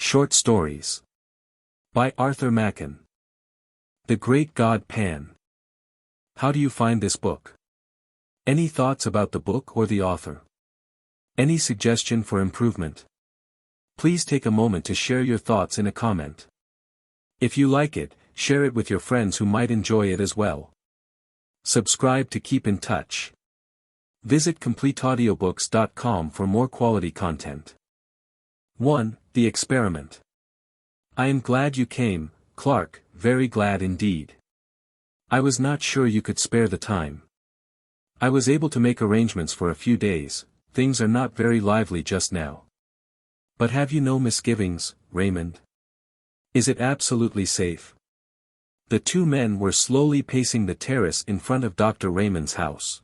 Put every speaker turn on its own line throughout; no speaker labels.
Short Stories. By Arthur Machen. The Great God Pan. How do you find this book? Any thoughts about the book or the author? Any suggestion for improvement? Please take a moment to share your thoughts in a comment. If you like it, share it with your friends who might enjoy it as well. Subscribe to keep in touch. Visit CompleteAudiobooks.com for more quality content. 1. The Experiment. I am glad you came, Clarke, very glad indeed. I was not sure you could spare the time. I was able to make arrangements for a few days. Things are not very lively just now. But have you no misgivings, Raymond? Is it absolutely safe? The two men were slowly pacing the terrace in front of Dr. Raymond's house.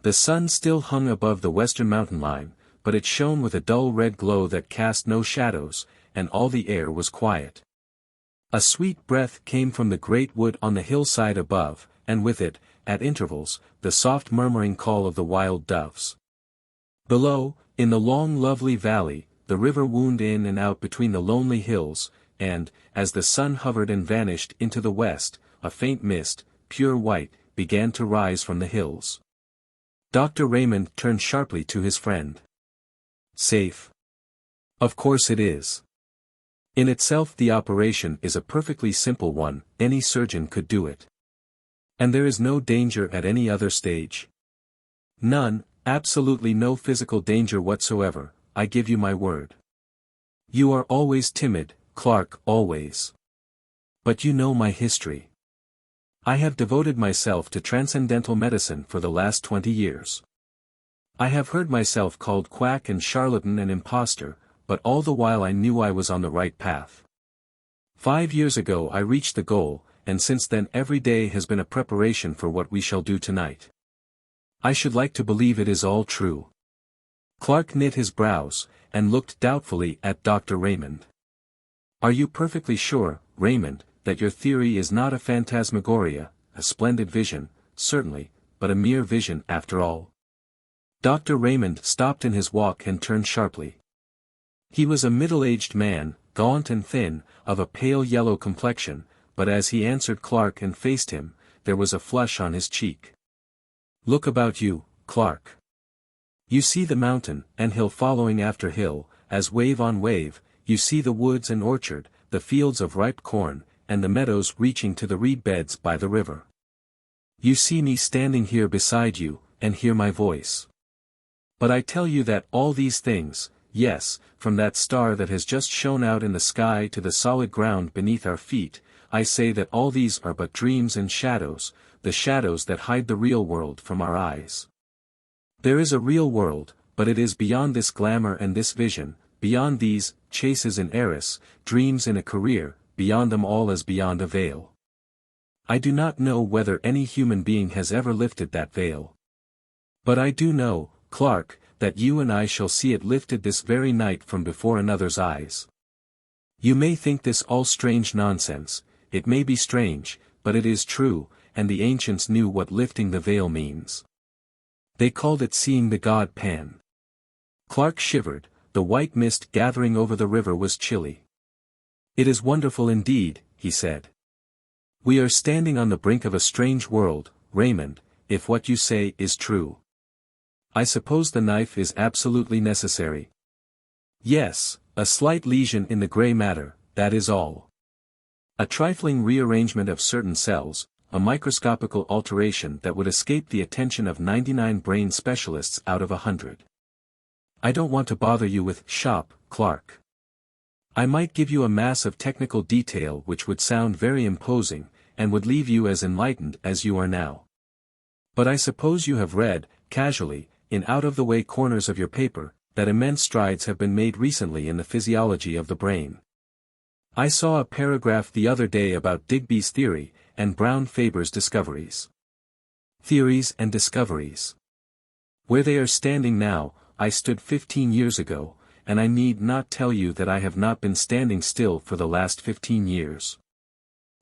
The sun still hung above the western mountain line, but it shone with a dull red glow that cast no shadows, and all the air was quiet. A sweet breath came from the great wood on the hillside above, and with it, at intervals, the soft murmuring call of the wild doves. Below, in the long lovely valley, the river wound in and out between the lonely hills, and, as the sun hovered and vanished into the west, a faint mist, pure white, began to rise from the hills. Dr. Raymond turned sharply to his friend. Safe? Of course it is. In itself the operation is a perfectly simple one, any surgeon could do it. And there is no danger at any other stage? None, absolutely no physical danger whatsoever, I give you my word. You are always timid, Clarke, always. But you know my history. I have devoted myself to transcendental medicine for the last 20 years. I have heard myself called quack and charlatan and impostor, but all the while I knew I was on the right path. 5 years ago I reached the goal, and since then every day has been a preparation for what we shall do tonight. I should like to believe it is all true. Clarke knit his brows, and looked doubtfully at Dr. Raymond. Are you perfectly sure, Raymond, that your theory is not a phantasmagoria, a splendid vision, certainly, but a mere vision after all? Dr. Raymond stopped in his walk and turned sharply. He was a middle-aged man, gaunt and thin, of a pale yellow complexion, but as he answered Clarke and faced him, there was a flush on his cheek. Look about you, Clarke. You see the mountain and hill following after hill, as wave on wave, you see the woods and orchard, the fields of ripe corn, and the meadows reaching to the reed beds by the river. You see me standing here beside you, and hear my voice. But I tell you that all these things, yes, from that star that has just shone out in the sky to the solid ground beneath our feet, I say that all these are but dreams and shadows, the shadows that hide the real world from our eyes. There is a real world, but it is beyond this glamour and this vision, beyond these, chases in heiress, dreams in a career, beyond them all as beyond a veil. I do not know whether any human being has ever lifted that veil. But I do know, Clarke, that you and I shall see it lifted this very night from before another's eyes. You may think this all strange nonsense, it may be strange, but it is true, and the ancients knew what lifting the veil means. They called it seeing the god Pan. Clarke shivered, the white mist gathering over the river was chilly. It is wonderful indeed, he said. We are standing on the brink of a strange world, Raymond, if what you say is true. I suppose the knife is absolutely necessary. Yes, a slight lesion in the grey matter, that is all. A trifling rearrangement of certain cells, a microscopical alteration that would escape the attention of 99 brain specialists out of 100. I don't want to bother you with shop, Clarke. I might give you a mass of technical detail which would sound very imposing, and would leave you as enlightened as you are now. But I suppose you have read, casually, in out-of-the-way corners of your paper, that immense strides have been made recently in the physiology of the brain. I saw a paragraph the other day about Digby's theory, and Brown-Faber's discoveries. Theories and discoveries. Where they are standing now, I stood 15 years ago, and I need not tell you that I have not been standing still for the last 15 years.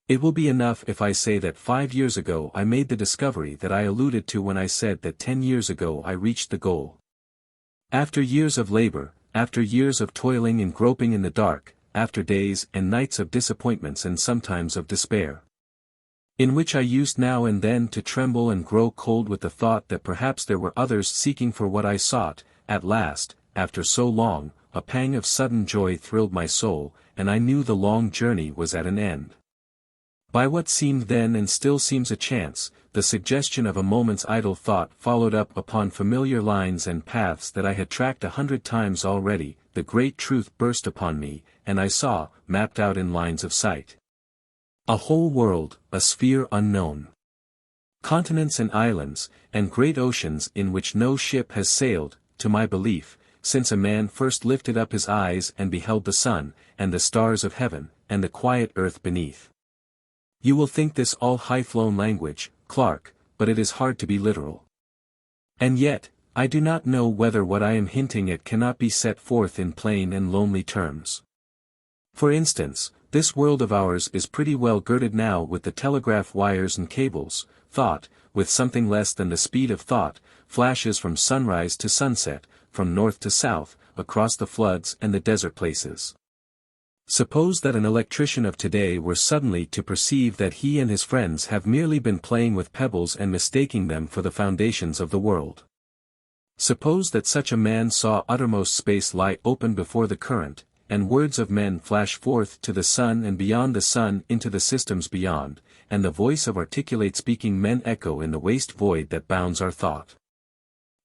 It will be enough if I say that 5 years ago I made the discovery that I alluded to when I said that 10 years ago I reached the goal. After years of labor, after years of toiling and groping in the dark, after days and nights of disappointments and sometimes of despair, in which I used now and then to tremble and grow cold with the thought that perhaps there were others seeking for what I sought, at last, after so long, a pang of sudden joy thrilled my soul, and I knew the long journey was at an end. By what seemed then and still seems a chance, the suggestion of a moment's idle thought followed up upon familiar lines and paths that I had tracked 100 times already, the great truth burst upon me, and I saw, mapped out in lines of sight, a whole world, a sphere unknown. Continents and islands, and great oceans in which no ship has sailed, to my belief, since a man first lifted up his eyes and beheld the sun, and the stars of heaven, and the quiet earth beneath. You will think this all high-flown language, Clarke, but it is hard to be literal. And yet, I do not know whether what I am hinting at cannot be set forth in plain and lonely terms. For instance, this world of ours is pretty well girded now with the telegraph wires and cables. Thought, with something less than the speed of thought, flashes from sunrise to sunset, from north to south, across the floods and the desert places. Suppose that an electrician of today were suddenly to perceive that he and his friends have merely been playing with pebbles and mistaking them for the foundations of the world. Suppose that such a man saw uttermost space lie open before the current, and words of men flash forth to the sun and beyond the sun into the systems beyond, and the voice of articulate speaking men echo in the waste void that bounds our thought.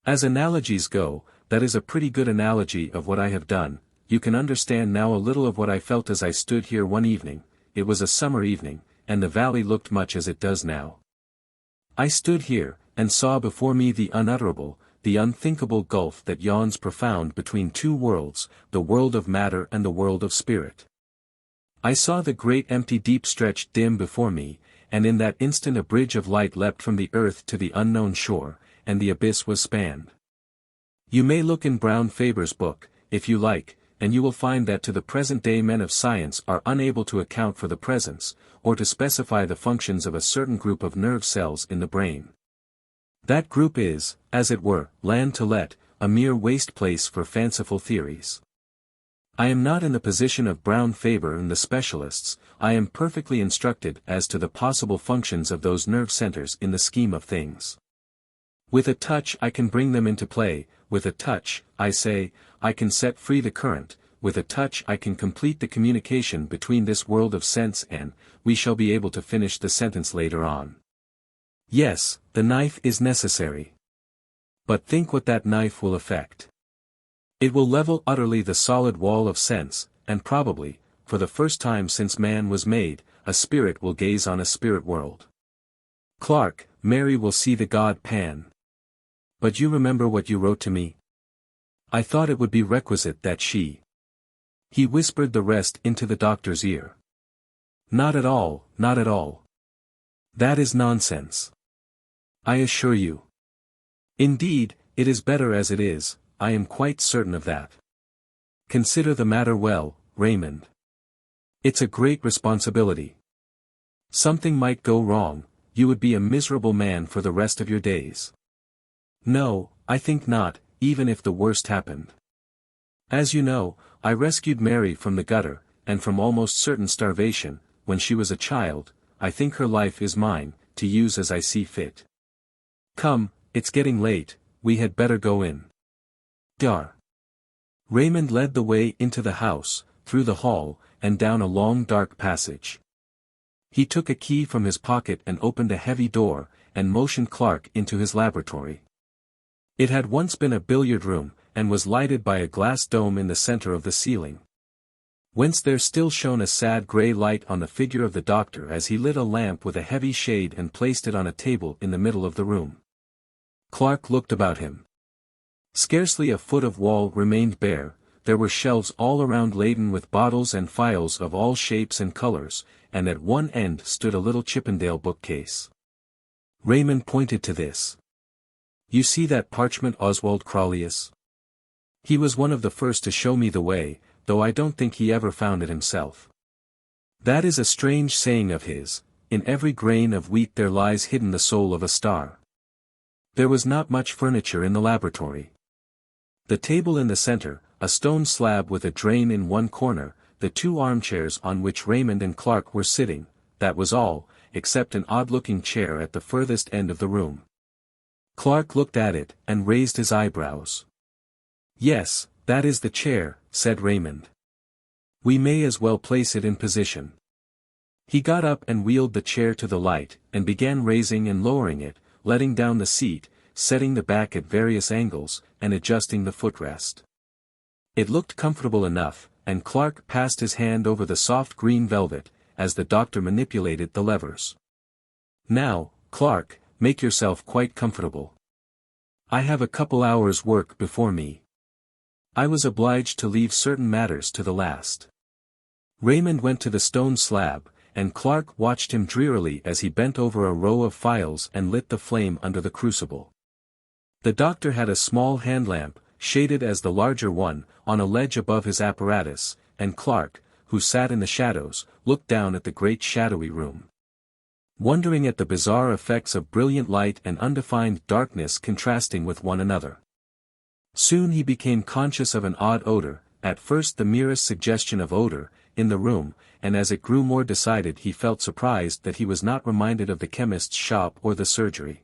As analogies go, that is a pretty good analogy of what I have done. You can understand now a little of what I felt as I stood here one evening. It was a summer evening, and the valley looked much as it does now. I stood here, and saw before me the unutterable, the unthinkable gulf that yawns profound between two worlds, the world of matter and the world of spirit. I saw the great empty deep stretched dim before me, and in that instant a bridge of light leapt from the earth to the unknown shore, and the abyss was spanned. You may look in Brown Faber's book, if you like, and you will find that to the present day men of science are unable to account for the presence, or to specify the functions of a certain group of nerve cells in the brain. That group is, as it were, land to let, a mere waste place for fanciful theories. I am not in the position of Brown Faber and the specialists. I am perfectly instructed as to the possible functions of those nerve centers in the scheme of things. With a touch I can bring them into play, with a touch, I say, I can set free the current, with a touch I can complete the communication between this world of sense and, we shall be able to finish the sentence later on. Yes, the knife is necessary. But think what that knife will effect. It will level utterly the solid wall of sense, and probably, for the first time since man was made, a spirit will gaze on a spirit world. Clarke, Mary will see the god Pan. But you remember what you wrote to me? I thought it would be requisite that she. He whispered the rest into the doctor's ear. Not at all, not at all. That is nonsense. I assure you. Indeed, it is better as it is, I am quite certain of that. Consider the matter well, Raymond. It's a great responsibility. Something might go wrong, you would be a miserable man for the rest of your days. No, I think not, even if the worst happened. As you know, I rescued Mary from the gutter, and from almost certain starvation, when she was a child. I think her life is mine, to use as I see fit. Come, it's getting late, we had better go in. Dar. Raymond led the way into the house, through the hall, and down a long dark passage. He took a key from his pocket and opened a heavy door, and motioned Clarke into his laboratory. It had once been a billiard room, and was lighted by a glass dome in the center of the ceiling, whence there still shone a sad grey light on the figure of the doctor as he lit a lamp with a heavy shade and placed it on a table in the middle of the room. Clarke looked about him. Scarcely a foot of wall remained bare. There were shelves all around laden with bottles and phials of all shapes and colors, and at one end stood a little Chippendale bookcase. Raymond pointed to this. You see that parchment Oswald Crollius? He was one of the first to show me the way, though I don't think he ever found it himself. That is a strange saying of his, in every grain of wheat there lies hidden the soul of a star. There was not much furniture in the laboratory. The table in the center, a stone slab with a drain in one corner, the two armchairs on which Raymond and Clarke were sitting, that was all, except an odd-looking chair at the furthest end of the room. Clarke looked at it, and raised his eyebrows. "Yes, that is the chair," said Raymond. "We may as well place it in position." He got up and wheeled the chair to the light, and began raising and lowering it, letting down the seat, setting the back at various angles, and adjusting the footrest. It looked comfortable enough, and Clarke passed his hand over the soft green velvet, as the doctor manipulated the levers. "Now, Clarke, make yourself quite comfortable. I have a couple hours' work before me. I was obliged to leave certain matters to the last." Raymond went to the stone slab, and Clarke watched him drearily as he bent over a row of files and lit the flame under the crucible. The doctor had a small hand lamp, shaded as the larger one, on a ledge above his apparatus, and Clarke, who sat in the shadows, looked down at the great shadowy room, wondering at the bizarre effects of brilliant light and undefined darkness contrasting with one another. Soon he became conscious of an odd odor, at first the merest suggestion of odor, in the room, and as it grew more decided he felt surprised that he was not reminded of the chemist's shop or the surgery.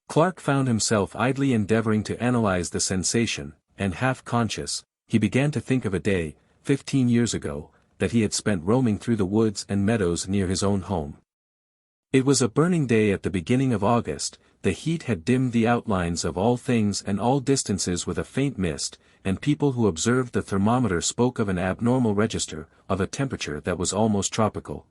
Clarke found himself idly endeavoring to analyze the sensation, and half-conscious, he began to think of a day, 15 years ago, that he had spent roaming through the woods and meadows near his own home. It was a burning day at the beginning of August, the heat had dimmed the outlines of all things and all distances with a faint mist, and people who observed the thermometer spoke of an abnormal register, of a temperature that was almost tropical.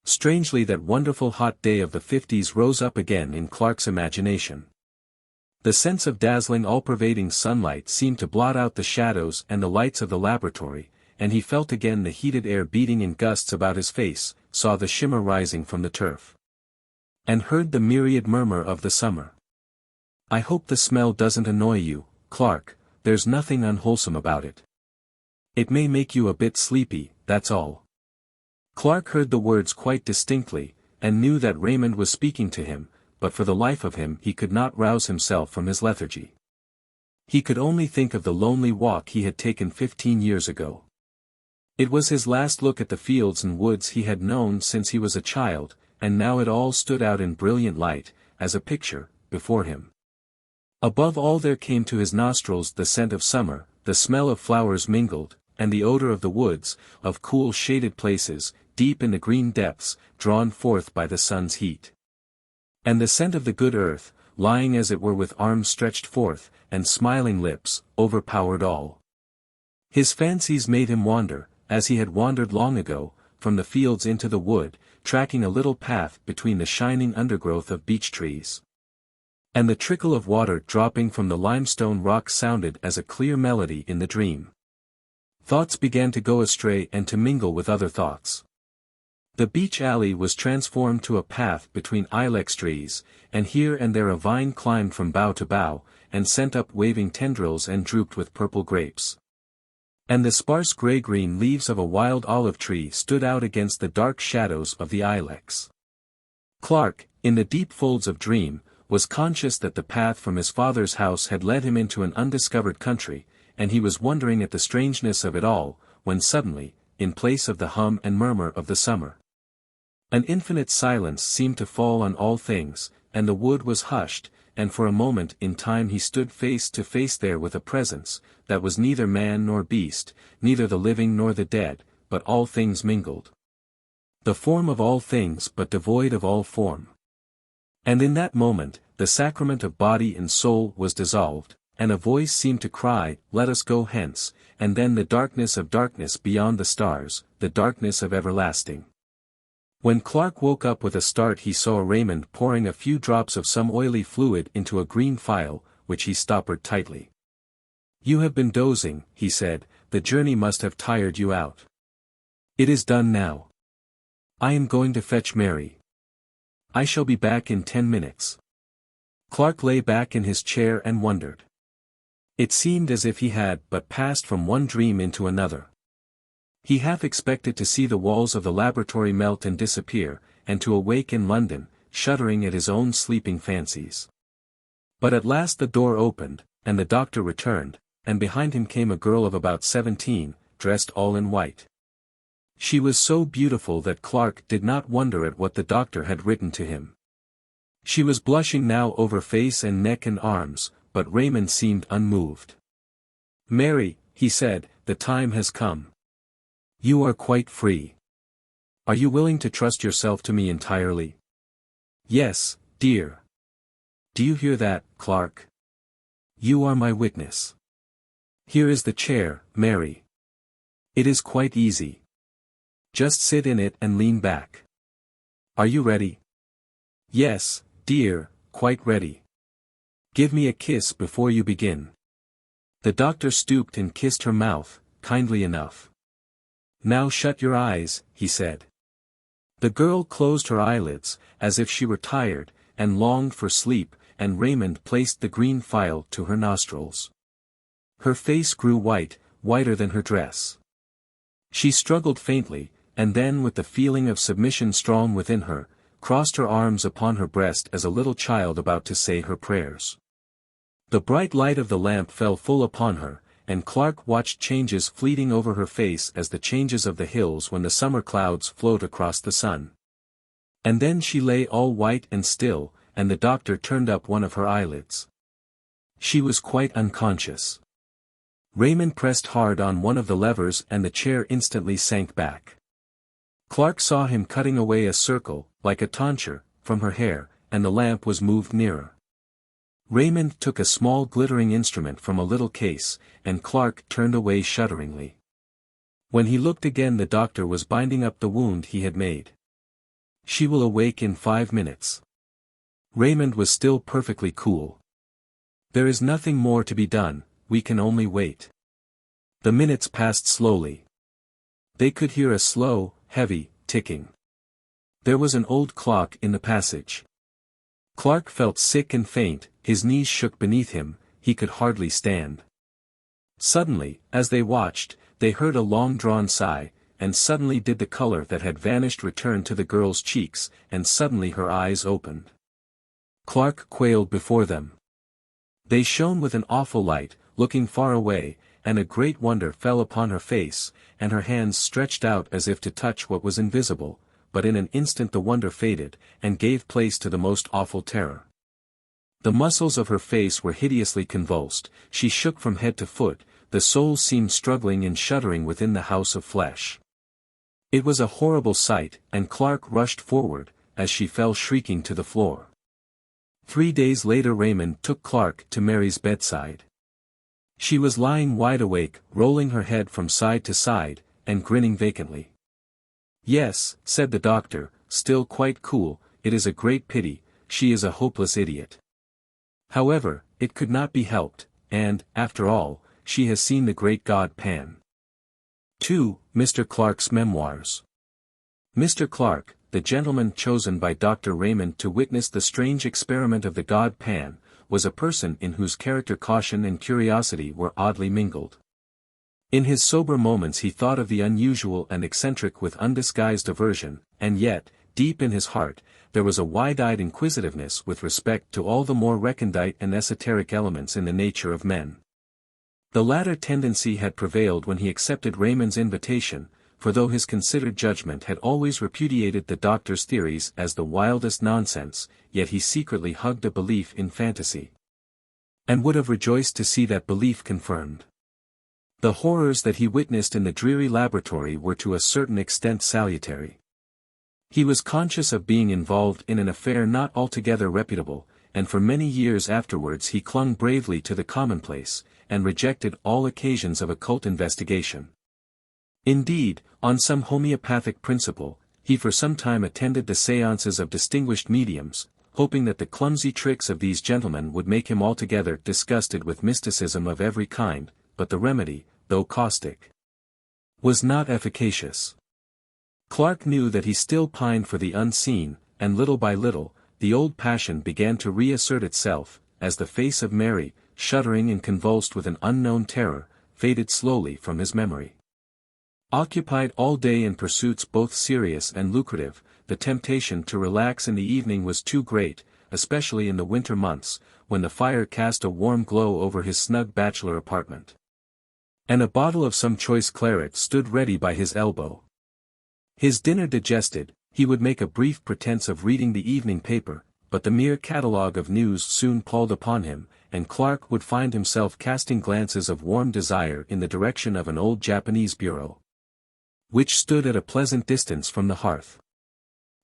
Strangely, that wonderful hot day of the 50s rose up again in Clarke's imagination. The sense of dazzling all-pervading sunlight seemed to blot out the shadows and the lights of the laboratory, and he felt again the heated air beating in gusts about his face, saw the shimmer rising from the turf, and heard the myriad murmur of the summer. "I hope the smell doesn't annoy you, Clarke, there's nothing unwholesome about it. It may make you a bit sleepy, that's all." Clarke heard the words quite distinctly, and knew that Raymond was speaking to him, but for the life of him he could not rouse himself from his lethargy. He could only think of the lonely walk he had taken 15 years ago. It was his last look at the fields and woods he had known since he was a child, and now it all stood out in brilliant light, as a picture, before him. Above all there came to his nostrils the scent of summer, the smell of flowers mingled, and the odor of the woods, of cool shaded places, deep in the green depths, drawn forth by the sun's heat. And the scent of the good earth, lying as it were with arms stretched forth, and smiling lips, overpowered all. His fancies made him wander, as he had wandered long ago, from the fields into the wood, tracking a little path between the shining undergrowth of beech trees. And the trickle of water dropping from the limestone rock sounded as a clear melody in the dream. Thoughts began to go astray and to mingle with other thoughts. The beech alley was transformed to a path between ilex trees, and here and there a vine climbed from bough to bough, and sent up waving tendrils and drooped with purple grapes. And the sparse grey-green leaves of a wild olive tree stood out against the dark shadows of the ilex. Clarke, in the deep folds of dream, was conscious that the path from his father's house had led him into an undiscovered country, and he was wondering at the strangeness of it all, when suddenly, in place of the hum and murmur of the summer, an infinite silence seemed to fall on all things, and the wood was hushed, and for a moment in time he stood face to face there with a presence, that was neither man nor beast, neither the living nor the dead, but all things mingled. The form of all things but devoid of all form. And in that moment, the sacrament of body and soul was dissolved, and a voice seemed to cry, "Let us go hence," and then the darkness of darkness beyond the stars, the darkness of everlasting. When Clarke woke up with a start he saw Raymond pouring a few drops of some oily fluid into a green phial, which he stoppered tightly. "You have been dozing," he said, "the journey must have tired you out. It is done now. I am going to fetch Mary. I shall be back in 10 minutes. Clarke lay back in his chair and wondered. It seemed as if he had but passed from one dream into another. He half expected to see the walls of the laboratory melt and disappear, and to awake in London, shuddering at his own sleeping fancies. But at last the door opened, and the doctor returned, and behind him came a girl of about 17, dressed all in white. She was so beautiful that Clarke did not wonder at what the doctor had written to him. She was blushing now over face and neck and arms, but Raymond seemed unmoved. "Mary," he said, "the time has come. You are quite free. Are you willing to trust yourself to me entirely?" "Yes, dear." "Do you hear that, Clarke? You are my witness. Here is the chair, Mary. It is quite easy. Just sit in it and lean back. Are you ready?" "Yes, dear, quite ready. Give me a kiss before you begin." The doctor stooped and kissed her mouth, kindly enough. "Now shut your eyes," he said. The girl closed her eyelids, as if she were tired, and longed for sleep, and Raymond placed the green phial to her nostrils. Her face grew white, whiter than her dress. She struggled faintly, and then with the feeling of submission strong within her, crossed her arms upon her breast as a little child about to say her prayers. The bright light of the lamp fell full upon her, and Clarke watched changes fleeting over her face as the changes of the hills when the summer clouds float across the sun. And then she lay all white and still, and the doctor turned up one of her eyelids. She was quite unconscious. Raymond pressed hard on one of the levers and the chair instantly sank back. Clarke saw him cutting away a circle, like a tonsure, from her hair, and the lamp was moved nearer. Raymond took a small glittering instrument from a little case, and Clarke turned away shudderingly. When he looked again, the doctor was binding up the wound he had made. "She will awake in 5 minutes. Raymond was still perfectly cool. "There is nothing more to be done, we can only wait." The minutes passed slowly. They could hear a slow, heavy, ticking. There was an old clock in the passage. Clarke felt sick and faint, his knees shook beneath him, he could hardly stand. Suddenly, as they watched, they heard a long-drawn sigh, and suddenly did the color that had vanished return to the girl's cheeks, and suddenly her eyes opened. Clarke quailed before them. They shone with an awful light, looking far away, and a great wonder fell upon her face, and her hands stretched out as if to touch what was invisible, but in an instant the wonder faded, and gave place to the most awful terror. The muscles of her face were hideously convulsed, she shook from head to foot, the soul seemed struggling and shuddering within the house of flesh. It was a horrible sight, and Clarke rushed forward, as she fell shrieking to the floor. 3 days later Raymond took Clarke to Mary's bedside. She was lying wide awake, rolling her head from side to side, and grinning vacantly. "Yes," said the doctor, still quite cool, "it is a great pity, she is a hopeless idiot. However, it could not be helped, and, after all, she has seen the great god Pan." 2. Mr. Clarke's Memoirs. Mr. Clarke, the gentleman chosen by Dr. Raymond to witness the strange experiment of the god Pan, was a person in whose character caution and curiosity were oddly mingled. In his sober moments he thought of the unusual and eccentric with undisguised aversion, and yet, deep in his heart, there was a wide-eyed inquisitiveness with respect to all the more recondite and esoteric elements in the nature of men. The latter tendency had prevailed when he accepted Raymond's invitation, for though his considered judgment had always repudiated the doctor's theories as the wildest nonsense, yet he secretly hugged a belief in fantasy, and would have rejoiced to see that belief confirmed. The horrors that he witnessed in the dreary laboratory were to a certain extent salutary. He was conscious of being involved in an affair not altogether reputable, and for many years afterwards he clung bravely to the commonplace, and rejected all occasions of occult investigation. Indeed, on some homeopathic principle, he for some time attended the séances of distinguished mediums, hoping that the clumsy tricks of these gentlemen would make him altogether disgusted with mysticism of every kind, but the remedy, though caustic, was not efficacious. Clarke knew that he still pined for the unseen, and little by little, the old passion began to reassert itself, as the face of Mary, shuddering and convulsed with an unknown terror, faded slowly from his memory. Occupied all day in pursuits both serious and lucrative, the temptation to relax in the evening was too great, especially in the winter months, when the fire cast a warm glow over his snug bachelor apartment. and a bottle of some choice claret stood ready by his elbow. His dinner digested, he would make a brief pretense of reading the evening paper, but the mere catalogue of news soon palled upon him, and Clarke would find himself casting glances of warm desire in the direction of an old Japanese bureau, which stood at a pleasant distance from the hearth.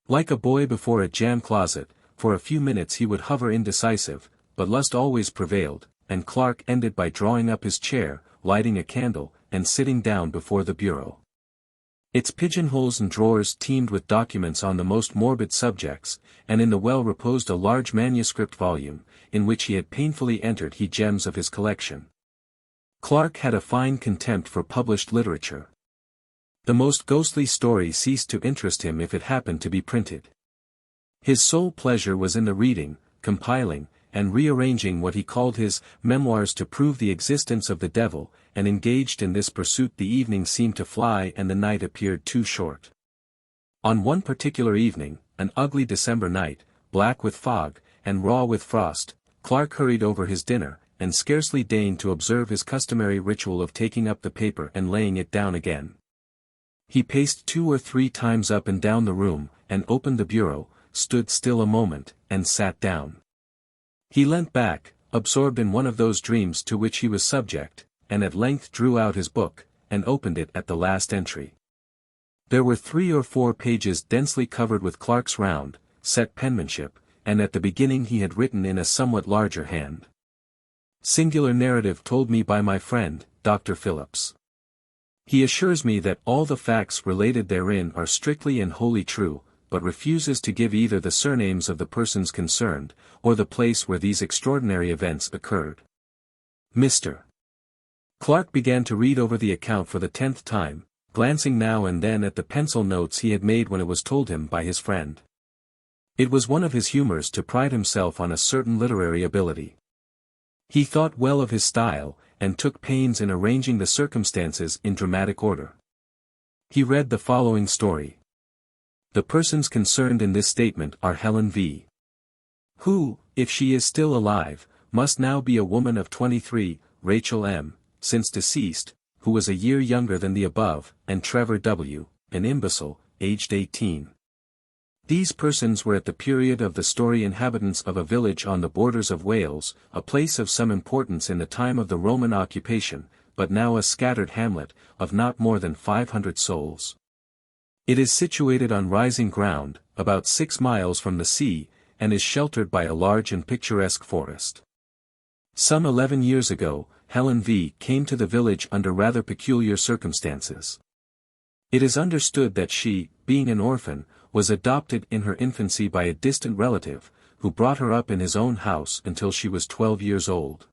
Like a boy before a jam closet, for a few minutes he would hover indecisive, but lust always prevailed, and Clarke ended by drawing up his chair, lighting a candle, and sitting down before the bureau. Its pigeonholes and drawers teemed with documents on the most morbid subjects, and in the well reposed a large manuscript volume, in which he had painfully entered gems of his collection. Clarke had a fine contempt for published literature. The most ghostly story ceased to interest him if it happened to be printed. His sole pleasure was in the reading, compiling, and rearranging what he called his memoirs to prove the existence of the devil, and engaged in this pursuit the evening seemed to fly and the night appeared too short. On one particular evening, an ugly December night, black with fog, and raw with frost, Clarke hurried over his dinner, and scarcely deigned to observe his customary ritual of taking up the paper and laying it down again. He paced 2 or 3 times up and down the room, and opened the bureau, stood still a moment, and sat down. He leant back, absorbed in one of those dreams to which he was subject, and at length drew out his book, and opened it at the last entry. There were 3 or 4 pages densely covered with Clarke's round, set penmanship, and at the beginning he had written in a somewhat larger hand: "Singular narrative told me by my friend, Dr. Phillips. He assures me that all the facts related therein are strictly and wholly true, but refuses to give either the surnames of the persons concerned, or the place where these extraordinary events occurred. Mr." Clarke began to read over the account for the 10th time, glancing now and then at the pencil notes he had made when it was told him by his friend. It was one of his humors to pride himself on a certain literary ability. He thought well of his style, and took pains in arranging the circumstances in dramatic order. He read the following story. The persons concerned in this statement are Helen V., who, if she is still alive, must now be a woman of 23, Rachel M., since deceased, who was a year younger than the above, and Trevor W., an imbecile, aged 18. These persons were at the period of the story inhabitants of a village on the borders of Wales, a place of some importance in the time of the Roman occupation, but now a scattered hamlet, of not more than 500 souls. It is situated on rising ground, about 6 miles from the sea, and is sheltered by a large and picturesque forest. Some 11 years ago, Helen V. came to the village under rather peculiar circumstances. It is understood that she, being an orphan, was adopted in her infancy by a distant relative, who brought her up in his own house until she was 12 years old.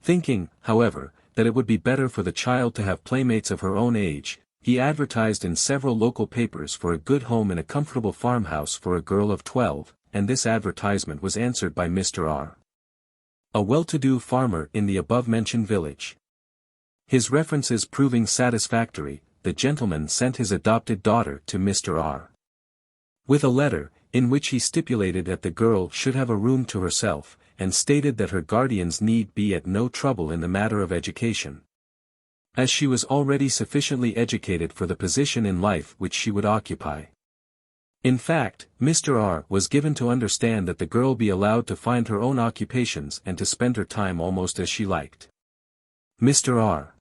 Thinking, however, that it would be better for the child to have playmates of her own age, he advertised in several local papers for a good home in a comfortable farmhouse for a girl of 12, and this advertisement was answered by Mr. R., a well-to-do farmer in the above-mentioned village. His references proving satisfactory, the gentleman sent his adopted daughter to Mr. R., with a letter, in which he stipulated that the girl should have a room to herself, and stated that her guardians need be at no trouble in the matter of education, as she was already sufficiently educated for the position in life which she would occupy. In fact, Mr. R. was given to understand that the girl be allowed to find her own occupations and to spend her time almost as she liked. Mr. R.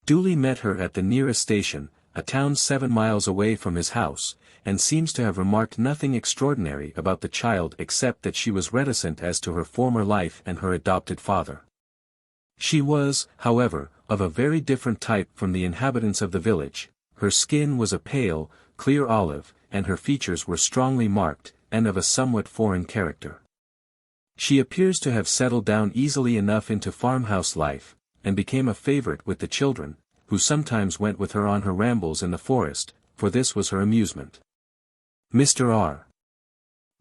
duly met her at the nearest station, a town 7 miles away from his house, and seems to have remarked nothing extraordinary about the child except that she was reticent as to her former life and her adopted father. She was, however, of a very different type from the inhabitants of the village. Her skin was a pale, clear olive, and her features were strongly marked, and of a somewhat foreign character. She appears to have settled down easily enough into farmhouse life, and became a favorite with the children, who sometimes went with her on her rambles in the forest, for this was her amusement. Mr. R.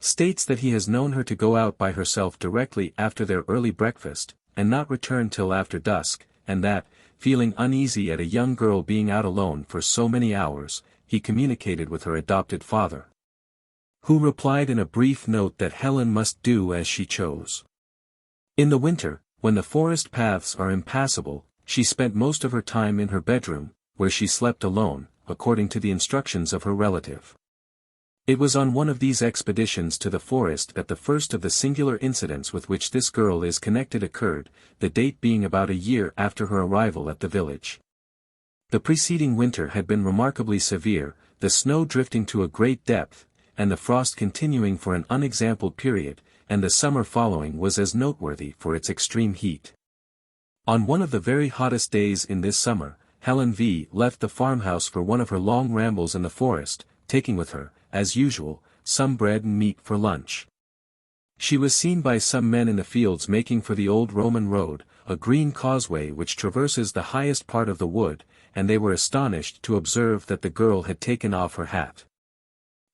states that he has known her to go out by herself directly after their early breakfast, and not return till after dusk, and that, feeling uneasy at a young girl being out alone for so many hours, he communicated with her adopted father, who replied in a brief note that Helen must do as she chose. In the winter, when the forest paths are impassable, she spent most of her time in her bedroom, where she slept alone, according to the instructions of her relative. It was on one of these expeditions to the forest that the first of the singular incidents with which this girl is connected occurred, the date being about a year after her arrival at the village. The preceding winter had been remarkably severe, the snow drifting to a great depth, and the frost continuing for an unexampled period, and the summer following was as noteworthy for its extreme heat. On one of the very hottest days in this summer, Helen V. left the farmhouse for one of her long rambles in the forest, taking with her, as usual, some bread and meat for lunch. She was seen by some men in the fields making for the old Roman road, a green causeway which traverses the highest part of the wood, and they were astonished to observe that the girl had taken off her hat,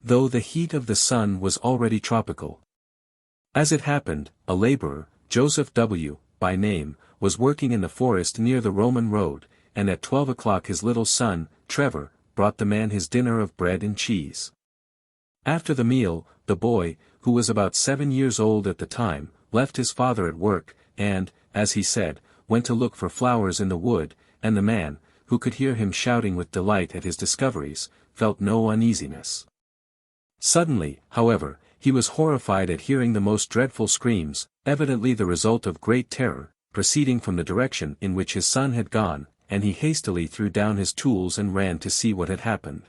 though the heat of the sun was already tropical. As it happened, a laborer, Joseph W., by name, was working in the forest near the Roman road, and at 12 o'clock his little son, Trevor, brought the man his dinner of bread and cheese. After the meal, the boy, who was about 7 years old at the time, left his father at work, and, as he said, went to look for flowers in the wood, and the man, who could hear him shouting with delight at his discoveries, felt no uneasiness. Suddenly, however, he was horrified at hearing the most dreadful screams, evidently the result of great terror, proceeding from the direction in which his son had gone, and he hastily threw down his tools and ran to see what had happened.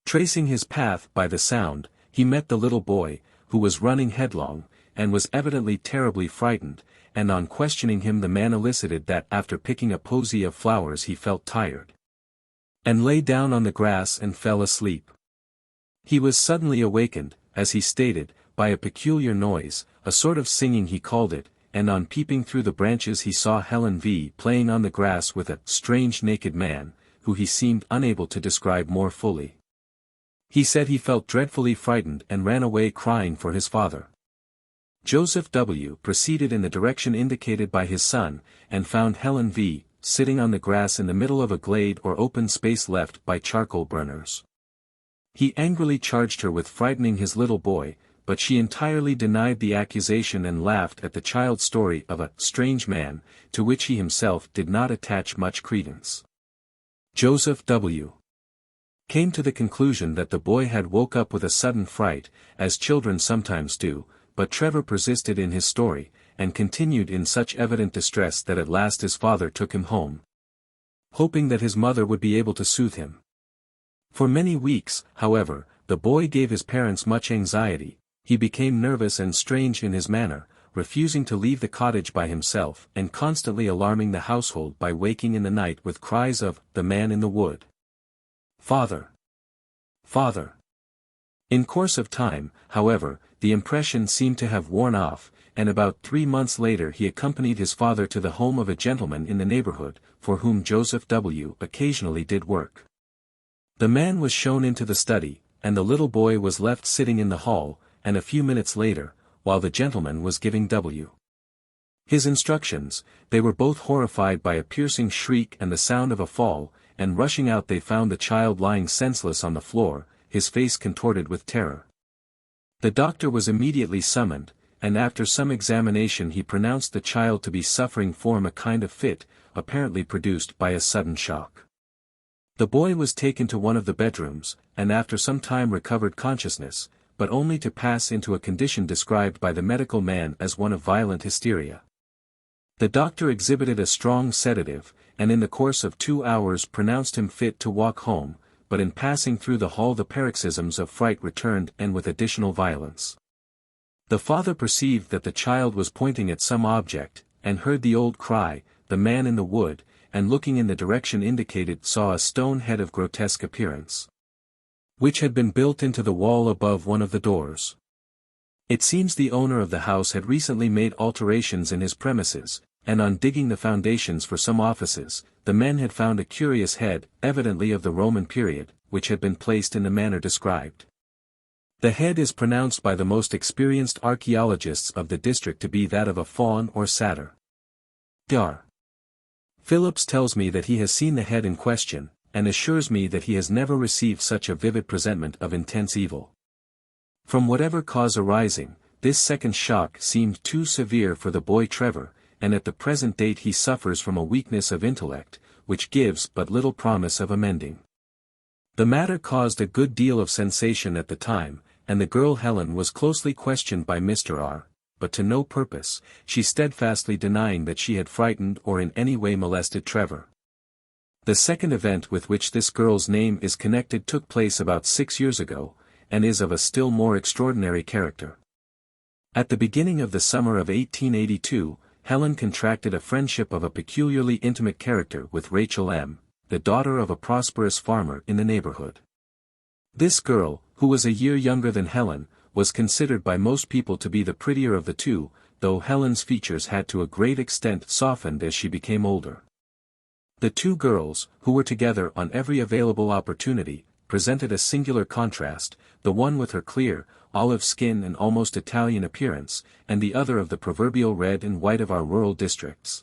Tracing his path by the sound, he met the little boy, who was running headlong, and was evidently terribly frightened, and on questioning him the man elicited that after picking a posy of flowers he felt tired, and lay down on the grass and fell asleep. He was suddenly awakened, as he stated, by a peculiar noise, a sort of singing he called it, and on peeping through the branches he saw Helen V. playing on the grass with a strange naked man, who he seemed unable to describe more fully. He said he felt dreadfully frightened and ran away crying for his father. Joseph W. proceeded in the direction indicated by his son, and found Helen V. sitting on the grass in the middle of a glade or open space left by charcoal burners. He angrily charged her with frightening his little boy, but she entirely denied the accusation and laughed at the child's story of a strange man, to which he himself did not attach much credence. Joseph W. came to the conclusion that the boy had woke up with a sudden fright, as children sometimes do, but Trevor persisted in his story, and continued in such evident distress that at last his father took him home, hoping that his mother would be able to soothe him. For many weeks, however, the boy gave his parents much anxiety. He became nervous and strange in his manner, refusing to leave the cottage by himself and constantly alarming the household by waking in the night with cries of, "The man in the wood! Father! Father!" In course of time, however, the impression seemed to have worn off, and about 3 months later he accompanied his father to the home of a gentleman in the neighborhood, for whom Joseph W. occasionally did work. The man was shown into the study, and the little boy was left sitting in the hall, and a few minutes later, while the gentleman was giving W. his instructions, they were both horrified by a piercing shriek and the sound of a fall, and rushing out they found the child lying senseless on the floor, his face contorted with terror. The doctor was immediately summoned, and after some examination he pronounced the child to be suffering from a kind of fit, apparently produced by a sudden shock. The boy was taken to one of the bedrooms, and after some time recovered consciousness, but only to pass into a condition described by the medical man as one of violent hysteria. The doctor exhibited a strong sedative, and in the course of 2 hours pronounced him fit to walk home, but in passing through the hall the paroxysms of fright returned and with additional violence. The father perceived that the child was pointing at some object, and heard the old cry, "The man in the wood," and looking in the direction indicated saw a stone head of grotesque appearance, which had been built into the wall above one of the doors. It seems the owner of the house had recently made alterations in his premises, and on digging the foundations for some offices, the men had found a curious head, evidently of the Roman period, which had been placed in the manner described. The head is pronounced by the most experienced archaeologists of the district to be that of a faun or satyr. Dr. Phillips tells me that he has seen the head in question, and assures me that he has never received such a vivid presentment of intense evil. From whatever cause arising, this second shock seemed too severe for the boy Trevor, and at the present date he suffers from a weakness of intellect, which gives but little promise of amending. The matter caused a good deal of sensation at the time, and the girl Helen was closely questioned by Mr. R., but to no purpose, she steadfastly denying that she had frightened or in any way molested Trevor. The second event with which this girl's name is connected took place about 6 years ago, and is of a still more extraordinary character. At the beginning of the summer of 1882, Helen contracted a friendship of a peculiarly intimate character with Rachel M., the daughter of a prosperous farmer in the neighborhood. This girl, who was a year younger than Helen, was considered by most people to be the prettier of the two, though Helen's features had to a great extent softened as she became older. The two girls, who were together on every available opportunity, presented a singular contrast, the one with her clear, olive skin and almost Italian appearance, and the other of the proverbial red and white of our rural districts.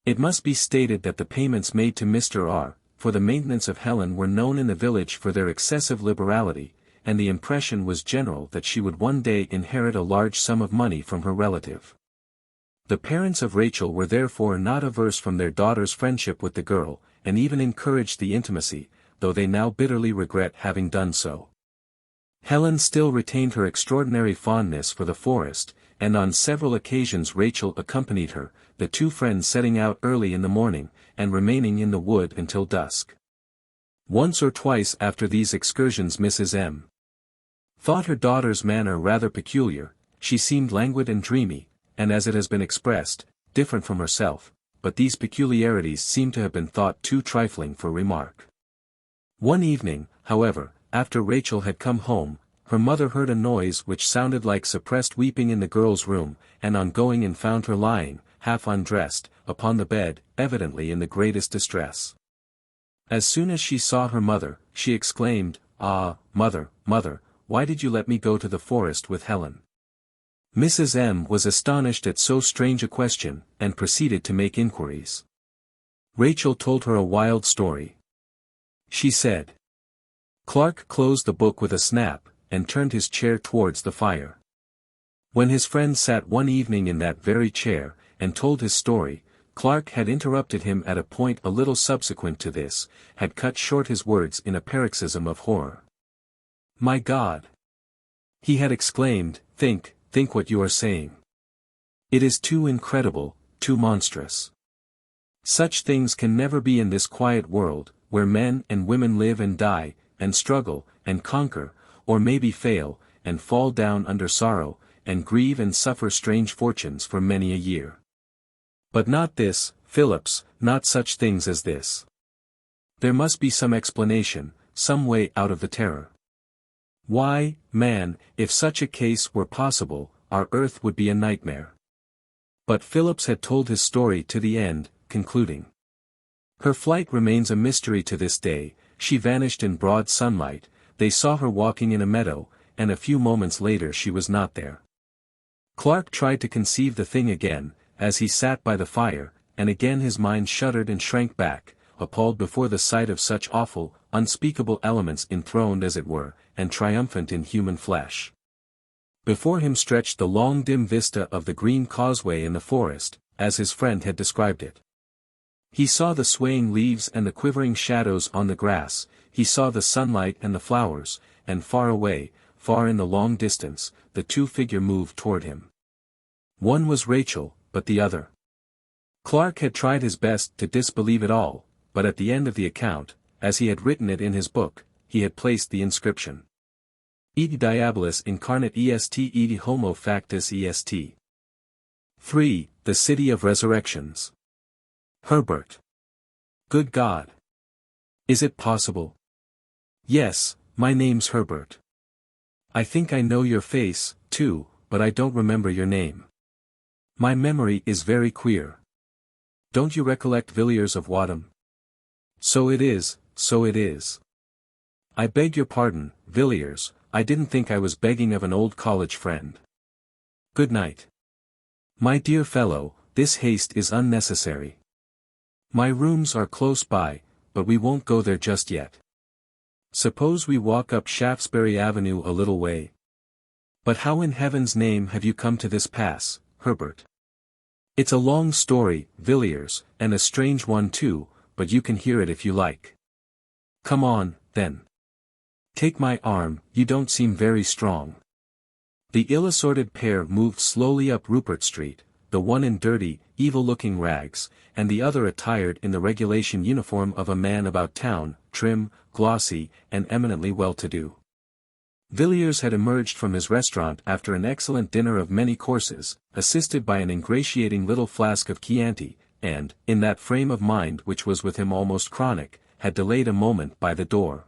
It must be stated that the payments made to Mr. R. for the maintenance of Helen were known in the village for their excessive liberality, and the impression was general that she would one day inherit a large sum of money from her relative. The parents of Rachel were therefore not averse from their daughter's friendship with the girl, and even encouraged the intimacy, though they now bitterly regret having done so. Helen still retained her extraordinary fondness for the forest, and on several occasions Rachel accompanied her, the two friends setting out early in the morning, and remaining in the wood until dusk. Once or twice after these excursions Mrs. M. thought her daughter's manner rather peculiar. She seemed languid and dreamy, and as it has been expressed, different from herself, but these peculiarities seem to have been thought too trifling for remark. One evening, however, after Rachel had come home, her mother heard a noise which sounded like suppressed weeping in the girl's room, and on going in found her lying, half undressed, upon the bed, evidently in the greatest distress. As soon as she saw her mother, she exclaimed, "Ah, mother, mother, why did you let me go to the forest with Helen?" Mrs. M. was astonished at so strange a question, and proceeded to make inquiries. Rachel told her a wild story. She said. Clarke closed the book with a snap, and turned his chair towards the fire. When his friend sat one evening in that very chair, and told his story, Clarke had interrupted him at a point a little subsequent to this, had cut short his words in a paroxysm of horror. "My God!" he had exclaimed, think what you are saying. It is too incredible, too monstrous. Such things can never be in this quiet world, where men and women live and die, and struggle, and conquer, or maybe fail, and fall down under sorrow, and grieve and suffer strange fortunes for many a year. But not this, Phillips, not such things as this. There must be some explanation, some way out of the terror. Why, man, if such a case were possible, our earth would be a nightmare. But Phillips had told his story to the end, concluding. Her flight remains a mystery to this day. She vanished in broad sunlight, they saw her walking in a meadow, and a few moments later she was not there. Clarke tried to conceive the thing again, as he sat by the fire, and again his mind shuddered and shrank back, appalled before the sight of such awful, unspeakable elements enthroned as it were, and triumphant in human flesh. Before him stretched the long dim vista of the green causeway in the forest, as his friend had described it. He saw the swaying leaves and the quivering shadows on the grass, he saw the sunlight and the flowers, and far away, far in the long distance, the two figures moved toward him. One was Rachel, but the other. Clarke had tried his best to disbelieve it all, but at the end of the account, as he had written it in his book, he had placed the inscription. Et diabolus incarnate est et homo factus est. 3. The City of Resurrections. Herbert. Good God! Is it possible? Yes, my name's Herbert. I think I know your face, too, but I don't remember your name. My memory is very queer. Don't you recollect Villiers of Wadham? So it is, so it is. I beg your pardon, Villiers, I didn't think I was begging of an old college friend. Good night. My dear fellow, this haste is unnecessary. My rooms are close by, but we won't go there just yet. Suppose we walk up Shaftesbury Avenue a little way. But how in heaven's name have you come to this pass, Herbert? It's a long story, Villiers, and a strange one too, but you can hear it if you like. Come on, then. Take my arm, you don't seem very strong. The ill-assorted pair moved slowly up Rupert Street, the one in dirty, evil-looking rags, and the other attired in the regulation uniform of a man about town, trim, glossy, and eminently well-to-do. Villiers had emerged from his restaurant after an excellent dinner of many courses, assisted by an ingratiating little flask of Chianti, and, in that frame of mind which was with him almost chronic, had delayed a moment by the door.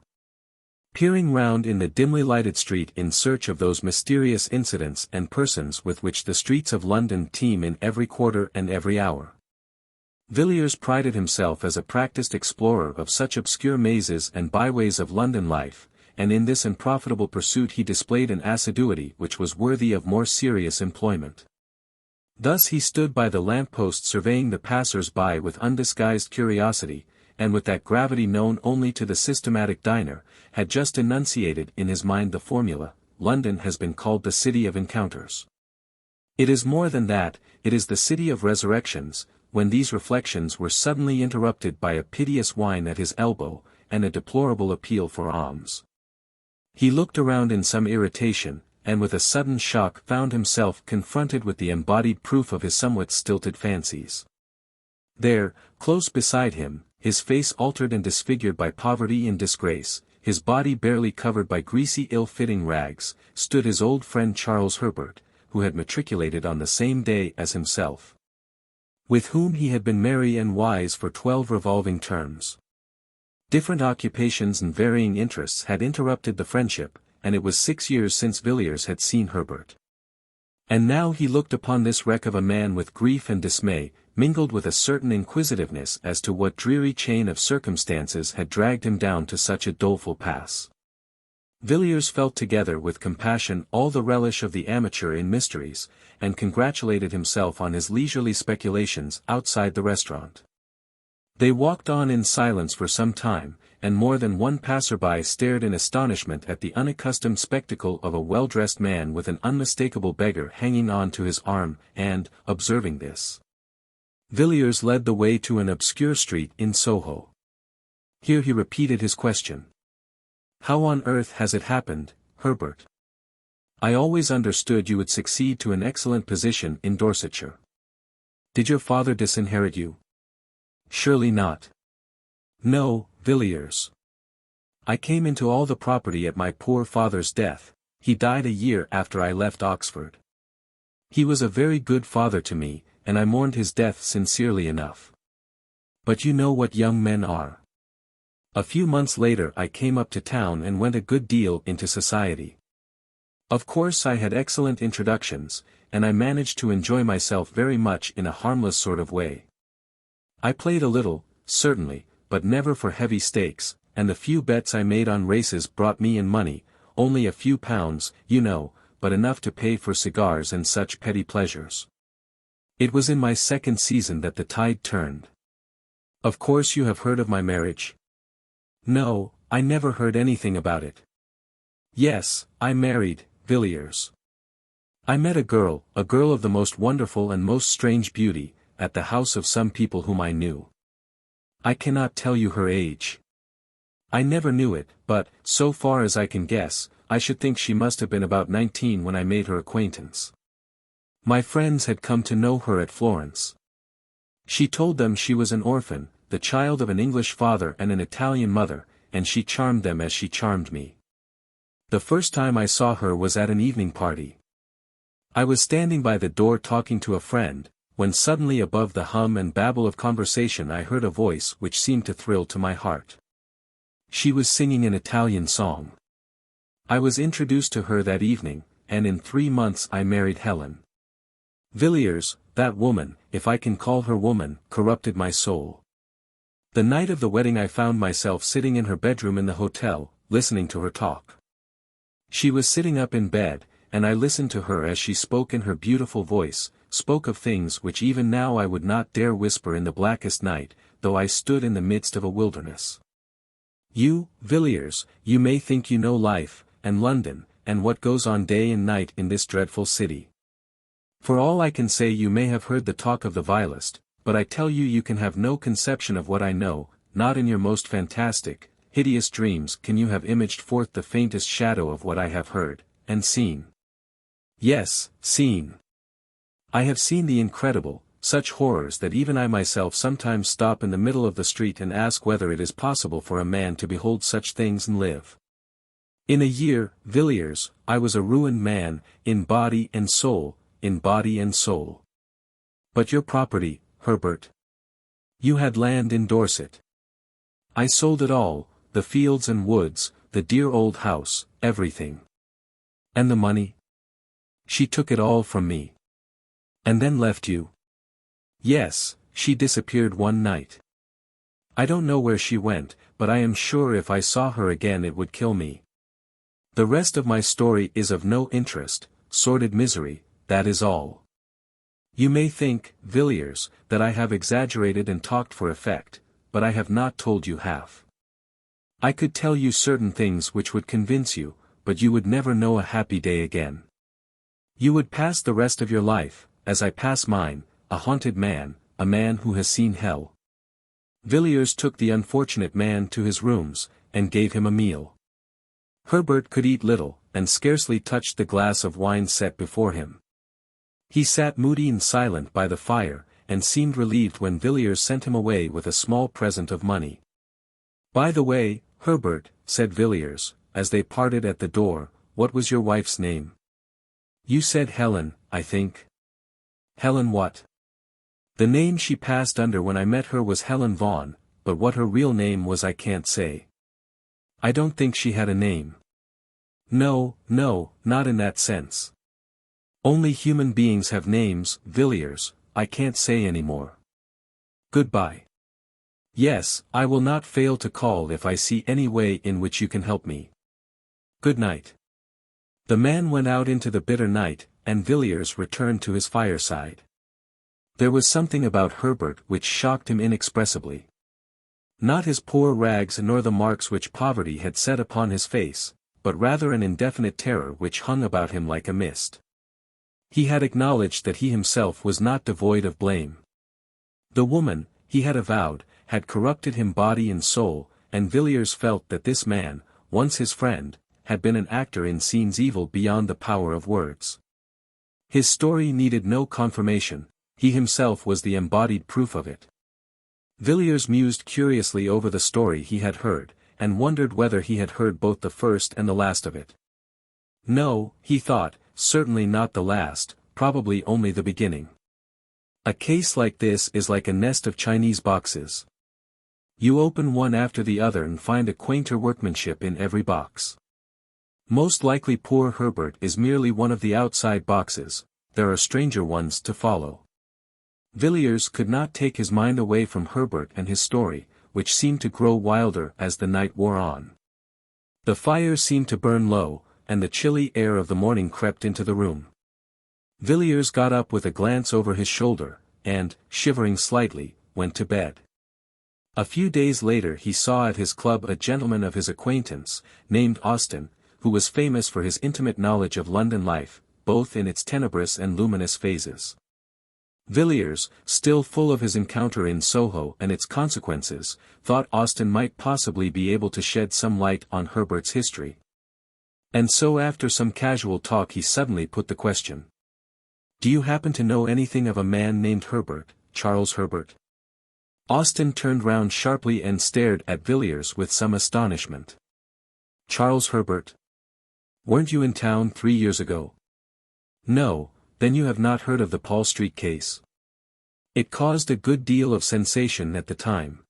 Peering round in the dimly lighted street in search of those mysterious incidents and persons with which the streets of London teem in every quarter and every hour. Villiers prided himself as a practised explorer of such obscure mazes and byways of London life, and in this unprofitable pursuit he displayed an assiduity which was worthy of more serious employment. Thus he stood by the lamp-post surveying the passers-by with undisguised curiosity, and with that gravity known only to the systematic diner, had just enunciated in his mind the formula, London has been called the city of encounters. It is more than that, it is the city of resurrections, when these reflections were suddenly interrupted by a piteous whine at his elbow, and a deplorable appeal for alms. He looked around in some irritation, and with a sudden shock found himself confronted with the embodied proof of his somewhat stilted fancies. There, close beside him, his face altered and disfigured by poverty and disgrace, his body barely covered by greasy ill-fitting rags, stood his old friend Charles Herbert, who had matriculated on the same day as himself, with whom he had been merry and wise for 12 revolving terms. Different occupations and varying interests had interrupted the friendship, and it was 6 years since Villiers had seen Herbert. And now he looked upon this wreck of a man with grief and dismay, mingled with a certain inquisitiveness as to what dreary chain of circumstances had dragged him down to such a doleful pass. Villiers felt together with compassion all the relish of the amateur in mysteries, and congratulated himself on his leisurely speculations outside the restaurant. They walked on in silence for some time, and more than one passer-by stared in astonishment at the unaccustomed spectacle of a well-dressed man with an unmistakable beggar hanging on to his arm, and, observing this, Villiers led the way to an obscure street in Soho. Here he repeated his question. "How on earth has it happened, Herbert? I always understood you would succeed to an excellent position in Dorsetshire. Did your father disinherit you?" "Surely not. No, Villiers. I came into all the property at my poor father's death. He died a year after I left Oxford. He was a very good father to me, and I mourned his death sincerely enough. But you know what young men are. A few months later I came up to town and went a good deal into society. Of course I had excellent introductions, and I managed to enjoy myself very much in a harmless sort of way. I played a little, certainly, but never for heavy stakes, and the few bets I made on races brought me in money, only a few pounds, you know, but enough to pay for cigars and such petty pleasures. It was in my second season that the tide turned. Of course you have heard of my marriage?" "No, I never heard anything about it." "Yes, I married, Villiers. I met a girl of the most wonderful and most strange beauty, at the house of some people whom I knew. I cannot tell you her age. I never knew it, but, so far as I can guess, I should think she must have been about 19 when I made her acquaintance. My friends had come to know her at Florence. She told them she was an orphan, the child of an English father and an Italian mother, and she charmed them as she charmed me. The first time I saw her was at an evening party. I was standing by the door talking to a friend, when suddenly above the hum and babble of conversation I heard a voice which seemed to thrill to my heart. She was singing an Italian song. I was introduced to her that evening, and in 3 months I married Helen. Villiers, that woman, if I can call her woman, corrupted my soul. The night of the wedding I found myself sitting in her bedroom in the hotel, listening to her talk. She was sitting up in bed, and I listened to her as she spoke in her beautiful voice, spoke of things which even now I would not dare whisper in the blackest night, though I stood in the midst of a wilderness. You, Villiers, you may think you know life, and London, and what goes on day and night in this dreadful city. For all I can say, you may have heard the talk of the vilest, but I tell you, you can have no conception of what I know. Not in your most fantastic, hideous dreams can you have imaged forth the faintest shadow of what I have heard, and seen. Yes, seen. I have seen the incredible, such horrors that even I myself sometimes stop in the middle of the street and ask whether it is possible for a man to behold such things and live. In a year, Villiers, I was a ruined man, in body and soul, in body and soul. But your property, Herbert? You had land in Dorset. I sold it all, the fields and woods, the dear old house, everything. And the money? She took it all from me. And then left you? Yes, she disappeared one night. I don't know where she went, but I am sure if I saw her again it would kill me. The rest of my story is of no interest, sordid misery, that is all. You may think, Villiers, that I have exaggerated and talked for effect, but I have not told you half. I could tell you certain things which would convince you, but you would never know a happy day again. You would pass the rest of your life, as I pass mine, a haunted man, a man who has seen hell. Villiers took the unfortunate man to his rooms, and gave him a meal. Herbert could eat little, and scarcely touched the glass of wine set before him. He sat moody and silent by the fire, and seemed relieved when Villiers sent him away with a small present of money. By the way, Herbert, said Villiers, as they parted at the door, what was your wife's name? You said Helen, I think. Helen what? The name she passed under when I met her was Helen Vaughan, but what her real name was I can't say. I don't think she had a name. No, not in that sense. Only human beings have names, Villiers, I can't say any more. Goodbye. Yes, I will not fail to call if I see any way in which you can help me. Good night. The man went out into the bitter night, and Villiers returned to his fireside. There was something about Herbert which shocked him inexpressibly. Not his poor rags nor the marks which poverty had set upon his face, but rather an indefinite terror which hung about him like a mist. He had acknowledged that he himself was not devoid of blame. The woman, he had avowed, had corrupted him body and soul, and Villiers felt that this man, once his friend, had been an actor in scenes evil beyond the power of words. His story needed no confirmation, he himself was the embodied proof of it. Villiers mused curiously over the story he had heard, and wondered whether he had heard both the first and the last of it. No, he thought, certainly not the last, probably only the beginning. A case like this is like a nest of Chinese boxes. You open one after the other and find a quainter workmanship in every box. Most likely poor Herbert is merely one of the outside boxes, there are stranger ones to follow. Villiers could not take his mind away from Herbert and his story, which seemed to grow wilder as the night wore on. The fire seemed to burn low, and the chilly air of the morning crept into the room. Villiers got up with a glance over his shoulder, and, shivering slightly, went to bed. A few days later he saw at his club a gentleman of his acquaintance, named Austin, who was famous for his intimate knowledge of London life, both in its tenebrous and luminous phases. Villiers, still full of his encounter in Soho and its consequences, thought Austin might possibly be able to shed some light on Herbert's history. And so after some casual talk he suddenly put the question. Do you happen to know anything of a man named Herbert, Charles Herbert? Austin turned round sharply and stared at Villiers with some astonishment. Charles Herbert? Weren't you in town 3 years ago? No, then you have not heard of the Paul Street case. It caused a good deal of sensation at the time.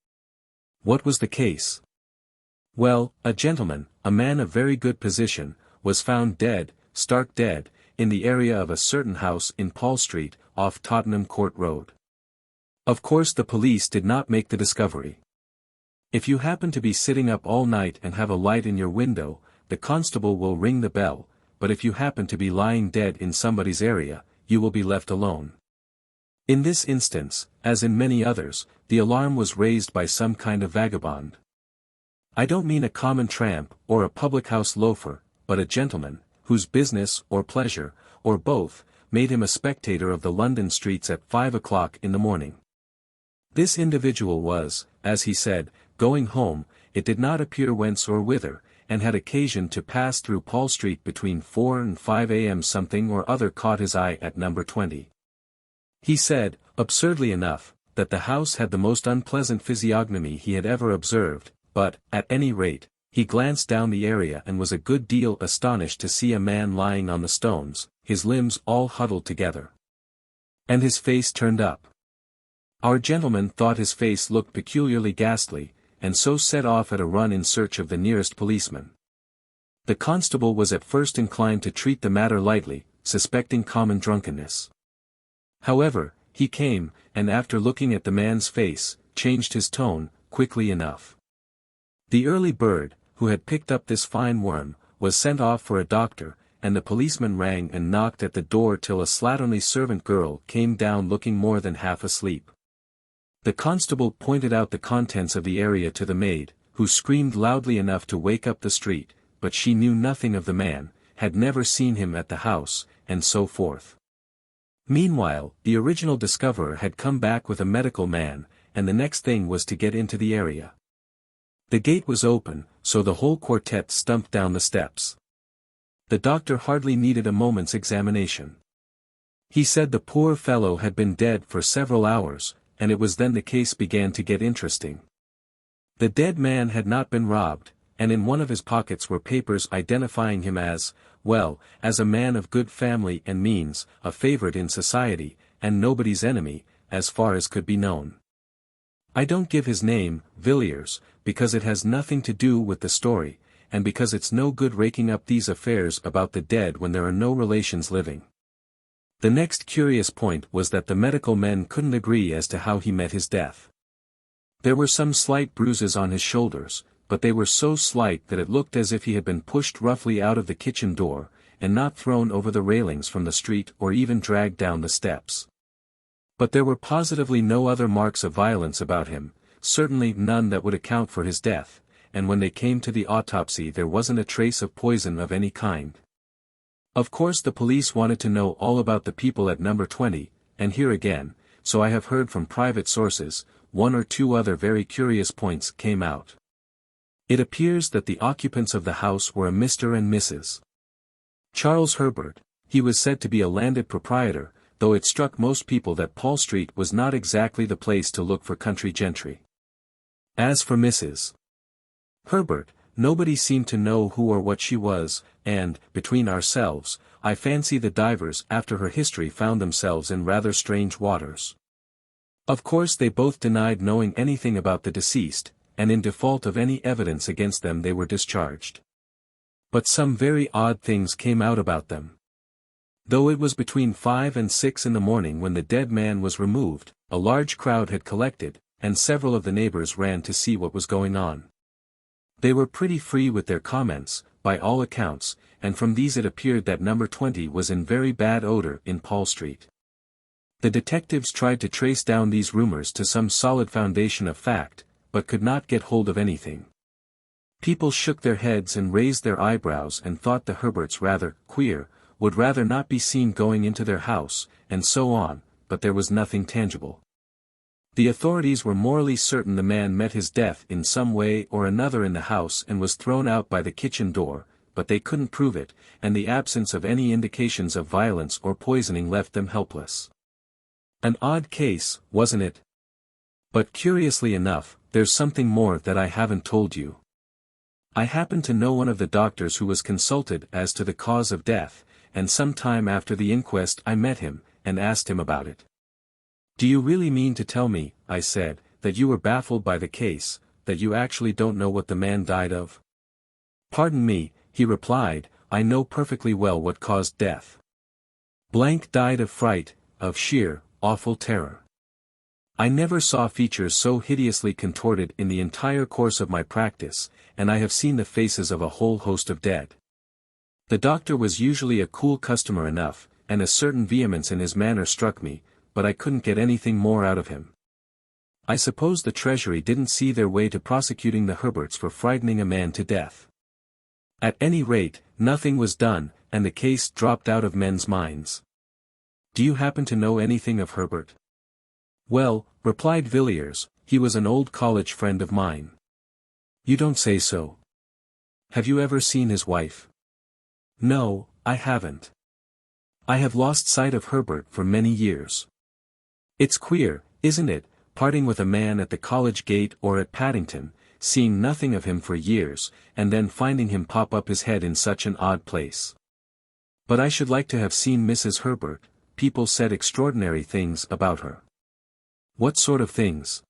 What was the case? Well, a gentleman, a man of very good position, was found dead, stark dead, in the area of a certain house in Paul Street, off Tottenham Court Road. Of course the police did not make the discovery. If you happen to be sitting up all night and have a light in your window, the constable will ring the bell, but if you happen to be lying dead in somebody's area, you will be left alone. In this instance, as in many others, the alarm was raised by some kind of vagabond. I don't mean a common tramp, or a public-house loafer, but a gentleman, whose business, or pleasure, or both, made him a spectator of the London streets at 5 o'clock in the morning. This individual was, as he said, going home, it did not appear whence or whither, and had occasion to pass through Paul Street between 4 and 5 a.m. Something or other caught his eye at number 20. He said, absurdly enough, that the house had the most unpleasant physiognomy he had ever observed, but, at any rate, he glanced down the area and was a good deal astonished to see a man lying on the stones, his limbs all huddled together, and his face turned up. Our gentleman thought his face looked peculiarly ghastly, and so set off at a run in search of the nearest policeman. The constable was at first inclined to treat the matter lightly, suspecting common drunkenness. However, he came, and after looking at the man's face, changed his tone, quickly enough. The early bird, who had picked up this fine worm, was sent off for a doctor, and the policeman rang and knocked at the door till a slatternly servant girl came down looking more than half asleep. The constable pointed out the contents of the area to the maid, who screamed loudly enough to wake up the street, but she knew nothing of the man, had never seen him at the house, and so forth. Meanwhile, the original discoverer had come back with a medical man, and the next thing was to get into the area. The gate was open, so the whole quartet stumped down the steps. The doctor hardly needed a moment's examination. He said the poor fellow had been dead for several hours, and it was then the case began to get interesting. The dead man had not been robbed, and in one of his pockets were papers identifying him as, well, as a man of good family and means, a favorite in society, and nobody's enemy, as far as could be known. I don't give his name, Villiers, because it has nothing to do with the story, and because it's no good raking up these affairs about the dead when there are no relations living. The next curious point was that the medical men couldn't agree as to how he met his death. There were some slight bruises on his shoulders, but they were so slight that it looked as if he had been pushed roughly out of the kitchen door, and not thrown over the railings from the street or even dragged down the steps. But there were positively no other marks of violence about him, certainly none that would account for his death, and when they came to the autopsy there wasn't a trace of poison of any kind. Of course the police wanted to know all about the people at number 20, and here again, so I have heard from private sources, one or two other very curious points came out. It appears that the occupants of the house were a Mr. and Mrs. Charles Herbert. He was said to be a landed proprietor, though it struck most people that Paul Street was not exactly the place to look for country gentry. As for Mrs. Herbert, nobody seemed to know who or what she was, and, between ourselves, I fancy the divers after her history found themselves in rather strange waters. Of course they both denied knowing anything about the deceased, and in default of any evidence against them they were discharged. But some very odd things came out about them. Though it was between 5 and 6 in the morning when the dead man was removed, a large crowd had collected, and several of the neighbors ran to see what was going on. They were pretty free with their comments, by all accounts, and from these it appeared that number 20 was in very bad odor in Paul Street. The detectives tried to trace down these rumors to some solid foundation of fact, but could not get hold of anything. People shook their heads and raised their eyebrows and thought the Herberts rather queer, would rather not be seen going into their house, and so on, but there was nothing tangible. The authorities were morally certain the man met his death in some way or another in the house and was thrown out by the kitchen door, but they couldn't prove it, and the absence of any indications of violence or poisoning left them helpless. An odd case, wasn't it? But curiously enough, there's something more that I haven't told you. I happen to know one of the doctors who was consulted as to the cause of death, and some time after the inquest I met him, and asked him about it. "Do you really mean to tell me," I said, "that you were baffled by the case, that you actually don't know what the man died of?" "Pardon me," he replied, "I know perfectly well what caused death. Blank died of fright, of sheer, awful terror. I never saw features so hideously contorted in the entire course of my practice, and I have seen the faces of a whole host of dead." The doctor was usually a cool customer enough, and a certain vehemence in his manner struck me, but I couldn't get anything more out of him. I suppose the Treasury didn't see their way to prosecuting the Herberts for frightening a man to death. At any rate, nothing was done, and the case dropped out of men's minds. Do you happen to know anything of Herbert? Well, replied Villiers, he was an old college friend of mine. You don't say so. Have you ever seen his wife? No, I haven't. I have lost sight of Herbert for many years. It's queer, isn't it, parting with a man at the college gate or at Paddington, seeing nothing of him for years, and then finding him pop up his head in such an odd place. But I should like to have seen Mrs. Herbert. People said extraordinary things about her. What sort of things?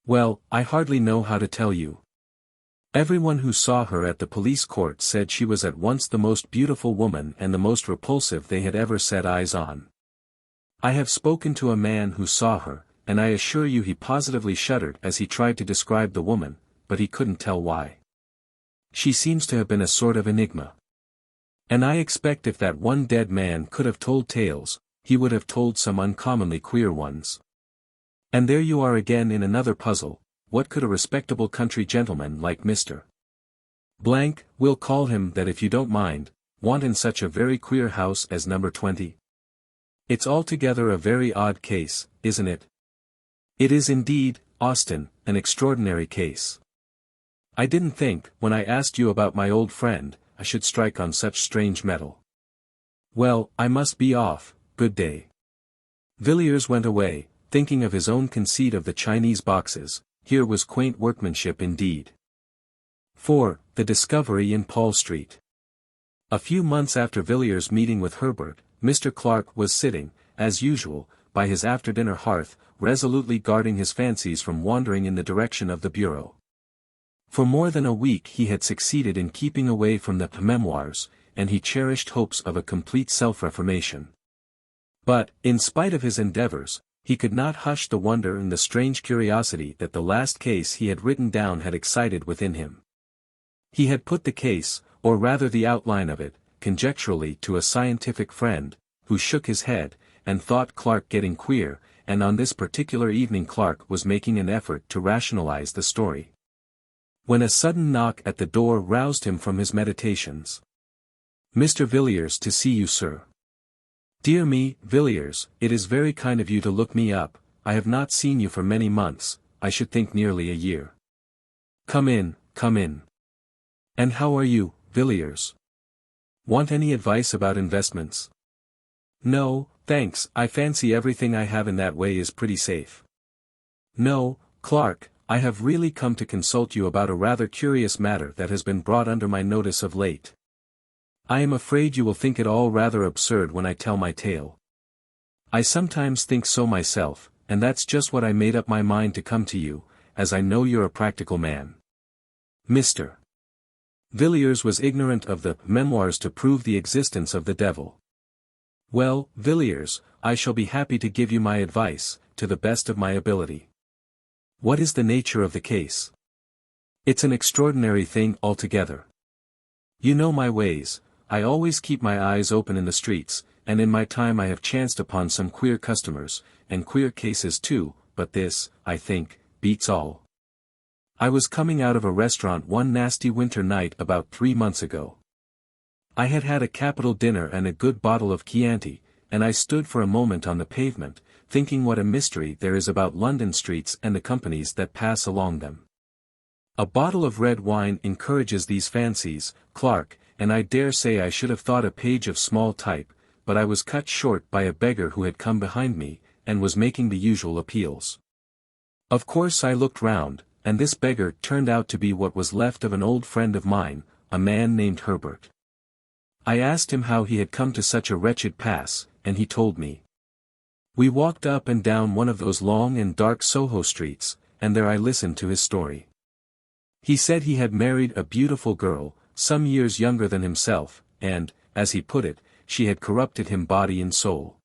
Well, I hardly know how to tell you. Everyone who saw her at the police court said she was at once the most beautiful woman and the most repulsive they had ever set eyes on. I have spoken to a man who saw her, and I assure you he positively shuddered as he tried to describe the woman, but he couldn't tell why. She seems to have been a sort of enigma. And I expect if that one dead man could have told tales, he would have told some uncommonly queer ones. And there you are again in another puzzle. What could a respectable country gentleman like Mr. Blank, we'll call him that if you don't mind, want in such a very queer house as number 20? It's altogether a very odd case, isn't it? It is indeed, Austin, an extraordinary case. I didn't think, when I asked you about my old friend, I should strike on such strange metal. Well, I must be off, good day. Villiers went away, thinking of his own conceit of the Chinese boxes. Here was quaint workmanship indeed. 4. The discovery in Paul Street. A few months after Villiers' meeting with Herbert, Mr. Clarke was sitting, as usual, by his after-dinner hearth, resolutely guarding his fancies from wandering in the direction of the bureau. For more than a week he had succeeded in keeping away from the Memoirs, and he cherished hopes of a complete self-reformation. But, in spite of his endeavors, he could not hush the wonder and the strange curiosity that the last case he had written down had excited within him. He had put the case, or rather the outline of it, conjecturally to a scientific friend, who shook his head, and thought Clarke getting queer, and on this particular evening Clarke was making an effort to rationalize the story. When a sudden knock at the door roused him from his meditations. Mr. Villiers to see you, sir. Dear me, Villiers, it is very kind of you to look me up. I have not seen you for many months, I should think nearly a year. Come in, come in. And how are you, Villiers? Want any advice about investments? No, thanks, I fancy everything I have in that way is pretty safe. No, Clarke, I have really come to consult you about a rather curious matter that has been brought under my notice of late. I am afraid you will think it all rather absurd when I tell my tale. I sometimes think so myself, and that's just what I made up my mind to come to you, as I know you're a practical man. Mr. Villiers was ignorant of the Memoirs to prove the existence of the devil. Well, Villiers, I shall be happy to give you my advice, to the best of my ability. What is the nature of the case? It's an extraordinary thing altogether. You know my ways. I always keep my eyes open in the streets, and in my time I have chanced upon some queer customers, and queer cases too, but this, I think, beats all. I was coming out of a restaurant one nasty winter night about 3 months ago. I had had a capital dinner and a good bottle of Chianti, and I stood for a moment on the pavement, thinking what a mystery there is about London streets and the companies that pass along them. A bottle of red wine encourages these fancies, Clarke, and I dare say I should have thought a page of small type, but I was cut short by a beggar who had come behind me, and was making the usual appeals. Of course I looked round, and this beggar turned out to be what was left of an old friend of mine, a man named Herbert. I asked him how he had come to such a wretched pass, and he told me. We walked up and down one of those long and dark Soho streets, and there I listened to his story. He said he had married a beautiful girl, some years younger than himself, and, as he put it, she had corrupted him body and soul.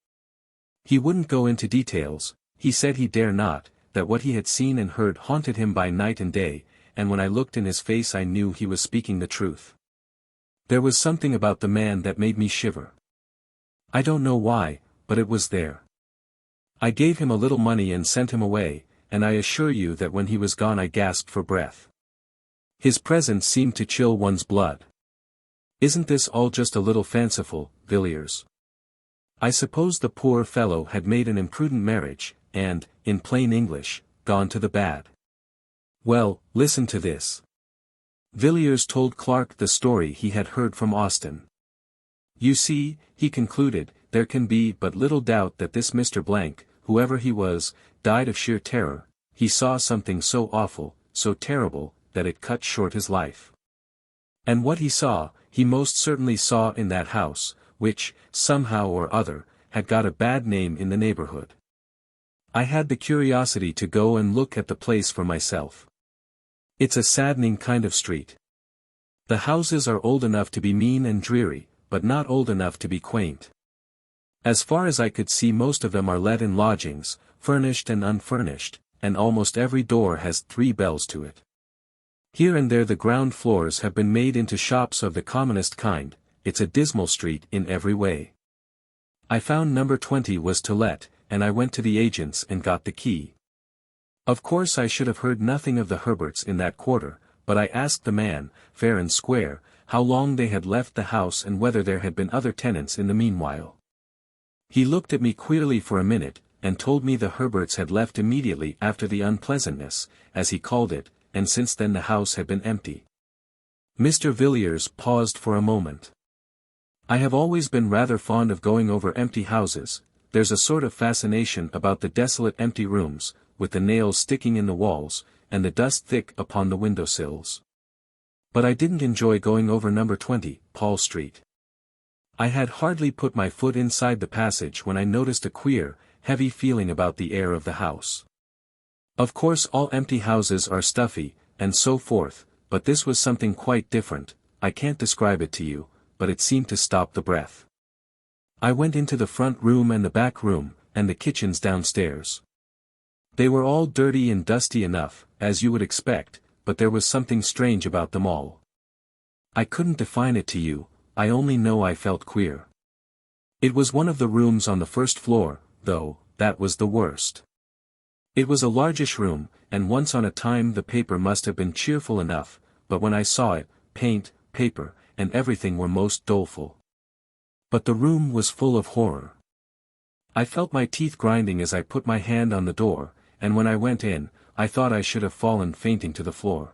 He wouldn't go into details, he said he dare not, that what he had seen and heard haunted him by night and day, and when I looked in his face I knew he was speaking the truth. There was something about the man that made me shiver. I don't know why, but it was there. I gave him a little money and sent him away, and I assure you that when he was gone I gasped for breath. His presence seemed to chill one's blood. Isn't this all just a little fanciful, Villiers? I suppose the poor fellow had made an imprudent marriage, and, in plain English, gone to the bad. Well, listen to this. Villiers told Clarke the story he had heard from Austen. You see, he concluded, there can be but little doubt that this Mr. Blank, whoever he was, died of sheer terror. He saw something so awful, so terrible, that it cut short his life. And what he saw, he most certainly saw in that house, which, somehow or other, had got a bad name in the neighborhood. I had the curiosity to go and look at the place for myself. It's a saddening kind of street. The houses are old enough to be mean and dreary, but not old enough to be quaint. As far as I could see, most of them are let in lodgings, furnished and unfurnished, and almost every door has 3 bells to it. Here and there the ground floors have been made into shops of the commonest kind. It's a dismal street in every way. I found number 20 was to let, and I went to the agents and got the key. Of course I should have heard nothing of the Herberts in that quarter, but I asked the man, fair and square, how long they had left the house and whether there had been other tenants in the meanwhile. He looked at me queerly for a minute, and told me the Herberts had left immediately after the unpleasantness, as he called it, and since then the house had been empty. Mr. Villiers paused for a moment. I have always been rather fond of going over empty houses. There's a sort of fascination about the desolate empty rooms, with the nails sticking in the walls, and the dust thick upon the windowsills. But I didn't enjoy going over number 20, Paul Street. I had hardly put my foot inside the passage when I noticed a queer, heavy feeling about the air of the house. Of course all empty houses are stuffy, and so forth, but this was something quite different. I can't describe it to you, but it seemed to stop the breath. I went into the front room and the back room, and the kitchens downstairs. They were all dirty and dusty enough, as you would expect, but there was something strange about them all. I couldn't define it to you, I only know I felt queer. It was one of the rooms on the first floor, though, that was the worst. It was a largish room, and once on a time the paper must have been cheerful enough, but when I saw it, paint, paper, and everything were most doleful. But the room was full of horror. I felt my teeth grinding as I put my hand on the door, and when I went in, I thought I should have fallen fainting to the floor.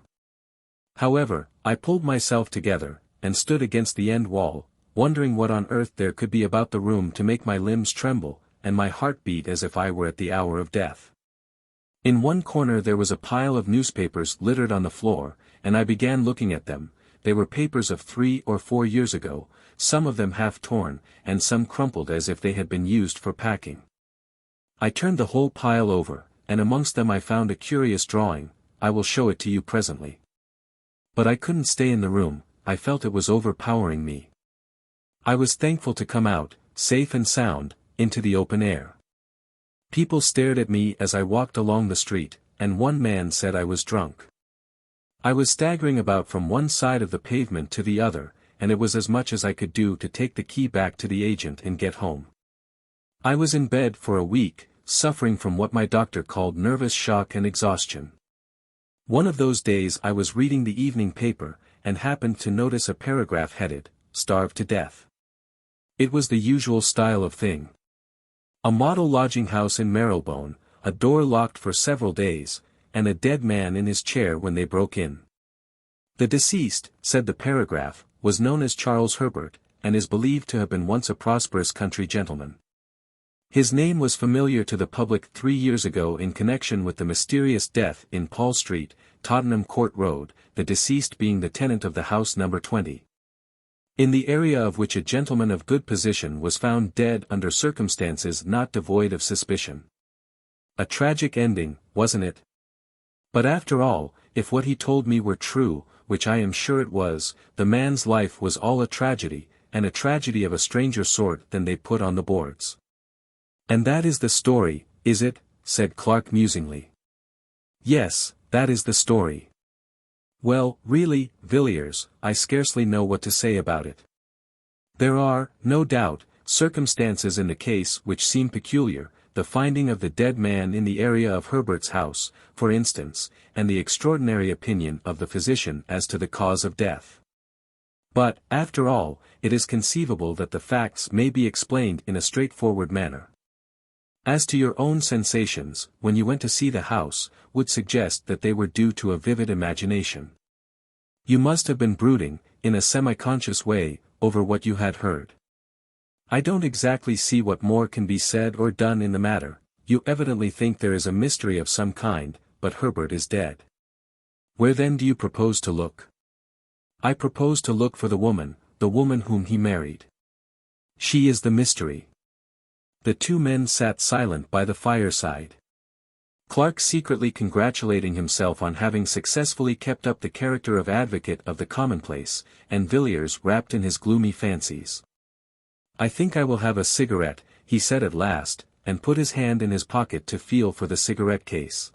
However, I pulled myself together, and stood against the end wall, wondering what on earth there could be about the room to make my limbs tremble, and my heart beat as if I were at the hour of death. In one corner there was a pile of newspapers littered on the floor, and I began looking at them. They were papers of 3 or 4 years ago, some of them half torn, and some crumpled as if they had been used for packing. I turned the whole pile over, and amongst them I found a curious drawing. I will show it to you presently. But I couldn't stay in the room, I felt it was overpowering me. I was thankful to come out, safe and sound, into the open air. People stared at me as I walked along the street, and one man said I was drunk. I was staggering about from one side of the pavement to the other, and it was as much as I could do to take the key back to the agent and get home. I was in bed for a week, suffering from what my doctor called nervous shock and exhaustion. One of those days I was reading the evening paper, and happened to notice a paragraph headed, "Starved to Death." It was the usual style of thing. A model lodging house in Marylebone, a door locked for several days, and a dead man in his chair when they broke in. The deceased, said the paragraph, was known as Charles Herbert, and is believed to have been once a prosperous country gentleman. His name was familiar to the public 3 years ago in connection with the mysterious death in Paul Street, Tottenham Court Road, the deceased being the tenant of the house number 20. In the area of which a gentleman of good position was found dead under circumstances not devoid of suspicion. A tragic ending, wasn't it? But after all, if what he told me were true, which I am sure it was, the man's life was all a tragedy, and a tragedy of a stranger sort than they put on the boards. And that is the story, is it? Said Clarke musingly. Yes, that is the story. Well, really, Villiers, I scarcely know what to say about it. There are, no doubt, circumstances in the case which seem peculiar, the finding of the dead man in the area of Herbert's house, for instance, and the extraordinary opinion of the physician as to the cause of death. But, after all, it is conceivable that the facts may be explained in a straightforward manner. As to your own sensations, when you went to see the house, would suggest that they were due to a vivid imagination. You must have been brooding, in a semi-conscious way, over what you had heard. I don't exactly see what more can be said or done in the matter. You evidently think there is a mystery of some kind, but Herbert is dead. Where then do you propose to look? I propose to look for the woman whom he married. She is the mystery. The two men sat silent by the fireside. Clarke secretly congratulating himself on having successfully kept up the character of advocate of the commonplace, and Villiers wrapped in his gloomy fancies. I think I will have a cigarette, he said at last, and put his hand in his pocket to feel for the cigarette case.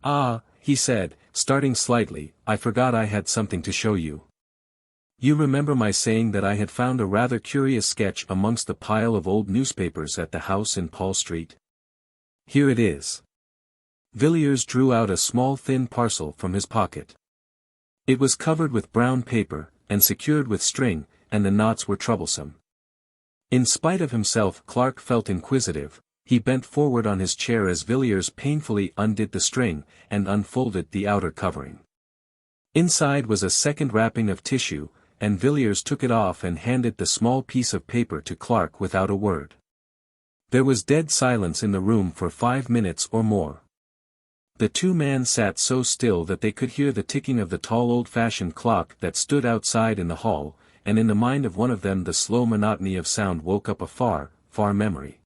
Ah, he said, starting slightly, I forgot I had something to show you. You remember my saying that I had found a rather curious sketch amongst the pile of old newspapers at the house in Paul Street? Here it is. Villiers drew out a small thin parcel from his pocket. It was covered with brown paper, and secured with string, and the knots were troublesome. In spite of himself Clarke felt inquisitive. He bent forward on his chair as Villiers painfully undid the string, and unfolded the outer covering. Inside was a second wrapping of tissue, and Villiers took it off and handed the small piece of paper to Clarke without a word. There was dead silence in the room for 5 minutes or more. The two men sat so still that they could hear the ticking of the tall old-fashioned clock that stood outside in the hall, and in the mind of one of them the slow monotony of sound woke up a far, far memory.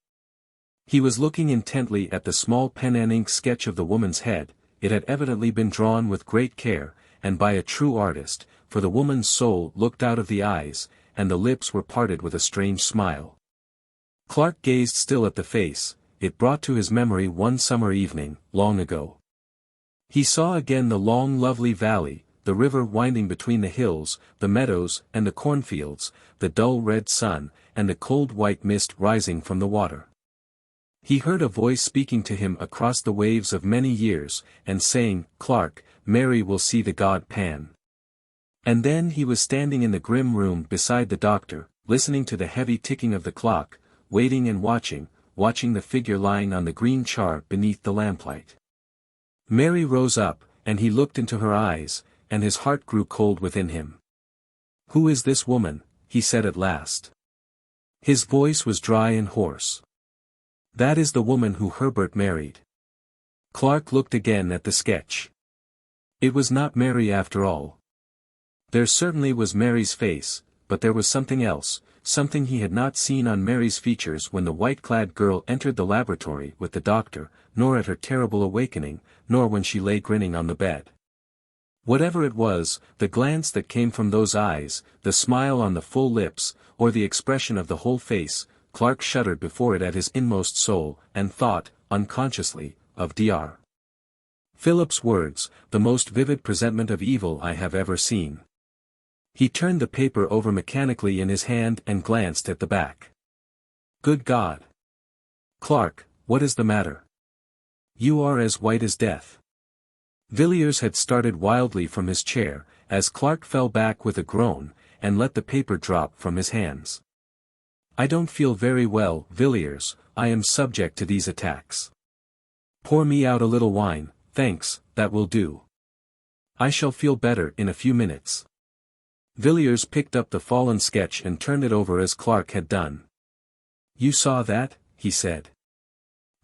He was looking intently at the small pen-and-ink sketch of the woman's head. It had evidently been drawn with great care, and by a true artist, for the woman's soul looked out of the eyes, and the lips were parted with a strange smile. Clarke gazed still at the face. It brought to his memory one summer evening, long ago. He saw again the long lovely valley, the river winding between the hills, the meadows and the cornfields, the dull red sun, and the cold white mist rising from the water. He heard a voice speaking to him across the waves of many years, and saying, Clarke, Mary will see the god Pan. And then he was standing in the grim room beside the doctor, listening to the heavy ticking of the clock, waiting and watching the figure lying on the green char beneath the lamplight. Mary rose up, and he looked into her eyes, and his heart grew cold within him. Who is this woman? He said at last. His voice was dry and hoarse. That is the woman who Herbert married. Clarke looked again at the sketch. It was not Mary after all. There certainly was Mary's face, but there was something else, something he had not seen on Mary's features when the white-clad girl entered the laboratory with the doctor, nor at her terrible awakening, nor when she lay grinning on the bed. Whatever it was, the glance that came from those eyes, the smile on the full lips, or the expression of the whole face, Clarke shuddered before it at his inmost soul, and thought, unconsciously, of Dr. Philip's words, the most vivid presentment of evil I have ever seen. He turned the paper over mechanically in his hand and glanced at the back. Good God! Clarke, what is the matter? You are as white as death. Villiers had started wildly from his chair, as Clarke fell back with a groan, and let the paper drop from his hands. I don't feel very well, Villiers, I am subject to these attacks. Pour me out a little wine, thanks, that will do. I shall feel better in a few minutes. Villiers picked up the fallen sketch and turned it over as Clarke had done. You saw that? He said.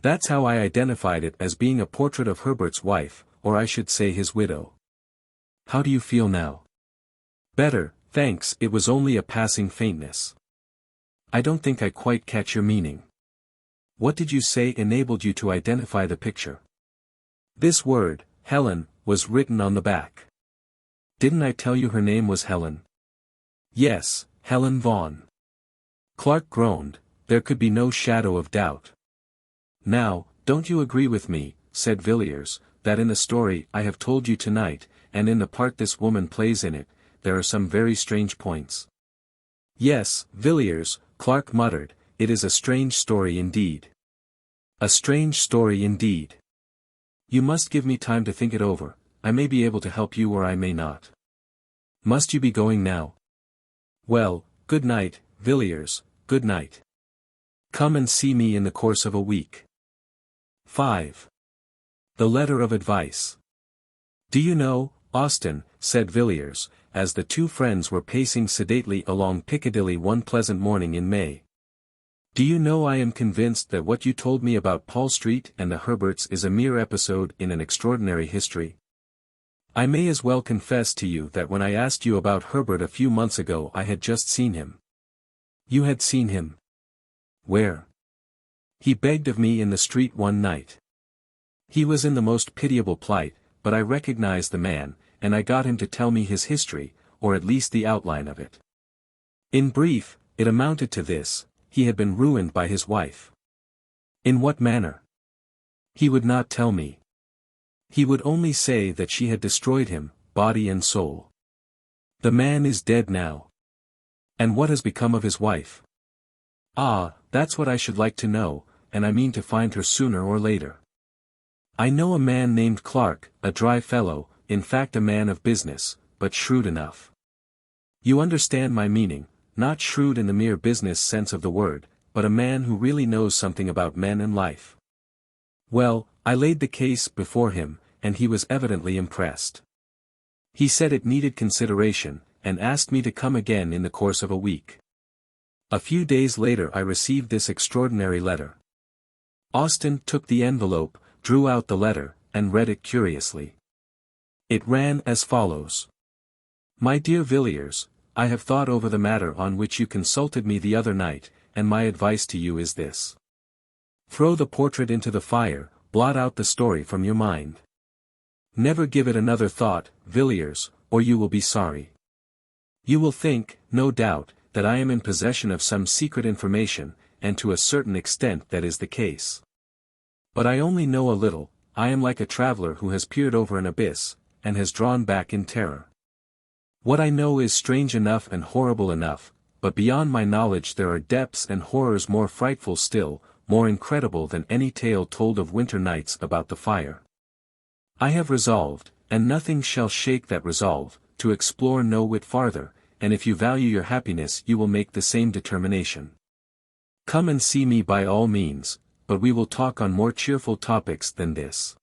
That's how I identified it as being a portrait of Herbert's wife, or I should say his widow. How do you feel now? Better, thanks, it was only a passing faintness. I don't think I quite catch your meaning. What did you say enabled you to identify the picture? This word, Helen, was written on the back. Didn't I tell you her name was Helen? Yes, Helen Vaughan. Clarke groaned. There could be no shadow of doubt. Now, don't you agree with me, said Villiers, that in the story I have told you tonight, and in the part this woman plays in it, there are some very strange points? Yes, Villiers, Clarke muttered, it is a strange story indeed. A strange story indeed. You must give me time to think it over, I may be able to help you or I may not. Must you be going now? Well, good night, Villiers, good night. Come and see me in the course of a week. 5. The letter of advice. Do you know, Austin, said Villiers, as the two friends were pacing sedately along Piccadilly one pleasant morning in May. Do you know, I am convinced that what you told me about Paul Street and the Herberts is a mere episode in an extraordinary history? I may as well confess to you that when I asked you about Herbert a few months ago I had just seen him. You had seen him? Where? He begged of me in the street one night. He was in the most pitiable plight, but I recognized the man, and I got him to tell me his history, or at least the outline of it. In brief, it amounted to this: he had been ruined by his wife. In what manner? He would not tell me. He would only say that she had destroyed him, body and soul. The man is dead now. And what has become of his wife? Ah, that's what I should like to know, and I mean to find her sooner or later. I know a man named Clarke, a dry fellow, in fact a man of business, but shrewd enough. You understand my meaning, not shrewd in the mere business sense of the word, but a man who really knows something about men and life. Well, I laid the case before him, and he was evidently impressed. He said it needed consideration, and asked me to come again in the course of a week. A few days later I received this extraordinary letter. Austin took the envelope, drew out the letter, and read it curiously. It ran as follows. My dear Villiers, I have thought over the matter on which you consulted me the other night, and my advice to you is this. Throw the portrait into the fire, blot out the story from your mind. Never give it another thought, Villiers, or you will be sorry. You will think, no doubt, that I am in possession of some secret information, and to a certain extent that is the case. But I only know a little. I am like a traveler who has peered over an abyss, and has drawn back in terror. What I know is strange enough and horrible enough, but beyond my knowledge there are depths and horrors more frightful still, more incredible than any tale told of winter nights about the fire. I have resolved, and nothing shall shake that resolve, to explore no whit farther, and if you value your happiness you will make the same determination. Come and see me by all means, but we will talk on more cheerful topics than this.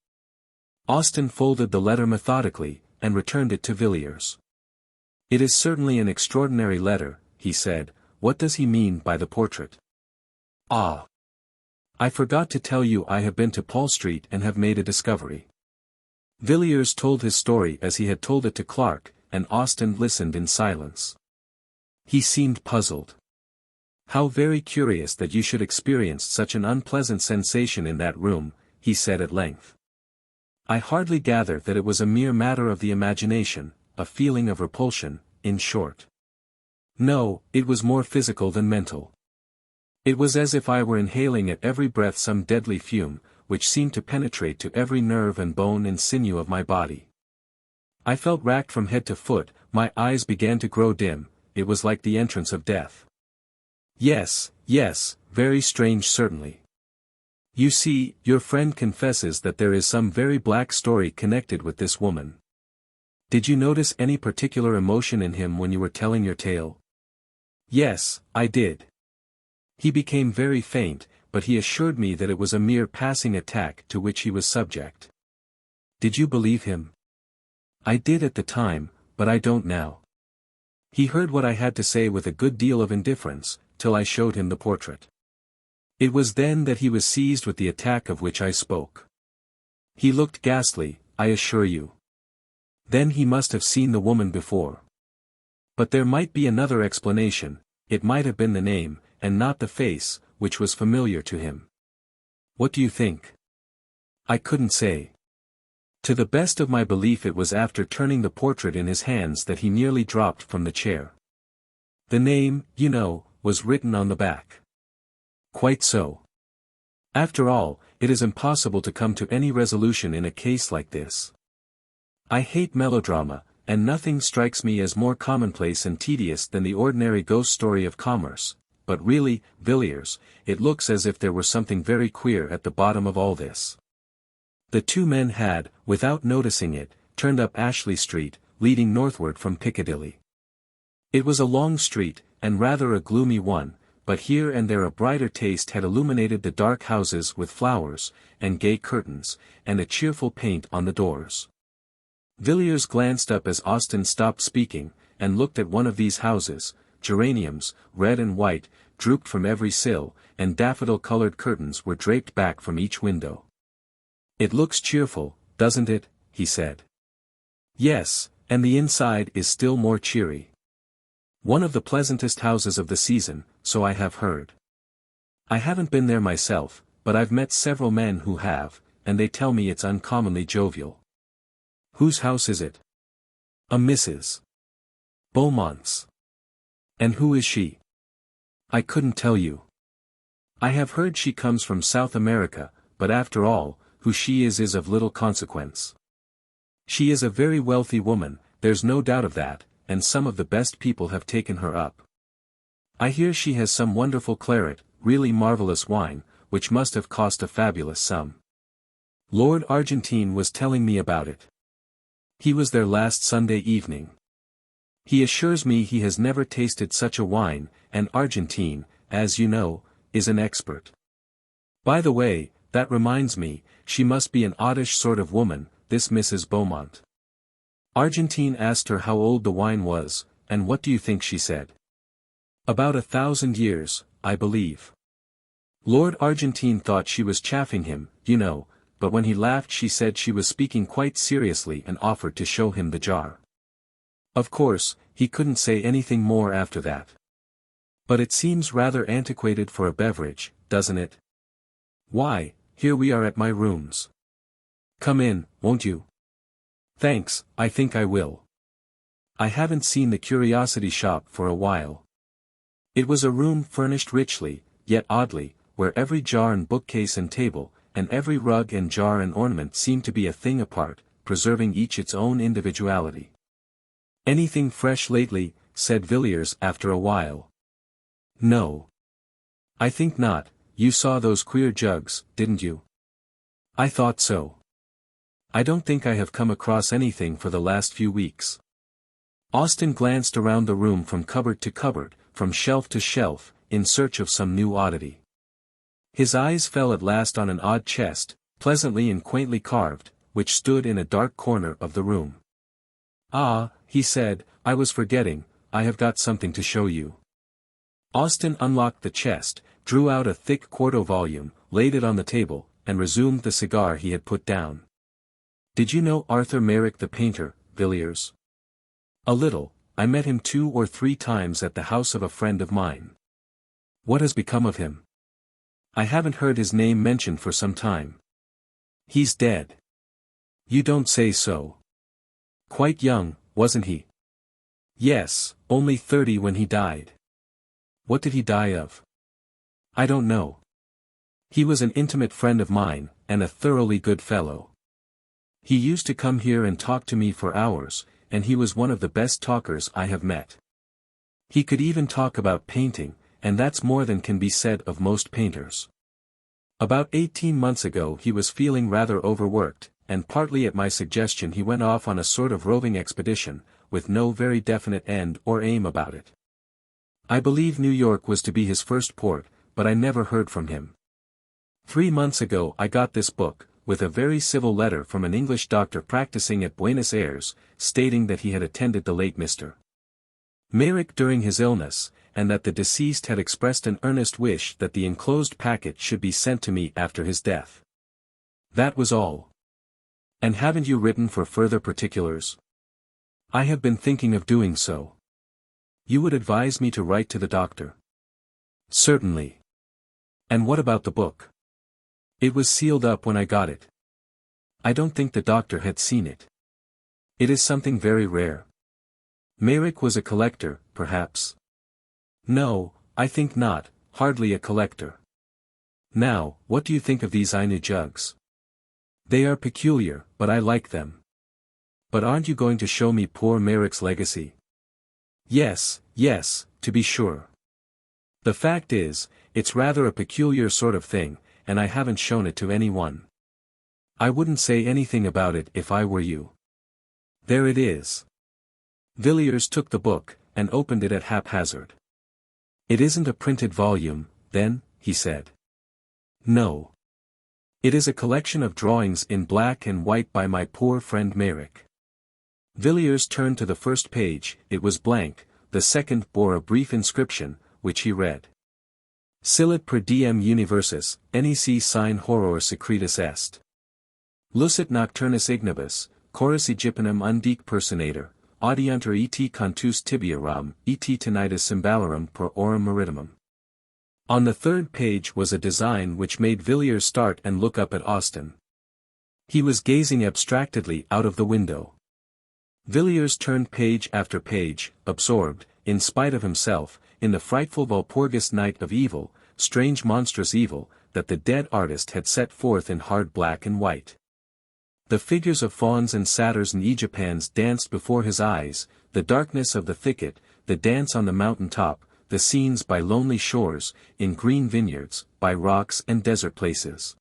Austin folded the letter methodically, and returned it to Villiers. It is certainly an extraordinary letter, he said. What does he mean by the portrait? Ah! I forgot to tell you I have been to Paul Street and have made a discovery. Villiers told his story as he had told it to Clarke, and Austin listened in silence. He seemed puzzled. How very curious that you should experience such an unpleasant sensation in that room, he said at length. I hardly gather that it was a mere matter of the imagination, a feeling of repulsion, in short. No, it was more physical than mental. It was as if I were inhaling at every breath some deadly fume, which seemed to penetrate to every nerve and bone and sinew of my body. I felt racked from head to foot, my eyes began to grow dim, it was like the entrance of death. Yes, very strange certainly. You see, your friend confesses that there is some very black story connected with this woman. Did you notice any particular emotion in him when you were telling your tale? Yes, I did. He became very faint, but he assured me that it was a mere passing attack to which he was subject. Did you believe him? I did at the time, but I don't now. He heard what I had to say with a good deal of indifference, till I showed him the portrait. It was then that he was seized with the attack of which I spoke. He looked ghastly, I assure you. Then he must have seen the woman before. But there might be another explanation. It might have been the name, and not the face, which was familiar to him. What do you think? I couldn't say. To the best of my belief it was after turning the portrait in his hands that he nearly dropped from the chair. The name, you know, was written on the back. Quite so. After all, it is impossible to come to any resolution in a case like this. I hate melodrama, and nothing strikes me as more commonplace and tedious than the ordinary ghost story of commerce, but really, Villiers, it looks as if there were something very queer at the bottom of all this. The two men had, without noticing it, turned up Ashley Street, leading northward from Piccadilly. It was a long street, and rather a gloomy one, but here and there a brighter taste had illuminated the dark houses with flowers, and gay curtains, and a cheerful paint on the doors. Villiers glanced up as Austen stopped speaking, and looked at one of these houses. Geraniums, red and white, drooped from every sill, and daffodil-colored curtains were draped back from each window. "It looks cheerful, doesn't it?" he said. "Yes, and the inside is still more cheery. One of the pleasantest houses of the season, so I have heard. I haven't been there myself, but I've met several men who have, and they tell me it's uncommonly jovial." "Whose house is it?" "A Mrs. Beaumont's." "And who is she?" "I couldn't tell you. I have heard she comes from South America, but after all, who she is of little consequence. She is a very wealthy woman, there's no doubt of that, and some of the best people have taken her up. I hear she has some wonderful claret, really marvellous wine, which must have cost a fabulous sum. Lord Argentine was telling me about it. He was there last Sunday evening. He assures me he has never tasted such a wine, and Argentine, as you know, is an expert. By the way, that reminds me, she must be an oddish sort of woman, this Mrs. Beaumont." Argentine asked her how old the wine was, and what do you think she said? "About 1,000 years, I believe." Lord Argentine thought she was chaffing him, you know, but when he laughed she said she was speaking quite seriously and offered to show him the jar. Of course, he couldn't say anything more after that. "But it seems rather antiquated for a beverage, doesn't it? Why, here we are at my rooms. Come in, won't you?" "Thanks, I think I will. I haven't seen the curiosity shop for a while." It was a room furnished richly, yet oddly, where every jar and bookcase and table, and every rug and jar and ornament seemed to be a thing apart, preserving each its own individuality. "Anything fresh lately?" said Villiers after a while. "No. I think not. You saw those queer jugs, didn't you?" "I thought so. I don't think I have come across anything for the last few weeks." Austen glanced around the room from cupboard to cupboard, from shelf to shelf, in search of some new oddity. His eyes fell at last on an odd chest, pleasantly and quaintly carved, which stood in a dark corner of the room. "Ah," he said, "I was forgetting, I have got something to show you." Austen unlocked the chest, drew out a thick quarto volume, laid it on the table, and resumed the cigar he had put down. "Did you know Arthur Machen the painter, Villiers?" "A little. I met him 2 or 3 times at the house of a friend of mine." "What has become of him?" "I haven't heard his name mentioned for some time." "He's dead." "You don't say so. Quite young, wasn't he?" "Yes, only 30 when he died." "What did he die of?" "I don't know. He was an intimate friend of mine, and a thoroughly good fellow. He used to come here and talk to me for hours, and he was one of the best talkers I have met. He could even talk about painting, and that's more than can be said of most painters. About 18 months ago he was feeling rather overworked, and partly at my suggestion he went off on a sort of roving expedition, with no very definite end or aim about it. I believe New York was to be his first port, but I never heard from him. 3 months ago I got this book, with a very civil letter from an English doctor practicing at Buenos Aires, stating that he had attended the late Mr. Machen during his illness, and that the deceased had expressed an earnest wish that the enclosed packet should be sent to me after his death. That was all. And haven't you written for further particulars?" "I have been thinking of doing so." "You would advise me to write to the doctor?" "Certainly." "And what about the book?" "It was sealed up when I got it. I don't think the doctor had seen it. It is something very rare." "Machen was a collector, perhaps?" "No, I think not, hardly a collector. Now, what do you think of these Ainu jugs?" "They are peculiar, but I like them." "But aren't you going to show me poor Machen's legacy?" Yes, to be sure. The fact is, it's rather a peculiar sort of thing, and I haven't shown it to anyone. I wouldn't say anything about it if I were you. There it is." Villiers took the book, and opened it at haphazard. "It isn't a printed volume, then," he said. "No. It is a collection of drawings in black and white by my poor friend Merrick." Villiers turned to the first page. It was blank. The second bore a brief inscription, which he read. "Silit per diem universis, nec sine horror secretus est. Lucet nocturnus ignibus, chorus Egyptianum undique personator, audiunter et cantus tibiarum, et tinnitus cymbalarum per orum maritimum." On the third page was a design which made Villiers start and look up at Austen. He was gazing abstractedly out of the window. Villiers turned page after page, absorbed, in spite of himself, in the frightful Walpurgis night of evil, strange monstrous evil, that the dead artist had set forth in hard black and white. The figures of fauns and satyrs and Aegipans danced before his eyes, the darkness of the thicket, the dance on the mountain top, the scenes by lonely shores, in green vineyards, by rocks and desert places.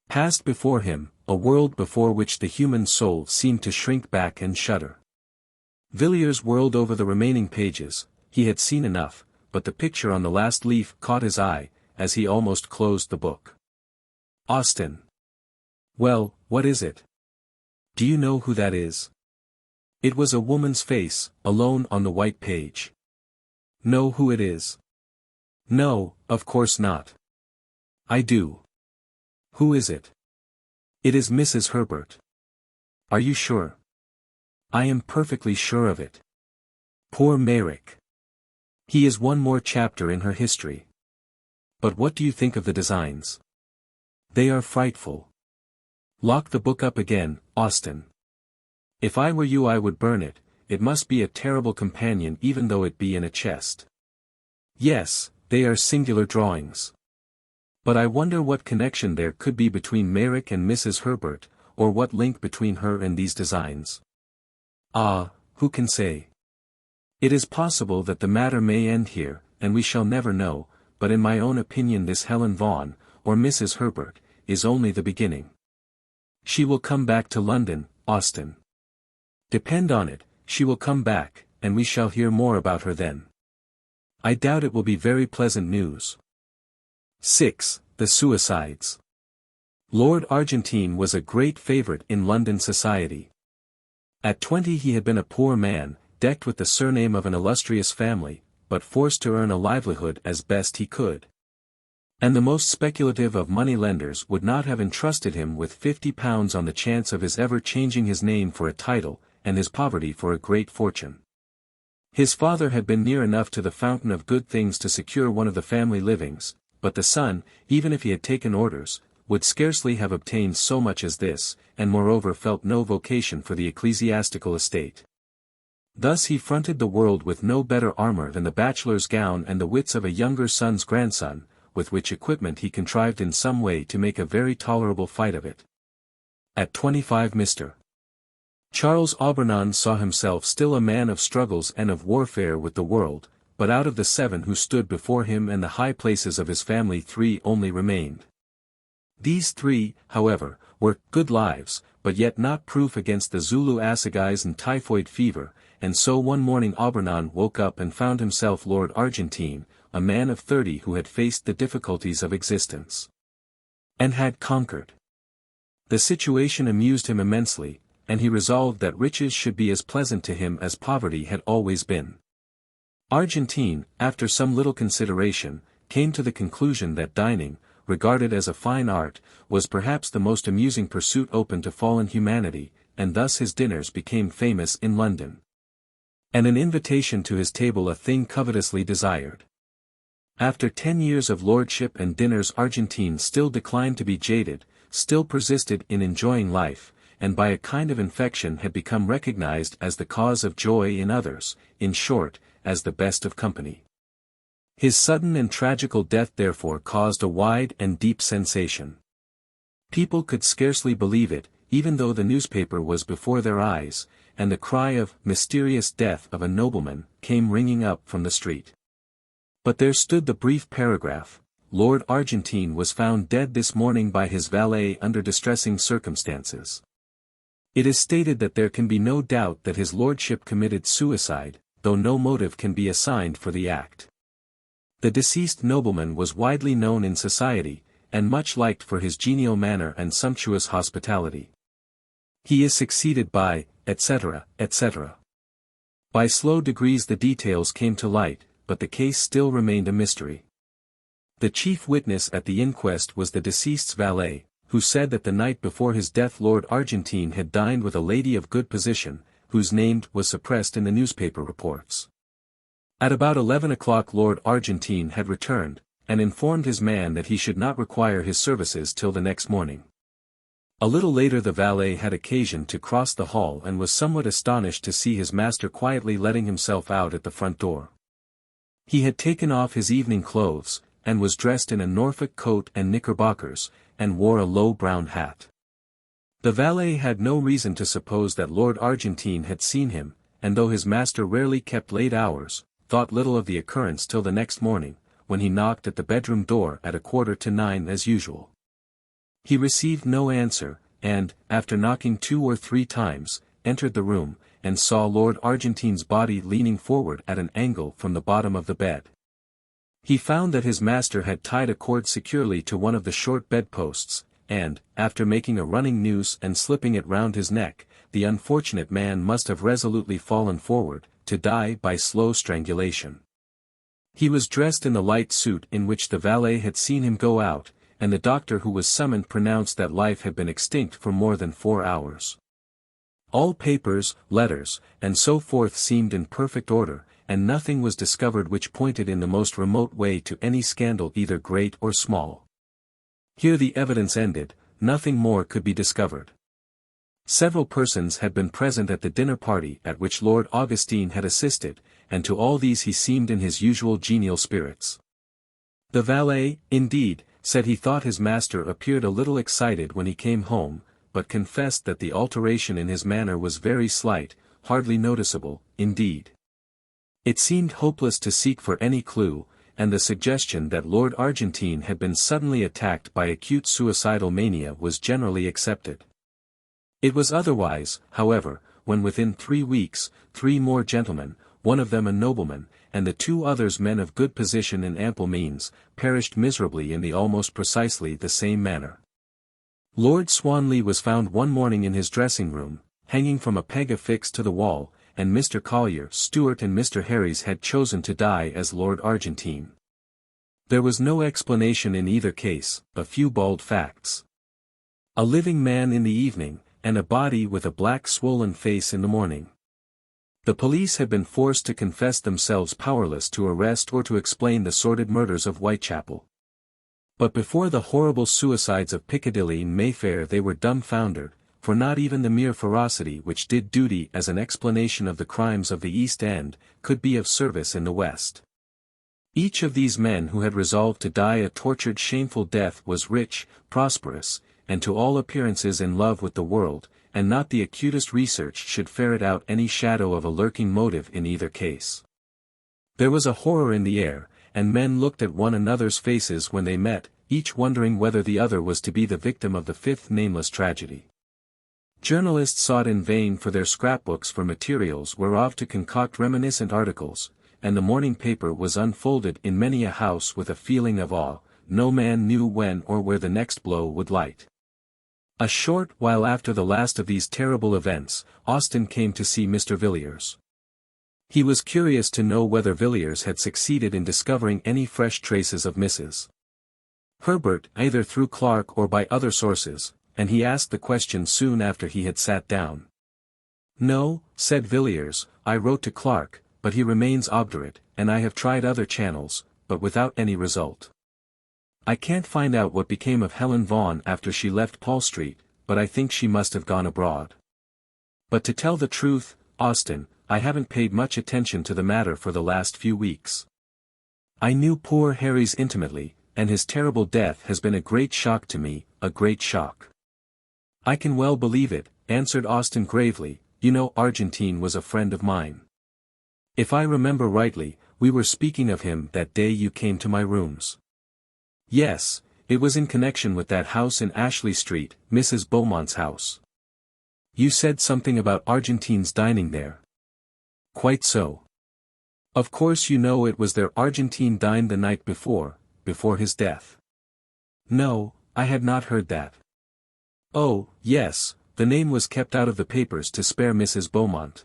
Passed before him, a world before which the human soul seemed to shrink back and shudder. Villiers whirled over the remaining pages. He had seen enough, but the picture on the last leaf caught his eye, as he almost closed the book. "Austen. Well, what is it? Do you know who that is?" It was a woman's face, alone on the white page. "Know who it is?" "No, of course not." "I do." "Who is it?" "It is Mrs. Herbert." "Are you sure?" "I am perfectly sure of it." "Poor Merrick. He is one more chapter in her history." "But what do you think of the designs?" "They are frightful." "Lock the book up again, Austen." "If I were you I would burn it. It must be a terrible companion even though it be in a chest." "Yes, they are singular drawings. But I wonder what connection there could be between Merrick and Mrs. Herbert, or what link between her and these designs." "Ah, who can say? It is possible that the matter may end here, and we shall never know, but in my own opinion this Helen Vaughan, or Mrs. Herbert, is only the beginning. She will come back to London, Austen. Depend on it, she will come back, and we shall hear more about her then. I doubt it will be very pleasant news. 6. The Suicides. Lord Argentine was a great favourite in London society. At 20 he had been a poor man, decked with the surname of an illustrious family, but forced to earn a livelihood as best he could. And the most speculative of money-lenders would not have entrusted him with £50 on the chance of his ever changing his name for a title, and his poverty for a great fortune. His father had been near enough to the fountain of good things to secure one of the family livings, but the son, even if he had taken orders, would scarcely have obtained so much as this, and moreover felt no vocation for the ecclesiastical estate. Thus he fronted the world with no better armour than the bachelor's gown and the wits of a younger son's grandson, with which equipment he contrived in some way to make a very tolerable fight of it. At 25 Mr. Charles Aubernon saw himself still a man of struggles and of warfare with the world, but out of the 7 who stood before him and the high places of his family 3 only remained. These 3, however, were good lives, but yet not proof against the Zulu assegais and typhoid fever, and so one morning Aubernon woke up and found himself Lord Argentine, a man of 30 who had faced the difficulties of existence. And had conquered. The situation amused him immensely, and he resolved that riches should be as pleasant to him as poverty had always been. Argentine, after some little consideration, came to the conclusion that dining, regarded as a fine art, was perhaps the most amusing pursuit open to fallen humanity, and thus his dinners became famous in London. And an invitation to his table a thing covetously desired. After 10 years of lordship and dinners Argentine still declined to be jaded, still persisted in enjoying life, and by a kind of infection had become recognized as the cause of joy in others, in short, as the best of company. His sudden and tragical death therefore caused a wide and deep sensation. People could scarcely believe it, even though the newspaper was before their eyes, and the cry of "mysterious death of a nobleman" came ringing up from the street. But there stood the brief paragraph: "Lord Argentine was found dead this morning by his valet under distressing circumstances." It is stated that there can be no doubt that his lordship committed suicide, though no motive can be assigned for the act. The deceased nobleman was widely known in society, and much liked for his genial manner and sumptuous hospitality. He is succeeded by, etc., etc. By slow degrees the details came to light, but the case still remained a mystery. The chief witness at the inquest was the deceased's valet, who said that the night before his death Lord Argentine had dined with a lady of good position, whose name was suppressed in the newspaper reports. At about 11 o'clock Lord Argentine had returned, and informed his man that he should not require his services till the next morning. A little later the valet had occasion to cross the hall and was somewhat astonished to see his master quietly letting himself out at the front door. He had taken off his evening clothes, and was dressed in a Norfolk coat and knickerbockers, and wore a low brown hat. The valet had no reason to suppose that Lord Argentine had seen him, and though his master rarely kept late hours, thought little of the occurrence till the next morning, when he knocked at the bedroom door at 8:45 as usual. He received no answer, and, after knocking 2 or 3 times, entered the room, and saw Lord Argentine's body leaning forward at an angle from the bottom of the bed. He found that his master had tied a cord securely to one of the short bedposts, and, after making a running noose and slipping it round his neck, the unfortunate man must have resolutely fallen forward, to die by slow strangulation. He was dressed in the light suit in which the valet had seen him go out, and the doctor who was summoned pronounced that life had been extinct for more than 4 hours. All papers, letters, and so forth seemed in perfect order, and nothing was discovered which pointed in the most remote way to any scandal either great or small. Here the evidence ended, nothing more could be discovered. Several persons had been present at the dinner party at which Lord Augustine had assisted, and to all these he seemed in his usual genial spirits. The valet, indeed, said he thought his master appeared a little excited when he came home, but confessed that the alteration in his manner was very slight, hardly noticeable, indeed. It seemed hopeless to seek for any clue, and the suggestion that Lord Argentine had been suddenly attacked by acute suicidal mania was generally accepted. It was otherwise, however, when within 3 weeks, 3 more gentlemen, one of them a nobleman, and the 2 others men of good position and ample means, perished miserably in the almost precisely the same manner. Lord Swanley was found one morning in his dressing-room, hanging from a peg affixed to the wall, and Mr. Collier, Stewart and Mr. Harries had chosen to die as Lord Argentine. There was no explanation in either case, a few bald facts. A living man in the evening, and a body with a black swollen face in the morning. The police had been forced to confess themselves powerless to arrest or to explain the sordid murders of Whitechapel. But before the horrible suicides of Piccadilly and Mayfair they were dumbfounded, for not even the mere ferocity which did duty as an explanation of the crimes of the East End, could be of service in the West. Each of these men who had resolved to die a tortured shameful death was rich, prosperous, and to all appearances in love with the world, and not the acutest research should ferret out any shadow of a lurking motive in either case. There was a horror in the air, and men looked at one another's faces when they met, each wondering whether the other was to be the victim of the 5th nameless tragedy. Journalists sought in vain for their scrapbooks for materials whereof to concoct reminiscent articles, and the morning paper was unfolded in many a house with a feeling of awe, no man knew when or where the next blow would light. A short while after the last of these terrible events, Austen came to see Mr. Villiers. He was curious to know whether Villiers had succeeded in discovering any fresh traces of Mrs. Herbert either through Clarke or by other sources, and he asked the question soon after he had sat down. "No," said Villiers, "I wrote to Clarke, but he remains obdurate, and I have tried other channels, but without any result. I can't find out what became of Helen Vaughan after she left Paul Street, but I think she must have gone abroad. But to tell the truth, Austen, I haven't paid much attention to the matter for the last few weeks. I knew poor Harries intimately, and his terrible death has been a great shock to me, a great shock." "I can well believe it," answered Austen gravely. "You know Argentine was a friend of mine. If I remember rightly, we were speaking of him that day you came to my rooms." "Yes, it was in connection with that house in Ashley Street, Mrs. Beaumont's house." "You said something about Argentine's dining there." "Quite so. Of course you know it was their Argentine dined the night before his death. No, I had not heard that. Oh, yes, the name was kept out of the papers to spare Mrs. Beaumont.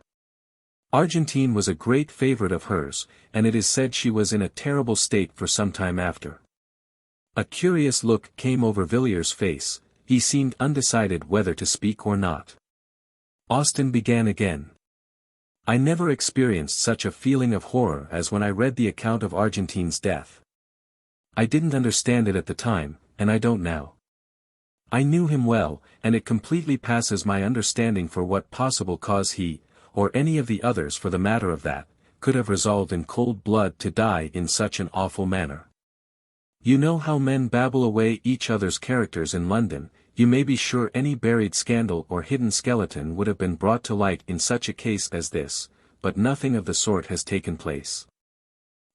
Argentine was a great favorite of hers, and it is said she was in a terrible state for some time after. A curious look came over Villiers' face, he seemed undecided whether to speak or not. Austen began again. I never experienced such a feeling of horror as when I read the account of Argentine's death. I didn't understand it at the time, and I don't now. I knew him well, and it completely passes my understanding for what possible cause he, or any of the others for the matter of that, could have resolved in cold blood to die in such an awful manner. You know how men babble away each other's characters in London, you may be sure any buried scandal or hidden skeleton would have been brought to light in such a case as this, but nothing of the sort has taken place.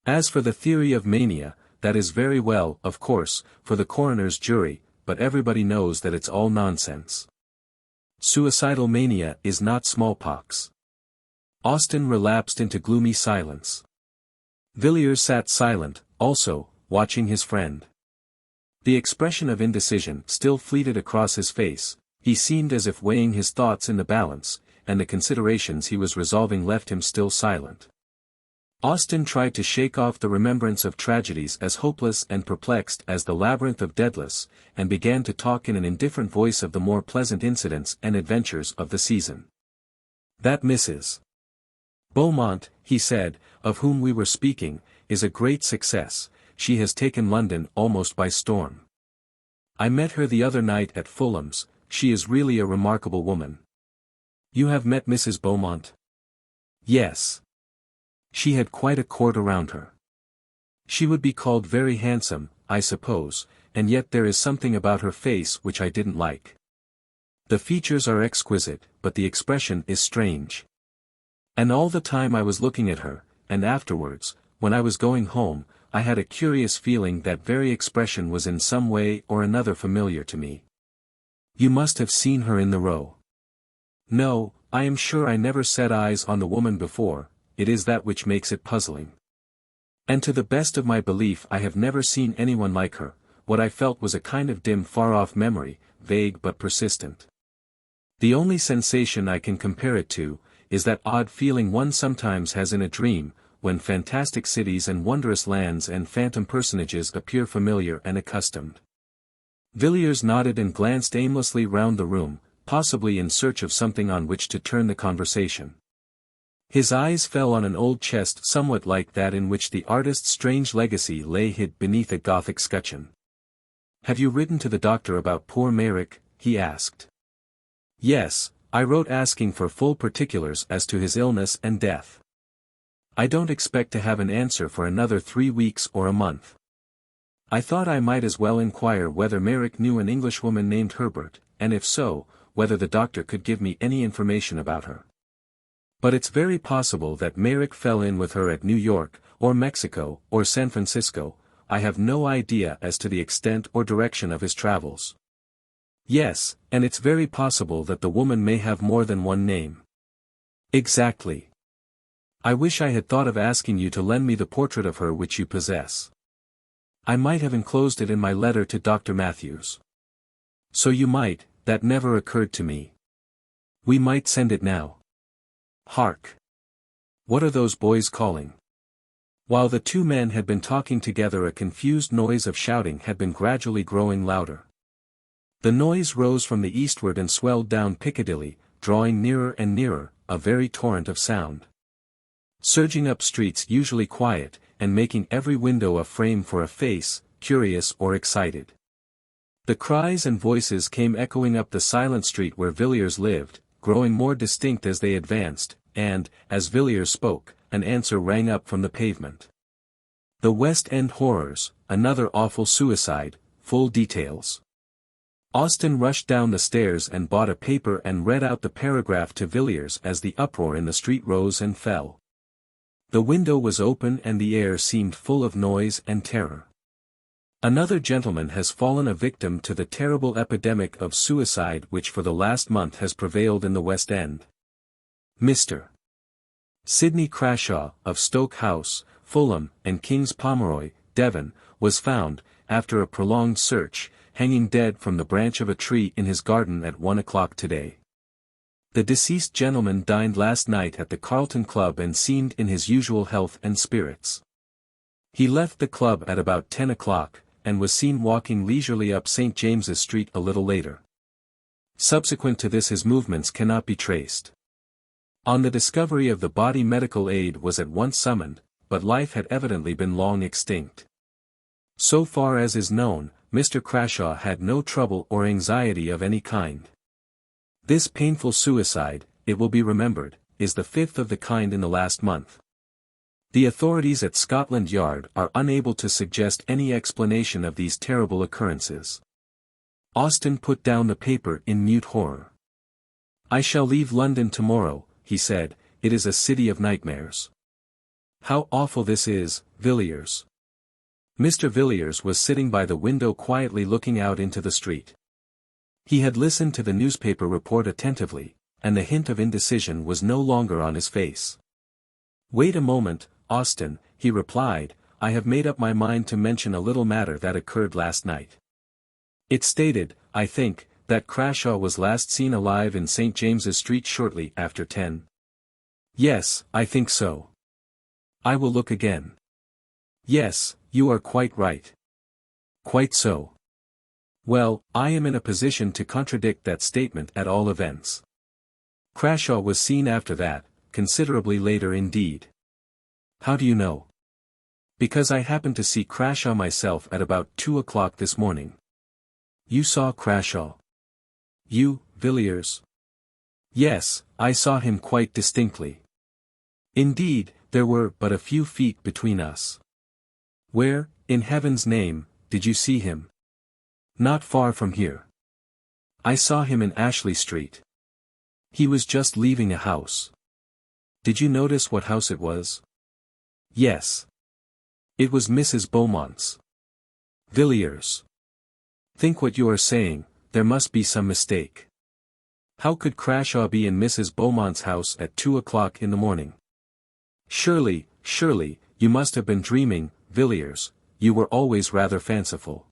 As for the theory of mania, that is very well, of course, for the coroner's jury, but everybody knows that it's all nonsense. Suicidal mania is not smallpox. Austen relapsed into gloomy silence. Villiers sat silent, also, watching his friend. The expression of indecision still fleeted across his face, he seemed as if weighing his thoughts in the balance, and the considerations he was resolving left him still silent. Austen tried to shake off the remembrance of tragedies as hopeless and perplexed as the labyrinth of Daedalus, and began to talk in an indifferent voice of the more pleasant incidents and adventures of the season. That Mrs. Beaumont, he said, of whom we were speaking, is a great success. She has taken London almost by storm. I met her the other night at Fulham's, she is really a remarkable woman. You have met Mrs. Beaumont? Yes. She had quite a court around her. She would be called very handsome, I suppose, and yet there is something about her face which I didn't like. The features are exquisite, but the expression is strange. And all the time I was looking at her, and afterwards, when I was going home, I had a curious feeling that very expression was in some way or another familiar to me. You must have seen her in the Row. No, I am sure I never set eyes on the woman before, it is that which makes it puzzling. And to the best of my belief I have never seen anyone like her, what I felt was a kind of dim far-off memory, vague but persistent. The only sensation I can compare it to, is that odd feeling one sometimes has in a dream, when fantastic cities and wondrous lands and phantom personages appear familiar and accustomed. Villiers nodded and glanced aimlessly round the room, possibly in search of something on which to turn the conversation. His eyes fell on an old chest somewhat like that in which the artist's strange legacy lay hid beneath a Gothic scutcheon. "Have you written to the doctor about poor Merrick?" he asked. "Yes, I wrote asking for full particulars as to his illness and death. I don't expect to have an answer for another 3 weeks or a month. I thought I might as well inquire whether Merrick knew an Englishwoman named Herbert, and if so, whether the doctor could give me any information about her. But it's very possible that Merrick fell in with her at New York, or Mexico, or San Francisco. I have no idea as to the extent or direction of his travels. Yes, and it's very possible that the woman may have more than one name." "Exactly. I wish I had thought of asking you to lend me the portrait of her which you possess. I might have enclosed it in my letter to Dr. Matthews." "So you might, that never occurred to me. We might send it now. Hark! What are those boys calling?" While the two men had been talking together a confused noise of shouting had been gradually growing louder. The noise rose from the eastward and swelled down Piccadilly, drawing nearer and nearer, a very torrent of sound. Surging up streets usually quiet, and making every window a frame for a face, curious or excited. The cries and voices came echoing up the silent street where Villiers lived, growing more distinct as they advanced, and, as Villiers spoke, an answer rang up from the pavement. "The West End horrors, another awful suicide, full details." Austen rushed down the stairs and bought a paper and read out the paragraph to Villiers as the uproar in the street rose and fell. The window was open and the air seemed full of noise and terror. "Another gentleman has fallen a victim to the terrible epidemic of suicide which for the last month has prevailed in the West End. Mr. Sidney Crashaw, of Stoke House, Fulham, and King's Pomeroy, Devon, was found, after a prolonged search, hanging dead from the branch of a tree in his garden at 1 o'clock today. The deceased gentleman dined last night at the Carlton Club and seemed in his usual health and spirits. He left the club at about 10 o'clock, and was seen walking leisurely up St. James's Street a little later. Subsequent to this his movements cannot be traced. On the discovery of the body medical aid was at once summoned, but life had evidently been long extinct. So far as is known, Mr. Crashaw had no trouble or anxiety of any kind. This painful suicide, it will be remembered, is the fifth of the kind in the last month. The authorities at Scotland Yard are unable to suggest any explanation of these terrible occurrences. Austen put down the paper in mute horror. "I shall leave London tomorrow," he said, "it is a city of nightmares. How awful this is, Villiers." Mr. Villiers was sitting by the window quietly looking out into the street. He had listened to the newspaper report attentively, and the hint of indecision was no longer on his face. "Wait a moment, Austen," he replied, "I have made up my mind to mention a little matter that occurred last night. It stated, I think, that Crashaw was last seen alive in St. James's Street shortly after 10. Yes, I think so. I will look again. Yes, you are quite right. Quite so. Well, I am in a position to contradict that statement at all events. Crashaw was seen after that, considerably later indeed. How do you know? Because I happened to see Crashaw myself at about 2 o'clock this morning. You saw Crashaw? You, Villiers? Yes, I saw him quite distinctly. Indeed, there were but a few feet between us. Where, in heaven's name, did you see him? Not far from here. I saw him in Ashley Street. He was just leaving a house. Did you notice what house it was? Yes. It was Mrs. Beaumont's. Villiers. Think what you are saying, there must be some mistake. How could Crashaw be in Mrs. Beaumont's house at 2 o'clock in the morning? Surely, you must have been dreaming, Villiers, you were always rather fanciful.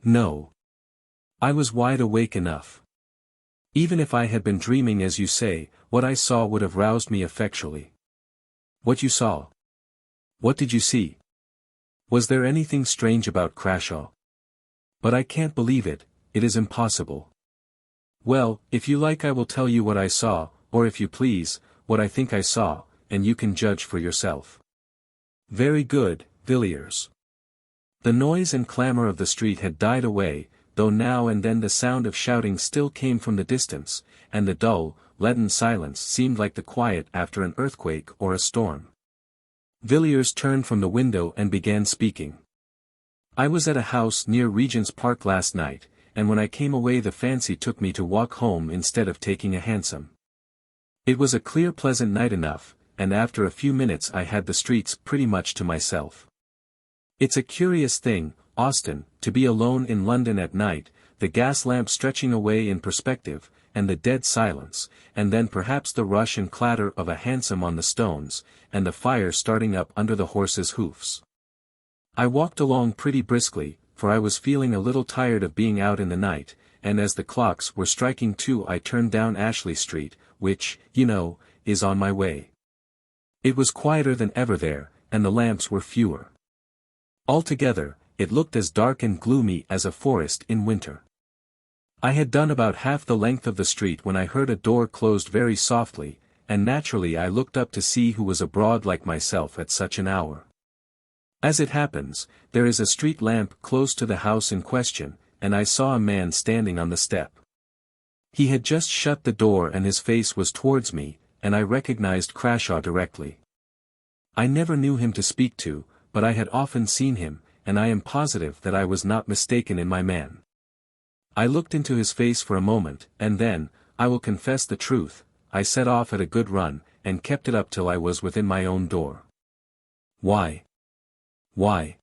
No. I was wide awake enough. Even if I had been dreaming as you say, what I saw would have roused me effectually. What you saw? What did you see? Was there anything strange about Crashaw? But I can't believe it, it is impossible. Well, if you like I will tell you what I saw, or if you please, what I think I saw, and you can judge for yourself. Very good, Villiers. The noise and clamour of the street had died away, though now and then the sound of shouting still came from the distance, and the dull, leaden silence seemed like the quiet after an earthquake or a storm. Villiers turned from the window and began speaking. I was at a house near Regent's Park last night, and when I came away the fancy took me to walk home instead of taking a hansom. It was a clear pleasant night enough, and after a few minutes I had the streets pretty much to myself. It's a curious thing, Austen, to be alone in London at night, the gas lamp stretching away in perspective, and the dead silence, and then perhaps the rush and clatter of a hansom on the stones, and the fire starting up under the horses' hoofs. I walked along pretty briskly, for I was feeling a little tired of being out in the night, and as the clocks were striking 2 I turned down Ashley Street, which, you know, is on my way. It was quieter than ever there, and the lamps were fewer. Altogether, it looked as dark and gloomy as a forest in winter. I had done about half the length of the street when I heard a door closed very softly, and naturally I looked up to see who was abroad like myself at such an hour. As it happens, there is a street lamp close to the house in question, and I saw a man standing on the step. He had just shut the door and his face was towards me, and I recognized Crashaw directly. I never knew him to speak to, but I had often seen him, and I am positive that I was not mistaken in my man. I looked into his face for a moment, and then, I will confess the truth, I set off at a good run, and kept it up till I was within my own door. Why? Why?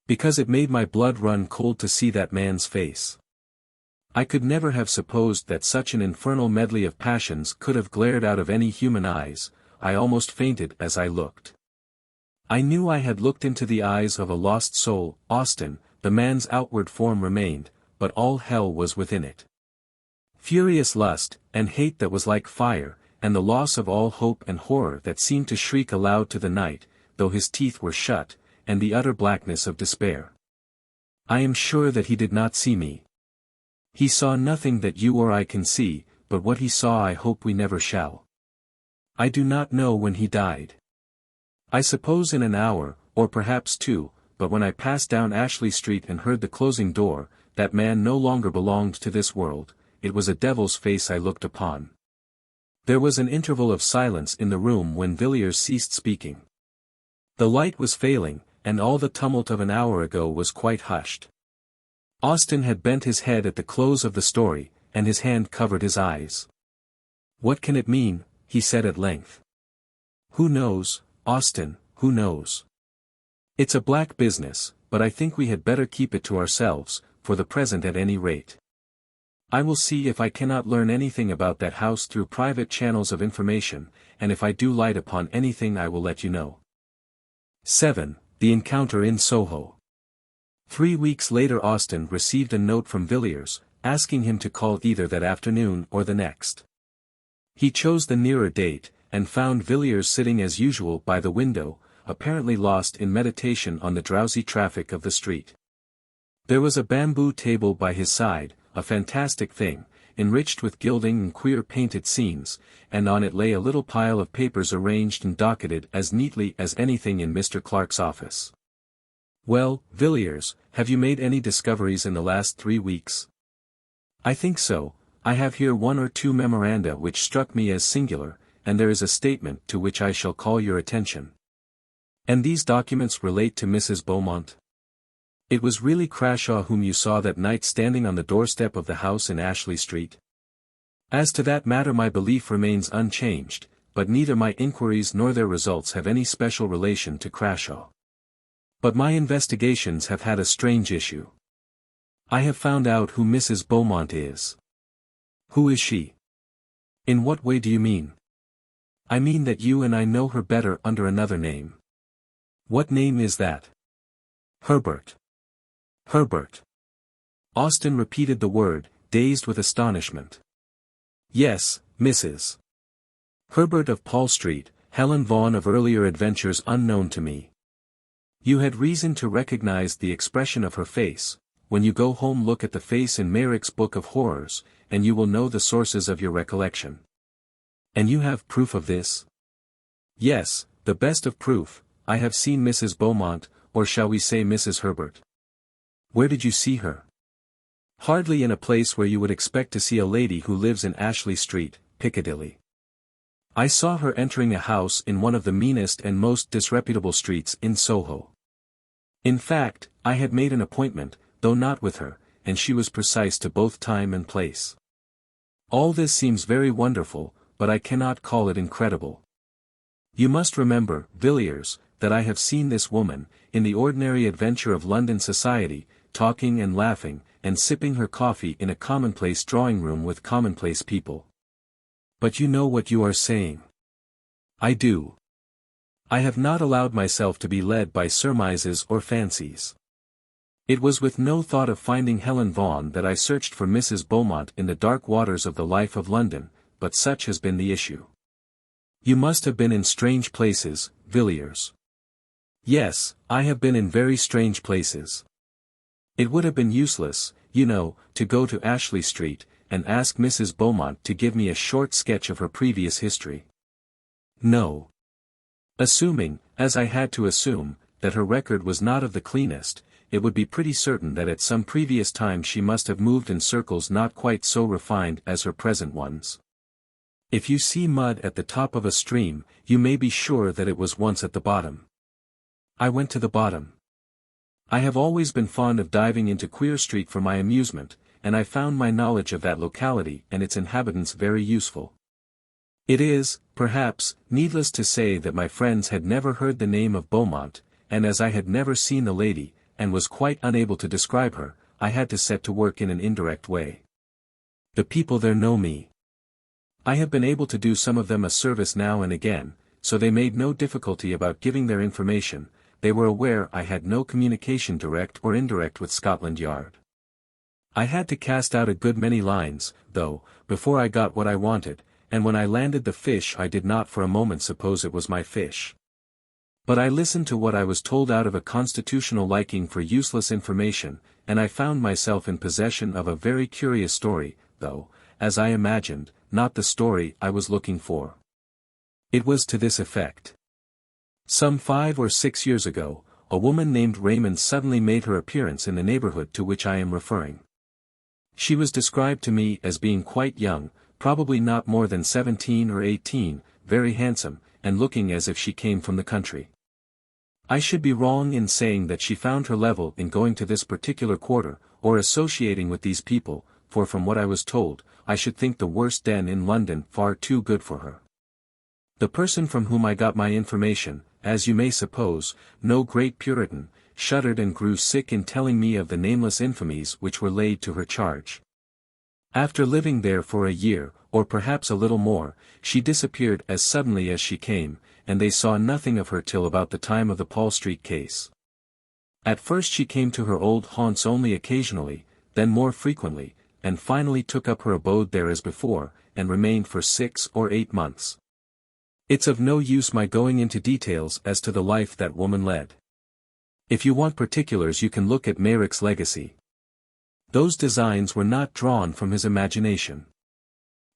Because it made my blood run cold to see that man's face. I could never have supposed that such an infernal medley of passions could have glared out of any human eyes. I almost fainted as I looked. I knew I had looked into the eyes of a lost soul. Austen, the man's outward form remained, but all hell was within it. Furious lust, and hate that was like fire, and the loss of all hope and horror that seemed to shriek aloud to the night, though his teeth were shut, and the utter blackness of despair. I am sure that he did not see me. He saw nothing that you or I can see, but what he saw I hope we never shall. I do not know when he died. I suppose in an hour, or perhaps 2, but when I passed down Ashley Street and heard the closing door, that man no longer belonged to this world, it was a devil's face I looked upon. There was an interval of silence in the room when Villiers ceased speaking. The light was failing, and all the tumult of an hour ago was quite hushed. Austen had bent his head at the close of the story, and his hand covered his eyes. "What can it mean?" he said at length. "Who knows, Austen, who knows? It's a black business, but I think we had better keep it to ourselves, for the present at any rate. I will see if I cannot learn anything about that house through private channels of information, and if I do light upon anything I will let you know." 7. The Encounter in Soho. 3 weeks later Austen received a note from Villiers, asking him to call either that afternoon or the next. He chose the nearer date, and found Villiers sitting as usual by the window, apparently lost in meditation on the drowsy traffic of the street. There was a bamboo table by his side, a fantastic thing, enriched with gilding and queer painted scenes, and on it lay a little pile of papers arranged and docketed as neatly as anything in Mr. Clarke's office. "Well, Villiers, have you made any discoveries in the last 3 weeks?" "I think so. I have here 1 or 2 memoranda which struck me as singular, and there is a statement to which I shall call your attention." "And these documents relate to Mrs. Beaumont? It was really Crashaw whom you saw that night standing on the doorstep of the house in Ashley Street?" "As to that matter my belief remains unchanged, but neither my inquiries nor their results have any special relation to Crashaw. But my investigations have had a strange issue. I have found out who Mrs. Beaumont is." "Who is she?" "In what way do you mean?" "I mean that you and I know her better under another name." "What name is that?" "Herbert." "Herbert." Austen repeated the word, dazed with astonishment. "Yes, Mrs. Herbert of Paul Street, Helen Vaughan of earlier adventures unknown to me. You had reason to recognize the expression of her face. When you go home look at the face in Meyrick's Book of Horrors, and you will know the sources of your recollection." "And you have proof of this?" "Yes, the best of proof. I have seen Mrs. Beaumont, or shall we say Mrs. Herbert." "Where did you see her?" "Hardly in a place where you would expect to see a lady who lives in Ashley Street, Piccadilly. I saw her entering a house in one of the meanest and most disreputable streets in Soho. In fact, I had made an appointment, though not with her, and she was precise to both time and place. All this seems very wonderful, but I cannot call it incredible. You must remember, Villiers, that I have seen this woman, in the ordinary adventure of London society, talking and laughing, and sipping her coffee in a commonplace drawing-room with commonplace people." "But you know what you are saying." "I do. I have not allowed myself to be led by surmises or fancies. It was with no thought of finding Helen Vaughan that I searched for Mrs. Beaumont in the dark waters of the life of London, but such has been the issue." "You must have been in strange places, Villiers." "Yes, I have been in very strange places. It would have been useless, you know, to go to Ashley Street, and ask Mrs. Beaumont to give me a short sketch of her previous history. No. Assuming, as I had to assume, that her record was not of the cleanest, it would be pretty certain that at some previous time she must have moved in circles not quite so refined as her present ones. If you see mud at the top of a stream, you may be sure that it was once at the bottom. I went to the bottom. I have always been fond of diving into Queer Street for my amusement, and I found my knowledge of that locality and its inhabitants very useful. It is, perhaps, needless to say that my friends had never heard the name of Beaumont, and as I had never seen the lady, and was quite unable to describe her, I had to set to work in an indirect way. The people there know me. I have been able to do some of them a service now and again, so they made no difficulty about giving their information. They were aware I had no communication direct or indirect with Scotland Yard. I had to cast out a good many lines, though, before I got what I wanted, and when I landed the fish I did not for a moment suppose it was my fish. But I listened to what I was told out of a constitutional liking for useless information, and I found myself in possession of a very curious story, though, as I imagined, not the story I was looking for. It was to this effect. Some 5 or 6 years ago, a woman named Raymond suddenly made her appearance in the neighborhood to which I am referring. She was described to me as being quite young, probably not more than 17 or 18, very handsome, and looking as if she came from the country. I should be wrong in saying that she found her level in going to this particular quarter, or associating with these people, for from what I was told, I should think the worst den in London far too good for her. The person from whom I got my information, as you may suppose, no great Puritan, shuddered and grew sick in telling me of the nameless infamies which were laid to her charge. After living there for a year, or perhaps a little more, she disappeared as suddenly as she came, and they saw nothing of her till about the time of the Paul Street case. At first she came to her old haunts only occasionally, then more frequently, and finally took up her abode there as before, and remained for 6 or 8 months. It's of no use my going into details as to the life that woman led. If you want particulars you can look at Meyrick's legacy. Those designs were not drawn from his imagination.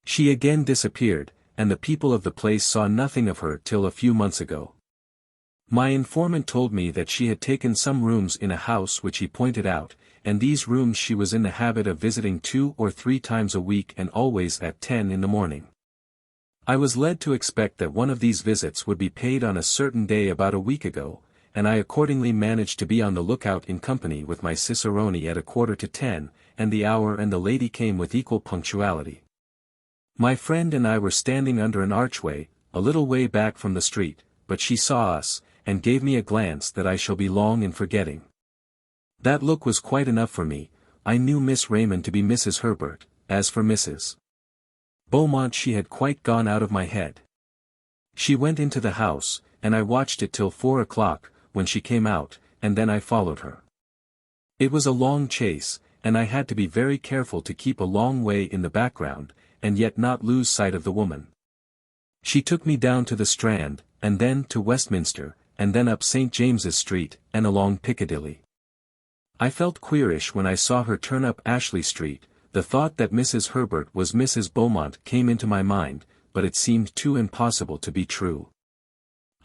She again disappeared, and the people of the place saw nothing of her till a few months ago. My informant told me that she had taken some rooms in a house which he pointed out, and these rooms she was in the habit of visiting 2 or 3 times a week and always at 10 in the morning. I was led to expect that one of these visits would be paid on a certain day about a week ago, and I accordingly managed to be on the lookout in company with my cicerone at 9:45, and the hour and the lady came with equal punctuality. My friend and I were standing under an archway, a little way back from the street, but she saw us, and gave me a glance that I shall be long in forgetting. That look was quite enough for me. I knew Miss Raymond to be Mrs. Herbert. As for Mrs. Beaumont, she had quite gone out of my head. She went into the house, and I watched it till 4 o'clock, when she came out, and then I followed her. It was a long chase, and I had to be very careful to keep a long way in the background, and yet not lose sight of the woman. She took me down to the Strand, and then to Westminster, and then up St. James's Street, and along Piccadilly. I felt queerish when I saw her turn up Ashley Street. The thought that Mrs. Herbert was Mrs. Beaumont came into my mind, but it seemed too impossible to be true.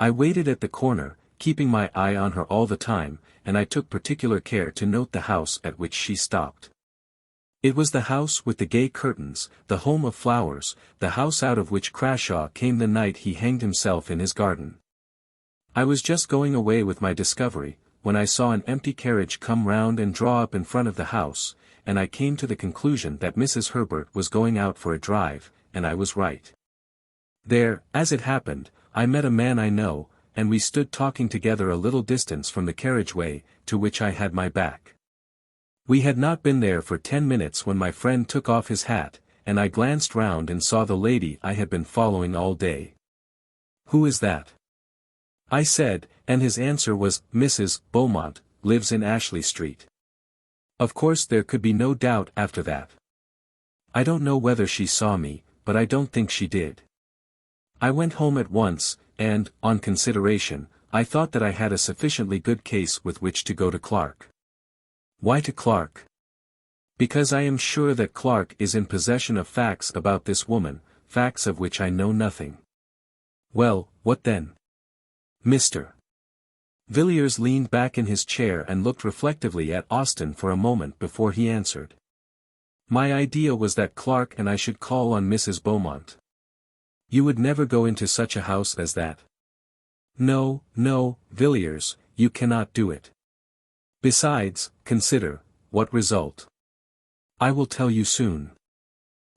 I waited at the corner, keeping my eye on her all the time, and I took particular care to note the house at which she stopped. It was the house with the gay curtains, the home of flowers, the house out of which Crashaw came the night he hanged himself in his garden. I was just going away with my discovery, when I saw an empty carriage come round and draw up in front of the house, and I came to the conclusion that Mrs. Herbert was going out for a drive, and I was right. There, as it happened, I met a man I know, and we stood talking together a little distance from the carriageway, to which I had my back. We had not been there for 10 minutes when my friend took off his hat, and I glanced round and saw the lady I had been following all day. "Who is that?" I said, and his answer was, "Mrs. Beaumont, lives in Ashley Street." Of course there could be no doubt after that. I don't know whether she saw me, but I don't think she did. I went home at once, and, on consideration, I thought that I had a sufficiently good case with which to go to Clarke. Why to Clarke? Because I am sure that Clarke is in possession of facts about this woman, facts of which I know nothing. Well, what then? Mr. Villiers leaned back in his chair and looked reflectively at Austen for a moment before he answered. My idea was that Clarke and I should call on Mrs. Beaumont. You would never go into such a house as that. No, no, Villiers, you cannot do it. Besides, consider, what result? I will tell you soon.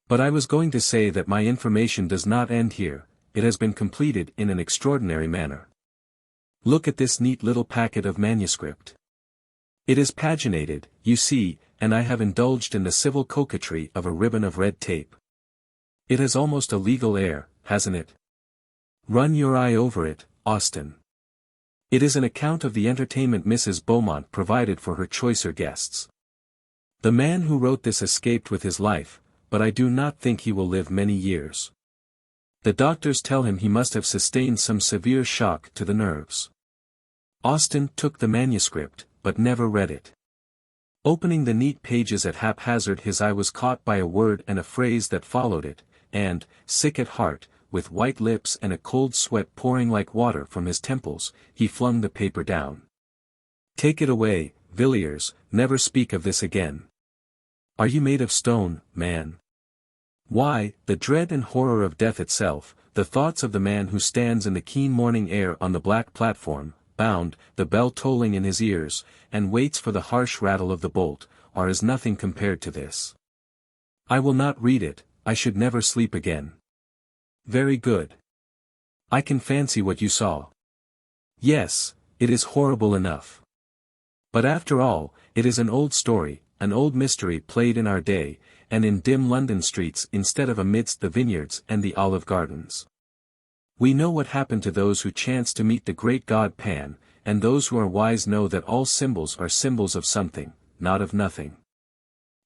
But I was going to say that my information does not end here, it has been completed in an extraordinary manner. Look at this neat little packet of manuscript. It is paginated, you see, and I have indulged in the civil coquetry of a ribbon of red tape. It has almost a legal air, hasn't it? Run your eye over it, Austen. It is an account of the entertainment Mrs. Beaumont provided for her choicer guests. The man who wrote this escaped with his life, but I do not think he will live many years. The doctors tell him he must have sustained some severe shock to the nerves. Austen took the manuscript, but never read it. Opening the neat pages at haphazard, his eye was caught by a word and a phrase that followed it, and, sick at heart, with white lips and a cold sweat pouring like water from his temples, he flung the paper down. "Take it away, Villiers, never speak of this again. Are you made of stone, man? Why, the dread and horror of death itself, the thoughts of the man who stands in the keen morning air on the black platform, bound, the bell tolling in his ears, and waits for the harsh rattle of the bolt, are as nothing compared to this. I will not read it, I should never sleep again." "Very good. I can fancy what you saw. Yes, it is horrible enough. But after all, it is an old story, an old mystery played in our day, and in dim London streets instead of amidst the vineyards and the olive gardens. We know what happened to those who chanced to meet the great god Pan, and those who are wise know that all symbols are symbols of something, not of nothing.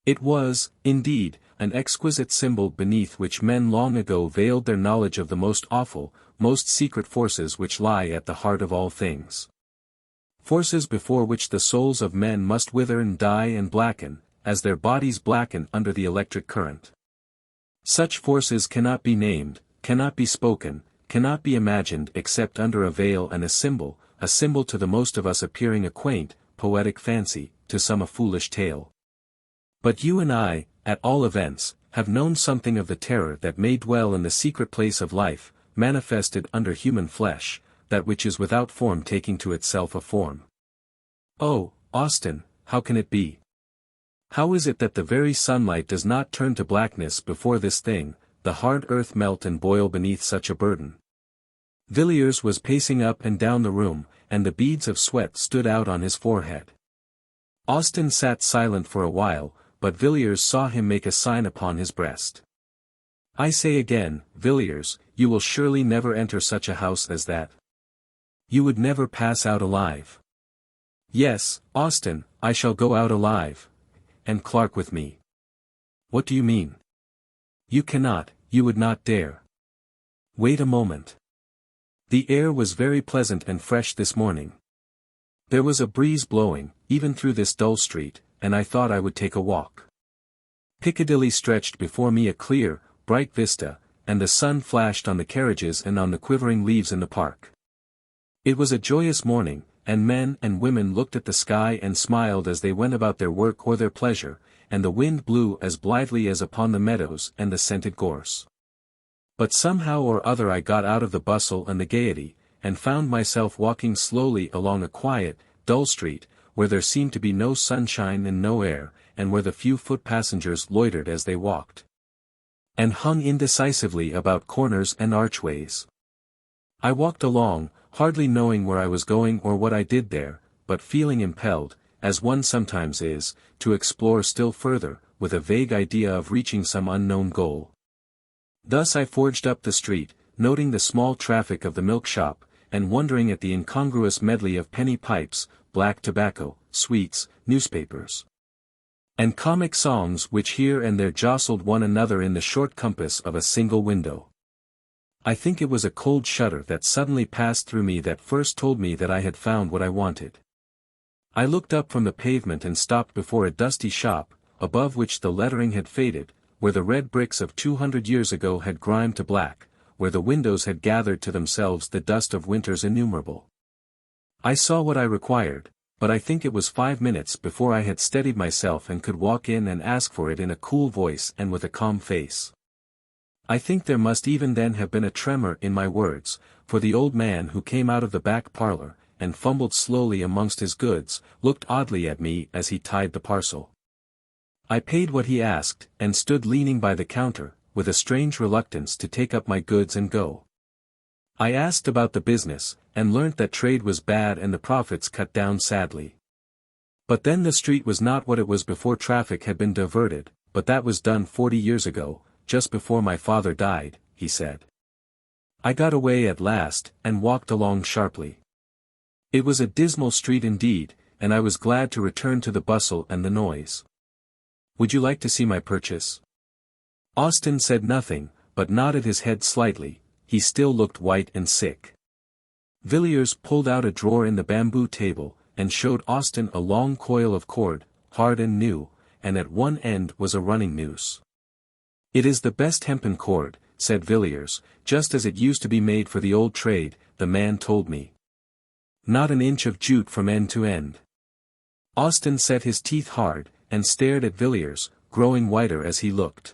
It was, indeed, an exquisite symbol beneath which men long ago veiled their knowledge of the most awful, most secret forces which lie at the heart of all things. Forces before which the souls of men must wither and die and blacken, as their bodies blacken under the electric current. Such forces cannot be named, cannot be spoken, cannot be imagined except under a veil and a symbol to the most of us appearing a quaint, poetic fancy, to some a foolish tale. But you and I, at all events, have known something of the terror that may dwell in the secret place of life, manifested under human flesh, that which is without form taking to itself a form. Oh, Austen, how can it be? How is it that the very sunlight does not turn to blackness before this thing, the hard earth melt and boil beneath such a burden? Villiers was pacing up and down the room, and the beads of sweat stood out on his forehead. Austen sat silent for a while, but Villiers saw him make a sign upon his breast. "I say again, Villiers, you will surely never enter such a house as that. You would never pass out alive." "Yes, Austen, I shall go out alive. And Clarke with me." "What do you mean?" "You cannot, you would not dare." "Wait a moment. The air was very pleasant and fresh this morning. There was a breeze blowing, even through this dull street, and I thought I would take a walk. Piccadilly stretched before me a clear, bright vista, and the sun flashed on the carriages and on the quivering leaves in the park. It was a joyous morning, and men and women looked at the sky and smiled as they went about their work or their pleasure, and the wind blew as blithely as upon the meadows and the scented gorse. But somehow or other I got out of the bustle and the gaiety, and found myself walking slowly along a quiet, dull street, where there seemed to be no sunshine and no air, and where the few foot passengers loitered as they walked, and hung indecisively about corners and archways. I walked along, hardly knowing where I was going or what I did there, but feeling impelled, as one sometimes is, to explore still further, with a vague idea of reaching some unknown goal. Thus I forged up the street, noting the small traffic of the milk shop, and wondering at the incongruous medley of penny pipes, black tobacco, sweets, newspapers, and comic songs which here and there jostled one another in the short compass of a single window. I think it was a cold shudder that suddenly passed through me that first told me that I had found what I wanted. I looked up from the pavement and stopped before a dusty shop, above which the lettering had faded, where the red bricks of 200 years ago had grimed to black, where the windows had gathered to themselves the dust of winters innumerable. I saw what I required, but I think it was 5 minutes before I had steadied myself and could walk in and ask for it in a cool voice and with a calm face. I think there must even then have been a tremor in my words, for the old man who came out of the back parlour, and fumbled slowly amongst his goods, looked oddly at me as he tied the parcel. I paid what he asked, and stood leaning by the counter, with a strange reluctance to take up my goods and go. I asked about the business, and learnt that trade was bad and the profits cut down sadly. But then the street was not what it was before traffic had been diverted, but that was done 40 years ago, just before my father died, he said. I got away at last, and walked along sharply. It was a dismal street indeed, and I was glad to return to the bustle and the noise. Would you like to see my purchase? Austin said nothing, but nodded his head slightly. He still looked white and sick. Villiers pulled out a drawer in the bamboo table, and showed Austin a long coil of cord, hard and new, and at one end was a running noose. "It is the best hempen cord," said Villiers, "just as it used to be made for the old trade, the man told me. Not an inch of jute from end to end." Austin set his teeth hard, and stared at Villiers, growing whiter as he looked.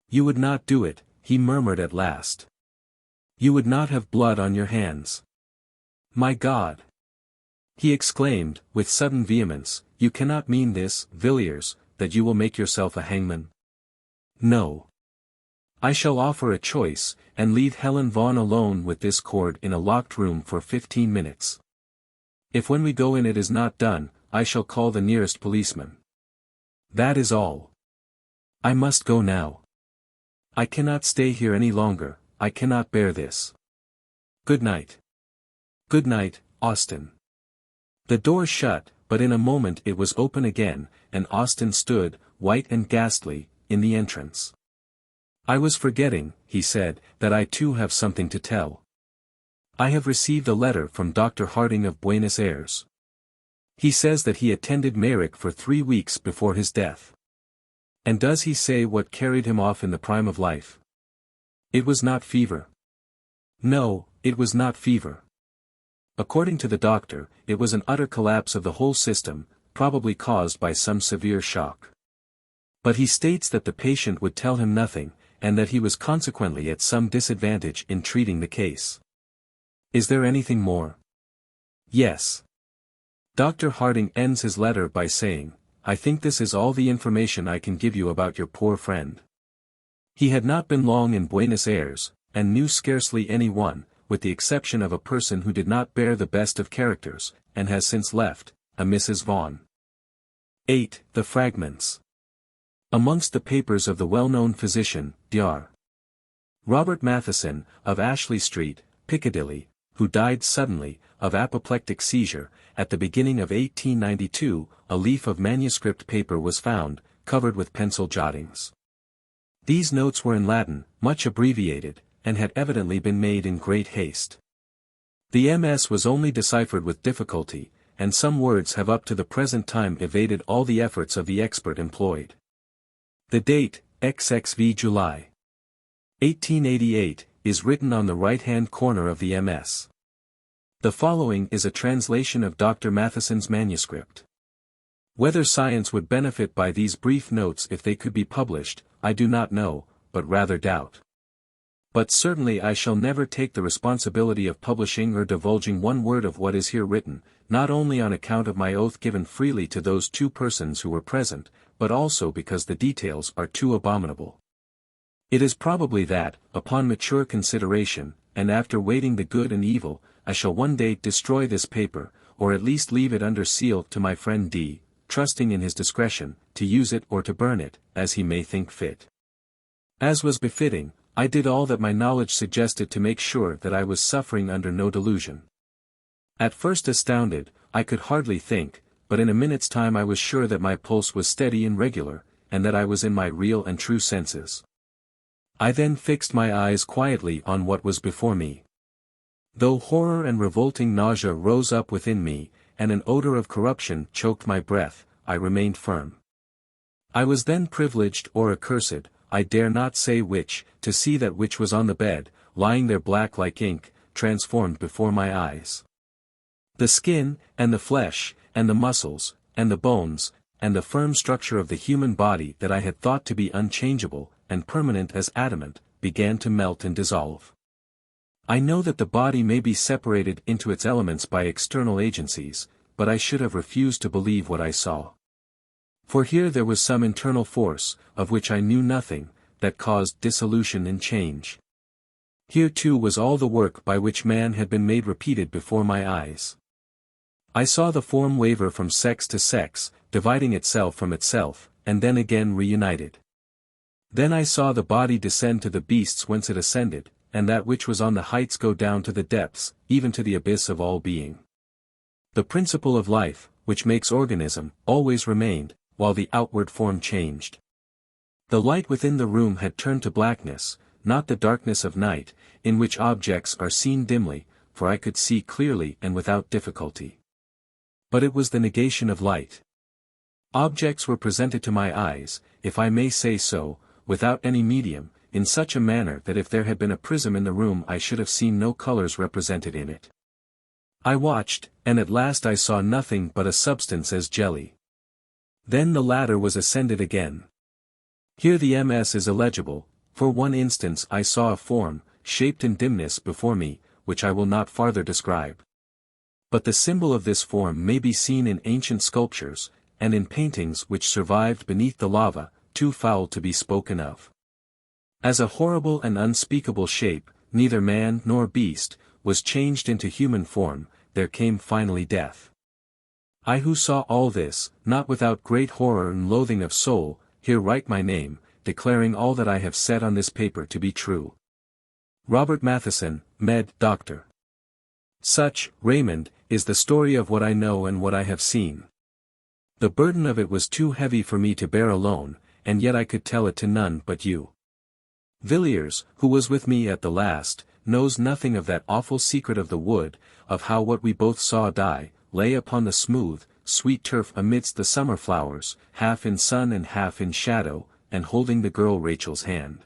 "You would not do it," he murmured at last. "You would not have blood on your hands." "My God!" he exclaimed, with sudden vehemence, "you cannot mean this, Villiers, that you will make yourself a hangman?" "No. I shall offer a choice, and leave Helen Vaughan alone with this cord in a locked room for 15 minutes. If when we go in it is not done, I shall call the nearest policeman. That is all. I must go now. I cannot stay here any longer, I cannot bear this. Good night." "Good night, Austin." The door shut, but in a moment it was open again, and Austin stood, white and ghastly, in the entrance. "I was forgetting," he said, "that I too have something to tell. I have received a letter from Dr. Harding of Buenos Aires. He says that he attended Merrick for 3 weeks before his death. And does he say what carried him off in the prime of life? It was not fever. No, it was not fever. According to the doctor, it was an utter collapse of the whole system, probably caused by some severe shock. But he states that the patient would tell him nothing, and that he was consequently at some disadvantage in treating the case. Is there anything more? Yes. Dr. Harding ends his letter by saying, "I think this is all the information I can give you about your poor friend. He had not been long in Buenos Aires, and knew scarcely any one, with the exception of a person who did not bear the best of characters, and has since left, a Mrs. Vaughan." 8. The Fragments. Amongst the papers of the well-known physician, Dr. Robert Matheson, of Ashley Street, Piccadilly, who died suddenly, of apoplectic seizure, at the beginning of 1892, a leaf of manuscript paper was found, covered with pencil jottings. These notes were in Latin, much abbreviated, and had evidently been made in great haste. The MS was only deciphered with difficulty, and some words have up to the present time evaded all the efforts of the expert employed. The date, XXV July 1888, is written on the right-hand corner of the MS. The following is a translation of Dr. Matheson's manuscript. Whether science would benefit by these brief notes if they could be published, I do not know, but rather doubt. But certainly I shall never take the responsibility of publishing or divulging one word of what is here written, not only on account of my oath given freely to those 2 persons who were present, but also because the details are too abominable. It is probably that, upon mature consideration, and after weighing the good and evil, I shall one day destroy this paper, or at least leave it under seal to my friend D., trusting in his discretion, to use it or to burn it, as he may think fit. As was befitting, I did all that my knowledge suggested to make sure that I was suffering under no delusion. At first astounded, I could hardly think, but in a minute's time I was sure that my pulse was steady and regular, and that I was in my real and true senses. I then fixed my eyes quietly on what was before me. Though horror and revolting nausea rose up within me, and an odor of corruption choked my breath, I remained firm. I was then privileged or accursed, I dare not say which, to see that which was on the bed, lying there black like ink, transformed before my eyes. The skin, and the flesh, and the muscles, and the bones, and the firm structure of the human body that I had thought to be unchangeable, and permanent as adamant, began to melt and dissolve. I know that the body may be separated into its elements by external agencies, but I should have refused to believe what I saw. For here there was some internal force, of which I knew nothing, that caused dissolution and change. Here too was all the work by which man had been made repeated before my eyes. I saw the form waver from sex to sex, dividing itself from itself, and then again reunited. Then I saw the body descend to the beasts whence it ascended, and that which was on the heights go down to the depths, even to the abyss of all being. The principle of life, which makes organism, always remained, while the outward form changed. The light within the room had turned to blackness, not the darkness of night, in which objects are seen dimly, for I could see clearly and without difficulty. But it was the negation of light. Objects were presented to my eyes, if I may say so, without any medium, in such a manner that if there had been a prism in the room I should have seen no colors represented in it. I watched, and at last I saw nothing but a substance as jelly. Then the ladder was ascended again. Here the MS is illegible. For one instance I saw a form, shaped in dimness before me, which I will not farther describe. But the symbol of this form may be seen in ancient sculptures, and in paintings which survived beneath the lava, too foul to be spoken of. As a horrible and unspeakable shape, neither man nor beast, was changed into human form, there came finally death. I who saw all this, not without great horror and loathing of soul, here write my name, declaring all that I have said on this paper to be true. Robert Matheson, Med. Doctor. Such, Raymond, is the story of what I know and what I have seen. The burden of it was too heavy for me to bear alone, and yet I could tell it to none but you. Villiers, who was with me at the last, knows nothing of that awful secret of the wood, of how what we both saw die, lay upon the smooth, sweet turf amidst the summer flowers, half in sun and half in shadow, and holding the girl Rachel's hand.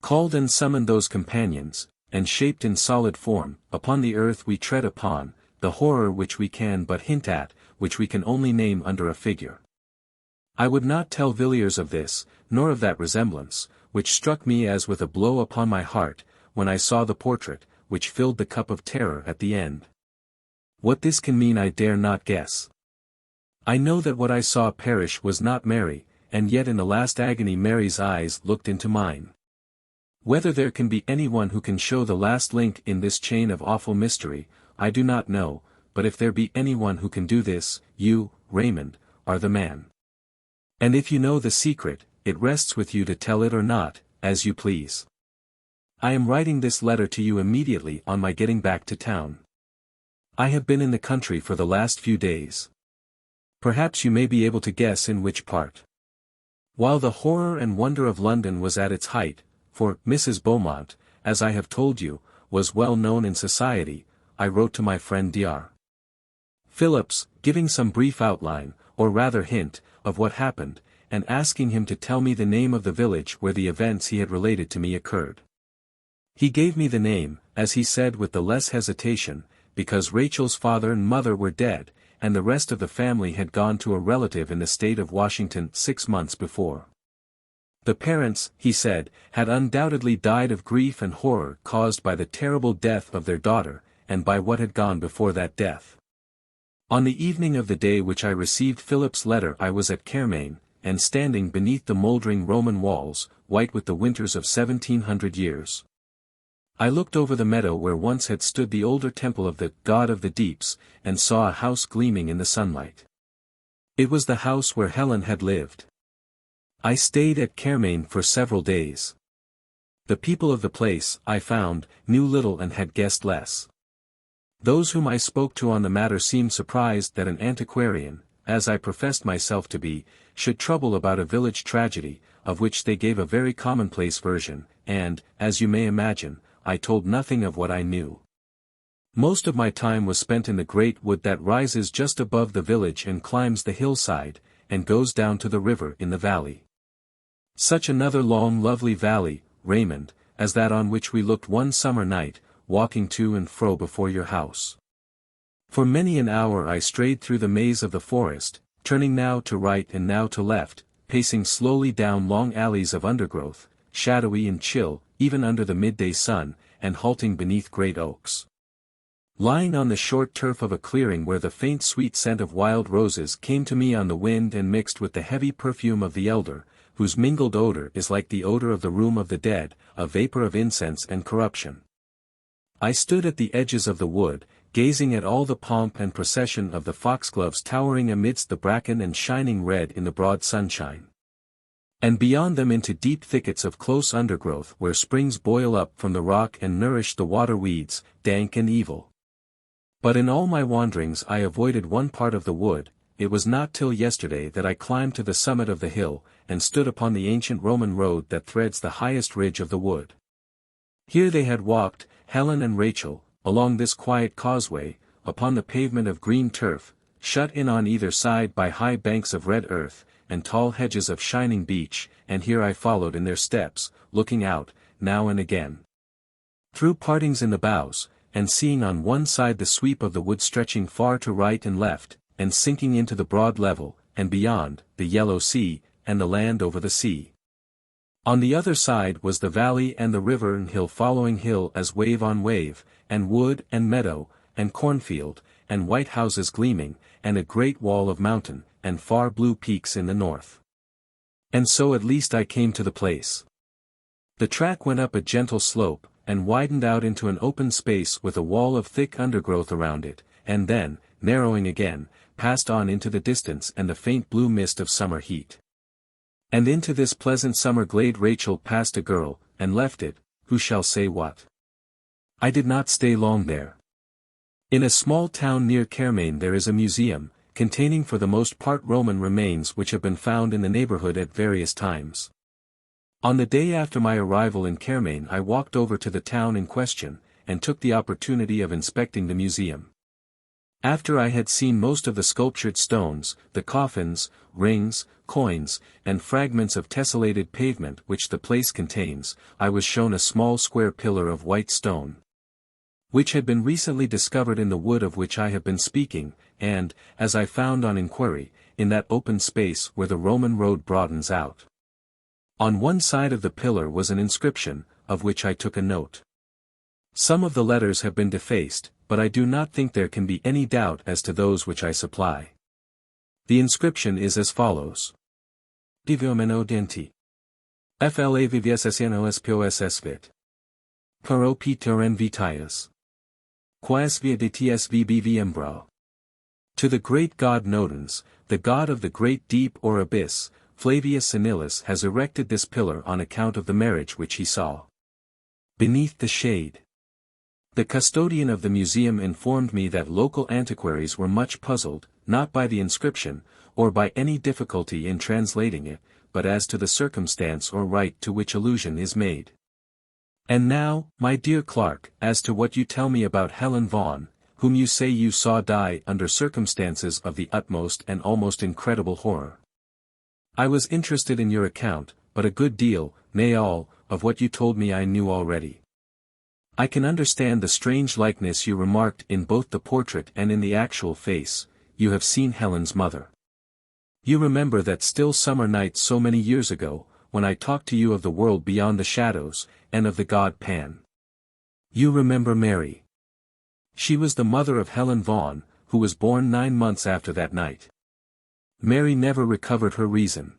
Called and summoned those companions, and shaped in solid form, upon the earth we tread upon, the horror which we can but hint at, which we can only name under a figure. I would not tell Villiers of this, nor of that resemblance, which struck me as with a blow upon my heart, when I saw the portrait, which filled the cup of terror at the end. What this can mean I dare not guess. I know that what I saw perish was not Mary, and yet in the last agony Mary's eyes looked into mine. Whether there can be anyone who can show the last link in this chain of awful mystery, I do not know, but if there be anyone who can do this, you, Raymond, are the man. And if you know the secret, it rests with you to tell it or not, as you please. I am writing this letter to you immediately on my getting back to town. I have been in the country for the last few days. Perhaps you may be able to guess in which part. While the horror and wonder of London was at its height, for Mrs. Beaumont, as I have told you, was well known in society, I wrote to my friend Dr. Phillips, giving some brief outline, or rather hint, of what happened, and asking him to tell me the name of the village where the events he had related to me occurred. He gave me the name, as he said with the less hesitation, because Rachel's father and mother were dead, and the rest of the family had gone to a relative in the state of Washington 6 months before. The parents, he said, had undoubtedly died of grief and horror caused by the terrible death of their daughter, and by what had gone before that death. On the evening of the day which I received Philip's letter I was at Carmaine, and standing beneath the mouldering Roman walls, white with the winters of 1700 years. I looked over the meadow where once had stood the older temple of the God of the Deeps, and saw a house gleaming in the sunlight. It was the house where Helen had lived. I stayed at Carmaine for several days. The people of the place, I found, knew little and had guessed less. Those whom I spoke to on the matter seemed surprised that an antiquarian, as I professed myself to be, should trouble about a village tragedy, of which they gave a very commonplace version, and, as you may imagine, I told nothing of what I knew. Most of my time was spent in the great wood that rises just above the village and climbs the hillside, and goes down to the river in the valley. Such another long lovely valley, Raymond, as that on which we looked one summer night, walking to and fro before your house. For many an hour I strayed through the maze of the forest, turning now to right and now to left, pacing slowly down long alleys of undergrowth, shadowy and chill, even under the midday sun, and halting beneath great oaks. Lying on the short turf of a clearing where the faint sweet scent of wild roses came to me on the wind and mixed with the heavy perfume of the elder, whose mingled odor is like the odor of the room of the dead, a vapor of incense and corruption. I stood at the edges of the wood, gazing at all the pomp and procession of the foxgloves towering amidst the bracken and shining red in the broad sunshine. And beyond them into deep thickets of close undergrowth where springs boil up from the rock and nourish the water weeds, dank and evil. But in all my wanderings I avoided one part of the wood. It was not till yesterday that I climbed to the summit of the hill, and stood upon the ancient Roman road that threads the highest ridge of the wood. Here they had walked, Helen and Rachel, along this quiet causeway, upon the pavement of green turf, shut in on either side by high banks of red earth, and tall hedges of shining beech, and here I followed in their steps, looking out, now and again, through partings in the boughs, and seeing on one side the sweep of the wood stretching far to right and left, and sinking into the broad level, and beyond, the yellow sea, and the land over the sea. On the other side was the valley and the river and hill following hill as wave on wave, and wood and meadow, and cornfield, and white houses gleaming, and a great wall of mountain, and far blue peaks in the north. And so at least I came to the place. The track went up a gentle slope, and widened out into an open space with a wall of thick undergrowth around it, and then, narrowing again, passed on into the distance and the faint blue mist of summer heat. And into this pleasant summer glade Rachel passed a girl, and left it, who shall say what? I did not stay long there. In a small town near Carmain there is a museum, containing for the most part Roman remains which have been found in the neighborhood at various times. On the day after my arrival in Carmain I walked over to the town in question, and took the opportunity of inspecting the museum. After I had seen most of the sculptured stones, the coffins, rings, coins, and fragments of tessellated pavement which the place contains, I was shown a small square pillar of white stone, which had been recently discovered in the wood of which I have been speaking, and, as I found on inquiry, in that open space where the Roman road broadens out. On one side of the pillar was an inscription, of which I took a note. Some of the letters have been defaced, but I do not think there can be any doubt as to those which I supply. The inscription is as follows. Diviomeno denti. Fla viviessenos possvit. Paro Peteren vitias. Quas via de tsvb viembro. To the great god Nodens, the god of the great deep or abyss, Flavius Senilis has erected this pillar on account of the marriage which he saw beneath the shade. The custodian of the museum informed me that local antiquaries were much puzzled, not by the inscription, or by any difficulty in translating it, but as to the circumstance or rite to which allusion is made. And now, my dear Clarke, as to what you tell me about Helen Vaughan, whom you say you saw die under circumstances of the utmost and almost incredible horror. I was interested in your account, but a good deal, nay all, of what you told me I knew already. I can understand the strange likeness you remarked in both the portrait and in the actual face. You have seen Helen's mother. You remember that still summer night so many years ago, when I talked to you of the world beyond the shadows, and of the god Pan. You remember Mary. She was the mother of Helen Vaughan, who was born 9 months after that night. Mary never recovered her reason.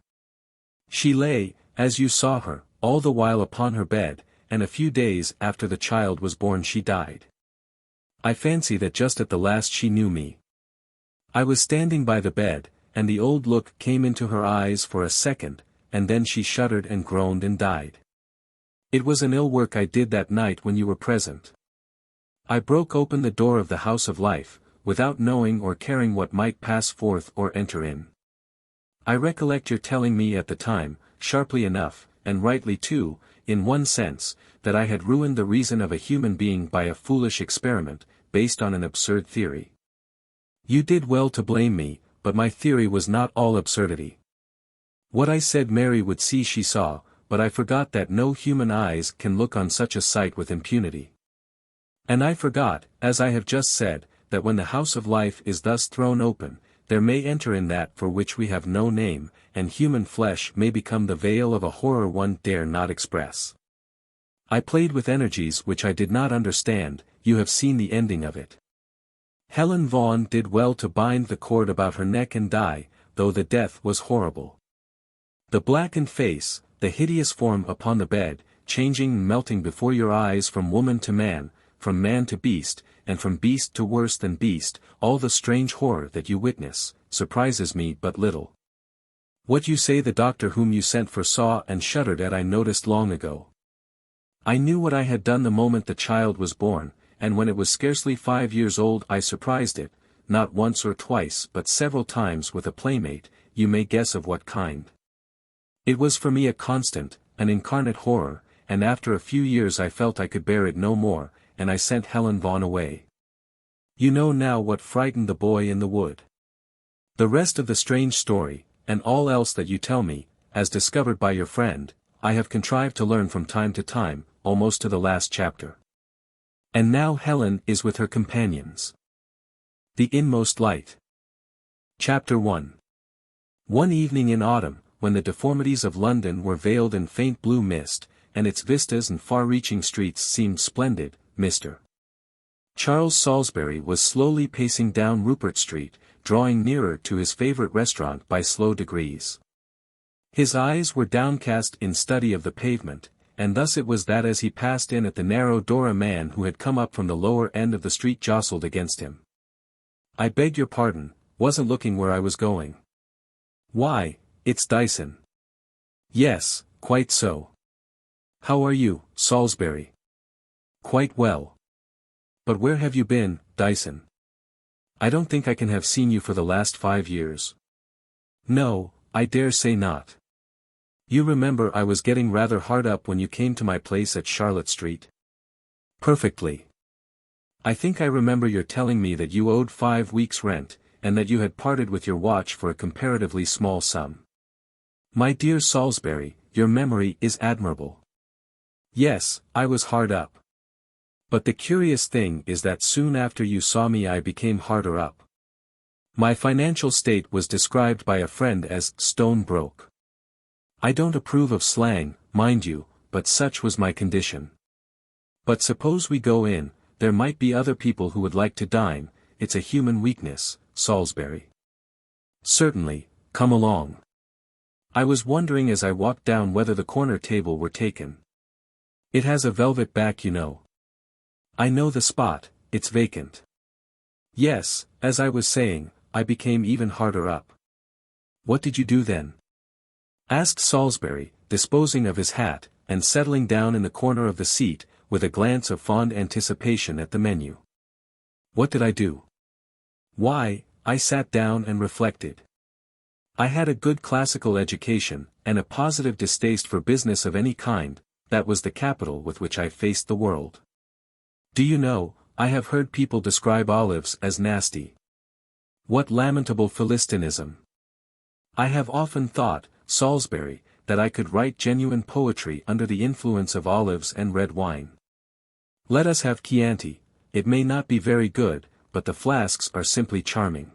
She lay, as you saw her, all the while upon her bed, and a few days after the child was born she died. I fancy that just at the last she knew me. I was standing by the bed, and the old look came into her eyes for a second, and then she shuddered and groaned and died. It was an ill work I did that night when you were present. I broke open the door of the house of life, without knowing or caring what might pass forth or enter in. I recollect your telling me at the time, sharply enough, and rightly too, in one sense, that I had ruined the reason of a human being by a foolish experiment, based on an absurd theory. You did well to blame me, but my theory was not all absurdity. What I said Mary would see she saw, but I forgot that no human eyes can look on such a sight with impunity. And I forgot, as I have just said, that when the house of life is thus thrown open, there may enter in that for which we have no name, and human flesh may become the veil of a horror one dare not express. I played with energies which I did not understand. You have seen the ending of it. Helen Vaughan did well to bind the cord about her neck and die, though the death was horrible. The blackened face, the hideous form upon the bed, changing and melting before your eyes from woman to man to beast, and from beast to worse than beast, all the strange horror that you witness, surprises me but little. What you say the doctor whom you sent for saw and shuddered at I noticed long ago. I knew what I had done the moment the child was born, and when it was scarcely 5 years old I surprised it, not once or twice but several times with a playmate, you may guess of what kind. It was for me a constant, an incarnate horror, and after a few years I felt I could bear it no more, and I sent Helen Vaughan away. You know now what frightened the boy in the wood. The rest of the strange story, and all else that you tell me, as discovered by your friend, I have contrived to learn from time to time, almost to the last chapter. And now Helen is with her companions. The Inmost Light. Chapter 1. One evening in autumn, when the deformities of London were veiled in faint blue mist, and its vistas and far-reaching streets seemed splendid, Mr. Charles Salisbury was slowly pacing down Rupert Street, drawing nearer to his favourite restaurant by slow degrees. His eyes were downcast in study of the pavement, and thus it was that as he passed in at the narrow door a man who had come up from the lower end of the street jostled against him. "I beg your pardon, wasn't looking where I was going." "Why, it's Dyson." "Yes, quite so. How are you, Salisbury?" "Quite well. But where have you been, Dyson? I don't think I can have seen you for the last 5 years." "No, I dare say not. You remember I was getting rather hard up when you came to my place at Charlotte Street?" "Perfectly. I think I remember your telling me that you owed 5 weeks' rent, and that you had parted with your watch for a comparatively small sum." "My dear Salisbury, your memory is admirable." "Yes, I was hard up. But the curious thing is that soon after you saw me I became harder up. My financial state was described by a friend as stone broke. I don't approve of slang, mind you, but such was my condition. But suppose we go in, there might be other people who would like to dine, it's a human weakness, Salisbury." "Certainly, come along. I was wondering as I walked down whether the corner table were taken. It has a velvet back you know." "I know the spot, it's vacant." "Yes, as I was saying, I became even harder up." "What did you do then?" asked Salisbury, disposing of his hat, and settling down in the corner of the seat, with a glance of fond anticipation at the menu. "What did I do? Why, I sat down and reflected. I had a good classical education, and a positive distaste for business of any kind, that was the capital with which I faced the world. Do you know, I have heard people describe olives as nasty. What lamentable Philistinism! I have often thought, Salisbury, that I could write genuine poetry under the influence of olives and red wine. Let us have Chianti, it may not be very good, but the flasks are simply charming.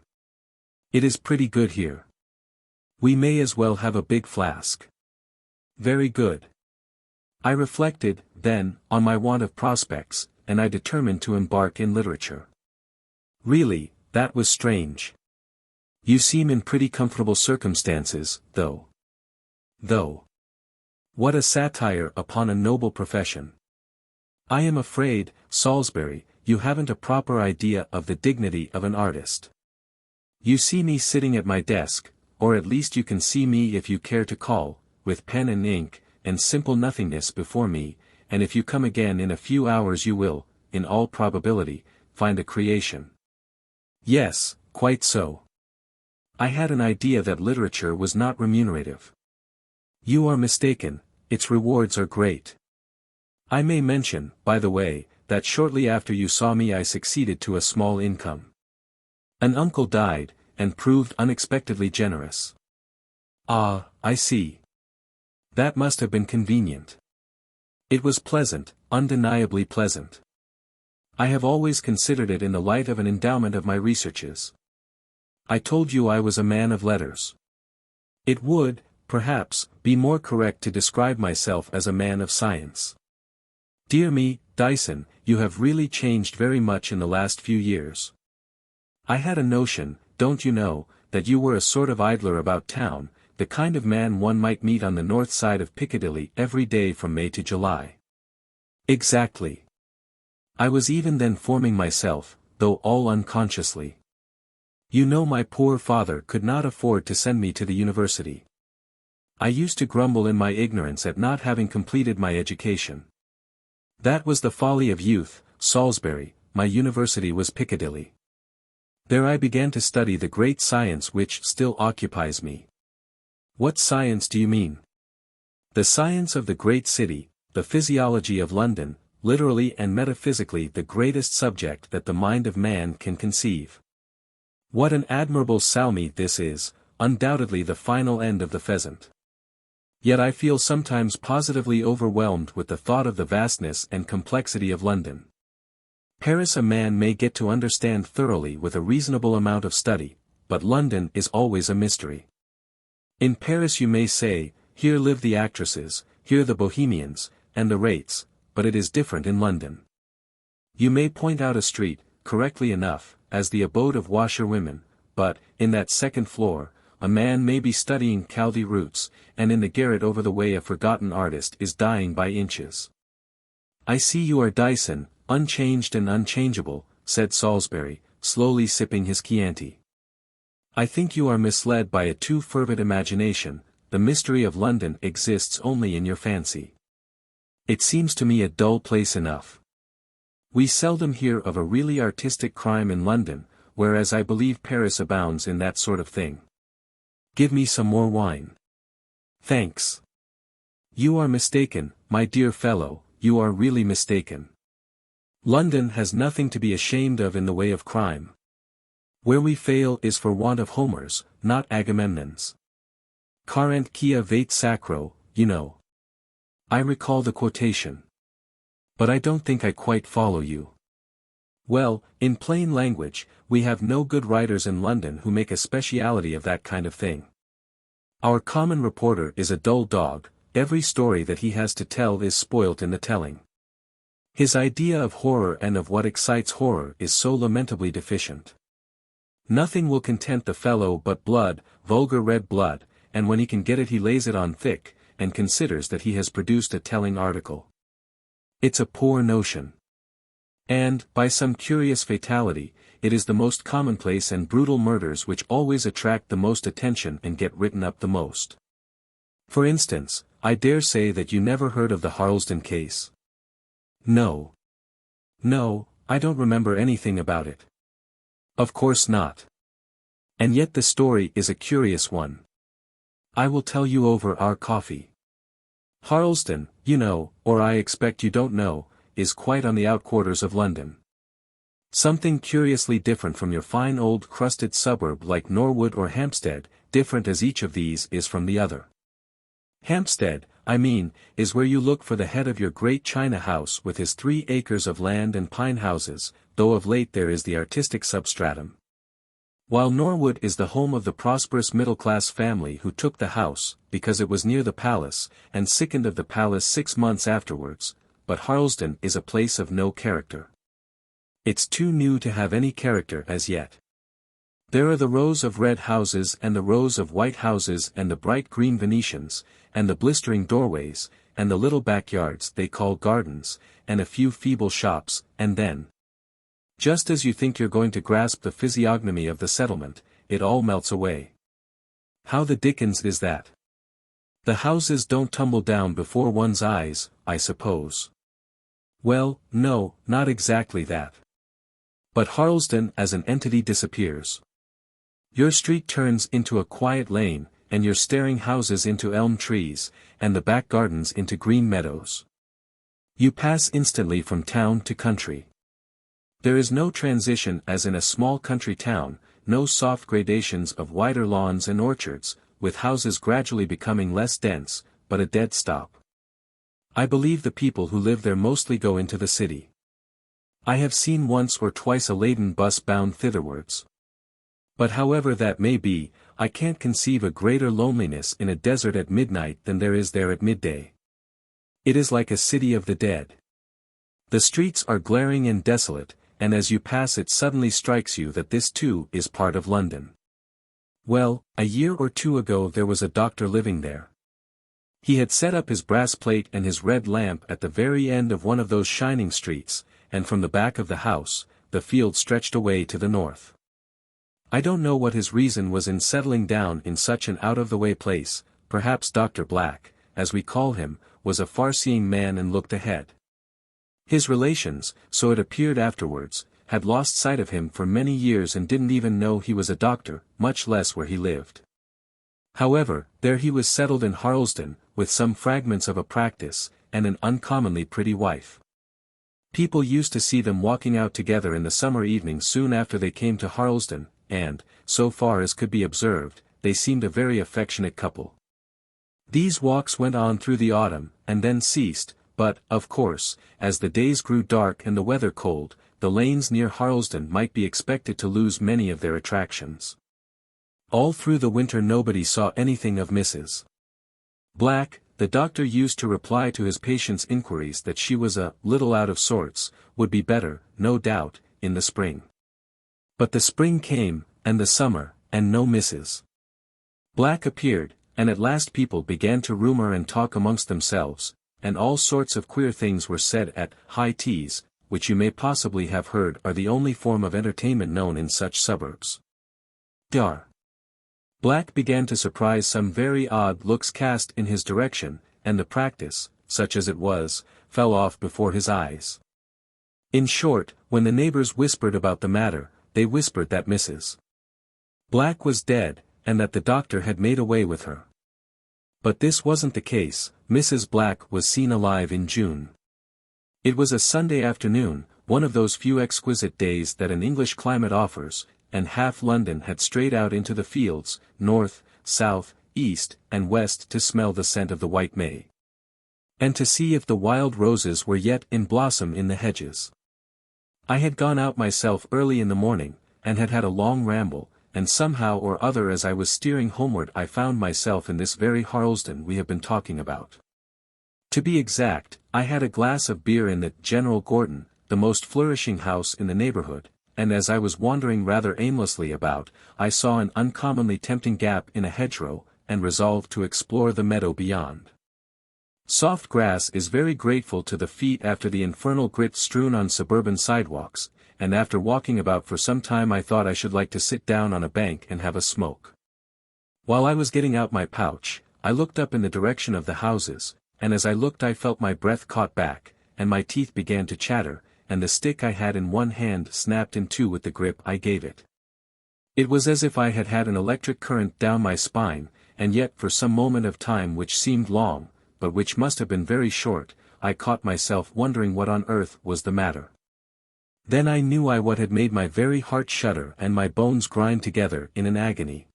It is pretty good here. We may as well have a big flask." "Very good." I reflected, then, on my want of prospects, and I determined to embark in literature. "Really, that was strange. You seem in pretty comfortable circumstances, though. What a satire upon a noble profession. I am afraid, Salisbury, you haven't a proper idea of the dignity of an artist. You see me sitting at my desk, or at least you can see me if you care to call, with pen and ink, and simple nothingness before me, and if you come again in a few hours you will, in all probability, find a creation." "Yes, quite so. I had an idea that literature was not remunerative." "You are mistaken, its rewards are great. I may mention, by the way, that shortly after you saw me I succeeded to a small income. An uncle died, and proved unexpectedly generous." "Ah, I see. That must have been convenient." "It was pleasant, undeniably pleasant. I have always considered it in the light of an endowment of my researches. I told you I was a man of letters. It would, perhaps, be more correct to describe myself as a man of science. Dear me, Dyson, you have really changed very much in the last few years. I had a notion, don't you know, that you were a sort of idler about town, the kind of man one might meet on the north side of Piccadilly every day from May to July." "Exactly. I was even then forming myself, though all unconsciously. You know my poor father could not afford to send me to the university. I used to grumble in my ignorance at not having completed my education. That was the folly of youth. Salisbury, my university was Piccadilly. There I began to study the great science which still occupies me. What science do you mean? The science of the great city, the physiology of London, literally and metaphysically the greatest subject that the mind of man can conceive. What an admirable salmi this is, undoubtedly the final end of the pheasant. Yet I feel sometimes positively overwhelmed with the thought of the vastness and complexity of London. Paris a man may get to understand thoroughly with a reasonable amount of study, but London is always a mystery. In Paris you may say, here live the actresses, here the bohemians, and the rates, but it is different in London. You may point out a street, correctly enough, as the abode of washerwomen, but, in that second floor, a man may be studying Chaldee roots, and in the garret over the way a forgotten artist is dying by inches. I see you are Dyson, unchanged and unchangeable, said Salisbury, slowly sipping his Chianti. I think you are misled by a too fervid imagination. The mystery of London exists only in your fancy. It seems to me a dull place enough. We seldom hear of a really artistic crime in London, whereas I believe Paris abounds in that sort of thing. Give me some more wine. Thanks. You are mistaken, my dear fellow, you are really mistaken. London has nothing to be ashamed of in the way of crime. Where we fail is for want of Homers, not Agamemnons. Carent quia vate sacro, you know. I recall the quotation. But I don't think I quite follow you. Well, in plain language, we have no good writers in London who make a speciality of that kind of thing. Our common reporter is a dull dog, every story that he has to tell is spoilt in the telling. His idea of horror and of what excites horror is so lamentably deficient. Nothing will content the fellow but blood, vulgar red blood, and when he can get it he lays it on thick, and considers that he has produced a telling article. It's a poor notion. And, by some curious fatality, it is the most commonplace and brutal murders which always attract the most attention and get written up the most. For instance, I dare say that you never heard of the Harlesden case. No. No, I don't remember anything about it. Of course not. And yet the story is a curious one. I will tell you over our coffee. Harlesden, you know, or I expect you don't know, is quite on the outquarters of London. Something curiously different from your fine old crusted suburb like Norwood or Hampstead, different as each of these is from the other. Hampstead, I mean, is where you look for the head of your great China house with his 3 acres of land and pine houses, though of late there is the artistic substratum. While Norwood is the home of the prosperous middle-class family who took the house, because it was near the palace, and sickened of the palace 6 months afterwards, but Harlesden is a place of no character. It's too new to have any character as yet. There are the rows of red houses and the rows of white houses and the bright green Venetians, and the blistering doorways, and the little backyards they call gardens, and a few feeble shops, and then, just as you think you're going to grasp the physiognomy of the settlement, it all melts away. How the dickens is that? The houses don't tumble down before one's eyes, I suppose. Well, no, not exactly that. But Harlesden as an entity disappears. Your street turns into a quiet lane, and your staring houses into elm trees, and the back gardens into green meadows. You pass instantly from town to country. There is no transition as in a small country town, no soft gradations of wider lawns and orchards, with houses gradually becoming less dense, but a dead stop. I believe the people who live there mostly go into the city. I have seen once or twice a laden bus bound thitherwards. But however that may be, I can't conceive a greater loneliness in a desert at midnight than there is there at midday. It is like a city of the dead. The streets are glaring and desolate, and as you pass it suddenly strikes you that this too is part of London. Well, a year or 2 ago there was a doctor living there. He had set up his brass plate and his red lamp at the very end of one of those shining streets, and from the back of the house, the field stretched away to the north. I don't know what his reason was in settling down in such an out-of-the-way place, perhaps Dr. Black, as we call him, was a far-seeing man and looked ahead. His relations, so it appeared afterwards, had lost sight of him for many years and didn't even know he was a doctor, much less where he lived. However, there he was settled in Harlesden, with some fragments of a practice, and an uncommonly pretty wife. People used to see them walking out together in the summer evenings soon after they came to Harlesden, and, so far as could be observed, they seemed a very affectionate couple. These walks went on through the autumn, and then ceased, but, of course, as the days grew dark and the weather cold, the lanes near Harlesden might be expected to lose many of their attractions. All through the winter nobody saw anything of Mrs. Black. The doctor used to reply to his patients' inquiries that she was a little out of sorts, would be better, no doubt, in the spring. But the spring came, and the summer, and no Mrs. Black appeared, and at last people began to rumour and talk amongst themselves, and all sorts of queer things were said at high teas, which you may possibly have heard are the only form of entertainment known in such suburbs. Dr. Black began to surprise some very odd looks cast in his direction, and the practice, such as it was, fell off before his eyes. In short, when the neighbours whispered about the matter, they whispered that Mrs. Black was dead, and that the doctor had made away with her. But this wasn't the case. Mrs. Black was seen alive in June. It was a Sunday afternoon, one of those few exquisite days that an English climate offers, and half London had strayed out into the fields, north, south, east, and west to smell the scent of the white May. And to see if the wild roses were yet in blossom in the hedges. I had gone out myself early in the morning, and had had a long ramble, and somehow or other as I was steering homeward I found myself in this very Harlesden we have been talking about. To be exact, I had a glass of beer in the General Gordon, the most flourishing house in the neighbourhood, and as I was wandering rather aimlessly about, I saw an uncommonly tempting gap in a hedgerow, and resolved to explore the meadow beyond. Soft grass is very grateful to the feet after the infernal grit strewn on suburban sidewalks, and after walking about for some time I thought I should like to sit down on a bank and have a smoke. While I was getting out my pouch, I looked up in the direction of the houses, and as I looked I felt my breath caught back, and my teeth began to chatter, and the stick I had in one hand snapped in two with the grip I gave it. It was as if I had had an electric current down my spine, and yet for some moment of time which seemed long, but which must have been very short, I caught myself wondering what on earth was the matter. Then I knew what had made my very heart shudder and my bones grind together in an agony.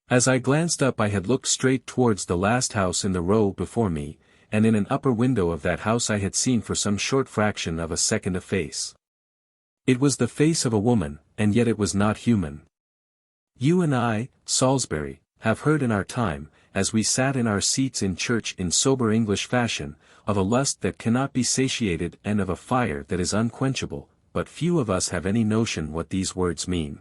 As I glanced up I had looked straight towards the last house in the row before me, and in an upper window of that house I had seen for some short fraction of a second a face. It was the face of a woman, and yet it was not human. You and I, Salisbury, have heard in our time, as we sat in our seats in church in sober English fashion, of a lust that cannot be satiated and of a fire that is unquenchable, but few of us have any notion what these words mean.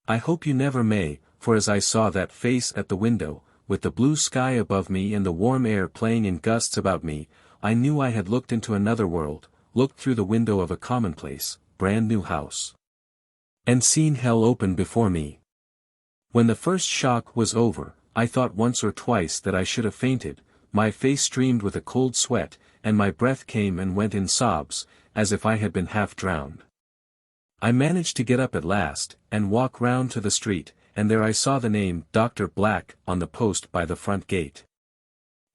I hope you never may, for as I saw that face at the window, with the blue sky above me and the warm air playing in gusts about me, I knew I had looked into another world, looked through the window of a commonplace, brand-new house, and seen hell open before me. When the first shock was over, I thought once or twice that I should have fainted, my face streamed with a cold sweat, and my breath came and went in sobs, as if I had been half drowned. I managed to get up at last, and walk round to the street, and there I saw the name Dr. Black on the post by the front gate.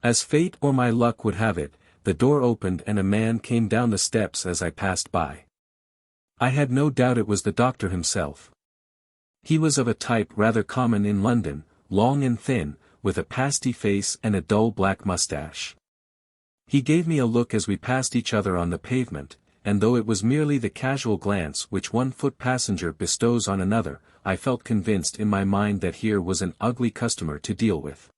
As fate or my luck would have it, the door opened and a man came down the steps as I passed by. I had no doubt it was the doctor himself. He was of a type rather common in London, long and thin, with a pasty face and a dull black moustache. He gave me a look as we passed each other on the pavement, and though it was merely the casual glance which one foot passenger bestows on another, I felt convinced in my mind that here was an ugly customer to deal with.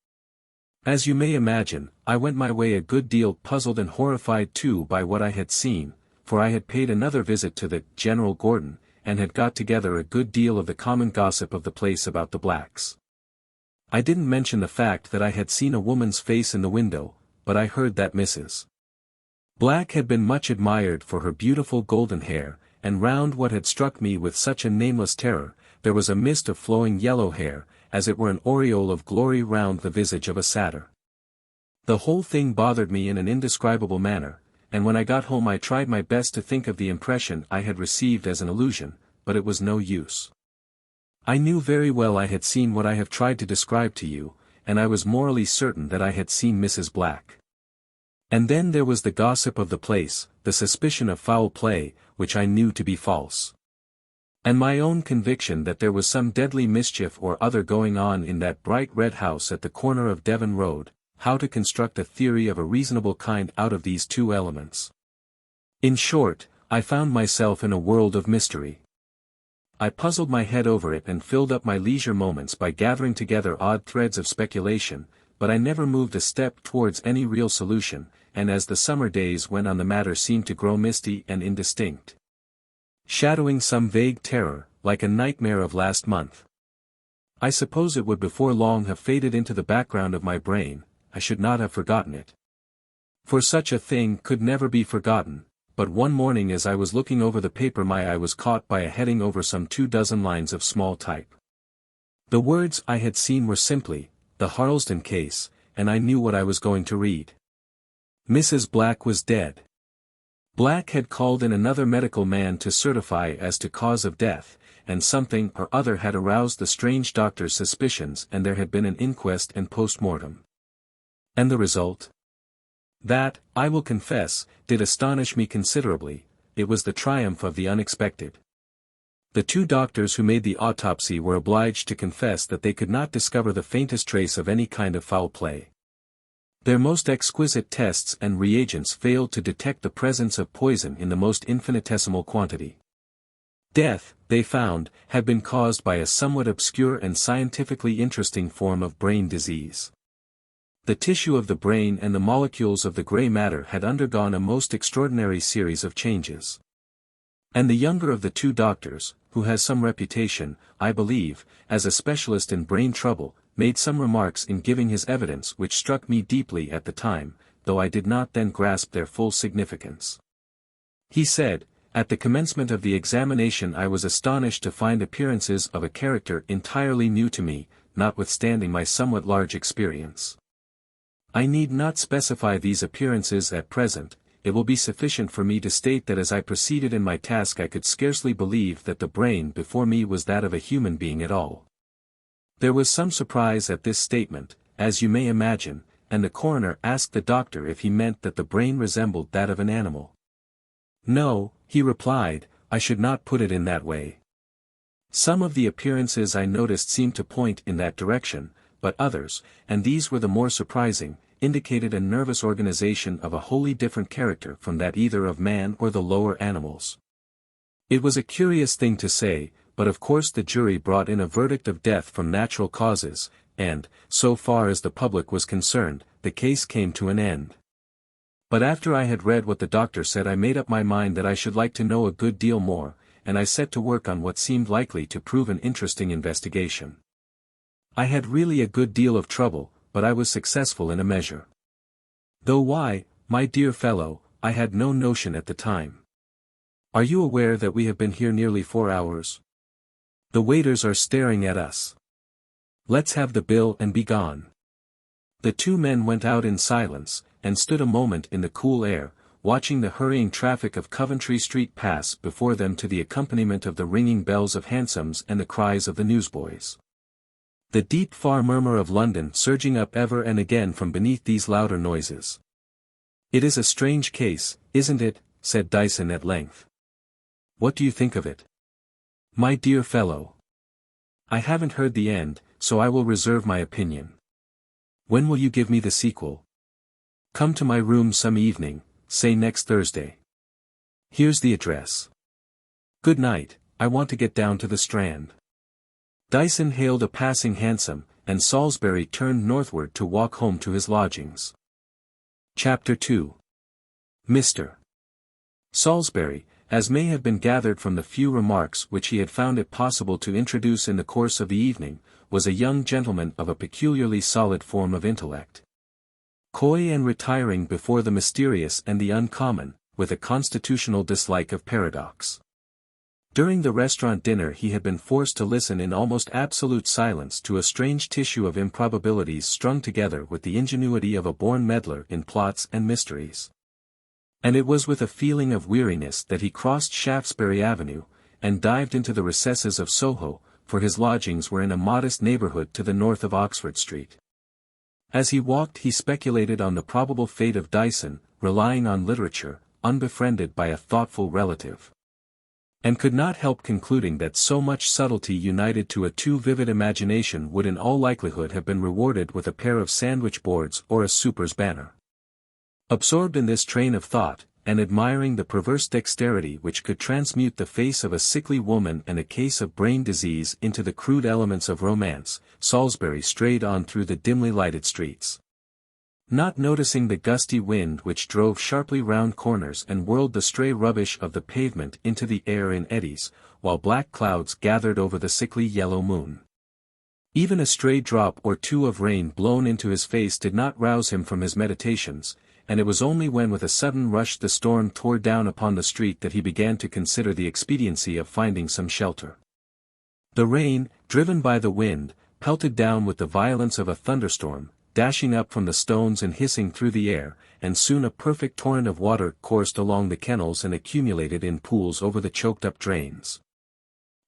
As you may imagine, I went my way a good deal puzzled and horrified too by what I had seen, for I had paid another visit to the General Gordon, and had got together a good deal of the common gossip of the place about the Blacks. I didn't mention the fact that I had seen a woman's face in the window, but I heard that Mrs. Black had been much admired for her beautiful golden hair, and round what had struck me with such a nameless terror, there was a mist of flowing yellow hair, as it were an aureole of glory round the visage of a satyr. The whole thing bothered me in an indescribable manner, and when I got home I tried my best to think of the impression I had received as an illusion, but it was no use. I knew very well I had seen what I have tried to describe to you, and I was morally certain that I had seen Mrs. Black. And then there was the gossip of the place, the suspicion of foul play, which I knew to be false. And my own conviction that there was some deadly mischief or other going on in that bright red house at the corner of Devon Road, how to construct a theory of a reasonable kind out of these two elements. In short, I found myself in a world of mystery. I puzzled my head over it and filled up my leisure moments by gathering together odd threads of speculation, but I never moved a step towards any real solution, and as the summer days went on the matter seemed to grow misty and indistinct, shadowing some vague terror, like a nightmare of last month. I suppose it would before long have faded into the background of my brain. I should not have forgotten it. For such a thing could never be forgotten, but one morning as I was looking over the paper my eye was caught by a heading over some 24 lines of small type. The words I had seen were simply, "The Harlesden Case," and I knew what I was going to read. Mrs. Black was dead. Black had called in another medical man to certify as to cause of death, and something or other had aroused the strange doctor's suspicions and there had been an inquest and post-mortem. And the result? That, I will confess, did astonish me considerably. It was the triumph of the unexpected. The two doctors who made the autopsy were obliged to confess that they could not discover the faintest trace of any kind of foul play. Their most exquisite tests and reagents failed to detect the presence of poison in the most infinitesimal quantity. Death, they found, had been caused by a somewhat obscure and scientifically interesting form of brain disease. The tissue of the brain and the molecules of the grey matter had undergone a most extraordinary series of changes. And the younger of the two doctors, who has some reputation, I believe, as a specialist in brain trouble, made some remarks in giving his evidence which struck me deeply at the time, though I did not then grasp their full significance. He said, "At the commencement of the examination I was astonished to find appearances of a character entirely new to me, notwithstanding my somewhat large experience. I need not specify these appearances at present. It will be sufficient for me to state that as I proceeded in my task I could scarcely believe that the brain before me was that of a human being at all." There was some surprise at this statement, as you may imagine, and the coroner asked the doctor if he meant that the brain resembled that of an animal. "No," he replied, "I should not put it in that way. Some of the appearances I noticed seemed to point in that direction, but others, and these were the more surprising, indicated a nervous organization of a wholly different character from that either of man or the lower animals." It was a curious thing to say, but of course the jury brought in a verdict of death from natural causes, and, so far as the public was concerned, the case came to an end. But after I had read what the doctor said I made up my mind that I should like to know a good deal more, and I set to work on what seemed likely to prove an interesting investigation. I had really a good deal of trouble, but I was successful in a measure. Though why, my dear fellow, I had no notion at the time. Are you aware that we have been here nearly 4 hours? The waiters are staring at us. Let's have the bill and be gone. The two men went out in silence, and stood a moment in the cool air, watching the hurrying traffic of Coventry Street pass before them to the accompaniment of the ringing bells of hansoms and the cries of the newsboys. The deep far murmur of London surging up ever and again from beneath these louder noises. "It is a strange case, isn't it?" said Dyson at length. "What do you think of it?" "My dear fellow, I haven't heard the end, so I will reserve my opinion. When will you give me the sequel?" "Come to my room some evening, say next Thursday. Here's the address. Good night, I want to get down to the Strand." Dyson hailed a passing hansom, and Salisbury turned northward to walk home to his lodgings. Chapter 2. Mr. Salisbury, as may have been gathered from the few remarks which he had found it possible to introduce in the course of the evening, was a young gentleman of a peculiarly solid form of intellect. Coy and retiring before the mysterious and the uncommon, with a constitutional dislike of paradox. During the restaurant dinner he had been forced to listen in almost absolute silence to a strange tissue of improbabilities strung together with the ingenuity of a born meddler in plots and mysteries. And it was with a feeling of weariness that he crossed Shaftesbury Avenue, and dived into the recesses of Soho, for his lodgings were in a modest neighbourhood to the north of Oxford Street. As he walked he speculated on the probable fate of Dyson, relying on literature, unbefriended by a thoughtful relative. And could not help concluding that so much subtlety united to a too vivid imagination would in all likelihood have been rewarded with a pair of sandwich boards or a super's banner. Absorbed in this train of thought, and admiring the perverse dexterity which could transmute the face of a sickly woman and a case of brain disease into the crude elements of romance, Salisbury strayed on through the dimly lighted streets. Not noticing the gusty wind which drove sharply round corners and whirled the stray rubbish of the pavement into the air in eddies, while black clouds gathered over the sickly yellow moon. Even a stray drop or two of rain blown into his face did not rouse him from his meditations, and it was only when with a sudden rush the storm tore down upon the street that he began to consider the expediency of finding some shelter. The rain, driven by the wind, pelted down with the violence of a thunderstorm, dashing up from the stones and hissing through the air, and soon a perfect torrent of water coursed along the kennels and accumulated in pools over the choked-up drains.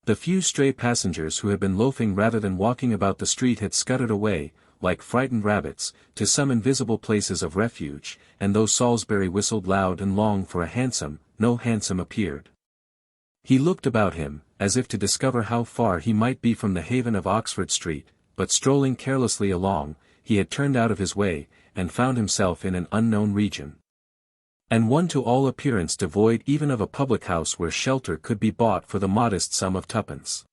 The few stray passengers who had been loafing rather than walking about the street had scuttered away, like frightened rabbits, to some invisible places of refuge, and though Salisbury whistled loud and long for a hansom, no hansom appeared. He looked about him, as if to discover how far he might be from the haven of Oxford Street, but strolling carelessly along, he had turned out of his way, and found himself in an unknown region. And one to all appearance devoid even of a public house where shelter could be bought for the modest sum of twopence.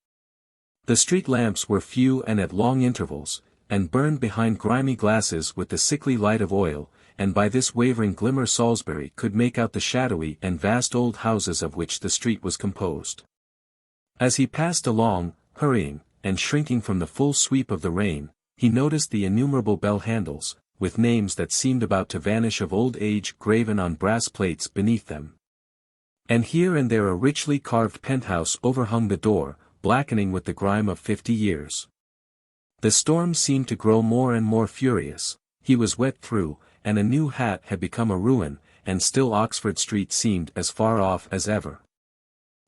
The street lamps were few and at long intervals, and burned behind grimy glasses with the sickly light of oil, and by this wavering glimmer Salisbury could make out the shadowy and vast old houses of which the street was composed. As he passed along, hurrying, and shrinking from the full sweep of the rain, he noticed the innumerable bell handles, with names that seemed about to vanish of old age graven on brass plates beneath them. And here and there a richly carved penthouse overhung the door, blackening with the grime of 50 years. The storm seemed to grow more and more furious, he was wet through, and a new hat had become a ruin, and still Oxford Street seemed as far off as ever.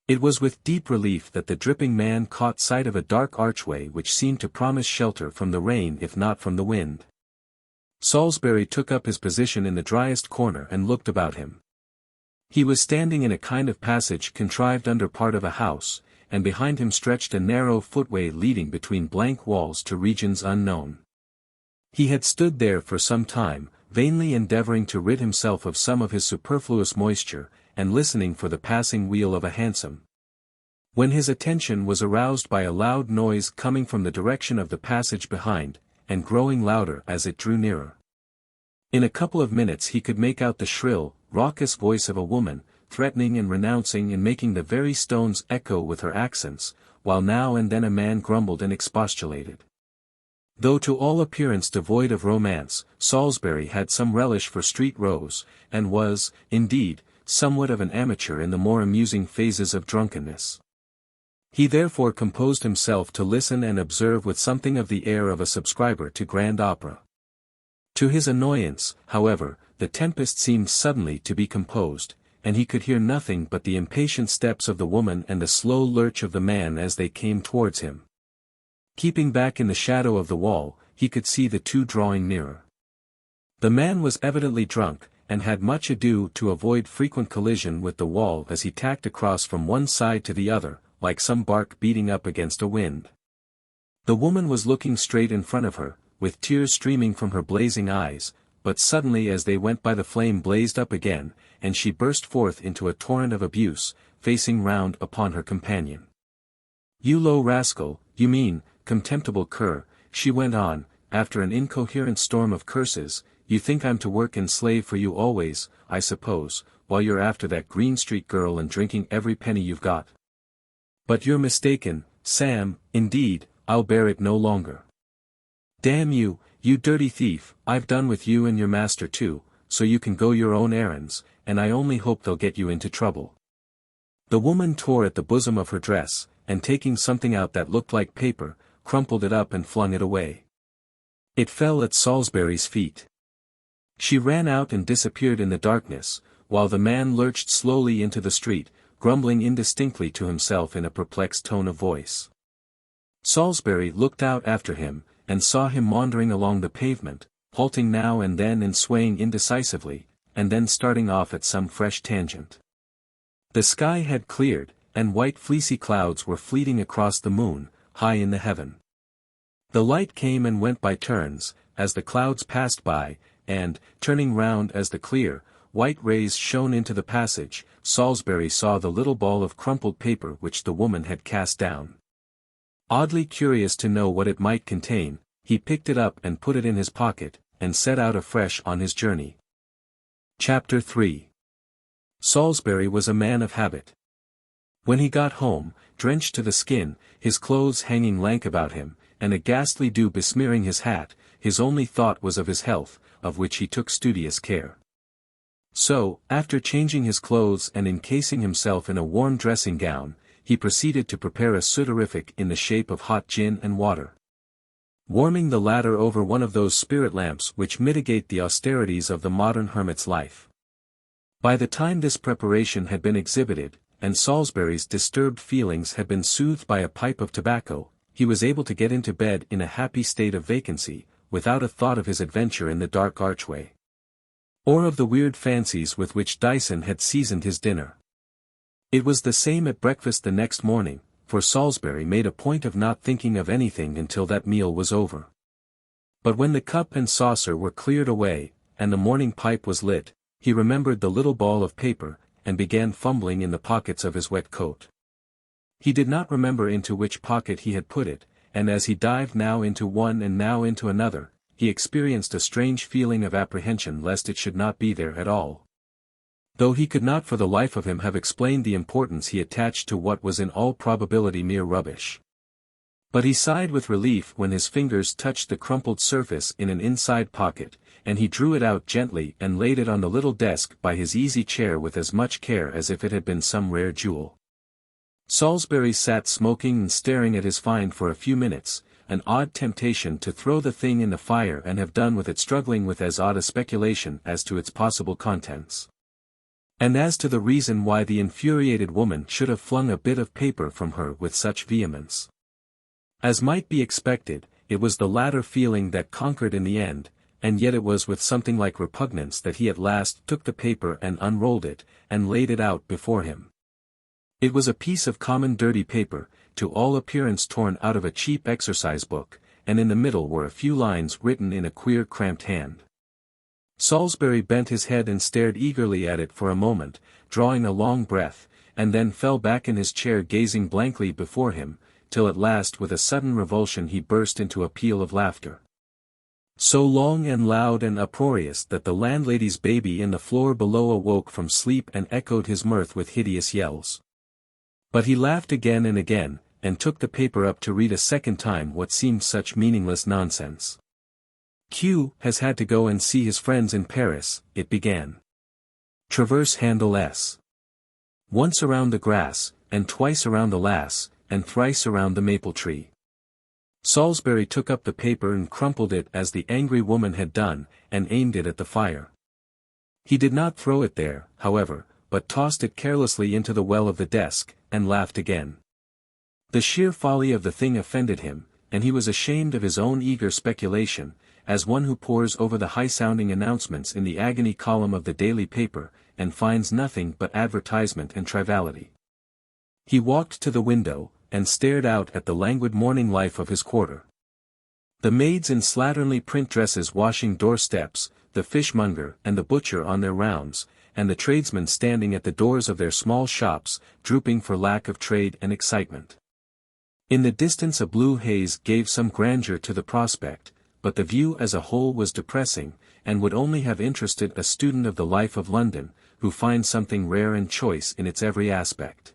It was with deep relief that the dripping man caught sight of a dark archway which seemed to promise shelter from the rain if not from the wind. Salisbury took up his position in the driest corner and looked about him. He was standing in a kind of passage contrived under part of a house, and behind him stretched a narrow footway leading between blank walls to regions unknown. He had stood there for some time, vainly endeavouring to rid himself of some of his superfluous moisture, and listening for the passing wheel of a hansom. When his attention was aroused by a loud noise coming from the direction of the passage behind, and growing louder as it drew nearer. In a couple of minutes he could make out the shrill, raucous voice of a woman, threatening and renouncing and making the very stones echo with her accents, while now and then a man grumbled and expostulated. Though to all appearance devoid of romance, Salisbury had some relish for street rows, and was, indeed, somewhat of an amateur in the more amusing phases of drunkenness. He therefore composed himself to listen and observe with something of the air of a subscriber to grand opera. To his annoyance, however, the tempest seemed suddenly to be composed, and he could hear nothing but the impatient steps of the woman and the slow lurch of the man as they came towards him. Keeping back in the shadow of the wall, he could see the two drawing nearer. The man was evidently drunk, and had much ado to avoid frequent collision with the wall as he tacked across from one side to the other, like some bark beating up against a wind. The woman was looking straight in front of her, with tears streaming from her blazing eyes, but suddenly as they went by the flame blazed up again, and she burst forth into a torrent of abuse, facing round upon her companion. "You low rascal, you mean, contemptible cur," she went on, after an incoherent storm of curses, "you think I'm to work and slave for you always, I suppose, while you're after that Green Street girl and drinking every penny you've got. But you're mistaken, Sam, indeed, I'll bear it no longer. Damn you, you dirty thief, I've done with you and your master too, so you can go your own errands, and I only hope they'll get you into trouble. The woman tore at the bosom of her dress, and taking something out that looked like paper, crumpled it up and flung it away. It fell at Salisbury's feet. She ran out and disappeared in the darkness, while the man lurched slowly into the street, grumbling indistinctly to himself in a perplexed tone of voice. Salisbury looked out after him, and saw him wandering along the pavement, halting now and then and swaying indecisively, and then starting off at some fresh tangent. The sky had cleared, and white fleecy clouds were fleeting across the moon, high in the heaven. The light came and went by turns, as the clouds passed by, and, turning round as the clear, white rays shone into the passage, Salisbury saw the little ball of crumpled paper which the woman had cast down. Oddly curious to know what it might contain, he picked it up and put it in his pocket, and set out afresh on his journey. Chapter 3. Salisbury was a man of habit. When he got home, drenched to the skin, his clothes hanging lank about him, and a ghastly dew besmearing his hat, his only thought was of his health, of which he took studious care. So, after changing his clothes and encasing himself in a warm dressing gown, he proceeded to prepare a sudorific in the shape of hot gin and water. Warming the latter over one of those spirit lamps which mitigate the austerities of the modern hermit's life. By the time this preparation had been exhibited, and Salisbury's disturbed feelings had been soothed by a pipe of tobacco, he was able to get into bed in a happy state of vacancy, without a thought of his adventure in the dark archway. Or of the weird fancies with which Dyson had seasoned his dinner. It was the same at breakfast the next morning, for Salisbury made a point of not thinking of anything until that meal was over. But when the cup and saucer were cleared away, and the morning pipe was lit, he remembered the little ball of paper, and began fumbling in the pockets of his wet coat. He did not remember into which pocket he had put it, and as he dived now into one and now into another, he experienced a strange feeling of apprehension lest it should not be there at all. Though he could not for the life of him have explained the importance he attached to what was in all probability mere rubbish. But he sighed with relief when his fingers touched the crumpled surface in an inside pocket, and he drew it out gently and laid it on the little desk by his easy chair with as much care as if it had been some rare jewel. Salisbury sat smoking and staring at his find for a few minutes, an odd temptation to throw the thing in the fire and have done with it struggling with as odd a speculation as to its possible contents. And as to the reason why the infuriated woman should have flung a bit of paper from her with such vehemence. As might be expected, it was the latter feeling that conquered in the end, and yet it was with something like repugnance that he at last took the paper and unrolled it, and laid it out before him. It was a piece of common dirty paper, to all appearance torn out of a cheap exercise book, and in the middle were a few lines written in a queer cramped hand. Salisbury bent his head and stared eagerly at it for a moment, drawing a long breath, and then fell back in his chair gazing blankly before him, till at last with a sudden revulsion he burst into a peal of laughter. So long and loud and uproarious that the landlady's baby in the floor below awoke from sleep and echoed his mirth with hideous yells. But he laughed again and again, and took the paper up to read a second time what seemed such meaningless nonsense. Q has had to go and see his friends in Paris, it began. Traverse handle S. Once around the grass, and twice around the lass, and thrice around the maple tree. Salisbury took up the paper and crumpled it as the angry woman had done, and aimed it at the fire. He did not throw it there, however, but tossed it carelessly into the well of the desk, and laughed again. The sheer folly of the thing offended him, and he was ashamed of his own eager speculation, as one who pores over the high-sounding announcements in the agony column of the daily paper, and finds nothing but advertisement and triviality. He walked to the window, and stared out at the languid morning life of his quarter. The maids in slatternly print dresses washing doorsteps, the fishmonger and the butcher on their rounds, and the tradesmen standing at the doors of their small shops, drooping for lack of trade and excitement. In the distance a blue haze gave some grandeur to the prospect, but the view as a whole was depressing, and would only have interested a student of the life of London, who finds something rare and choice in its every aspect.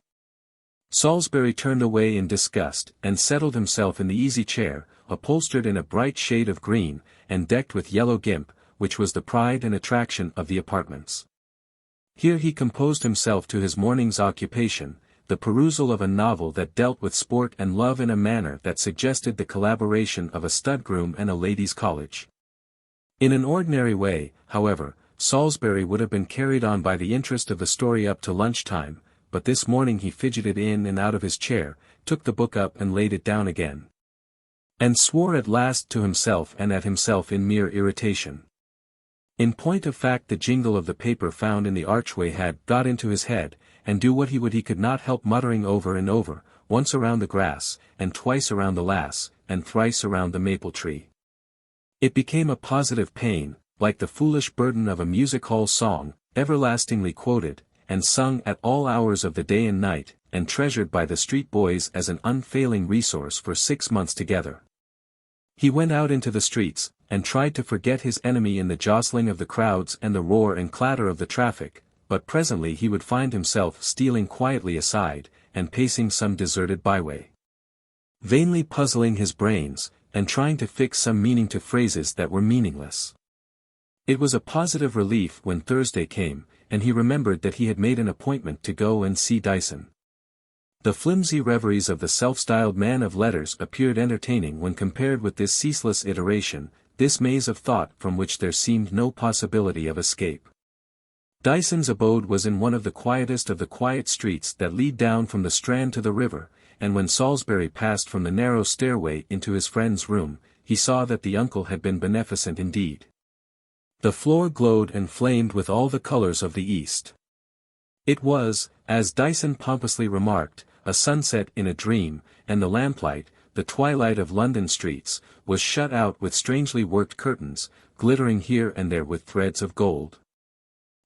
Salisbury turned away in disgust, and settled himself in the easy chair, upholstered in a bright shade of green, and decked with yellow gimp, which was the pride and attraction of the apartments. Here he composed himself to his morning's occupation, the perusal of a novel that dealt with sport and love in a manner that suggested the collaboration of a stud-groom and a ladies' college. In an ordinary way, however, Salisbury would have been carried on by the interest of the story up to lunchtime, but this morning he fidgeted in and out of his chair, took the book up and laid it down again. And swore at last to himself and at himself in mere irritation. In point of fact, the jingle of the paper found in the archway had got into his head, and do what he would he could not help muttering over and over, once around the grass, and twice around the lass, and thrice around the maple tree. It became a positive pain, like the foolish burden of a music-hall song, everlastingly quoted, and sung at all hours of the day and night, and treasured by the street boys as an unfailing resource for 6 months together. He went out into the streets, and tried to forget his enemy in the jostling of the crowds and the roar and clatter of the traffic, but presently he would find himself stealing quietly aside, and pacing some deserted byway. Vainly puzzling his brains, and trying to fix some meaning to phrases that were meaningless. It was a positive relief when Thursday came, and he remembered that he had made an appointment to go and see Dyson. The flimsy reveries of the self-styled man of letters appeared entertaining when compared with this ceaseless iteration, this maze of thought from which there seemed no possibility of escape. Dyson's abode was in one of the quietest of the quiet streets that lead down from the Strand to the river, and when Salisbury passed from the narrow stairway into his friend's room, he saw that the uncle had been beneficent indeed. The floor glowed and flamed with all the colors of the East. It was, as Dyson pompously remarked, a sunset in a dream, and the lamplight, the twilight of London streets, was shut out with strangely worked curtains, glittering here and there with threads of gold.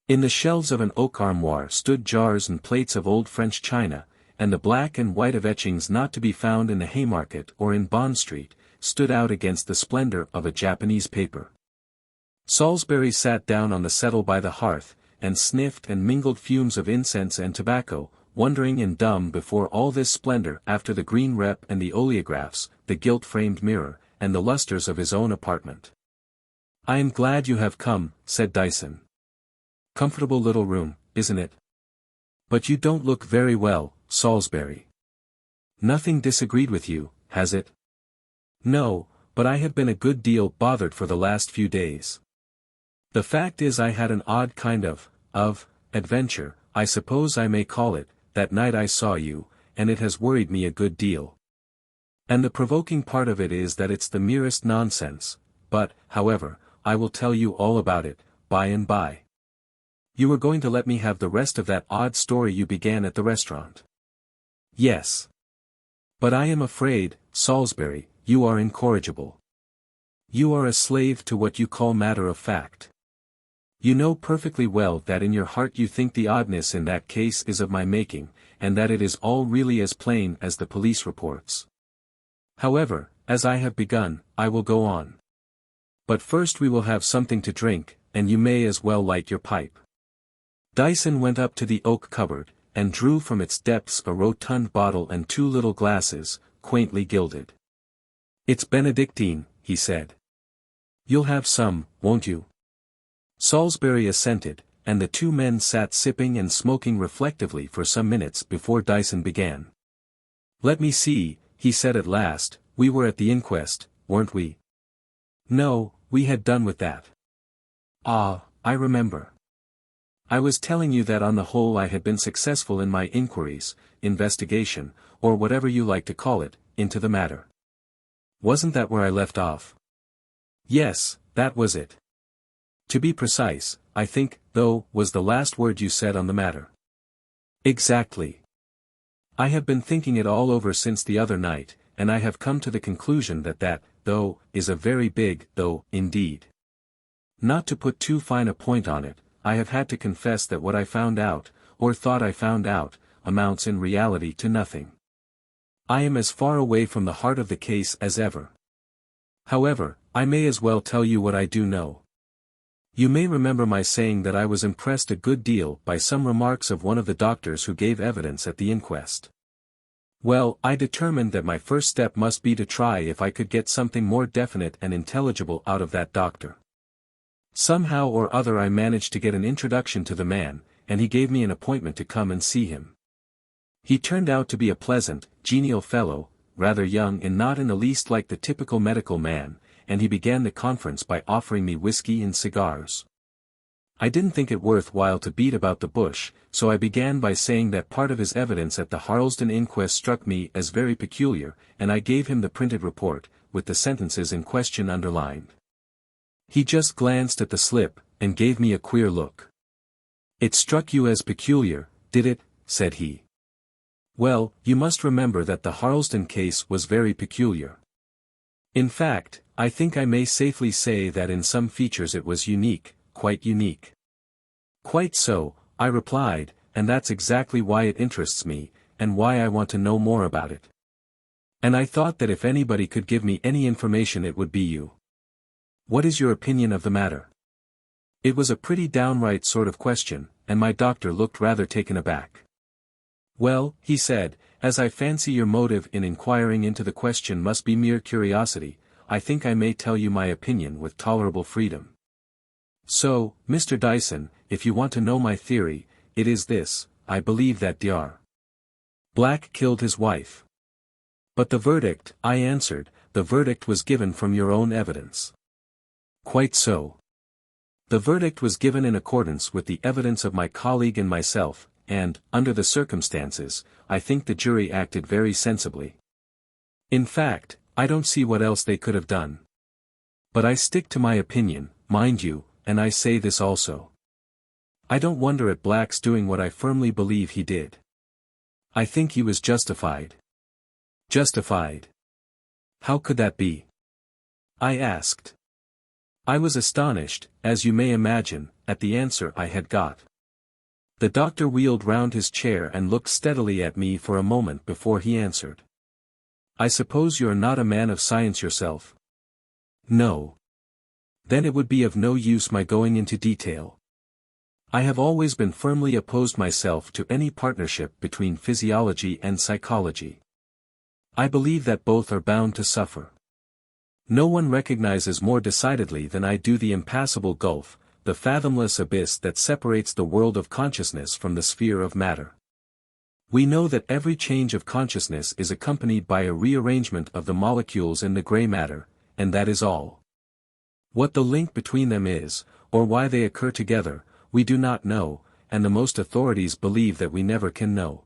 In the shelves of an oak armoire stood jars and plates of old French china, and the black and white of etchings not to be found in the Haymarket or in Bond Street, stood out against the splendor of a Japanese paper. Salisbury sat down on the settle by the hearth, and sniffed and mingled fumes of incense and tobacco, wondering and dumb before all this splendor after the green rep and the oleographs, the gilt-framed mirror, and the lustres of his own apartment. "I am glad you have come," said Dyson. "Comfortable little room, isn't it? But you don't look very well, Salisbury. Nothing disagreed with you, has it?" "No, but I have been a good deal bothered for the last few days. The fact is I had an odd kind of adventure, I suppose I may call it, that night I saw you, and it has worried me a good deal. And the provoking part of it is that it's the merest nonsense, but, however, I will tell you all about it, by and by. You were going to let me have the rest of that odd story you began at the restaurant." "Yes. But I am afraid, Salisbury, you are incorrigible. You are a slave to what you call matter of fact. You know perfectly well that in your heart you think the oddness in that case is of my making, and that it is all really as plain as the police reports. However, as I have begun, I will go on. But first we will have something to drink, and you may as well light your pipe." Dyson went up to the oak cupboard, and drew from its depths a rotund bottle and 2 little glasses, quaintly gilded. "It's Benedictine," he said. "You'll have some, won't you?" Salisbury assented, and the 2 men sat sipping and smoking reflectively for some minutes before Dyson began. "Let me see," he said at last, "we were at the inquest, weren't we?" "No, we had done with that." "Ah, I remember. I was telling you that on the whole I had been successful in my inquiries, investigation, or whatever you like to call it, into the matter. Wasn't that where I left off?" "Yes, that was it. To be precise, I think, though, was the last word you said on the matter." "Exactly. I have been thinking it all over since the other night, and I have come to the conclusion that, though, is a very big, though, indeed. Not to put too fine a point on it, I have had to confess that what I found out, or thought I found out, amounts in reality to nothing. I am as far away from the heart of the case as ever. However, I may as well tell you what I do know. You may remember my saying that I was impressed a good deal by some remarks of one of the doctors who gave evidence at the inquest. Well, I determined that my first step must be to try if I could get something more definite and intelligible out of that doctor. Somehow or other I managed to get an introduction to the man, and he gave me an appointment to come and see him. He turned out to be a pleasant, genial fellow, rather young and not in the least like the typical medical man, and he began the conference by offering me whiskey and cigars. I didn't think it worth while to beat about the bush, so I began by saying that part of his evidence at the Harlesden inquest struck me as very peculiar, and I gave him the printed report, with the sentences in question underlined. He just glanced at the slip, and gave me a queer look. "It struck you as peculiar, did it?" said he. "Well, you must remember that the Harlesden case was very peculiar. In fact, I think I may safely say that in some features it was unique, quite unique." "Quite so," I replied, "and that's exactly why it interests me, and why I want to know more about it. And I thought that if anybody could give me any information it would be you. What is your opinion of the matter?" It was a pretty downright sort of question, and my doctor looked rather taken aback. "Well," he said, "as I fancy your motive in inquiring into the question must be mere curiosity, I think I may tell you my opinion with tolerable freedom. So, Mr. Dyson, if you want to know my theory, it is this: I believe that Dr. Black killed his wife." "But the verdict," I answered, "the verdict was given from your own evidence." "Quite so. The verdict was given in accordance with the evidence of my colleague and myself, and, under the circumstances, I think the jury acted very sensibly. In fact, I don't see what else they could have done. But I stick to my opinion, mind you, and I say this also. I don't wonder at Black's doing what I firmly believe he did. I think he was justified." "Justified? How could that be?" I asked. I was astonished, as you may imagine, at the answer I had got. The doctor wheeled round his chair and looked steadily at me for a moment before he answered. "I suppose you are not a man of science yourself?" "No. Then it would be of no use my going into detail. I have always been firmly opposed myself to any partnership between physiology and psychology. I believe that both are bound to suffer. No one recognizes more decidedly than I do the impassable gulf, the fathomless abyss that separates the world of consciousness from the sphere of matter. We know that every change of consciousness is accompanied by a rearrangement of the molecules in the gray matter, and that is all. What the link between them is, or why they occur together, we do not know, and the most authorities believe that we never can know.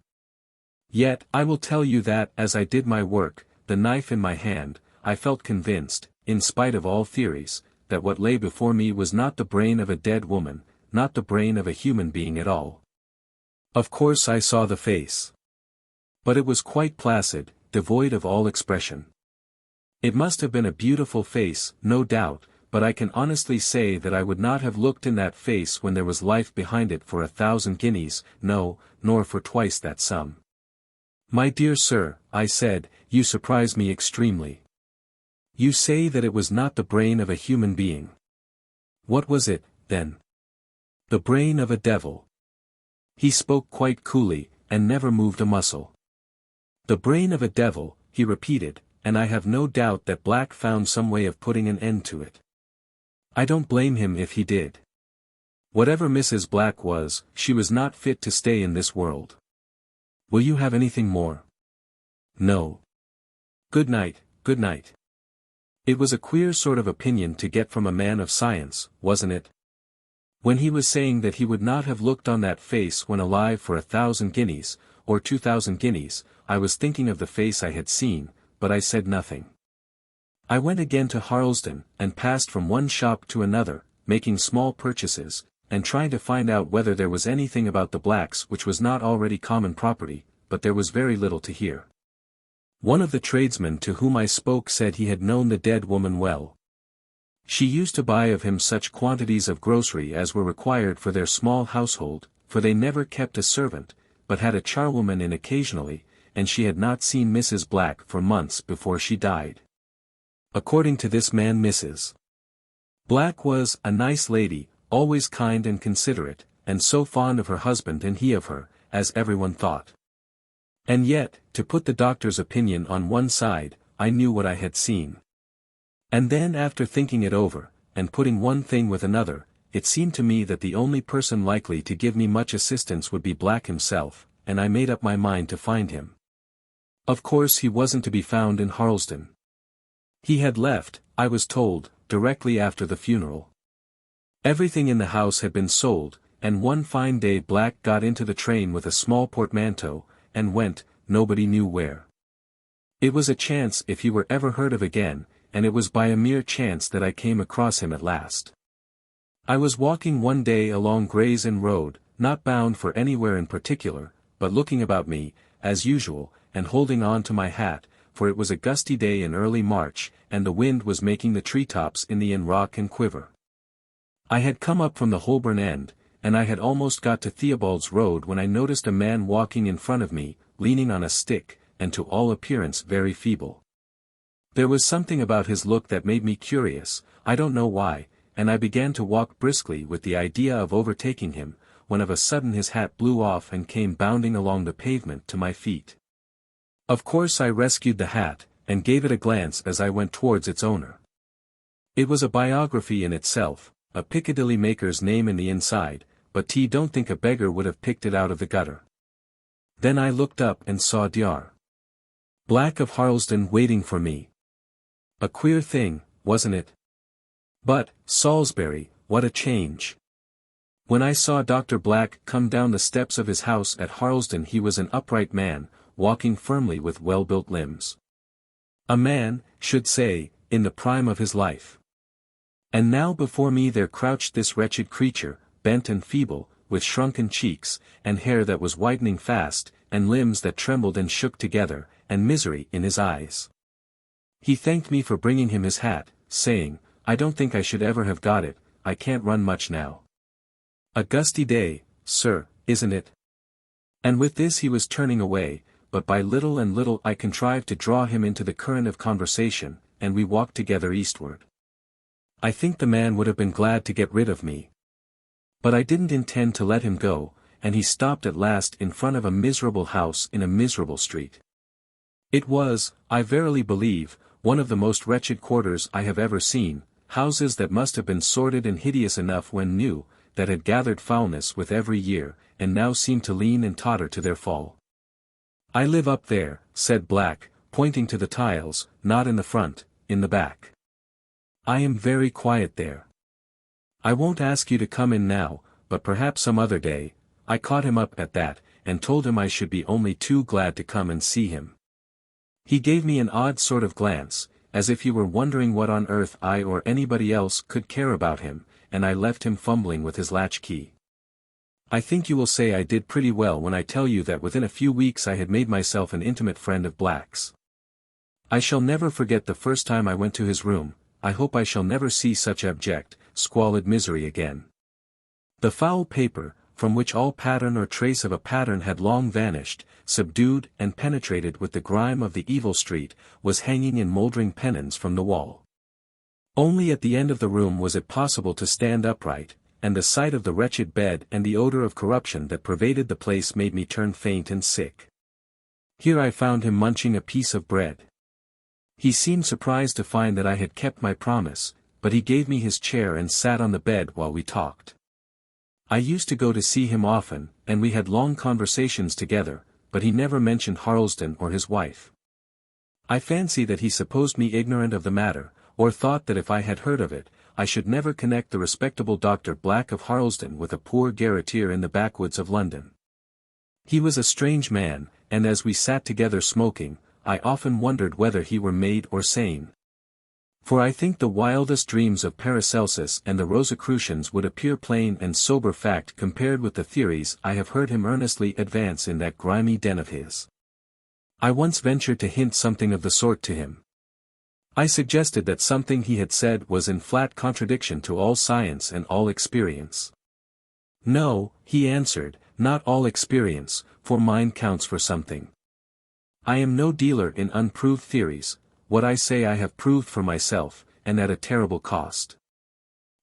Yet, I will tell you that as I did my work, the knife in my hand, I felt convinced, in spite of all theories, that what lay before me was not the brain of a dead woman, not the brain of a human being at all. Of course I saw the face. But it was quite placid, devoid of all expression. It must have been a beautiful face, no doubt, but I can honestly say that I would not have looked in that face when there was life behind it for 1,000 guineas, no, nor for twice that sum." "My dear sir," I said, "you surprise me extremely. You say that it was not the brain of a human being. What was it, then?" "The brain of a devil." He spoke quite coolly, and never moved a muscle. "The brain of a devil," he repeated, "and I have no doubt that Black found some way of putting an end to it. I don't blame him if he did. Whatever Mrs. Black was, she was not fit to stay in this world. Will you have anything more?" "No. Good night, good night." It was a queer sort of opinion to get from a man of science, wasn't it? When he was saying that he would not have looked on that face when alive for 1,000 guineas, or 2,000 guineas, I was thinking of the face I had seen, but I said nothing. I went again to Harlesden, and passed from one shop to another, making small purchases, and trying to find out whether there was anything about the Blacks which was not already common property, but there was very little to hear. One of the tradesmen to whom I spoke said he had known the dead woman well. She used to buy of him such quantities of grocery as were required for their small household, for they never kept a servant, but had a charwoman in occasionally, and she had not seen Mrs. Black for months before she died. According to this man, Mrs. Black was a nice lady, always kind and considerate, and so fond of her husband and he of her, as everyone thought. And yet, to put the doctor's opinion on one side, I knew what I had seen. And then after thinking it over, and putting one thing with another, it seemed to me that the only person likely to give me much assistance would be Black himself, and I made up my mind to find him. Of course he wasn't to be found in Harlesden. He had left, I was told, directly after the funeral. Everything in the house had been sold, and one fine day Black got into the train with a small portmanteau, and went, nobody knew where. It was a chance if he were ever heard of again, and it was by a mere chance that I came across him at last. I was walking one day along Gray's Inn Road, not bound for anywhere in particular, but looking about me, as usual, and holding on to my hat, for it was a gusty day in early March, and the wind was making the treetops in the inn rock and quiver. I had come up from the Holborn end, and I had almost got to Theobald's Road when I noticed a man walking in front of me, leaning on a stick, and to all appearance very feeble. There was something about his look that made me curious, I don't know why, and I began to walk briskly with the idea of overtaking him, when of a sudden his hat blew off and came bounding along the pavement to my feet. Of course I rescued the hat, and gave it a glance as I went towards its owner. It was a biography in itself, a Piccadilly maker's name in the inside, but don't think a beggar would have picked it out of the gutter. Then I looked up and saw Dr. Black of Harlesden waiting for me. A queer thing, wasn't it? But, Salisbury, what a change. When I saw Dr. Black come down the steps of his house at Harlesden he was an upright man, walking firmly with well-built limbs. A man, should say, in the prime of his life. And now before me there crouched this wretched creature, bent and feeble, with shrunken cheeks, and hair that was whitening fast, and limbs that trembled and shook together, and misery in his eyes. He thanked me for bringing him his hat, saying, I don't think I should ever have got it, I can't run much now. A gusty day, sir, isn't it? And with this he was turning away, but by little and little I contrived to draw him into the current of conversation, and we walked together eastward. I think the man would have been glad to get rid of me. But I didn't intend to let him go, and he stopped at last in front of a miserable house in a miserable street. It was, I verily believe, one of the most wretched quarters I have ever seen, houses that must have been sordid and hideous enough when new, that had gathered foulness with every year, and now seemed to lean and totter to their fall. I live up there, said Black, pointing to the tiles, not in the front, in the back. I am very quiet there. I won't ask you to come in now, but perhaps some other day. I caught him up at that, and told him I should be only too glad to come and see him. He gave me an odd sort of glance, as if he were wondering what on earth I or anybody else could care about him, and I left him fumbling with his latchkey. I think you will say I did pretty well when I tell you that within a few weeks I had made myself an intimate friend of Black's. I shall never forget the first time I went to his room. I hope I shall never see such abject, squalid misery again. The foul paper, from which all pattern or trace of a pattern had long vanished, subdued and penetrated with the grime of the evil street, was hanging in mouldering pennons from the wall. Only at the end of the room was it possible to stand upright, and the sight of the wretched bed and the odor of corruption that pervaded the place made me turn faint and sick. Here I found him munching a piece of bread. He seemed surprised to find that I had kept my promise, but he gave me his chair and sat on the bed while we talked. I used to go to see him often, and we had long conversations together, but he never mentioned Harlesden or his wife. I fancy that he supposed me ignorant of the matter, or thought that if I had heard of it, I should never connect the respectable Dr. Black of Harlesden with a poor garreteer in the backwoods of London. He was a strange man, and as we sat together smoking, I often wondered whether he were made or sane. For I think the wildest dreams of Paracelsus and the Rosicrucians would appear plain and sober fact compared with the theories I have heard him earnestly advance in that grimy den of his. I once ventured to hint something of the sort to him. I suggested that something he had said was in flat contradiction to all science and all experience. No, he answered, not all experience, for mine counts for something. I am no dealer in unproved theories. What I say I have proved for myself, and at a terrible cost.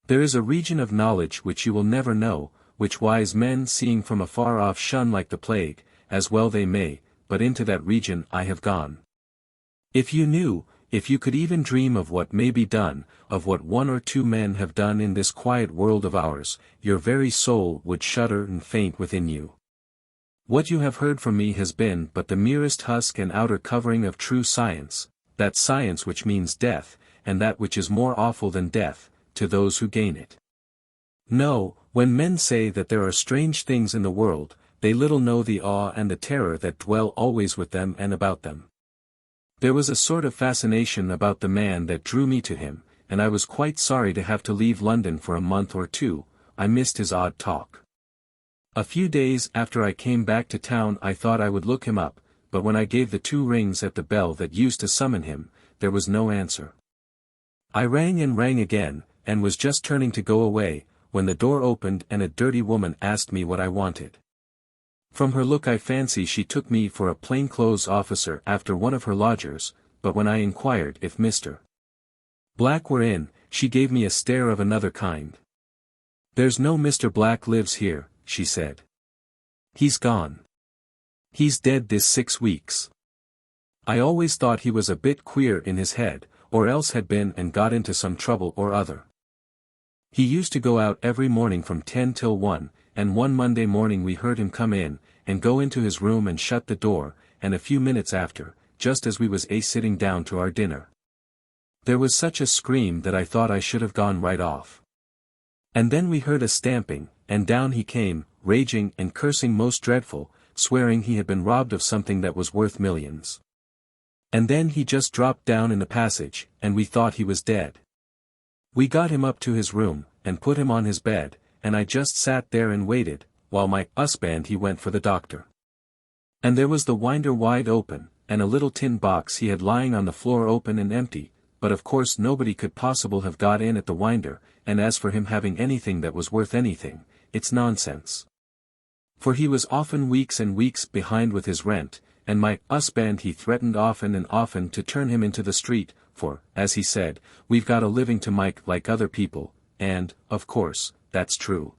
There is a region of knowledge which you will never know, which wise men seeing from afar off shun like the plague, as well they may, but into that region I have gone. If you knew, if you could even dream of what may be done, of what one or two men have done in this quiet world of ours, your very soul would shudder and faint within you. What you have heard from me has been but the merest husk and outer covering of true science, that science which means death, and that which is more awful than death, to those who gain it. No, when men say that there are strange things in the world, they little know the awe and the terror that dwell always with them and about them. There was a sort of fascination about the man that drew me to him, and I was quite sorry to have to leave London for a month or two. I missed his odd talk. A few days after I came back to town I thought I would look him up, but when I gave the 2 rings at the bell that used to summon him, there was no answer. I rang and rang again, and was just turning to go away, when the door opened and a dirty woman asked me what I wanted. From her look I fancy she took me for a plainclothes officer after one of her lodgers, but when I inquired if Mr. Black were in, she gave me a stare of another kind. "There's no Mr. Black lives here," she said. "He's gone. He's dead this 6 weeks. I always thought he was a bit queer in his head, or else had been and got into some trouble or other. He used to go out every morning from 10 till 1, and one Monday morning we heard him come in, and go into his room and shut the door, and a few minutes after, just as we was sitting down to our dinner, there was such a scream that I thought I should have gone right off. And then we heard a stamping, and down he came, raging and cursing most dreadful, swearing he had been robbed of something that was worth millions. And then he just dropped down in the passage, and we thought he was dead. We got him up to his room, and put him on his bed, and I just sat there and waited, while my husband he went for the doctor. And there was the winder wide open, and a little tin box he had lying on the floor open and empty, but of course nobody could possible have got in at the winder, and as for him having anything that was worth anything, it's nonsense. For he was often weeks and weeks behind with his rent, and my husband he threatened often and often to turn him into the street, for, as he said, we've got a living to make like other people, and, of course, that's true.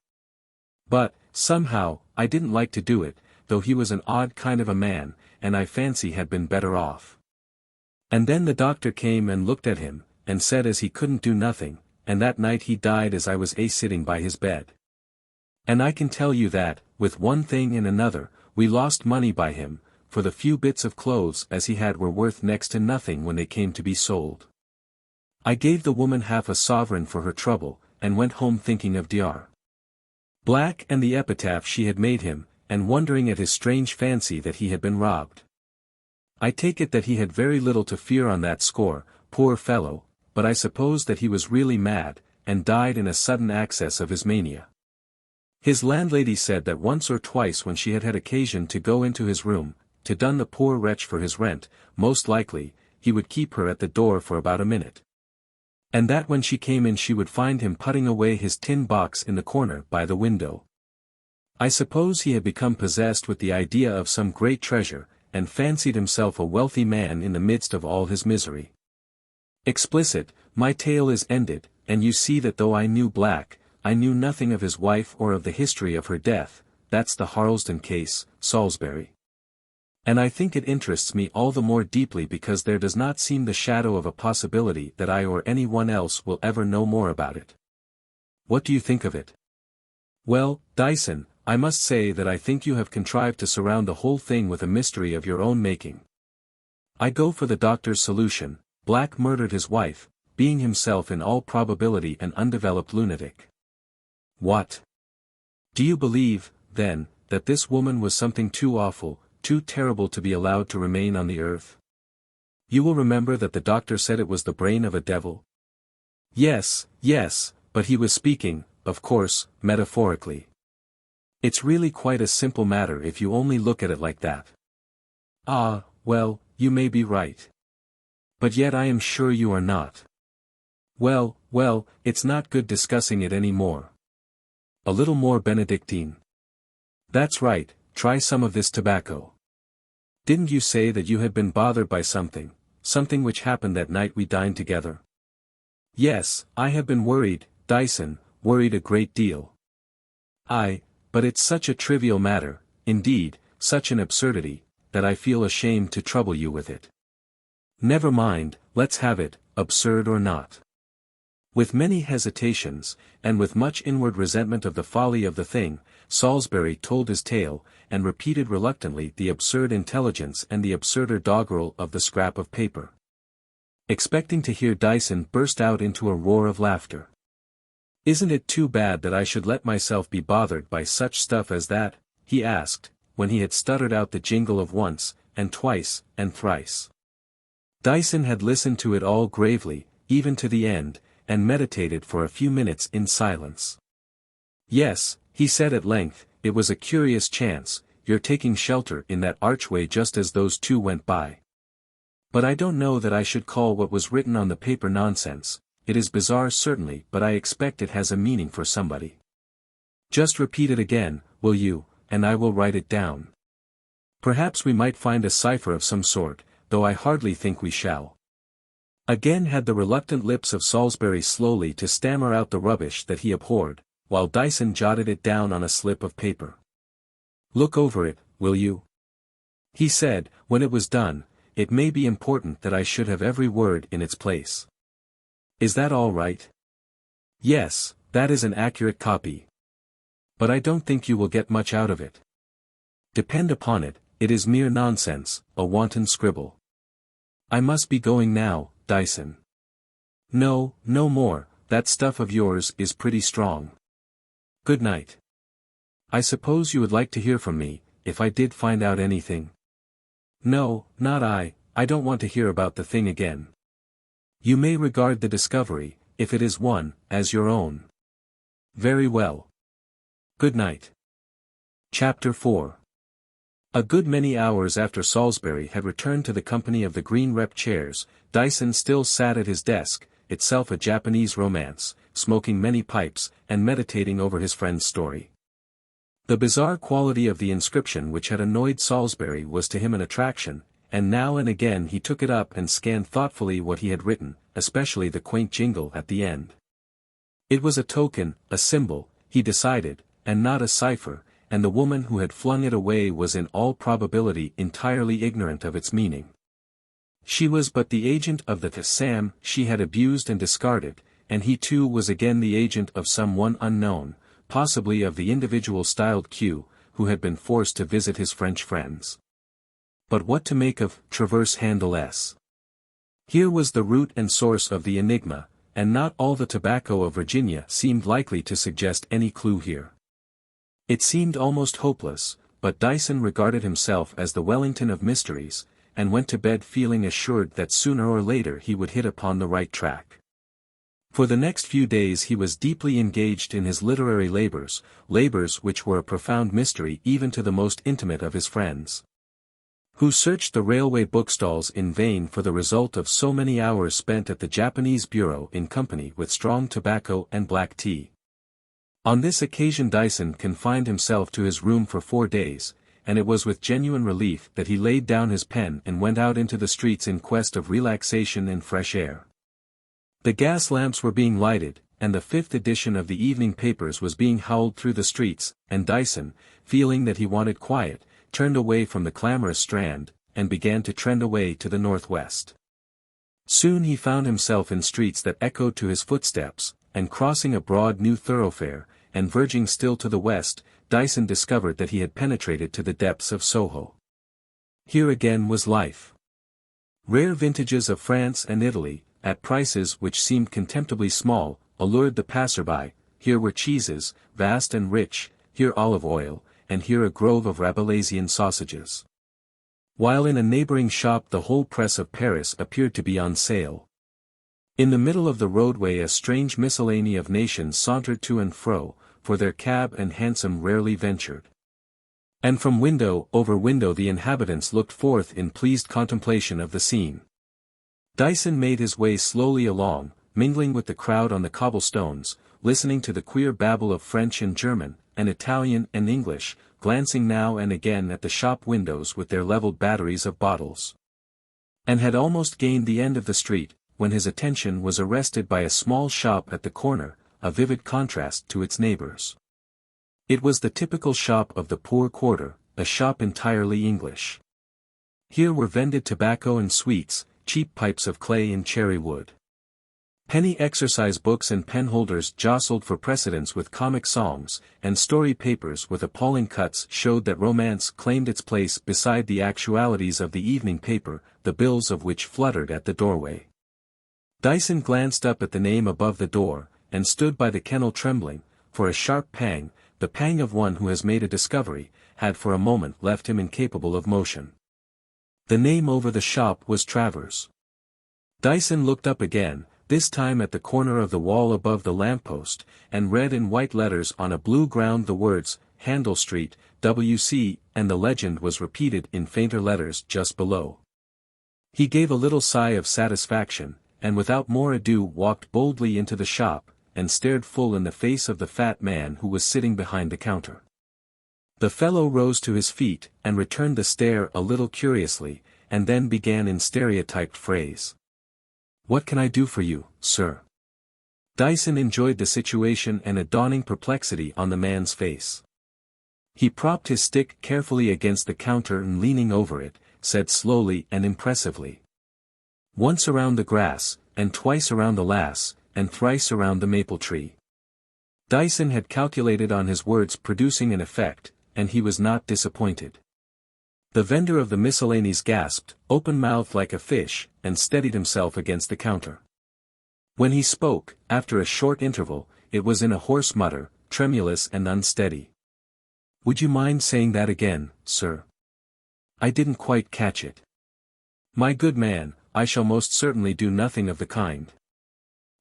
But, somehow, I didn't like to do it, though he was an odd kind of a man, and I fancy had been better off. And then the doctor came and looked at him, and said as he couldn't do nothing, and that night he died as I was sitting by his bed. And I can tell you that, with one thing and another, we lost money by him, for the few bits of clothes as he had were worth next to nothing when they came to be sold. I gave the woman half a sovereign for her trouble, and went home thinking of Dr. Black and the epitaph she had made him, and wondering at his strange fancy that he had been robbed. I take it that he had very little to fear on that score, poor fellow, but I suppose that he was really mad, and died in a sudden access of his mania. His landlady said that once or twice when she had had occasion to go into his room, to dun the poor wretch for his rent, most likely, he would keep her at the door for about a minute. And that when she came in she would find him putting away his tin box in the corner by the window. I suppose he had become possessed with the idea of some great treasure, and fancied himself a wealthy man in the midst of all his misery. Explicit, my tale is ended, and you see that though I knew Black, I knew nothing of his wife or of the history of her death. That's the Harlesden case, Salisbury. And I think it interests me all the more deeply because there does not seem the shadow of a possibility that I or any one else will ever know more about it. What do you think of it? Well, Dyson, I must say that I think you have contrived to surround the whole thing with a mystery of your own making. I go for the doctor's solution. Black murdered his wife, being himself in all probability an undeveloped lunatic. What? Do you believe, then, that this woman was something too awful, too terrible to be allowed to remain on the earth? You will remember that the doctor said it was the brain of a devil? Yes, but he was speaking, of course, metaphorically. It's really quite a simple matter if you only look at it like that. Ah, well, you may be right. But yet I am sure you are not. Well, it's not good discussing it any more. A little more Benedictine. That's right, try some of this tobacco. Didn't you say that you had been bothered by something which happened that night we dined together? Yes, I have been worried, Dyson, worried a great deal. But it's such a trivial matter, indeed, such an absurdity, that I feel ashamed to trouble you with it. Never mind, let's have it, absurd or not. With many hesitations, and with much inward resentment of the folly of the thing, Salisbury told his tale, and repeated reluctantly the absurd intelligence and the absurder doggerel of the scrap of paper. Expecting to hear Dyson burst out into a roar of laughter. "Isn't it too bad that I should let myself be bothered by such stuff as that?" he asked, when he had stuttered out the jingle of once, and twice, and thrice. Dyson had listened to it all gravely, even to the end, and meditated for a few minutes in silence. "Yes," he said at length, "it was a curious chance, your taking shelter in that archway just as those two went by. But I don't know that I should call what was written on the paper nonsense. It is bizarre certainly, but I expect it has a meaning for somebody. Just repeat it again, will you, and I will write it down. Perhaps we might find a cipher of some sort, though I hardly think we shall." Again had the reluctant lips of Salisbury slowly to stammer out the rubbish that he abhorred, while Dyson jotted it down on a slip of paper. "Look over it, will you?" he said, when it was done. "It may be important that I should have every word in its place. Is that all right?" "Yes, that is an accurate copy. But I don't think you will get much out of it. Depend upon it, it is mere nonsense, a wanton scribble. I must be going now, Dyson." "No, no more, that stuff of yours is pretty strong. Good night. I suppose you would like to hear from me, if I did find out anything?" "No, not I don't want to hear about the thing again. You may regard the discovery, if it is one, as your own." "Very well. Good night." Chapter 4. A good many hours after Salisbury had returned to the company of the green rep chairs, Dyson still sat at his desk, itself a Japanese romance, smoking many pipes, and meditating over his friend's story. The bizarre quality of the inscription which had annoyed Salisbury was to him an attraction, and now and again he took it up and scanned thoughtfully what he had written, especially the quaint jingle at the end. It was a token, a symbol, he decided, and not a cipher, and the woman who had flung it away was in all probability entirely ignorant of its meaning. She was but the agent of the Sam she had abused and discarded, and he too was again the agent of some one unknown, possibly of the individual styled Q, who had been forced to visit his French friends. But what to make of Traverse Handle S? Here was the root and source of the enigma, and not all the tobacco of Virginia seemed likely to suggest any clue here. It seemed almost hopeless, but Dyson regarded himself as the Wellington of mysteries, and went to bed feeling assured that sooner or later he would hit upon the right track. For the next few days he was deeply engaged in his literary labors which were a profound mystery even to the most intimate of his friends, who searched the railway bookstalls in vain for the result of so many hours spent at the Japanese bureau in company with strong tobacco and black tea. On this occasion Dyson confined himself to his room for 4 days, and it was with genuine relief that he laid down his pen and went out into the streets in quest of relaxation and fresh air. The gas lamps were being lighted, and the 5th edition of the evening papers was being howled through the streets, and Dyson, feeling that he wanted quiet, turned away from the clamorous Strand, and began to trend away to the northwest. Soon he found himself in streets that echoed to his footsteps, and crossing a broad new thoroughfare, and verging still to the west, Dyson discovered that he had penetrated to the depths of Soho. Here again was life. Rare vintages of France and Italy, at prices which seemed contemptibly small, allured the passerby. Here were cheeses, vast and rich, here olive oil, and here a grove of Rabelaisian sausages. While in a neighboring shop the whole press of Paris appeared to be on sale. In the middle of the roadway a strange miscellany of nations sauntered to and fro, for their cab and hansom rarely ventured. And from window over window the inhabitants looked forth in pleased contemplation of the scene. Dyson made his way slowly along, mingling with the crowd on the cobblestones, listening to the queer babble of French and German, and Italian and English, glancing now and again at the shop windows with their levelled batteries of bottles. And had almost gained the end of the street, when his attention was arrested by a small shop at the corner, a vivid contrast to its neighbors. It was the typical shop of the poor quarter, a shop entirely English. Here were vended tobacco and sweets, cheap pipes of clay and cherry wood. Penny exercise books and penholders jostled for precedence with comic songs, and story papers with appalling cuts showed that romance claimed its place beside the actualities of the evening paper, the bills of which fluttered at the doorway. Dyson glanced up at the name above the door, and stood by the kennel trembling, for a sharp pang, the pang of one who has made a discovery, had for a moment left him incapable of motion. The name over the shop was Travers. Dyson looked up again, this time at the corner of the wall above the lamppost, and read in white letters on a blue ground the words, Handel Street, W.C., and the legend was repeated in fainter letters just below. He gave a little sigh of satisfaction, and without more ado walked boldly into the shop, and stared full in the face of the fat man who was sitting behind the counter. The fellow rose to his feet, and returned the stare a little curiously, and then began in stereotyped phrase. "What can I do for you, sir?" Dyson enjoyed the situation and a dawning perplexity on the man's face. He propped his stick carefully against the counter and leaning over it, said slowly and impressively. "Once around the grass, and twice around the lass, and thrice around the maple tree." Dyson had calculated on his words producing an effect, and he was not disappointed. The vendor of the miscellanies gasped, open-mouthed like a fish, and steadied himself against the counter. When he spoke, after a short interval, it was in a hoarse mutter, tremulous and unsteady. "Would you mind saying that again, sir? I didn't quite catch it." "My good man, I shall most certainly do nothing of the kind.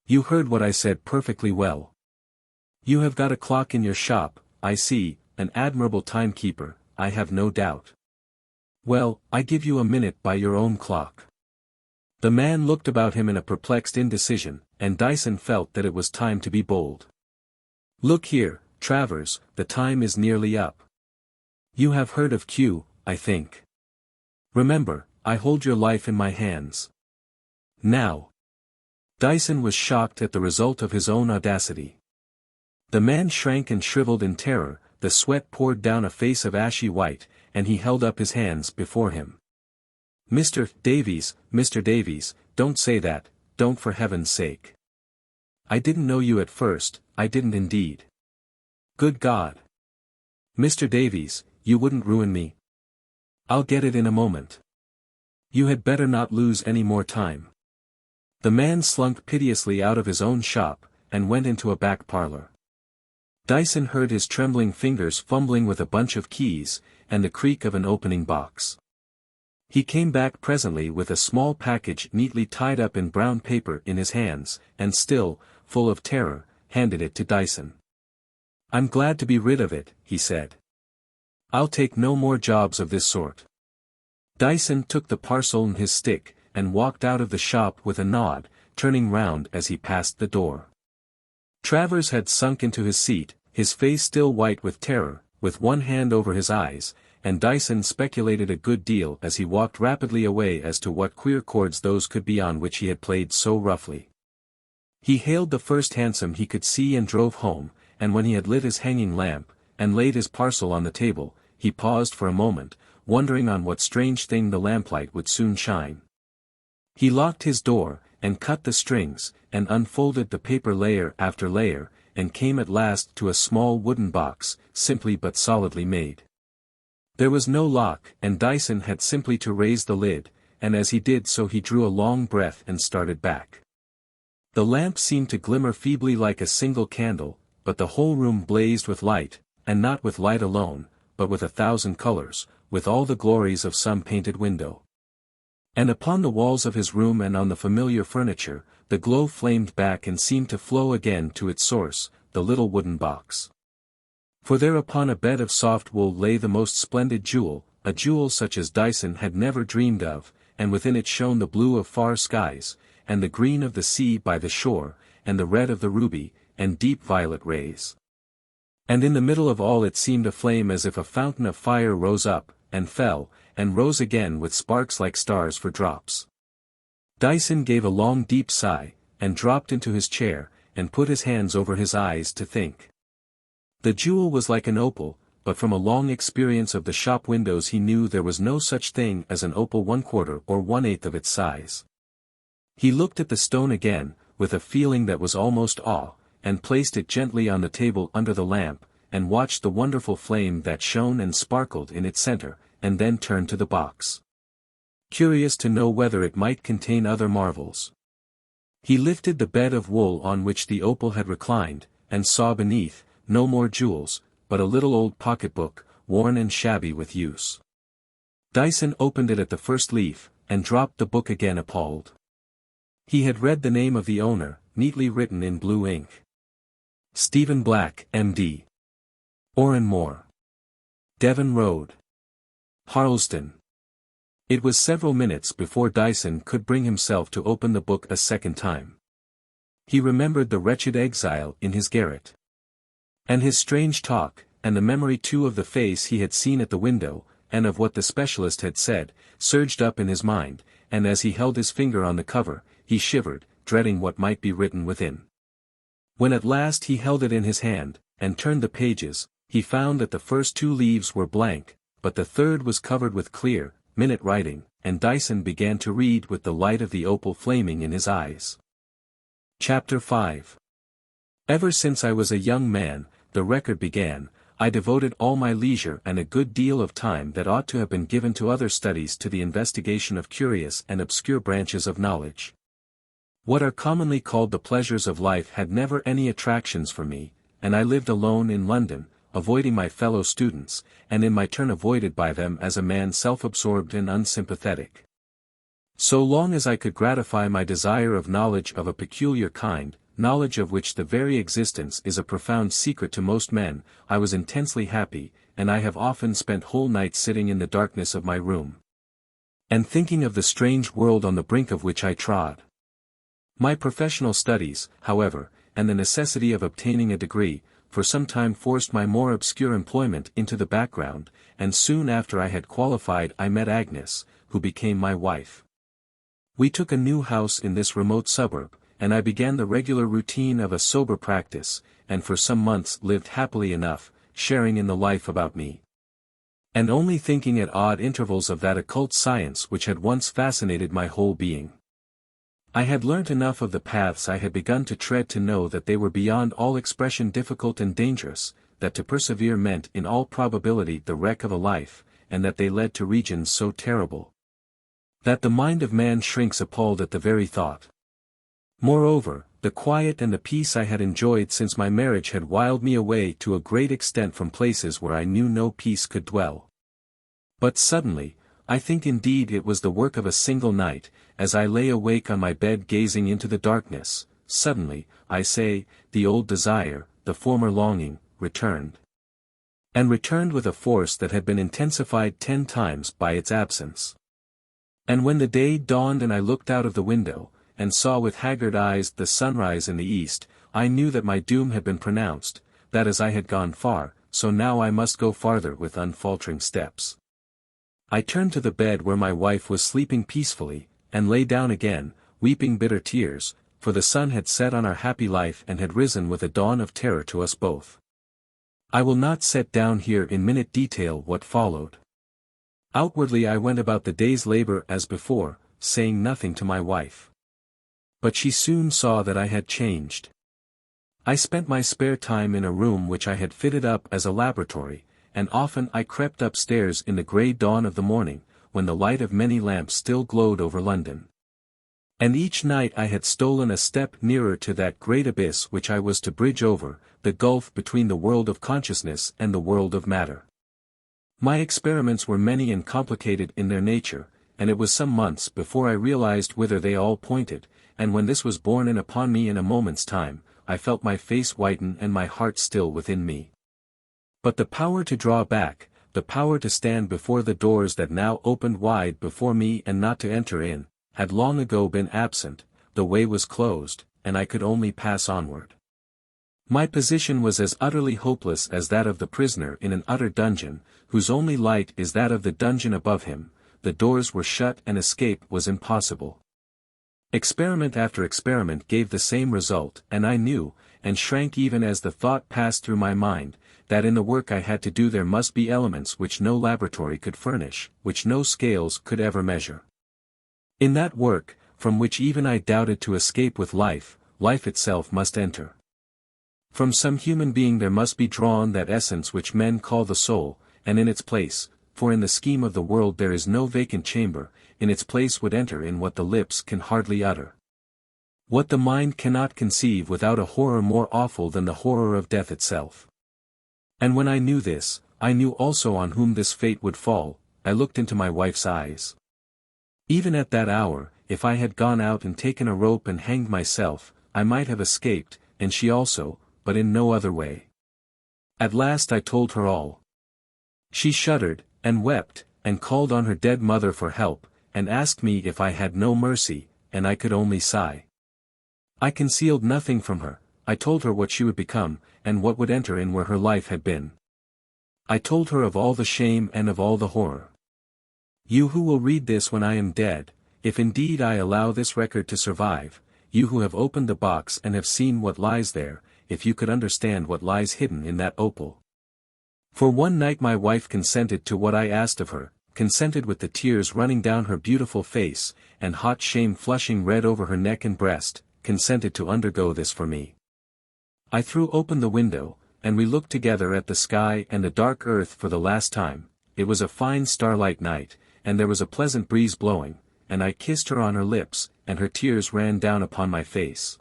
You heard what I said perfectly well. You have got a clock in your shop, I see, an admirable timekeeper, I have no doubt. Well, I give you a minute by your own clock." The man looked about him in a perplexed indecision, and Dyson felt that it was time to be bold. "Look here, Travers, the time is nearly up. You have heard of Q, I think. Remember, I hold your life in my hands. Now." Dyson was shocked at the result of his own audacity. The man shrank and shriveled in terror, the sweat poured down a face of ashy white, and he held up his hands before him. Mr. Davies, don't say that, don't for heaven's sake. I didn't know you at first, I didn't indeed. Good God! Mr. Davies, you wouldn't ruin me? I'll get it in a moment. You had better not lose any more time." The man slunk piteously out of his own shop, and went into a back parlor. Dyson heard his trembling fingers fumbling with a bunch of keys, and the creak of an opening box. He came back presently with a small package neatly tied up in brown paper in his hands, and still, full of terror, handed it to Dyson. "I'm glad to be rid of it," he said. "I'll take no more jobs of this sort." Dyson took the parcel and his stick, and walked out of the shop with a nod, turning round as he passed the door. Travers had sunk into his seat, his face still white with terror, with one hand over his eyes, and Dyson speculated a good deal as he walked rapidly away as to what queer chords those could be on which he had played so roughly. He hailed the first hansom he could see and drove home, and when he had lit his hanging lamp, and laid his parcel on the table, he paused for a moment, wondering on what strange thing the lamplight would soon shine. He locked his door, and cut the strings, and unfolded the paper layer after layer, and came at last to a small wooden box, simply but solidly made. There was no lock, and Dyson had simply to raise the lid, and as he did so he drew a long breath and started back. The lamp seemed to glimmer feebly like a single candle, but the whole room blazed with light, and not with light alone, but with 1,000 colors, with all the glories of some painted window. And upon the walls of his room and on the familiar furniture, the glow flamed back and seemed to flow again to its source, the little wooden box. For there upon a bed of soft wool lay the most splendid jewel, a jewel such as Dyson had never dreamed of, and within it shone the blue of far skies, and the green of the sea by the shore, and the red of the ruby, and deep violet rays. And in the middle of all it seemed aflame as if a fountain of fire rose up, and fell, and rose again with sparks like stars for drops. Dyson gave a long deep sigh, and dropped into his chair, and put his hands over his eyes to think. The jewel was like an opal, but from a long experience of the shop windows he knew there was no such thing as an opal 1/4 or 1/8 of its size. He looked at the stone again, with a feeling that was almost awe, and placed it gently on the table under the lamp, and watched the wonderful flame that shone and sparkled in its center, and then turned to the box, curious to know whether it might contain other marvels. He lifted the bed of wool on which the opal had reclined, and saw beneath, no more jewels, but a little old pocket-book, worn and shabby with use. Dyson opened it at the first leaf, and dropped the book again appalled. He had read the name of the owner, neatly written in blue ink. Stephen Black, M.D. Oran Moor. Devon Road. Harlesden. It was several minutes before Dyson could bring himself to open the book a second time. He remembered the wretched exile in his garret, and his strange talk, and the memory too of the face he had seen at the window, and of what the specialist had said, surged up in his mind, and as he held his finger on the cover, he shivered, dreading what might be written within. When at last he held it in his hand, and turned the pages, he found that the first 2 leaves were blank, but the third was covered with clear, minute writing, and Dyson began to read with the light of the opal flaming in his eyes. Chapter 5. Ever since I was a young man, the record began, I devoted all my leisure and a good deal of time that ought to have been given to other studies to the investigation of curious and obscure branches of knowledge. What are commonly called the pleasures of life had never any attractions for me, and I lived alone in London, avoiding my fellow students, and in my turn avoided by them as a man self-absorbed and unsympathetic. So long as I could gratify my desire of knowledge of a peculiar kind, knowledge of which the very existence is a profound secret to most men, I was intensely happy, and I have often spent whole nights sitting in the darkness of my room, and thinking of the strange world on the brink of which I trod. My professional studies, however, and the necessity of obtaining a degree, for some time forced my more obscure employment into the background, and soon after I had qualified I met Agnes, who became my wife. We took a new house in this remote suburb, and I began the regular routine of a sober practice, and for some months lived happily enough, sharing in the life about me, and only thinking at odd intervals of that occult science which had once fascinated my whole being. I had learnt enough of the paths I had begun to tread to know that they were beyond all expression difficult and dangerous, that to persevere meant in all probability the wreck of a life, and that they led to regions so terrible that the mind of man shrinks appalled at the very thought. Moreover, the quiet and the peace I had enjoyed since my marriage had wiled me away to a great extent from places where I knew no peace could dwell. But suddenly, I think indeed it was the work of a single night, as I lay awake on my bed gazing into the darkness, suddenly, I say, the old desire, the former longing, returned. And returned with a force that had been intensified 10 times by its absence. And when the day dawned and I looked out of the window, and saw with haggard eyes the sunrise in the east, I knew that my doom had been pronounced, that as I had gone far, so now I must go farther with unfaltering steps. I turned to the bed where my wife was sleeping peacefully, and lay down again, weeping bitter tears, for the sun had set on our happy life and had risen with a dawn of terror to us both. I will not set down here in minute detail what followed. Outwardly I went about the day's labor as before, saying nothing to my wife. But she soon saw that I had changed. I spent my spare time in a room which I had fitted up as a laboratory, and often I crept upstairs in the grey dawn of the morning, when the light of many lamps still glowed over London. And each night I had stolen a step nearer to that great abyss which I was to bridge over, the gulf between the world of consciousness and the world of matter. My experiments were many and complicated in their nature, and it was some months before I realized whither they all pointed, and when this was borne in upon me in a moment's time, I felt my face whiten and my heart still within me. But the power to draw back, the power to stand before the doors that now opened wide before me and not to enter in, had long ago been absent, the way was closed, and I could only pass onward. My position was as utterly hopeless as that of the prisoner in an utter dungeon, whose only light is that of the dungeon above him. The doors were shut and escape was impossible. Experiment after experiment gave the same result, and I knew, and shrank even as the thought passed through my mind, that in the work I had to do there must be elements which no laboratory could furnish, which no scales could ever measure. In that work, from which even I doubted to escape with life, life itself must enter. From some human being there must be drawn that essence which men call the soul, and in its place, for in the scheme of the world there is no vacant chamber, in its place would enter in what the lips can hardly utter. What the mind cannot conceive without a horror more awful than the horror of death itself. And when I knew this, I knew also on whom this fate would fall. I looked into my wife's eyes. Even at that hour, if I had gone out and taken a rope and hanged myself, I might have escaped, and she also, but in no other way. At last I told her all. She shuddered, and wept, and called on her dead mother for help, and asked me if I had no mercy, and I could only sigh. I concealed nothing from her. I told her what she would become, and what would enter in where her life had been. I told her of all the shame and of all the horror. You who will read this when I am dead, if indeed I allow this record to survive, you who have opened the box and have seen what lies there, if you could understand what lies hidden in that opal. For one night my wife consented to what I asked of her, consented with the tears running down her beautiful face, and hot shame flushing red over her neck and breast, consented to undergo this for me. I threw open the window, and we looked together at the sky and the dark earth for the last time. It was a fine starlight night, and there was a pleasant breeze blowing, and I kissed her on her lips, and her tears ran down upon my face.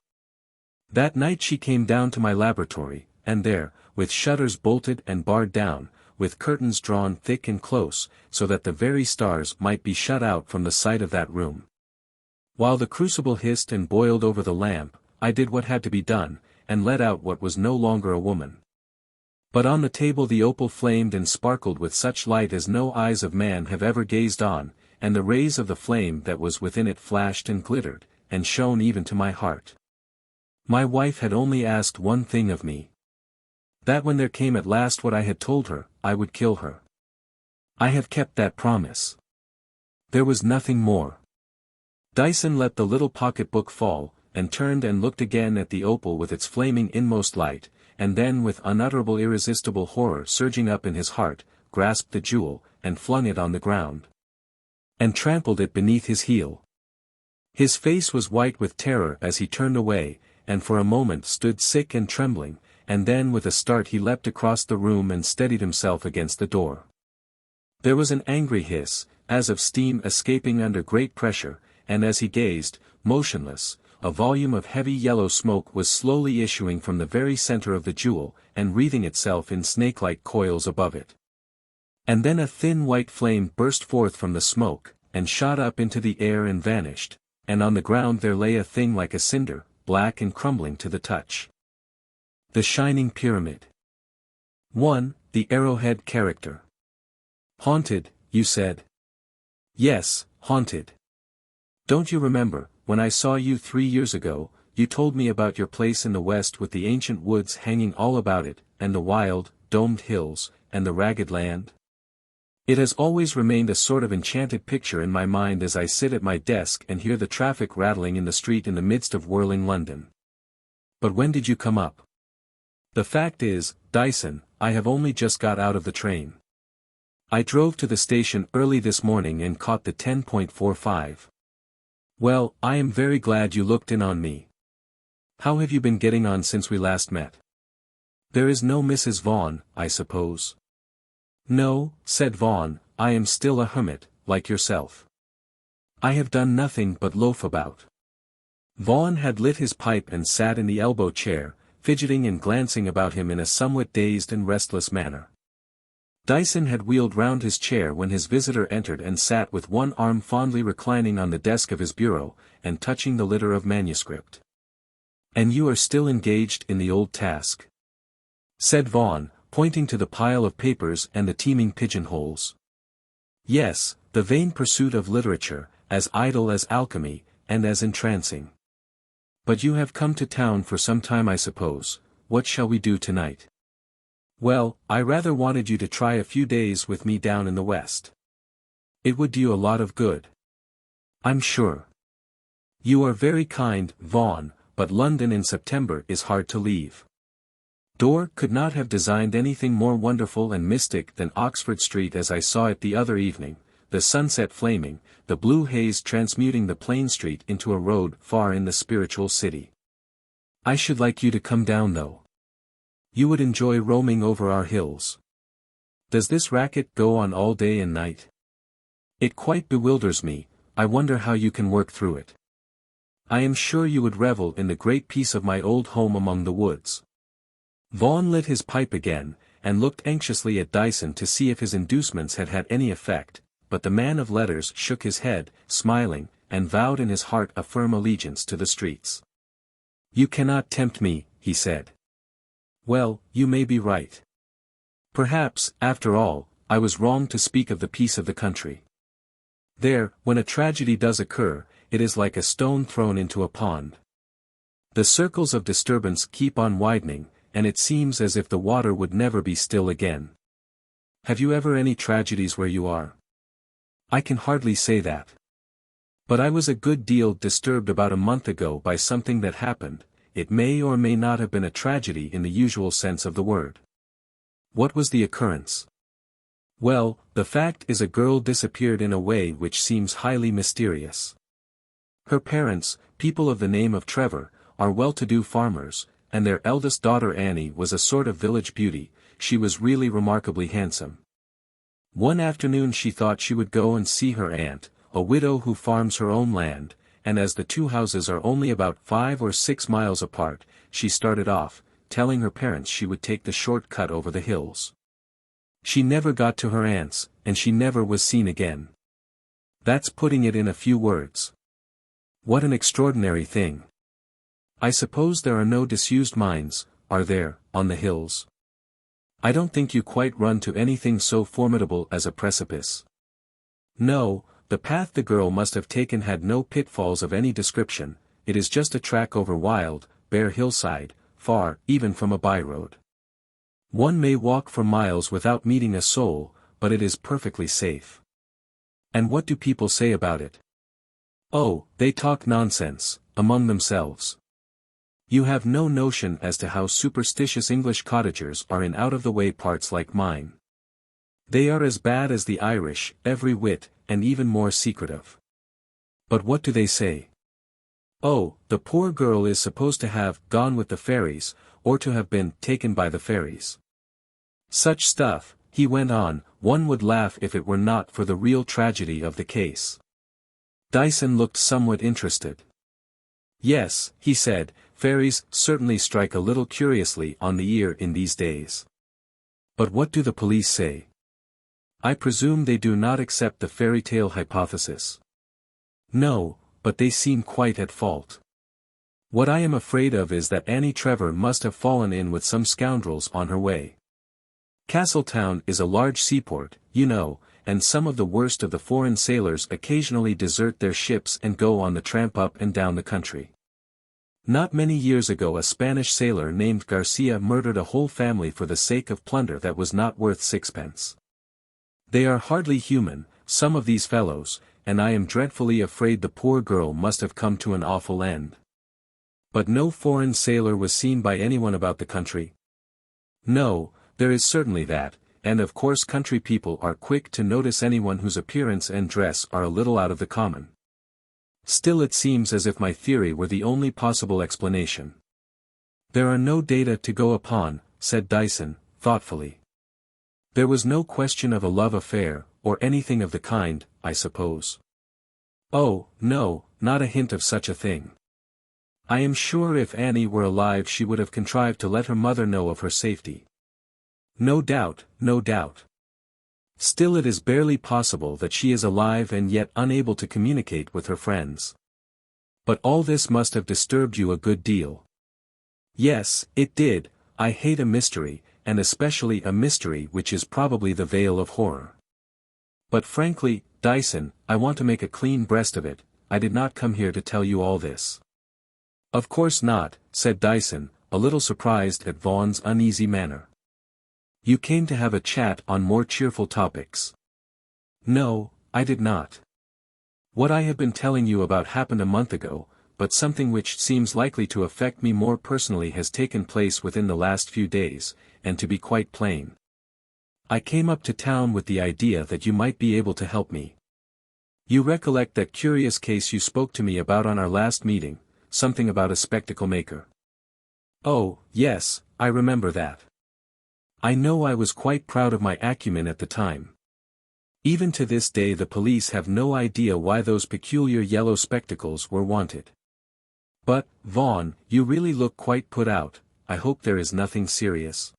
That night she came down to my laboratory, and there, with shutters bolted and barred down, with curtains drawn thick and close, so that the very stars might be shut out from the sight of that room. While the crucible hissed and boiled over the lamp, I did what had to be done, and let out what was no longer a woman. But on the table the opal flamed and sparkled with such light as no eyes of man have ever gazed on, and the rays of the flame that was within it flashed and glittered, and shone even to my heart. My wife had only asked one thing of me. That when there came at last what I had told her, I would kill her. I have kept that promise. There was nothing more. Dyson let the little pocket-book fall, and turned and looked again at the opal with its flaming inmost light, and then with unutterable irresistible horror surging up in his heart, grasped the jewel, and flung it on the ground. And trampled it beneath his heel. His face was white with terror as he turned away, and for a moment stood sick and trembling, and then with a start he leapt across the room and steadied himself against the door. There was an angry hiss, as of steam escaping under great pressure, and as he gazed, motionless, a volume of heavy yellow smoke was slowly issuing from the very center of the jewel, and wreathing itself in snake-like coils above it. And then a thin white flame burst forth from the smoke, and shot up into the air and vanished, and on the ground there lay a thing like a cinder, black and crumbling to the touch. The Shining Pyramid. 1. The Arrowhead Character. Haunted, you said. Yes, haunted. Don't you remember, when I saw you 3 years ago, you told me about your place in the west with the ancient woods hanging all about it, and the wild, domed hills, and the ragged land? It has always remained a sort of enchanted picture in my mind as I sit at my desk and hear the traffic rattling in the street in the midst of whirling London. But when did you come up? The fact is, Dyson, I have only just got out of the train. I drove to the station early this morning and caught the 10.45. Well, I am very glad you looked in on me. How have you been getting on since we last met? There is no Mrs. Vaughan, I suppose? No, said Vaughan, I am still a hermit, like yourself. I have done nothing but loaf about. Vaughan had lit his pipe and sat in the elbow chair, fidgeting and glancing about him in a somewhat dazed and restless manner. Dyson had wheeled round his chair when his visitor entered and sat with one arm fondly reclining on the desk of his bureau, and touching the litter of manuscript. And you are still engaged in the old task? Said Vaughan, pointing to the pile of papers and the teeming pigeonholes. Yes, the vain pursuit of literature, as idle as alchemy, and as entrancing. But you have come to town for some time, I suppose. What shall we do tonight? Well, I rather wanted you to try a few days with me down in the West. It would do you a lot of good. I'm sure. You are very kind, Vaughan, but London in September is hard to leave. Dore could not have designed anything more wonderful and mystic than Oxford Street as I saw it the other evening. the sunset flaming, the blue haze transmuting the plain street into a road far in the spiritual city. I should like you to come down though. You would enjoy roaming over our hills. Does this racket go on all day and night? It quite bewilders me. I wonder how you can work through it. I am sure you would revel in the great peace of my old home among the woods. Vaughan lit his pipe again, and looked anxiously at Dyson to see if his inducements had had any effect, but the man of letters shook his head, smiling, and vowed in his heart a firm allegiance to the streets. You cannot tempt me, he said. Well, you may be right. Perhaps, after all, I was wrong to speak of the peace of the country. There, when a tragedy does occur, it is like a stone thrown into a pond. The circles of disturbance keep on widening, and it seems as if the water would never be still again. Have you ever any tragedies where you are? I can hardly say that. But I was a good deal disturbed about a month ago by something that happened. It may or may not have been a tragedy in the usual sense of the word. What was the occurrence? Well, the fact is a girl disappeared in a way which seems highly mysterious. Her parents, people of the name of Trevor, are well-to-do farmers, and their eldest daughter Annie was a sort of village beauty. She was really remarkably handsome. One afternoon she thought she would go and see her aunt, a widow who farms her own land, and as the two houses are only about 5 or 6 miles apart, she started off, telling her parents she would take the short cut over the hills. She never got to her aunt's, and she never was seen again. That's putting it in a few words. What an extraordinary thing. I suppose there are no disused mines, are there, on the hills? I don't think you quite run to anything so formidable as a precipice. No, the path the girl must have taken had no pitfalls of any description. It is just a track over wild, bare hillside, far, even from a byroad. One may walk for miles without meeting a soul, but it is perfectly safe. And what do people say about it? Oh, they talk nonsense, among themselves. You have no notion as to how superstitious English cottagers are in out-of-the-way parts like mine. They are as bad as the Irish, every whit, and even more secretive. But what do they say? Oh, the poor girl is supposed to have gone with the fairies, or to have been taken by the fairies. Such stuff, he went on, one would laugh if it were not for the real tragedy of the case. Dyson looked somewhat interested. Yes, he said, fairies certainly strike a little curiously on the ear in these days. But what do the police say? I presume they do not accept the fairy tale hypothesis. No, but they seem quite at fault. What I am afraid of is that Annie Trevor must have fallen in with some scoundrels on her way. Castletown is a large seaport, you know, and some of the worst of the foreign sailors occasionally desert their ships and go on the tramp up and down the country. Not many years ago a Spanish sailor named Garcia murdered a whole family for the sake of plunder that was not worth sixpence. They are hardly human, some of these fellows, and I am dreadfully afraid the poor girl must have come to an awful end. But no foreign sailor was seen by anyone about the country. No, there is certainly that, and of course country people are quick to notice anyone whose appearance and dress are a little out of the common. Still it seems as if my theory were the only possible explanation. There are no data to go upon, said Dyson, thoughtfully. There was no question of a love affair, or anything of the kind, I suppose. Oh, no, not a hint of such a thing. I am sure if Annie were alive she would have contrived to let her mother know of her safety. No doubt, no doubt. Still it is barely possible that she is alive and yet unable to communicate with her friends. But all this must have disturbed you a good deal. Yes, it did. I hate a mystery, and especially a mystery which is probably the veil of horror. But frankly, Dyson, I want to make a clean breast of it. I did not come here to tell you all this. Of course not, said Dyson, a little surprised at Vaughan's uneasy manner. You came to have a chat on more cheerful topics. No, I did not. What I have been telling you about happened a month ago, but something which seems likely to affect me more personally has taken place within the last few days, and to be quite plain. I came up to town with the idea that you might be able to help me. You recollect that curious case you spoke to me about on our last meeting, something about a spectacle maker. Oh, yes, I remember that. I know I was quite proud of my acumen at the time. Even to this day the police have no idea why those peculiar yellow spectacles were wanted. But, Vaughan, you really look quite put out. I hope there is nothing serious.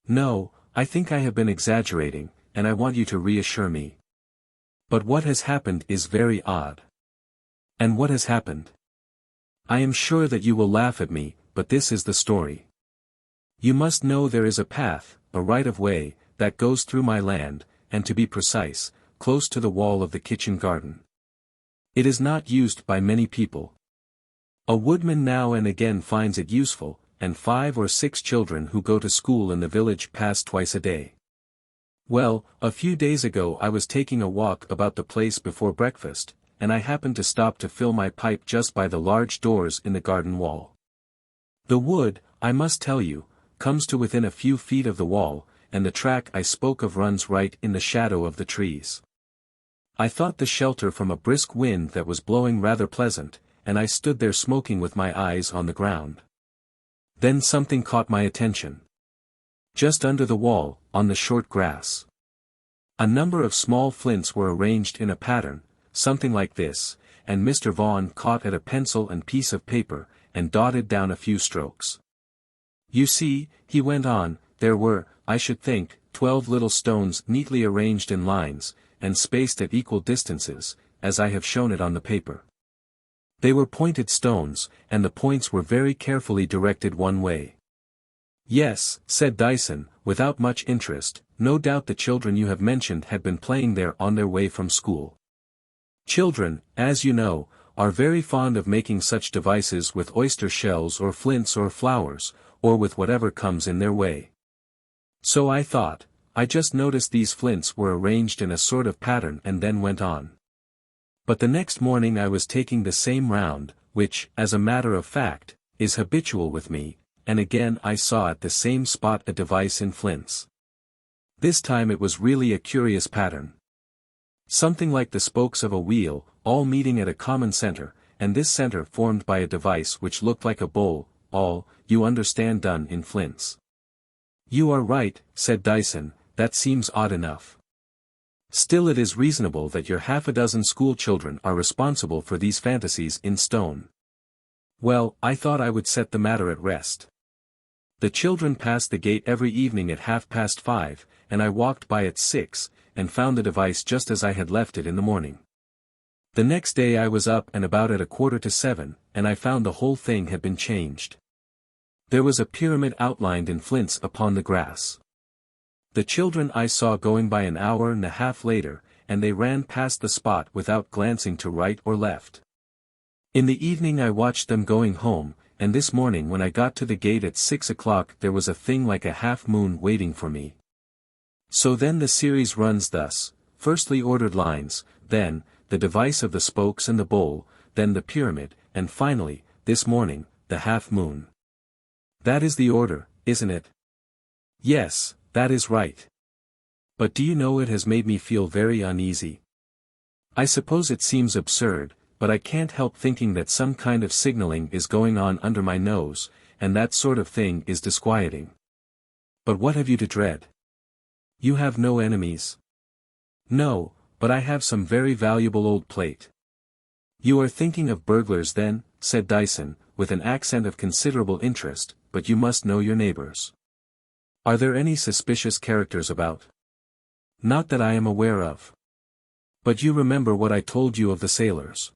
No, I think I have been exaggerating, and I want you to reassure me. But what has happened is very odd. And what has happened? I am sure that you will laugh at me, but this is the story. You must know there is a path, a right-of-way, that goes through my land, and to be precise, close to the wall of the kitchen garden. It is not used by many people. A woodman now and again finds it useful, and 5 or 6 children who go to school in the village pass twice a day. Well, a few days ago I was taking a walk about the place before breakfast, and I happened to stop to fill my pipe just by the large doors in the garden wall. The wood, I must tell you, comes to within a few feet of the wall, and the track I spoke of runs right in the shadow of the trees. I thought the shelter from a brisk wind that was blowing rather pleasant, and I stood there smoking with my eyes on the ground. Then something caught my attention. Just under the wall, on the short grass, a number of small flints were arranged in a pattern, something like this, and Mr. Vaughan caught at a pencil and piece of paper, and dotted down a few strokes. You see, he went on, there were, I should think, 12 little stones neatly arranged in lines, and spaced at equal distances, as I have shown it on the paper. They were pointed stones, and the points were very carefully directed one way. Yes, said Dyson, without much interest, no doubt the children you have mentioned had been playing there on their way from school. Children, as you know, are very fond of making such devices with oyster shells or flints or flowers, or with whatever comes in their way. So I thought, I just noticed these flints were arranged in a sort of pattern and then went on. But the next morning I was taking the same round, which, as a matter of fact, is habitual with me, and again I saw at the same spot a device in flints. This time it was really a curious pattern. Something like the spokes of a wheel, all meeting at a common center, and this center formed by a device which looked like a bowl, all, you understand, done in flints. You are right, said Dyson, that seems odd enough. Still it is reasonable that your half a dozen school children are responsible for these fantasies in stone. Well, I thought I would set the matter at rest. The children passed the gate every evening at 5:30, and I walked by at 6, and found the device just as I had left it in the morning. The next day I was up and about at 6:45, and I found the whole thing had been changed. There was a pyramid outlined in flints upon the grass. The children I saw going by an hour and a half later, and they ran past the spot without glancing to right or left. In the evening I watched them going home, and this morning when I got to the gate at 6 o'clock there was a thing like a half-moon waiting for me. So then the series runs thus, firstly ordered lines, then, the device of the spokes and the bowl, then the pyramid, and finally, this morning, the half-moon. That is the order, isn't it? Yes, that is right. But do you know it has made me feel very uneasy? I suppose it seems absurd, but I can't help thinking that some kind of signaling is going on under my nose, and that sort of thing is disquieting. But what have you to dread? You have no enemies. No, but I have some very valuable old plate. You are thinking of burglars then, said Dyson, with an accent of considerable interest, but you must know your neighbors. Are there any suspicious characters about? Not that I am aware of. But you remember what I told you of the sailors.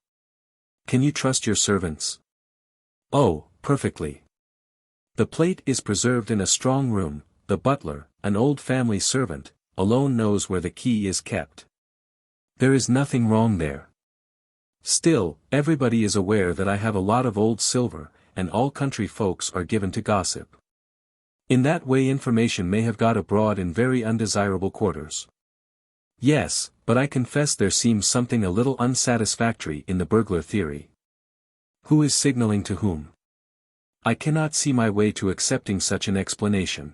Can you trust your servants? Oh, perfectly. The plate is preserved in a strong room, the butler, an old family servant, alone knows where the key is kept. There is nothing wrong there. Still, everybody is aware that I have a lot of old silver, and all country folks are given to gossip. In that way information may have got abroad in very undesirable quarters. Yes, but I confess there seems something a little unsatisfactory in the burglar theory. Who is signaling to whom? I cannot see my way to accepting such an explanation.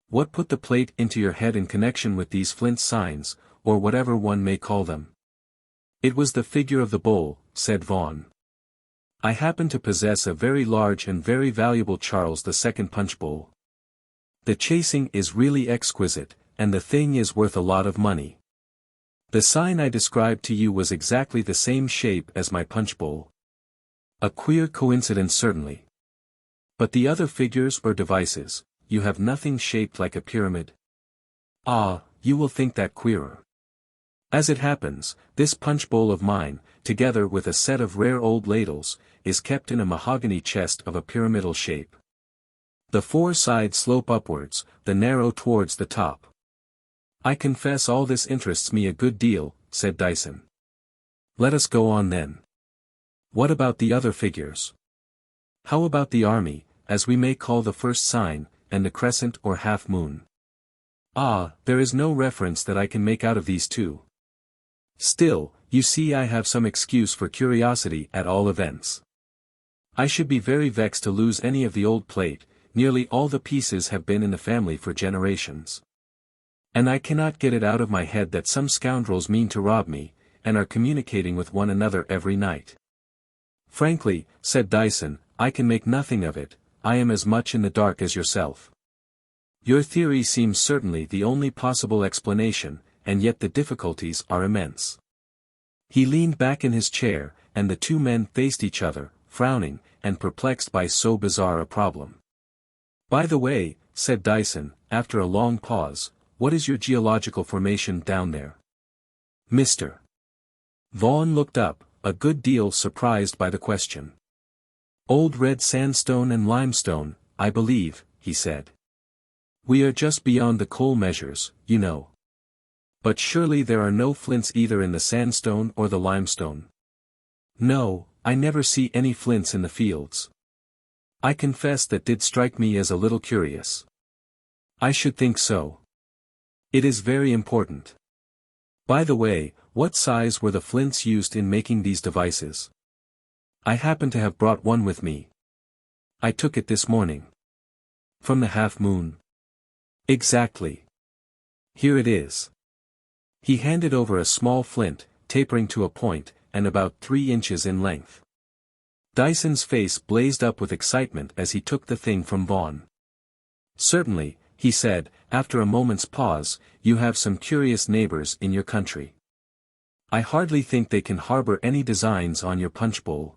What put the plate into your head in connection with these flint signs, or whatever one may call them? It was the figure of the bull, said Vaughan. I happen to possess a very large and very valuable Charles II punch bowl. The chasing is really exquisite, and the thing is worth a lot of money. The sign I described to you was exactly the same shape as my punch bowl. A queer coincidence certainly. But the other figures or devices, you have nothing shaped like a pyramid. Ah, you will think that queerer. As it happens, this punch bowl of mine, together with a set of rare old ladles, is kept in a mahogany chest of a pyramidal shape. The four sides slope upwards, the narrow towards the top. I confess all this interests me a good deal, said Dyson. Let us go on then. What about the other figures? How about the army, as we may call the first sign, and the crescent or half-moon? Ah, there is no reference that I can make out of these two. Still, you see I have some excuse for curiosity at all events. I should be very vexed to lose any of the old plate, nearly all the pieces have been in the family for generations. And I cannot get it out of my head that some scoundrels mean to rob me, and are communicating with one another every night. Frankly, said Dyson, I can make nothing of it, I am as much in the dark as yourself. Your theory seems certainly the only possible explanation, and yet the difficulties are immense. He leaned back in his chair, and the two men faced each other, frowning, and perplexed by so bizarre a problem. By the way, said Dyson, after a long pause, what is your geological formation down there? Mr. Vaughan looked up, a good deal surprised by the question. Old red sandstone and limestone, I believe, he said. We are just beyond the coal measures, you know. But surely there are no flints either in the sandstone or the limestone. No, I never see any flints in the fields. I confess that did strike me as a little curious. I should think so. It is very important. By the way, what size were the flints used in making these devices? I happen to have brought one with me. I took it this morning. From the half-moon. Exactly. Here it is. He handed over a small flint, tapering to a point, and about 3 inches in length. Dyson's face blazed up with excitement as he took the thing from Vaughan. Certainly, he said, after a moment's pause, you have some curious neighbors in your country. I hardly think they can harbor any designs on your punch bowl.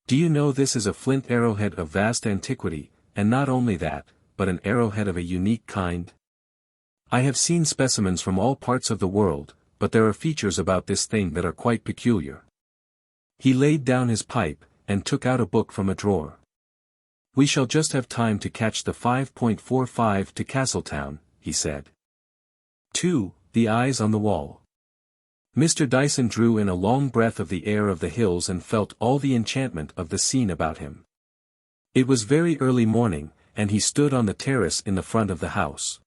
Do you know this is a flint arrowhead of vast antiquity, and not only that, but an arrowhead of a unique kind? I have seen specimens from all parts of the world, but there are features about this thing that are quite peculiar. He laid down his pipe, and took out a book from a drawer. We shall just have time to catch the 5.45 to Castletown, he said. 2. The Eyes on the Wall. Mr. Dyson drew in a long breath of the air of the hills and felt all the enchantment of the scene about him. It was very early morning, and he stood on the terrace in the front of the house.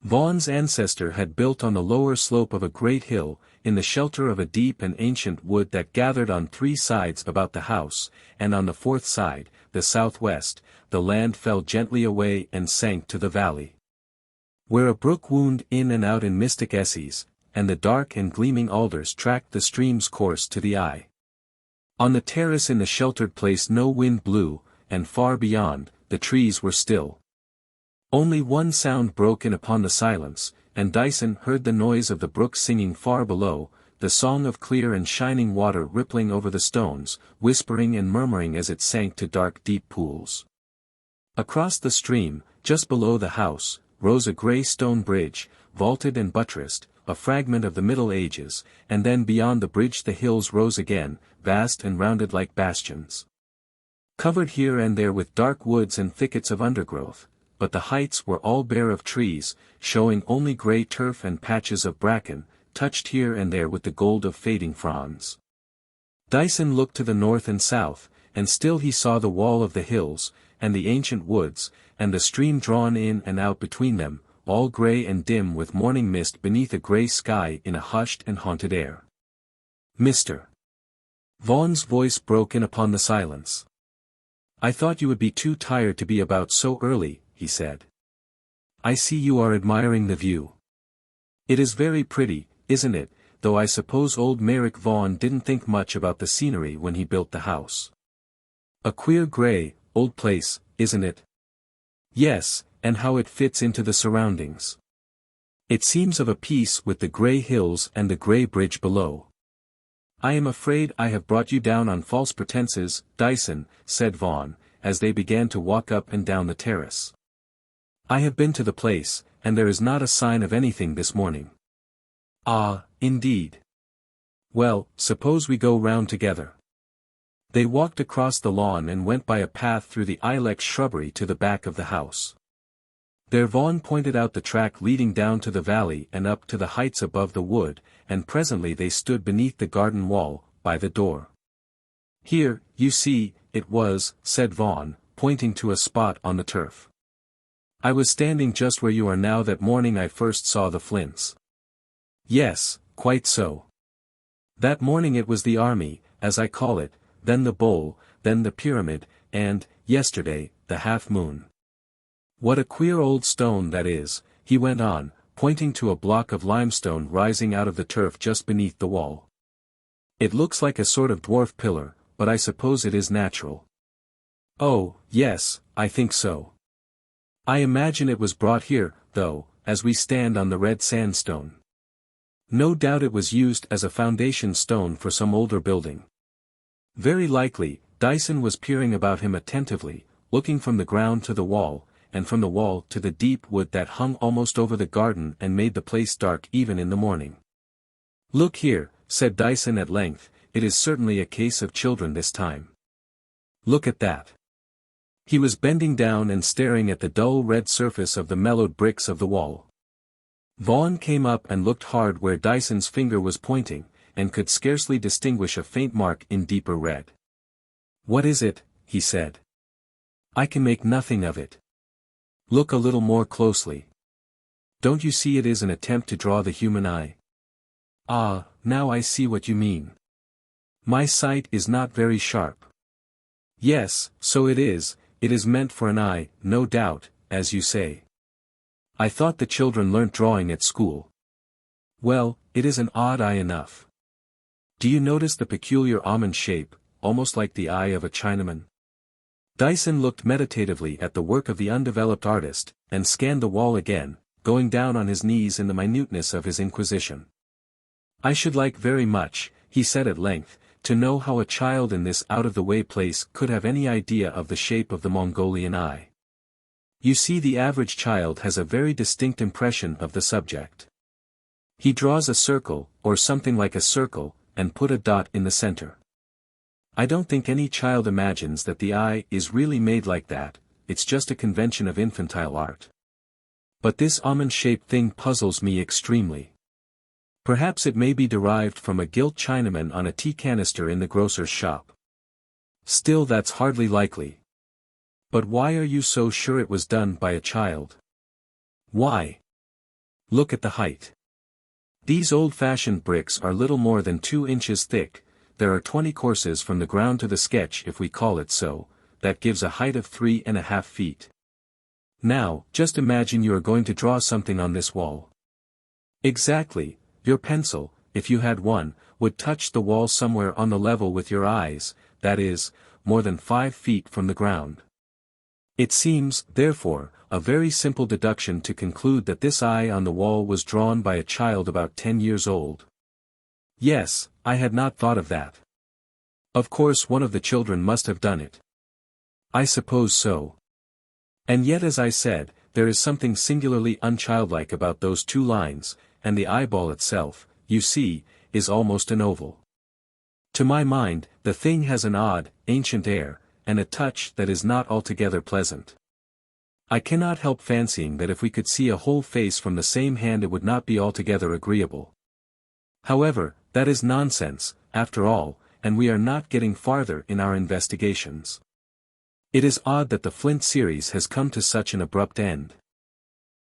Vaughan's ancestor had built on the lower slope of a great hill, in the shelter of a deep and ancient wood that gathered on 3 sides about the house, and on the 4th side, the southwest, the land fell gently away and sank to the valley, where a brook wound in and out in mystic esses, and the dark and gleaming alders tracked the stream's course to the eye. On the terrace in the sheltered place no wind blew, and far beyond, the trees were still. Only one sound broke in upon the silence, and Dyson heard the noise of the brook singing far below, the song of clear and shining water rippling over the stones, whispering and murmuring as it sank to dark deep pools. Across the stream, just below the house, rose a grey stone bridge, vaulted and buttressed, a fragment of the Middle Ages, and then beyond the bridge the hills rose again, vast and rounded like bastions. Covered here and there with dark woods and thickets of undergrowth, but the heights were all bare of trees, showing only grey turf and patches of bracken, touched here and there with the gold of fading fronds. Dyson looked to the north and south, and still he saw the wall of the hills, and the ancient woods, and the stream drawn in and out between them, all grey and dim with morning mist beneath a grey sky in a hushed and haunted air. Mr. Vaughan's voice broke in upon the silence. I thought you would be too tired to be about so early, he said. I see you are admiring the view. It is very pretty, isn't it, though I suppose old Merrick Vaughan didn't think much about the scenery when he built the house. A queer grey, old place, isn't it? Yes, and how it fits into the surroundings. It seems of a piece with the grey hills and the grey bridge below. I am afraid I have brought you down on false pretenses, Dyson, said Vaughan, as they began to walk up and down the terrace. I have been to the place, and there is not a sign of anything this morning. Ah, indeed. Well, suppose we go round together. They walked across the lawn and went by a path through the ilex shrubbery to the back of the house. There Vaughan pointed out the track leading down to the valley and up to the heights above the wood, and presently they stood beneath the garden wall, by the door. Here, you see, it was, said Vaughan, pointing to a spot on the turf. I was standing just where you are now that morning I first saw the flints. Yes, quite so. That morning it was the army, as I call it, then the bowl, then the pyramid, and, yesterday, the half-moon. What a queer old stone that is, he went on, pointing to a block of limestone rising out of the turf just beneath the wall. It looks like a sort of dwarf pillar, but I suppose it is natural. Oh, yes, I think so. I imagine it was brought here, though, as we stand on the red sandstone. No doubt it was used as a foundation stone for some older building. Very likely. Dyson was peering about him attentively, looking from the ground to the wall, and from the wall to the deep wood that hung almost over the garden and made the place dark even in the morning. Look here, said Dyson at length, it is certainly a case of children this time. Look at that. He was bending down and staring at the dull red surface of the mellowed bricks of the wall. Vaughan came up and looked hard where Dyson's finger was pointing, and could scarcely distinguish a faint mark in deeper red. What is it? He said. I can make nothing of it. Look a little more closely. Don't you see it is an attempt to draw the human eye? Ah, now I see what you mean. My sight is not very sharp. Yes, so it is meant for an eye, no doubt, as you say. I thought the children learnt drawing at school. Well, it is an odd eye enough. Do you notice the peculiar almond shape, almost like the eye of a Chinaman? Dyson looked meditatively at the work of the undeveloped artist, and scanned the wall again, going down on his knees in the minuteness of his inquisition. I should like very much, he said at length, to know how a child in this out-of-the-way place could have any idea of the shape of the Mongolian eye. You see, the average child has a very distinct impression of the subject. He draws a circle, or something like a circle, and put a dot in the center. I don't think any child imagines that the eye is really made like that, it's just a convention of infantile art. But this almond-shaped thing puzzles me extremely. Perhaps it may be derived from a gilt Chinaman on a tea canister in the grocer's shop. Still, that's hardly likely. But why are you so sure it was done by a child? Why? Look at the height. These old-fashioned bricks are little more than 2 inches thick. There are 20 courses from the ground to the sketch, if we call it so, that gives a height of 3.5 feet. Now, just imagine you are going to draw something on this wall. Exactly, your pencil, if you had one, would touch the wall somewhere on the level with your eyes, that is, more than 5 feet from the ground. It seems, therefore, a very simple deduction to conclude that this eye on the wall was drawn by a child about 10 years old. Yes, I had not thought of that. Of course one of the children must have done it. I suppose so. And yet, as I said, there is something singularly unchildlike about those 2 lines, and the eyeball itself, you see, is almost an oval. To my mind, the thing has an odd, ancient air, and a touch that is not altogether pleasant. I cannot help fancying that if we could see a whole face from the same hand it would not be altogether agreeable. However, that is nonsense, after all, and we are not getting farther in our investigations. It is odd that the Flint series has come to such an abrupt end.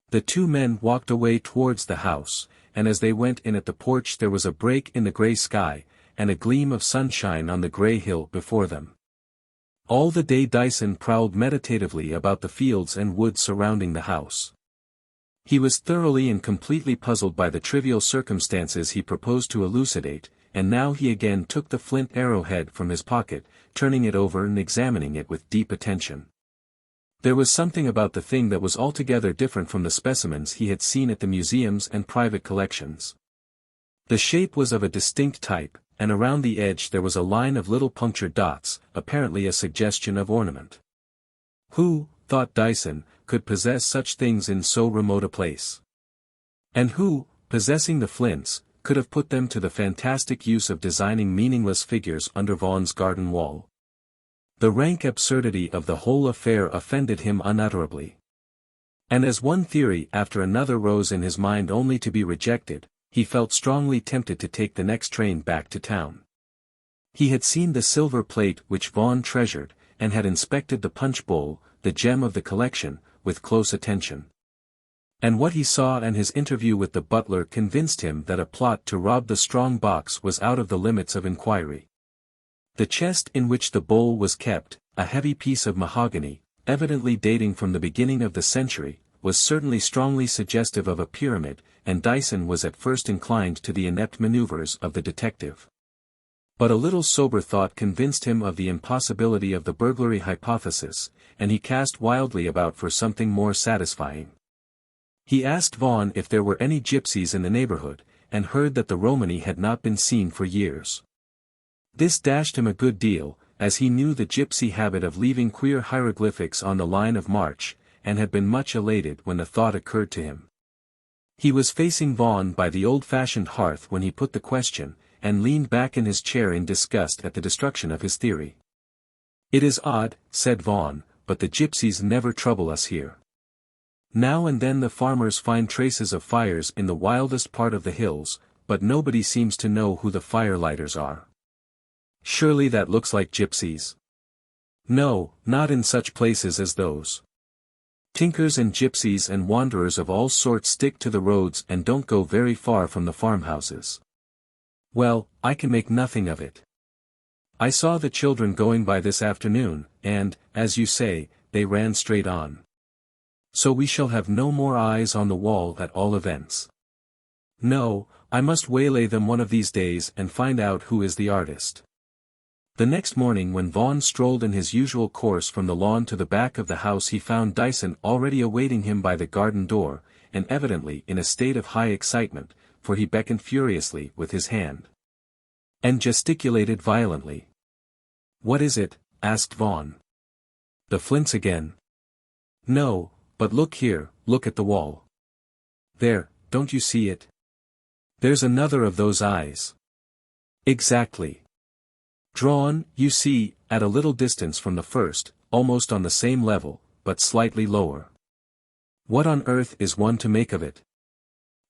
The 2 men walked away towards the house, and as they went in at the porch there was a break in the grey sky, and a gleam of sunshine on the grey hill before them. All the day Dyson prowled meditatively about the fields and woods surrounding the house. He was thoroughly and completely puzzled by the trivial circumstances he proposed to elucidate, and now he again took the flint arrowhead from his pocket, turning it over and examining it with deep attention. There was something about the thing that was altogether different from the specimens he had seen at the museums and private collections. The shape was of a distinct type, and around the edge there was a line of little punctured dots, apparently a suggestion of ornament. Who, thought Dyson, could possess such things in so remote a place? And who, possessing the flints, could have put them to the fantastic use of designing meaningless figures under Vaughan's garden wall? The rank absurdity of the whole affair offended him unutterably. And as one theory after another rose in his mind only to be rejected, he felt strongly tempted to take the next train back to town. He had seen the silver plate which Vaughan treasured, and had inspected the punch bowl, the gem of the collection, with close attention. And what he saw and his interview with the butler convinced him that a plot to rob the strong box was out of the limits of inquiry. The chest in which the bowl was kept, a heavy piece of mahogany, evidently dating from the beginning of the century, was certainly strongly suggestive of a pyramid, and Dyson was at first inclined to the inept maneuvers of the detective. But a little sober thought convinced him of the impossibility of the burglary hypothesis, and he cast wildly about for something more satisfying. He asked Vaughan if there were any gypsies in the neighborhood, and heard that the Romany had not been seen for years. This dashed him a good deal, as he knew the gypsy habit of leaving queer hieroglyphics on the line of march, and had been much elated when the thought occurred to him. He was facing Vaughan by the old-fashioned hearth when he put the question, and leaned back in his chair in disgust at the destruction of his theory. "It is odd," said Vaughan, "but the gypsies never trouble us here. Now and then the farmers find traces of fires in the wildest part of the hills, but nobody seems to know who the fire-lighters are. Surely that looks like gypsies?" "No, not in such places as those. Tinkers and gypsies and wanderers of all sorts stick to the roads and don't go very far from the farmhouses." "Well, I can make nothing of it. I saw the children going by this afternoon, and, as you say, they ran straight on. So we shall have no more eyes on the wall at all events. No, I must waylay them one of these days and find out who is the artist." The next morning when Vaughan strolled in his usual course from the lawn to the back of the house he found Dyson already awaiting him by the garden door, and evidently in a state of high excitement, for he beckoned furiously with his hand. And gesticulated violently. "What is it?" asked Vaughan. "The flints again?" "No, but look here, look at the wall. There, don't you see it? There's another of those eyes." "Exactly. Drawn, you see, at a little distance from the first, almost on the same level, but slightly lower. What on earth is one to make of it?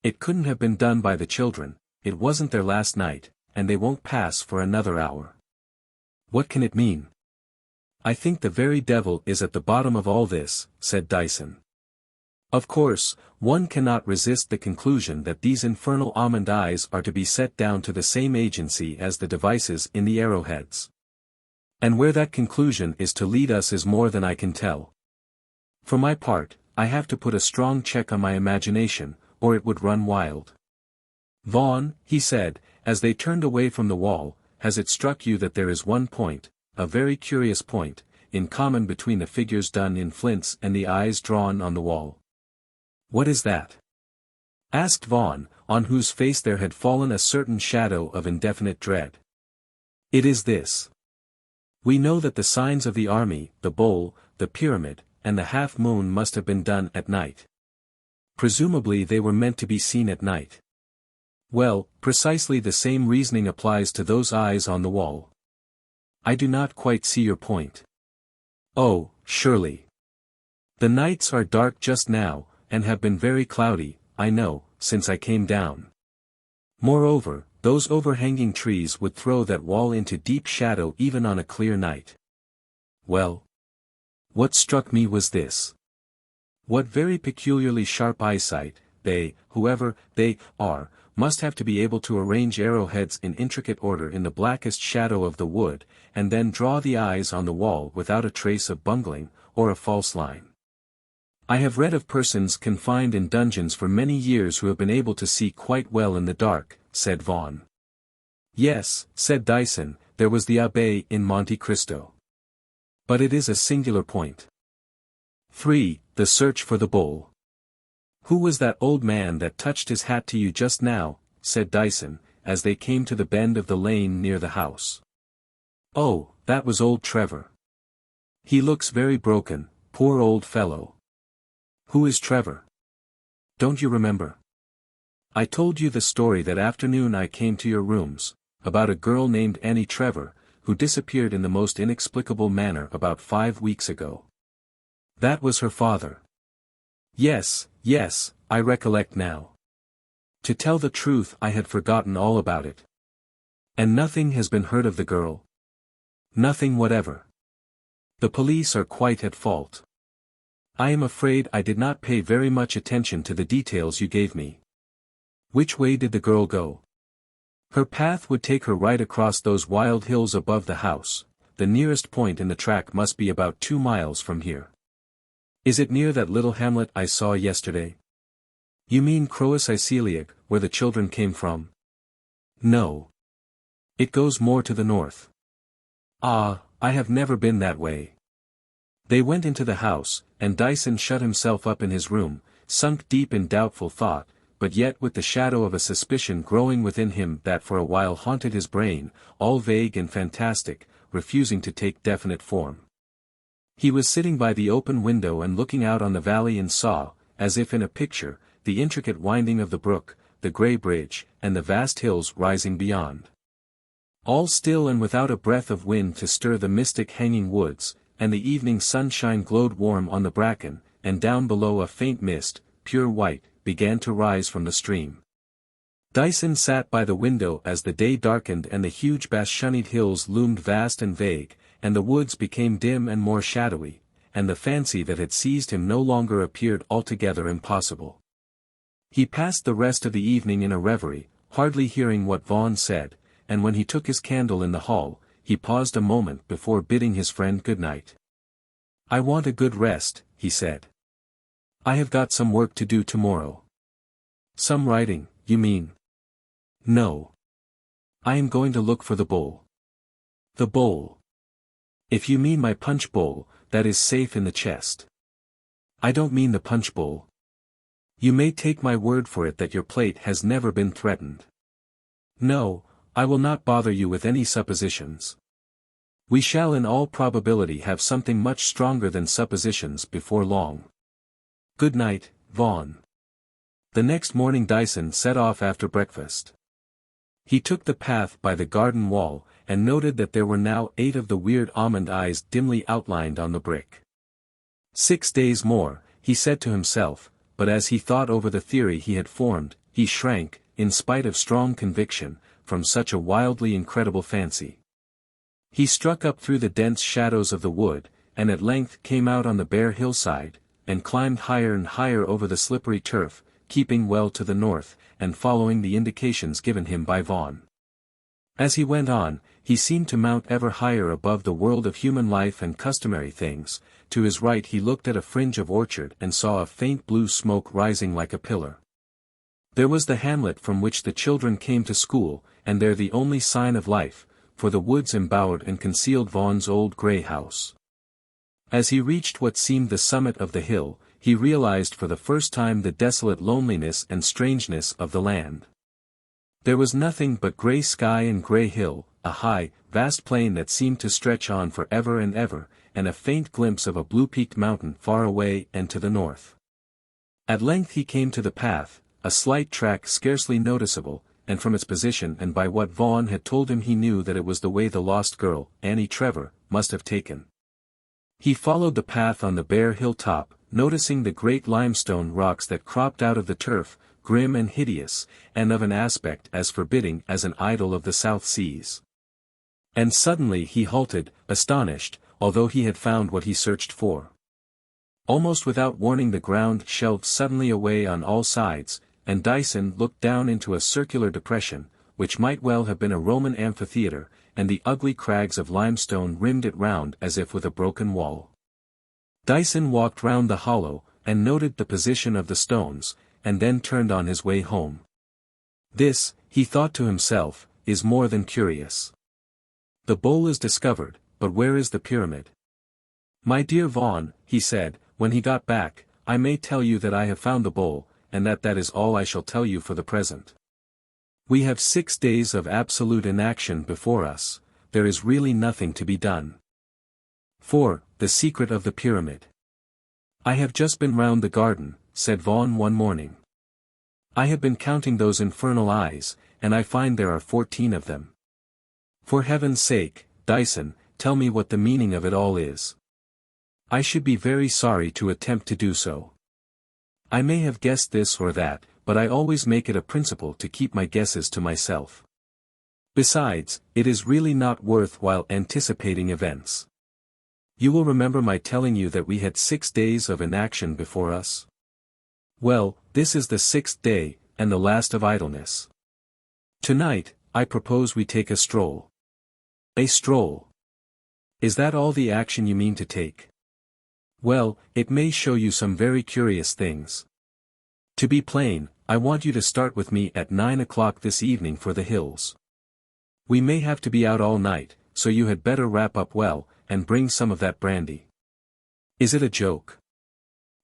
It couldn't have been done by the children, it wasn't their last night, and they won't pass for another hour. What can it mean?" "I think the very devil is at the bottom of all this," said Dyson. "Of course, one cannot resist the conclusion that these infernal almond eyes are to be set down to the same agency as the devices in the arrowheads. And where that conclusion is to lead us is more than I can tell. For my part, I have to put a strong check on my imagination, or it would run wild." "Vaughan," he said, as they turned away from the wall, "has it struck you that there is one point, a very curious point, in common between the figures done in flints and the eyes drawn on the wall?" "What is that?" asked Vaughan, on whose face there had fallen a certain shadow of indefinite dread. "It is this. We know that the signs of the army, the bowl, the pyramid, and the half-moon must have been done at night. Presumably they were meant to be seen at night. Well, precisely the same reasoning applies to those eyes on the wall. I do not quite see your point." "Oh, surely. The nights are dark just now, and have been very cloudy, I know, since I came down. Moreover, those overhanging trees would throw that wall into deep shadow even on a clear night. Well, what struck me was this. What very peculiarly sharp eyesight, they, whoever they are, must have to be able to arrange arrowheads in intricate order in the blackest shadow of the wood, and then draw the eyes on the wall without a trace of bungling, or a false line. I have read of persons confined in dungeons for many years who have been able to see quite well in the dark, said Vaughan. Yes, said Dyson, there was the Abbé in Monte Cristo. But it is a singular point. 3. The search for the bowl. Who was that old man that touched his hat to you just now, said Dyson, as they came to the bend of the lane near the house. Oh, that was old Trevor. He looks very broken, poor old fellow. Who is Trevor? Don't you remember? I told you the story that afternoon I came to your rooms, about a girl named Annie Trevor, who disappeared in the most inexplicable manner about 5 weeks ago. That was her father. Yes, yes, I recollect now. To tell the truth, I had forgotten all about it. And nothing has been heard of the girl? Nothing whatever. The police are quite at fault. I am afraid I did not pay very much attention to the details you gave me. Which way did the girl go? Her path would take her right across those wild hills above the house. The nearest point in the track must be about 2 miles from here. Is it near that little hamlet I saw yesterday? You mean Croas Isiliag, where the children came from? No. It goes more to the north. Ah, I have never been that way. They went into the house, and Dyson shut himself up in his room, sunk deep in doubtful thought, but yet with the shadow of a suspicion growing within him that for a while haunted his brain, all vague and fantastic, refusing to take definite form. He was sitting by the open window and looking out on the valley and saw, as if in a picture, the intricate winding of the brook, the grey bridge, and the vast hills rising beyond. All still and without a breath of wind to stir the mystic hanging woods, and the evening sunshine glowed warm on the bracken, and down below a faint mist, pure white, began to rise from the stream. Dyson sat by the window as the day darkened and the huge bastioned hills loomed vast and vague, and the woods became dim and more shadowy, and the fancy that had seized him no longer appeared altogether impossible. He passed the rest of the evening in a reverie, hardly hearing what Vaughan said, and when he took his candle in the hall, he paused a moment before bidding his friend good night. I want a good rest, he said. I have got some work to do tomorrow. Some writing, you mean? No. I am going to look for the bowl. The bowl. If you mean my punch bowl, that is safe in the chest. I don't mean the punch bowl. You may take my word for it that your plate has never been threatened. No, I will not bother you with any suppositions. We shall in all probability have something much stronger than suppositions before long. Good night, Vaughan. The next morning Dyson set off after breakfast. He took the path by the garden wall, and noted that there were now 8 of the weird almond eyes dimly outlined on the brick. 6 days more, he said to himself, but as he thought over the theory he had formed, he shrank, in spite of strong conviction, from such a wildly incredible fancy. He struck up through the dense shadows of the wood, and at length came out on the bare hillside, and climbed higher and higher over the slippery turf, keeping well to the north, and following the indications given him by Vaughan. As he went on, he seemed to mount ever higher above the world of human life and customary things. To his right he looked at a fringe of orchard and saw a faint blue smoke rising like a pillar. There was the hamlet from which the children came to school, and there the only sign of life, for the woods embowered and concealed Vaughan's old grey house. As he reached what seemed the summit of the hill, he realized for the first time the desolate loneliness and strangeness of the land. There was nothing but grey sky and grey hill, a high, vast plain that seemed to stretch on for ever and ever, and a faint glimpse of a blue-peaked mountain far away and to the north. At length he came to the path, a slight track scarcely noticeable, and from its position and by what Vaughan had told him he knew that it was the way the lost girl, Annie Trevor, must have taken. He followed the path on the bare hilltop, noticing the great limestone rocks that cropped out of the turf, grim and hideous, and of an aspect as forbidding as an idol of the South Seas. And suddenly he halted, astonished, although he had found what he searched for. Almost without warning the ground shelved suddenly away on all sides, and Dyson looked down into a circular depression, which might well have been a Roman amphitheatre, and the ugly crags of limestone rimmed it round as if with a broken wall. Dyson walked round the hollow, and noted the position of the stones, and then turned on his way home. This, he thought to himself, is more than curious. The bowl is discovered, but where is the pyramid? My dear Vaughan, he said, when he got back, I may tell you that I have found the bowl, and that is all I shall tell you for the present. We have 6 days of absolute inaction before us, there is really nothing to be done. 4. The secret of the pyramid. I have just been round the garden, said Vaughan one morning. I have been counting those infernal eyes, and I find there are 14 of them. For heaven's sake, Dyson, tell me what the meaning of it all is. I should be very sorry to attempt to do so. I may have guessed this or that, but I always make it a principle to keep my guesses to myself. Besides, it is really not worth while anticipating events. You will remember my telling you that we had 6 days of inaction before us? Well, this is the 6th day, and the last of idleness. Tonight, I propose we take a stroll. A stroll. Is that all the action you mean to take? Well, it may show you some very curious things. To be plain, I want you to start with me at 9 o'clock this evening for the hills. We may have to be out all night, so you had better wrap up well, and bring some of that brandy. Is it a joke?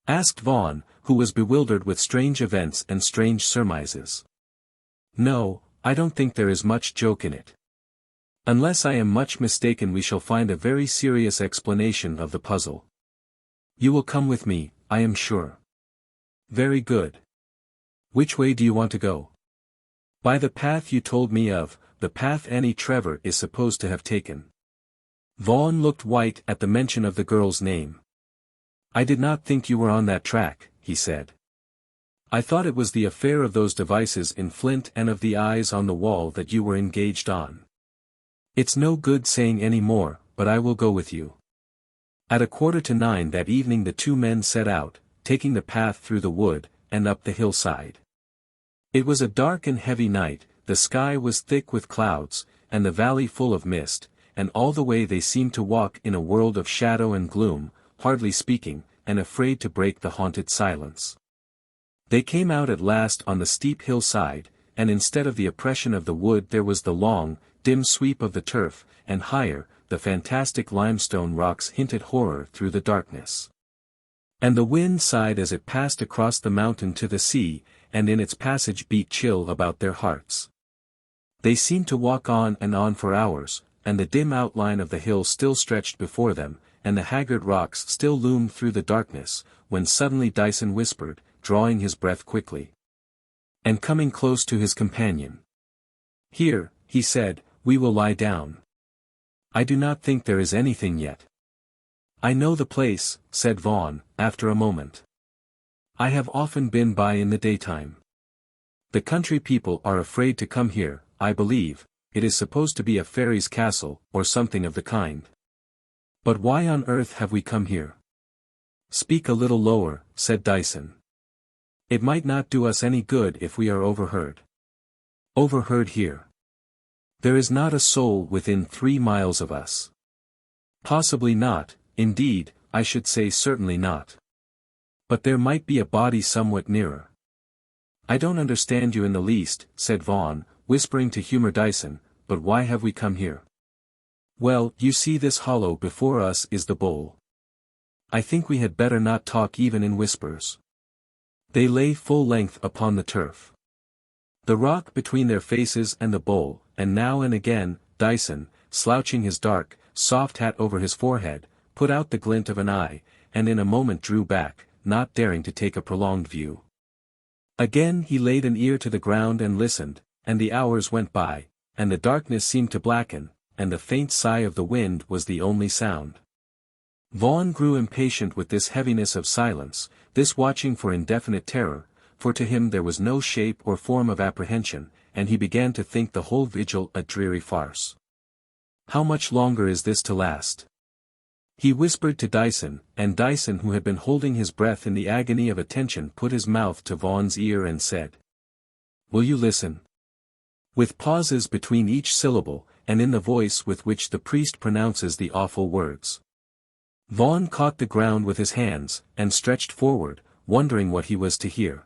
Asked Vaughan, who was bewildered with strange events and strange surmises. No, I don't think there is much joke in it. Unless I am much mistaken, we shall find a very serious explanation of the puzzle. You will come with me, I am sure. Very good. Which way do you want to go? By the path you told me of, the path Annie Trevor is supposed to have taken. Vaughan looked white at the mention of the girl's name. I did not think you were on that track, he said. I thought it was the affair of those devices in flint and of the eyes on the wall that you were engaged on. It's no good saying any more, but I will go with you. At 8:45 that evening the two men set out, taking the path through the wood, and up the hillside. It was a dark and heavy night, the sky was thick with clouds, and the valley full of mist, and all the way they seemed to walk in a world of shadow and gloom, hardly speaking, and afraid to break the haunted silence. They came out at last on the steep hillside, and instead of the oppression of the wood there was the long, dim sweep of the turf, and higher, the fantastic limestone rocks hinted horror through the darkness. And the wind sighed as it passed across the mountain to the sea, and in its passage beat chill about their hearts. They seemed to walk on and on for hours, and the dim outline of the hill still stretched before them, and the haggard rocks still loomed through the darkness, when suddenly Dyson whispered, drawing his breath quickly, and coming close to his companion. Here, he said, we will lie down. I do not think there is anything yet. I know the place, said Vaughan, after a moment. I have often been by in the daytime. The country people are afraid to come here, I believe. It is supposed to be a fairy's castle, or something of the kind. But why on earth have we come here? Speak a little lower, said Dyson. It might not do us any good if we are overheard. Overheard here. There is not a soul within 3 miles of us. Possibly not, indeed, I should say certainly not. But there might be a body somewhat nearer. I don't understand you in the least, said Vaughan, whispering to humour Dyson, but why have we come here? Well, you see this hollow before us is the bowl. I think we had better not talk even in whispers. They lay full length upon the turf. The rock between their faces and the bowl, and now and again, Dyson, slouching his dark, soft hat over his forehead, put out the glint of an eye, and in a moment drew back, not daring to take a prolonged view. Again he laid an ear to the ground and listened, and the hours went by, and the darkness seemed to blacken, and the faint sigh of the wind was the only sound. Vaughan grew impatient with this heaviness of silence, this watching for indefinite terror, for to him there was no shape or form of apprehension, and he began to think the whole vigil a dreary farce. How much longer is this to last? He whispered to Dyson, and Dyson, who had been holding his breath in the agony of attention, put his mouth to Vaughan's ear and said, "Will you listen?" With pauses between each syllable, and in the voice with which the priest pronounces the awful words. Vaughan caught the ground with his hands, and stretched forward, wondering what he was to hear.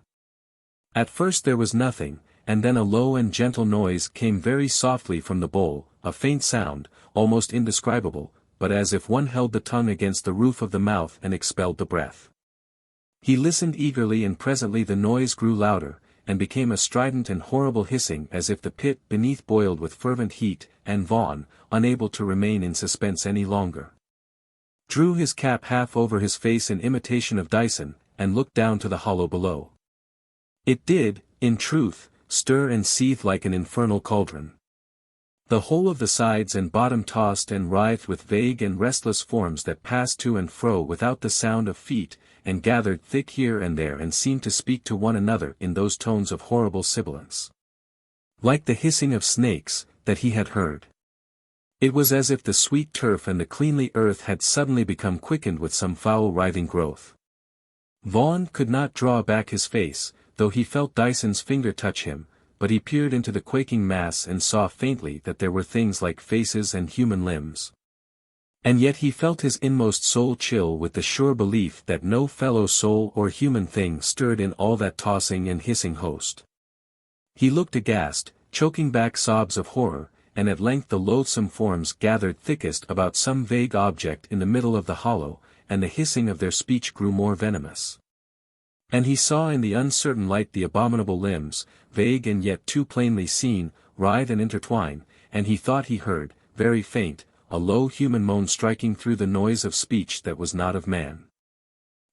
At first there was nothing, and then a low and gentle noise came very softly from the bowl, a faint sound, almost indescribable, but as if one held the tongue against the roof of the mouth and expelled the breath. He listened eagerly, and presently the noise grew louder, and became a strident and horrible hissing, as if the pit beneath boiled with fervent heat, and Vaughan, unable to remain in suspense any longer, drew his cap half over his face in imitation of Dyson, and looked down to the hollow below. It did, in truth, stir and seethe like an infernal cauldron. The whole of the sides and bottom tossed and writhed with vague and restless forms that passed to and fro without the sound of feet, and gathered thick here and there and seemed to speak to one another in those tones of horrible sibilance, like the hissing of snakes, that he had heard. It was as if the sweet turf and the cleanly earth had suddenly become quickened with some foul writhing growth. Vaughan could not draw back his face, though he felt Dyson's finger touch him, but he peered into the quaking mass and saw faintly that there were things like faces and human limbs. And yet he felt his inmost soul chill with the sure belief that no fellow soul or human thing stirred in all that tossing and hissing host. He looked aghast, choking back sobs of horror, and at length the loathsome forms gathered thickest about some vague object in the middle of the hollow, and the hissing of their speech grew more venomous. And he saw in the uncertain light the abominable limbs, vague and yet too plainly seen, writhe and intertwine, and he thought he heard, very faint, a low human moan striking through the noise of speech that was not of man.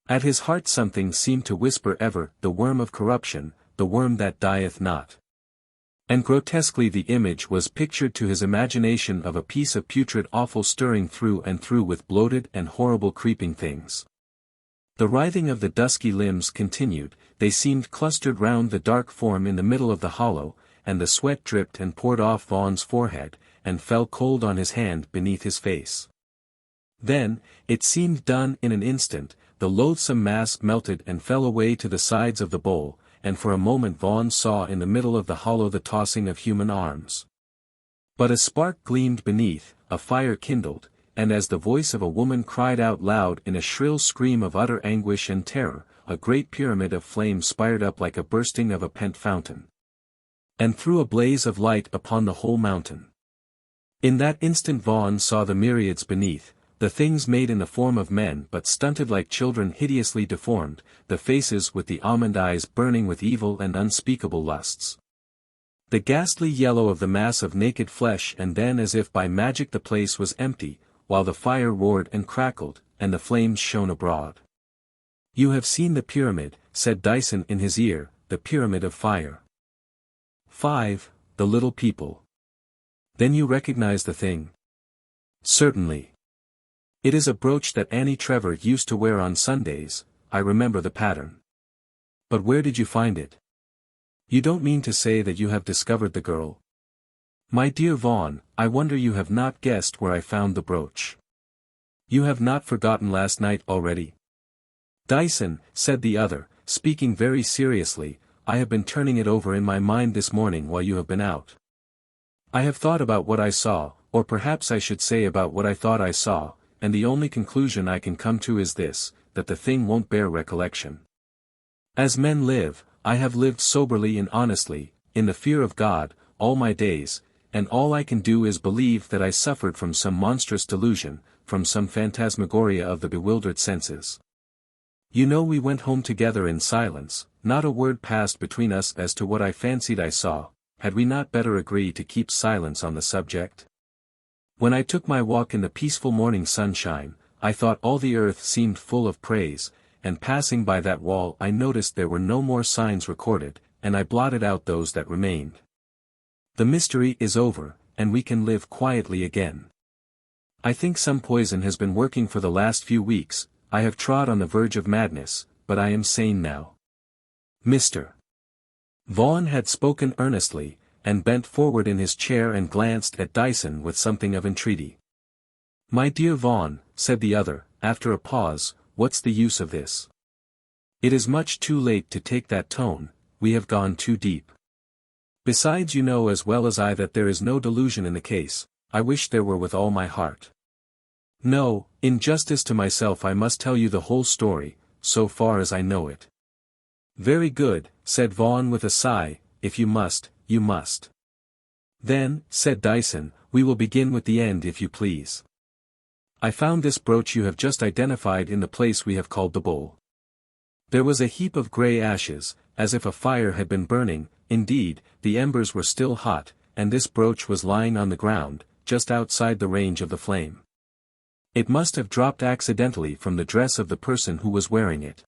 At his heart something seemed to whisper ever, the worm of corruption, the worm that dieth not. And grotesquely the image was pictured to his imagination of a piece of putrid offal stirring through and through with bloated and horrible creeping things. The writhing of the dusky limbs continued, they seemed clustered round the dark form in the middle of the hollow, and the sweat dripped and poured off Vaughan's forehead, and fell cold on his hand beneath his face. Then, it seemed done in an instant, the loathsome mass melted and fell away to the sides of the bowl, and for a moment Vaughan saw in the middle of the hollow the tossing of human arms. But a spark gleamed beneath, a fire kindled, and as the voice of a woman cried out loud in a shrill scream of utter anguish and terror, a great pyramid of flame spired up like a bursting of a pent fountain, and threw a blaze of light upon the whole mountain. In that instant Vaughan saw the myriads beneath, the things made in the form of men but stunted like children hideously deformed, the faces with the almond eyes burning with evil and unspeakable lusts. The ghastly yellow of the mass of naked flesh, and then as if by magic the place was empty, while the fire roared and crackled, and the flames shone abroad. "You have seen the pyramid," said Dyson in his ear, "the pyramid of fire." 5. The Little People. "Then you recognize the thing?" "Certainly. It is a brooch that Annie Trevor used to wear on Sundays, I remember the pattern." "But where did you find it? You don't mean to say that you have discovered the girl?" "My dear Vaughan, I wonder you have not guessed where I found the brooch. You have not forgotten last night already?" "Dyson," said the other, speaking very seriously, "I have been turning it over in my mind this morning while you have been out. I have thought about what I saw, or perhaps I should say about what I thought I saw, and the only conclusion I can come to is this, that the thing won't bear recollection. As men live, I have lived soberly and honestly, in the fear of God, all my days, and all I can do is believe that I suffered from some monstrous delusion, from some phantasmagoria of the bewildered senses. You know, we went home together in silence, not a word passed between us as to what I fancied I saw. Had we not better agree to keep silence on the subject? When I took my walk in the peaceful morning sunshine, I thought all the earth seemed full of praise, and passing by that wall I noticed there were no more signs recorded, and I blotted out those that remained. The mystery is over, and we can live quietly again. I think some poison has been working for the last few weeks. I have trod on the verge of madness, but I am sane now. Mr. Vaughan had spoken earnestly, and bent forward in his chair and glanced at Dyson with something of entreaty. "My dear Vaughan," said the other, after a pause, "what's the use of this? It is much too late to take that tone, we have gone too deep. Besides, you know as well as I that there is no delusion in the case. I wish there were with all my heart. No, in justice to myself I must tell you the whole story, so far as I know it. Very good, said Vaughan with a sigh, if you must, you must. Then, said Dyson, we will begin with the end if you please. I found this brooch you have just identified in the place we have called the bowl. There was a heap of grey ashes, as if a fire had been burning, indeed, the embers were still hot, and this brooch was lying on the ground, just outside the range of the flame. It must have dropped accidentally from the dress of the person who was wearing it.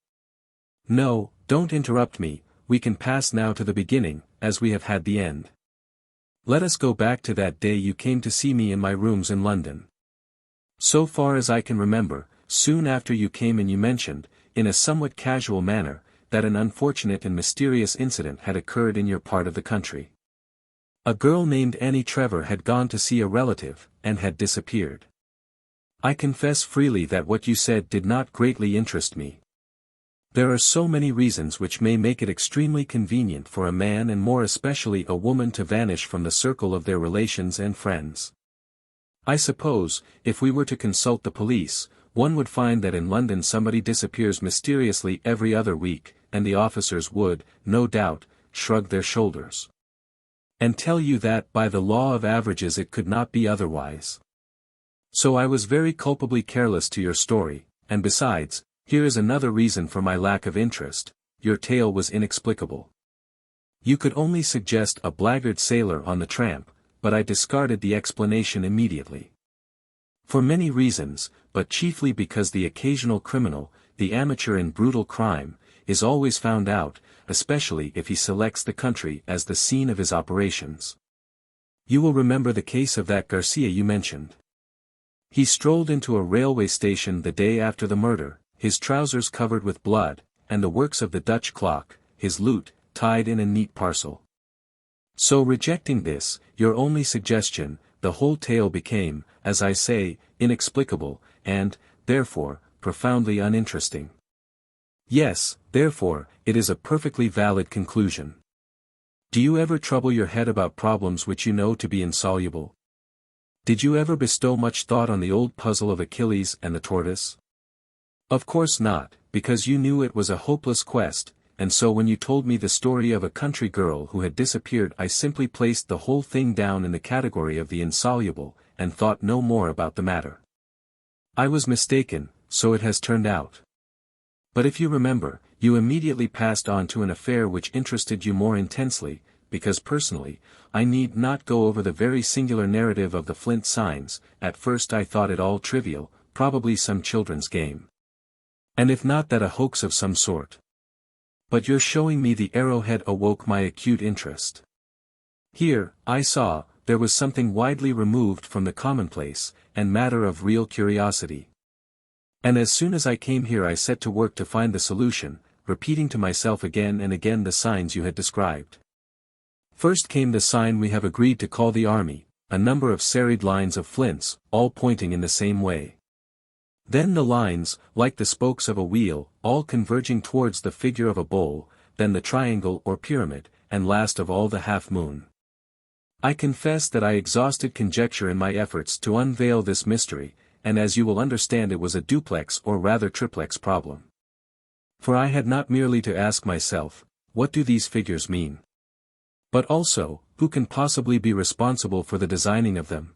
No, don't interrupt me, we can pass now to the beginning, as we have had the end. Let us go back to that day you came to see me in my rooms in London. So far as I can remember, soon after you came in you mentioned, in a somewhat casual manner, that an unfortunate and mysterious incident had occurred in your part of the country. A girl named Annie Trevor had gone to see a relative, and had disappeared. I confess freely that what you said did not greatly interest me. There are so many reasons which may make it extremely convenient for a man and more especially a woman to vanish from the circle of their relations and friends. I suppose, if we were to consult the police, one would find that in London somebody disappears mysteriously every other week, and the officers would, no doubt, shrug their shoulders. And tell you that by the law of averages it could not be otherwise. So I was very culpably careless to your story, and besides, here is another reason for my lack of interest, your tale was inexplicable. You could only suggest a blackguard sailor on the tramp, but I discarded the explanation immediately. For many reasons, but chiefly because the occasional criminal, the amateur in brutal crime, is always found out, especially if he selects the country as the scene of his operations. You will remember the case of that Garcia you mentioned. He strolled into a railway station the day after the murder, his trousers covered with blood, and the works of the Dutch clock, his lute, tied in a neat parcel. So rejecting this, your only suggestion, the whole tale became, as I say, inexplicable, and, therefore, profoundly uninteresting. Yes, therefore, it is a perfectly valid conclusion. Do you ever trouble your head about problems which you know to be insoluble? Did you ever bestow much thought on the old puzzle of Achilles and the tortoise? Of course not, because you knew it was a hopeless quest, and so when you told me the story of a country girl who had disappeared I simply placed the whole thing down in the category of the insoluble, and thought no more about the matter. I was mistaken, so it has turned out. But if you remember, you immediately passed on to an affair which interested you more intensely, because personally, I need not go over the very singular narrative of the flint signs. At first I thought it all trivial, probably some children's game. And if not that a hoax of some sort. But your showing me the arrowhead awoke my acute interest. Here, I saw, there was something widely removed from the commonplace, and matter of real curiosity. And as soon as I came here I set to work to find the solution, repeating to myself again and again the signs you had described. First came the sign we have agreed to call the army, a number of serried lines of flints, all pointing in the same way. Then the lines, like the spokes of a wheel, all converging towards the figure of a bowl, then the triangle or pyramid, and last of all the half-moon. I confess that I exhausted conjecture in my efforts to unveil this mystery, and as you will understand it was a duplex or rather triplex problem. For I had not merely to ask myself, what do these figures mean? But also, who can possibly be responsible for the designing of them?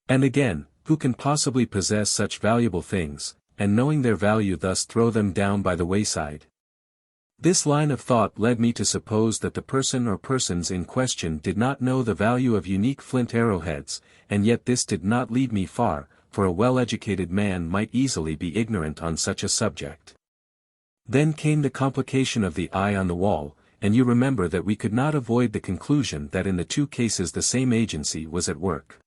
And again, who can possibly possess such valuable things, and knowing their value thus throw them down by the wayside? This line of thought led me to suppose that the person or persons in question did not know the value of unique flint arrowheads, and yet this did not lead me far, for a well-educated man might easily be ignorant on such a subject. Then came the complication of the eye on the wall, and you remember that we could not avoid the conclusion that in the two cases the same agency was at work.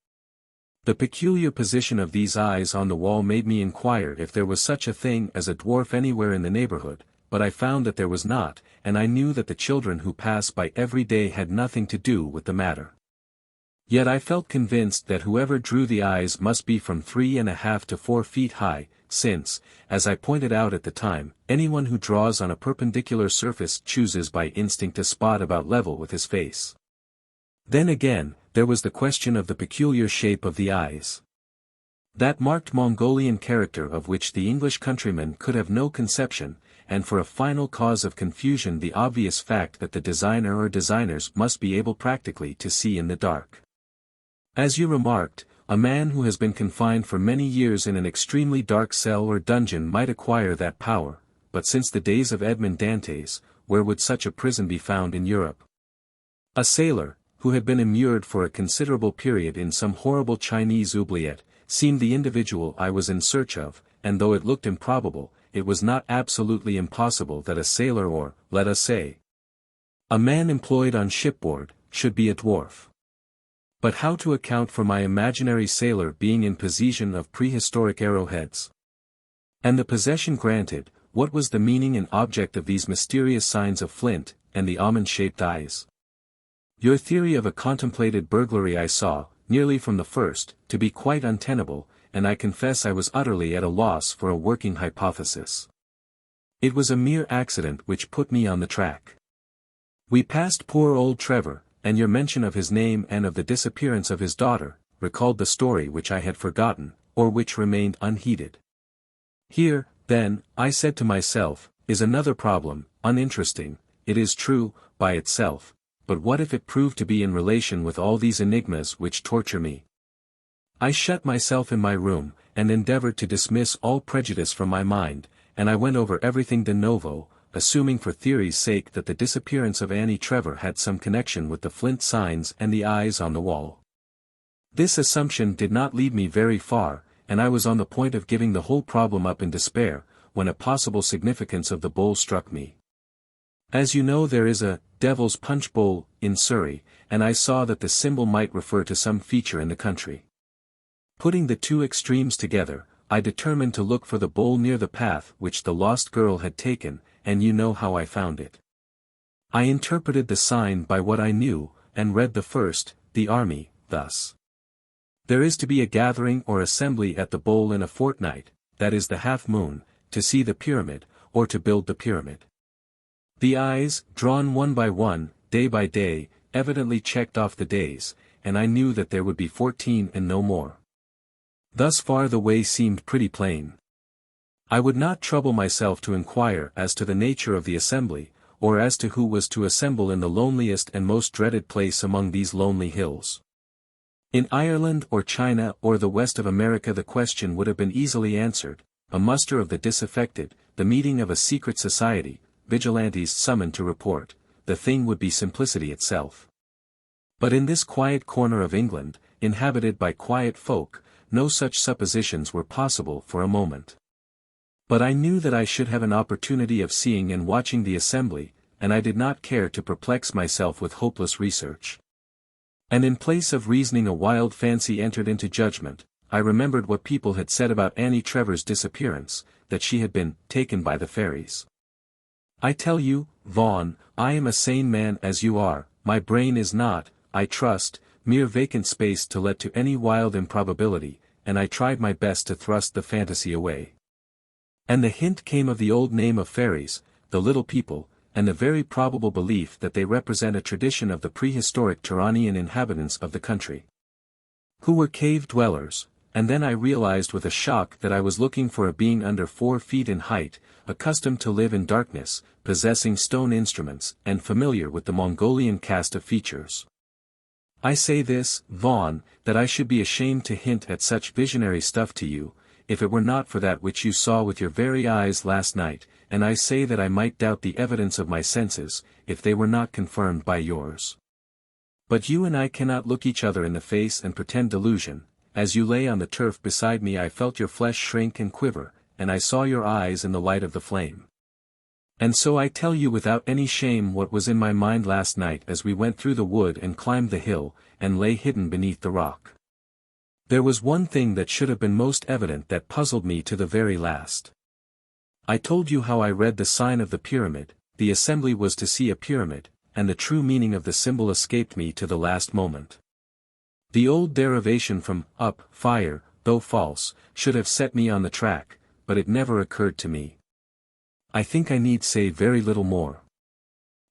The peculiar position of these eyes on the wall made me inquire if there was such a thing as a dwarf anywhere in the neighborhood, but I found that there was not, and I knew that the children who pass by every day had nothing to do with the matter. Yet I felt convinced that whoever drew the eyes must be from 3½ to 4 feet high, since, as I pointed out at the time, anyone who draws on a perpendicular surface chooses by instinct a spot about level with his face. Then again, there was the question of the peculiar shape of the eyes. That marked Mongolian character of which the English countryman could have no conception, and for a final cause of confusion the obvious fact that the designer or designers must be able practically to see in the dark. As you remarked, a man who has been confined for many years in an extremely dark cell or dungeon might acquire that power, but since the days of Edmond Dantes, where would such a prison be found in Europe? A sailor, who had been immured for a considerable period in some horrible Chinese oubliette, seemed the individual I was in search of, and though it looked improbable, it was not absolutely impossible that a sailor or, let us say, a man employed on shipboard, should be a dwarf. But how to account for my imaginary sailor being in possession of prehistoric arrowheads? And the possession granted, what was the meaning and object of these mysterious signs of flint, and the almond-shaped eyes? Your theory of a contemplated burglary I saw, nearly from the first, to be quite untenable, and I confess I was utterly at a loss for a working hypothesis. It was a mere accident which put me on the track. We passed poor old Trevor, and your mention of his name and of the disappearance of his daughter, recalled the story which I had forgotten, or which remained unheeded. Here, then, I said to myself, is another problem, uninteresting, it is true, by itself, but what if it proved to be in relation with all these enigmas which torture me? I shut myself in my room, and endeavored to dismiss all prejudice from my mind, and I went over everything de novo, assuming for theory's sake that the disappearance of Annie Trevor had some connection with the flint signs and the eyes on the wall. This assumption did not lead me very far, and I was on the point of giving the whole problem up in despair, when a possible significance of the bowl struck me. As you know, there is a Devil's Punch Bowl in Surrey, and I saw that the symbol might refer to some feature in the country. Putting the two extremes together, I determined to look for the bowl near the path which the lost girl had taken, and you know how I found it. I interpreted the sign by what I knew, and read the first, the army, thus. There is to be a gathering or assembly at the bowl in a fortnight, that is the half-moon, to see the pyramid, or to build the pyramid. The eyes, drawn one by one, day by day, evidently checked off the days, and I knew that there would be 14 and no more. Thus far the way seemed pretty plain. I would not trouble myself to inquire as to the nature of the assembly, or as to who was to assemble in the loneliest and most dreaded place among these lonely hills. In Ireland or China or the west of America the question would have been easily answered, a muster of the disaffected, the meeting of a secret society, vigilantes summoned to report, the thing would be simplicity itself. But in this quiet corner of England, inhabited by quiet folk, no such suppositions were possible for a moment. But I knew that I should have an opportunity of seeing and watching the assembly, and I did not care to perplex myself with hopeless research. And in place of reasoning a wild fancy entered into judgment, I remembered what people had said about Annie Trevor's disappearance, that she had been taken by the fairies. I tell you, Vaughan, I am a sane man as you are, my brain is not, I trust, mere vacant space to let to any wild improbability, and I tried my best to thrust the fantasy away. And the hint came of the old name of fairies, the little people, and the very probable belief that they represent a tradition of the prehistoric Turanian inhabitants of the country, who were cave dwellers, and then I realized with a shock that I was looking for a being under 4 feet in height, accustomed to live in darkness, possessing stone instruments, and familiar with the Mongolian cast of features. I say this, Vaughan, that I should be ashamed to hint at such visionary stuff to you, if it were not for that which you saw with your very eyes last night, and I say that I might doubt the evidence of my senses, if they were not confirmed by yours. But you and I cannot look each other in the face and pretend delusion. As you lay on the turf beside me I felt your flesh shrink and quiver, and I saw your eyes in the light of the flame. And so I tell you without any shame what was in my mind last night as we went through the wood and climbed the hill, and lay hidden beneath the rock. There was one thing that should have been most evident that puzzled me to the very last. I told you how I read the sign of the pyramid, the assembly was to see a pyramid, and the true meaning of the symbol escaped me to the last moment. The old derivation from up, fire, though false, should have set me on the track, but it never occurred to me. I think I need say very little more.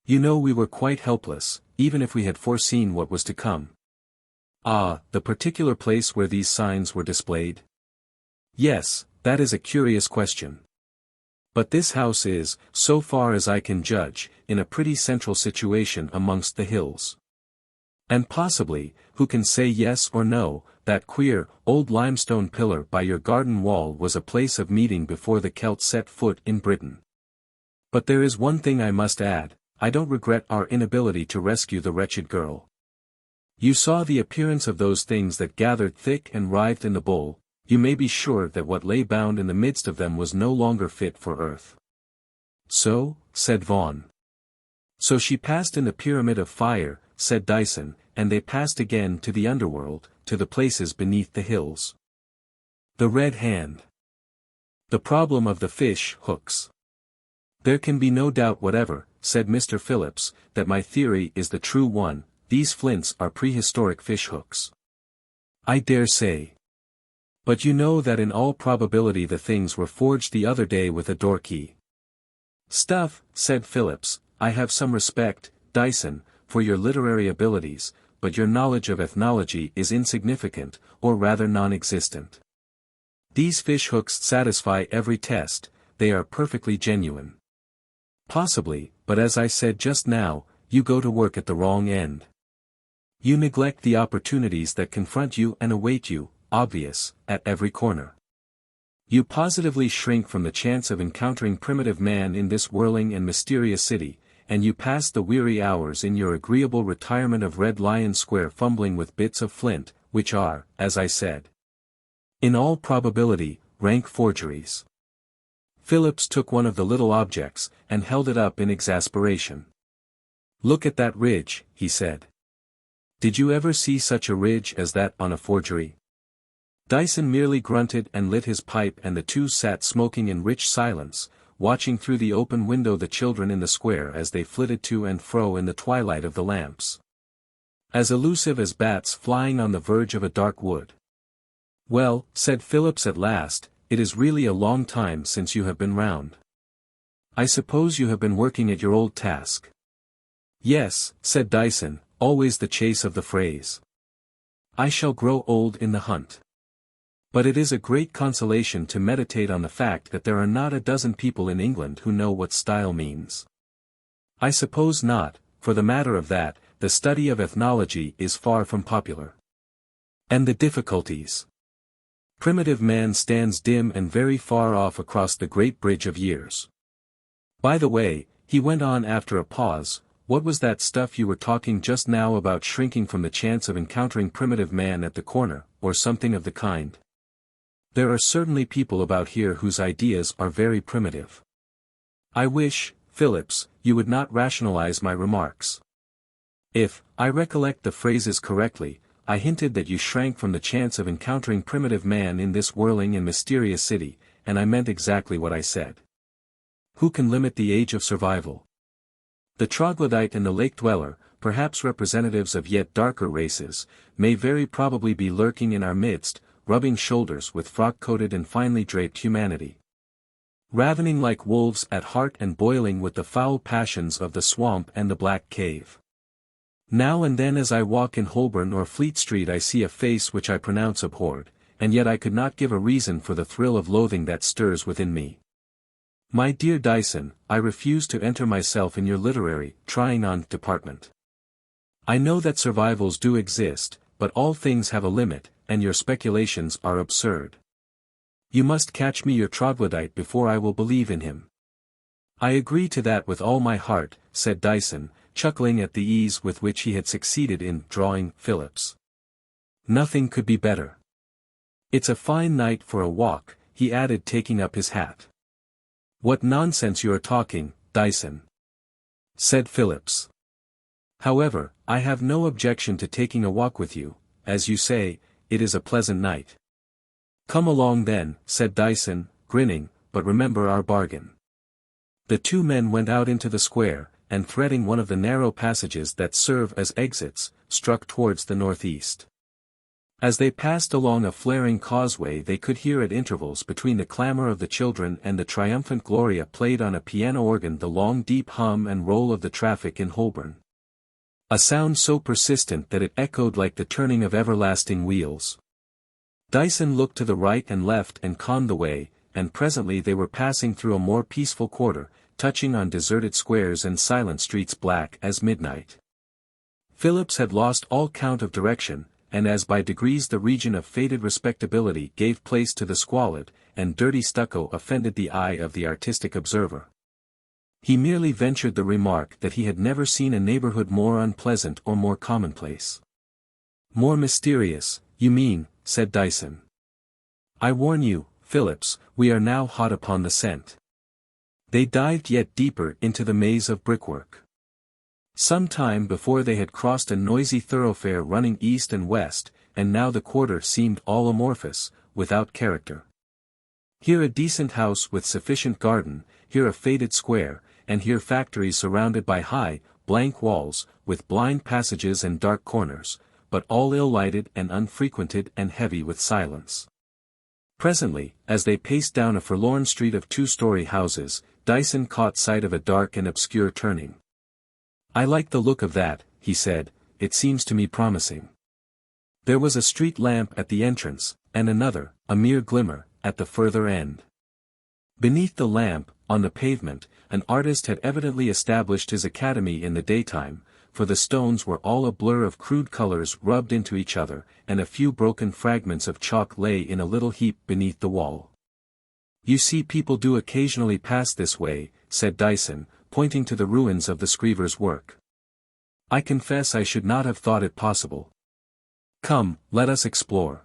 You know we were quite helpless, even if we had foreseen what was to come. Ah, the particular place where these signs were displayed? Yes, that is a curious question. But this house is, so far as I can judge, in a pretty central situation amongst the hills. And possibly, who can say yes or no, that queer, old limestone pillar by your garden wall was a place of meeting before the Celts set foot in Britain. But there is one thing I must add, I don't regret our inability to rescue the wretched girl. You saw the appearance of those things that gathered thick and writhed in the bowl, you may be sure that what lay bound in the midst of them was no longer fit for earth. So, said Vaughan. So she passed in the pyramid of fire, said Dyson, and they passed again to the underworld, to the places beneath the hills. The Red Hand. The problem of the fish hooks. There can be no doubt whatever, said Mr. Phillips, that my theory is the true one, these flints are prehistoric fish hooks. I dare say. But you know that in all probability the things were forged the other day with a door key. Stuff, said Phillips, I have some respect, Dyson, for your literary abilities, but your knowledge of ethnology is insignificant, or rather non-existent. These fish hooks satisfy every test, they are perfectly genuine. Possibly, but as I said just now, you go to work at the wrong end. You neglect the opportunities that confront you and await you, obvious, at every corner. You positively shrink from the chance of encountering primitive man in this whirling and mysterious city, and you pass the weary hours in your agreeable retirement of Red Lion Square fumbling with bits of flint, which are, as I said, in all probability, rank forgeries. Phillips took one of the little objects, and held it up in exasperation. Look at that ridge, he said. Did you ever see such a ridge as that on a forgery? Dyson merely grunted and lit his pipe, and the two sat smoking in rich silence, watching through the open window the children in the square as they flitted to and fro in the twilight of the lamps. As elusive as bats flying on the verge of a dark wood. Well, said Phillips at last, it is really a long time since you have been round. I suppose you have been working at your old task. Yes, said Dyson, always the chase of the phrase. I shall grow old in the hunt. But it is a great consolation to meditate on the fact that there are not a dozen people in England who know what style means. I suppose not, for the matter of that, the study of ethnology is far from popular. And the difficulties. Primitive man stands dim and very far off across the great bridge of years. By the way, he went on after a pause, what was that stuff you were talking just now about shrinking from the chance of encountering primitive man at the corner, or something of the kind? There are certainly people about here whose ideas are very primitive. I wish, Phillips, you would not rationalize my remarks. If I recollect the phrases correctly, I hinted that you shrank from the chance of encountering primitive man in this whirling and mysterious city, and I meant exactly what I said. Who can limit the age of survival? The troglodyte and the lake dweller, perhaps representatives of yet darker races, may very probably be lurking in our midst, rubbing shoulders with frock-coated and finely draped humanity. Ravening like wolves at heart and boiling with the foul passions of the swamp and the black cave. Now and then as I walk in Holborn or Fleet Street I see a face which I pronounce abhorred, and yet I could not give a reason for the thrill of loathing that stirs within me. My dear Dyson, I refuse to enter myself in your literary, trying-on department. I know that survivals do exist, but all things have a limit, and your speculations are absurd. You must catch me your troglodyte before I will believe in him. I agree to that with all my heart, said Dyson, chuckling at the ease with which he had succeeded in drawing Phillips. Nothing could be better. It's a fine night for a walk, he added taking up his hat. What nonsense you are talking, Dyson, said Phillips. However, I have no objection to taking a walk with you, as you say, it is a pleasant night. Come along then, said Dyson, grinning, but remember our bargain. The two men went out into the square, and threading one of the narrow passages that serve as exits, struck towards the northeast. As they passed along a flaring causeway they could hear at intervals between the clamor of the children and the triumphant Gloria played on a piano organ the long deep hum and roll of the traffic in Holborn. A sound so persistent that it echoed like the turning of everlasting wheels. Dyson looked to the right and left and conned the way, and presently they were passing through a more peaceful quarter, touching on deserted squares and silent streets black as midnight. Phillips had lost all count of direction, and as by degrees the region of faded respectability gave place to the squalid, and dirty stucco offended the eye of the artistic observer. He merely ventured the remark that he had never seen a neighborhood more unpleasant or more commonplace. "More mysterious, you mean," said Dyson. "I warn you, Phillips, we are now hot upon the scent." They dived yet deeper into the maze of brickwork. Some time before they had crossed a noisy thoroughfare running east and west, and now the quarter seemed all amorphous, without character. Here a decent house with sufficient garden, here a faded square, and here factories surrounded by high, blank walls, with blind passages and dark corners, but all ill-lighted and unfrequented and heavy with silence. Presently, as they paced down a forlorn street of two-story houses, Dyson caught sight of a dark and obscure turning. "I like the look of that," he said, "it seems to me promising." There was a street lamp at the entrance, and another, a mere glimmer, at the further end. Beneath the lamp, on the pavement, an artist had evidently established his academy in the daytime, for the stones were all a blur of crude colors rubbed into each other, and a few broken fragments of chalk lay in a little heap beneath the wall. "You see, people do occasionally pass this way," said Dyson, pointing to the ruins of the screever's work. "I confess I should not have thought it possible. Come, let us explore."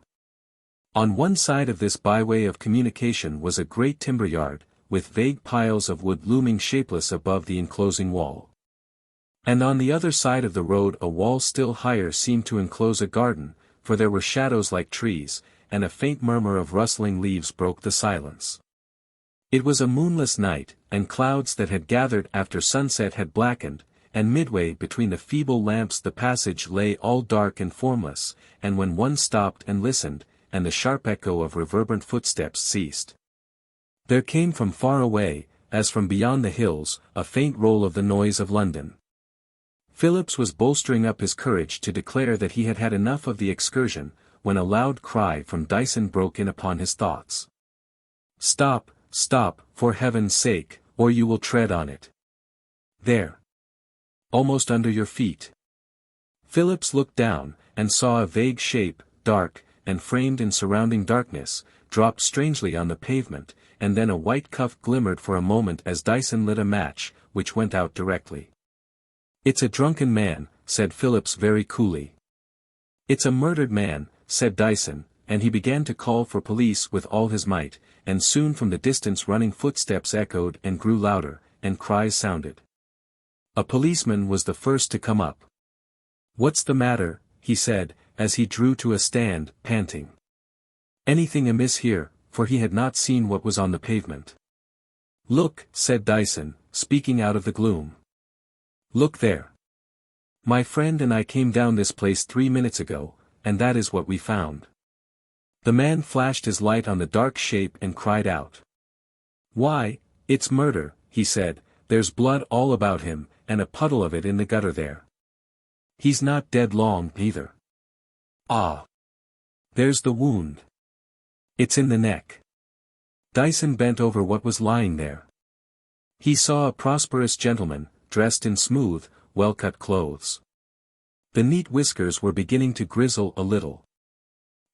On one side of this byway of communication was a great timber yard, with vague piles of wood looming shapeless above the enclosing wall. And on the other side of the road a wall still higher seemed to enclose a garden, for there were shadows like trees, and a faint murmur of rustling leaves broke the silence. It was a moonless night, and clouds that had gathered after sunset had blackened, and midway between the feeble lamps the passage lay all dark and formless, and when one stopped and listened, and the sharp echo of reverberant footsteps ceased, there came from far away, as from beyond the hills, a faint roll of the noise of London. Phillips was bolstering up his courage to declare that he had had enough of the excursion, when a loud cry from Dyson broke in upon his thoughts. "Stop, stop, for heaven's sake, or you will tread on it. There. Almost under your feet." Phillips looked down, and saw a vague shape, dark, and framed in surrounding darkness, dropped strangely on the pavement, and then a white cuff glimmered for a moment as Dyson lit a match, which went out directly. "It's a drunken man," said Phillips very coolly. "It's a murdered man," said Dyson, and he began to call for police with all his might, and soon from the distance running footsteps echoed and grew louder, and cries sounded. A policeman was the first to come up. "What's the matter?" he said, as he drew to a stand, panting. "Anything amiss here?" for he had not seen what was on the pavement. "Look," said Dyson, speaking out of the gloom. "Look there. My friend and I came down this place 3 minutes ago, and that is what we found." The man flashed his light on the dark shape and cried out. "Why, it's murder," he said, "there's blood all about him, and a puddle of it in the gutter there. He's not dead long, either. Ah! There's the wound. It's in the neck." Dyson bent over what was lying there. He saw a prosperous gentleman, dressed in smooth, well-cut clothes. The neat whiskers were beginning to grizzle a little.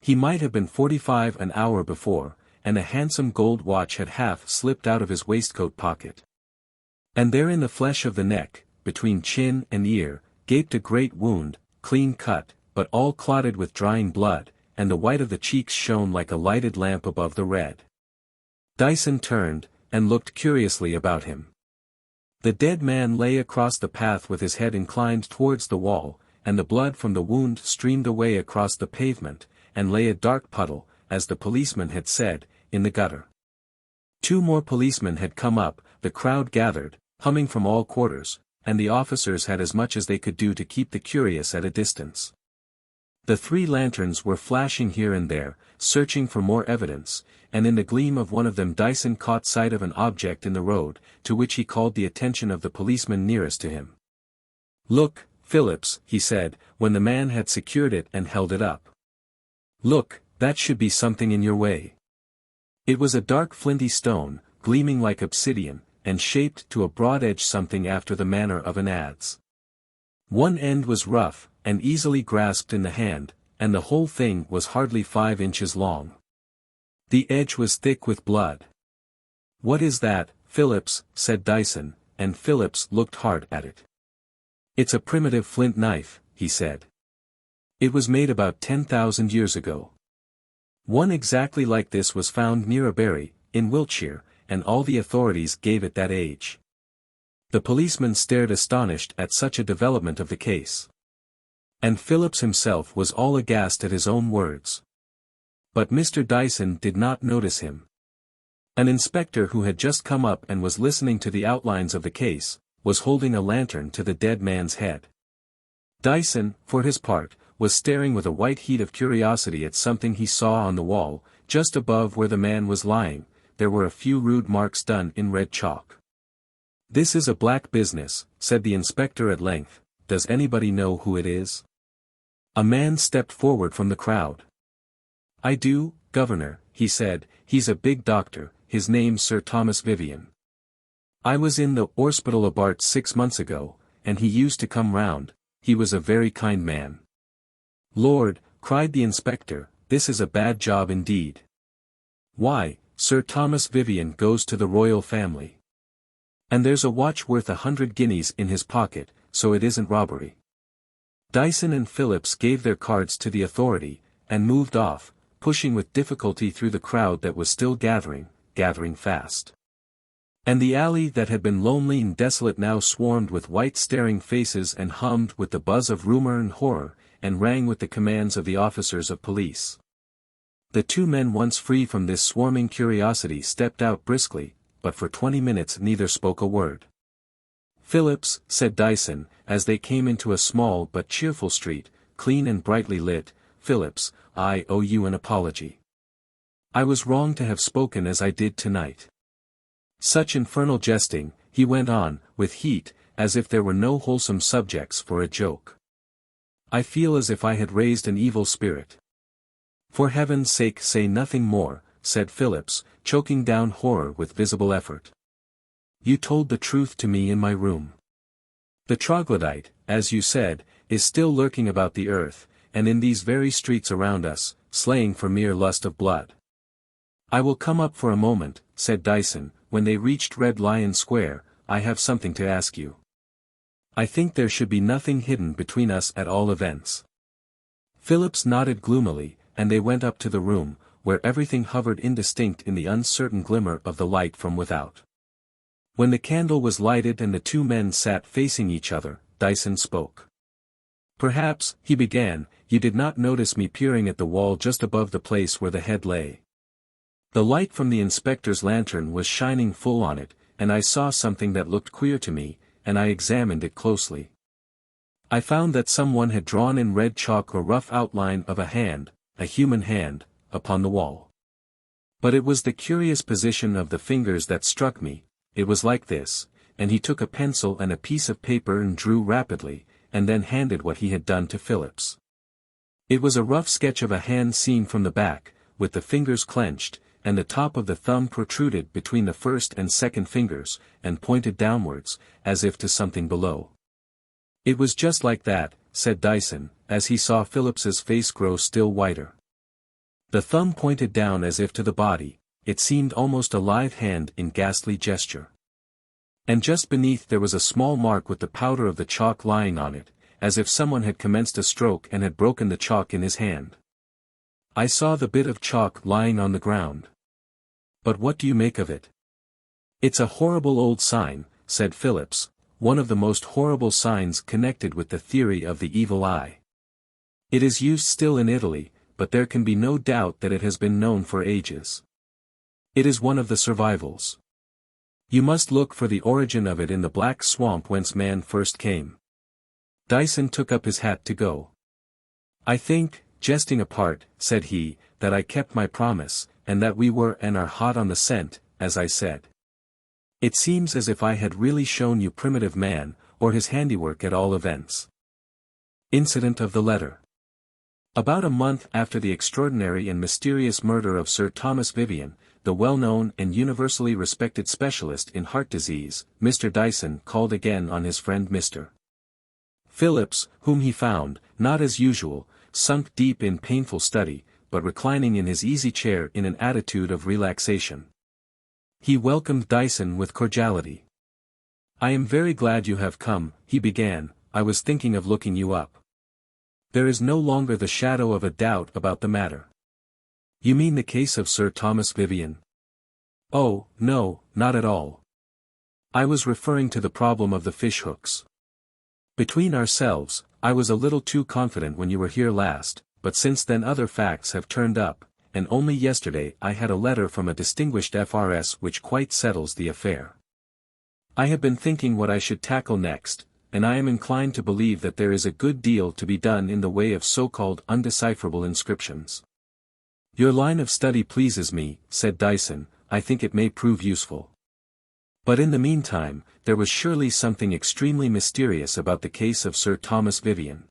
He might have been 45 an hour before, and a handsome gold watch had half slipped out of his waistcoat pocket. And there in the flesh of the neck, between chin and ear, gaped a great wound, clean cut, but all clotted with drying blood, and the white of the cheeks shone like a lighted lamp above the red. Dyson turned, and looked curiously about him. The dead man lay across the path with his head inclined towards the wall, and the blood from the wound streamed away across the pavement, and lay a dark puddle, as the policeman had said, in the gutter. 2 more policemen had come up, the crowd gathered, humming from all quarters, and the officers had as much as they could do to keep the curious at a distance. The 3 lanterns were flashing here and there, searching for more evidence, and in the gleam of one of them Dyson caught sight of an object in the road, to which he called the attention of the policeman nearest to him. "Look, Phillips," he said, when the man had secured it and held it up. "Look, that should be something in your way." It was a dark flinty stone, gleaming like obsidian, and shaped to a broad-edge something after the manner of an adze. One end was rough, and easily grasped in the hand, and the whole thing was hardly 5 inches long. The edge was thick with blood. "What is that, Phillips?" said Dyson, and Phillips looked hard at it. "It's a primitive flint knife," he said. "It was made about 10,000 years ago. One exactly like this was found near a Bury, in Wiltshire, and all the authorities gave it that age." The policeman stared astonished at such a development of the case. And Phillips himself was all aghast at his own words. But Mr. Dyson did not notice him. An inspector who had just come up and was listening to the outlines of the case, was holding a lantern to the dead man's head. Dyson, for his part, was staring with a white heat of curiosity at something he saw on the wall, just above where the man was lying. There were a few rude marks done in red chalk. "This is a black business," said the inspector at length. "Does anybody know who it is?" A man stepped forward from the crowd. "I do, Governor," he said. "He's a big doctor, his name's Sir Thomas Vivian. I was in the Orspital about 6 months ago, and he used to come round. He was a very kind man." "Lord," cried the inspector, "this is a bad job indeed." "Why, Sir Thomas Vivian goes to the royal family. And there's a watch worth 100 guineas in his pocket, so it isn't robbery." Dyson and Phillips gave their cards to the authority, and moved off, pushing with difficulty through the crowd that was still gathering fast. And the alley that had been lonely and desolate now swarmed with white staring faces and hummed with the buzz of rumour and horror, and rang with the commands of the officers of police. The 2 men once free from this swarming curiosity stepped out briskly, but for 20 minutes neither spoke a word. "Phillips," said Dyson, as they came into a small but cheerful street, clean and brightly lit, "Phillips, I owe you an apology. I was wrong to have spoken as I did tonight. Such infernal jesting," he went on, with heat, as if there were no wholesome subjects for a joke. "I feel as if I had raised an evil spirit." "For heaven's sake say nothing more," said Phillips, choking down horror with visible effort. "You told the truth to me in my room. The troglodyte, as you said, is still lurking about the earth, and in these very streets around us, slaying for mere lust of blood." "I will come up for a moment," said Dyson, when they reached Red Lion Square. "I have something to ask you. I think there should be nothing hidden between us at all events." Phillips nodded gloomily, and they went up to the room, where everything hovered indistinct in the uncertain glimmer of the light from without. When the candle was lighted and the 2 men sat facing each other, Dyson spoke. "Perhaps," he began, "you did not notice me peering at the wall just above the place where the head lay. The light from the inspector's lantern was shining full on it, and I saw something that looked queer to me, and I examined it closely. I found that someone had drawn in red chalk a rough outline of a hand, a human hand, upon the wall. But it was the curious position of the fingers that struck me. It was like this," and he took a pencil and a piece of paper and drew rapidly, and then handed what he had done to Phillips. It was a rough sketch of a hand seen from the back, with the fingers clenched, and the top of the thumb protruded between the first and second fingers, and pointed downwards, as if to something below. "It was just like that," said Dyson, as he saw Phillips's face grow still whiter. "The thumb pointed down as if to the body. It seemed almost a live hand in ghastly gesture. And just beneath there was a small mark with the powder of the chalk lying on it, as if someone had commenced a stroke and had broken the chalk in his hand. I saw the bit of chalk lying on the ground. But what do you make of it?" "It's a horrible old sign," said Phillips, "one of the most horrible signs connected with the theory of the evil eye. It is used still in Italy, but there can be no doubt that it has been known for ages. It is one of the survivals. You must look for the origin of it in the black swamp whence man first came." Dyson took up his hat to go. "I think, jesting apart," said he, "that I kept my promise, and that we were and are hot on the scent, as I said. It seems as if I had really shown you primitive man, or his handiwork at all events." Incident of the letter. About a month after the extraordinary and mysterious murder of Sir Thomas Vivian, the well-known and universally respected specialist in heart disease, Mr. Dyson called again on his friend Mr. Phillips, whom he found, not as usual, sunk deep in painful study, but reclining in his easy chair in an attitude of relaxation. He welcomed Dyson with cordiality. "I am very glad you have come," he began. "I was thinking of looking you up. There is no longer the shadow of a doubt about the matter." "You mean the case of Sir Thomas Vivian?" "Oh, no, not at all. I was referring to the problem of the fishhooks. Between ourselves, I was a little too confident when you were here last, but since then other facts have turned up, and only yesterday I had a letter from a distinguished FRS which quite settles the affair. I have been thinking what I should tackle next, and I am inclined to believe that there is a good deal to be done in the way of so-called undecipherable inscriptions." "Your line of study pleases me," said Dyson. "I think it may prove useful. But in the meantime, there was surely something extremely mysterious about the case of Sir Thomas Vivian."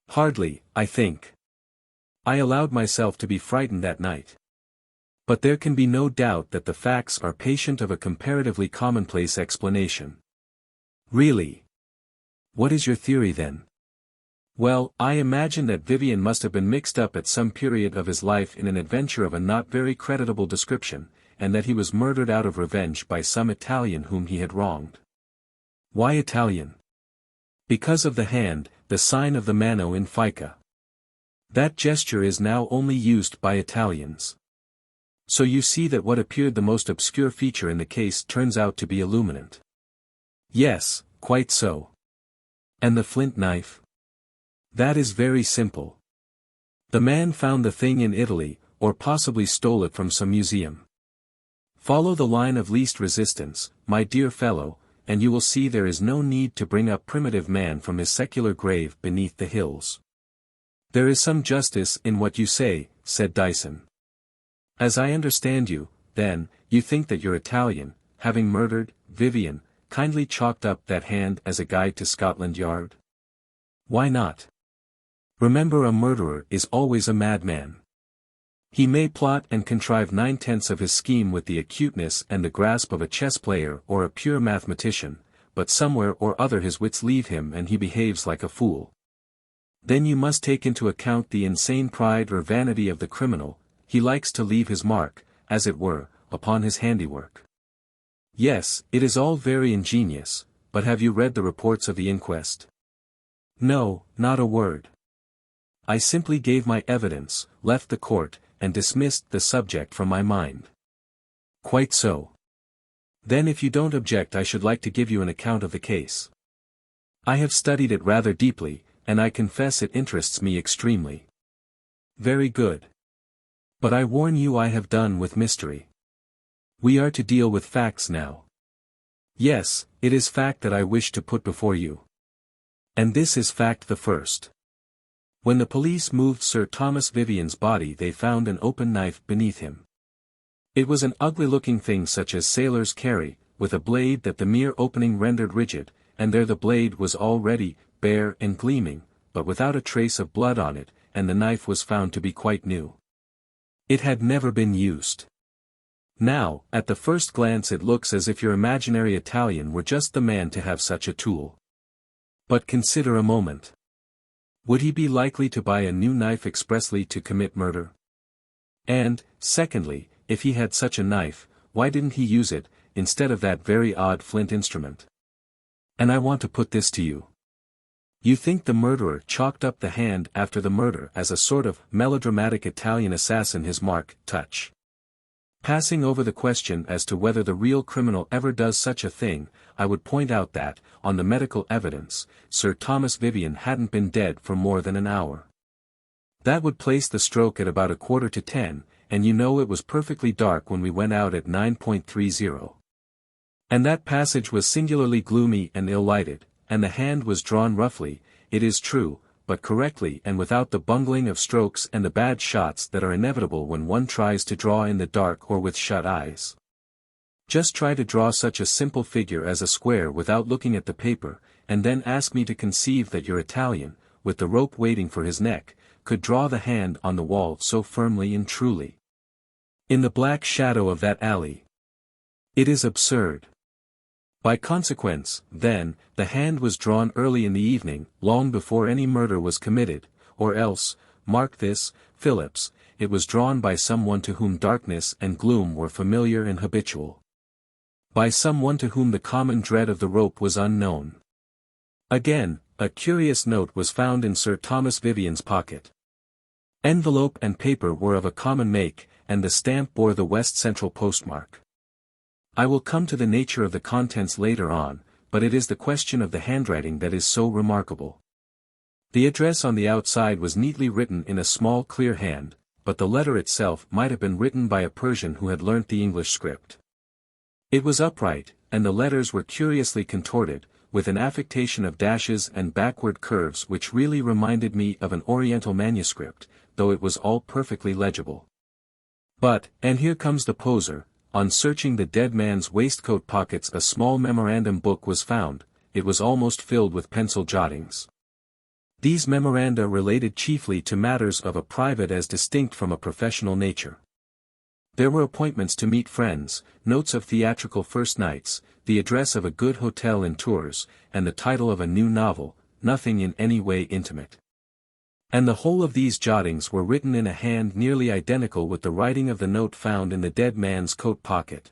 "Hardly, I think. I allowed myself to be frightened that night. But there can be no doubt that the facts are patient of a comparatively commonplace explanation." "Really? What is your theory then?" "Well, I imagine that Vivian must have been mixed up at some period of his life in an adventure of a not very creditable description, and that he was murdered out of revenge by some Italian whom he had wronged." "Why Italian?" "Because of the hand, the sign of the mano in Fica. That gesture is now only used by Italians. So you see that what appeared the most obscure feature in the case turns out to be illuminant." "Yes, quite so. And the flint knife?" "That is very simple. The man found the thing in Italy, or possibly stole it from some museum. Follow the line of least resistance, my dear fellow, and you will see there is no need to bring up primitive man from his secular grave beneath the hills." "There is some justice in what you say," said Dyson. "As I understand you, then, you think that your Italian, having murdered Vivian, kindly chalked up that hand as a guide to Scotland Yard?" "Why not? Remember, a murderer is always a madman. He may plot and contrive 9/10 of his scheme with the acuteness and the grasp of a chess player or a pure mathematician, but somewhere or other his wits leave him and he behaves like a fool. Then you must take into account the insane pride or vanity of the criminal. He likes to leave his mark, as it were, upon his handiwork." "Yes, it is all very ingenious, but have you read the reports of the inquest?" "No, not a word. I simply gave my evidence, left the court, and dismissed the subject from my mind." "Quite so. Then if you don't object I should like to give you an account of the case. I have studied it rather deeply, and I confess it interests me extremely." "Very good. But I warn you I have done with mystery. We are to deal with facts now." "Yes, it is fact that I wish to put before you. And this is fact the first. When the police moved Sir Thomas Vivian's body they found an open knife beneath him. It was an ugly-looking thing such as sailors carry, with a blade that the mere opening rendered rigid, and there the blade was already bare and gleaming, but without a trace of blood on it, and the knife was found to be quite new. It had never been used. Now, at the first glance it looks as if your imaginary Italian were just the man to have such a tool. But consider a moment. Would he be likely to buy a new knife expressly to commit murder? And, secondly, if he had such a knife, why didn't he use it, instead of that very odd flint instrument? And I want to put this to you. You think the murderer chalked up the hand after the murder as a sort of melodramatic Italian assassin his mark, touch. Passing over the question as to whether the real criminal ever does such a thing, I would point out that, on the medical evidence, Sir Thomas Vivian hadn't been dead for more than an hour. That would place the stroke at about 9:45, and you know it was perfectly dark when we went out at 9:30. And that passage was singularly gloomy and ill-lighted, and the hand was drawn roughly, it is true, but correctly and without the bungling of strokes and the bad shots that are inevitable when one tries to draw in the dark or with shut eyes. Just try to draw such a simple figure as a square without looking at the paper, and then ask me to conceive that your Italian, with the rope waiting for his neck, could draw the hand on the wall so firmly and truly. In the black shadow of that alley. It is absurd. By consequence, then, the hand was drawn early in the evening, long before any murder was committed, or else, mark this, Phillips, it was drawn by someone to whom darkness and gloom were familiar and habitual. By someone to whom the common dread of the rope was unknown. Again, a curious note was found in Sir Thomas Vivian's pocket. Envelope and paper were of a common make, and the stamp bore the West Central postmark. I will come to the nature of the contents later on, but it is the question of the handwriting that is so remarkable. The address on the outside was neatly written in a small clear hand, but the letter itself might have been written by a Persian who had learnt the English script. It was upright, and the letters were curiously contorted, with an affectation of dashes and backward curves which really reminded me of an Oriental manuscript, though it was all perfectly legible. But, and here comes the poser, on searching the dead man's waistcoat pockets a small memorandum book was found, it was almost filled with pencil jottings. These memoranda related chiefly to matters of a private as distinct from a professional nature. There were appointments to meet friends, notes of theatrical first nights, the address of a good hotel in Tours, and the title of a new novel, nothing in any way intimate. And the whole of these jottings were written in a hand nearly identical with the writing of the note found in the dead man's coat pocket.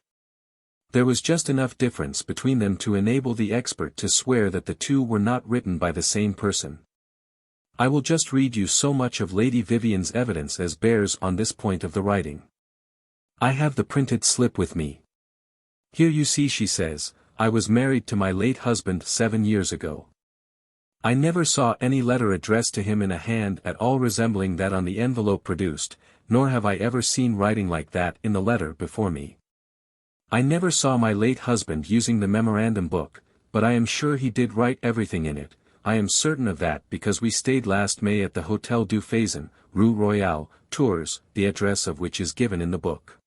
There was just enough difference between them to enable the expert to swear that the two were not written by the same person. I will just read you so much of Lady Vivian's evidence as bears on this point of the writing. I have the printed slip with me. Here you see, she says, I was married to my late husband 7 years ago. I never saw any letter addressed to him in a hand at all resembling that on the envelope produced, nor have I ever seen writing like that in the letter before me. I never saw my late husband using the memorandum book, but I am sure he did write everything in it. I am certain of that because we stayed last May at the Hotel du Faisan, Rue Royale, Tours, the address of which is given in the book.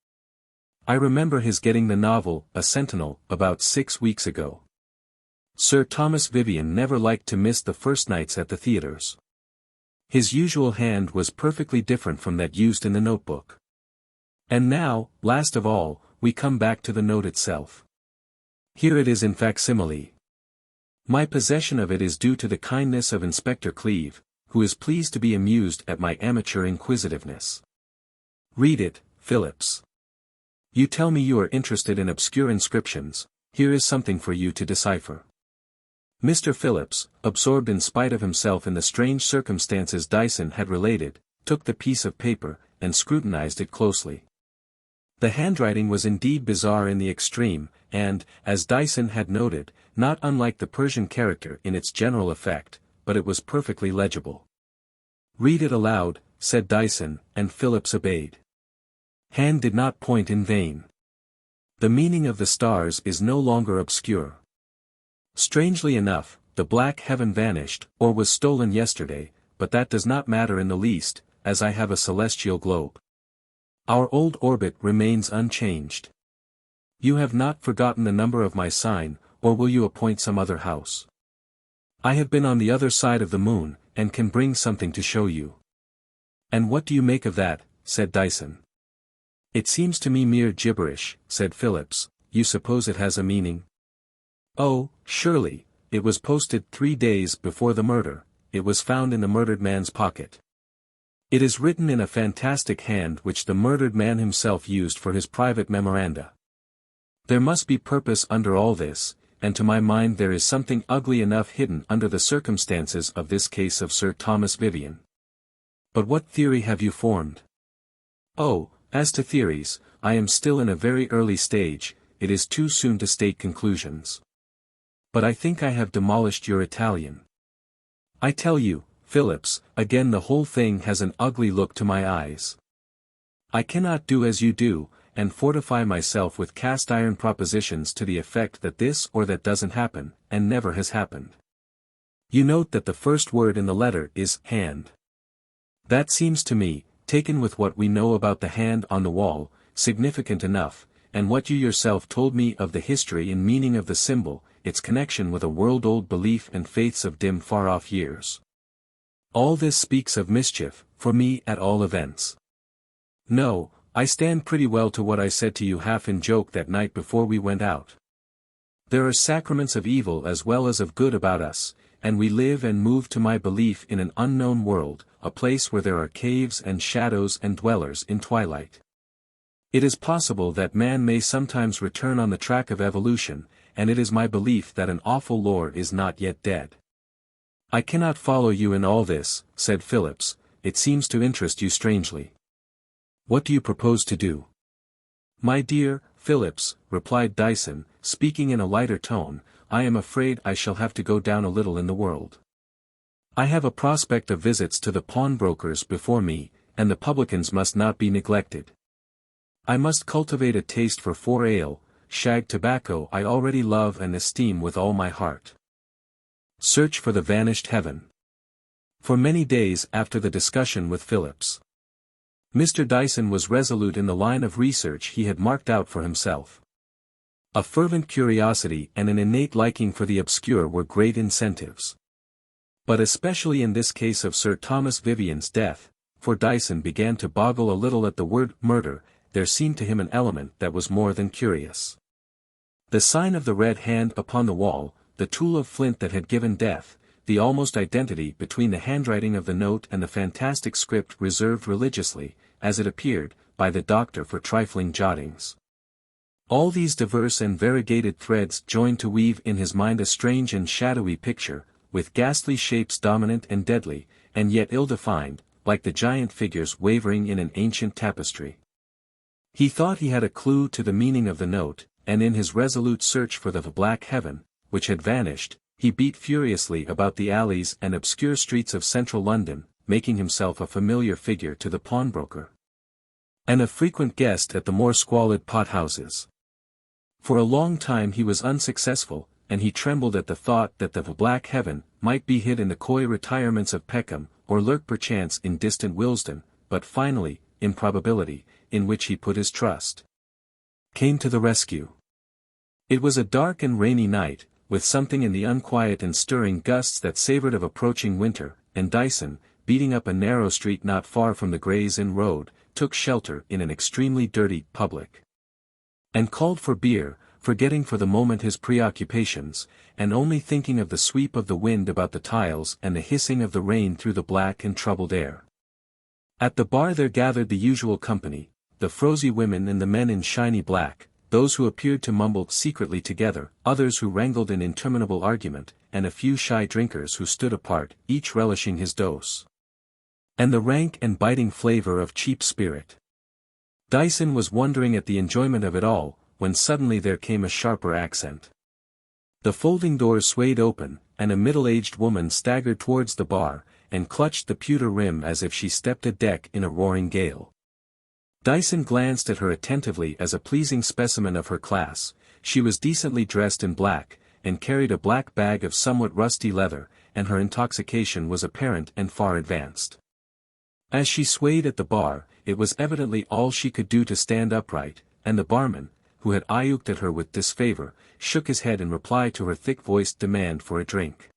I remember his getting the novel, A Sentinel, about 6 weeks ago. Sir Thomas Vivian never liked to miss the first nights at the theatres. His usual hand was perfectly different from that used in the notebook. And now, last of all, we come back to the note itself. Here it is in facsimile. My possession of it is due to the kindness of Inspector Cleeve, who is pleased to be amused at my amateur inquisitiveness. Read it, Phillips. You tell me you are interested in obscure inscriptions, here is something for you to decipher. Mr. Phillips, absorbed in spite of himself in the strange circumstances Dyson had related, took the piece of paper, and scrutinized it closely. The handwriting was indeed bizarre in the extreme, and, as Dyson had noted, not unlike the Persian character in its general effect, but it was perfectly legible. Read it aloud, said Dyson, and Phillips obeyed. Hand did not point in vain. The meaning of the stars is no longer obscure. Strangely enough, the black heaven vanished, or was stolen yesterday, but that does not matter in the least, as I have a celestial globe. Our old orbit remains unchanged. You have not forgotten the number of my sign, or will you appoint some other house? I have been on the other side of the moon, and can bring something to show you. And what do you make of that? Said Dyson. It seems to me mere gibberish, said Phillips. You suppose it has a meaning? Oh, surely, it was posted 3 days before the murder, it was found in the murdered man's pocket. It is written in a fantastic hand which the murdered man himself used for his private memoranda. There must be purpose under all this, and to my mind there is something ugly enough hidden under the circumstances of this case of Sir Thomas Vivian. But what theory have you formed? Oh, as to theories, I am still in a very early stage, it is too soon to state conclusions. But I think I have demolished your Italian. I tell you, Phillips, again the whole thing has an ugly look to my eyes. I cannot do as you do, and fortify myself with cast-iron propositions to the effect that this or that doesn't happen, and never has happened. You note that the first word in the letter is hand. That seems to me, taken with what we know about the hand on the wall, significant enough, and what you yourself told me of the history and meaning of the symbol, its connection with a world-old belief and faiths of dim far-off years. All this speaks of mischief, for me at all events. No, I stand pretty well to what I said to you half in joke that night before we went out. There are sacraments of evil as well as of good about us, and we live and move to my belief in an unknown world, a place where there are caves and shadows and dwellers in twilight. It is possible that man may sometimes return on the track of evolution, and it is my belief that an awful lore is not yet dead. I cannot follow you in all this, said Phillips, it seems to interest you strangely. What do you propose to do? My dear Phillips, replied Dyson, speaking in a lighter tone, I am afraid I shall have to go down a little in the world. I have a prospect of visits to the pawnbrokers before me, and the publicans must not be neglected. I must cultivate a taste for ale, shag tobacco I already love and esteem with all my heart. Search for the vanished heaven. For many days after the discussion with Phillips, Mr. Dyson was resolute in the line of research he had marked out for himself. A fervent curiosity and an innate liking for the obscure were great incentives. But especially in this case of Sir Thomas Vivian's death, for Dyson began to boggle a little at the word murder, there seemed to him an element that was more than curious. The sign of the red hand upon the wall, the tool of flint that had given death, the almost identity between the handwriting of the note and the fantastic script reserved religiously, as it appeared, by the doctor for trifling jottings. All these diverse and variegated threads joined to weave in his mind a strange and shadowy picture, with ghastly shapes dominant and deadly, and yet ill-defined, like the giant figures wavering in an ancient tapestry. He thought he had a clue to the meaning of the note, and in his resolute search for the black heaven, which had vanished, he beat furiously about the alleys and obscure streets of central London, making himself a familiar figure to the pawnbroker, and a frequent guest at the more squalid pot-houses. For a long time he was unsuccessful, and he trembled at the thought that the black heaven might be hid in the coy retirements of Peckham, or lurk perchance in distant Willesden, but finally, improbability, in which he put his trust, came to the rescue. It was a dark and rainy night, with something in the unquiet and stirring gusts that savoured of approaching winter, and Dyson, beating up a narrow street not far from the Gray's Inn Road, took shelter in an extremely dirty public, and called for beer, forgetting for the moment his preoccupations, and only thinking of the sweep of the wind about the tiles and the hissing of the rain through the black and troubled air. At the bar there gathered the usual company, the frowsy women and the men in shiny black, those who appeared to mumble secretly together, others who wrangled in interminable argument, and a few shy drinkers who stood apart, each relishing his dose, and the rank and biting flavour of cheap spirit. Dyson was wondering at the enjoyment of it all, when suddenly there came a sharper accent. The folding doors swayed open, and a middle-aged woman staggered towards the bar, and clutched the pewter rim as if she stepped a deck in a roaring gale. Dyson glanced at her attentively as a pleasing specimen of her class. She was decently dressed in black, and carried a black bag of somewhat rusty leather, and her intoxication was apparent and far advanced. As she swayed at the bar, it was evidently all she could do to stand upright, and the barman, who had eye-looked at her with disfavour, shook his head in reply to her thick-voiced demand for a drink.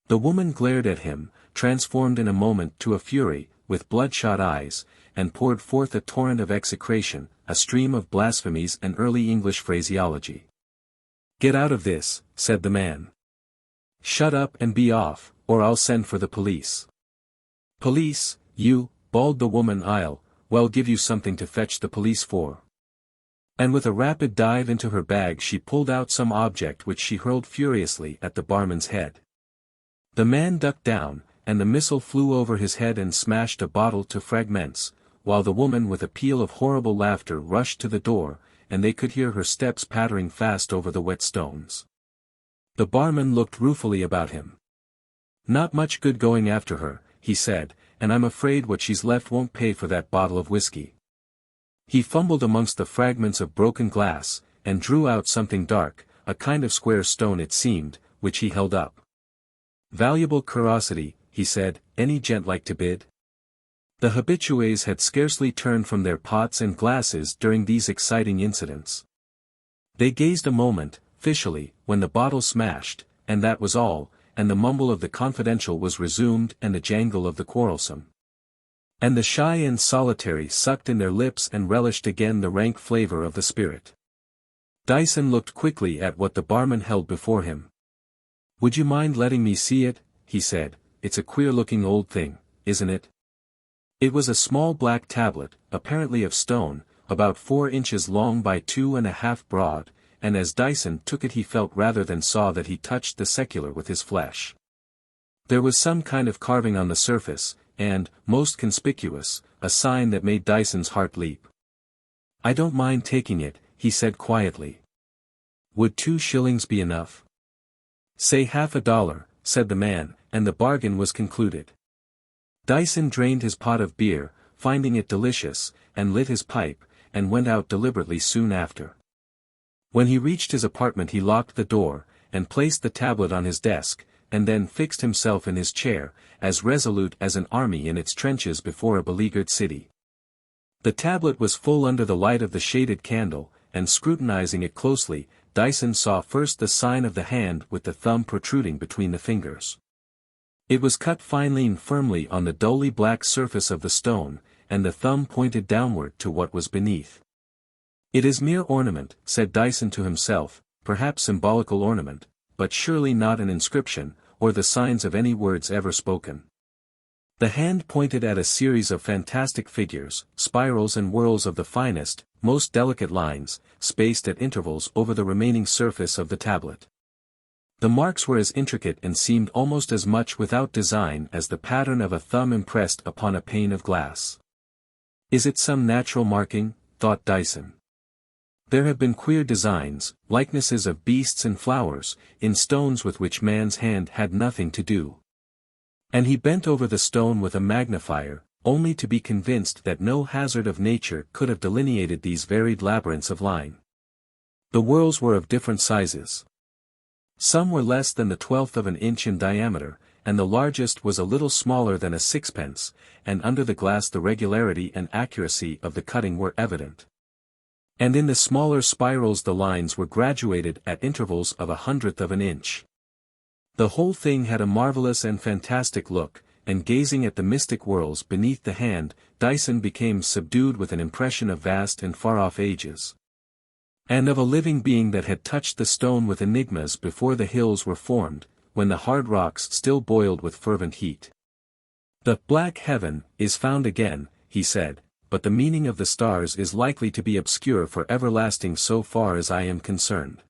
The woman glared at him, transformed in a moment to a fury, with bloodshot eyes, and poured forth a torrent of execration, a stream of blasphemies and early English phraseology. "Get out of this," said the man. "Shut up and be off, or I'll send for the police." "Police, you," bawled the woman. Well, give you something to fetch the police for." And with a rapid dive into her bag she pulled out some object which she hurled furiously at the barman's head. The man ducked down, and the missile flew over his head and smashed a bottle to fragments, while the woman with a peal of horrible laughter rushed to the door, and they could hear her steps pattering fast over the wet stones. The barman looked ruefully about him. "Not much good going after her," he said, "and I'm afraid what she's left won't pay for that bottle of whiskey." He fumbled amongst the fragments of broken glass, and drew out something dark, a kind of square stone it seemed, which he held up. "Valuable curiosity," he said, "any gent like to bid?" The habitués had scarcely turned from their pots and glasses during these exciting incidents. They gazed a moment, fishily, when the bottle smashed, and that was all, and the mumble of the confidential was resumed and the jangle of the quarrelsome. And the shy and solitary sucked in their lips and relished again the rank flavor of the spirit. Dyson looked quickly at what the barman held before him. "Would you mind letting me see it?" he said. "It's a queer-looking old thing, isn't it?" It was a small black tablet, apparently of stone, about 4 inches long by 2.5 broad, and as Dyson took it he felt rather than saw that he touched the secular with his flesh. There was some kind of carving on the surface, and, most conspicuous, a sign that made Dyson's heart leap. "I don't mind taking it," he said quietly. "Would 2 shillings be enough?" "Say $half, said the man, and the bargain was concluded. Dyson drained his pot of beer, finding it delicious, and lit his pipe, and went out deliberately soon after. When he reached his apartment he locked the door, and placed the tablet on his desk, and then fixed himself in his chair, as resolute as an army in its trenches before a beleaguered city. The tablet was full under the light of the shaded candle, and scrutinizing it closely, Dyson saw first the sign of the hand with the thumb protruding between the fingers. It was cut finely and firmly on the dully black surface of the stone, and the thumb pointed downward to what was beneath. "It is mere ornament," said Dyson to himself, "perhaps symbolical ornament, but surely not an inscription, or the signs of any words ever spoken." The hand pointed at a series of fantastic figures, spirals and whorls of the finest, most delicate lines, spaced at intervals over the remaining surface of the tablet. The marks were as intricate and seemed almost as much without design as the pattern of a thumb impressed upon a pane of glass. "Is it some natural marking?" thought Dyson. There have been queer designs, likenesses of beasts and flowers, in stones with which man's hand had nothing to do. And he bent over the stone with a magnifier, only to be convinced that no hazard of nature could have delineated these varied labyrinths of line. The whorls were of different sizes. Some were less than the 1/12 of an inch in diameter, and the largest was a little smaller than a sixpence, and under the glass the regularity and accuracy of the cutting were evident. And in the smaller spirals the lines were graduated at intervals of 1/100th of an inch. The whole thing had a marvellous and fantastic look, and gazing at the mystic whorls beneath the hand, Dyson became subdued with an impression of vast and far-off ages. And of a living being that had touched the stone with enigmas before the hills were formed, when the hard rocks still boiled with fervent heat. "The black heaven is found again," he said, "but the meaning of the stars is likely to be obscure for everlasting so far as I am concerned."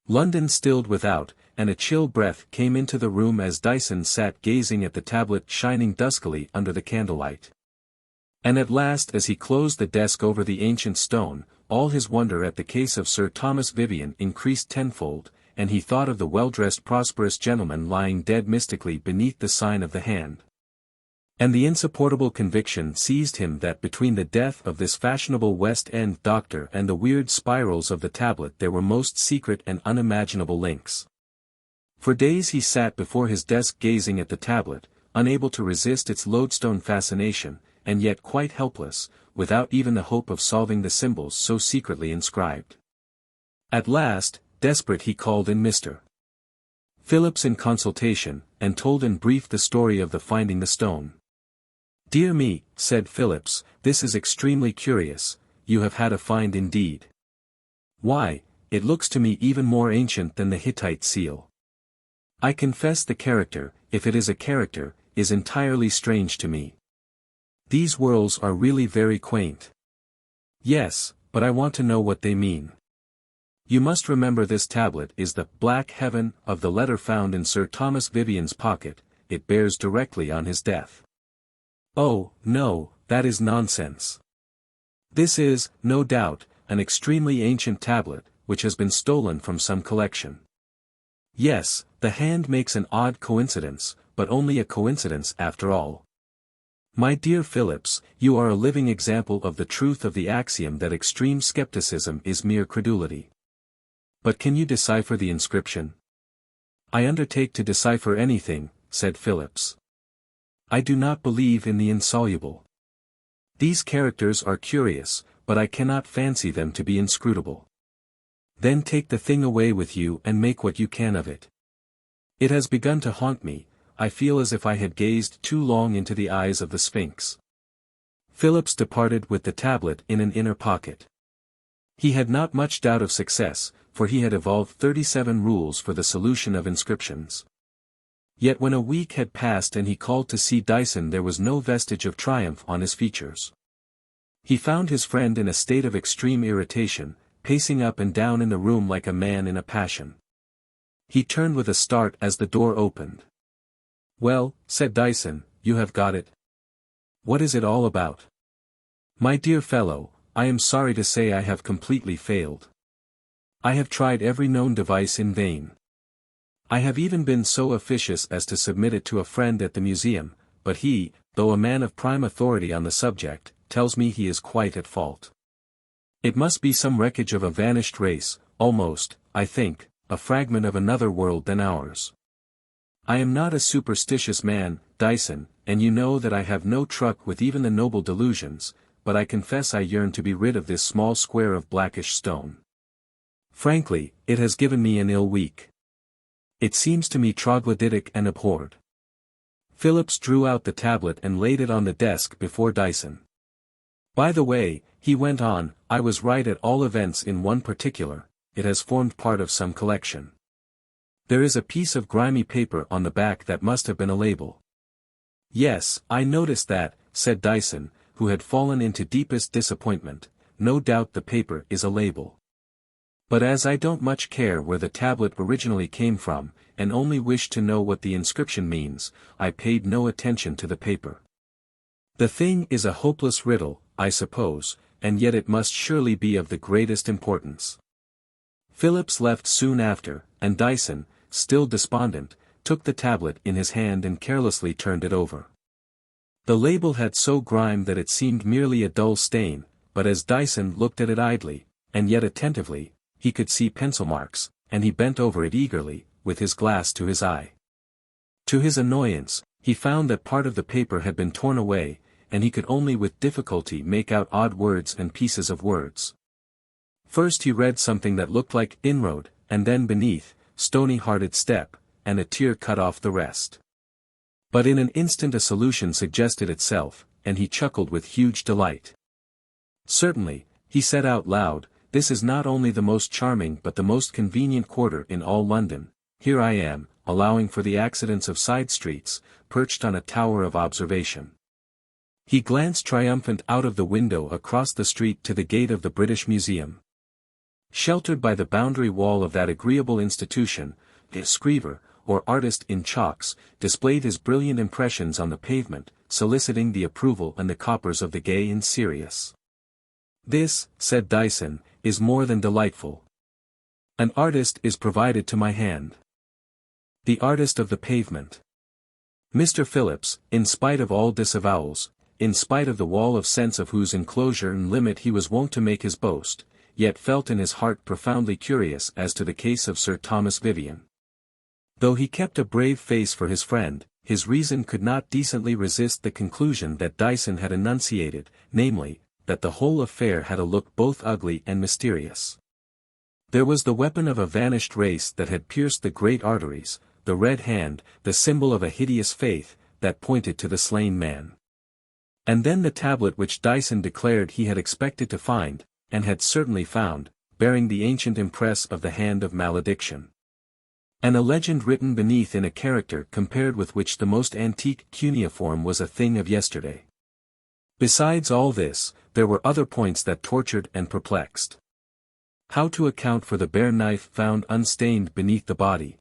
London stilled without, and a chill breath came into the room as Dyson sat gazing at the tablet shining duskily under the candlelight. And at last as he closed the desk over the ancient stone, all his wonder at the case of Sir Thomas Vivian increased tenfold, and he thought of the well-dressed prosperous gentleman lying dead mystically beneath the sign of the hand. And the insupportable conviction seized him that between the death of this fashionable West End doctor and the weird spirals of the tablet there were most secret and unimaginable links. For days he sat before his desk gazing at the tablet, unable to resist its lodestone fascination, and yet quite helpless, without even the hope of solving the symbols so secretly inscribed. At last, desperate, he called in Mr. Phillips in consultation, and told in brief the story of the finding the stone. "Dear me," said Phillips, "this is extremely curious. You have had a find indeed. Why, it looks to me even more ancient than the Hittite seal. I confess the character, if it is a character, is entirely strange to me. These whorls are really very quaint." "Yes, but I want to know what they mean. You must remember this tablet is the black heaven of the letter found in Sir Thomas Vivian's pocket. It bears directly on his death." "Oh, no, that is nonsense. This is, no doubt, an extremely ancient tablet, which has been stolen from some collection." "Yes, the hand makes an odd coincidence, but only a coincidence after all. My dear Phillips, you are a living example of the truth of the axiom that extreme skepticism is mere credulity. But can you decipher the inscription?" "I undertake to decipher anything," said Phillips. "I do not believe in the insoluble. These characters are curious, but I cannot fancy them to be inscrutable." "Then take the thing away with you and make what you can of it." It has begun to haunt me. I feel as if I had gazed too long into the eyes of the Sphinx. Phillips departed with the tablet in an inner pocket. He had not much doubt of success, for he had evolved 37 rules for the solution of inscriptions. Yet when a week had passed and he called to see Dyson, there was no vestige of triumph on his features. He found his friend in a state of extreme irritation, pacing up and down in the room like a man in a passion. He turned with a start as the door opened. "Well," said Dyson, "you have got it. What is it all about?" "My dear fellow, I am sorry to say I have completely failed. I have tried every known device in vain. I have even been so officious as to submit it to a friend at the museum, but he, though a man of prime authority on the subject, tells me he is quite at fault. It must be some wreckage of a vanished race, almost, I think, a fragment of another world than ours. I am not a superstitious man, Dyson, and you know that I have no truck with even the noble delusions, but I confess I yearn to be rid of this small square of blackish stone. Frankly, it has given me an ill week. It seems to me troglodytic and abhorred." Phillips drew out the tablet and laid it on the desk before Dyson. "By the way," he went on, "I was right at all events in one particular, it has formed part of some collection. There is a piece of grimy paper on the back that must have been a label." "Yes, I noticed that," said Dyson, who had fallen into deepest disappointment. "No doubt the paper is a label. But as I don't much care where the tablet originally came from, and only wish to know what the inscription means, I paid no attention to the paper. The thing is a hopeless riddle, I suppose, and yet it must surely be of the greatest importance." Phillips left soon after, and Dyson, still despondent, took the tablet in his hand and carelessly turned it over. The label had so grimed that it seemed merely a dull stain, but as Dyson looked at it idly, and yet attentively, he could see pencil marks, and he bent over it eagerly, with his glass to his eye. To his annoyance, he found that part of the paper had been torn away, and he could only with difficulty make out odd words and pieces of words. First he read something that looked like inroad, and then beneath, stony-hearted step, and a tear cut off the rest. But in an instant a solution suggested itself, and he chuckled with huge delight. "Certainly," he said out loud, "this is not only the most charming but the most convenient quarter in all London. Here I am, allowing for the accidents of side streets, perched on a tower of observation." He glanced triumphant out of the window across the street to the gate of the British Museum. Sheltered by the boundary wall of that agreeable institution, the scriver, or artist in chalks, displayed his brilliant impressions on the pavement, soliciting the approval and the coppers of the gay and serious. "This," said Dyson, "is more than delightful. An artist is provided to my hand. The artist of the pavement." Mr. Phillips, in spite of all disavowals, in spite of the wall of sense of whose enclosure and limit he was wont to make his boast, yet felt in his heart profoundly curious as to the case of Sir Thomas Vivian. Though he kept a brave face for his friend, his reason could not decently resist the conclusion that Dyson had enunciated, namely, that the whole affair had a look both ugly and mysterious. There was the weapon of a vanished race that had pierced the great arteries, the red hand, the symbol of a hideous faith, that pointed to the slain man. And then the tablet which Dyson declared he had expected to find, and had certainly found, bearing the ancient impress of the hand of malediction. And a legend written beneath in a character compared with which the most antique cuneiform was a thing of yesterday. Besides all this, there were other points that tortured and perplexed. How to account for the bare knife found unstained beneath the body?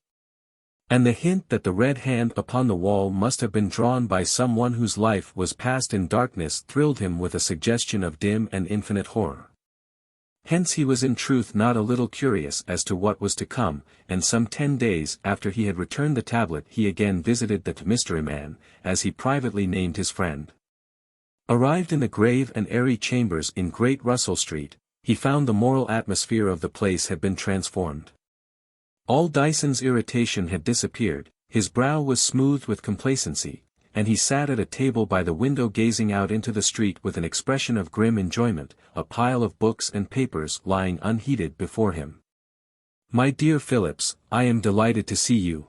And the hint that the red hand upon the wall must have been drawn by someone whose life was passed in darkness thrilled him with a suggestion of dim and infinite horror. Hence he was in truth not a little curious as to what was to come, and some 10 days after he had returned the tablet he again visited the mystery man, as he privately named his friend. Arrived in the grave and airy chambers in Great Russell Street, he found the moral atmosphere of the place had been transformed. All Dyson's irritation had disappeared, his brow was smoothed with complacency, and he sat at a table by the window gazing out into the street with an expression of grim enjoyment, a pile of books and papers lying unheeded before him. "My dear Phillips, I am delighted to see you.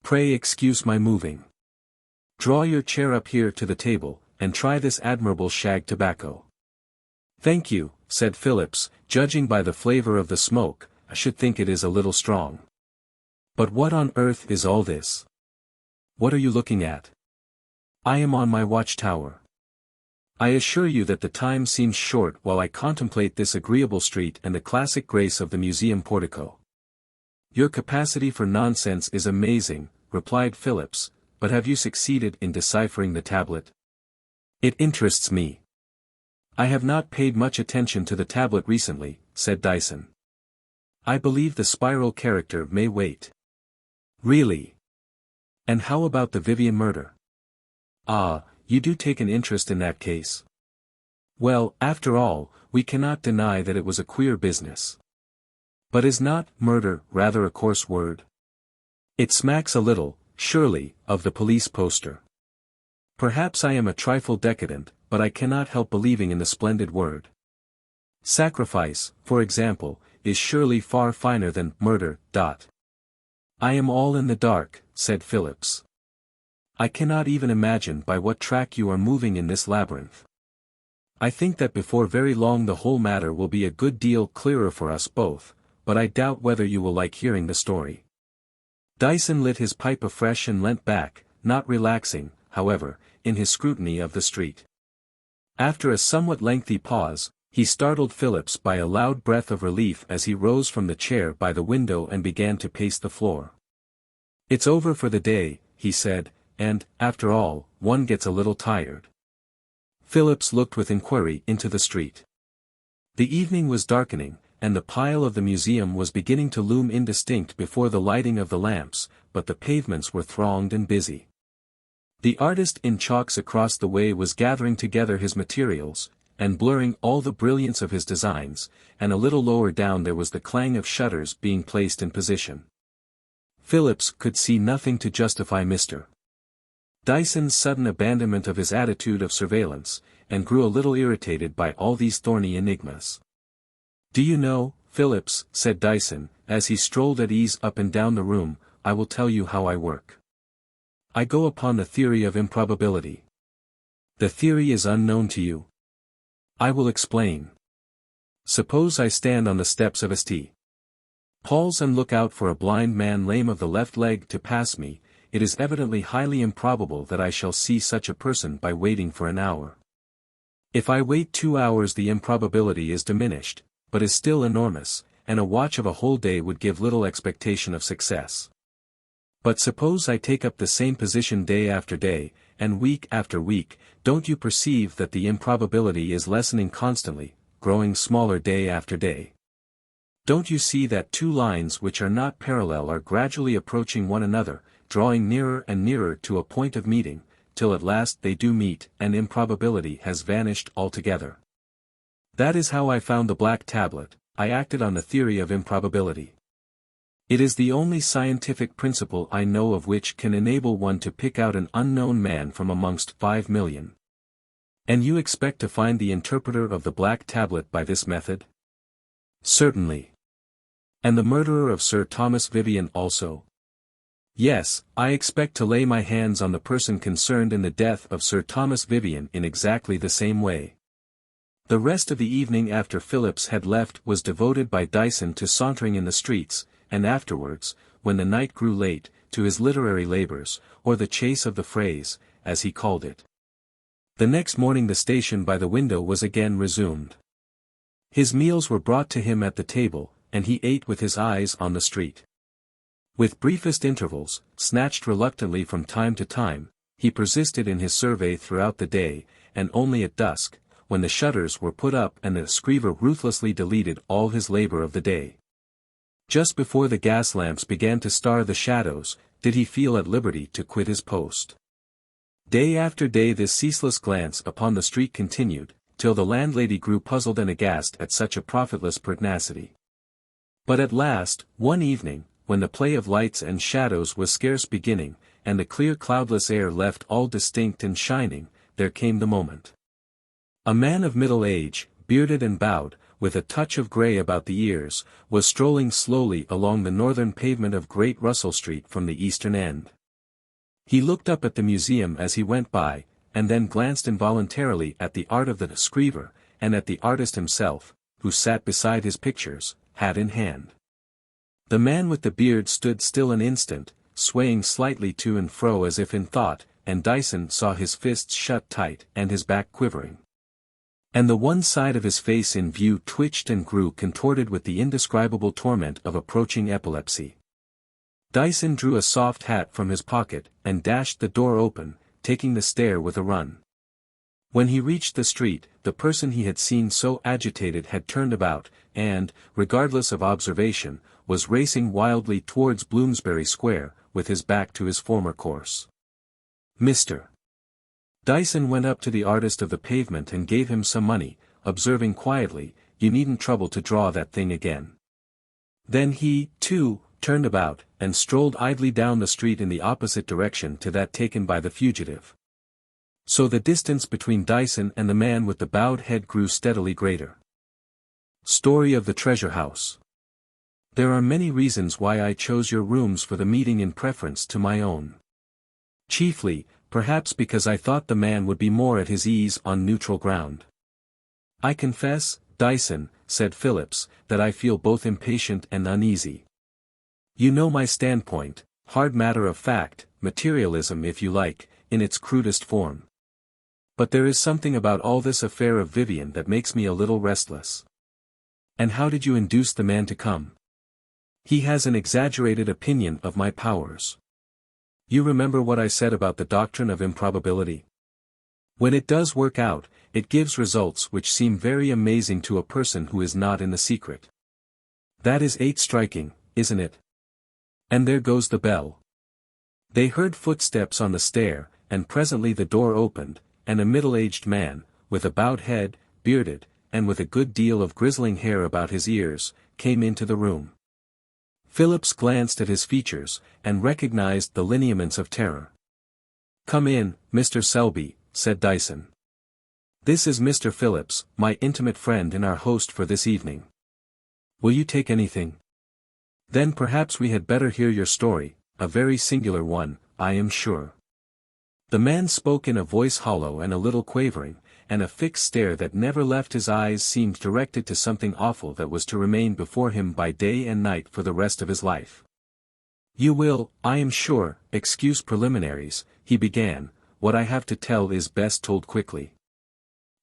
Pray excuse my moving. Draw your chair up here to the table, and try this admirable shag tobacco. Thank you, said Phillips, judging by the flavor of the smoke, I should think it is a little strong. But what on earth is all this? What are you looking at? I am on my watchtower. I assure you that the time seems short while I contemplate this agreeable street and the classic grace of the museum portico. Your capacity for nonsense is amazing, replied Phillips, but have you succeeded in deciphering the tablet? It interests me. I have not paid much attention to the tablet recently, said Dyson. I believe the spiral character may wait. Really? And how about the Vivian murder? Ah, you do take an interest in that case. Well, after all, we cannot deny that it was a queer business. But is not murder rather a coarse word? It smacks a little, surely, of the police poster. Perhaps I am a trifle decadent, but I cannot help believing in the splendid word. Sacrifice, for example, is surely far finer than murder. I am all in the dark, said Phillips. I cannot even imagine by what track you are moving in this labyrinth. I think that before very long the whole matter will be a good deal clearer for us both, but I doubt whether you will like hearing the story. Dyson lit his pipe afresh and leant back, not relaxing, however, in his scrutiny of the street. After a somewhat lengthy pause, he startled Phillips by a loud breath of relief as he rose from the chair by the window and began to pace the floor. It's over for the day, he said, and, after all, one gets a little tired. Phillips looked with inquiry into the street. The evening was darkening, and the pile of the museum was beginning to loom indistinct before the lighting of the lamps, but the pavements were thronged and busy. The artist in chalks across the way was gathering together his materials, and blurring all the brilliance of his designs, and a little lower down there was the clang of shutters being placed in position. Phillips could see nothing to justify Mr. Dyson's sudden abandonment of his attitude of surveillance, and grew a little irritated by all these thorny enigmas. Do you know, Phillips, said Dyson, as he strolled at ease up and down the room, I will tell you how I work. I go upon the theory of improbability. The theory is unknown to you. I will explain. Suppose I stand on the steps of St. Paul's and look out for a blind man lame of the left leg to pass me. It is evidently highly improbable that I shall see such a person by waiting for an hour. If I wait 2 hours the improbability is diminished, but is still enormous, and a watch of a whole day would give little expectation of success. But suppose I take up the same position day after day, and week after week, don't you perceive that the improbability is lessening constantly, growing smaller day after day? Don't you see that two lines which are not parallel are gradually approaching one another, drawing nearer and nearer to a point of meeting, till at last they do meet and improbability has vanished altogether? That is how I found the black tablet. I acted on the theory of improbability. It is the only scientific principle I know of which can enable one to pick out an unknown man from amongst 5 million. And you expect to find the interpreter of the black tablet by this method? Certainly. And the murderer of Sir Thomas Vivian also? Yes, I expect to lay my hands on the person concerned in the death of Sir Thomas Vivian in exactly the same way. The rest of the evening after Phillips had left was devoted by Dyson to sauntering in the streets, and afterwards, when the night grew late, to his literary labors, or the chase of the phrase, as he called it. The next morning the station by the window was again resumed. His meals were brought to him at the table, and he ate with his eyes on the street. With briefest intervals, snatched reluctantly from time to time, he persisted in his survey throughout the day, and only at dusk, when the shutters were put up and the scriver ruthlessly deleted all his labor of the day. Just before the gas lamps began to star the shadows, did he feel at liberty to quit his post. Day after day this ceaseless glance upon the street continued, till the landlady grew puzzled and aghast at such a profitless pertinacity. But at last, one evening, when the play of lights and shadows was scarce beginning, and the clear cloudless air left all distinct and shining, there came the moment. A man of middle age, bearded and bowed, with a touch of grey about the ears, was strolling slowly along the northern pavement of Great Russell Street from the eastern end. He looked up at the museum as he went by, and then glanced involuntarily at the art of the scriver, and at the artist himself, who sat beside his pictures, hat in hand. The man with the beard stood still an instant, swaying slightly to and fro as if in thought, and Dyson saw his fists shut tight and his back quivering. And the one side of his face in view twitched and grew contorted with the indescribable torment of approaching epilepsy. Dyson drew a soft hat from his pocket, and dashed the door open, taking the stair with a run. When he reached the street, the person he had seen so agitated had turned about, and, regardless of observation, was racing wildly towards Bloomsbury Square, with his back to his former course. Mr. Dyson went up to the Artist of the Pavement and gave him some money, observing quietly, "You needn't trouble to draw that thing again." Then he, too, turned about, and strolled idly down the street in the opposite direction to that taken by the fugitive. So the distance between Dyson and the man with the bowed head grew steadily greater. Story of the Treasure House. There are many reasons why I chose your rooms for the meeting in preference to my own. Chiefly, perhaps because I thought the man would be more at his ease on neutral ground. I confess, Dyson, said Phillips, that I feel both impatient and uneasy. You know my standpoint, hard matter of fact, materialism if you like, in its crudest form. But there is something about all this affair of Vivian that makes me a little restless. And how did you induce the man to come? He has an exaggerated opinion of my powers. You remember what I said about the doctrine of improbability? When it does work out, it gives results which seem very amazing to a person who is not in the secret. That is striking, isn't it? And there goes the bell. They heard footsteps on the stair, and presently the door opened, and a middle-aged man, with a bowed head, bearded, and with a good deal of grizzling hair about his ears, came into the room. Phillips glanced at his features, and recognized the lineaments of terror. "Come in, Mr. Selby," said Dyson. "This is Mr. Phillips, my intimate friend and our host for this evening. Will you take anything? Then perhaps we had better hear your story, a very singular one, I am sure." The man spoke in a voice hollow and a little quavering, and a fixed stare that never left his eyes seemed directed to something awful that was to remain before him by day and night for the rest of his life. "You will, I am sure, excuse preliminaries," he began. "What I have to tell is best told quickly.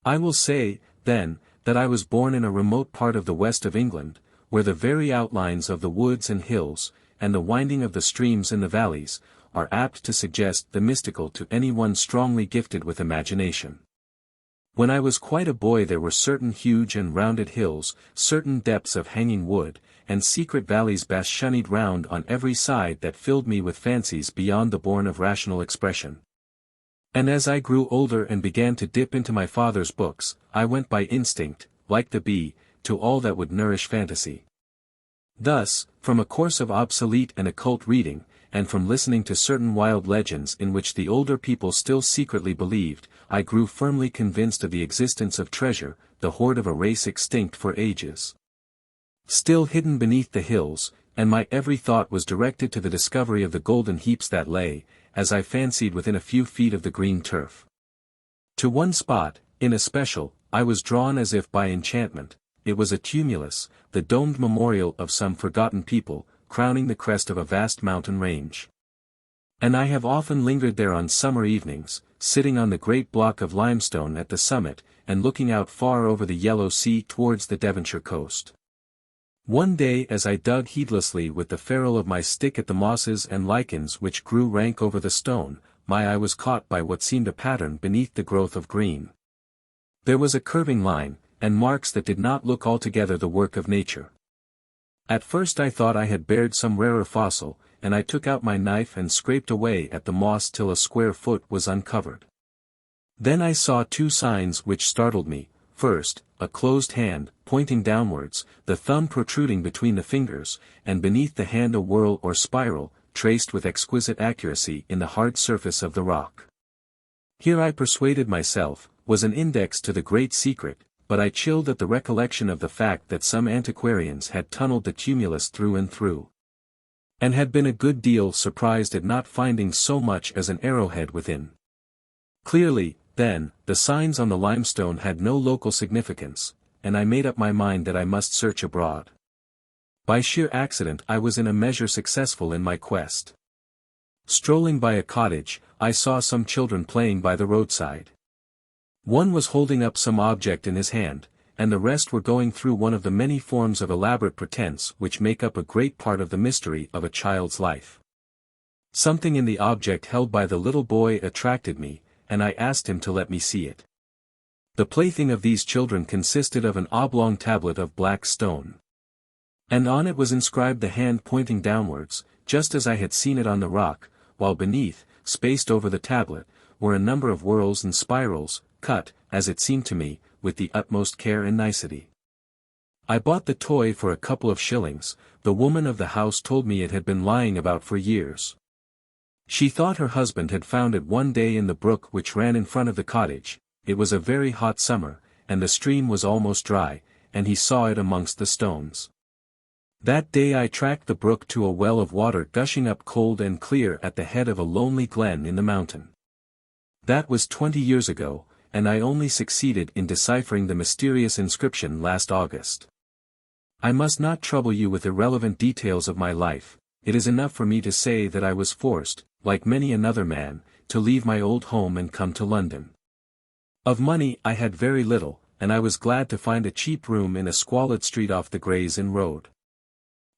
I will say, then, that I was born in a remote part of the west of England, where the very outlines of the woods and hills, and the winding of the streams in the valleys, are apt to suggest the mystical to anyone strongly gifted with imagination. When I was quite a boy there were certain huge and rounded hills, certain depths of hanging wood, and secret valleys bastioned round on every side that filled me with fancies beyond the bourne of rational expression. And as I grew older and began to dip into my father's books, I went by instinct, like the bee, to all that would nourish fantasy. Thus, from a course of obsolete and occult reading, and from listening to certain wild legends in which the older people still secretly believed, I grew firmly convinced of the existence of treasure, the hoard of a race extinct for ages, still hidden beneath the hills, and my every thought was directed to the discovery of the golden heaps that lay, as I fancied, within a few feet of the green turf. To one spot, in especial, I was drawn as if by enchantment. It was a tumulus, the domed memorial of some forgotten people, crowning the crest of a vast mountain range. And I have often lingered there on summer evenings, sitting on the great block of limestone at the summit, and looking out far over the yellow sea towards the Devonshire coast. One day as I dug heedlessly with the ferrule of my stick at the mosses and lichens which grew rank over the stone, my eye was caught by what seemed a pattern beneath the growth of green. There was a curving line, and marks that did not look altogether the work of nature. At first I thought I had bared some rarer fossil, and I took out my knife and scraped away at the moss till a square foot was uncovered. Then I saw two signs which startled me. First, a closed hand, pointing downwards, the thumb protruding between the fingers, and beneath the hand a whorl or spiral, traced with exquisite accuracy in the hard surface of the rock. Here I persuaded myself, was an index to the great secret, but I chilled at the recollection of the fact that some antiquarians had tunneled the tumulus through and through. and had been a good deal surprised at not finding so much as an arrowhead within. Clearly, then, the signs on the limestone had no local significance, and I made up my mind that I must search abroad. By sheer accident I was in a measure successful in my quest. Strolling by a cottage, I saw some children playing by the roadside. One was holding up some object in his hand, and the rest were going through one of the many forms of elaborate pretense which make up a great part of the mystery of a child's life. Something in the object held by the little boy attracted me, and I asked him to let me see it. The plaything of these children consisted of an oblong tablet of black stone. And on it was inscribed the hand pointing downwards, just as I had seen it on the rock, while beneath, spaced over the tablet, were a number of whorls and spirals, cut, as it seemed to me, with the utmost care and nicety. I bought the toy for a couple of shillings. The woman of the house told me it had been lying about for years. She thought her husband had found it one day in the brook which ran in front of the cottage. It was a very hot summer, and the stream was almost dry, and he saw it amongst the stones. That day I tracked the brook to a well of water gushing up cold and clear at the head of a lonely glen in the mountain. That was 20 years ago, and I only succeeded in deciphering the mysterious inscription last August. I must not trouble you with irrelevant details of my life. It is enough for me to say that I was forced, like many another man, to leave my old home and come to London. Of money I had very little, and I was glad to find a cheap room in a squalid street off the Gray's Inn Road.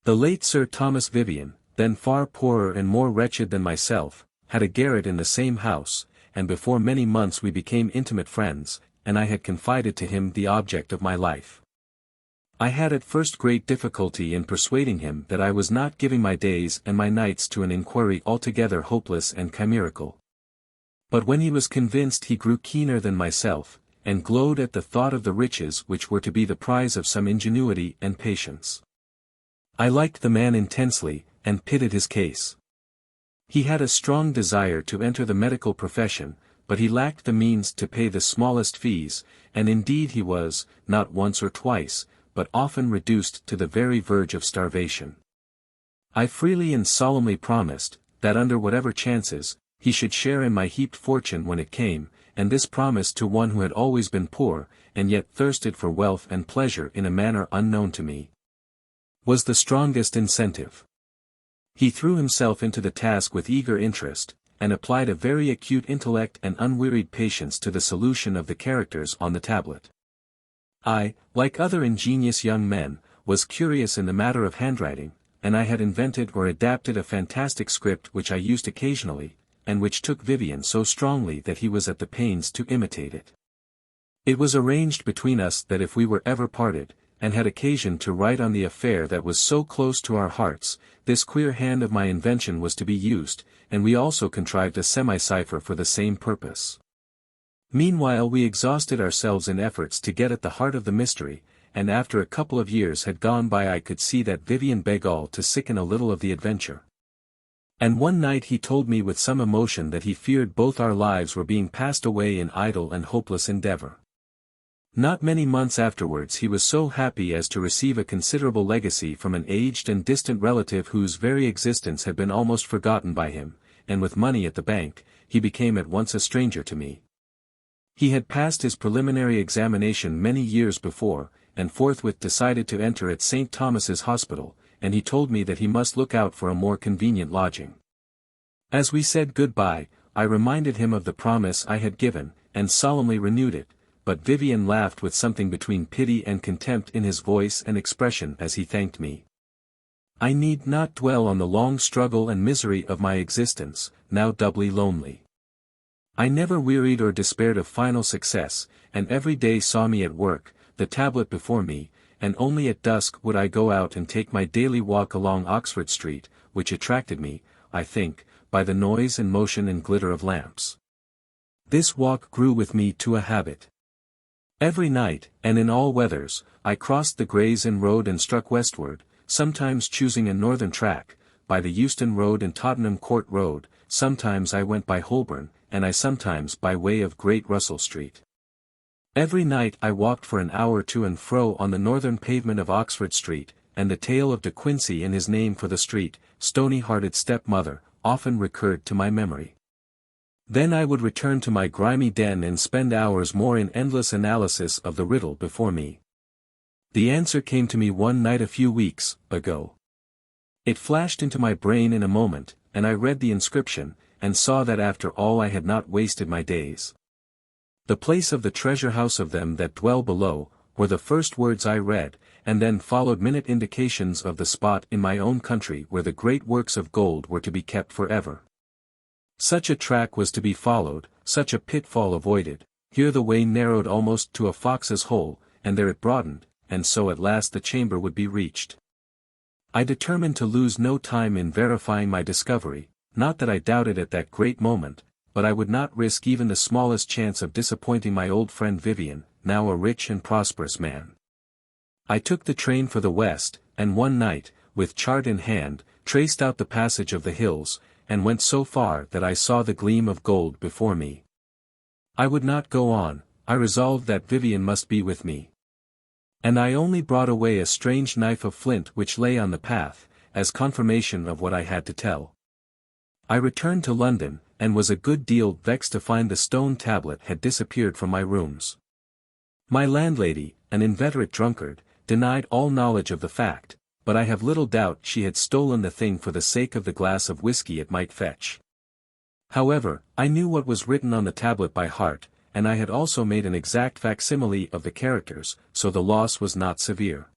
The late Sir Thomas Vivian, then far poorer and more wretched than myself, had a garret in the same house, and before many months we became intimate friends, and I had confided to him the object of my life. I had at first great difficulty in persuading him that I was not giving my days and my nights to an inquiry altogether hopeless and chimerical. But when he was convinced he grew keener than myself, and glowed at the thought of the riches which were to be the prize of some ingenuity and patience. I liked the man intensely, and pitied his case. He had a strong desire to enter the medical profession, but he lacked the means to pay the smallest fees, and indeed he was, not once or twice, but often reduced to the very verge of starvation. I freely and solemnly promised, that under whatever chances, he should share in my heaped fortune when it came, and this promise to one who had always been poor, and yet thirsted for wealth and pleasure in a manner unknown to me, was the strongest incentive. He threw himself into the task with eager interest, and applied a very acute intellect and unwearied patience to the solution of the characters on the tablet. I, like other ingenious young men, was curious in the matter of handwriting, and I had invented or adapted a fantastic script which I used occasionally, and which took Vivian so strongly that he was at the pains to imitate it. It was arranged between us that if we were ever parted, and had occasion to write on the affair that was so close to our hearts, this queer hand of my invention was to be used, and we also contrived a semi-cipher for the same purpose. Meanwhile we exhausted ourselves in efforts to get at the heart of the mystery, and after a couple of years had gone by I could see that Vivian began to sicken a little of the adventure. And one night he told me with some emotion that he feared both our lives were being passed away in idle and hopeless endeavor. Not many months afterwards he was so happy as to receive a considerable legacy from an aged and distant relative whose very existence had been almost forgotten by him, and with money at the bank, he became at once a stranger to me. He had passed his preliminary examination many years before, and forthwith decided to enter at St. Thomas's Hospital, and he told me that he must look out for a more convenient lodging. As we said good-bye, I reminded him of the promise I had given, and solemnly renewed it, but Vivian laughed with something between pity and contempt in his voice and expression as he thanked me. I need not dwell on the long struggle and misery of my existence, now doubly lonely. I never wearied or despaired of final success, and every day saw me at work, the tablet before me, and only at dusk would I go out and take my daily walk along Oxford Street, which attracted me, I think, by the noise and motion and glitter of lamps. This walk grew with me to a habit. Every night, and in all weathers, I crossed the Gray's Inn Road and struck westward, sometimes choosing a northern track, by the Euston Road and Tottenham Court Road, sometimes I went by Holborn, and I sometimes by way of Great Russell Street. Every night I walked for an hour to and fro on the northern pavement of Oxford Street, and the tale of De Quincey and his name for the street, stony-hearted stepmother, often recurred to my memory. Then I would return to my grimy den and spend hours more in endless analysis of the riddle before me. The answer came to me one night a few weeks ago. It flashed into my brain in a moment, and I read the inscription, and saw that after all I had not wasted my days. The place of the treasure house of them that dwell below, were the first words I read, and then followed minute indications of the spot in my own country where the great works of gold were to be kept forever. Such a track was to be followed, such a pitfall avoided, here the way narrowed almost to a fox's hole, and there it broadened, and so at last the chamber would be reached. I determined to lose no time in verifying my discovery, not that I doubted at that great moment, but I would not risk even the smallest chance of disappointing my old friend Vivian, now a rich and prosperous man. I took the train for the west, and one night, with chart in hand, traced out the passage of the hills, and went so far that I saw the gleam of gold before me. I would not go on, I resolved that Vivian must be with me. And I only brought away a strange knife of flint which lay on the path, as confirmation of what I had to tell. I returned to London, and was a good deal vexed to find the stone tablet had disappeared from my rooms. My landlady, an inveterate drunkard, denied all knowledge of the fact, but I have little doubt she had stolen the thing for the sake of the glass of whiskey it might fetch. However, I knew what was written on the tablet by heart, and I had also made an exact facsimile of the characters, so the loss was not severe.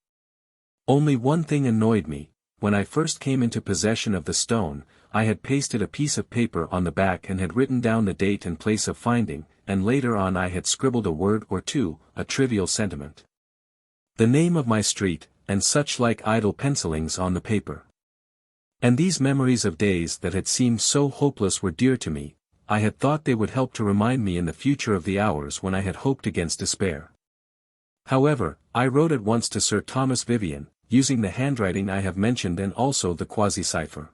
Only one thing annoyed me: when I first came into possession of the stone, I had pasted a piece of paper on the back and had written down the date and place of finding, and later on I had scribbled a word or two, a trivial sentiment, the name of my street, and such like idle pencilings on the paper. And these memories of days that had seemed so hopeless were dear to me. I had thought they would help to remind me in the future of the hours when I had hoped against despair. However, I wrote at once to Sir Thomas Vivian, using the handwriting I have mentioned and also the quasi-cipher.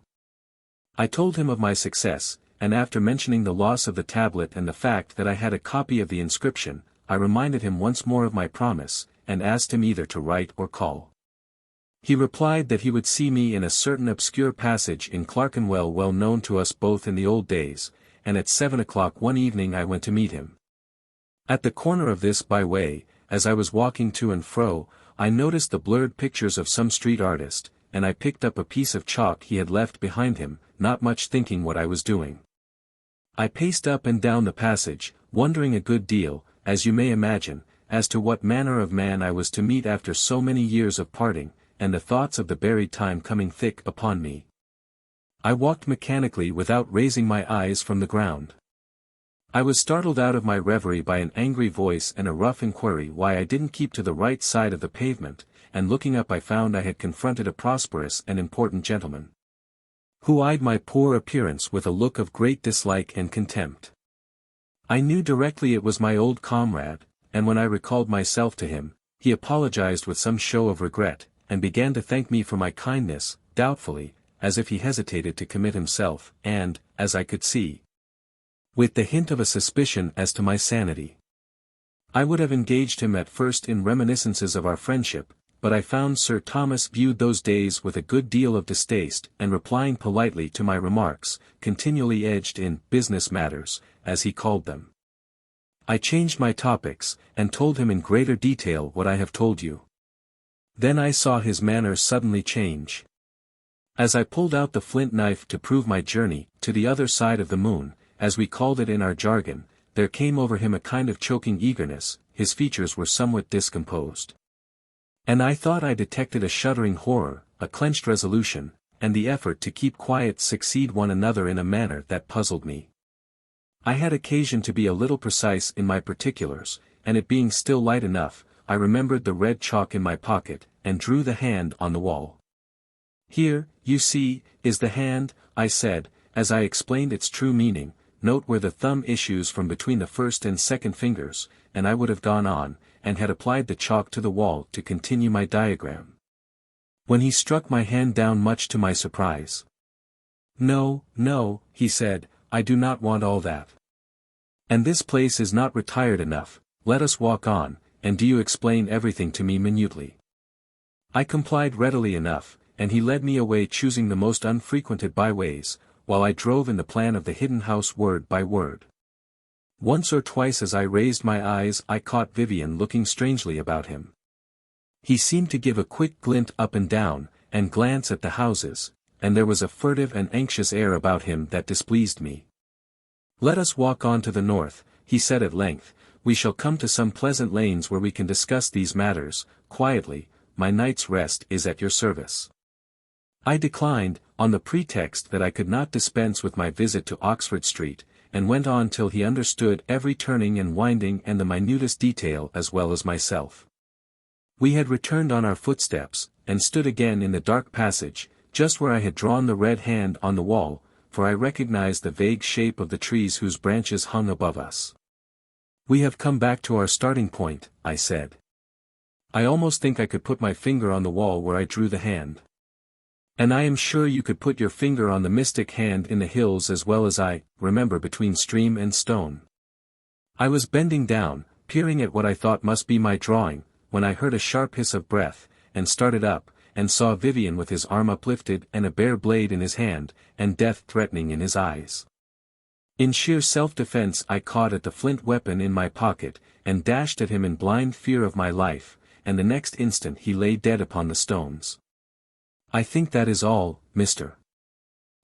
I told him of my success, and after mentioning the loss of the tablet and the fact that I had a copy of the inscription, I reminded him once more of my promise, and asked him either to write or call. He replied that he would see me in a certain obscure passage in Clerkenwell well known to us both in the old days, and at 7 o'clock one evening I went to meet him. At the corner of this by-way, as I was walking to and fro, I noticed the blurred pictures of some street artist, and I picked up a piece of chalk he had left behind him, not much thinking what I was doing. I paced up and down the passage, wondering a good deal, as you may imagine, as to what manner of man I was to meet after so many years of parting, and the thoughts of the buried time coming thick upon me. I walked mechanically without raising my eyes from the ground. I was startled out of my reverie by an angry voice and a rough inquiry why I didn't keep to the right side of the pavement, and looking up I found I had confronted a prosperous and important gentleman, who eyed my poor appearance with a look of great dislike and contempt. I knew directly it was my old comrade, and when I recalled myself to him, he apologized with some show of regret, and began to thank me for my kindness, doubtfully, as if he hesitated to commit himself, and, as I could see, with the hint of a suspicion as to my sanity. I would have engaged him at first in reminiscences of our friendship, but I found Sir Thomas viewed those days with a good deal of distaste, and replying politely to my remarks, continually edged in business matters, as he called them. I changed my topics, and told him in greater detail what I have told you. Then I saw his manner suddenly change. As I pulled out the flint knife to prove my journey to the other side of the moon, as we called it in our jargon, there came over him a kind of choking eagerness, his features were somewhat discomposed. And I thought I detected a shuddering horror, a clenched resolution, and the effort to keep quiet succeed one another in a manner that puzzled me. I had occasion to be a little precise in my particulars, and it being still light enough, I remembered the red chalk in my pocket, and drew the hand on the wall. Here, you see, is the hand, I said, as I explained its true meaning. Note where the thumb issues from between the first and second fingers, and I would have gone on, and had applied the chalk to the wall to continue my diagram, when he struck my hand down much to my surprise. No, no, he said, I do not want all that. And this place is not retired enough, let us walk on, and do you explain everything to me minutely. I complied readily enough, and he led me away choosing the most unfrequented byways, while I drove in the plan of the hidden house word by word. Once or twice as I raised my eyes I caught Vivian looking strangely about him. He seemed to give a quick glint up and down, and glance at the houses, and there was a furtive and anxious air about him that displeased me. "Let us walk on to the north," he said at length, "we shall come to some pleasant lanes where we can discuss these matters, quietly, my night's rest is at your service." I declined, on the pretext that I could not dispense with my visit to Oxford Street, and went on till he understood every turning and winding and the minutest detail as well as myself. We had returned on our footsteps, and stood again in the dark passage, just where I had drawn the red hand on the wall, for I recognized the vague shape of the trees whose branches hung above us. "We have come back to our starting point," I said. "I almost think I could put my finger on the wall where I drew the hand. And I am sure you could put your finger on the mystic hand in the hills as well as I remember between stream and stone." I was bending down, peering at what I thought must be my drawing, when I heard a sharp hiss of breath, and started up, and saw Vivian with his arm uplifted and a bare blade in his hand, and death threatening in his eyes. In sheer self-defense I caught at the flint weapon in my pocket, and dashed at him in blind fear of my life, and the next instant he lay dead upon the stones. "I think that is all, Mr.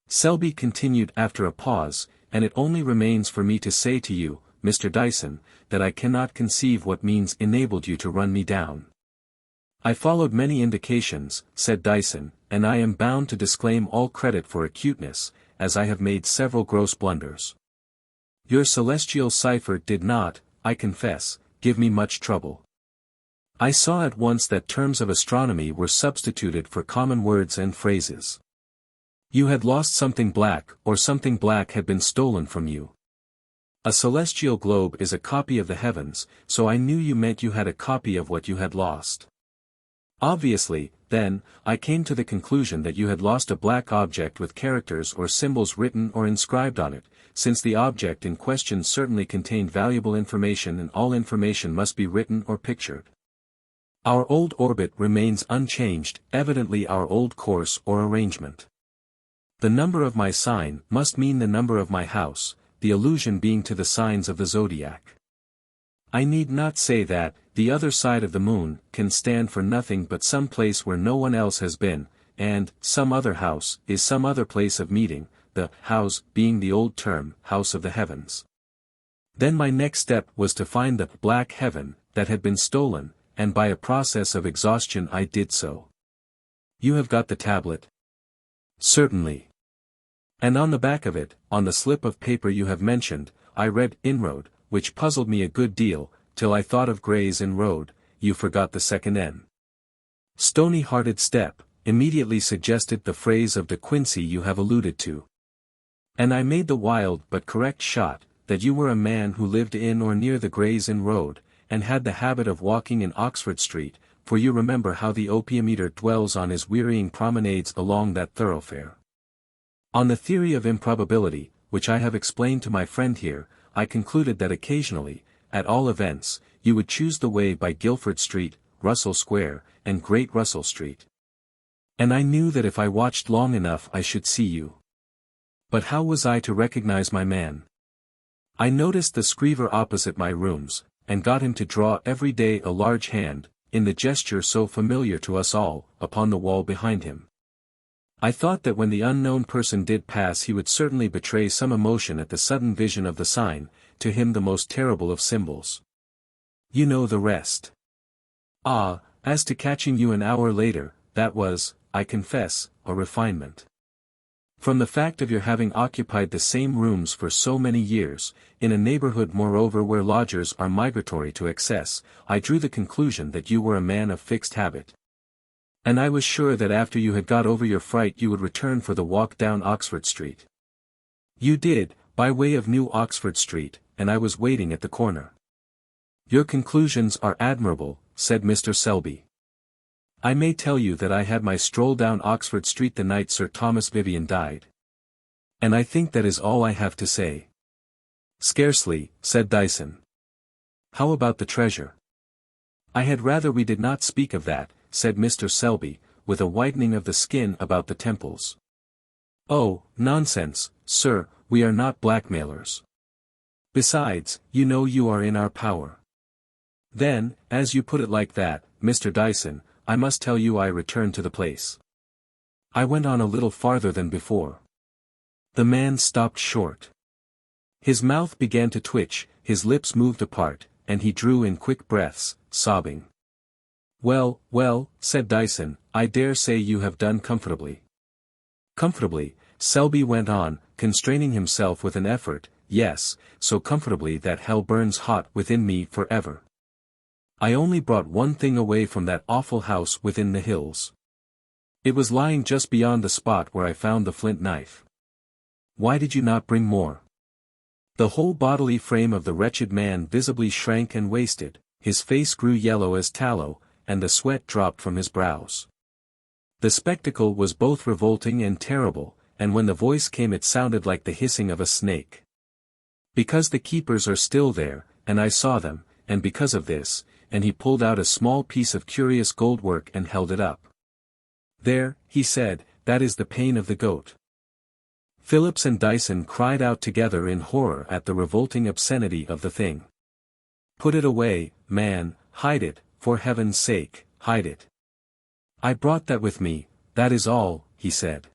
Selby continued after a pause, "and it only remains for me to say to you, Mr. Dyson, that I cannot conceive what means enabled you to run me down." "I followed many indications," said Dyson, "and I am bound to disclaim all credit for acuteness, as I have made several gross blunders. Your celestial cipher did not, I confess, give me much trouble. I saw at once that terms of astronomy were substituted for common words and phrases. You had lost something black, or something black had been stolen from you. A celestial globe is a copy of the heavens, so I knew you meant you had a copy of what you had lost. Obviously, then, I came to the conclusion that you had lost a black object with characters or symbols written or inscribed on it, since the object in question certainly contained valuable information and all information must be written or pictured. Our old orbit remains unchanged, evidently our old course or arrangement. The number of my sign must mean the number of my house, the allusion being to the signs of the zodiac. I need not say that, the other side of the moon, can stand for nothing but some place where no one else has been, and, some other house, is some other place of meeting, the house being the old term, house of the heavens. Then my next step was to find the black heaven, that had been stolen, and by a process of exhaustion I did so. You have got the tablet? Certainly. And on the back of it, on the slip of paper you have mentioned, I read inroad, which puzzled me a good deal, till I thought of Gray's in road, you forgot the second N. Stony-hearted step, immediately suggested the phrase of De Quincey you have alluded to. And I made the wild but correct shot, that you were a man who lived in or near the Gray's Inn Road, and had the habit of walking in Oxford Street, for you remember how the opium eater dwells on his wearying promenades along that thoroughfare. On the theory of improbability, which I have explained to my friend here, I concluded that occasionally, at all events, you would choose the way by Guildford Street, Russell Square, and Great Russell Street. And I knew that if I watched long enough I should see you. But how was I to recognize my man? I noticed the screever opposite my rooms, and got him to draw every day a large hand, in the gesture so familiar to us all, upon the wall behind him. I thought that when the unknown person did pass he would certainly betray some emotion at the sudden vision of the sign, to him the most terrible of symbols. You know the rest. Ah, as to catching you an hour later, that was, I confess, a refinement. From the fact of your having occupied the same rooms for so many years, in a neighborhood moreover where lodgers are migratory to excess, I drew the conclusion that you were a man of fixed habit. And I was sure that after you had got over your fright you would return for the walk down Oxford Street. You did, by way of New Oxford Street, and I was waiting at the corner. Your conclusions are admirable, said Mr. Selby. I may tell you that I had my stroll down Oxford Street the night Sir Thomas Vivian died. And I think that is all I have to say. Scarcely, said Dyson. How about the treasure? I had rather we did not speak of that, said Mr. Selby, with a whitening of the skin about the temples. "Oh, nonsense, sir, we are not blackmailers. Besides, you know you are in our power." "Then, as you put it like that, Mr. Dyson, I must tell you I returned to the place. I went on a little farther than before." The man stopped short. His mouth began to twitch, his lips moved apart, and he drew in quick breaths, sobbing. "Well, well," said Dyson, "I dare say you have done comfortably." "Comfortably," Selby went on, constraining himself with an effort, "yes, so comfortably that hell burns hot within me forever. I only brought one thing away from that awful house within the hills. It was lying just beyond the spot where I found the flint knife." "Why did you not bring more?" The whole bodily frame of the wretched man visibly shrank and wasted, his face grew yellow as tallow, and the sweat dropped from his brows. The spectacle was both revolting and terrible, and when the voice came it sounded like the hissing of a snake. "Because the keepers are still there, and I saw them, and because of this," and he pulled out a small piece of curious gold work and held it up. "There," he said, "that is the pain of the goat." Phillips and Dyson cried out together in horror at the revolting obscenity of the thing. "Put it away, man, hide it, for heaven's sake, hide it." "I brought that with me, that is all," he said.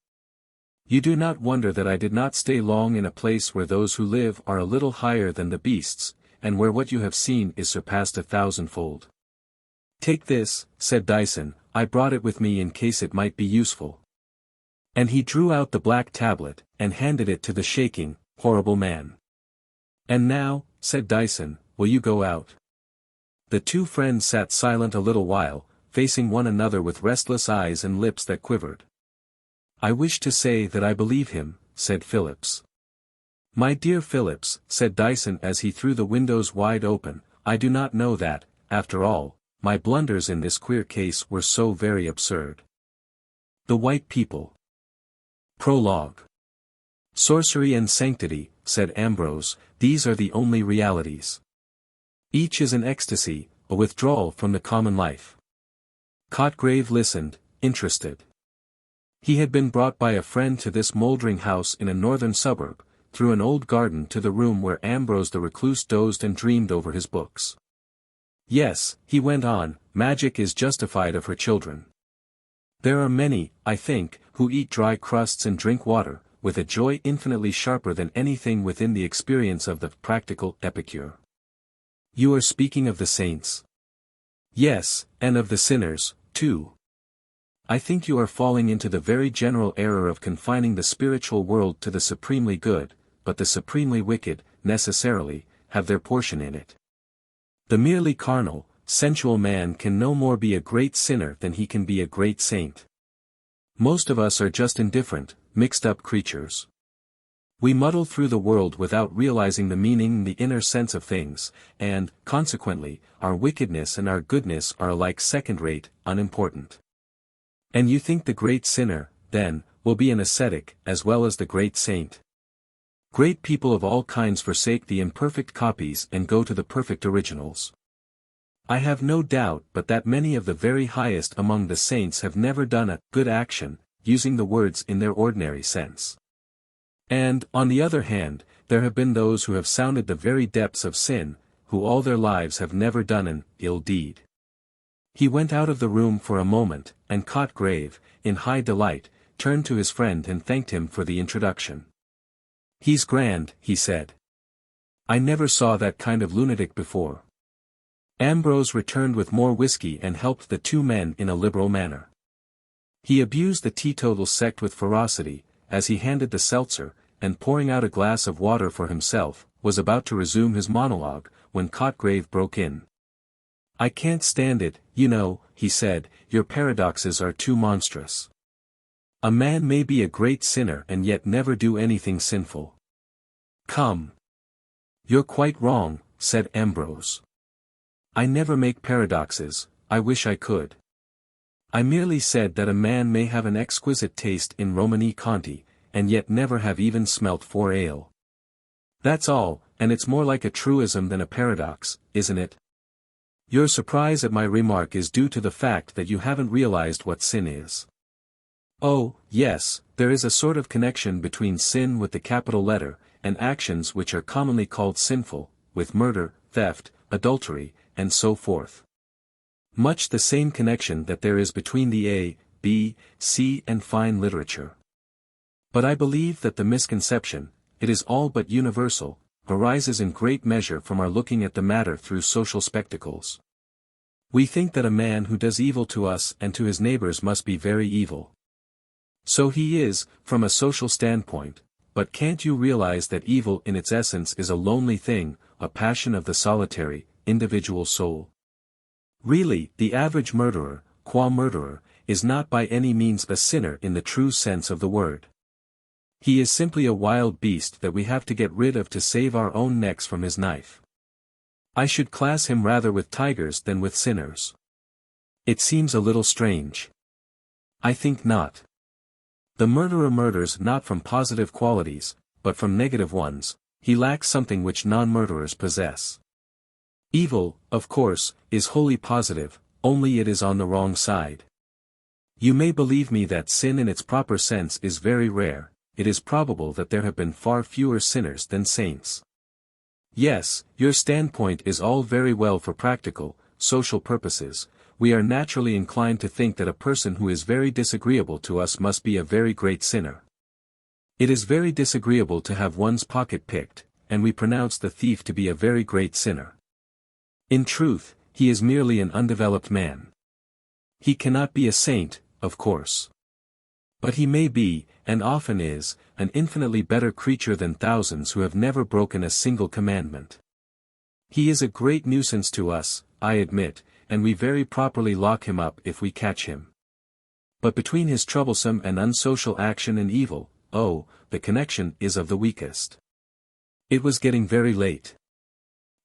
"You do not wonder that I did not stay long in a place where those who live are a little higher than the beasts, and where what you have seen is surpassed 1,000-fold. "Take this," said Dyson, "I brought it with me in case it might be useful." And he drew out the black tablet, and handed it to the shaking, horrible man. "And now," said Dyson, "will you go out?" The two friends sat silent a little while, facing one another with restless eyes and lips that quivered. "I wish to say that I believe him," said Phillips. "My dear Phillips," said Dyson as he threw the windows wide open, "I do not know that, after all, my blunders in this queer case were so very absurd." The White People. Prologue. "Sorcery and sanctity," said Ambrose, "these are the only realities. Each is an ecstasy, a withdrawal from the common life." Cotgrave listened, interested. He had been brought by a friend to this mouldering house in a northern suburb, through an old garden to the room where Ambrose the recluse dozed and dreamed over his books. "Yes," he went on, "magic is justified of her children. There are many, I think, who eat dry crusts and drink water, with a joy infinitely sharper than anything within the experience of the practical epicure." "You are speaking of the saints?" "Yes, and of the sinners, too. I think you are falling into the very general error of confining the spiritual world to the supremely good, but the supremely wicked, necessarily, have their portion in it. The merely carnal, sensual man can no more be a great sinner than he can be a great saint. Most of us are just indifferent, mixed-up creatures. We muddle through the world without realizing the meaning and the inner sense of things, and, consequently, our wickedness and our goodness are alike second-rate, unimportant. And you think the great sinner, then, will be an ascetic, as well as the great saint? Great people of all kinds forsake the imperfect copies and go to the perfect originals. I have no doubt but that many of the very highest among the saints have never done a good action, using the words in their ordinary sense. And, on the other hand, there have been those who have sounded the very depths of sin, who all their lives have never done an ill deed." He went out of the room for a moment, and Cotgrave, in high delight, turned to his friend and thanked him for the introduction. "He's grand," he said. "I never saw that kind of lunatic before." Ambrose returned with more whiskey and helped the two men in a liberal manner. He abused the teetotal sect with ferocity, as he handed the seltzer, and pouring out a glass of water for himself, was about to resume his monologue, when Cotgrave broke in. "I can't stand it, you know," he said, "your paradoxes are too monstrous. A man may be a great sinner and yet never do anything sinful." "Come. You're quite wrong," said Ambrose. "I never make paradoxes, I wish I could. I merely said that a man may have an exquisite taste in Romani Conti, and yet never have even smelt 4 ale. That's all, and it's more like a truism than a paradox, isn't it?" Your surprise at my remark is due to the fact that you haven't realized what sin is. Oh, yes, there is a sort of connection between sin with the capital letter, and actions which are commonly called sinful, with murder, theft, adultery, and so forth. Much the same connection that there is between the A, B, C and fine literature. But I believe that the misconception, it is all but universal, arises in great measure from our looking at the matter through social spectacles. We think that a man who does evil to us and to his neighbors must be very evil. So he is, from a social standpoint, but can't you realize that evil in its essence is a lonely thing, a passion of the solitary, individual soul? Really, the average murderer, qua murderer, is not by any means a sinner in the true sense of the word. He is simply a wild beast that we have to get rid of to save our own necks from his knife. I should class him rather with tigers than with sinners. It seems a little strange. I think not. The murderer murders not from positive qualities, but from negative ones. He lacks something which non-murderers possess. Evil, of course, is wholly positive, only it is on the wrong side. You may believe me that sin in its proper sense is very rare. It is probable that there have been far fewer sinners than saints. Yes, your standpoint is all very well for practical, social purposes. We are naturally inclined to think that a person who is very disagreeable to us must be a very great sinner. It is very disagreeable to have one's pocket picked, and we pronounce the thief to be a very great sinner. In truth, he is merely an undeveloped man. He cannot be a saint, of course. But he may be, and often is, an infinitely better creature than thousands who have never broken a single commandment. He is a great nuisance to us, I admit, and we very properly lock him up if we catch him. But between his troublesome and unsocial action and evil, oh, the connection is of the weakest. It was getting very late.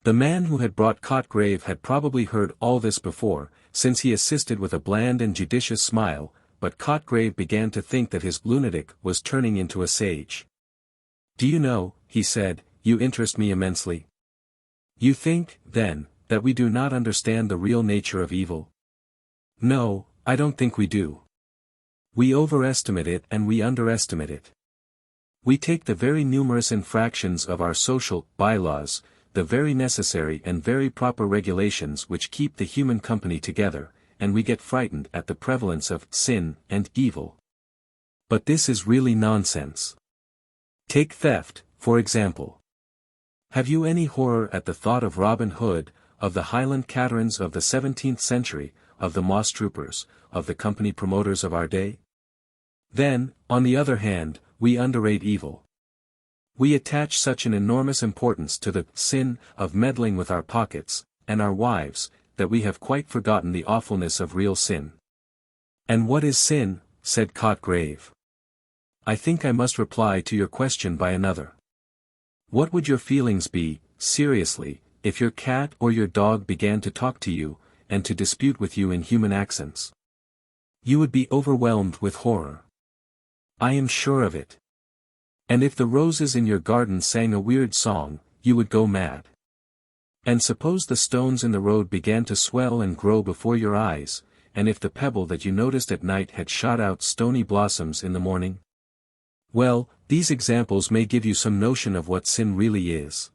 The man who had brought Cotgrave had probably heard all this before, since he assisted with a bland and judicious smile, but Cotgrave began to think that his lunatic was turning into a sage. Do you know, he said, you interest me immensely. You think, then, that we do not understand the real nature of evil? No, I don't think we do. We overestimate it and we underestimate it. We take the very numerous infractions of our social bylaws, the very necessary and very proper regulations which keep the human company together, and we get frightened at the prevalence of sin and evil. But this is really nonsense. Take theft, for example. Have you any horror at the thought of Robin Hood, of the Highland caterans of the 17th century, of the moss troopers, of the company promoters of our day? Then, on the other hand, we underrate evil. We attach such an enormous importance to the sin of meddling with our pockets, and our wives, that we have quite forgotten the awfulness of real sin. And what is sin? Said Cotgrave. I think I must reply to your question by another. What would your feelings be, seriously, if your cat or your dog began to talk to you, and to dispute with you in human accents? You would be overwhelmed with horror. I am sure of it. And if the roses in your garden sang a weird song, you would go mad. And suppose the stones in the road began to swell and grow before your eyes, and if the pebble that you noticed at night had shot out stony blossoms in the morning? Well, these examples may give you some notion of what sin really is.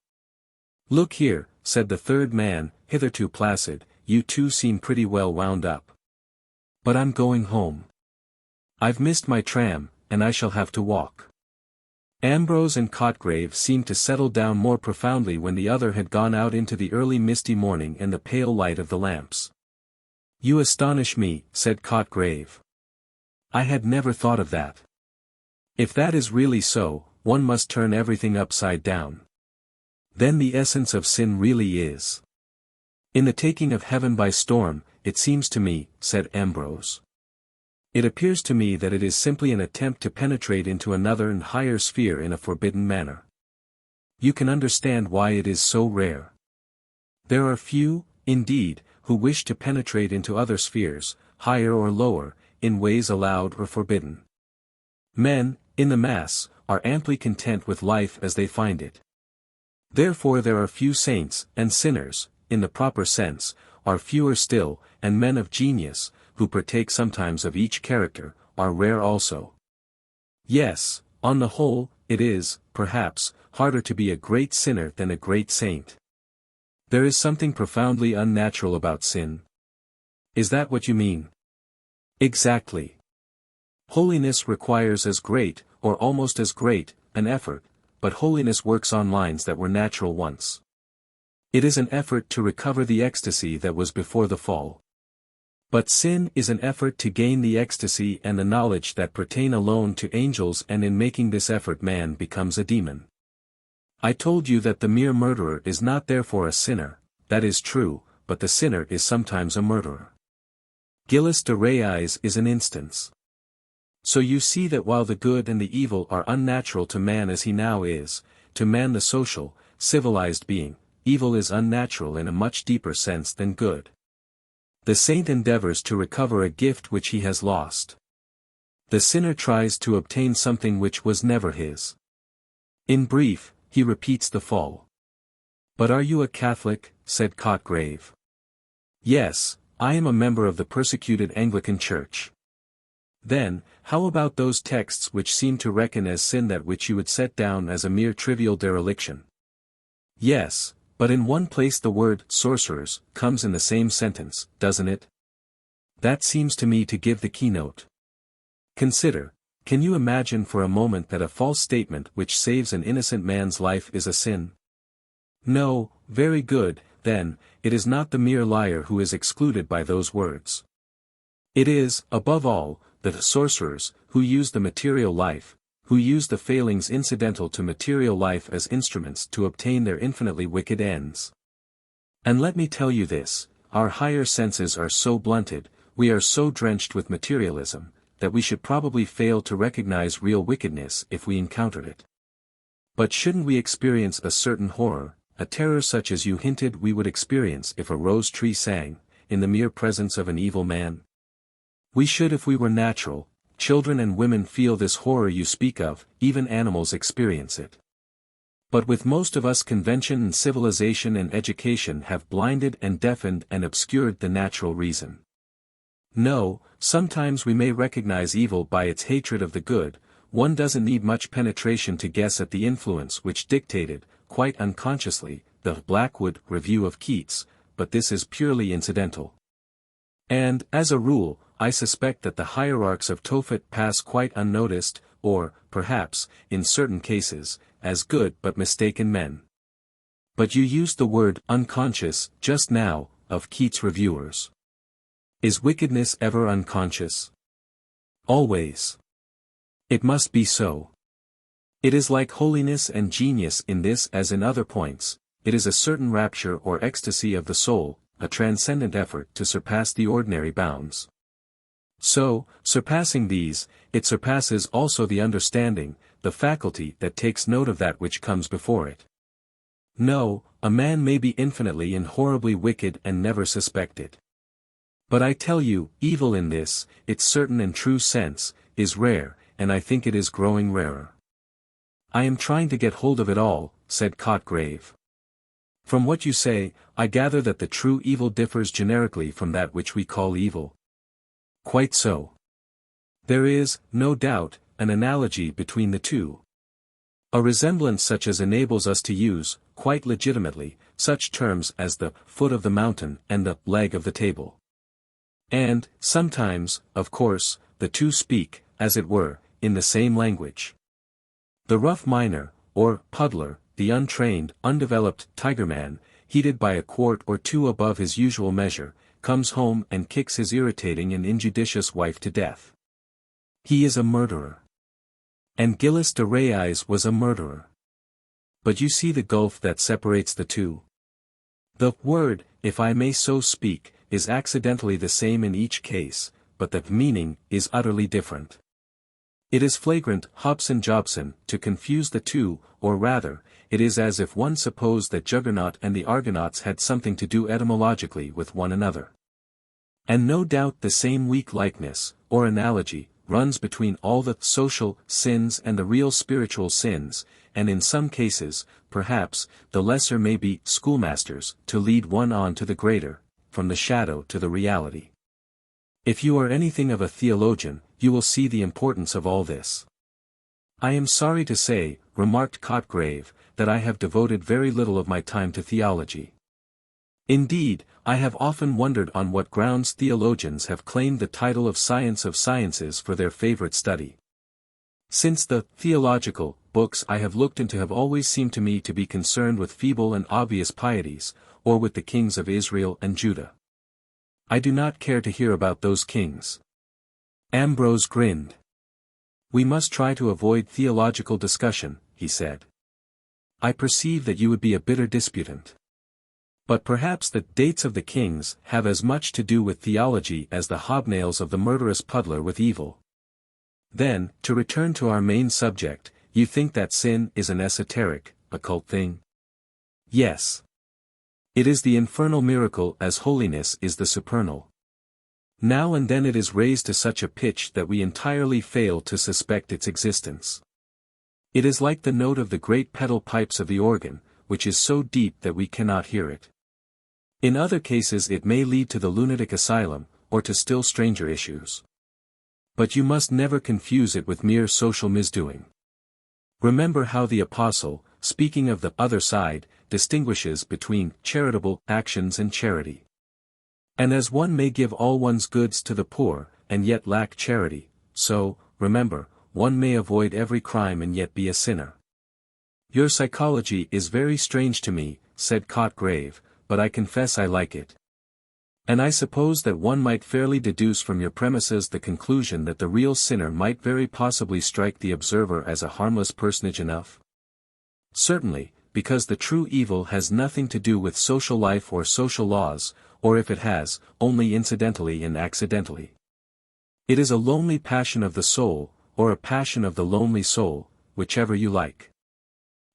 Look here, said the third man, hitherto placid, you two seem pretty well wound up. But I'm going home. I've missed my tram, and I shall have to walk. Ambrose and Cotgrave seemed to settle down more profoundly when the other had gone out into the early misty morning and the pale light of the lamps. You astonish me, said Cotgrave. I had never thought of that. If that is really so, one must turn everything upside down. Then the essence of sin really is. In the taking of heaven by storm, it seems to me, said Ambrose. It appears to me that it is simply an attempt to penetrate into another and higher sphere in a forbidden manner. You can understand why it is so rare. There are few, indeed, who wish to penetrate into other spheres, higher or lower, in ways allowed or forbidden. Men, in the mass, are amply content with life as they find it. Therefore there are few saints, and sinners, in the proper sense, are fewer still, and men of genius, who partake sometimes of each character, are rare also. Yes, on the whole, it is, perhaps, harder to be a great sinner than a great saint. There is something profoundly unnatural about sin. Is that what you mean? Exactly. Holiness requires as great, or almost as great, an effort, but holiness works on lines that were natural once. It is an effort to recover the ecstasy that was before the fall. But sin is an effort to gain the ecstasy and the knowledge that pertain alone to angels, and in making this effort man becomes a demon. I told you that the mere murderer is not therefore a sinner, that is true, but the sinner is sometimes a murderer. Gilles de Rais is an instance. So you see that while the good and the evil are unnatural to man as he now is, to man the social, civilized being, evil is unnatural in a much deeper sense than good. The saint endeavors to recover a gift which he has lost. The sinner tries to obtain something which was never his. In brief, he repeats the fall. But are you a Catholic? Said Cotgrave. Yes, I am a member of the persecuted Anglican Church. Then, how about those texts which seem to reckon as sin that which you would set down as a mere trivial dereliction? Yes, but in one place the word sorcerers comes in the same sentence, doesn't it? That seems to me to give the keynote. Consider, can you imagine for a moment that a false statement which saves an innocent man's life is a sin? No, very good, then, it is not the mere liar who is excluded by those words. It is, above all, the sorcerers, who use the material life, who use the failings incidental to material life as instruments to obtain their infinitely wicked ends. And let me tell you this, our higher senses are so blunted, we are so drenched with materialism, that we should probably fail to recognize real wickedness if we encountered it. But shouldn't we experience a certain horror, a terror such as you hinted we would experience if a rose tree sang, in the mere presence of an evil man? We should if we were natural. Children and women feel this horror you speak of, even animals experience it. But with most of us convention and civilization and education have blinded and deafened and obscured the natural reason. No, sometimes we may recognize evil by its hatred of the good. One doesn't need much penetration to guess at the influence which dictated, quite unconsciously, the Blackwood Review of Keats, but this is purely incidental. And, as a rule, I suspect that the hierarchs of Tophet pass quite unnoticed, or, perhaps, in certain cases, as good but mistaken men. But you used the word unconscious just now, of Keats' reviewers. Is wickedness ever unconscious? Always. It must be so. It is like holiness and genius in this as in other points, it is a certain rapture or ecstasy of the soul, a transcendent effort to surpass the ordinary bounds. So, surpassing these, it surpasses also the understanding, the faculty that takes note of that which comes before it. No, a man may be infinitely and horribly wicked and never suspect it. But I tell you, evil in this, its certain and true sense, is rare, and I think it is growing rarer. I am trying to get hold of it all, said Cotgrave. From what you say, I gather that the true evil differs generically from that which we call evil. Quite so. There is, no doubt, an analogy between the two. A resemblance such as enables us to use, quite legitimately, such terms as the foot of the mountain and the leg of the table. And, sometimes, of course, the two speak, as it were, in the same language. The rough miner, or puddler, the untrained, undeveloped tigerman, heated by a quart or two above his usual measure, comes home and kicks his irritating and injudicious wife to death. He is a murderer. And Gilles de Rais was a murderer. But you see the gulf that separates the two. The word, if I may so speak, is accidentally the same in each case, but the meaning is utterly different. It is flagrant Hobson-Jobson to confuse the two, or rather, it is as if one supposed that Juggernaut and the Argonauts had something to do etymologically with one another. And no doubt the same weak likeness, or analogy, runs between all the social sins and the real spiritual sins, and in some cases, perhaps, the lesser may be schoolmasters to lead one on to the greater, from the shadow to the reality. If you are anything of a theologian, you will see the importance of all this. I am sorry to say, remarked Clarke, that I have devoted very little of my time to theology. Indeed, I have often wondered on what grounds theologians have claimed the title of sciences for their favorite study. Since the theological books I have looked into have always seemed to me to be concerned with feeble and obvious pieties, or with the kings of Israel and Judah. I do not care to hear about those kings. Ambrose grinned. We must try to avoid theological discussion, he said. I perceive that you would be a bitter disputant. But perhaps the dates of the kings have as much to do with theology as the hobnails of the murderous puddler with evil. Then, to return to our main subject, you think that sin is an esoteric, occult thing? Yes. It is the infernal miracle as holiness is the supernal. Now and then it is raised to such a pitch that we entirely fail to suspect its existence. It is like the note of the great pedal pipes of the organ, which is so deep that we cannot hear it. In other cases it may lead to the lunatic asylum, or to still stranger issues. But you must never confuse it with mere social misdoing. Remember how the Apostle, speaking of the other side, distinguishes between charitable actions and charity. And as one may give all one's goods to the poor, and yet lack charity, so, remember, one may avoid every crime and yet be a sinner. Your psychology is very strange to me, said Clarke, but I confess I like it. And I suppose that one might fairly deduce from your premises the conclusion that the real sinner might very possibly strike the observer as a harmless personage enough? Certainly, because the true evil has nothing to do with social life or social laws, or if it has, only incidentally and accidentally. It is a lonely passion of the soul, or a passion of the lonely soul, whichever you like.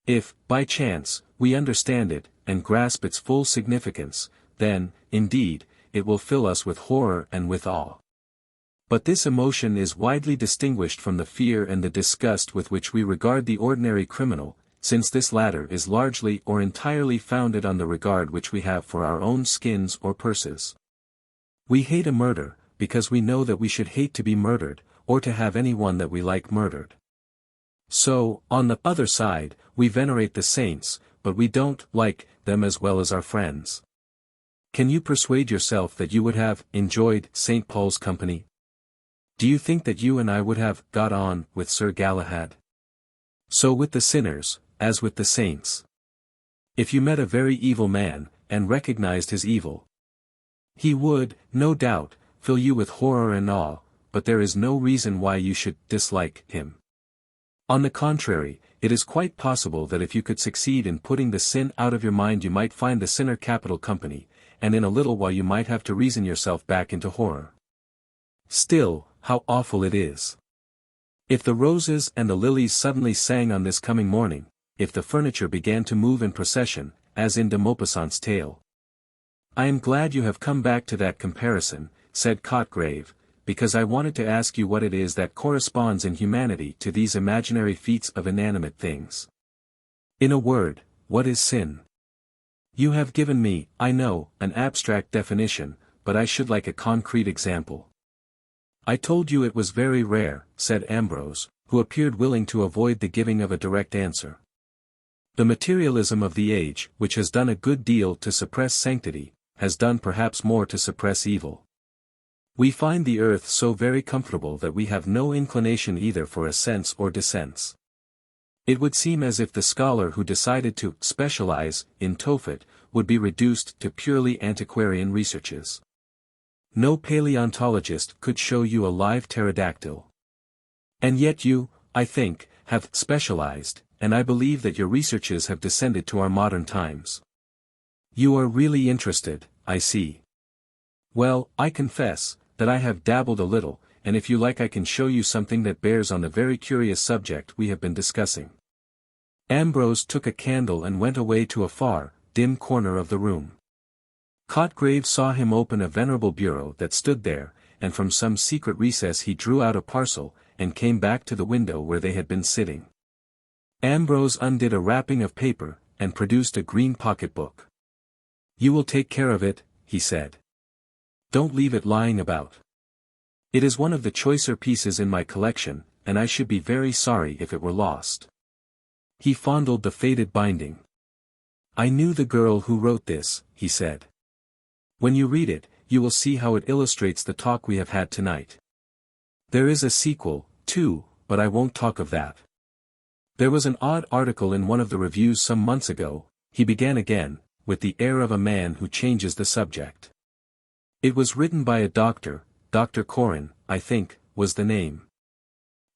If, by chance, we understand it, and grasp its full significance, then, indeed, it will fill us with horror and with awe. But this emotion is widely distinguished from the fear and the disgust with which we regard the ordinary criminal, since this latter is largely or entirely founded on the regard which we have for our own skins or purses. We hate a murder, because we know that we should hate to be murdered, or to have anyone that we like murdered. So, on the other side, we venerate the saints, but we don't like them as well as our friends. Can you persuade yourself that you would have enjoyed St. Paul's company? Do you think that you and I would have got on with Sir Galahad? So with the sinners, as with the saints. If you met a very evil man, and recognized his evil, he would, no doubt, fill you with horror and awe, but there is no reason why you should dislike him. On the contrary, it is quite possible that if you could succeed in putting the sin out of your mind you might find the sinner capital company, and in a little while you might have to reason yourself back into horror. Still, how awful it is. If the roses and the lilies suddenly sang on this coming morning, if the furniture began to move in procession, as in de Maupassant's tale. I am glad you have come back to that comparison, said Clarke, because I wanted to ask you what it is that corresponds in humanity to these imaginary feats of inanimate things. In a word, what is sin? You have given me, I know, an abstract definition, but I should like a concrete example. I told you it was very rare, said Ambrose, who appeared willing to avoid the giving of a direct answer. The materialism of the age, which has done a good deal to suppress sanctity, has done perhaps more to suppress evil. We find the earth so very comfortable that we have no inclination either for ascents or descents. It would seem as if the scholar who decided to specialize in Tophet would be reduced to purely antiquarian researches. No paleontologist could show you a live pterodactyl. And yet you, I think, have specialized, and I believe that your researches have descended to our modern times. You are really interested, I see. Well, I confess that I have dabbled a little, and if you like I can show you something that bears on the very curious subject we have been discussing. Ambrose took a candle and went away to a far, dim corner of the room. Clarke saw him open a venerable bureau that stood there, and from some secret recess he drew out a parcel, and came back to the window where they had been sitting. Ambrose undid a wrapping of paper, and produced a green pocket-book. You will take care of it, he said. Don't leave it lying about. It is one of the choicer pieces in my collection, and I should be very sorry if it were lost." He fondled the faded binding. "I knew the girl who wrote this," he said. "When you read it, you will see how it illustrates the talk we have had tonight. There is a sequel, too, but I won't talk of that. There was an odd article in one of the reviews some months ago," he began again, with the air of a man who changes the subject. "It was written by a doctor, Dr. Corin, I think, was the name.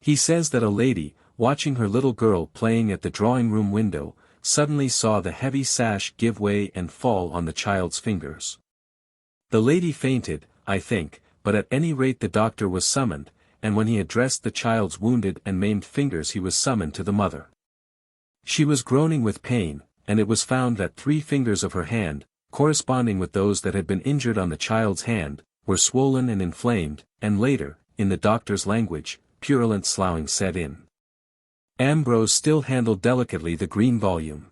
He says that a lady, watching her little girl playing at the drawing-room window, suddenly saw the heavy sash give way and fall on the child's fingers. The lady fainted, I think, but at any rate the doctor was summoned, and when he had dressed the child's wounded and maimed fingers he was summoned to the mother. She was groaning with pain, and it was found that 3 fingers of her hand, corresponding with those that had been injured on the child's hand, were swollen and inflamed, and later, in the doctor's language, purulent sloughing set in. Ambrose still handled delicately the green volume.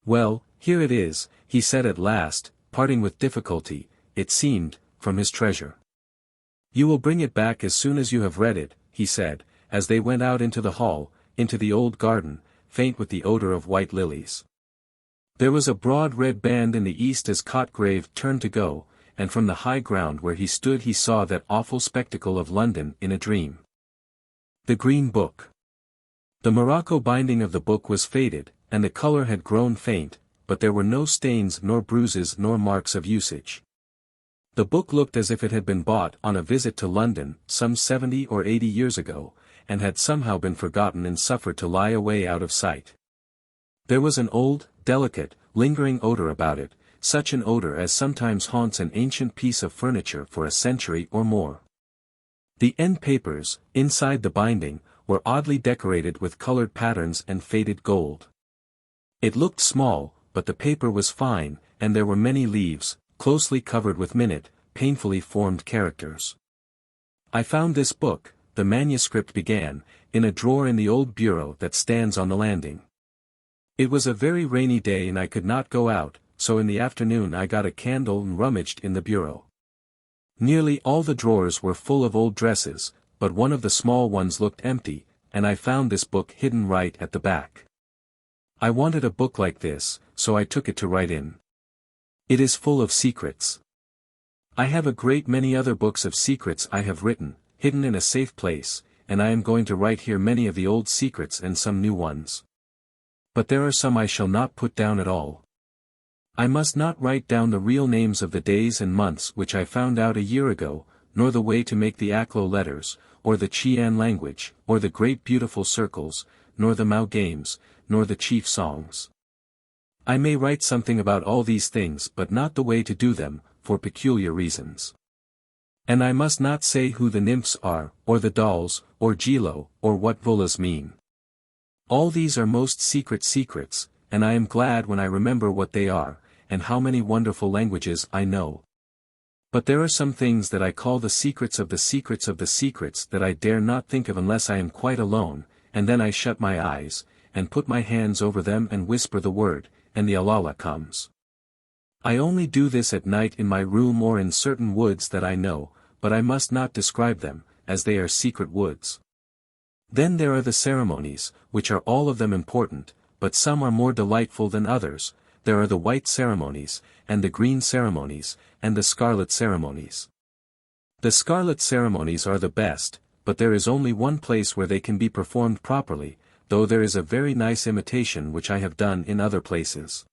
"Well, here it is," he said at last, parting with difficulty, it seemed, from his treasure. "You will bring it back as soon as you have read it," he said, as they went out into the hall, into the old garden, faint with the odor of white lilies. There was a broad red band in the east as Cotgrave turned to go, and from the high ground where he stood he saw that awful spectacle of London in a dream. The Green Book. The morocco binding of the book was faded, and the color had grown faint, but there were no stains nor bruises nor marks of usage. The book looked as if it had been bought on a visit to London, some 70 or 80 years ago, and had somehow been forgotten and suffered to lie away out of sight. There was an old, delicate, lingering odor about it, such an odor as sometimes haunts an ancient piece of furniture for a century or more. The end papers, inside the binding, were oddly decorated with colored patterns and faded gold. It looked small, but the paper was fine, and there were many leaves, closely covered with minute, painfully formed characters. "I found this book," the manuscript began, "in a drawer in the old bureau that stands on the landing. It was a very rainy day and I could not go out, so in the afternoon I got a candle and rummaged in the bureau. Nearly all the drawers were full of old dresses, but one of the small ones looked empty, and I found this book hidden right at the back. I wanted a book like this, so I took it to write in. It is full of secrets. I have a great many other books of secrets I have written, hidden in a safe place, and I am going to write here many of the old secrets and some new ones. But there are some I shall not put down at all. I must not write down the real names of the days and months which I found out a year ago, nor the way to make the Aklo letters, or the Chian language, or the great beautiful circles, nor the Mao games, nor the chief songs. I may write something about all these things but not the way to do them, for peculiar reasons. And I must not say who the nymphs are, or the dolls, or Gilo, or what Vulas mean. All these are most secret secrets, and I am glad when I remember what they are, and how many wonderful languages I know. But there are some things that I call the secrets of the secrets of the secrets that I dare not think of unless I am quite alone, and then I shut my eyes, and put my hands over them and whisper the word, and the Alala comes. I only do this at night in my room or in certain woods that I know, but I must not describe them, as they are secret woods. Then there are the ceremonies, which are all of them important, but some are more delightful than others. There are the white ceremonies, and the green ceremonies, and the scarlet ceremonies. The scarlet ceremonies are the best, but there is only one place where they can be performed properly, though there is a very nice imitation which I have done in other places.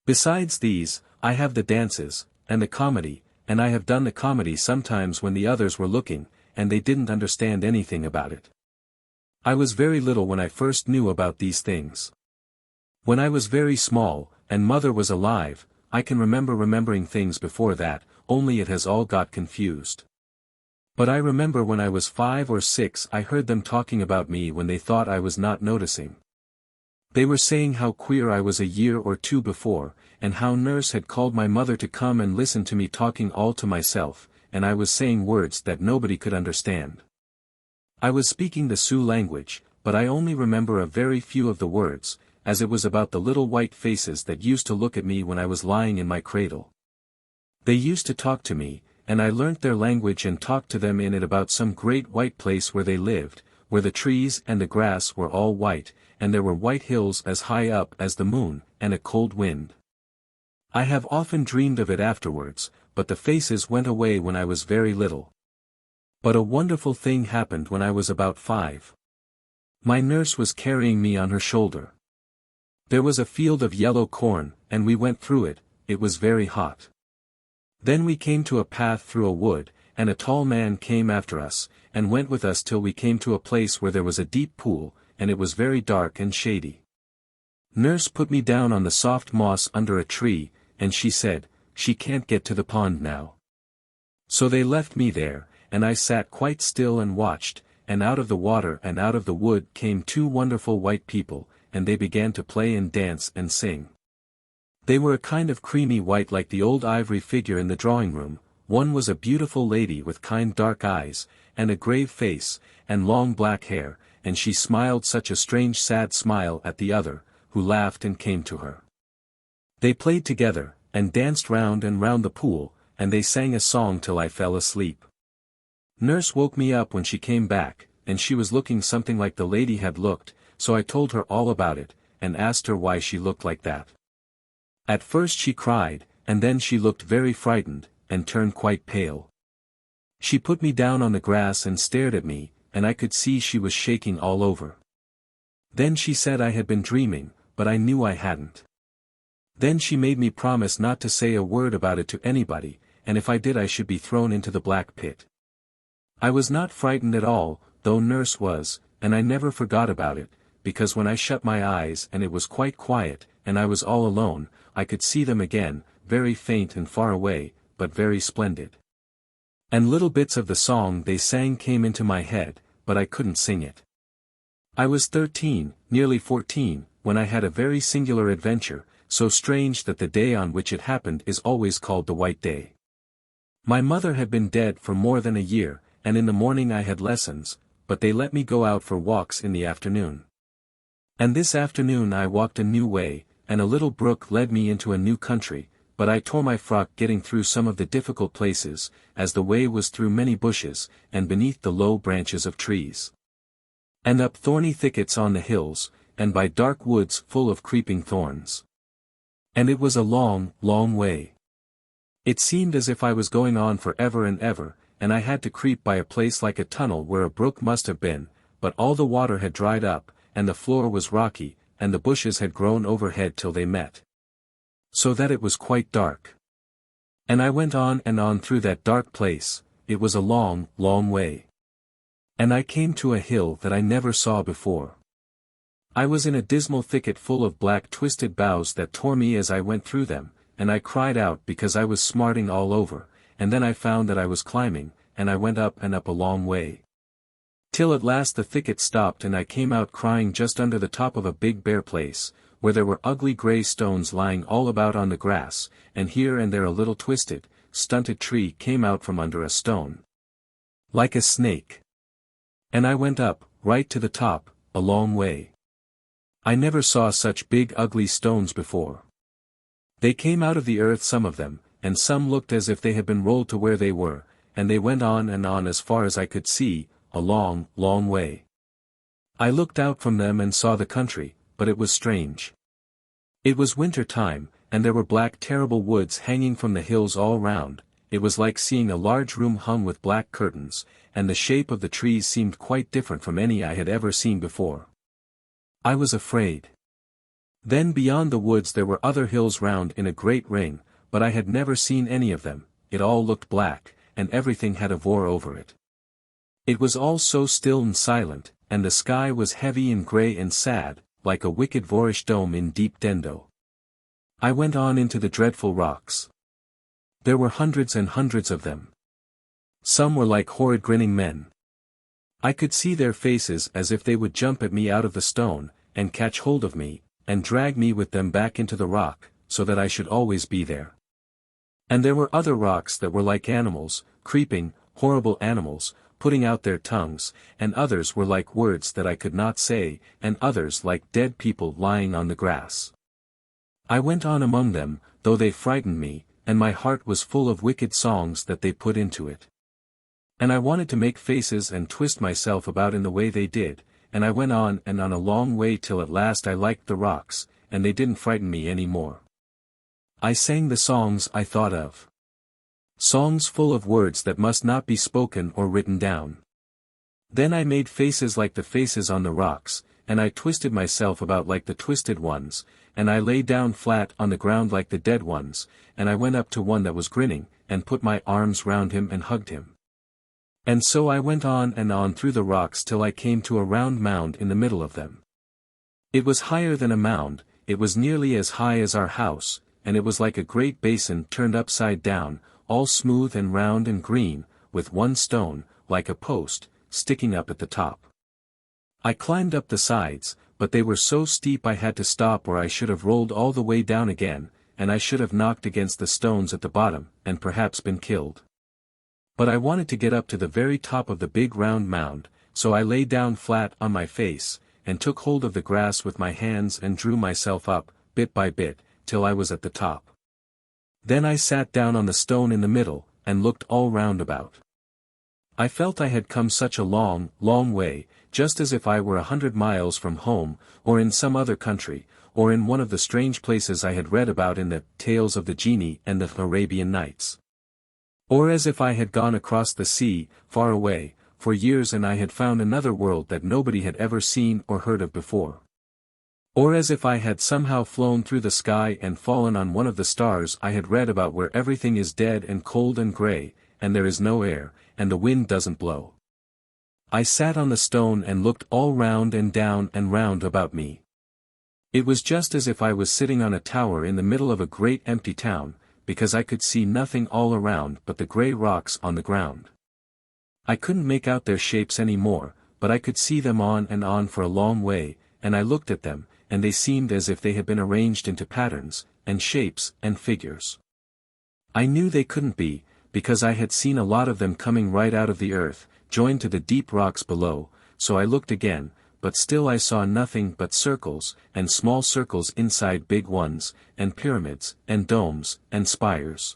Besides these, I have the dances, and the comedy, and I have done the comedy sometimes when the others were looking, and they didn't understand anything about it. I was very little when I first knew about these things. When I was very small, and mother was alive, I can remembering things before that, only it has all got confused. But I remember when I was 5 or 6 I heard them talking about me when they thought I was not noticing. They were saying how queer I was a year or 2 before, and how nurse had called my mother to come and listen to me talking all to myself, and I was saying words that nobody could understand. I was speaking the Sioux language, but I only remember a very few of the words, as it was about the little white faces that used to look at me when I was lying in my cradle. They used to talk to me, and I learnt their language and talked to them in it about some great white place where they lived, where the trees and the grass were all white, and there were white hills as high up as the moon, and a cold wind. I have often dreamed of it afterwards, but the faces went away when I was very little. But a wonderful thing happened when I was about 5. My nurse was carrying me on her shoulder. There was a field of yellow corn, and we went through it. It was very hot. Then we came to a path through a wood, and a tall man came after us, and went with us till we came to a place where there was a deep pool, and it was very dark and shady. Nurse put me down on the soft moss under a tree, and she said, "She can't get to the pond now." So they left me there, and I sat quite still and watched, and out of the water and out of the wood came 2 wonderful white people, and they began to play and dance and sing. They were a kind of creamy white like the old ivory figure in the drawing-room. One was a beautiful lady with kind dark eyes, and a grave face, and long black hair, and she smiled such a strange sad smile at the other, who laughed and came to her. They played together, and danced round and round the pool, and they sang a song till I fell asleep. Nurse woke me up when she came back, and she was looking something like the lady had looked, so I told her all about it, and asked her why she looked like that. At first she cried, and then she looked very frightened, and turned quite pale. She put me down on the grass and stared at me, and I could see she was shaking all over. Then she said I had been dreaming, but I knew I hadn't. Then she made me promise not to say a word about it to anybody, and if I did I should be thrown into the black pit. I was not frightened at all, though nurse was, and I never forgot about it, because when I shut my eyes and it was quite quiet, and I was all alone, I could see them again, very faint and far away, but very splendid. And little bits of the song they sang came into my head, but I couldn't sing it. I was 13, nearly 14, when I had a very singular adventure, so strange that the day on which it happened is always called the White Day. My mother had been dead for more than a year, and in the morning I had lessons, but they let me go out for walks in the afternoon. And this afternoon I walked a new way, and a little brook led me into a new country, but I tore my frock getting through some of the difficult places, as the way was through many bushes, and beneath the low branches of trees. And up thorny thickets on the hills, and by dark woods full of creeping thorns. And it was a long, long way. It seemed as if I was going on for ever and ever, and I had to creep by a place like a tunnel where a brook must have been, but all the water had dried up, and the floor was rocky, and the bushes had grown overhead till they met. So that it was quite dark. And I went on and on through that dark place. It was a long, long way. And I came to a hill that I never saw before. I was in a dismal thicket full of black twisted boughs that tore me as I went through them, and I cried out because I was smarting all over, and then I found that I was climbing, and I went up and up a long way. Till at last the thicket stopped and I came out crying just under the top of a big bare place, where there were ugly grey stones lying all about on the grass, and here and there a little twisted, stunted tree came out from under a stone. Like a snake. And I went up, right to the top, a long way. I never saw such big ugly stones before. They came out of the earth some of them, and some looked as if they had been rolled to where they were, and they went on and on as far as I could see, a long, long way. I looked out from them and saw the country, but it was strange. It was winter time, and there were black terrible woods hanging from the hills all round. It was like seeing a large room hung with black curtains, and the shape of the trees seemed quite different from any I had ever seen before. I was afraid. Then beyond the woods there were other hills round in a great ring, but I had never seen any of them. It all looked black, and everything had a vour over it. It was all so still and silent, and the sky was heavy and grey and sad, like a wicked voorish dome in deep Dendo. I went on into the dreadful rocks. There were hundreds and hundreds of them. Some were like horrid grinning men. I could see their faces as if they would jump at me out of the stone, and catch hold of me, and drag me with them back into the rock, so that I should always be there. And there were other rocks that were like animals, creeping, horrible animals, putting out their tongues, and others were like words that I could not say, and others like dead people lying on the grass. I went on among them, though they frightened me, and my heart was full of wicked songs that they put into it. And I wanted to make faces and twist myself about in the way they did, and I went on and on a long way till at last I liked the rocks, and they didn't frighten me any more. I sang the songs I thought of. Songs full of words that must not be spoken or written down. Then I made faces like the faces on the rocks, and I twisted myself about like the twisted ones, and I lay down flat on the ground like the dead ones, and I went up to one that was grinning, and put my arms round him and hugged him. And so I went on and on through the rocks till I came to a round mound in the middle of them. It was higher than a mound, it was nearly as high as our house, and it was like a great basin turned upside down, all smooth and round and green, with one stone, like a post, sticking up at the top. I climbed up the sides, but they were so steep I had to stop or I should have rolled all the way down again, and I should have knocked against the stones at the bottom, and perhaps been killed. But I wanted to get up to the very top of the big round mound, so I lay down flat on my face, and took hold of the grass with my hands and drew myself up, bit by bit, till I was at the top. Then I sat down on the stone in the middle, and looked all round about. I felt I had come such a long, long way, just as if I were 100 miles from home, or in some other country, or in one of the strange places I had read about in the Tales of the Genie and the Arabian Nights. Or as if I had gone across the sea, far away, for years and I had found another world that nobody had ever seen or heard of before. Or as if I had somehow flown through the sky and fallen on one of the stars I had read about where everything is dead and cold and grey, and there is no air, and the wind doesn't blow. I sat on the stone and looked all round and down and round about me. It was just as if I was sitting on a tower in the middle of a great empty town, because I could see nothing all around but the grey rocks on the ground. I couldn't make out their shapes any more, but I could see them on and on for a long way, and I looked at them, and they seemed as if they had been arranged into patterns, and shapes, and figures. I knew they couldn't be, because I had seen a lot of them coming right out of the earth, joined to the deep rocks below, so I looked again, but still I saw nothing but circles, and small circles inside big ones, and pyramids, and domes, and spires.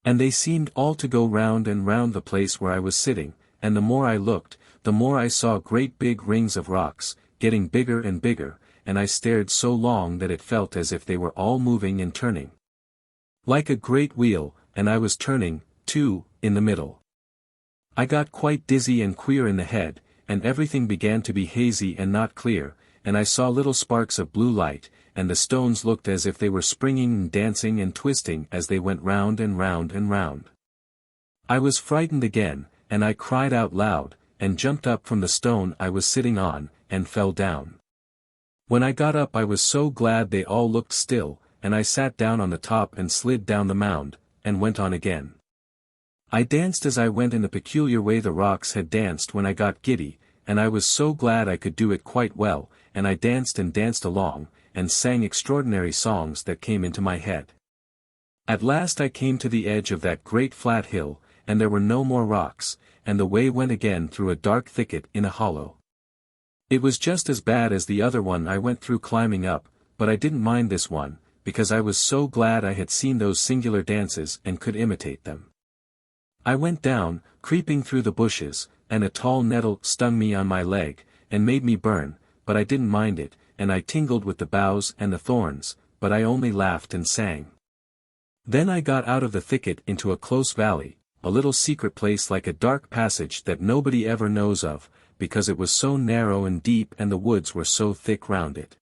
And they seemed all to go round and round the place where I was sitting, and the more I looked, the more I saw great big rings of rocks, getting bigger and bigger, and I stared so long that it felt as if they were all moving and turning. Like a great wheel, and I was turning, too, in the middle. I got quite dizzy and queer in the head, and everything began to be hazy and not clear, and I saw little sparks of blue light, and the stones looked as if they were springing and dancing and twisting as they went round and round and round. I was frightened again, and I cried out loud, and jumped up from the stone I was sitting on, and fell down. When I got up I was so glad they all looked still, and I sat down on the top and slid down the mound, and went on again. I danced as I went in the peculiar way the rocks had danced when I got giddy, and I was so glad I could do it quite well, and I danced and danced along, and sang extraordinary songs that came into my head. At last I came to the edge of that great flat hill, and there were no more rocks, and the way went again through a dark thicket in a hollow. It was just as bad as the other one I went through climbing up, but I didn't mind this one, because I was so glad I had seen those singular dances and could imitate them. I went down, creeping through the bushes, and a tall nettle stung me on my leg, and made me burn, but I didn't mind it, and I tingled with the boughs and the thorns, but I only laughed and sang. Then I got out of the thicket into a close valley, a little secret place like a dark passage that nobody ever knows of, because it was so narrow and deep and the woods were so thick round it.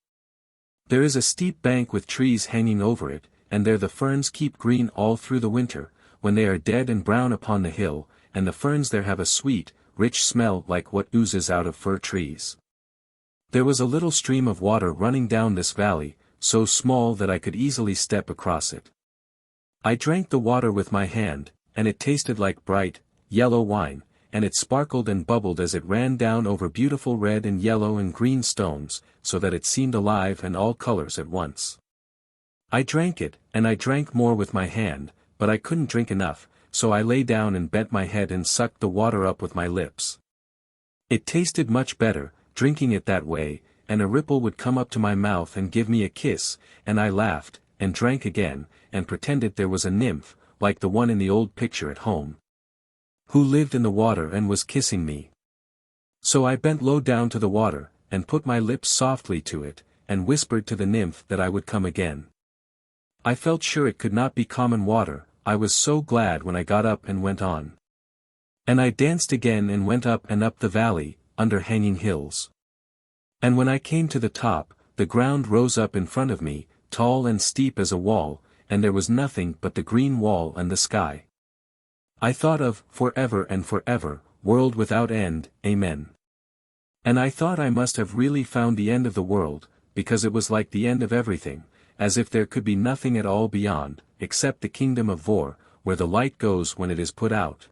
There is a steep bank with trees hanging over it, and there the ferns keep green all through the winter, when they are dead and brown upon the hill, and the ferns there have a sweet, rich smell like what oozes out of fir trees. There was a little stream of water running down this valley, so small that I could easily step across it. I drank the water with my hand, and it tasted like bright, yellow wine, and it sparkled and bubbled as it ran down over beautiful red and yellow and green stones, so that it seemed alive and all colors at once. I drank it, and I drank more with my hand, but I couldn't drink enough, so I lay down and bent my head and sucked the water up with my lips. It tasted much better, drinking it that way, and a ripple would come up to my mouth and give me a kiss, and I laughed, and drank again, and pretended there was a nymph, like the one in the old picture at home, who lived in the water and was kissing me. So I bent low down to the water, and put my lips softly to it, and whispered to the nymph that I would come again. I felt sure it could not be common water, I was so glad when I got up and went on. And I danced again and went up and up the valley, under hanging hills. And when I came to the top, the ground rose up in front of me, tall and steep as a wall, and there was nothing but the green wall and the sky. I thought of, forever and forever, world without end, amen. And I thought I must have really found the end of the world, because it was like the end of everything, as if there could be nothing at all beyond, except the kingdom of Vor, where the light goes when it is put out,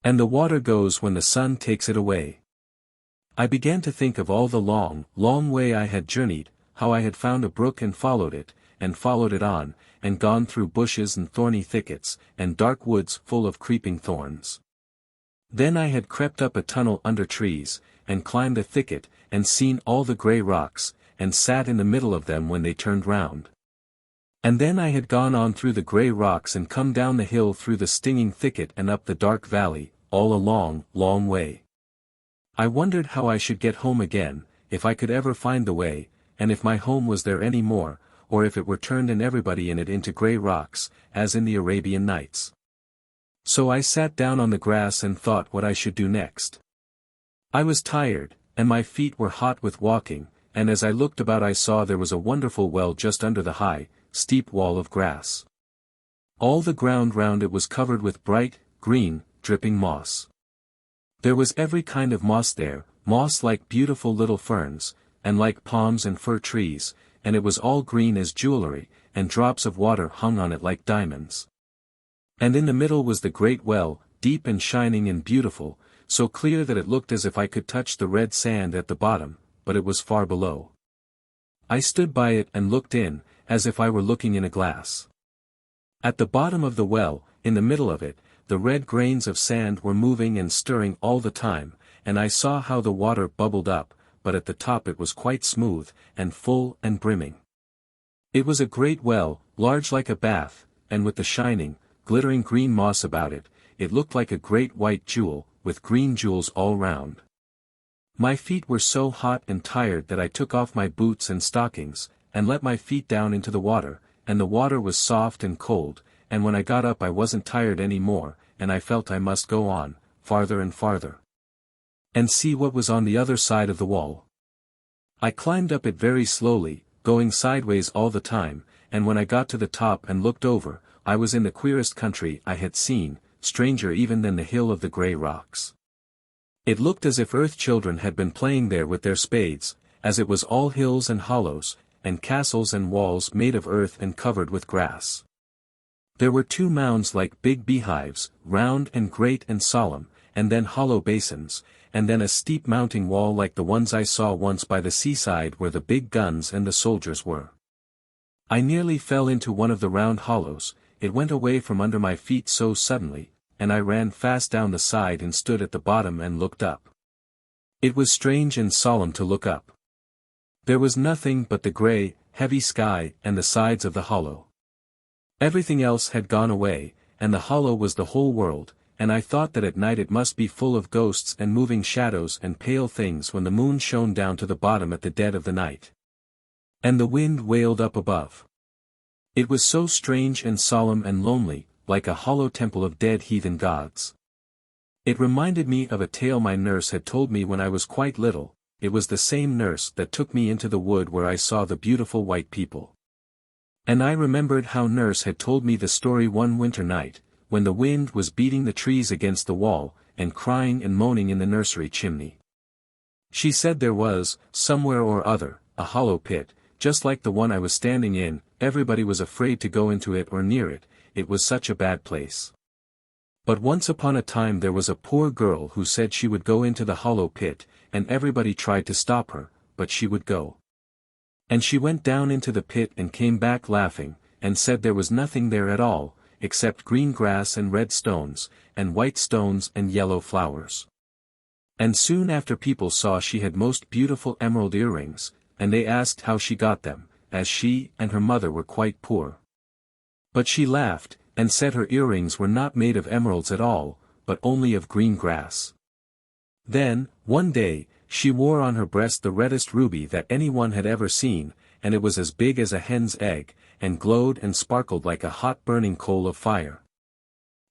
and the water goes when the sun takes it away. I began to think of all the long, long way I had journeyed, how I had found a brook and followed it on, and gone through bushes and thorny thickets, and dark woods full of creeping thorns. Then I had crept up a tunnel under trees, and climbed a thicket, and seen all the grey rocks, and sat in the middle of them when they turned round. And then I had gone on through the grey rocks and come down the hill through the stinging thicket and up the dark valley, all a long, long way. I wondered how I should get home again, if I could ever find the way, and if my home was there any more, or if it were turned and everybody in it into grey rocks, as in the Arabian Nights. So I sat down on the grass and thought what I should do next. I was tired, and my feet were hot with walking, and as I looked about I saw there was a wonderful well just under the high, steep wall of grass. All the ground round it was covered with bright, green, dripping moss. There was every kind of moss there, moss like beautiful little ferns, and like palms and fir trees, and it was all green as jewelry, and drops of water hung on it like diamonds. And in the middle was the great well, deep and shining and beautiful, so clear that it looked as if I could touch the red sand at the bottom, but it was far below. I stood by it and looked in, as if I were looking in a glass. At the bottom of the well, in the middle of it, the red grains of sand were moving and stirring all the time, and I saw how the water bubbled up, but at the top it was quite smooth, and full and brimming. It was a great well, large like a bath, and with the shining, glittering green moss about it, it looked like a great white jewel, with green jewels all round. My feet were so hot and tired that I took off my boots and stockings, and let my feet down into the water, and the water was soft and cold, and when I got up I wasn't tired any more, and I felt I must go on, farther and farther, and see what was on the other side of the wall. I climbed up it very slowly, going sideways all the time, and when I got to the top and looked over, I was in the queerest country I had seen, stranger even than the hill of the grey rocks. It looked as if earth children had been playing there with their spades, as it was all hills and hollows, and castles and walls made of earth and covered with grass. There were 2 mounds like big beehives, round and great and solemn, and then hollow basins, and then a steep mounting wall like the ones I saw once by the seaside where the big guns and the soldiers were. I nearly fell into one of the round hollows, it went away from under my feet so suddenly, and I ran fast down the side and stood at the bottom and looked up. It was strange and solemn to look up. There was nothing but the grey, heavy sky and the sides of the hollow. Everything else had gone away, and the hollow was the whole world, and I thought that at night it must be full of ghosts and moving shadows and pale things when the moon shone down to the bottom at the dead of the night. And the wind wailed up above. It was so strange and solemn and lonely, like a hollow temple of dead heathen gods. It reminded me of a tale my nurse had told me when I was quite little. It was the same nurse that took me into the wood where I saw the beautiful white people. And I remembered how nurse had told me the story one winter night, when the wind was beating the trees against the wall, and crying and moaning in the nursery chimney. She said there was, somewhere or other, a hollow pit, just like the one I was standing in, everybody was afraid to go into it or near it, it was such a bad place. But once upon a time there was a poor girl who said she would go into the hollow pit, and everybody tried to stop her, but she would go. And she went down into the pit and came back laughing, and said there was nothing there at all, except green grass and red stones, and white stones and yellow flowers. And soon after people saw she had most beautiful emerald earrings, and they asked how she got them, as she and her mother were quite poor. But she laughed, and said her earrings were not made of emeralds at all, but only of green grass. Then, one day, she wore on her breast the reddest ruby that anyone had ever seen, and it was as big as a hen's egg, and glowed and sparkled like a hot burning coal of fire.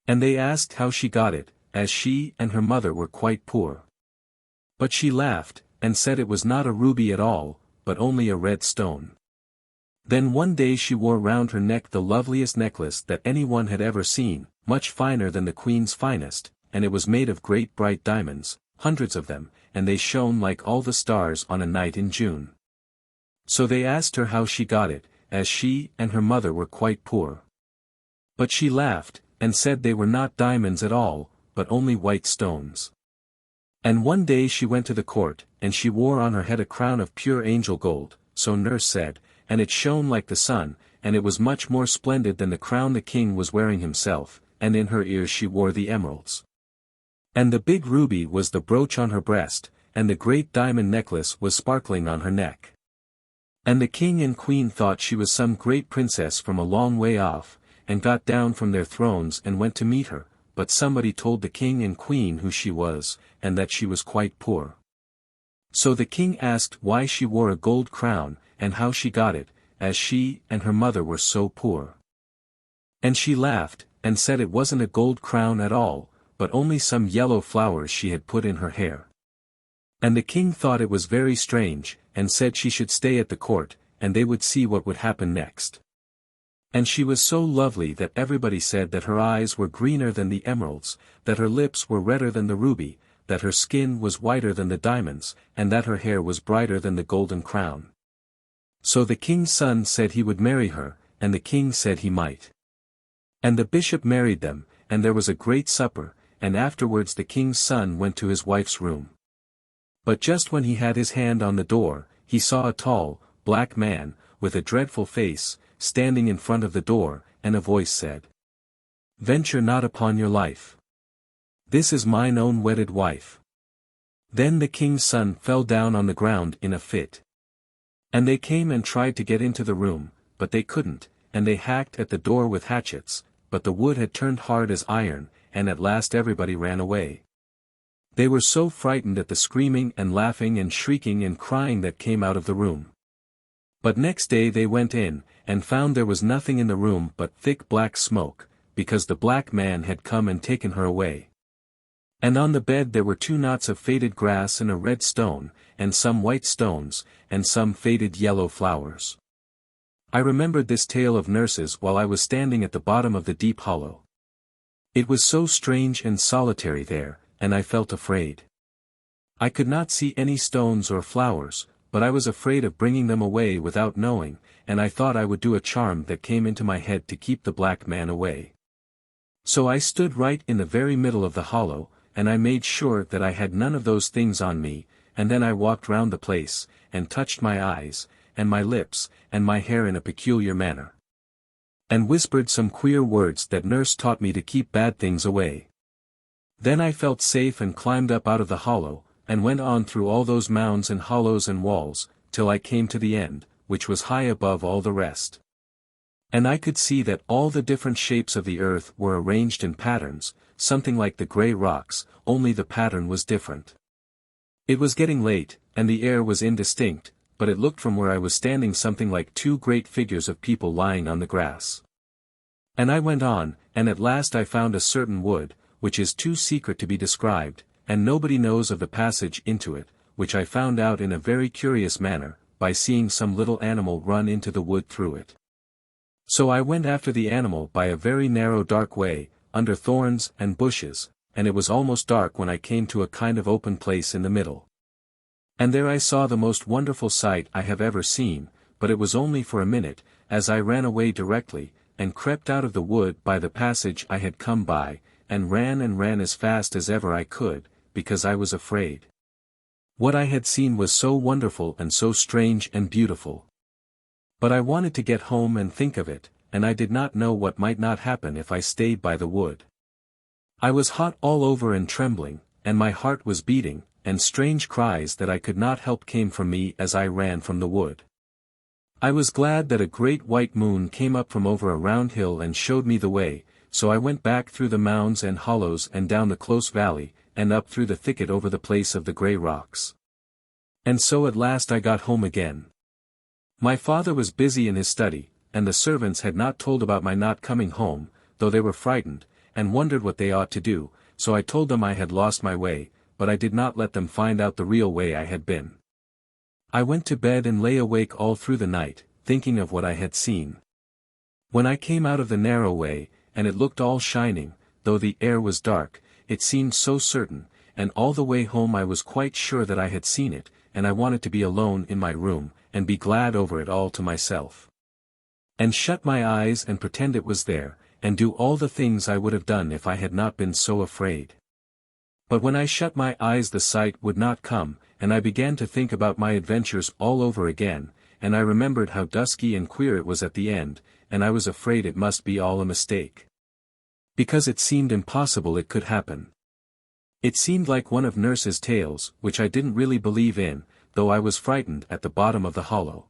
And they asked how she got it, as she and her mother were quite poor. But she laughed, and said it was not a ruby at all, but only a red stone. Then one day she wore round her neck the loveliest necklace that anyone had ever seen, much finer than the queen's finest, and it was made of great bright diamonds, hundreds of them, and they shone like all the stars on a night in June. So they asked her how she got it, as she and her mother were quite poor. But she laughed, and said they were not diamonds at all, but only white stones. And one day she went to the court, and she wore on her head a crown of pure angel gold, so nurse said, and it shone like the sun, and it was much more splendid than the crown the king was wearing himself, and in her ears she wore the emeralds. And the big ruby was the brooch on her breast, and the great diamond necklace was sparkling on her neck. And the king and queen thought she was some great princess from a long way off, and got down from their thrones and went to meet her, but somebody told the king and queen who she was, and that she was quite poor. So the king asked why she wore a gold crown, and how she got it, as she and her mother were so poor. And she laughed, and said it wasn't a gold crown at all, but only some yellow flowers she had put in her hair. And the king thought it was very strange, and said she should stay at the court, and they would see what would happen next. And she was so lovely that everybody said that her eyes were greener than the emeralds, that her lips were redder than the ruby, that her skin was whiter than the diamonds, and that her hair was brighter than the golden crown. So the king's son said he would marry her, and the king said he might. And the bishop married them, and there was a great supper, and afterwards the king's son went to his wife's room. But just when he had his hand on the door, he saw a tall, black man, with a dreadful face, standing in front of the door, and a voice said, "Venture not upon your life. This is mine own wedded wife." Then the king's son fell down on the ground in a fit. And they came and tried to get into the room, but they couldn't, and they hacked at the door with hatchets, but the wood had turned hard as iron, and at last everybody ran away. They were so frightened at the screaming and laughing and shrieking and crying that came out of the room. But next day they went in, and found there was nothing in the room but thick black smoke, because the black man had come and taken her away. And on the bed there were 2 knots of faded grass and a red stone, and some white stones, and some faded yellow flowers. I remembered this tale of nurse's while I was standing at the bottom of the deep hollow. It was so strange and solitary there, and I felt afraid. I could not see any stones or flowers, but I was afraid of bringing them away without knowing, and I thought I would do a charm that came into my head to keep the black man away. So I stood right in the very middle of the hollow, and I made sure that I had none of those things on me, and then I walked round the place, and touched my eyes, and my lips, and my hair in a peculiar manner. And whispered some queer words that nurse taught me to keep bad things away. Then I felt safe and climbed up out of the hollow, and went on through all those mounds and hollows and walls, till I came to the end, which was high above all the rest. And I could see that all the different shapes of the earth were arranged in patterns, something like the grey rocks, only the pattern was different. It was getting late, and the air was indistinct, but it looked from where I was standing something like 2 great figures of people lying on the grass. And I went on, and at last I found a certain wood, which is too secret to be described, and nobody knows of the passage into it, which I found out in a very curious manner, by seeing some little animal run into the wood through it. So I went after the animal by a very narrow dark way, under thorns and bushes, and it was almost dark when I came to a kind of open place in the middle. And there I saw the most wonderful sight I have ever seen, but it was only for a minute, as I ran away directly, and crept out of the wood by the passage I had come by, and ran as fast as ever I could, because I was afraid. What I had seen was so wonderful and so strange and beautiful. But I wanted to get home and think of it, and I did not know what might not happen if I stayed by the wood. I was hot all over and trembling, and my heart was beating, and strange cries that I could not help came from me as I ran from the wood. I was glad that a great white moon came up from over a round hill and showed me the way, so I went back through the mounds and hollows and down the close valley, and up through the thicket over the place of the grey rocks. And so at last I got home again. My father was busy in his study, and the servants had not told about my not coming home, though they were frightened, and wondered what they ought to do, so I told them I had lost my way, but I did not let them find out the real way I had been. I went to bed and lay awake all through the night, thinking of what I had seen. When I came out of the narrow way, and it looked all shining, though the air was dark, it seemed so certain, and all the way home I was quite sure that I had seen it, and I wanted to be alone in my room, and be glad over it all to myself. And shut my eyes and pretend it was there, and do all the things I would have done if I had not been so afraid. But when I shut my eyes the sight would not come, and I began to think about my adventures all over again, and I remembered how dusky and queer it was at the end, and I was afraid it must be all a mistake. Because it seemed impossible it could happen. It seemed like one of Nurse's tales, which I didn't really believe in, though I was frightened at the bottom of the hollow.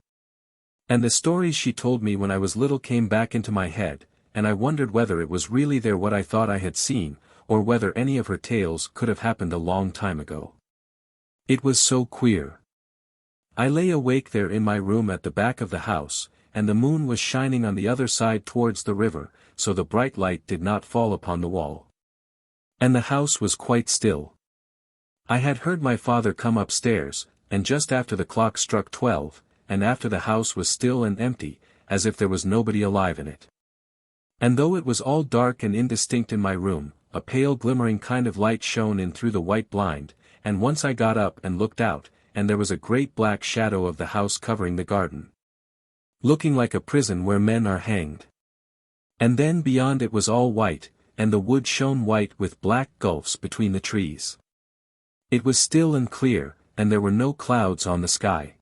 And the stories she told me when I was little came back into my head, and I wondered whether it was really there what I thought I had seen, or whether any of her tales could have happened a long time ago. It was so queer. I lay awake there in my room at the back of the house, and the moon was shining on the other side towards the river, so the bright light did not fall upon the wall. And the house was quite still. I had heard my father come upstairs, and just after the clock struck 12, and after the house was still and empty, as if there was nobody alive in it. And though it was all dark and indistinct in my room, a pale glimmering kind of light shone in through the white blind, and once I got up and looked out, and there was a great black shadow of the house covering the garden. Looking like a prison where men are hanged. And then beyond it was all white, and the wood shone white with black gulfs between the trees. It was still and clear, and there were no clouds on the sky.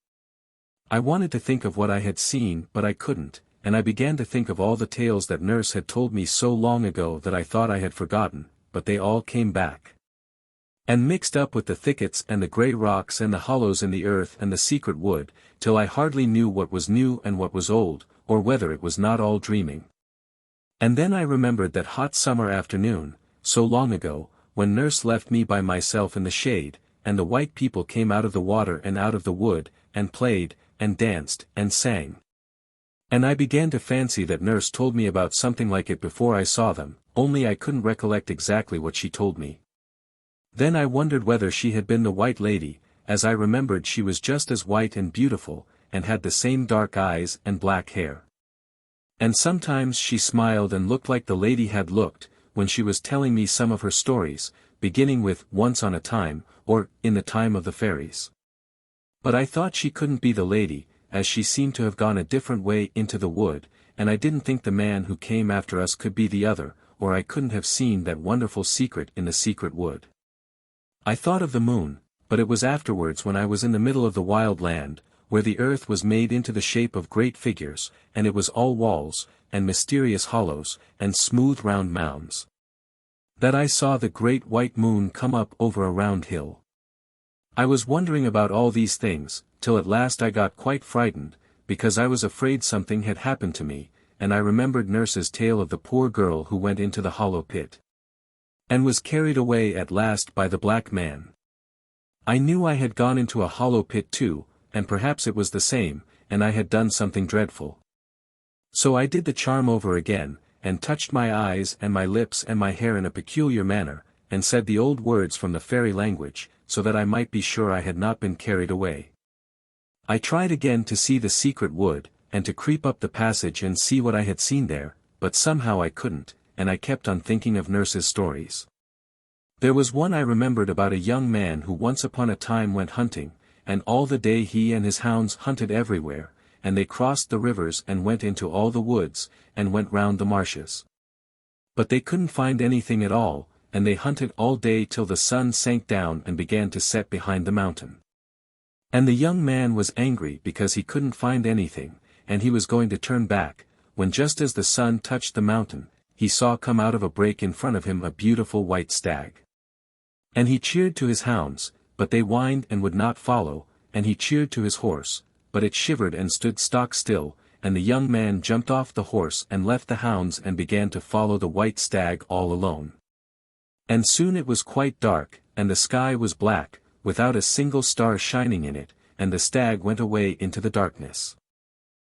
I wanted to think of what I had seen but I couldn't, and I began to think of all the tales that Nurse had told me so long ago that I thought I had forgotten, but they all came back. And mixed up with the thickets and the grey rocks and the hollows in the earth and the secret wood, till I hardly knew what was new and what was old, or whether it was not all dreaming. And then I remembered that hot summer afternoon, so long ago, when Nurse left me by myself in the shade, and the white people came out of the water and out of the wood, and played, and danced, and sang. And I began to fancy that Nurse told me about something like it before I saw them, only I couldn't recollect exactly what she told me. Then I wondered whether she had been the White Lady, as I remembered she was just as white and beautiful, and had the same dark eyes and black hair. And sometimes she smiled and looked like the lady had looked, when she was telling me some of her stories, beginning with Once on a Time, or In the Time of the Fairies. But I thought she couldn't be the lady, as she seemed to have gone a different way into the wood, and I didn't think the man who came after us could be the other, or I couldn't have seen that wonderful secret in the secret wood. I thought of the moon, but it was afterwards when I was in the middle of the wild land, where the earth was made into the shape of great figures, and it was all walls, and mysterious hollows, and smooth round mounds, that I saw the great white moon come up over a round hill. I was wondering about all these things, till at last I got quite frightened, because I was afraid something had happened to me, and I remembered Nurse's tale of the poor girl who went into the hollow pit, and was carried away at last by the black man. I knew I had gone into a hollow pit too, and perhaps it was the same, and I had done something dreadful. So I did the charm over again, and touched my eyes and my lips and my hair in a peculiar manner, and said the old words from the fairy language, so that I might be sure I had not been carried away. I tried again to see the secret wood, and to creep up the passage and see what I had seen there, but somehow I couldn't, and I kept on thinking of Nurse's stories. There was one I remembered about a young man who once upon a time went hunting, and all the day he and his hounds hunted everywhere, and they crossed the rivers and went into all the woods, and went round the marshes. But they couldn't find anything at all, and they hunted all day till the sun sank down and began to set behind the mountain. And the young man was angry because he couldn't find anything, and he was going to turn back, when just as the sun touched the mountain, he saw come out of a break in front of him a beautiful white stag. And he cheered to his hounds, but they whined and would not follow, and he cheered to his horse, but it shivered and stood stock still, and the young man jumped off the horse and left the hounds and began to follow the white stag all alone. And soon it was quite dark, and the sky was black, without a single star shining in it, and the stag went away into the darkness.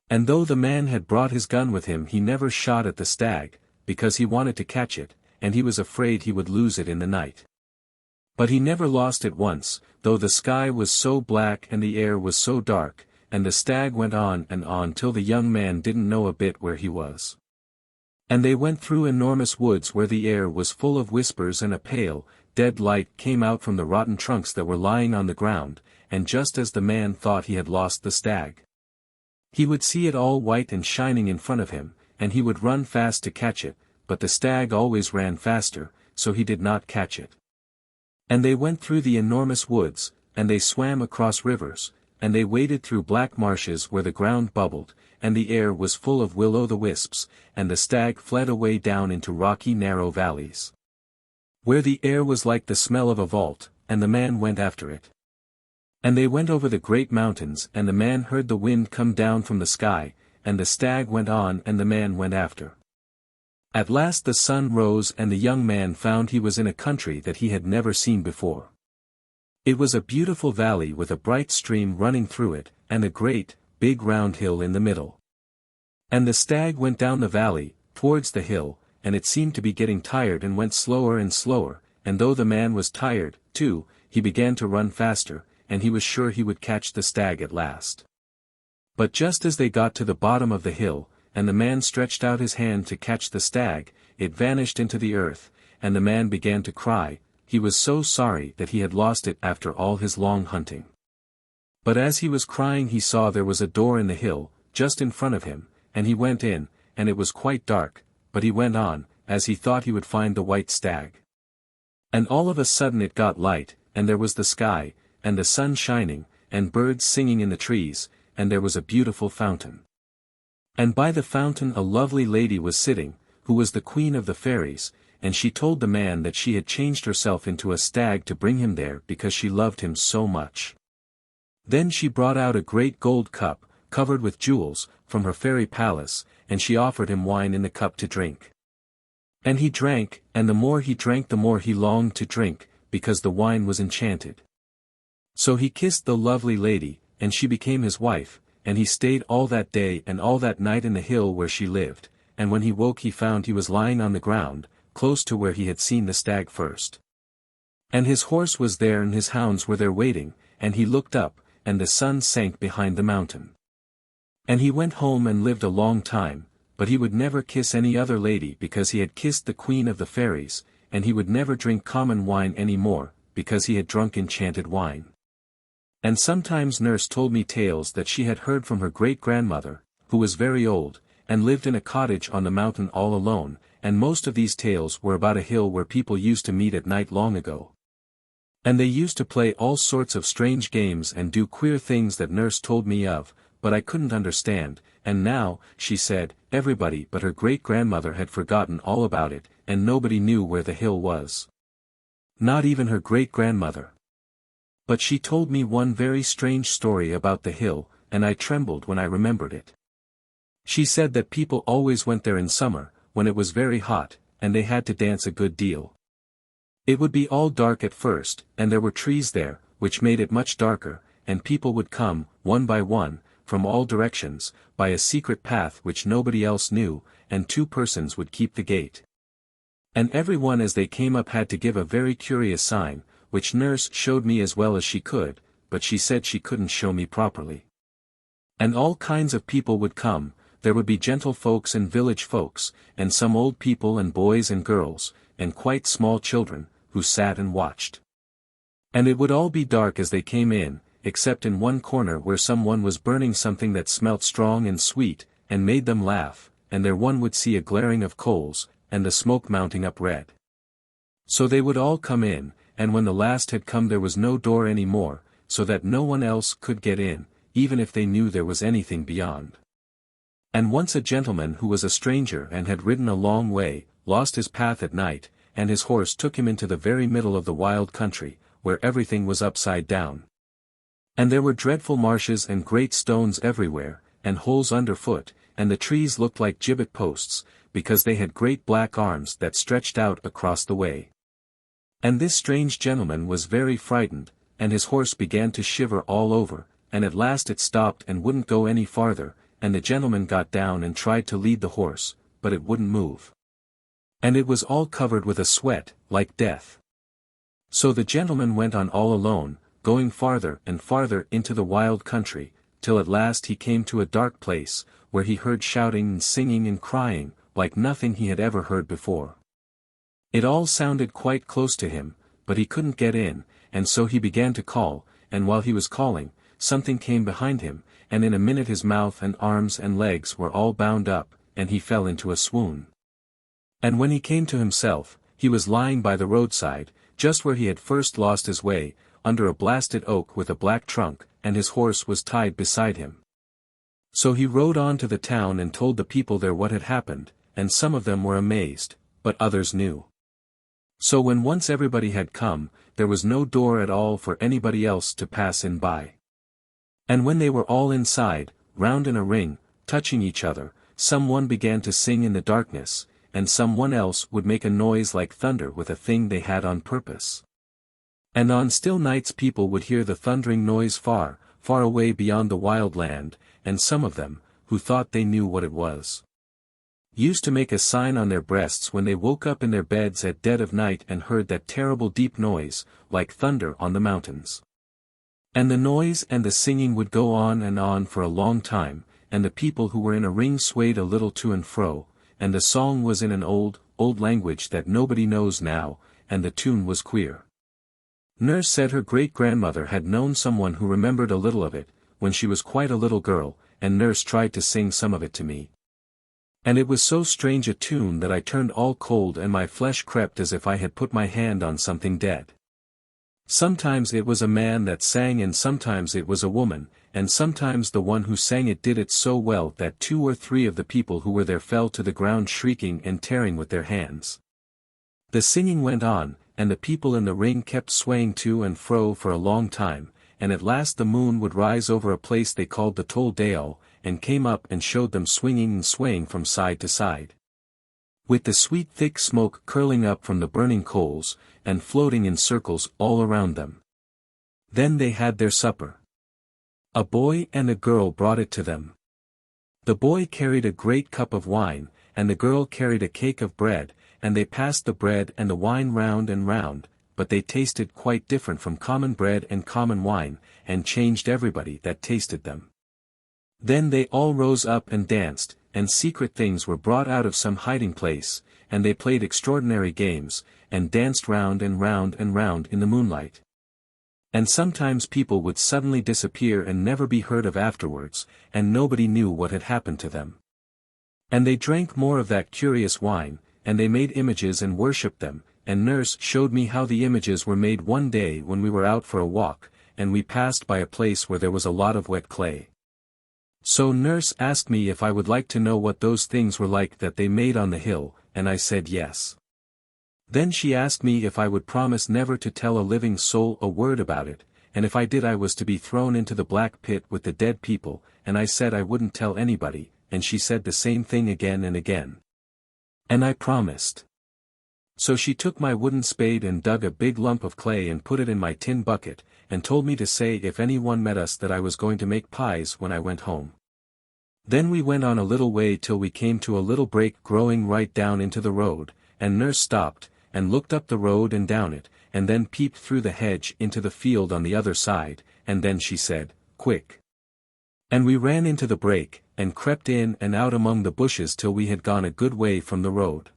And though the man had brought his gun with him, he never shot at the stag, because he wanted to catch it, and he was afraid he would lose it in the night. But he never lost it once, though the sky was so black and the air was so dark, and the stag went on and on till the young man didn't know a bit where he was. And they went through enormous woods where the air was full of whispers, and a pale, dead light came out from the rotten trunks that were lying on the ground, and just as the man thought he had lost the stag, he would see it all white and shining in front of him, and he would run fast to catch it, but the stag always ran faster, so he did not catch it. And they went through the enormous woods, and they swam across rivers, and they waded through black marshes where the ground bubbled, and the air was full of will-o'-the-wisps, and the stag fled away down into rocky narrow valleys, where the air was like the smell of a vault, and the man went after it. And they went over the great mountains, and the man heard the wind come down from the sky, and the stag went on and the man went after. At last the sun rose and the young man found he was in a country that he had never seen before. It was a beautiful valley with a bright stream running through it, and a great, big round hill in the middle. And the stag went down the valley, towards the hill, and it seemed to be getting tired and went slower and slower, and though the man was tired, too, he began to run faster, and he was sure he would catch the stag at last. But just as they got to the bottom of the hill, and the man stretched out his hand to catch the stag, it vanished into the earth, and the man began to cry. He was so sorry that he had lost it after all his long hunting. But as he was crying he saw there was a door in the hill, just in front of him, and he went in, and it was quite dark, but he went on, as he thought he would find the white stag. And all of a sudden it got light, and there was the sky, and the sun shining, and birds singing in the trees, and there was a beautiful fountain. And by the fountain a lovely lady was sitting, who was the queen of the fairies, and she told the man that she had changed herself into a stag to bring him there because she loved him so much. Then she brought out a great gold cup, covered with jewels, from her fairy palace, and she offered him wine in the cup to drink. And he drank, and the more he drank the more he longed to drink, because the wine was enchanted. So he kissed the lovely lady, and she became his wife, and he stayed all that day and all that night in the hill where she lived, and when he woke he found he was lying on the ground, close to where he had seen the stag first. And his horse was there and his hounds were there waiting, and he looked up, and the sun sank behind the mountain. And he went home and lived a long time, but he would never kiss any other lady because he had kissed the queen of the fairies, and he would never drink common wine any more, because he had drunk enchanted wine. And sometimes nurse told me tales that she had heard from her great-grandmother, who was very old, and lived in a cottage on the mountain all alone, and most of these tales were about a hill where people used to meet at night long ago. And they used to play all sorts of strange games and do queer things that nurse told me of, but I couldn't understand, and now, she said, everybody but her great-grandmother had forgotten all about it, and nobody knew where the hill was. Not even her great-grandmother. But she told me one very strange story about the hill, and I trembled when I remembered it. She said that people always went there in summer, when it was very hot, and they had to dance a good deal. It would be all dark at first, and there were trees there, which made it much darker, and people would come, one by one, from all directions, by a secret path which nobody else knew, and 2 persons would keep the gate. And everyone as they came up had to give a very curious sign, which nurse showed me as well as she could, but she said she couldn't show me properly. And all kinds of people would come, there would be gentle folks and village folks, and some old people and boys and girls, and quite small children, who sat and watched. And it would all be dark as they came in, except in one corner where someone was burning something that smelt strong and sweet, and made them laugh, and there one would see a glaring of coals, and the smoke mounting up red. So they would all come in, and when the last had come there was no door any more, so that no one else could get in, even if they knew there was anything beyond. And once a gentleman who was a stranger and had ridden a long way, lost his path at night, and his horse took him into the very middle of the wild country, where everything was upside down. And there were dreadful marshes and great stones everywhere, and holes underfoot, and the trees looked like gibbet posts, because they had great black arms that stretched out across the way. And this strange gentleman was very frightened, and his horse began to shiver all over, and at last it stopped and wouldn't go any farther, and the gentleman got down and tried to lead the horse, but it wouldn't move. And it was all covered with a sweat, like death. So the gentleman went on all alone, going farther and farther into the wild country, till at last he came to a dark place, where he heard shouting and singing and crying, like nothing he had ever heard before. It all sounded quite close to him, but he couldn't get in, and so he began to call, and while he was calling, something came behind him, and in a minute his mouth and arms and legs were all bound up, and he fell into a swoon. And when he came to himself, he was lying by the roadside, just where he had first lost his way, under a blasted oak with a black trunk, and his horse was tied beside him. So he rode on to the town and told the people there what had happened, and some of them were amazed, but others knew. So when once everybody had come, there was no door at all for anybody else to pass in by. And when they were all inside, round in a ring, touching each other, some one began to sing in the darkness, and some one else would make a noise like thunder with a thing they had on purpose. And on still nights people would hear the thundering noise far, far away beyond the wild land, and some of them, who thought they knew what it was, used to make a sign on their breasts when they woke up in their beds at dead of night and heard that terrible deep noise, like thunder on the mountains. And the noise and the singing would go on and on for a long time, and the people who were in a ring swayed a little to and fro, and the song was in an old language that nobody knows now, and the tune was queer. Nurse said her great-grandmother had known someone who remembered a little of it, when she was quite a little girl, and Nurse tried to sing some of it to me. And it was so strange a tune that I turned all cold and my flesh crept as if I had put my hand on something dead. Sometimes it was a man that sang and sometimes it was a woman, and sometimes the one who sang it did it so well that 2 or 3 of the people who were there fell to the ground shrieking and tearing with their hands. The singing went on, and the people in the ring kept swaying to and fro for a long time, and at last the moon would rise over a place they called the Tol Dale, and came up and showed them swinging and swaying from side to side, with the sweet thick smoke curling up from the burning coals, and floating in circles all around them. Then they had their supper. A boy and a girl brought it to them. The boy carried a great cup of wine, and the girl carried a cake of bread, and they passed the bread and the wine round and round, but they tasted quite different from common bread and common wine, and changed everybody that tasted them. Then they all rose up and danced, and secret things were brought out of some hiding place, and they played extraordinary games, and danced round and round and round in the moonlight. And sometimes people would suddenly disappear and never be heard of afterwards, and nobody knew what had happened to them. And they drank more of that curious wine, and they made images and worshipped them, and Nurse showed me how the images were made one day when we were out for a walk, and we passed by a place where there was a lot of wet clay. So Nurse asked me if I would like to know what those things were like that they made on the hill, and I said yes. Then she asked me if I would promise never to tell a living soul a word about it, and if I did I was to be thrown into the black pit with the dead people, and I said I wouldn't tell anybody, and she said the same thing again and again. And I promised. So she took my wooden spade and dug a big lump of clay and put it in my tin bucket, and told me to say if anyone met us that I was going to make pies when I went home. Then we went on a little way till we came to a little break growing right down into the road, and Nurse stopped, and looked up the road and down it, and then peeped through the hedge into the field on the other side, and then she said, "Quick!" And we ran into the break, and crept in and out among the bushes till we had gone a good way from the road.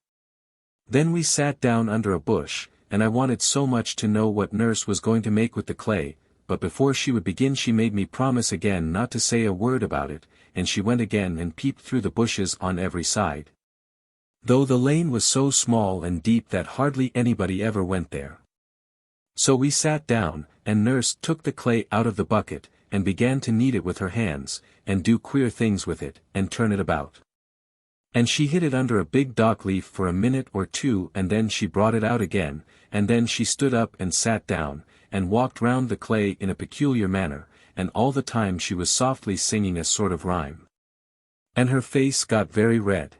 Then we sat down under a bush, and I wanted so much to know what Nurse was going to make with the clay, but before she would begin she made me promise again not to say a word about it, and she went again and peeped through the bushes on every side, though the lane was so small and deep that hardly anybody ever went there. So we sat down, and Nurse took the clay out of the bucket, and began to knead it with her hands, and do queer things with it, and turn it about. And she hid it under a big dock leaf for a minute or 2 and then she brought it out again, and then she stood up and sat down, and walked round the clay in a peculiar manner, and all the time she was softly singing a sort of rhyme. And her face got very red.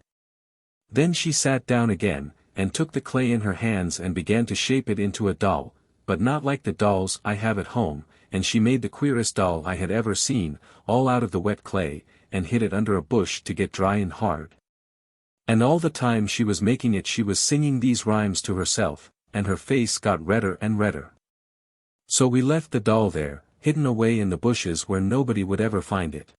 Then she sat down again, and took the clay in her hands and began to shape it into a doll, but not like the dolls I have at home, and she made the queerest doll I had ever seen, all out of the wet clay, and hid it under a bush to get dry and hard. And all the time she was making it she was singing these rhymes to herself, and her face got redder and redder. So we left the doll there, hidden away in the bushes where nobody would ever find it.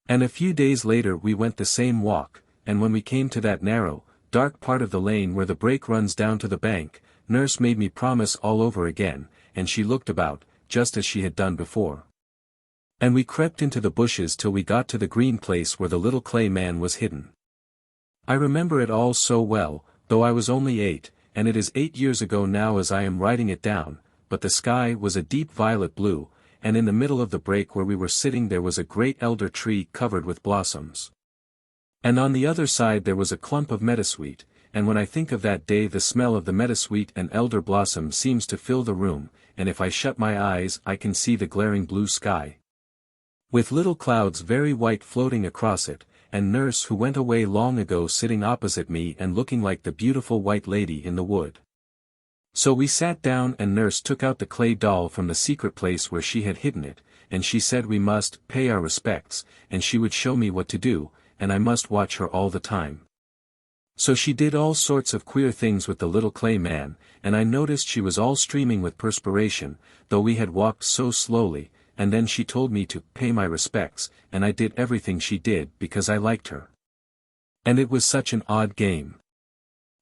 And a few days later we went the same walk, and when we came to that narrow, dark part of the lane where the break runs down to the bank, Nurse made me promise all over again, and she looked about, just as she had done before. And we crept into the bushes till we got to the green place where the little clay man was hidden. I remember it all so well, though I was only 8, and it is 8 years ago now as I am writing it down, but the sky was a deep violet blue, and in the middle of the break where we were sitting there was a great elder tree covered with blossoms. And on the other side there was a clump of meadowsweet, and when I think of that day the smell of the meadowsweet and elder blossom seems to fill the room, and if I shut my eyes I can see the glaring blue sky, with little clouds very white floating across it, and Nurse who went away long ago sitting opposite me and looking like the beautiful white lady in the wood. So we sat down and Nurse took out the clay doll from the secret place where she had hidden it, and she said we must pay our respects, and she would show me what to do, and I must watch her all the time. So she did all sorts of queer things with the little clay man, and I noticed she was all streaming with perspiration, though we had walked so slowly, and then she told me to pay my respects, and I did everything she did because I liked her. And it was such an odd game.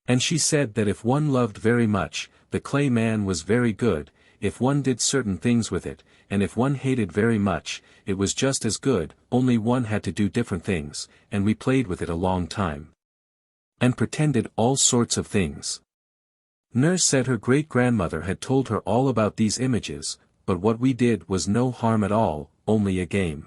And she said that if one loved very much, the clay man was very good, if one did certain things with it, and if one hated very much, it was just as good, only one had to do different things, and we played with it a long time. And pretended all sorts of things. Nurse said her great-grandmother had told her all about these images, but what we did was no harm at all, only a game.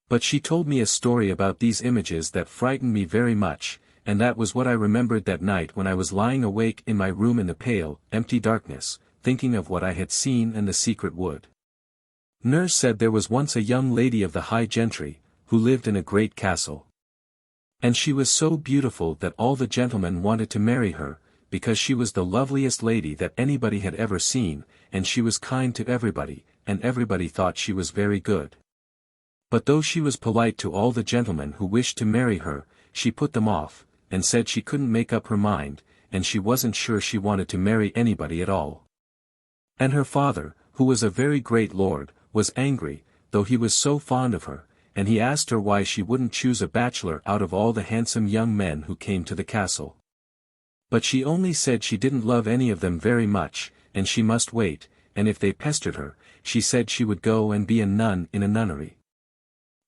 But she told me a story about these images that frightened me very much, and that was what I remembered that night when I was lying awake in my room in the pale, empty darkness, thinking of what I had seen in the secret wood. Nurse said there was once a young lady of the high gentry, who lived in a great castle. And she was so beautiful that all the gentlemen wanted to marry her, because she was the loveliest lady that anybody had ever seen, and she was kind to everybody, and everybody thought she was very good. But though she was polite to all the gentlemen who wished to marry her, she put them off, and said she couldn't make up her mind, and she wasn't sure she wanted to marry anybody at all. And her father, who was a very great lord, was angry, though he was so fond of her, and he asked her why she wouldn't choose a bachelor out of all the handsome young men who came to the castle. But she only said she didn't love any of them very much, and she must wait, and if they pestered her, she said she would go and be a nun in a nunnery.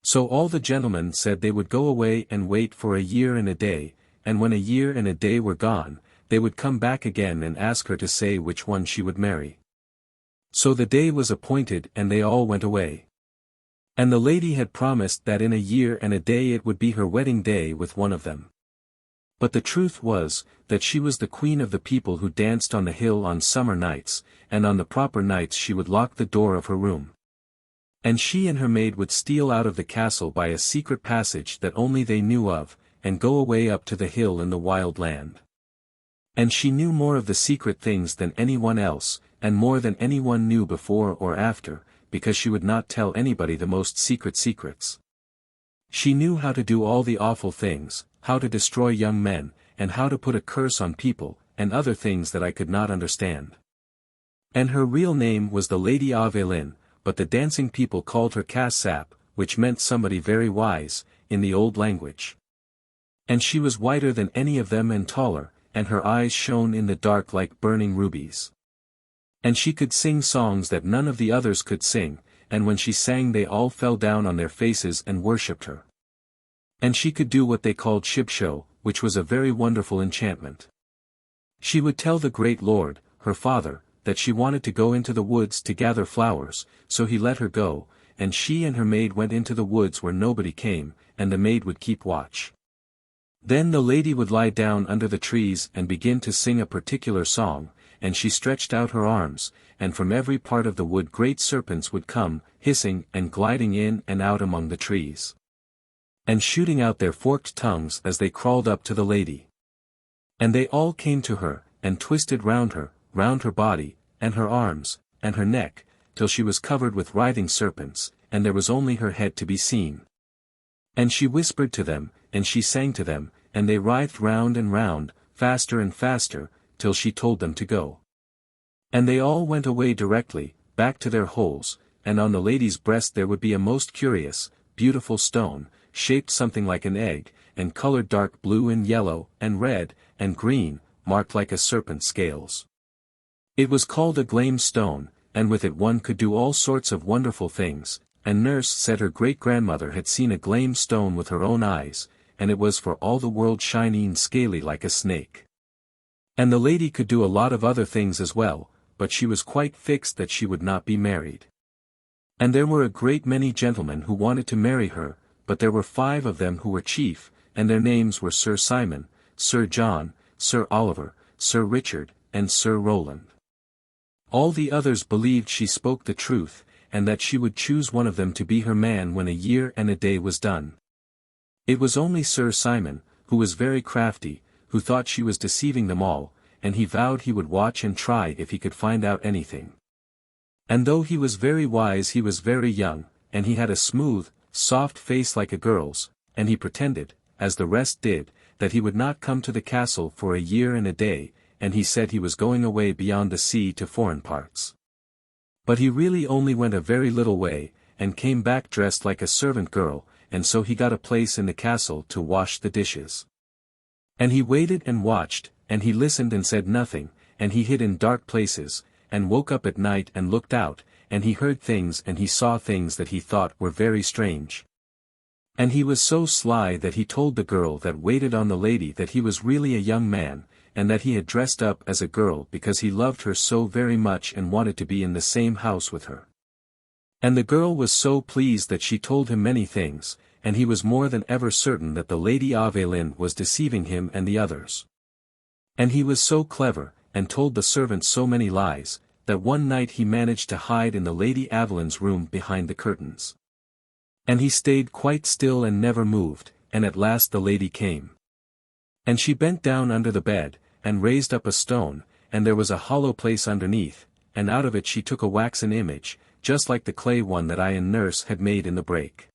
So all the gentlemen said they would go away and wait for a year and a day, and when a year and a day were gone, they would come back again and ask her to say which one she would marry. So the day was appointed and they all went away. And the lady had promised that in a year and a day it would be her wedding day with one of them. But the truth was, that she was the queen of the people who danced on the hill on summer nights, and on the proper nights she would lock the door of her room. And she and her maid would steal out of the castle by a secret passage that only they knew of, and go away up to the hill in the wild land. And she knew more of the secret things than anyone else, and more than anyone knew before or after, because she would not tell anybody the most secret secrets. She knew how to do all the awful things, how to destroy young men, and how to put a curse on people, and other things that I could not understand. And her real name was the Lady Olwen, but the dancing people called her Cassap, which meant somebody very wise, in the old language. And she was whiter than any of them and taller, and her eyes shone in the dark like burning rubies. And she could sing songs that none of the others could sing, and when she sang they all fell down on their faces and worshipped her. And she could do what they called shibsho, which was a very wonderful enchantment. She would tell the great lord, her father, that she wanted to go into the woods to gather flowers, so he let her go, and she and her maid went into the woods where nobody came, and the maid would keep watch. Then the lady would lie down under the trees and begin to sing a particular song, and she stretched out her arms, and from every part of the wood great serpents would come, hissing and gliding in and out among the trees, and shooting out their forked tongues as they crawled up to the lady. And they all came to her, and twisted round her body, and her arms, and her neck, till she was covered with writhing serpents, and there was only her head to be seen. And she whispered to them, and she sang to them, and they writhed round and round, faster and faster, till she told them to go. And they all went away directly, back to their holes, and on the lady's breast there would be a most curious, beautiful stone, shaped something like an egg, and coloured dark blue and yellow, and red, and green, marked like a serpent's scales. It was called a glame stone, and with it one could do all sorts of wonderful things, and nurse said her great-grandmother had seen a glame stone with her own eyes, and it was for all the world shiny and scaly like a snake. And the lady could do a lot of other things as well, but she was quite fixed that she would not be married. And there were a great many gentlemen who wanted to marry her, but there were 5 of them who were chief, and their names were Sir Simon, Sir John, Sir Oliver, Sir Richard, and Sir Rowland. All the others believed she spoke the truth, and that she would choose one of them to be her man when a year and a day was done. It was only Sir Simon, who was very crafty, who thought she was deceiving them all, and he vowed he would watch and try if he could find out anything. And though he was very wise he was very young, and he had a smooth, soft face like a girl's, and he pretended, as the rest did, that he would not come to the castle for a year and a day, and he said he was going away beyond the sea to foreign parts. But he really only went a very little way, and came back dressed like a servant girl, and so he got a place in the castle to wash the dishes. And he waited and watched, and he listened and said nothing, and he hid in dark places, and woke up at night and looked out, and he heard things and he saw things that he thought were very strange. And he was so sly that he told the girl that waited on the lady that he was really a young man, and that he had dressed up as a girl because he loved her so very much and wanted to be in the same house with her. And the girl was so pleased that she told him many things, and he was more than ever certain that the Lady of Evelyn was deceiving him and the others. And he was so clever, and told the servants so many lies, that one night he managed to hide in the Lady Avelin's room behind the curtains. And he stayed quite still and never moved, and at last the lady came. And she bent down under the bed, and raised up a stone, and there was a hollow place underneath, and out of it she took a waxen image, just like the clay one that I and nurse had made in the break.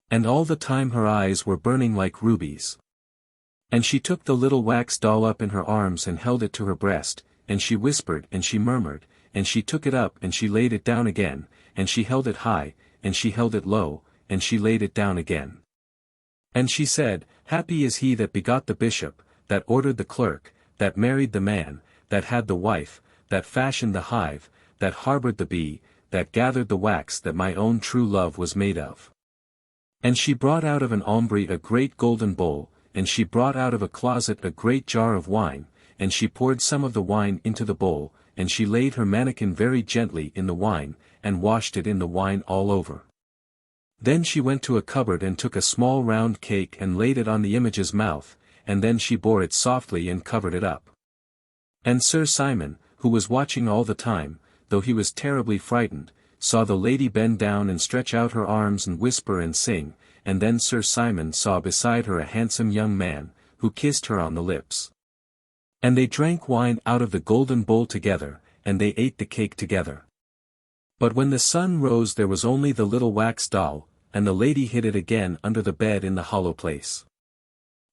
And all the time her eyes were burning like rubies. And she took the little wax doll up in her arms and held it to her breast, and she whispered and she murmured, and she took it up and she laid it down again, and she held it high, and she held it low, and she laid it down again. And she said, Happy is he that begot the bishop, that ordered the clerk, that married the man, that had the wife, that fashioned the hive, that harbored the bee, that gathered the wax that my own true love was made of. And she brought out of an aumbry a great golden bowl, and she brought out of a closet a great jar of wine, and she poured some of the wine into the bowl, and she laid her manikin very gently in the wine, and washed it in the wine all over. Then she went to a cupboard and took a small round cake and laid it on the image's mouth, and then she bore it softly and covered it up. And Sir Simon, who was watching all the time, though he was terribly frightened, saw the lady bend down and stretch out her arms and whisper and sing, and then Sir Simon saw beside her a handsome young man, who kissed her on the lips. And they drank wine out of the golden bowl together, and they ate the cake together. But when the sun rose there was only the little wax doll, and the lady hid it again under the bed in the hollow place.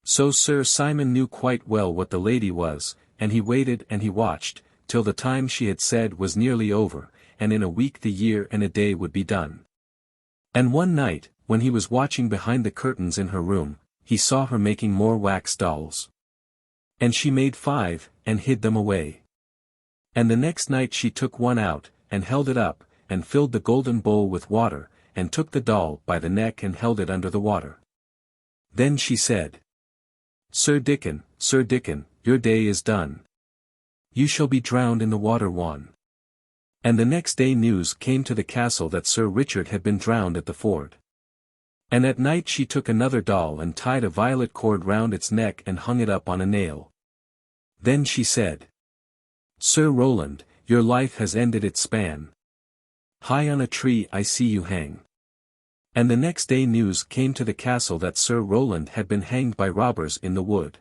So Sir Simon knew quite well what the lady was, and he waited and he watched, till the time she had said was nearly over, and in a week the year and a day would be done. And one night, when he was watching behind the curtains in her room, he saw her making more wax dolls. And she made 5, and hid them away. And the next night she took one out, and held it up, and filled the golden bowl with water, and took the doll by the neck and held it under the water. Then she said, Sir Dickon, your day is done. You shall be drowned in the water one. And the next day news came to the castle that Sir Richard had been drowned at the ford. And at night she took another doll and tied a violet cord round its neck and hung it up on a nail. Then she said, Sir Roland, your life has ended its span. High on a tree I see you hang. And the next day news came to the castle that Sir Roland had been hanged by robbers in the wood.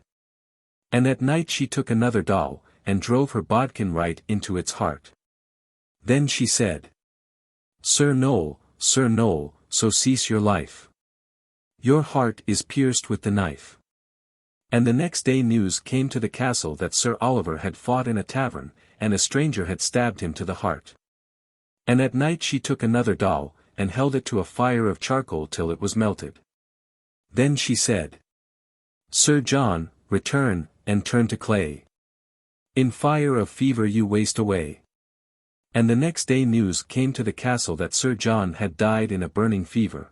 And at night she took another doll, and drove her bodkin right into its heart. Then she said, Sir Noel, so cease your life. Your heart is pierced with the knife. And the next day news came to the castle that Sir Oliver had fought in a tavern, and a stranger had stabbed him to the heart. And at night she took another doll, and held it to a fire of charcoal till it was melted. Then she said, Sir John, return, and turn to clay. In fire of fever you waste away. And the next day news came to the castle that Sir John had died in a burning fever.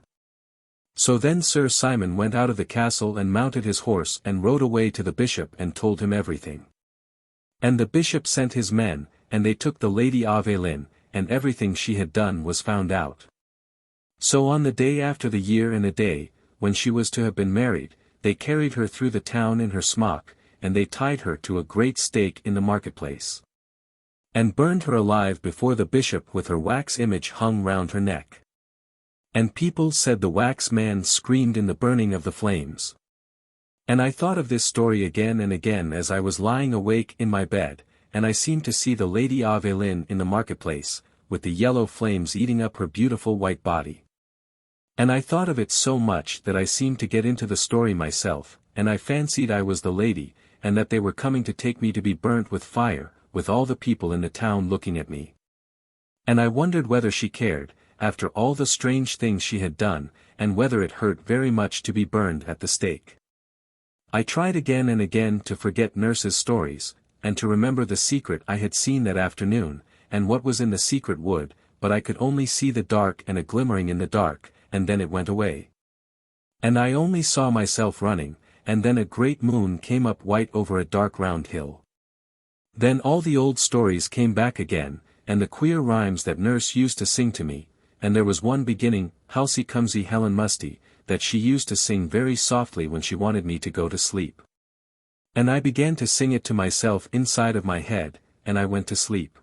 So then Sir Simon went out of the castle and mounted his horse and rode away to the bishop and told him everything. And the bishop sent his men, and they took the Lady Aveline, and everything she had done was found out. So on the day after the year and a day, when she was to have been married, they carried her through the town in her smock, and they tied her to a great stake in the marketplace. And burned her alive before the bishop with her wax image hung round her neck. And people said the wax man screamed in the burning of the flames. And I thought of this story again and again as I was lying awake in my bed, and I seemed to see the Lady Aveline in the marketplace, with the yellow flames eating up her beautiful white body. And I thought of it so much that I seemed to get into the story myself, and I fancied I was the lady, and that they were coming to take me to be burnt with fire, with all the people in the town looking at me. And I wondered whether she cared, after all the strange things she had done, and whether it hurt very much to be burned at the stake. I tried again and again to forget nurse's stories, and to remember the secret I had seen that afternoon, and what was in the secret wood, but I could only see the dark and a glimmering in the dark, and then it went away. And I only saw myself running, and then a great moon came up white over a dark round hill. Then all the old stories came back again, and the queer rhymes that nurse used to sing to me, and there was one beginning, Halsey Cumsey Helen Musty, that she used to sing very softly when she wanted me to go to sleep. And I began to sing it to myself inside of my head, and I went to sleep.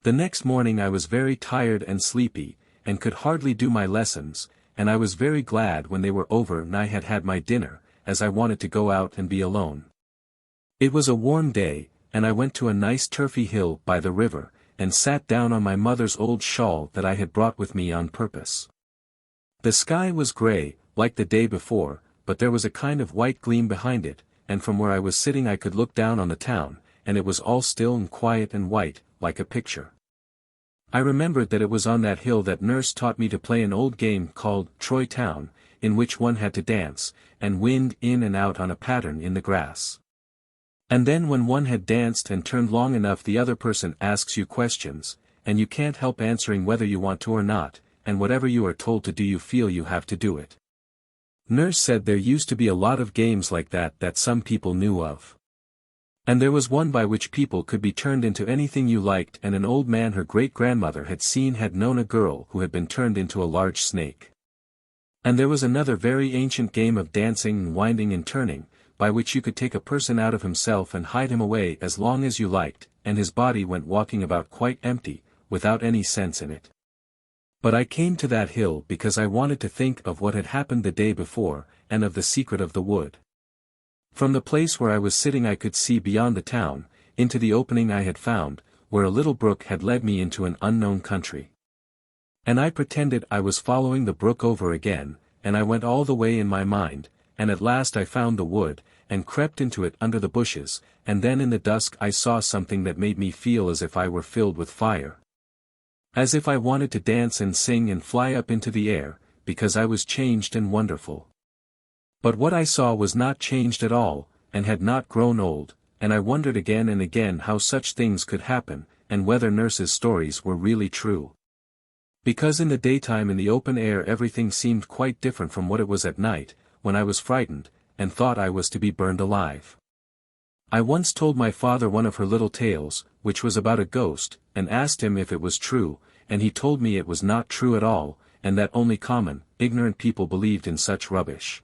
The next morning I was very tired and sleepy, and could hardly do my lessons, and I was very glad when they were over and I had had my dinner, as I wanted to go out and be alone. It was a warm day, and I went to a nice turfy hill by the river, and sat down on my mother's old shawl that I had brought with me on purpose. The sky was grey, like the day before, but there was a kind of white gleam behind it, and from where I was sitting I could look down on the town, and it was all still and quiet and white, like a picture. I remembered that it was on that hill that nurse taught me to play an old game called Troy Town, in which one had to dance, and wind in and out on a pattern in the grass. And then when one had danced and turned long enough the other person asks you questions, and you can't help answering whether you want to or not, and whatever you are told to do you feel you have to do it. Nurse said there used to be a lot of games like that some people knew of. And there was one by which people could be turned into anything you liked, and an old man her great-grandmother had seen had known a girl who had been turned into a large snake. And there was another very ancient game of dancing and winding and turning, by which you could take a person out of himself and hide him away as long as you liked, and his body went walking about quite empty, without any sense in it. But I came to that hill because I wanted to think of what had happened the day before, and of the secret of the wood. From the place where I was sitting I could see beyond the town, into the opening I had found, where a little brook had led me into an unknown country. And I pretended I was following the brook over again, and I went all the way in my mind, and at last I found the wood, and crept into it under the bushes, and then in the dusk I saw something that made me feel as if I were filled with fire. As if I wanted to dance and sing and fly up into the air, because I was changed and wonderful. But what I saw was not changed at all, and had not grown old, and I wondered again and again how such things could happen, and whether nurse's stories were really true. Because in the daytime in the open air everything seemed quite different from what it was at night, when I was frightened, and thought I was to be burned alive. I once told my father one of her little tales, which was about a ghost, and asked him if it was true, and he told me it was not true at all, and that only common, ignorant people believed in such rubbish.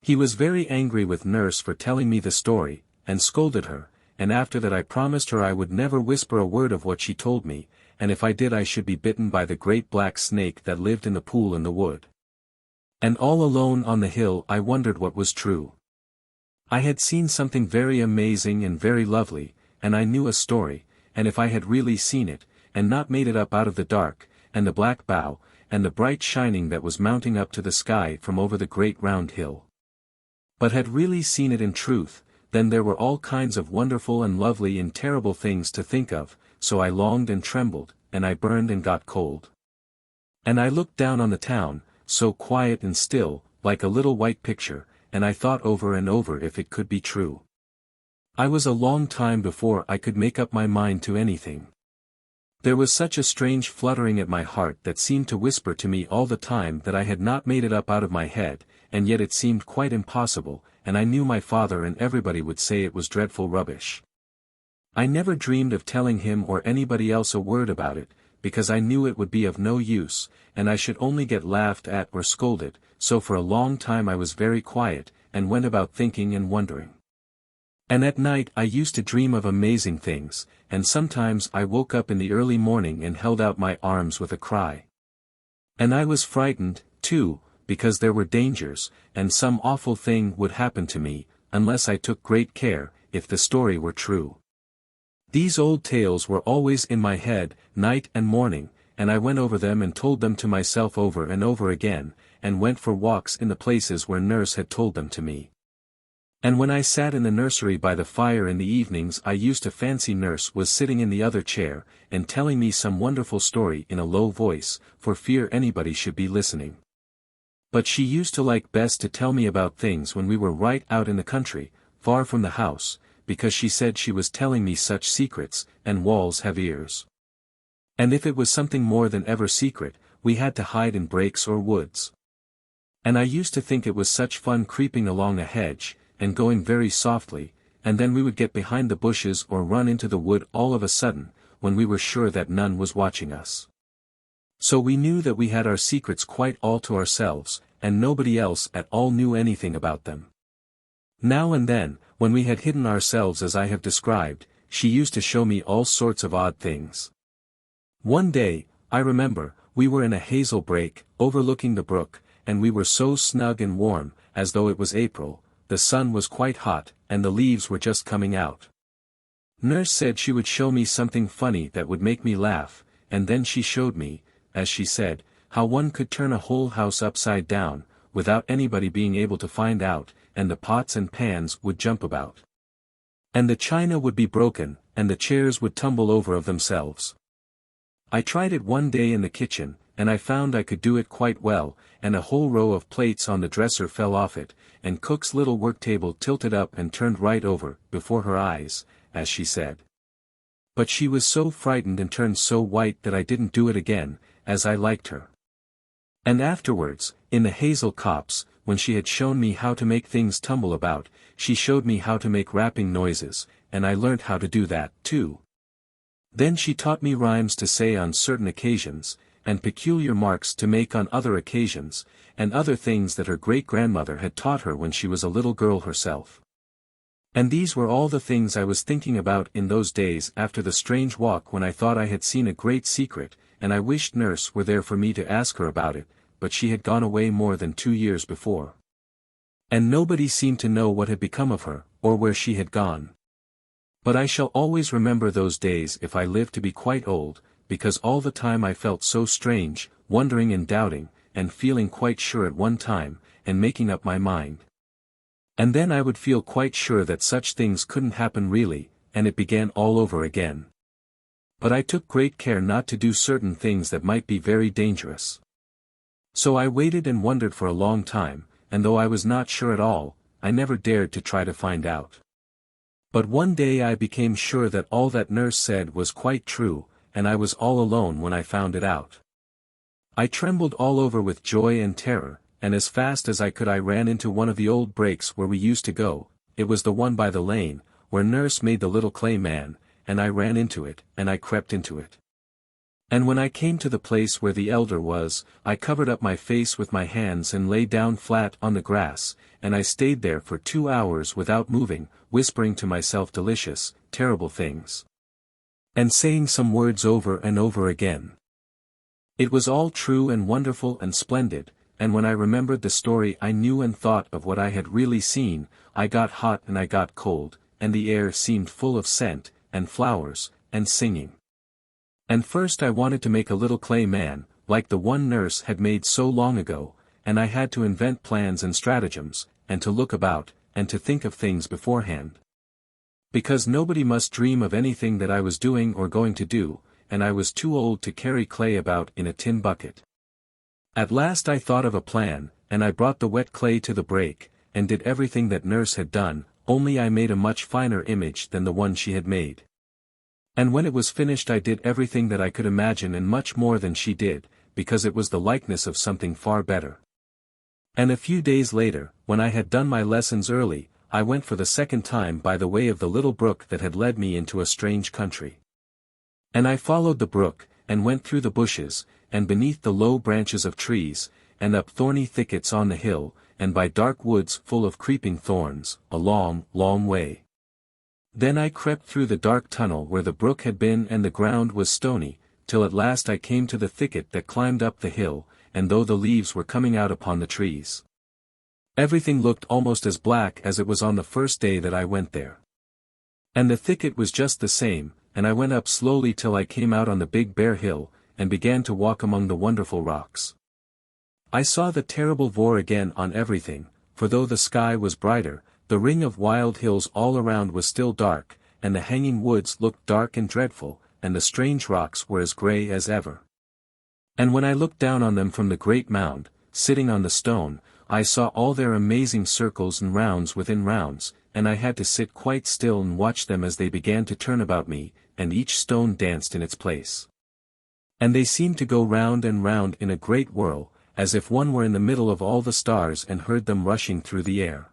He was very angry with nurse for telling me the story, and scolded her, and after that I promised her I would never whisper a word of what she told me, and if I did I should be bitten by the great black snake that lived in the pool in the wood. And all alone on the hill I wondered what was true. I had seen something very amazing and very lovely, and I knew a story, and if I had really seen it, and not made it up out of the dark, and the black bough, and the bright shining that was mounting up to the sky from over the great round hill, but had really seen it in truth, then there were all kinds of wonderful and lovely and terrible things to think of, so I longed and trembled, and I burned and got cold. And I looked down on the town, so quiet and still, like a little white picture, and I thought over and over if it could be true. I was a long time before I could make up my mind to anything. There was such a strange fluttering at my heart that seemed to whisper to me all the time that I had not made it up out of my head, and yet it seemed quite impossible, and I knew my father and everybody would say it was dreadful rubbish. I never dreamed of telling him or anybody else a word about it, because I knew it would be of no use, and I should only get laughed at or scolded, so for a long time I was very quiet, and went about thinking and wondering. And at night I used to dream of amazing things, and sometimes I woke up in the early morning and held out my arms with a cry. And I was frightened, too, because there were dangers, and some awful thing would happen to me, unless I took great care, if the story were true. These old tales were always in my head, night and morning, and I went over them and told them to myself over and over again, and went for walks in the places where nurse had told them to me. And when I sat in the nursery by the fire in the evenings I used to fancy nurse was sitting in the other chair, and telling me some wonderful story in a low voice, for fear anybody should be listening. But she used to like best to tell me about things when we were right out in the country, far from the house, because she said she was telling me such secrets, and walls have ears. And if it was something more than ever secret, we had to hide in breaks or woods. And I used to think it was such fun creeping along a hedge, and going very softly, and then we would get behind the bushes or run into the wood all of a sudden, when we were sure that none was watching us. So we knew that we had our secrets quite all to ourselves, and nobody else at all knew anything about them. Now and then, when we had hidden ourselves as I have described, she used to show me all sorts of odd things. One day, I remember, we were in a hazel brake, overlooking the brook, and we were so snug and warm, as though it was April. The sun was quite hot, and the leaves were just coming out. Nurse said she would show me something funny that would make me laugh, and then she showed me, as she said, how one could turn a whole house upside down, without anybody being able to find out, and the pots and pans would jump about. And the china would be broken, and the chairs would tumble over of themselves. I tried it one day in the kitchen, and I found I could do it quite well, and a whole row of plates on the dresser fell off it, and cook's little work table tilted up and turned right over, before her eyes, as she said. But she was so frightened and turned so white that I didn't do it again, as I liked her. And afterwards, in the hazel copse, when she had shown me how to make things tumble about, she showed me how to make rapping noises, and I learnt how to do that, too. Then she taught me rhymes to say on certain occasions, and peculiar marks to make on other occasions, and other things that her great-grandmother had taught her when she was a little girl herself. And these were all the things I was thinking about in those days after the strange walk when I thought I had seen a great secret, and I wished nurse were there for me to ask her about it, but she had gone away more than 2 years before. And nobody seemed to know what had become of her, or where she had gone. But I shall always remember those days if I live to be quite old, because all the time I felt so strange, wondering and doubting, and feeling quite sure at one time, and making up my mind. And then I would feel quite sure that such things couldn't happen really, and it began all over again. But I took great care not to do certain things that might be very dangerous. So I waited and wondered for a long time, and though I was not sure at all, I never dared to try to find out. But one day I became sure that all that nurse said was quite true, and I was all alone when I found it out. I trembled all over with joy and terror, and as fast as I could I ran into one of the old breaks where we used to go. It was the one by the lane, where nurse made the little clay man, and I ran into it, and I crept into it. And when I came to the place where the elder was, I covered up my face with my hands and lay down flat on the grass, and I stayed there for 2 hours without moving, whispering to myself delicious, terrible things. And saying some words over and over again. It was all true and wonderful and splendid, and when I remembered the story I knew and thought of what I had really seen, I got hot and I got cold, and the air seemed full of scent, and flowers, and singing. And first I wanted to make a little clay man, like the one nurse had made so long ago, and I had to invent plans and stratagems, and to look about, and to think of things beforehand. Because nobody must dream of anything that I was doing or going to do, and I was too old to carry clay about in a tin bucket. At last I thought of a plan, and I brought the wet clay to the break, and did everything that nurse had done, only I made a much finer image than the one she had made. And when it was finished I did everything that I could imagine and much more than she did, because it was the likeness of something far better. And a few days later, when I had done my lessons early, I went for the second time by the way of the little brook that had led me into a strange country. And I followed the brook, and went through the bushes, and beneath the low branches of trees, and up thorny thickets on the hill, and by dark woods full of creeping thorns, a long, long way. Then I crept through the dark tunnel where the brook had been and the ground was stony, till at last I came to the thicket that climbed up the hill, and though the leaves were coming out upon the trees, everything looked almost as black as it was on the first day that I went there. And the thicket was just the same, and I went up slowly till I came out on the big bare hill, and began to walk among the wonderful rocks. I saw the terrible vor again on everything, for though the sky was brighter, the ring of wild hills all around was still dark, and the hanging woods looked dark and dreadful, and the strange rocks were as grey as ever. And when I looked down on them from the great mound, sitting on the stone, I saw all their amazing circles and rounds within rounds, and I had to sit quite still and watch them as they began to turn about me, and each stone danced in its place. And they seemed to go round and round in a great whirl, as if one were in the middle of all the stars and heard them rushing through the air.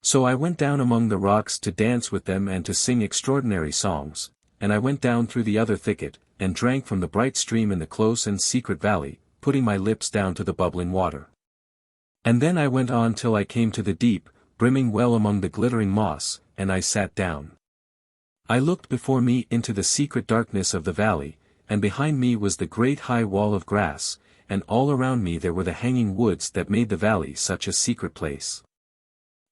So I went down among the rocks to dance with them and to sing extraordinary songs, and I went down through the other thicket, and drank from the bright stream in the close and secret valley, putting my lips down to the bubbling water. And then I went on till I came to the deep, brimming well among the glittering moss, and I sat down. I looked before me into the secret darkness of the valley, and behind me was the great high wall of grass, and all around me there were the hanging woods that made the valley such a secret place.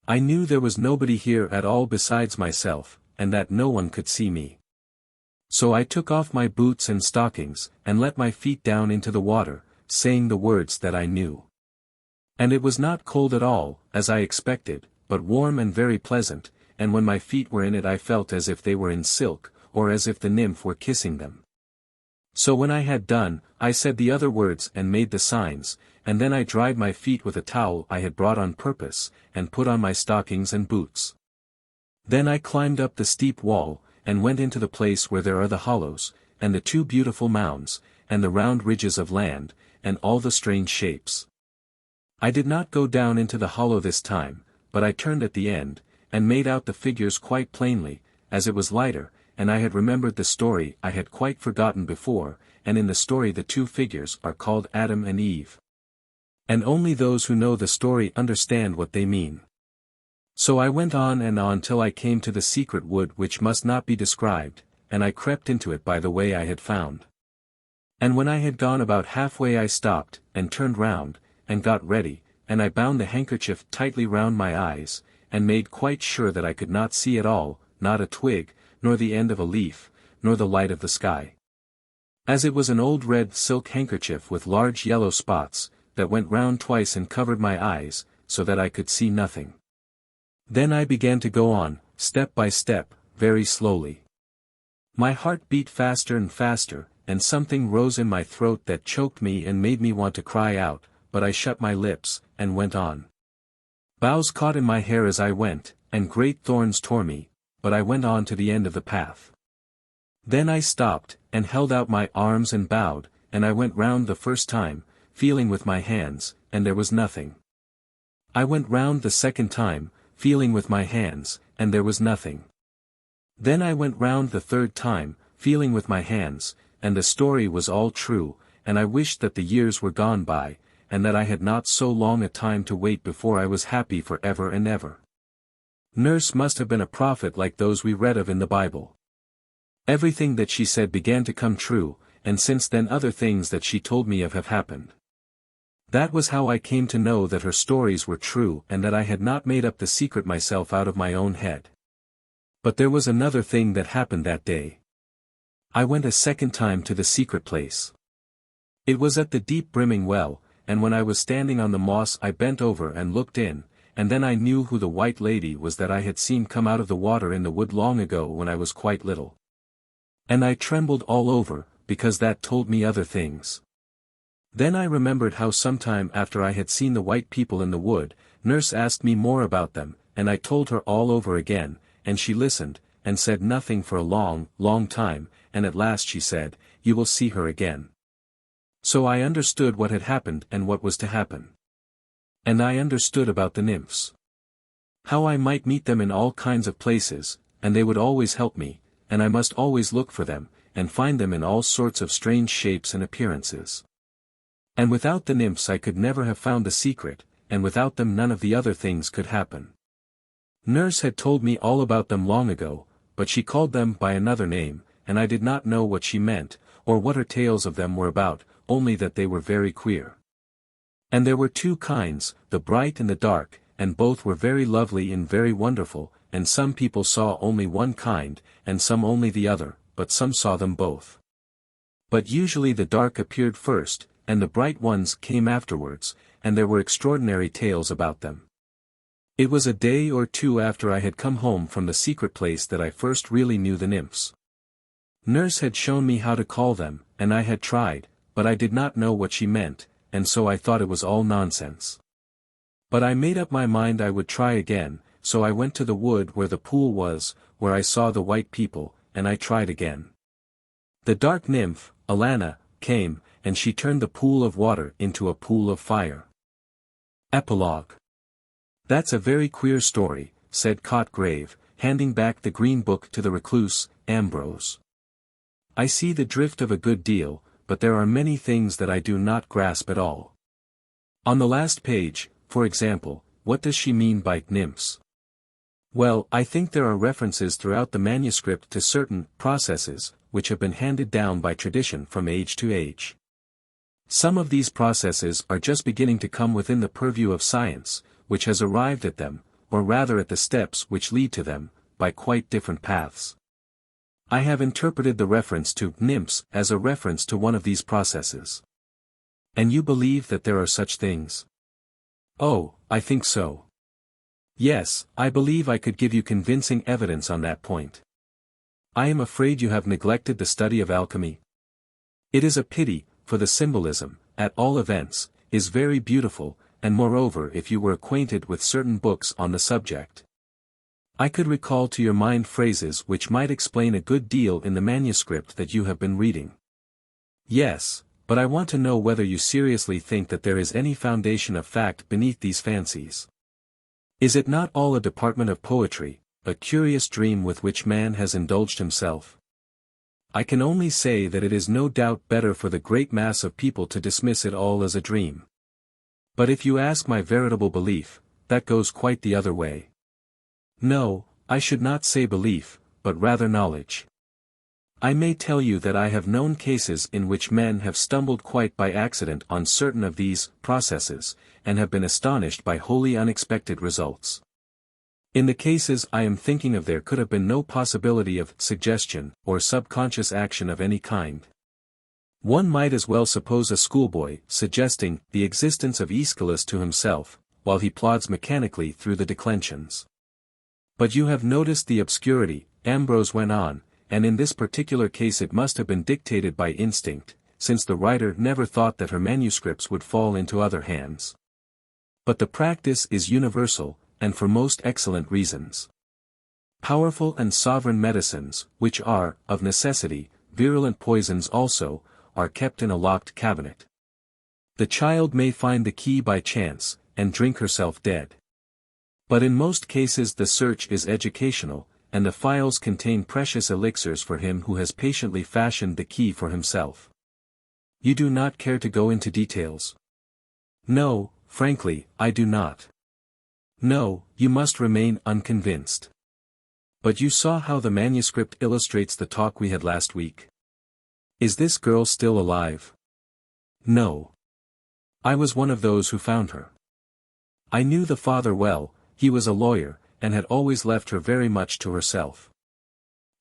I knew there was nobody here at all besides myself, and that no one could see me. So I took off my boots and stockings, and let my feet down into the water, saying the words that I knew. And it was not cold at all, as I expected, but warm and very pleasant, and when my feet were in it I felt as if they were in silk, or as if the nymph were kissing them. So when I had done, I said the other words and made the signs, and then I dried my feet with a towel I had brought on purpose, and put on my stockings and boots. Then I climbed up the steep wall, and went into the place where there are the hollows, and the two beautiful mounds, and the round ridges of land, and all the strange shapes. I did not go down into the hollow this time, but I turned at the end, and made out the figures quite plainly, as it was lighter, and I had remembered the story I had quite forgotten before, and in the story the two figures are called Adam and Eve. And only those who know the story understand what they mean. So I went on and on till I came to the secret wood which must not be described, and I crept into it by the way I had found. And when I had gone about halfway I stopped, and turned round, and got ready, and I bound the handkerchief tightly round my eyes, and made quite sure that I could not see at all, not a twig, nor the end of a leaf, nor the light of the sky. As it was an old red silk handkerchief with large yellow spots, that went round twice and covered my eyes, so that I could see nothing. Then I began to go on, step by step, very slowly. My heart beat faster and faster, and something rose in my throat that choked me and made me want to cry out, but I shut my lips, and went on. Boughs caught in my hair as I went, and great thorns tore me, but I went on to the end of the path. Then I stopped, and held out my arms and bowed, and I went round the first time, feeling with my hands, and there was nothing. I went round the second time, feeling with my hands, and there was nothing. Then I went round the third time, feeling with my hands, and the story was all true, and I wished that the years were gone by, and that I had not so long a time to wait before I was happy for ever and ever. Nurse must have been a prophet like those we read of in the Bible. Everything that she said began to come true, and since then other things that she told me of have happened. That was how I came to know that her stories were true and that I had not made up the secret myself out of my own head. But there was another thing that happened that day. I went a second time to the secret place. It was at the deep brimming well, and when I was standing on the moss I bent over and looked in, and then I knew who the white lady was that I had seen come out of the water in the wood long ago when I was quite little. And I trembled all over, because that told me other things. Then I remembered how sometime after I had seen the white people in the wood, Nurse asked me more about them, and I told her all over again, and she listened, and said nothing for a long, long time, and at last she said, "You will see her again." So I understood what had happened and what was to happen. And I understood about the nymphs. How I might meet them in all kinds of places, and they would always help me, and I must always look for them, and find them in all sorts of strange shapes and appearances. And without the nymphs I could never have found the secret, and without them none of the other things could happen. Nurse had told me all about them long ago, but she called them by another name, and I did not know what she meant, or what her tales of them were about, only that they were very queer. And there were two kinds, the bright and the dark, and both were very lovely and very wonderful, and some people saw only one kind, and some only the other, but some saw them both. But usually the dark appeared first, and the bright ones came afterwards, and there were extraordinary tales about them. It was a day or two after I had come home from the secret place that I first really knew the nymphs. Nurse had shown me how to call them, and I had tried, but I did not know what she meant, and so I thought it was all nonsense. But I made up my mind I would try again, so I went to the wood where the pool was, where I saw the white people, and I tried again. The dark nymph, Alana, came, and she turned the pool of water into a pool of fire. Epilogue. "That's a very queer story," said Cotgrave, handing back the green book to the recluse, Ambrose. "I see the drift of a good deal, but there are many things that I do not grasp at all. On the last page, for example, what does she mean by nymphs?" "Well, I think there are references throughout the manuscript to certain processes, which have been handed down by tradition from age to age. Some of these processes are just beginning to come within the purview of science, which has arrived at them, or rather at the steps which lead to them, by quite different paths. I have interpreted the reference to nymphs as a reference to one of these processes." "And you believe that there are such things?" "Oh, I think so. Yes, I believe I could give you convincing evidence on that point." "I am afraid you have neglected the study of alchemy." "It is a pity, for the symbolism, at all events, is very beautiful, and moreover if you were acquainted with certain books on the subject. I could recall to your mind phrases which might explain a good deal in the manuscript that you have been reading." "Yes, but I want to know whether you seriously think that there is any foundation of fact beneath these fancies. Is it not all a department of poetry, a curious dream with which man has indulged himself? I can only say that it is no doubt better for the great mass of people to dismiss it all as a dream. But if you ask my veritable belief, that goes quite the other way. No, I should not say belief, but rather knowledge. I may tell you that I have known cases in which men have stumbled quite by accident on certain of these processes, and have been astonished by wholly unexpected results. In the cases I am thinking of there could have been no possibility of suggestion or subconscious action of any kind. One might as well suppose a schoolboy suggesting the existence of Aeschylus to himself, while he plods mechanically through the declensions. But you have noticed the obscurity, Ambrose went on, and in this particular case it must have been dictated by instinct, since the writer never thought that her manuscripts would fall into other hands. But the practice is universal, and for most excellent reasons. Powerful and sovereign medicines, which are, of necessity, virulent poisons also, are kept in a locked cabinet. The child may find the key by chance, and drink herself dead. But in most cases the search is educational, and the phials contain precious elixirs for him who has patiently fashioned the key for himself. You do not care to go into details? No, frankly, I do not. No, you must remain unconvinced. But you saw how the manuscript illustrates the talk we had last week. Is this girl still alive? No. I was one of those who found her. I knew the father well, he was a lawyer, and had always left her very much to herself.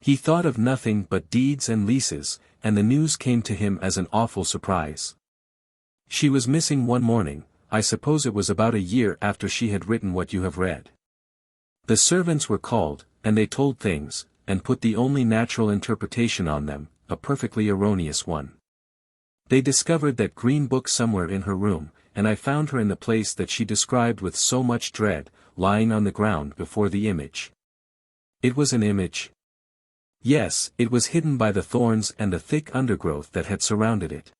He thought of nothing but deeds and leases, and the news came to him as an awful surprise. She was missing one morning. I suppose it was about a year after she had written what you have read. The servants were called, and they told things, and put the only natural interpretation on them, a perfectly erroneous one. They discovered that green book somewhere in her room, and I found her in the place that she described with so much dread, lying on the ground before the image. It was an image. Yes, it was hidden by the thorns and the thick undergrowth that had surrounded it.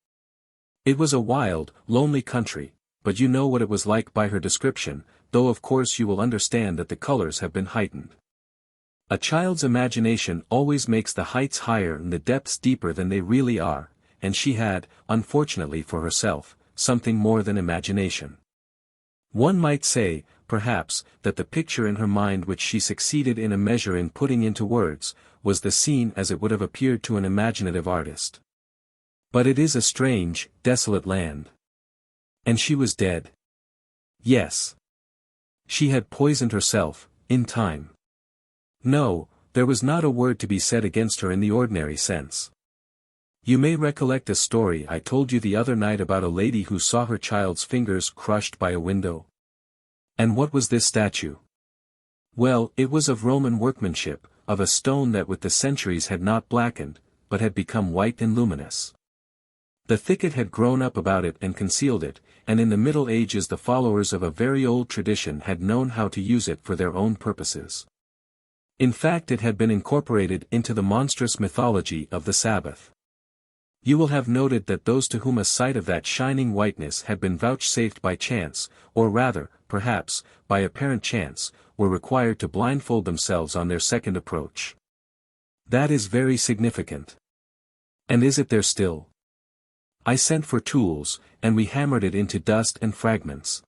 It was a wild, lonely country, but you know what it was like by her description, though of course you will understand that the colors have been heightened. A child's imagination always makes the heights higher and the depths deeper than they really are, and she had, unfortunately for herself, something more than imagination. One might say, perhaps, that the picture in her mind which she succeeded in a measure in putting into words, was the scene as it would have appeared to an imaginative artist. But it is a strange, desolate land. And she was dead. Yes. She had poisoned herself, in time. No, there was not a word to be said against her in the ordinary sense. You may recollect a story I told you the other night about a lady who saw her child's fingers crushed by a window. And what was this statue? Well, it was of Roman workmanship, of a stone that with the centuries had not blackened, but had become white and luminous. The thicket had grown up about it and concealed it, and in the Middle Ages the followers of a very old tradition had known how to use it for their own purposes. In fact, it had been incorporated into the monstrous mythology of the Sabbath. You will have noted that those to whom a sight of that shining whiteness had been vouchsafed by chance, or rather, perhaps, by apparent chance, were required to blindfold themselves on their second approach. That is very significant. And is it there still? I sent for tools, and we hammered it into dust and fragments.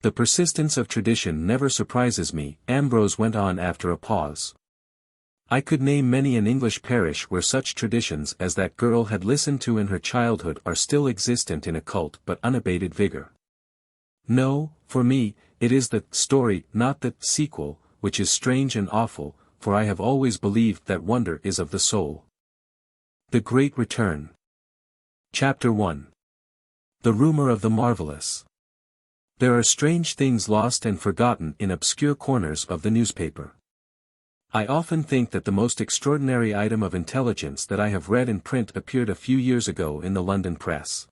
The persistence of tradition never surprises me, Ambrose went on after a pause. I could name many an English parish where such traditions as that girl had listened to in her childhood are still existent in occult but unabated vigor. No, for me, it is the story, not the sequel, which is strange and awful, for I have always believed that wonder is of the soul. The Great Return. Chapter 1. The Rumour of the Marvellous. There are strange things lost and forgotten in obscure corners of the newspaper. I often think that the most extraordinary item of intelligence that I have read in print appeared a few years ago in the London press.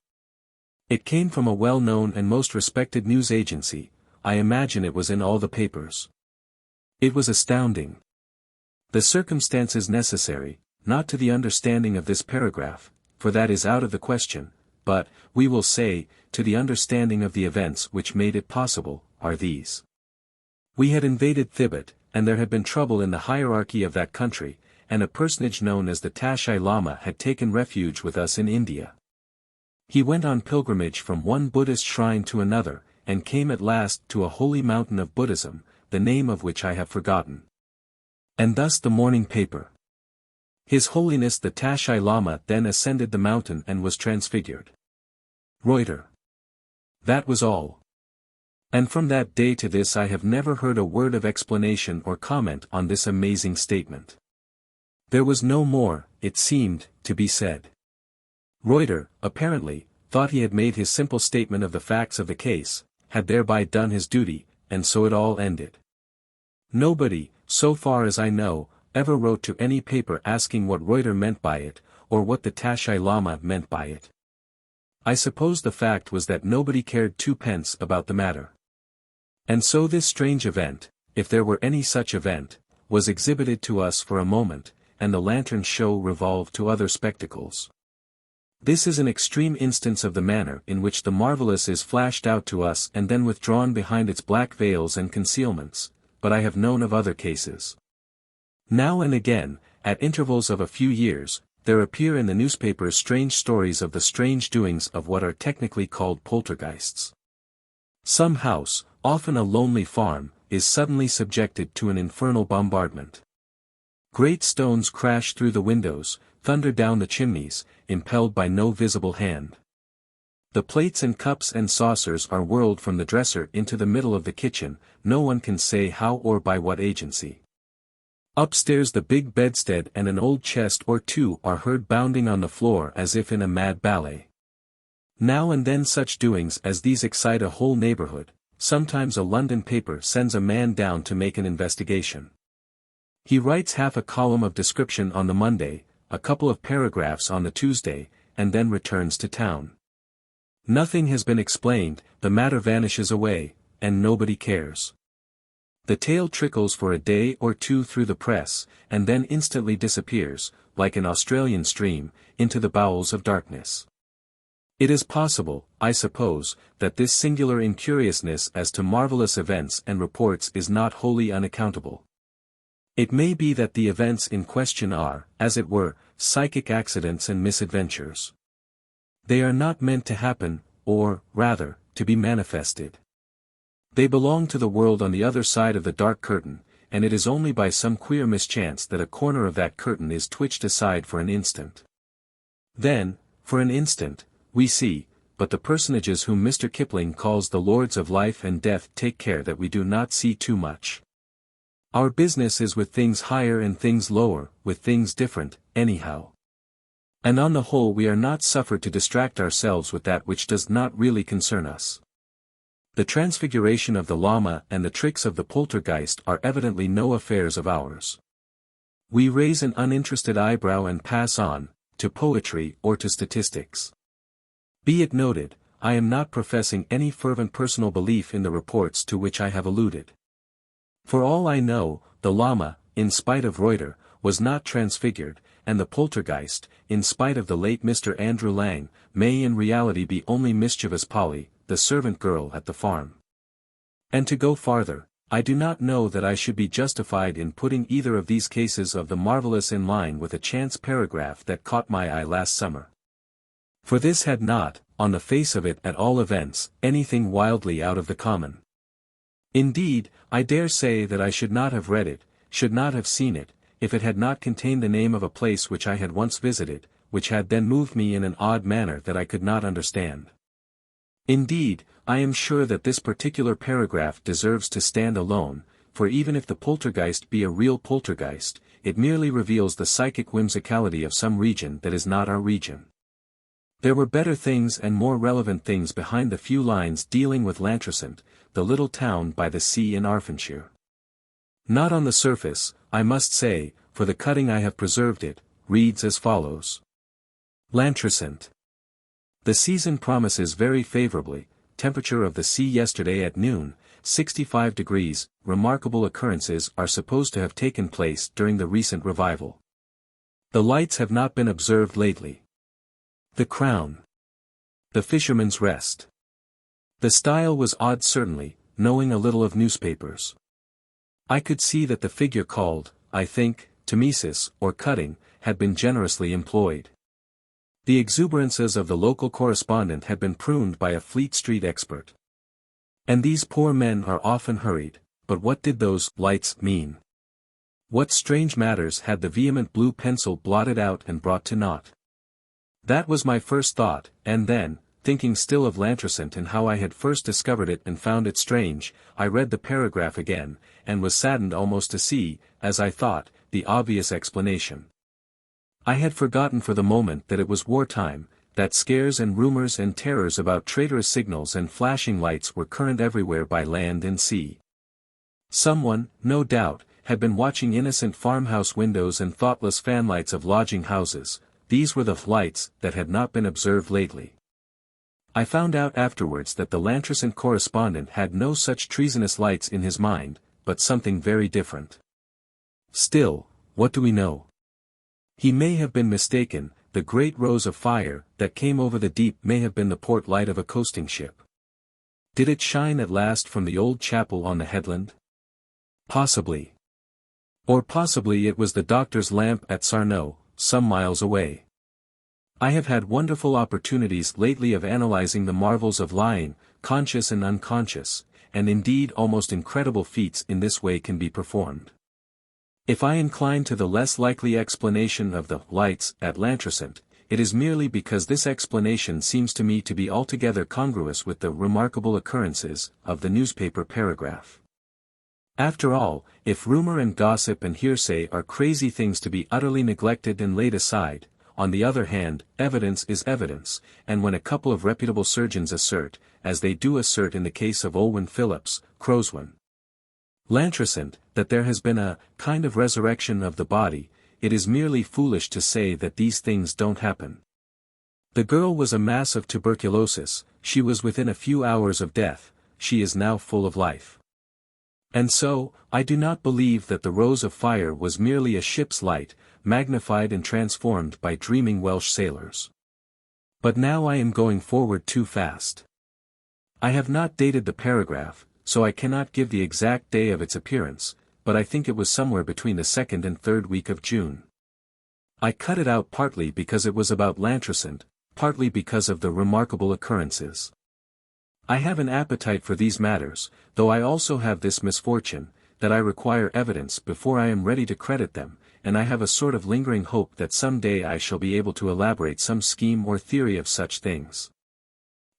It came from a well-known and most respected news agency. I imagine it was in all the papers. It was astounding. The circumstances necessary, not to the understanding of this paragraph, for that is out of the question, but, we will say, to the understanding of the events which made it possible, are these. We had invaded Thibet, and there had been trouble in the hierarchy of that country, and a personage known as the Tashai Lama had taken refuge with us in India. He went on pilgrimage from one Buddhist shrine to another, and came at last to a holy mountain of Buddhism, the name of which I have forgotten. And thus the morning paper. His Holiness the Tashai Lama then ascended the mountain and was transfigured. Reuter. That was all. And from that day to this I have never heard a word of explanation or comment on this amazing statement. There was no more, it seemed, to be said. Reuter, apparently, thought he had made his simple statement of the facts of the case, had thereby done his duty, and so it all ended. Nobody, so far as I know, ever wrote to any paper asking what Reuter meant by it, or what the Tashai Lama meant by it. I suppose the fact was that nobody cared twopence about the matter. And so this strange event, if there were any such event, was exhibited to us for a moment, and the lantern show revolved to other spectacles. This is an extreme instance of the manner in which the marvellous is flashed out to us and then withdrawn behind its black veils and concealments, but I have known of other cases. Now and again, at intervals of a few years, there appear in the newspapers strange stories of the strange doings of what are technically called poltergeists. Some house, often a lonely farm, is suddenly subjected to an infernal bombardment. Great stones crash through the windows, thunder down the chimneys, impelled by no visible hand. The plates and cups and saucers are whirled from the dresser into the middle of the kitchen, no one can say how or by what agency. Upstairs the big bedstead and an old chest or two are heard bounding on the floor as if in a mad ballet. Now and then such doings as these excite a whole neighborhood. Sometimes a London paper sends a man down to make an investigation. He writes half a column of description on the Monday, a couple of paragraphs on the Tuesday, and then returns to town. Nothing has been explained, the matter vanishes away, and nobody cares. The tale trickles for a day or two through the press, and then instantly disappears, like an Australian stream, into the bowels of darkness. It is possible, I suppose, that this singular incuriousness as to marvellous events and reports is not wholly unaccountable. It may be that the events in question are, as it were, psychic accidents and misadventures. They are not meant to happen, or, rather, to be manifested. They belong to the world on the other side of the dark curtain, and it is only by some queer mischance that a corner of that curtain is twitched aside for an instant. Then, for an instant, we see, but the personages whom Mr. Kipling calls the lords of life and death take care that we do not see too much. Our business is with things higher and things lower, with things different, anyhow. And on the whole we are not suffered to distract ourselves with that which does not really concern us. The transfiguration of the llama and the tricks of the poltergeist are evidently no affairs of ours. We raise an uninterested eyebrow and pass on, to poetry or to statistics. Be it noted, I am not professing any fervent personal belief in the reports to which I have alluded. For all I know, the llama, in spite of Reuter, was not transfigured, and the poltergeist, in spite of the late Mr. Andrew Lang, may in reality be only mischievous Polly, the servant girl at the farm. And to go farther, I do not know that I should be justified in putting either of these cases of the marvellous in line with a chance paragraph that caught my eye last summer. For this had not, on the face of it at all events, anything wildly out of the common. Indeed, I dare say that I should not have read it, should not have seen it, if it had not contained the name of a place which I had once visited, which had then moved me in an odd manner that I could not understand. Indeed, I am sure that this particular paragraph deserves to stand alone, for even if the poltergeist be a real poltergeist, it merely reveals the psychic whimsicality of some region that is not our region. There were better things and more relevant things behind the few lines dealing with Llantrisant, the little town by the sea in Arfenshire. Not on the surface, I must say, for the cutting I have preserved it, reads as follows. Llantrisant. The season promises very favourably, temperature of the sea yesterday at noon, 65 degrees, remarkable occurrences are supposed to have taken place during the recent revival. The lights have not been observed lately. The Crown. The Fisherman's Rest. The style was odd certainly, knowing a little of newspapers. I could see that the figure called, I think, Tmesis, or cutting, had been generously employed. The exuberances of the local correspondent had been pruned by a Fleet Street expert. And these poor men are often hurried, but what did those lights mean? What strange matters had the vehement blue pencil blotted out and brought to naught? That was my first thought, and then, thinking still of Llantrisant and how I had first discovered it and found it strange, I read the paragraph again, and was saddened almost to see, as I thought, the obvious explanation. I had forgotten for the moment that it was wartime, that scares and rumors and terrors about traitorous signals and flashing lights were current everywhere by land and sea. Someone, no doubt, had been watching innocent farmhouse windows and thoughtless fanlights of lodging houses. These were the lights that had not been observed lately. I found out afterwards that the Llantrisant correspondent had no such treasonous lights in his mind, but something very different. Still, what do we know? He may have been mistaken, the great rose of fire that came over the deep may have been the port light of a coasting ship. Did it shine at last from the old chapel on the headland? Possibly. Or possibly it was the doctor's lamp at Sarno, some miles away. I have had wonderful opportunities lately of analyzing the marvels of lying, conscious and unconscious, and indeed almost incredible feats in this way can be performed. If I incline to the less likely explanation of the lights at Llantrisant, it is merely because this explanation seems to me to be altogether congruous with the remarkable occurrences of the newspaper paragraph. After all, if rumor and gossip and hearsay are crazy things to be utterly neglected and laid aside, on the other hand, evidence is evidence, and when a couple of reputable surgeons assert, as they do assert in the case of Olwen Phillips, Crowswan, Llantrisant, that there has been a kind of resurrection of the body, it is merely foolish to say that these things don't happen. The girl was a mass of tuberculosis, she was within a few hours of death, she is now full of life. And so, I do not believe that the rose of fire was merely a ship's light, magnified and transformed by dreaming Welsh sailors. But now I am going forward too fast. I have not dated the paragraph, so I cannot give the exact day of its appearance, but I think it was somewhere between the 2nd and 3rd week of June. I cut it out partly because it was about Llantrisant, partly because of the remarkable occurrences. I have an appetite for these matters, though I also have this misfortune, that I require evidence before I am ready to credit them, and I have a sort of lingering hope that some day I shall be able to elaborate some scheme or theory of such things.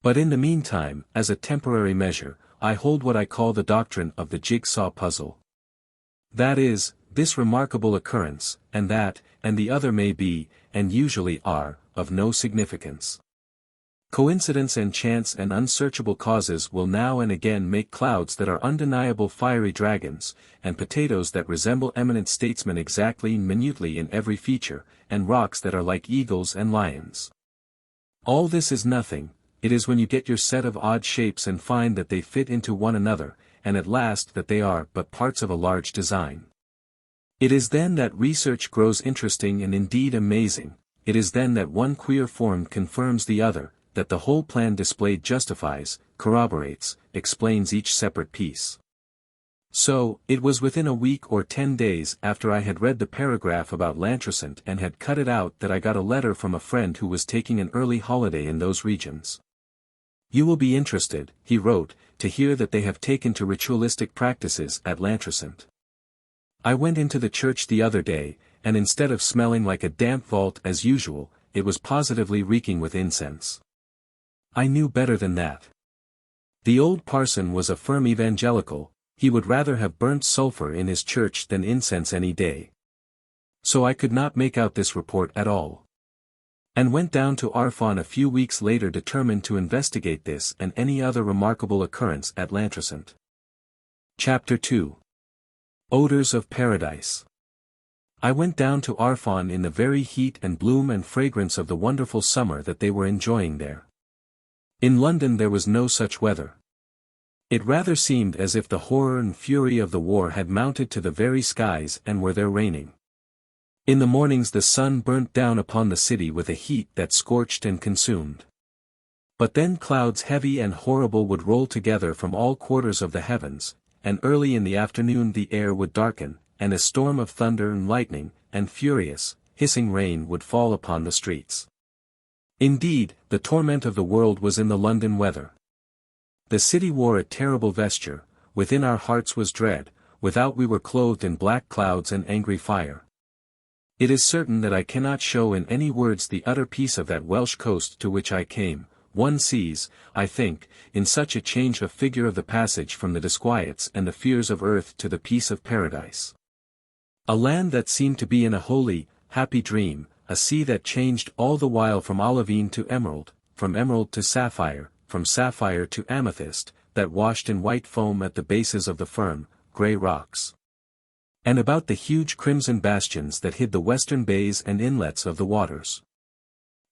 But in the meantime, as a temporary measure, I hold what I call the doctrine of the jigsaw puzzle. That is, this remarkable occurrence, and that, and the other may be, and usually are, of no significance. Coincidence and chance and unsearchable causes will now and again make clouds that are undeniable fiery dragons, and potatoes that resemble eminent statesmen exactly minutely in every feature, and rocks that are like eagles and lions. All this is nothing, it is when you get your set of odd shapes and find that they fit into one another, and at last that they are but parts of a large design. It is then that research grows interesting and indeed amazing, it is then that one queer form confirms the other, that the whole plan displayed justifies, corroborates, explains each separate piece. So, it was within a week or 10 days after I had read the paragraph about Llantrisant and had cut it out that I got a letter from a friend who was taking an early holiday in those regions. "You will be interested," he wrote, "to hear that they have taken to ritualistic practices at Llantrisant. I went into the church the other day, and instead of smelling like a damp vault as usual, it was positively reeking with incense. I knew better than that. The old parson was a firm evangelical, he would rather have burnt sulphur in his church than incense any day. So I could not make out this report at all. And went down to Arfon a few weeks later determined to investigate this and any other remarkable occurrence at Llantrisant." Chapter 2. Odours of Paradise. I went down to Arfon in the very heat and bloom and fragrance of the wonderful summer that they were enjoying there. In London there was no such weather. It rather seemed as if the horror and fury of the war had mounted to the very skies and were there reigning. In the mornings the sun burnt down upon the city with a heat that scorched and consumed. But then clouds heavy and horrible would roll together from all quarters of the heavens, and early in the afternoon the air would darken, and a storm of thunder and lightning, and furious, hissing rain would fall upon the streets. Indeed, the torment of the world was in the London weather. The city wore a terrible vesture, within our hearts was dread, without we were clothed in black clouds and angry fire. It is certain that I cannot show in any words the utter peace of that Welsh coast to which I came. One sees, I think, in such a change of figure of the passage from the disquiets and the fears of earth to the peace of paradise. A land that seemed to be in a holy, happy dream, a sea that changed all the while from olivine to emerald, from emerald to sapphire, from sapphire to amethyst, that washed in white foam at the bases of the firm, grey rocks. And about the huge crimson bastions that hid the western bays and inlets of the waters.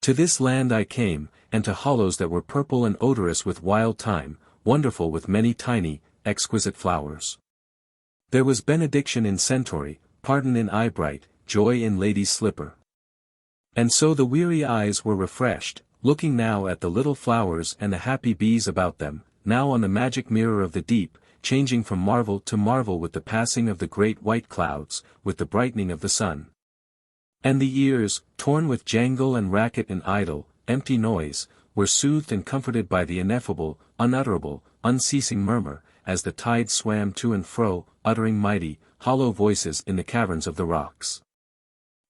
To this land I came, and to hollows that were purple and odorous with wild thyme, wonderful with many tiny, exquisite flowers. There was benediction in Centauri, pardon in Eyebright, joy in Lady's Slipper. And so the weary eyes were refreshed, looking now at the little flowers and the happy bees about them, now on the magic mirror of the deep, changing from marvel to marvel with the passing of the great white clouds, with the brightening of the sun. And the ears, torn with jangle and racket and idle, empty noise, were soothed and comforted by the ineffable, unutterable, unceasing murmur, as the tide swam to and fro, uttering mighty, hollow voices in the caverns of the rocks.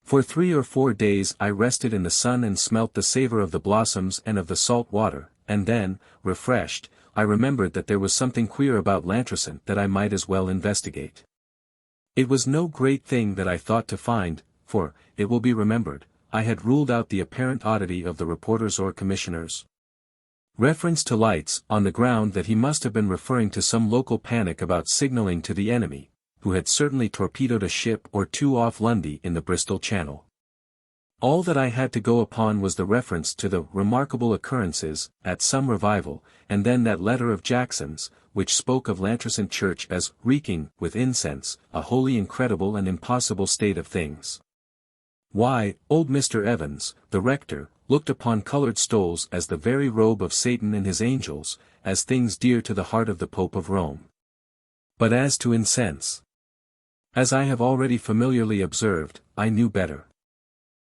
For 3 or 4 days I rested in the sun and smelt the savour of the blossoms and of the salt water, and then, refreshed, I remembered that there was something queer about Lantricent that I might as well investigate. It was no great thing that I thought to find, for, it will be remembered, I had ruled out the apparent oddity of the reporters or commissioners' reference to lights, on the ground that he must have been referring to some local panic about signalling to the enemy, who had certainly torpedoed a ship or 2 off Lundy in the Bristol Channel. All that I had to go upon was the reference to the remarkable occurrences at some revival, and then that letter of Jackson's, which spoke of Lantricent Church as reeking with incense, a wholly incredible and impossible state of things. Why, old Mr. Evans, the rector, looked upon coloured stoles as the very robe of Satan and his angels, as things dear to the heart of the Pope of Rome. But as to incense, as I have already familiarly observed, I knew better.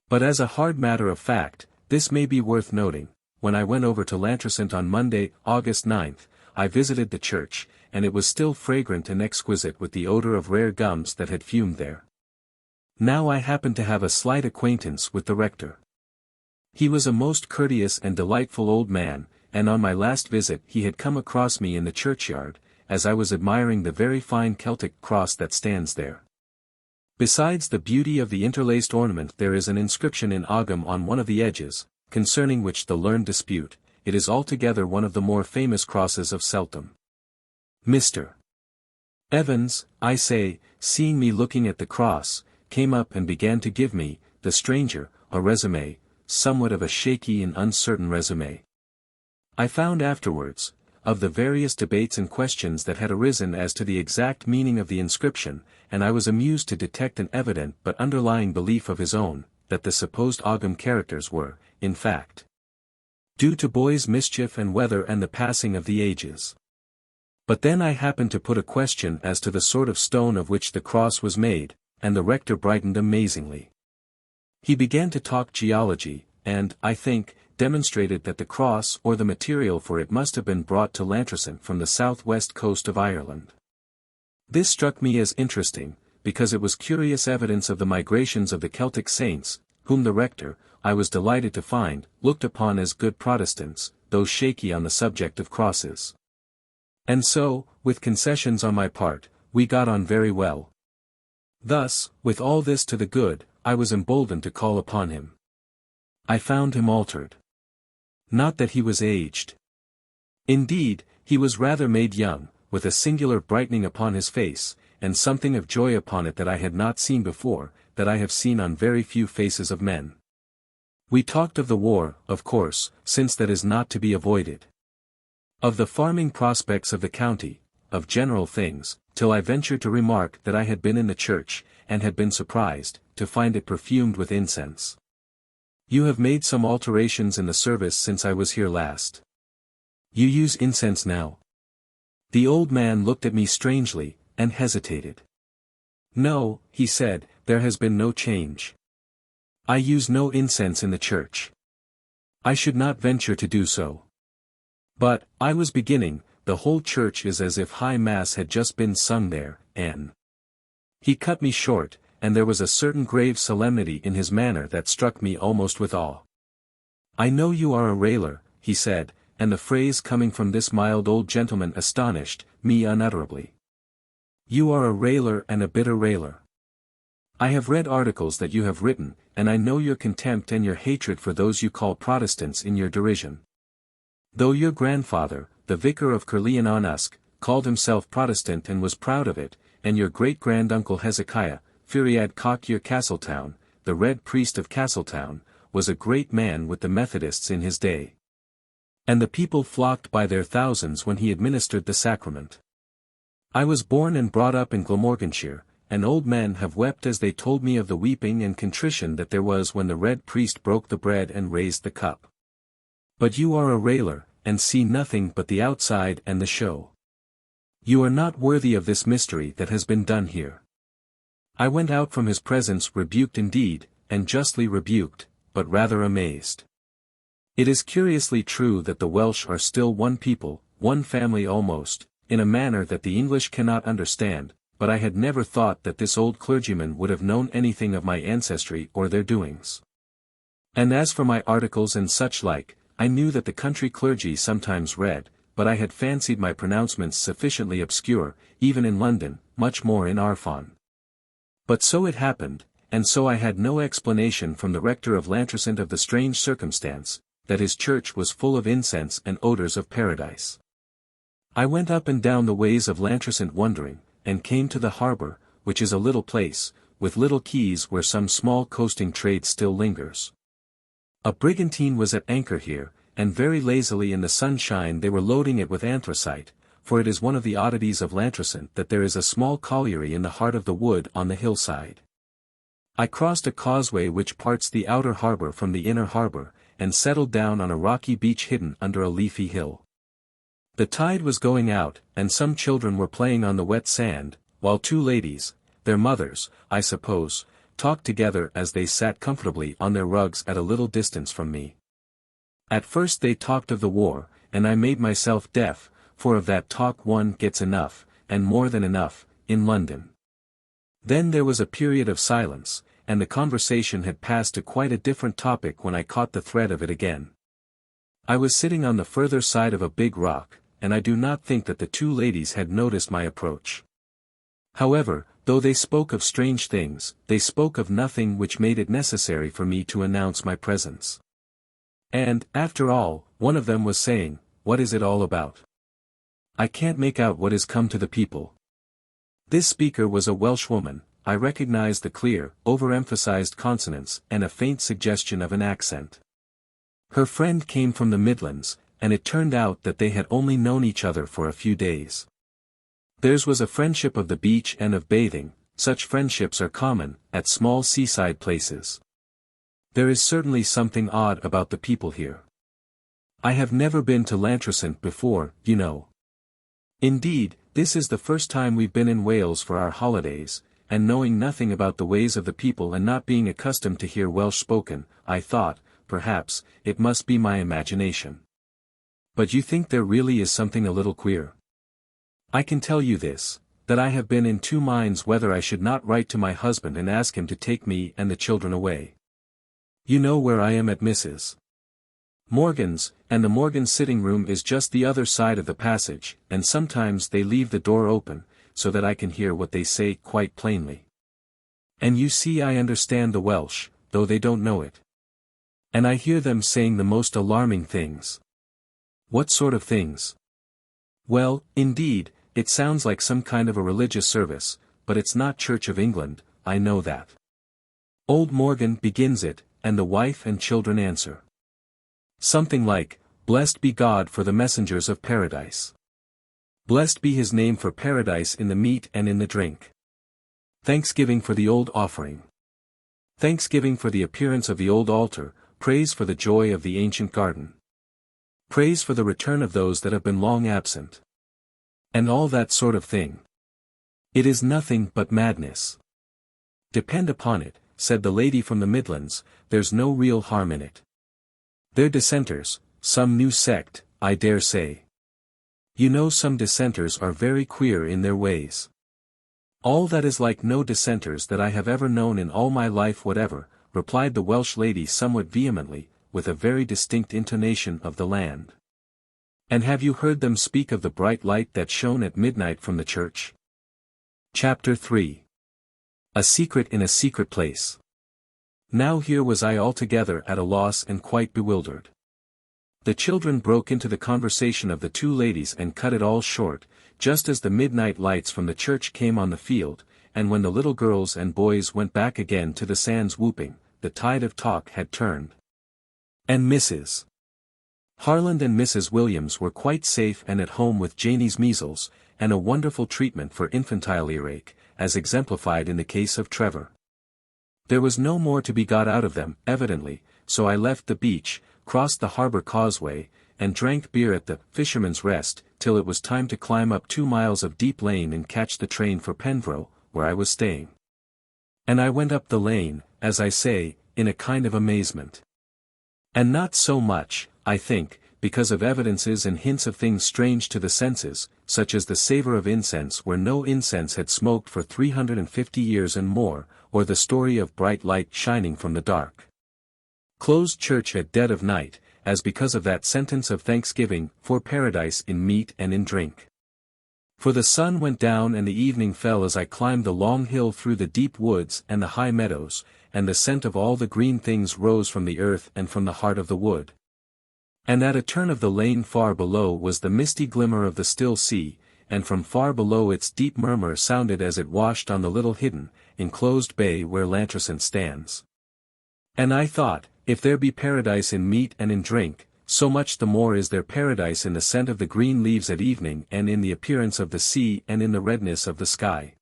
But as a hard matter of fact, this may be worth noting, when I went over to Lantricent on Monday, August 9th, I visited the church, and it was still fragrant and exquisite with the odour of rare gums that had fumed there. Now I happened to have a slight acquaintance with the rector. He was a most courteous and delightful old man, and on my last visit he had come across me in the churchyard, as I was admiring the very fine Celtic cross that stands there. Besides the beauty of the interlaced ornament, there is an inscription in Ogham on one of the edges, concerning which the learned dispute. It is altogether one of the more famous crosses of Celtum. Mr. Evans, I say, seeing me looking at the cross, came up and began to give me, the stranger, a resume, somewhat of a shaky and uncertain resume. I found afterwards, of the various debates and questions that had arisen as to the exact meaning of the inscription, and I was amused to detect an evident but underlying belief of his own, that the supposed Ogham characters were, in fact, due to boys' mischief and weather and the passing of the ages. But then I happened to put a question as to the sort of stone of which the cross was made, and the rector brightened amazingly. He began to talk geology, and, I think, demonstrated that the cross or the material for it must have been brought to Lantricent from the south-west coast of Ireland. This struck me as interesting, because it was curious evidence of the migrations of the Celtic saints, whom the rector, I was delighted to find, looked upon as good Protestants, though shaky on the subject of crosses. And so, with concessions on my part, we got on very well. Thus, with all this to the good, I was emboldened to call upon him. I found him altered. Not that he was aged. Indeed, he was rather made young, with a singular brightening upon his face, and something of joy upon it that I had not seen before, that I have seen on very few faces of men. We talked of the war, of course, since that is not to be avoided. Of the farming prospects of the county, of general things, till I ventured to remark that I had been in the church, and had been surprised, to find it perfumed with incense. You have made some alterations in the service since I was here last. You use incense now? The old man looked at me strangely, and hesitated. No, he said, there has been no change. I use no incense in the church. I should not venture to do so. But, I was beginning, the whole church is as if High Mass had just been sung there, and he cut me short, and there was a certain grave solemnity in his manner that struck me almost with awe. I know you are a railer, he said, and the phrase coming from this mild old gentleman astonished me unutterably. You are a railer and a bitter railer. I have read articles that you have written, and I know your contempt and your hatred for those you call Protestants in your derision. Though your grandfather, the vicar of Caerleon on Usk, called himself Protestant and was proud of it, and your great-granduncle Hezekiah, Firiad Cockyer Castletown, the Red Priest of Castletown, was a great man with the Methodists in his day. And the people flocked by their thousands when he administered the sacrament. I was born and brought up in Glamorganshire, and old men have wept as they told me of the weeping and contrition that there was when the Red Priest broke the bread and raised the cup. But you are a railer, and see nothing but the outside and the show. You are not worthy of this mystery that has been done here. I went out from his presence rebuked indeed, and justly rebuked, but rather amazed. It is curiously true that the Welsh are still one people, one family almost, in a manner that the English cannot understand, but I had never thought that this old clergyman would have known anything of my ancestry or their doings. And as for my articles and such like, I knew that the country clergy sometimes read, but I had fancied my pronouncements sufficiently obscure, even in London, much more in Arfon. But so it happened, and so I had no explanation from the rector of Lantricent of the strange circumstance, that his church was full of incense and odours of paradise. I went up and down the ways of Lantricent wondering, and came to the harbour, which is a little place, with little quays where some small coasting trade still lingers. A brigantine was at anchor here, and very lazily in the sunshine they were loading it with anthracite, for it is one of the oddities of Lantricent that there is a small colliery in the heart of the wood on the hillside. I crossed a causeway which parts the outer harbour from the inner harbour, and settled down on a rocky beach hidden under a leafy hill. The tide was going out, and some children were playing on the wet sand, while two ladies, their mothers, I suppose, talked together as they sat comfortably on their rugs at a little distance from me. At first they talked of the war, and I made myself deaf, for of that talk one gets enough, and more than enough, in London. Then there was a period of silence, and the conversation had passed to quite a different topic when I caught the thread of it again. I was sitting on the further side of a big rock, and I do not think that the two ladies had noticed my approach. However, though they spoke of strange things, they spoke of nothing which made it necessary for me to announce my presence. And, after all, one of them was saying, "What is it all about? I can't make out what is come to the people." This speaker was a Welsh woman. I recognized the clear, overemphasized consonants and a faint suggestion of an accent. Her friend came from the Midlands, and it turned out that they had only known each other for a few days. Theirs was a friendship of the beach and of bathing. Such friendships are common, at small seaside places. There is certainly something odd about the people here. I have never been to Lantricent before, you know. Indeed, this is the first time we've been in Wales for our holidays, and knowing nothing about the ways of the people and not being accustomed to hear Welsh spoken, I thought, perhaps, it must be my imagination. But you think there really is something a little queer? I can tell you this, that I have been in two minds whether I should not write to my husband and ask him to take me and the children away. You know where I am at Mrs. Morgan's, and the Morgan sitting room is just the other side of the passage, and sometimes they leave the door open, so that I can hear what they say quite plainly. And you see I understand the Welsh, though they don't know it. And I hear them saying the most alarming things. What sort of things? Well, indeed, it sounds like some kind of a religious service, but it's not Church of England, I know that. Old Morgan begins it, and the wife and children answer. Something like, "Blessed be God for the messengers of paradise. Blessed be his name for paradise in the meat and in the drink. Thanksgiving for the old offering. Thanksgiving for the appearance of the old altar, praise for the joy of the ancient garden. Praise for the return of those that have been long absent." And all that sort of thing. It is nothing but madness. Depend upon it, said the lady from the Midlands, there's no real harm in it. They're dissenters, some new sect, I dare say. You know some dissenters are very queer in their ways. All that is like no dissenters that I have ever known in all my life whatever, replied the Welsh lady somewhat vehemently, with a very distinct intonation of the land. And have you heard them speak of the bright light that shone at midnight from the church? Chapter 3. A secret in a secret place. Now here was I altogether at a loss and quite bewildered. The children broke into the conversation of the two ladies and cut it all short, just as the midnight lights from the church came on the field, and when the little girls and boys went back again to the sands whooping, the tide of talk had turned. And Mrs. Harland and Mrs. Williams were quite safe and at home with Janie's measles, and a wonderful treatment for infantile earache, as exemplified in the case of Trevor. There was no more to be got out of them, evidently, so I left the beach, crossed the harbour causeway, and drank beer at the Fisherman's Rest, till it was time to climb up 2 miles of deep lane and catch the train for Penfro, where I was staying. And I went up the lane, as I say, in a kind of amazement. And not so much, I think, because of evidences and hints of things strange to the senses, such as the savour of incense where no incense had smoked for 350 years and more, or the story of bright light shining from the dark closed church at dead of night, as because of that sentence of thanksgiving for paradise in meat and in drink. For the sun went down and the evening fell as I climbed the long hill through the deep woods and the high meadows, and the scent of all the green things rose from the earth and from the heart of the wood. And at a turn of the lane far below was the misty glimmer of the still sea, and from far below its deep murmur sounded as it washed on the little hidden, enclosed bay where Llantrisant stands. And I thought, if there be paradise in meat and in drink, so much the more is there paradise in the scent of the green leaves at evening and in the appearance of the sea and in the redness of the sky.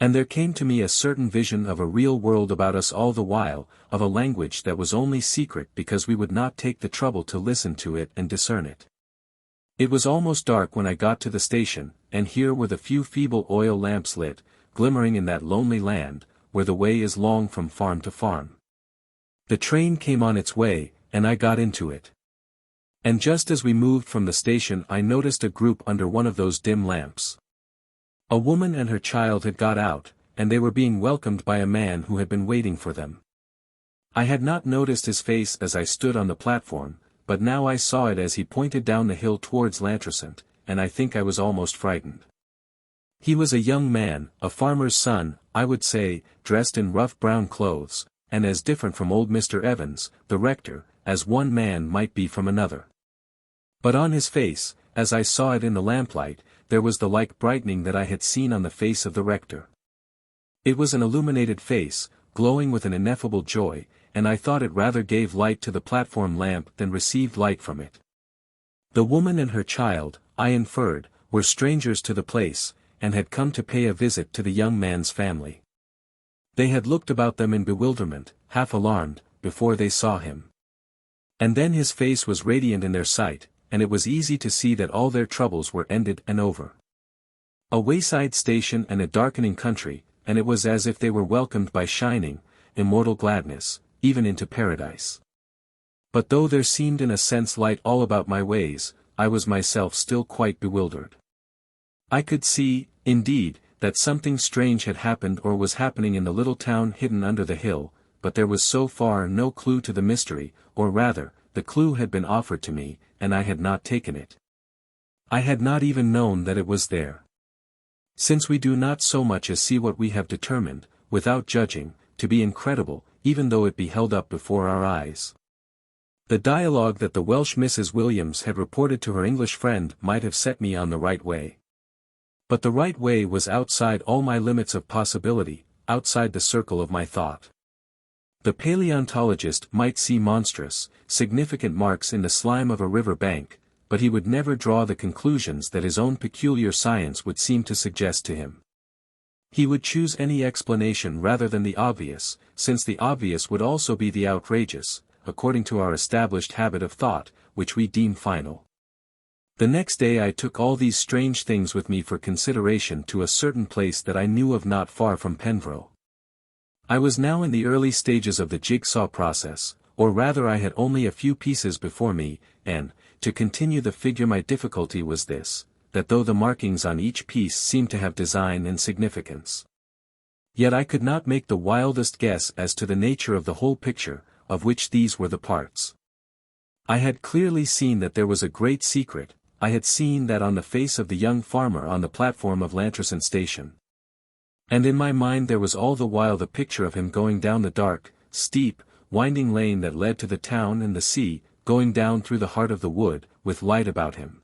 And there came to me a certain vision of a real world about us all the while, of a language that was only secret because we would not take the trouble to listen to it and discern it. It was almost dark when I got to the station, and here were the few feeble oil lamps lit, glimmering in that lonely land, where the way is long from farm to farm. The train came on its way, and I got into it. And just as we moved from the station I noticed a group under one of those dim lamps. A woman and her child had got out, and they were being welcomed by a man who had been waiting for them. I had not noticed his face as I stood on the platform, but now I saw it as he pointed down the hill towards Llantrisant, and I think I was almost frightened. He was a young man, a farmer's son, I would say, dressed in rough brown clothes, and as different from old Mr. Evans, the rector, as one man might be from another. But on his face, as I saw it in the lamplight, there was the like brightening that I had seen on the face of the rector. It was an illuminated face, glowing with an ineffable joy, and I thought it rather gave light to the platform lamp than received light from it. The woman and her child, I inferred, were strangers to the place, and had come to pay a visit to the young man's family. They had looked about them in bewilderment, half alarmed, before they saw him. And then his face was radiant in their sight, and it was easy to see that all their troubles were ended and over. A wayside station and a darkening country, and it was as if they were welcomed by shining, immortal gladness, even into paradise. But though there seemed in a sense light all about my ways, I was myself still quite bewildered. I could see, indeed, that something strange had happened or was happening in the little town hidden under the hill, but there was so far no clue to the mystery, or rather, the clue had been offered to me, and I had not taken it. I had not even known that it was there. Since we do not so much as see what we have determined, without judging, to be incredible, even though it be held up before our eyes. The dialogue that the Welsh Mrs. Williams had reported to her English friend might have set me on the right way. But the right way was outside all my limits of possibility, outside the circle of my thought. The paleontologist might see monstrous, significant marks in the slime of a river bank, but he would never draw the conclusions that his own peculiar science would seem to suggest to him. He would choose any explanation rather than the obvious, since the obvious would also be the outrageous, according to our established habit of thought, which we deem final. The next day I took all these strange things with me for consideration to a certain place that I knew of not far from Penfro. I was now in the early stages of the jigsaw process, or rather I had only a few pieces before me, and, to continue the figure, my difficulty was this, that though the markings on each piece seemed to have design and significance, yet I could not make the wildest guess as to the nature of the whole picture, of which these were the parts. I had clearly seen that there was a great secret. I had seen that on the face of the young farmer on the platform of Llantrisant station. And in my mind there was all the while the picture of him going down the dark, steep, winding lane that led to the town and the sea, going down through the heart of the wood, with light about him.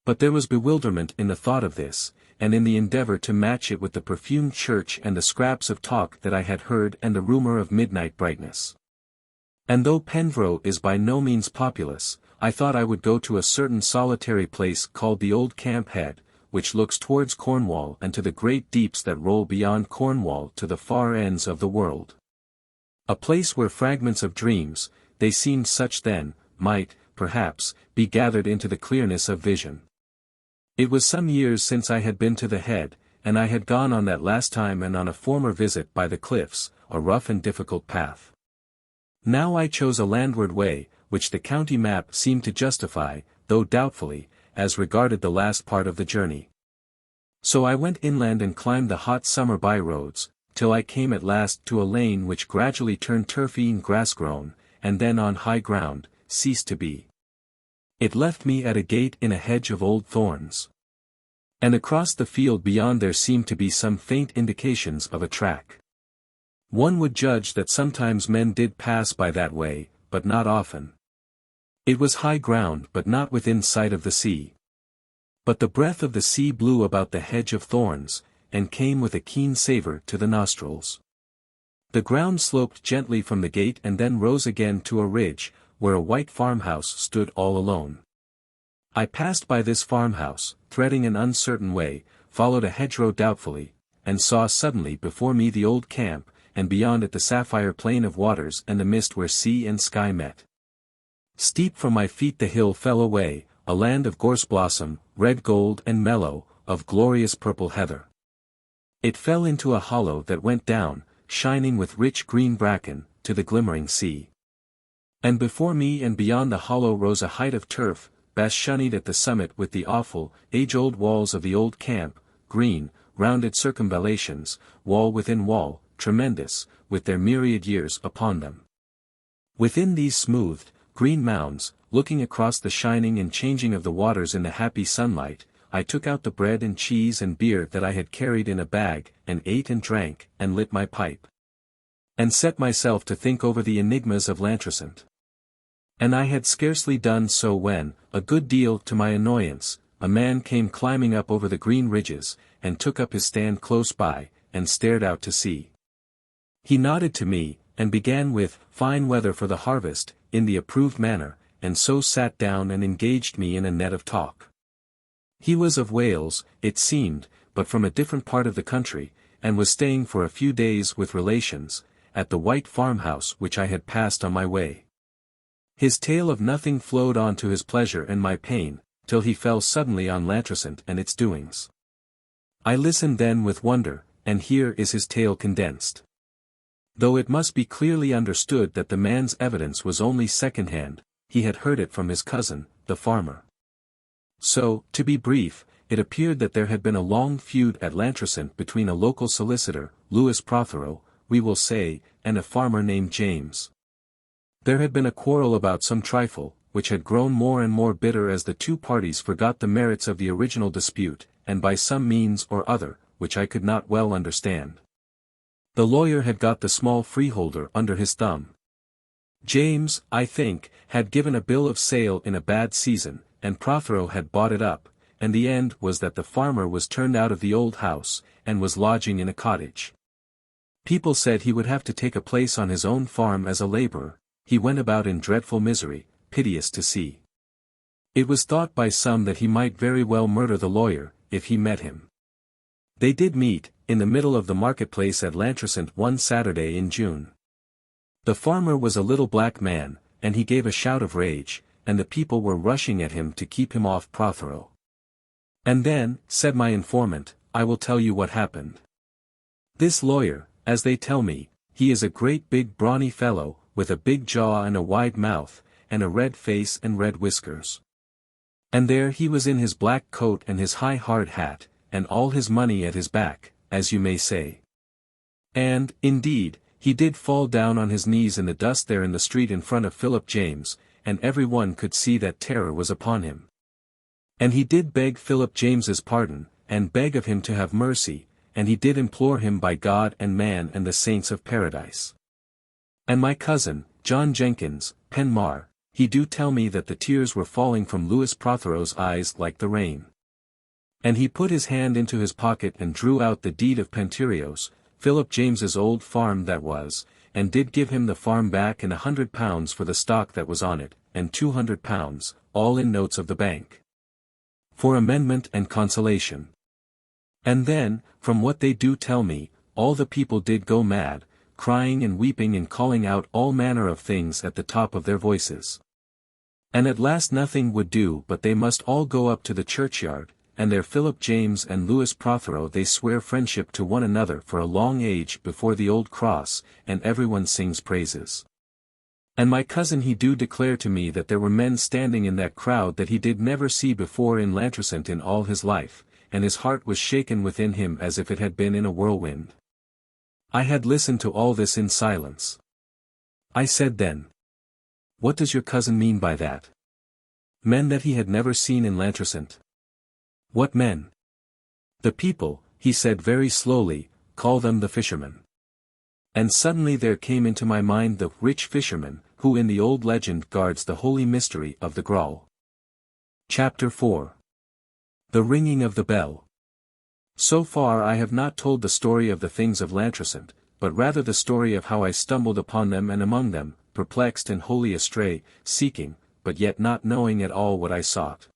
But there was bewilderment in the thought of this, and in the endeavor to match it with the perfumed church and the scraps of talk that I had heard and the rumor of midnight brightness. And though Penfro is by no means populous, I thought I would go to a certain solitary place called the Old Camp Head, which looks towards Cornwall and to the great deeps that roll beyond Cornwall to the far ends of the world. A place where fragments of dreams, they seemed such then, might, perhaps, be gathered into the clearness of vision. It was some years since I had been to the Head, and I had gone on that last time and on a former visit by the cliffs, a rough and difficult path. Now I chose a landward way, which the county map seemed to justify, though doubtfully, as regarded the last part of the journey. So I went inland and climbed the hot summer by-roads, till I came at last to a lane which gradually turned turfy and grass-grown, and then on high ground, ceased to be. It left me at a gate in a hedge of old thorns. And across the field beyond there seemed to be some faint indications of a track. One would judge that sometimes men did pass by that way, but not often. It was high ground but not within sight of the sea. But the breath of the sea blew about the hedge of thorns, and came with a keen savour to the nostrils. The ground sloped gently from the gate and then rose again to a ridge, where a white farmhouse stood all alone. I passed by this farmhouse, threading an uncertain way, followed a hedgerow doubtfully, and saw suddenly before me the old camp, and beyond it the sapphire plain of waters and the mist where sea and sky met. Steep from my feet the hill fell away, a land of gorse blossom, red gold and mellow, of glorious purple heather. It fell into a hollow that went down, shining with rich green bracken, to the glimmering sea. And before me and beyond the hollow rose a height of turf, bastioned at the summit with the awful, age-old walls of the old camp, green, rounded circumvallations, wall within wall, tremendous, with their myriad years upon them. Within these smoothed, green mounds, looking across the shining and changing of the waters in the happy sunlight, I took out the bread and cheese and beer that I had carried in a bag, and ate and drank, and lit my pipe. And set myself to think over the enigmas of Lantricent. And I had scarcely done so when, a good deal to my annoyance, a man came climbing up over the green ridges, and took up his stand close by, and stared out to sea. He nodded to me, and began with, "Fine weather for the harvest," in the approved manner, and so sat down and engaged me in a net of talk. He was of Wales, it seemed, but from a different part of the country, and was staying for a few days with relations, at the white farmhouse which I had passed on my way. His tale of nothing flowed on to his pleasure and my pain, till he fell suddenly on Lantricent and its doings. I listened then with wonder, and here is his tale condensed. Though it must be clearly understood that the man's evidence was only second-hand, he had heard it from his cousin, the farmer. So, to be brief, it appeared that there had been a long feud at Lantricent between a local solicitor, Lewis Prothero, we will say, and a farmer named James. There had been a quarrel about some trifle, which had grown more and more bitter as the two parties forgot the merits of the original dispute, and by some means or other, which I could not well understand. The lawyer had got the small freeholder under his thumb. James, I think, had given a bill of sale in a bad season, and Prothero had bought it up, and the end was that the farmer was turned out of the old house, and was lodging in a cottage. People said he would have to take a place on his own farm as a labourer. He went about in dreadful misery, piteous to see. It was thought by some that he might very well murder the lawyer, if he met him. They did meet, in the middle of the marketplace at Lantricent one Saturday in June. The farmer was a little black man, and he gave a shout of rage, and the people were rushing at him to keep him off Prothero. And then, said my informant, I will tell you what happened. This lawyer, as they tell me, he is a great big brawny fellow, with a big jaw and a wide mouth, and a red face and red whiskers. And there he was in his black coat and his high hard hat, and all his money at his back, as you may say. And, indeed, he did fall down on his knees in the dust there in the street in front of Philip James, and every one could see that terror was upon him. And he did beg Philip James's pardon, and beg of him to have mercy, and he did implore him by God and man and the saints of paradise. And my cousin, John Jenkins, Penmar, he do tell me that the tears were falling from Lewis Prothero's eyes like the rain. And he put his hand into his pocket and drew out the deed of Pentirios, Philip James's old farm that was, and did give him the farm back and £100 for the stock that was on it, and £200, all in notes of the bank. For amendment and consolation. And then, from what they do tell me, all the people did go mad, crying and weeping and calling out all manner of things at the top of their voices. And at last nothing would do but they must all go up to the churchyard, and there Philip James and Lewis Prothero they swear friendship to one another for a long age before the old cross, and everyone sings praises. And my cousin he do declare to me that there were men standing in that crowd that he did never see before in Lantricent in all his life, and his heart was shaken within him as if it had been in a whirlwind. I had listened to all this in silence. I said then, "What does your cousin mean by that? Men that he had never seen in Lantricent? What men?" "The people," he said very slowly, "call them the fishermen." And suddenly there came into my mind the rich fisherman, who in the old legend guards the holy mystery of the Graal. Chapter 4. The Ringing of the Bell. So far I have not told the story of the things of Lantricent, but rather the story of how I stumbled upon them and among them, perplexed and wholly astray, seeking, but yet not knowing at all what I sought.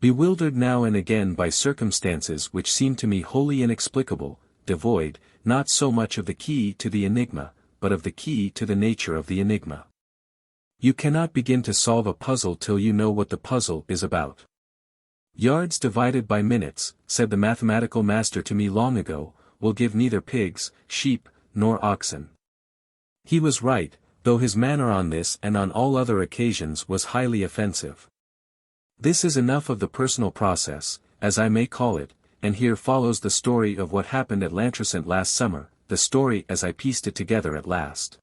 Bewildered now and again by circumstances which seemed to me wholly inexplicable, devoid, not so much of the key to the enigma, but of the key to the nature of the enigma. You cannot begin to solve a puzzle till you know what the puzzle is about. Yards divided by minutes, said the mathematical master to me long ago, will give neither pigs, sheep, nor oxen. He was right, though his manner on this and on all other occasions was highly offensive. This is enough of the personal process, as I may call it, and here follows the story of what happened at Lantricent last summer, the story as I pieced it together at last.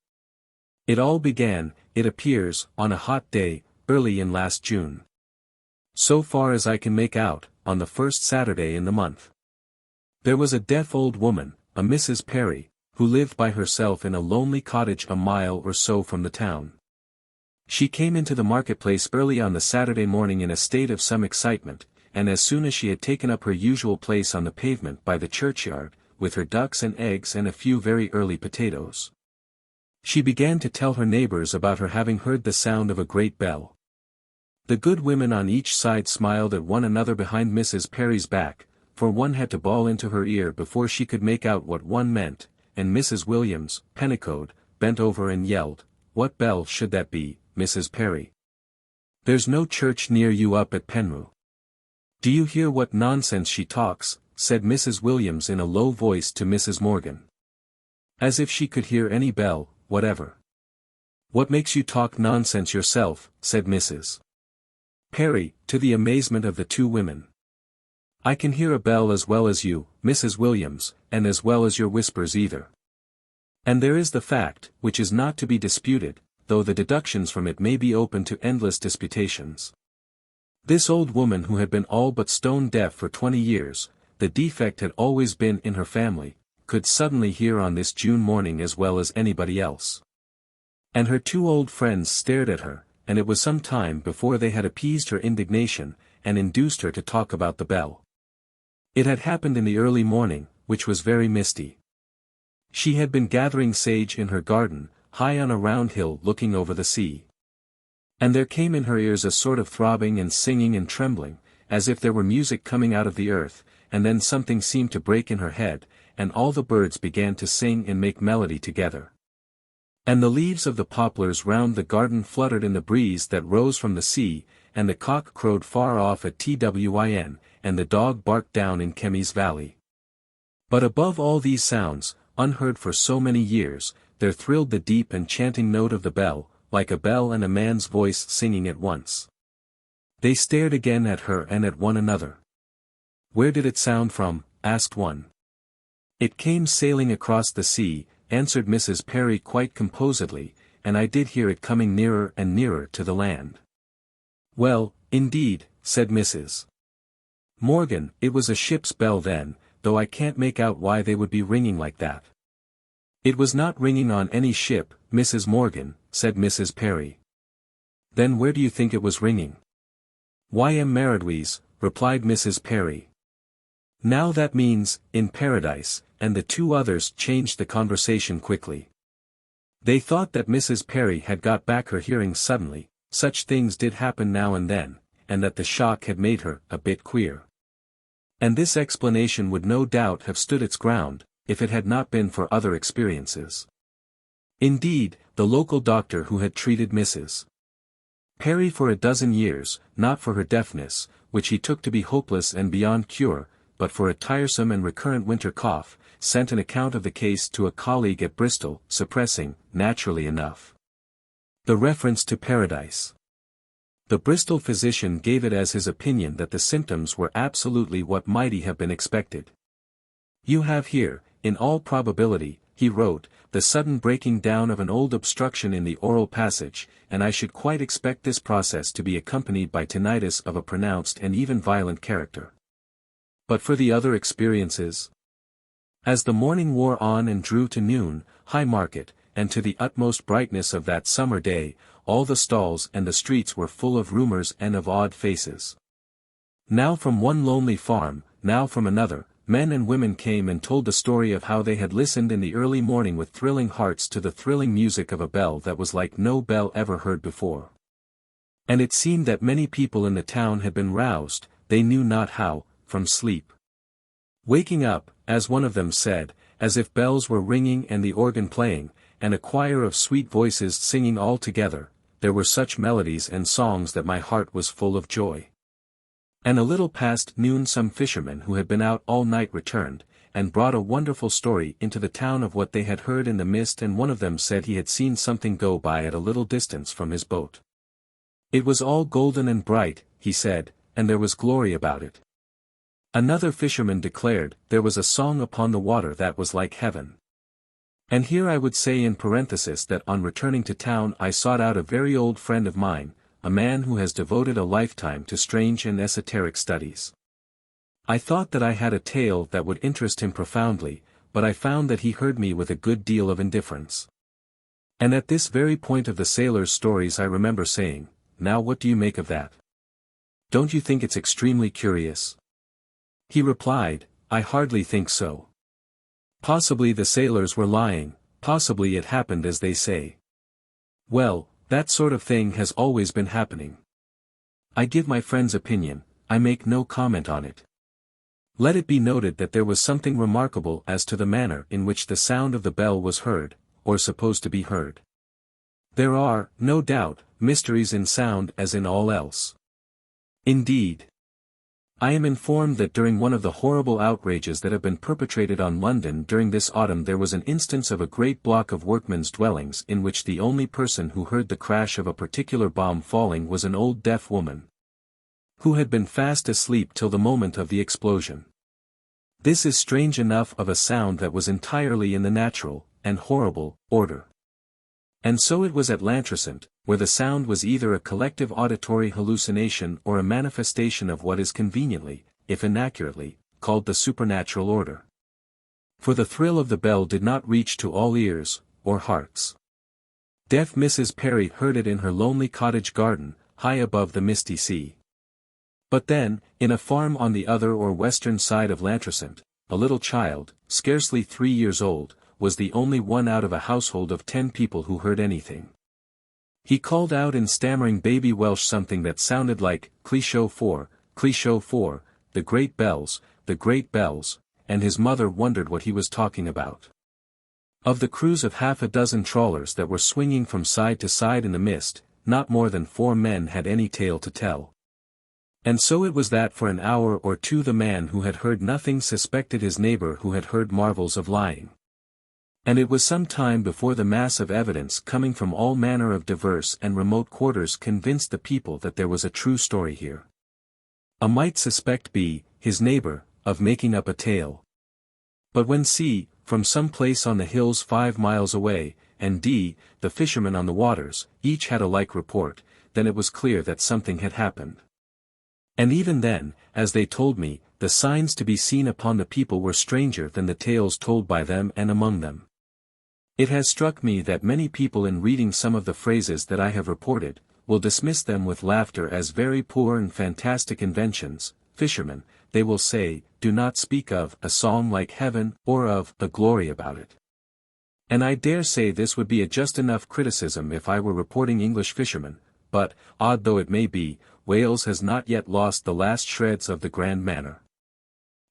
It all began, it appears, on a hot day, early in last June. So far as I can make out, on the first Saturday in the month. There was a deaf old woman, a Mrs. Perry, who lived by herself in a lonely cottage a mile or so from the town. She came into the marketplace early on the Saturday morning in a state of some excitement, and as soon as she had taken up her usual place on the pavement by the churchyard, with her ducks and eggs and a few very early potatoes, she began to tell her neighbors about her having heard the sound of a great bell. The good women on each side smiled at one another behind Mrs. Perry's back, for one had to bawl into her ear before she could make out what one meant, and Mrs. Williams, Pennicode, bent over and yelled, "What bell should that be, Mrs. Perry? There's no church near you up at Penrue." "Do you hear what nonsense she talks?" said Mrs. Williams in a low voice to Mrs. Morgan. As if she could hear any bell, whatever. "What makes you talk nonsense yourself?" said Mrs. Perry, to the amazement of the two women. "I can hear a bell as well as you, Mrs. Williams, and as well as your whispers either. And there is the fact, which is not to be disputed, though the deductions from it may be open to endless disputations. This old woman who had been all but stone deaf for 20 years, the defect had always been in her family, could suddenly hear on this June morning as well as anybody else. And her two old friends stared at her, and it was some time before they had appeased her indignation, and induced her to talk about the bell. It had happened in the early morning, which was very misty. She had been gathering sage in her garden, high on a round hill looking over the sea. And there came in her ears a sort of throbbing and singing and trembling, as if there were music coming out of the earth, and then something seemed to break in her head, and all the birds began to sing and make melody together. And the leaves of the poplars round the garden fluttered in the breeze that rose from the sea, and the cock crowed far off at Twin, and the dog barked down in Kemmy's valley. But above all these sounds, unheard for so many years, there thrilled the deep and chanting note of the bell, like a bell and a man's voice singing at once. They stared again at her and at one another. "Where did it sound from?" asked one. "It came sailing across the sea," answered Mrs. Perry quite composedly, "and I did hear it coming nearer and nearer to the land." "Well, indeed," said Mrs. Morgan, "it was a ship's bell then, though I can't make out why they would be ringing like that." "It was not ringing on any ship, Mrs. Morgan," said Mrs. Perry. "Then where do you think it was ringing?" "Why, Maradwies," replied Mrs. Perry. "Now that means, in paradise," and the two others changed the conversation quickly. They thought that Mrs. Perry had got back her hearing suddenly, such things did happen now and then, and that the shock had made her a bit queer. And this explanation would no doubt have stood its ground, if it had not been for other experiences. Indeed, the local doctor who had treated Mrs. Perry for a dozen years, not for her deafness, which he took to be hopeless and beyond cure, but for a tiresome and recurrent winter cough, sent an account of the case to a colleague at Bristol, suppressing, naturally enough, The reference to paradise. The Bristol physician gave it as his opinion that the symptoms were absolutely what might have been expected. You have here, in all probability, he wrote, the sudden breaking down of an old obstruction in the oral passage, and I should quite expect this process to be accompanied by tinnitus of a pronounced and even violent character. But for the other experiences? As the morning wore on and drew to noon, High Market, and to the utmost brightness of that summer day, all the stalls and the streets were full of rumours and of odd faces. Now from one lonely farm, now from another, men and women came and told the story of how they had listened in the early morning with thrilling hearts to the thrilling music of a bell that was like no bell ever heard before. And it seemed that many people in the town had been roused, they knew not how, from sleep. Waking up, as one of them said, as if bells were ringing and the organ playing, and a choir of sweet voices singing all together, there were such melodies and songs that my heart was full of joy. And a little past noon some fishermen who had been out all night returned, and brought a wonderful story into the town of what they had heard in the mist, and one of them said he had seen something go by at a little distance from his boat. It was all golden and bright, he said, and there was glory about it. Another fisherman declared there was a song upon the water that was like heaven. And here I would say in parenthesis that on returning to town I sought out a very old friend of mine, a man who has devoted a lifetime to strange and esoteric studies. I thought that I had a tale that would interest him profoundly, but I found that he heard me with a good deal of indifference. And at this very point of the sailor's stories I remember saying, "Now what do you make of that? Don't you think it's extremely curious?" He replied, "I hardly think so. Possibly the sailors were lying, possibly it happened as they say. Well, that sort of thing has always been happening. I give my friend's opinion, I make no comment on it. Let it be noted that there was something remarkable as to the manner in which the sound of the bell was heard, or supposed to be heard. There are, no doubt, mysteries in sound as in all else. Indeed, I am informed that during one of the horrible outrages that have been perpetrated on London during this autumn there was an instance of a great block of workmen's dwellings in which the only person who heard the crash of a particular bomb falling was an old deaf woman, who had been fast asleep till the moment of the explosion. This is strange enough of a sound that was entirely in the natural, and horrible, order. And so it was at Lantricent, where the sound was either a collective auditory hallucination or a manifestation of what is conveniently, if inaccurately, called the supernatural order. For the thrill of the bell did not reach to all ears, or hearts. Deaf Mrs. Perry heard it in her lonely cottage garden, high above the misty sea. But then, in a farm on the other or western side of Lantricent, a little child, scarcely 3 years old, was the only one out of a household of 10 people who heard anything. He called out in stammering baby Welsh something that sounded like, "Clisho 4, the great bells," and his mother wondered what he was talking about. Of the crews of half a dozen trawlers that were swinging from side to side in the mist, not more than 4 men had any tale to tell. And so it was that for an hour or two the man who had heard nothing suspected his neighbor who had heard marvels of lying. And it was some time before the mass of evidence coming from all manner of diverse and remote quarters convinced the people that there was a true story here. A might suspect B, his neighbor, of making up a tale. But when C, from some place on the hills 5 miles away, and D, the fisherman on the waters, each had a like report, then it was clear that something had happened. And even then, as they told me, the signs to be seen upon the people were stranger than the tales told by them and among them. It has struck me that many people in reading some of the phrases that I have reported, will dismiss them with laughter as very poor and fantastic inventions. Fishermen, they will say, do not speak of a song like heaven or of a glory about it. And I dare say this would be a just enough criticism if I were reporting English fishermen, but, odd though it may be, Wales has not yet lost the last shreds of the grand manner.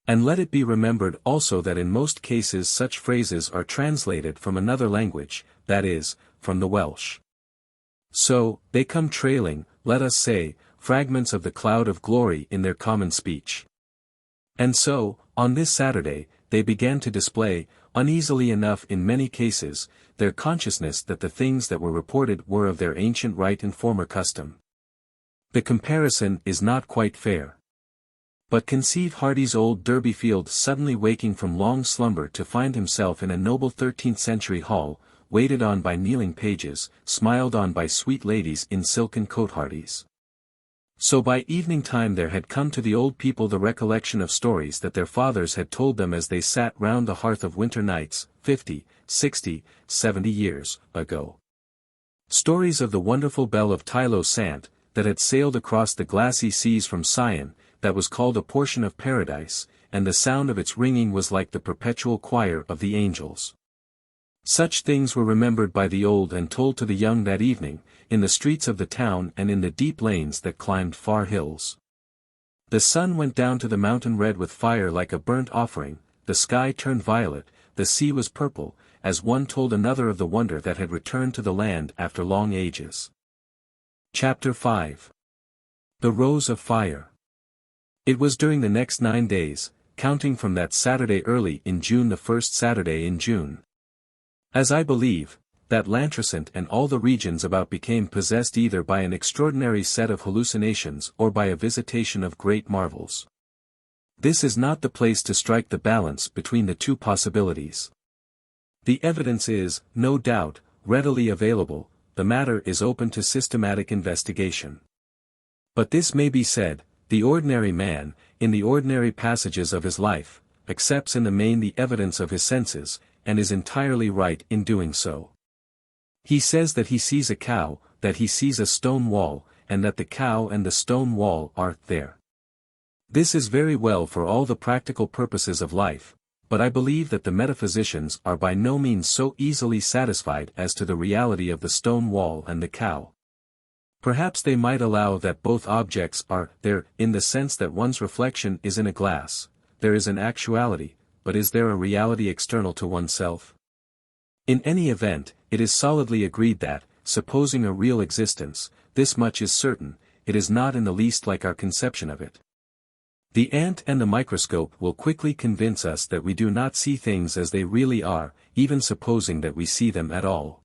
And let it be remembered also that in most cases such phrases are translated from another language, that is, from the Welsh. So, they come trailing, let us say, fragments of the cloud of glory in their common speech. And so, on this Saturday, they began to display, uneasily enough in many cases, their consciousness that the things that were reported were of their ancient right and former custom. The comparison is not quite fair. But conceive Hardy's old Derbyfield suddenly waking from long slumber to find himself in a noble 13th-century hall, waited on by kneeling pages, smiled on by sweet ladies in silken cotehardies. So by evening time there had come to the old people the recollection of stories that their fathers had told them as they sat round the hearth of winter nights, 50, 60, 70 years ago. Stories of the wonderful bell of Tylo Sant, that had sailed across the glassy seas from Sion, that was called a portion of paradise, and the sound of its ringing was like the perpetual choir of the angels. Such things were remembered by the old and told to the young that evening, in the streets of the town and in the deep lanes that climbed far hills. The sun went down to the mountain red with fire like a burnt offering, the sky turned violet, the sea was purple, as one told another of the wonder that had returned to the land after long ages. Chapter 5. The Rose of Fire. It was during the next 9 days, counting from that Saturday early in June, the first Saturday in June, as I believe, that Lantricent and all the regions about became possessed either by an extraordinary set of hallucinations or by a visitation of great marvels. This is not the place to strike the balance between the two possibilities. The evidence is, no doubt, readily available, the matter is open to systematic investigation. But this may be said, the ordinary man, in the ordinary passages of his life, accepts in the main the evidence of his senses, and is entirely right in doing so. He says that he sees a cow, that he sees a stone wall, and that the cow and the stone wall are there. This is very well for all the practical purposes of life, but I believe that the metaphysicians are by no means so easily satisfied as to the reality of the stone wall and the cow. Perhaps they might allow that both objects are there in the sense that one's reflection is in a glass, there is an actuality, but is there a reality external to oneself? In any event, it is solidly agreed that, supposing a real existence, this much is certain, it is not in the least like our conception of it. The ant and the microscope will quickly convince us that we do not see things as they really are, even supposing that we see them at all.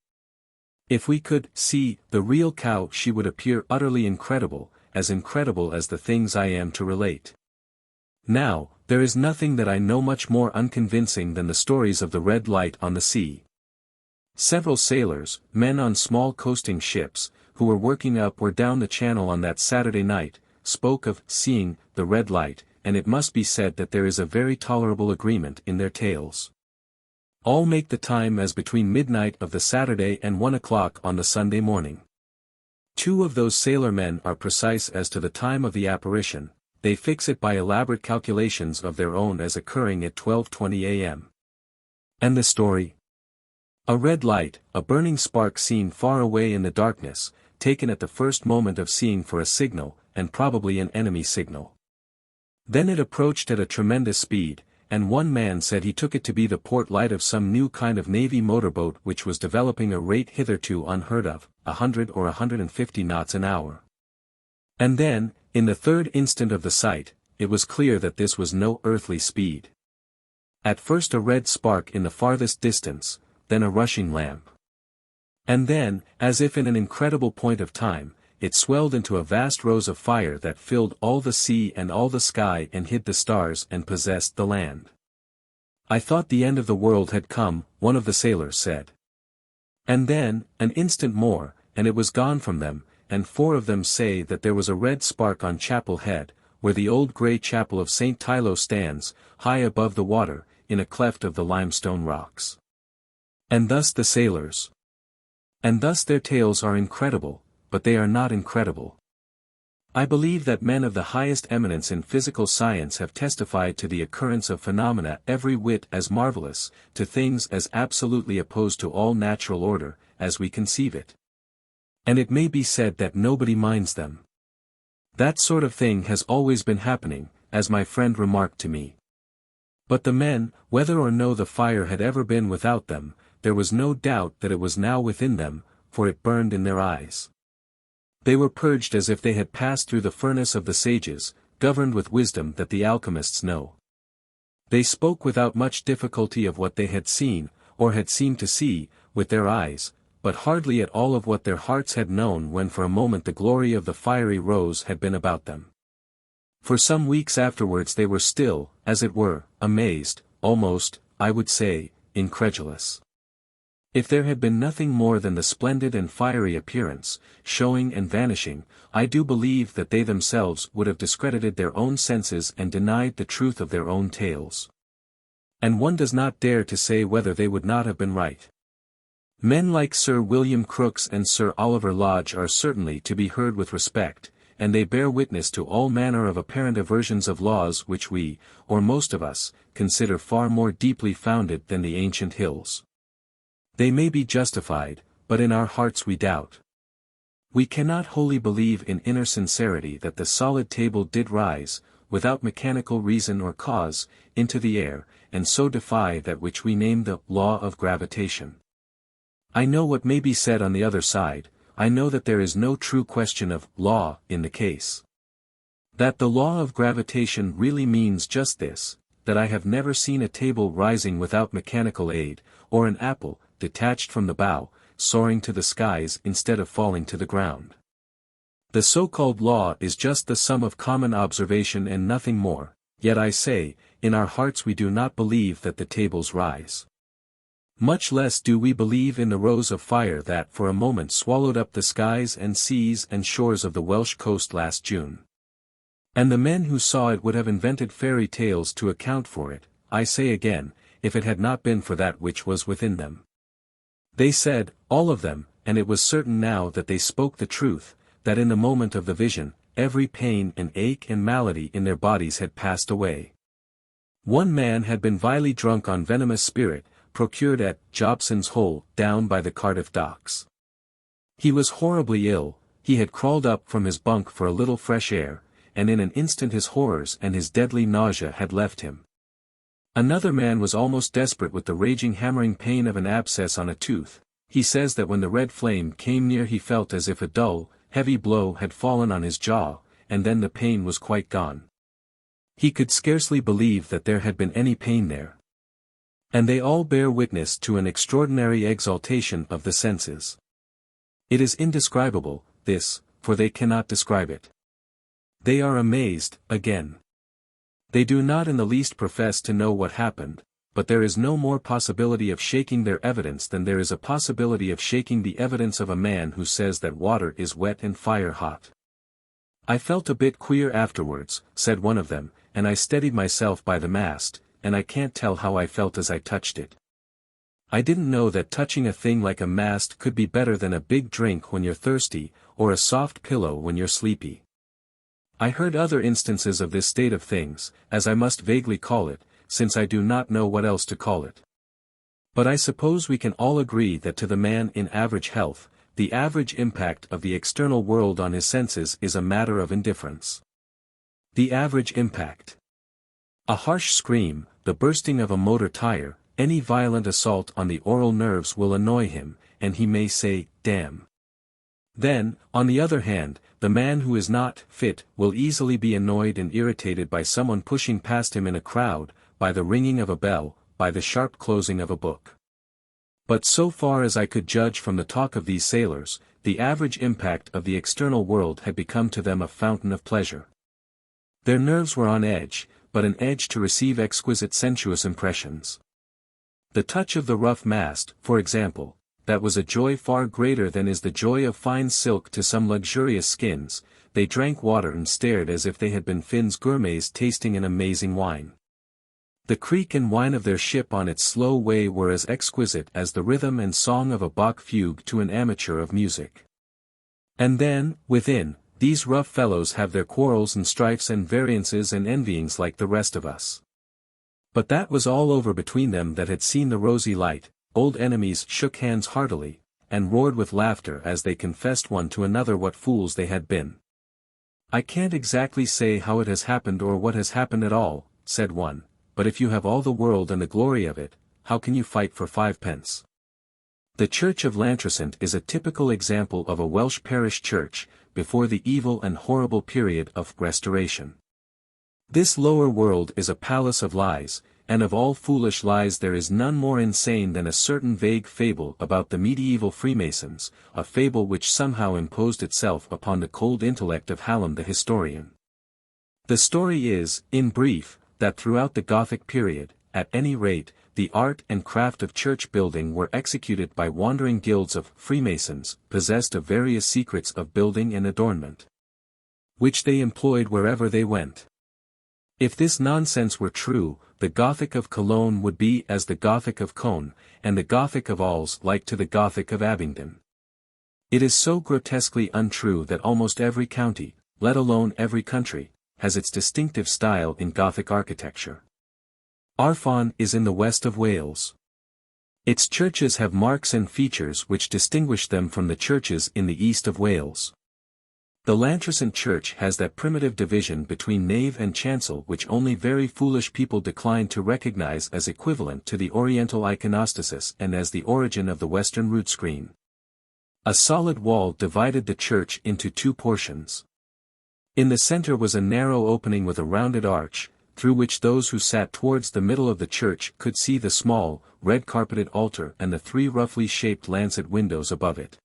If we could see the real cow, she would appear utterly incredible as the things I am to relate. Now, there is nothing that I know much more unconvincing than the stories of the red light on the sea. Several sailors, men on small coasting ships, who were working up or down the channel on that Saturday night, spoke of seeing the red light, and it must be said that there is a very tolerable agreement in their tales. All make the time as between midnight of the Saturday and 1 o'clock on the Sunday morning. 2 of those sailor men are precise as to the time of the apparition, they fix it by elaborate calculations of their own as occurring at 12:20 a.m. And the story? A red light, a burning spark seen far away in the darkness, taken at the first moment of seeing for a signal, and probably an enemy signal. Then it approached at a tremendous speed, and one man said he took it to be the port light of some new kind of navy motorboat which was developing a rate hitherto unheard of, 100 or 150 knots an hour. And then, in the third instant of the sight, it was clear that this was no earthly speed. At first a red spark in the farthest distance, then a rushing lamp. And then, as if in an incredible point of time, it swelled into a vast rose of fire that filled all the sea and all the sky and hid the stars and possessed the land. I thought the end of the world had come, one of the sailors said. And then, an instant more, and it was gone from them, and 4 of them say that there was a red spark on Chapel Head, where the old grey chapel of St. Tylo stands, high above the water, in a cleft of the limestone rocks. And thus the sailors. And thus their tales are incredible, but they are not incredible. I believe that men of the highest eminence in physical science have testified to the occurrence of phenomena every whit as marvellous, to things as absolutely opposed to all natural order, as we conceive it. And it may be said that nobody minds them. That sort of thing has always been happening, as my friend remarked to me. But the men, whether or no the fire had ever been without them, there was no doubt that it was now within them, for it burned in their eyes. They were purged as if they had passed through the furnace of the sages, governed with wisdom that the alchemists know. They spoke without much difficulty of what they had seen, or had seemed to see, with their eyes, but hardly at all of what their hearts had known when for a moment the glory of the fiery rose had been about them. For some weeks afterwards they were still, as it were, amazed, almost, I would say, incredulous. If there had been nothing more than the splendid and fiery appearance, showing and vanishing, I do believe that they themselves would have discredited their own senses and denied the truth of their own tales. And one does not dare to say whether they would not have been right. Men like Sir William Crookes and Sir Oliver Lodge are certainly to be heard with respect, and they bear witness to all manner of apparent aversions of laws which we, or most of us, consider far more deeply founded than the ancient hills. They may be justified, but in our hearts we doubt. We cannot wholly believe in inner sincerity that the solid table did rise, without mechanical reason or cause, into the air, and so defy that which we name the law of gravitation. I know what may be said on the other side. I know that there is no true question of law in the case. That the law of gravitation really means just this, that I have never seen a table rising without mechanical aid, or an apple, detached from the bough, soaring to the skies instead of falling to the ground. The so-called law is just the sum of common observation and nothing more, yet I say, in our hearts we do not believe that the tables rise. Much less do we believe in the rose of fire that for a moment swallowed up the skies and seas and shores of the Welsh coast last June. And the men who saw it would have invented fairy tales to account for it, I say again, if it had not been for that which was within them. They said, all of them, and it was certain now that they spoke the truth, that in the moment of the vision, every pain and ache and malady in their bodies had passed away. One man had been vilely drunk on venomous spirit, procured at Jobson's Hole, down by the Cardiff docks. He was horribly ill, he had crawled up from his bunk for a little fresh air, and in an instant his horrors and his deadly nausea had left him. Another man was almost desperate with the raging hammering pain of an abscess on a tooth. He says that when the red flame came near he felt as if a dull, heavy blow had fallen on his jaw, and then the pain was quite gone. He could scarcely believe that there had been any pain there. And they all bear witness to an extraordinary exaltation of the senses. It is indescribable, this, for they cannot describe it. They are amazed, again. They do not in the least profess to know what happened, but there is no more possibility of shaking their evidence than there is a possibility of shaking the evidence of a man who says that water is wet and fire hot. I felt a bit queer afterwards, said one of them, and I steadied myself by the mast, and I can't tell how I felt as I touched it. I didn't know that touching a thing like a mast could be better than a big drink when you're thirsty, or a soft pillow when you're sleepy. I heard other instances of this state of things, as I must vaguely call it, since I do not know what else to call it. But I suppose we can all agree that to the man in average health, the average impact of the external world on his senses is a matter of indifference. The average impact. A harsh scream, the bursting of a motor tire, any violent assault on the oral nerves will annoy him, and he may say, damn. Then, on the other hand, the man who is not fit will easily be annoyed and irritated by someone pushing past him in a crowd, by the ringing of a bell, by the sharp closing of a book. But so far as I could judge from the talk of these sailors, the average impact of the external world had become to them a fountain of pleasure. Their nerves were on edge, but an edge to receive exquisite sensuous impressions. The touch of the rough mast, for example, that was a joy far greater than is the joy of fine silk to some luxurious skins. They drank water and stared as if they had been Finn's gourmets tasting an amazing wine. The creak and whine of their ship on its slow way were as exquisite as the rhythm and song of a Bach fugue to an amateur of music. And then, within, these rough fellows have their quarrels and strifes and variances and envyings like the rest of us. But that was all over between them that had seen the rosy light. Old enemies shook hands heartily, and roared with laughter as they confessed one to another what fools they had been. I can't exactly say how it has happened or what has happened at all, said one, but if you have all the world and the glory of it, how can you fight for 5p? The church of Llantrisant is a typical example of a Welsh parish church, before the evil and horrible period of Restoration. This lower world is a palace of lies, and of all foolish lies there is none more insane than a certain vague fable about the medieval Freemasons, a fable which somehow imposed itself upon the cold intellect of Hallam the historian. The story is, in brief, that throughout the Gothic period, at any rate, the art and craft of church building were executed by wandering guilds of Freemasons, possessed of various secrets of building and adornment, which they employed wherever they went. If this nonsense were true, the Gothic of Cologne would be as the Gothic of Cone, and the Gothic of Alls like to the Gothic of Abingdon. It is so grotesquely untrue that almost every county, let alone every country, has its distinctive style in Gothic architecture. Arfon is in the west of Wales. Its churches have marks and features which distinguish them from the churches in the east of Wales. The Llantrisant church has that primitive division between nave and chancel which only very foolish people decline to recognize as equivalent to the Oriental iconostasis and as the origin of the Western rood screen. A solid wall divided the church into two portions. In the center was a narrow opening with a rounded arch, through which those who sat towards the middle of the church could see the small, red-carpeted altar and the three roughly shaped lancet windows above it.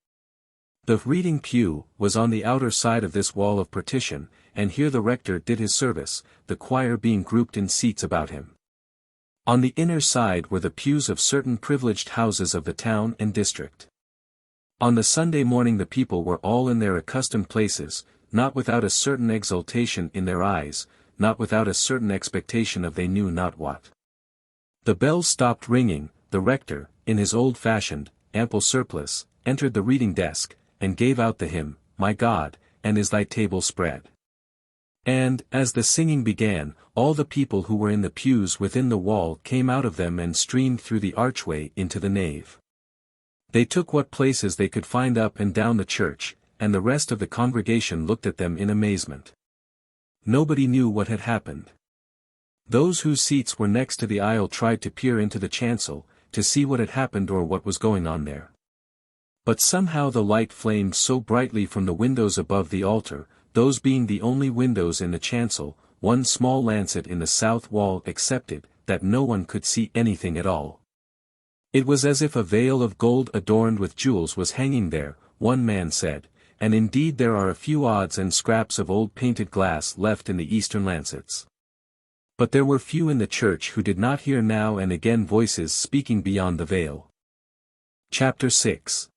The reading pew was on the outer side of this wall of partition, and here the rector did his service, the choir being grouped in seats about him. On the inner side were the pews of certain privileged houses of the town and district. On the Sunday morning the people were all in their accustomed places, not without a certain exultation in their eyes, not without a certain expectation of they knew not what. The bells stopped ringing, the rector, in his old-fashioned, ample surplice, entered the reading desk, and gave out the hymn, My God, and is thy table spread. And, as the singing began, all the people who were in the pews within the wall came out of them and streamed through the archway into the nave. They took what places they could find up and down the church, and the rest of the congregation looked at them in amazement. Nobody knew what had happened. Those whose seats were next to the aisle tried to peer into the chancel, to see what had happened or what was going on there. But somehow the light flamed so brightly from the windows above the altar, those being the only windows in the chancel, one small lancet in the south wall excepted, that no one could see anything at all. It was as if a veil of gold adorned with jewels was hanging there, one man said, and indeed there are a few odds and scraps of old painted glass left in the eastern lancets. But there were few in the church who did not hear now and again voices speaking beyond the veil. Chapter 6.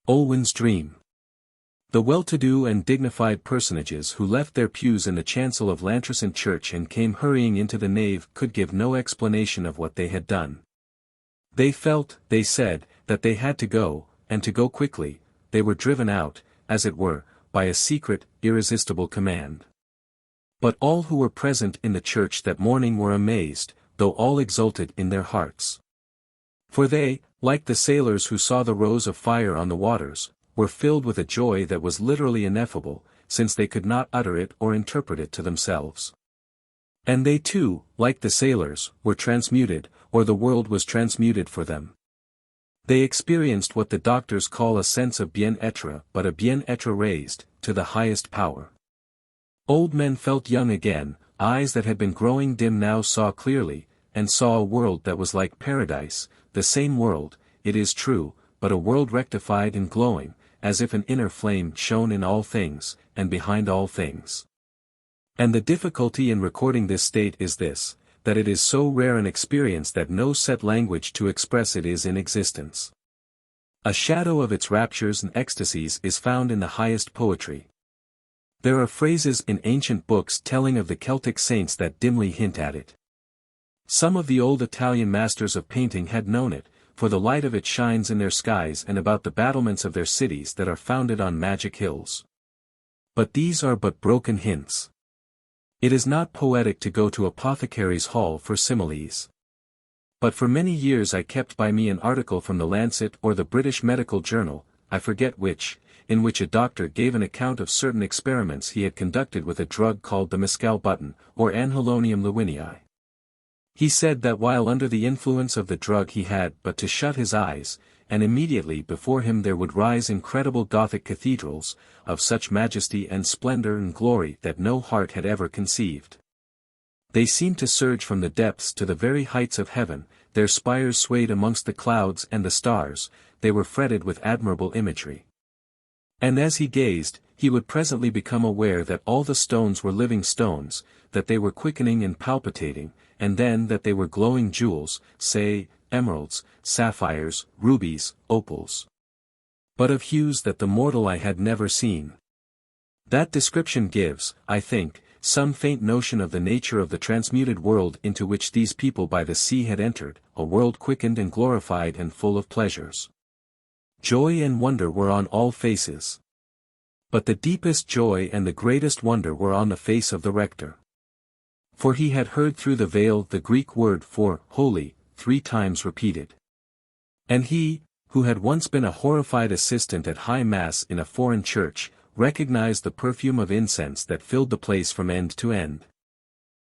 Olwen's Dream. The well-to-do and dignified personages who left their pews in the chancel of Llantrisant Church and came hurrying into the nave could give no explanation of what they had done. They felt, they said, that they had to go, and to go quickly. They were driven out, as it were, by a secret, irresistible command. But all who were present in the church that morning were amazed, though all exulted in their hearts. For they, like the sailors who saw the rose of fire on the waters, were filled with a joy that was literally ineffable, since they could not utter it or interpret it to themselves. And they too, like the sailors, were transmuted, or the world was transmuted for them. They experienced what the doctors call a sense of bien-être, but a bien-être raised, to the highest power. Old men felt young again, eyes that had been growing dim now saw clearly, and saw a world that was like paradise, the same world, it is true, but a world rectified and glowing, as if an inner flame shone in all things, and behind all things. And the difficulty in recording this state is this, that it is so rare an experience that no set language to express it is in existence. A shadow of its raptures and ecstasies is found in the highest poetry. There are phrases in ancient books telling of the Celtic saints that dimly hint at it. Some of the old Italian masters of painting had known it, for the light of it shines in their skies and about the battlements of their cities that are founded on magic hills. But these are but broken hints. It is not poetic to go to Apothecary's Hall for similes. But for many years I kept by me an article from the Lancet or the British Medical Journal, I forget which, in which a doctor gave an account of certain experiments he had conducted with a drug called the mescal button, or Anhelonium lewinii. He said that while under the influence of the drug he had but to shut his eyes, and immediately before him there would rise incredible Gothic cathedrals, of such majesty and splendor and glory that no heart had ever conceived. They seemed to surge from the depths to the very heights of heaven, their spires swayed amongst the clouds and the stars, they were fretted with admirable imagery. And as he gazed, he would presently become aware that all the stones were living stones, that they were quickening and palpitating, and then that they were glowing jewels, say, emeralds, sapphires, rubies, opals. But of hues that the mortal eye had never seen. That description gives, I think, some faint notion of the nature of the transmuted world into which these people by the sea had entered, a world quickened and glorified and full of pleasures. Joy and wonder were on all faces. But the deepest joy and the greatest wonder were on the face of the rector. For he had heard through the veil the Greek word for holy, 3 times repeated. And he, who had once been a horrified assistant at High Mass in a foreign church, recognized the perfume of incense that filled the place from end to end.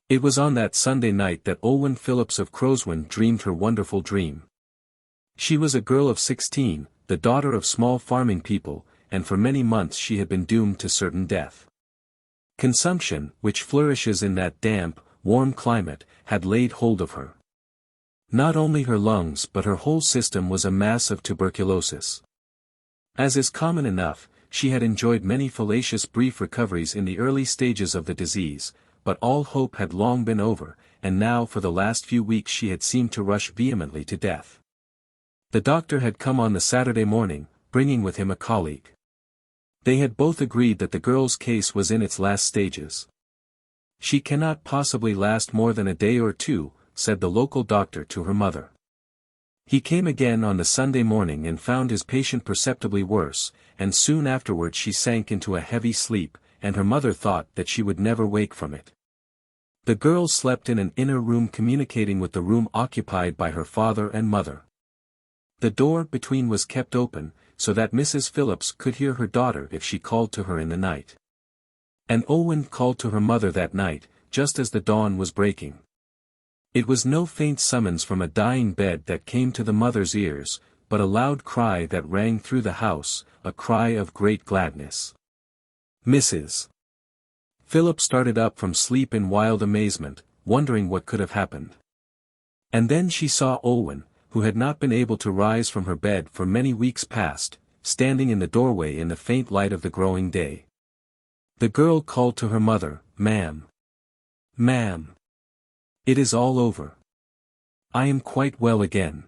It was on that Sunday night that Olwen Phillips of Crowswind dreamed her wonderful dream. She was a girl of 16, the daughter of small farming people, and for many months she had been doomed to certain death. Consumption, which flourishes in that damp, warm climate, had laid hold of her. Not only her lungs but her whole system was a mass of tuberculosis. As is common enough, she had enjoyed many fallacious brief recoveries in the early stages of the disease, but all hope had long been over, and now for the last few weeks she had seemed to rush vehemently to death. The doctor had come on the Saturday morning, bringing with him a colleague. They had both agreed that the girl's case was in its last stages. "She cannot possibly last more than a day or 2, said the local doctor to her mother. He came again on the Sunday morning and found his patient perceptibly worse, and soon afterward she sank into a heavy sleep, and her mother thought that she would never wake from it. The girl slept in an inner room communicating with the room occupied by her father and mother. The door between was kept open, so that Mrs. Phillips could hear her daughter if she called to her in the night. And Olwen called to her mother that night, just as the dawn was breaking. It was no faint summons from a dying bed that came to the mother's ears, but a loud cry that rang through the house, a cry of great gladness. Mrs. Phillips started up from sleep in wild amazement, wondering what could have happened. And then she saw Olwen, who had not been able to rise from her bed for many weeks past, standing in the doorway in the faint light of the growing day. The girl called to her mother, "Ma'am. Ma'am. It is all over. I am quite well again."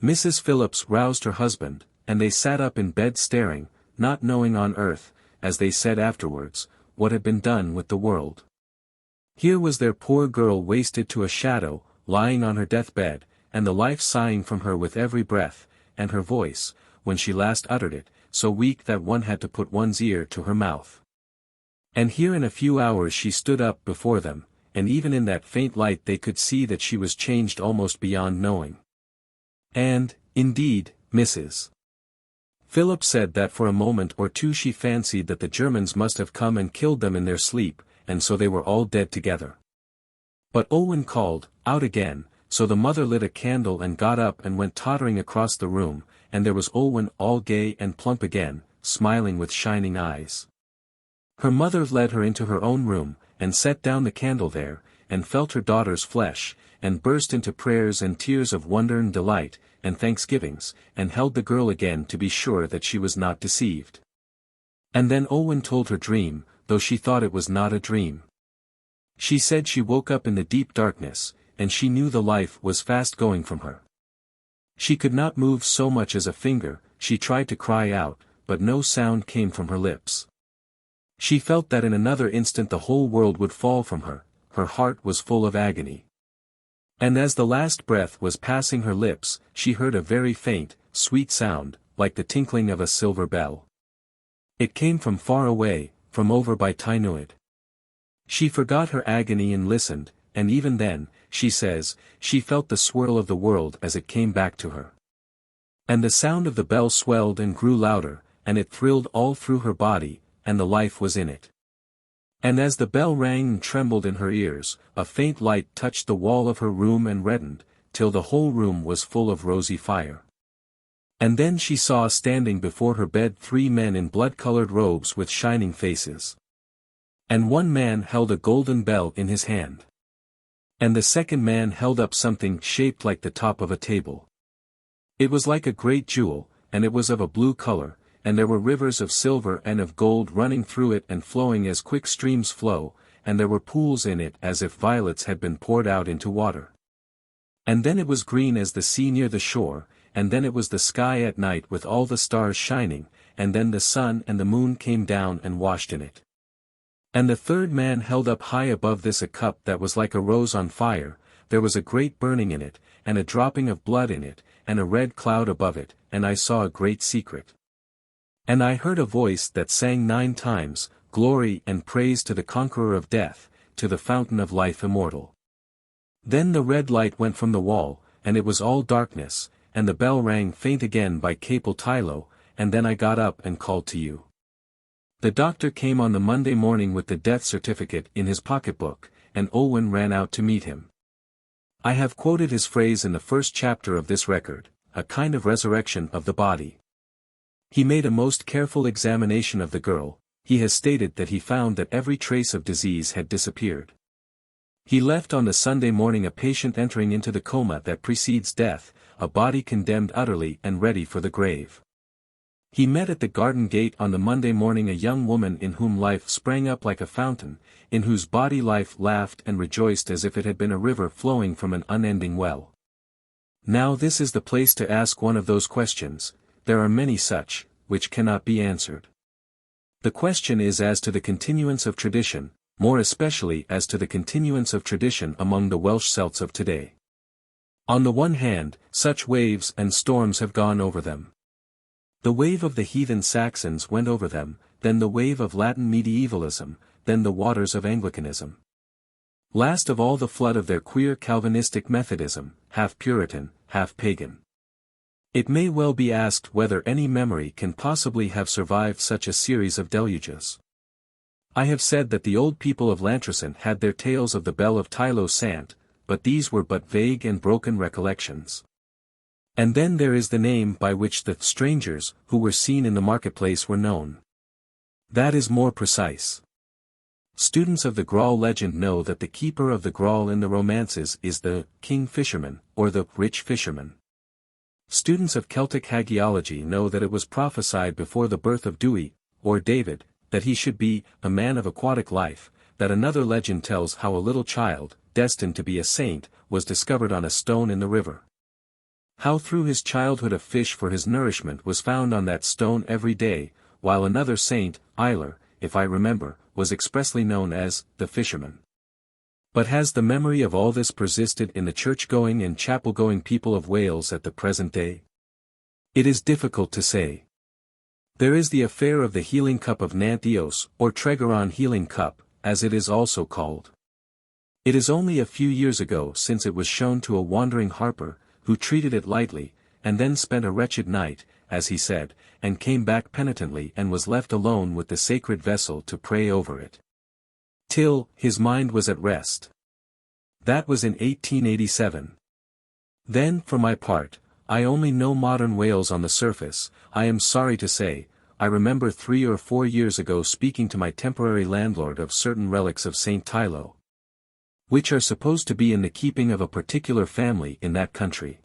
Mrs. Phillips roused her husband, and they sat up in bed staring, not knowing on earth, as they said afterwards, what had been done with the world. Here was their poor girl wasted to a shadow, lying on her deathbed, and the life sighing from her with every breath, and her voice, when she last uttered it, so weak that one had to put one's ear to her mouth. And here in a few hours she stood up before them, and even in that faint light they could see that she was changed almost beyond knowing. And, indeed, Mrs. Phillips said that for a moment or 2 she fancied that the Germans must have come and killed them in their sleep, and so they were all dead together. But Olwen called, "Out again," so the mother lit a candle and got up and went tottering across the room, and there was Olwen all gay and plump again, smiling with shining eyes. Her mother led her into her own room, and set down the candle there, and felt her daughter's flesh, and burst into prayers and tears of wonder and delight, and thanksgivings, and held the girl again to be sure that she was not deceived. And then Olwen told her dream, though she thought it was not a dream. She said she woke up in the deep darkness, and she knew the life was fast going from her. She could not move so much as a finger, she tried to cry out, but no sound came from her lips. She felt that in another instant the whole world would fall from her, her heart was full of agony. And as the last breath was passing her lips, she heard a very faint, sweet sound, like the tinkling of a silver bell. It came from far away, from over by Tynuid. She forgot her agony and listened, and even then, she says, she felt the swirl of the world as it came back to her. And the sound of the bell swelled and grew louder, and it thrilled all through her body, and the life was in it. And as the bell rang and trembled in her ears, a faint light touched the wall of her room and reddened, till the whole room was full of rosy fire. And then she saw standing before her bed 3 men in blood-colored robes with shining faces. And one man held a golden bell in his hand. And the second man held up something shaped like the top of a table. It was like a great jewel, and it was of a blue color, and there were rivers of silver and of gold running through it and flowing as quick streams flow, and there were pools in it as if violets had been poured out into water. And then it was green as the sea near the shore, and then it was the sky at night with all the stars shining, and then the sun and the moon came down and washed in it. And the third man held up high above this a cup that was like a rose on fire, there was a great burning in it, and a dropping of blood in it, and a red cloud above it, and I saw a great secret. And I heard a voice that sang 9 times, Glory and praise to the conqueror of death, to the fountain of life immortal. Then the red light went from the wall, and it was all darkness, and the bell rang faint again by Capel Tylo, and then I got up and called to you. The doctor came on the Monday morning with the death certificate in his pocketbook, and Olwen ran out to meet him. I have quoted his phrase in the first chapter of this record, a kind of resurrection of the body. He made a most careful examination of the girl. He has stated that he found that every trace of disease had disappeared. He left on the Sunday morning a patient entering into the coma that precedes death, a body condemned utterly and ready for the grave. He met at the garden gate on the Monday morning a young woman in whom life sprang up like a fountain, in whose body life laughed and rejoiced as if it had been a river flowing from an unending well. Now this is the place to ask one of those questions, there are many such, which cannot be answered. The question is as to the continuance of tradition, more especially as to the continuance of tradition among the Welsh Celts of today. On the one hand, such waves and storms have gone over them. The wave of the heathen Saxons went over them, then the wave of Latin medievalism, then the waters of Anglicanism. Last of all the flood of their queer Calvinistic Methodism, half Puritan, half pagan. It may well be asked whether any memory can possibly have survived such a series of deluges. I have said that the old people of Llantrisant had their tales of the Bell of Tylo Sant, but these were but vague and broken recollections. And then there is the name by which the strangers who were seen in the marketplace were known. That is more precise. Students of the Graal legend know that the keeper of the Graal in the romances is the king fisherman, or the rich fisherman. Students of Celtic hagiology know that it was prophesied before the birth of Dewi, or David, that he should be a man of aquatic life, that another legend tells how a little child, destined to be a saint, was discovered on a stone in the river. How through his childhood a fish for his nourishment was found on that stone every day, while another saint, Eiler, if I remember, was expressly known as the fisherman. But has the memory of all this persisted in the church-going and chapel-going people of Wales at the present day? It is difficult to say. There is the affair of the healing cup of Nant Eos, or Tregaron healing cup, as it is also called. It is only a few years ago since it was shown to a wandering harper, who treated it lightly, and then spent a wretched night, as he said, and came back penitently and was left alone with the sacred vessel to pray over it, till his mind was at rest. That was in 1887. Then, for my part, I only know modern Wales on the surface. I am sorry to say, I remember 3 or 4 years ago speaking to my temporary landlord of certain relics of St. Tylo, which are supposed to be in the keeping of a particular family in that country.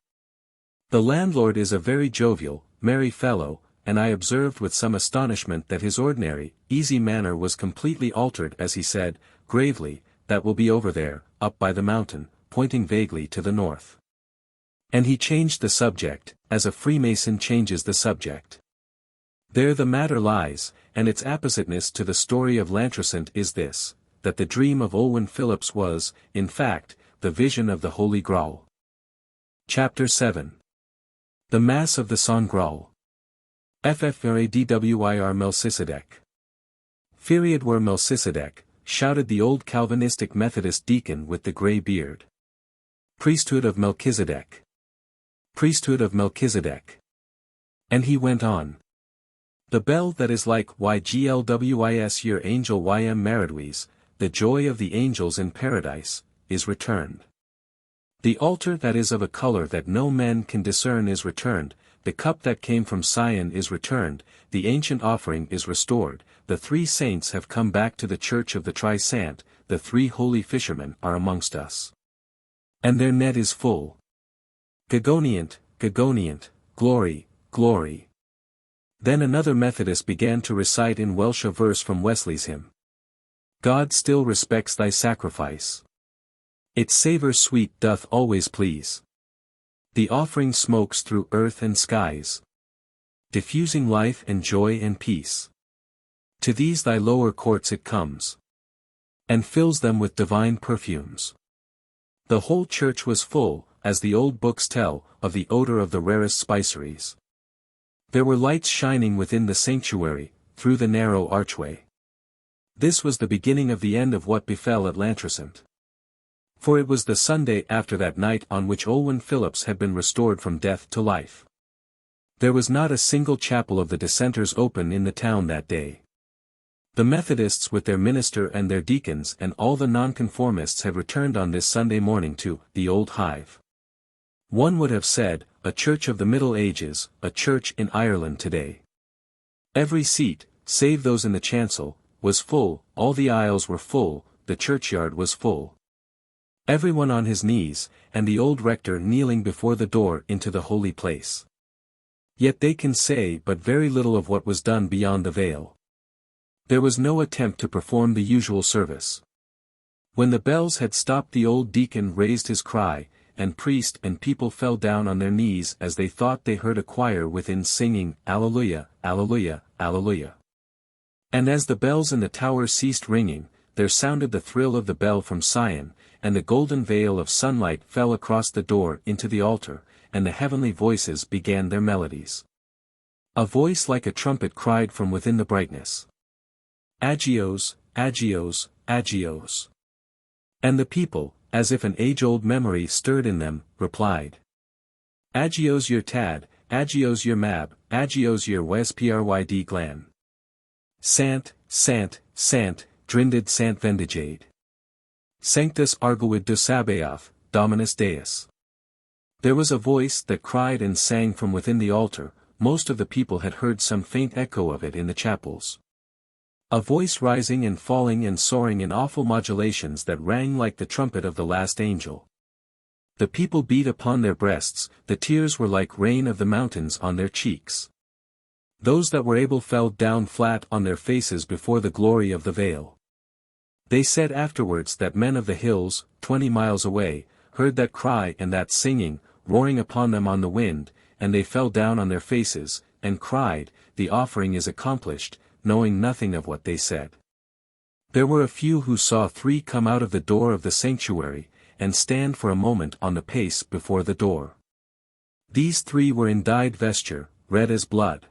The landlord is a very jovial, merry fellow, and I observed with some astonishment that his ordinary, easy manner was completely altered as he said, gravely, that will be over there, up by the mountain, pointing vaguely to the north. And he changed the subject, as a Freemason changes the subject. There the matter lies, and its appositeness to the story of Llantrisant is this, that the dream of Olwen Phillips was, in fact, the vision of the Holy Graal. Chapter 7. The Mass of the Sangraal. Ffradwyr Melchizedek. Feriadwyr Melchizedek, shouted the old Calvinistic Methodist deacon with the grey beard. Priesthood of Melchizedek. Priesthood of Melchizedek. And he went on. The bell that is like YGLWIS your angel YM Maradwis, the joy of the angels in paradise, is returned. The altar that is of a color that no man can discern is returned, the cup that came from Sion is returned, the ancient offering is restored, the 3 saints have come back to the church of the Tri-Sant, the 3 holy fishermen are amongst us. And their net is full. Gogoniant, gogoniant, glory, glory. Then another Methodist began to recite in Welsh a verse from Wesley's hymn. God still respects thy sacrifice. Its savour sweet doth always please. The offering smokes through earth and skies, diffusing life and joy and peace. To these thy lower courts it comes, and fills them with divine perfumes. The whole church was full, as the old books tell, of the odour of the rarest spiceries. There were lights shining within the sanctuary, through the narrow archway. This was the beginning of the end of what befell at Llantrisant. For it was the Sunday after that night on which Olwen Phillips had been restored from death to life. There was not a single chapel of the Dissenters open in the town that day. The Methodists with their minister and their deacons and all the nonconformists had returned on this Sunday morning to the old hive. One would have said, a church of the Middle Ages, a church in Ireland today. Every seat, save those in the chancel, was full, all the aisles were full, the churchyard was full. Everyone on his knees, and the old rector kneeling before the door into the holy place. Yet they can say but very little of what was done beyond the veil. There was no attempt to perform the usual service. When the bells had stopped, the old deacon raised his cry, and priest and people fell down on their knees as they thought they heard a choir within singing, Alleluia, Alleluia, Alleluia. And as the bells in the tower ceased ringing, there sounded the thrill of the bell from Sion, and the golden veil of sunlight fell across the door into the altar, and the heavenly voices began their melodies. A voice like a trumpet cried from within the brightness. Agios, agios, agios. And the people, as if an age-old memory stirred in them, replied. Agios your tad, agios your mab, agios your wes pryd glan. Sant, sant, sant, drinded sant vendigade. Sanctus arguid de Sabaoth, Dominus Deus. There was a voice that cried and sang from within the altar. Most of the people had heard some faint echo of it in the chapels. A voice rising and falling and soaring in awful modulations that rang like the trumpet of the last angel. The people beat upon their breasts, the tears were like rain of the mountains on their cheeks. Those that were able fell down flat on their faces before the glory of the veil. They said afterwards that men of the hills, 20 miles away, heard that cry and that singing, roaring upon them on the wind, and they fell down on their faces, and cried, the offering is accomplished, knowing nothing of what they said. There were a few who saw 3 come out of the door of the sanctuary, and stand for a moment on the pace before the door. These 3 were in dyed vesture, red as blood.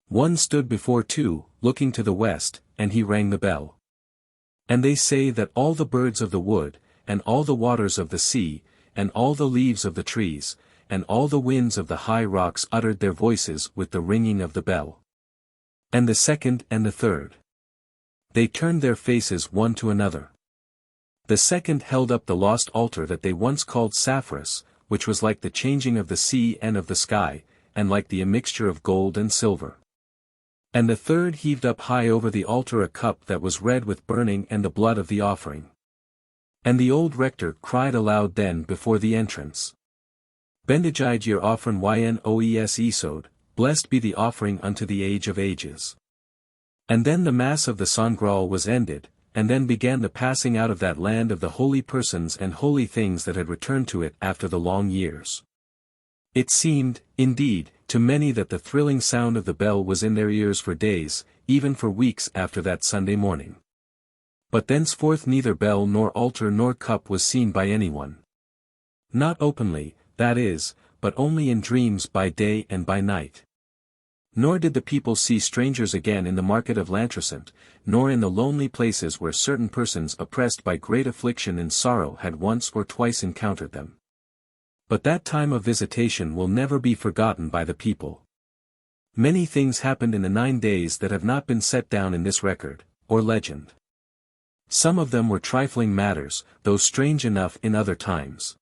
One stood before 2, looking to the west, and he rang the bell. And they say that all the birds of the wood, and all the waters of the sea, and all the leaves of the trees, and all the winds of the high rocks uttered their voices with the ringing of the bell. And the second and the third. They turned their faces one to another. The second held up the lost altar that they once called Sapphirus, which was like the changing of the sea and of the sky, and like the immixture of gold and silver. And the third heaved up high over the altar a cup that was red with burning and the blood of the offering. And the old rector cried aloud then before the entrance. Bendigide your offering Ynoes Esod, blessed be the offering unto the age of ages. And then the mass of the Sangraal was ended, and then began the passing out of that land of the holy persons and holy things that had returned to it after the long years. It seemed, indeed, to many that the thrilling sound of the bell was in their ears for days, even for weeks after that Sunday morning. But thenceforth neither bell nor altar nor cup was seen by anyone. Not openly, that is, but only in dreams by day and by night. Nor did the people see strangers again in the market of Llantrisant, nor in the lonely places where certain persons oppressed by great affliction and sorrow had once or twice encountered them. But that time of visitation will never be forgotten by the people. Many things happened in the 9 days that have not been set down in this record, or legend. Some of them were trifling matters, though strange enough in other times.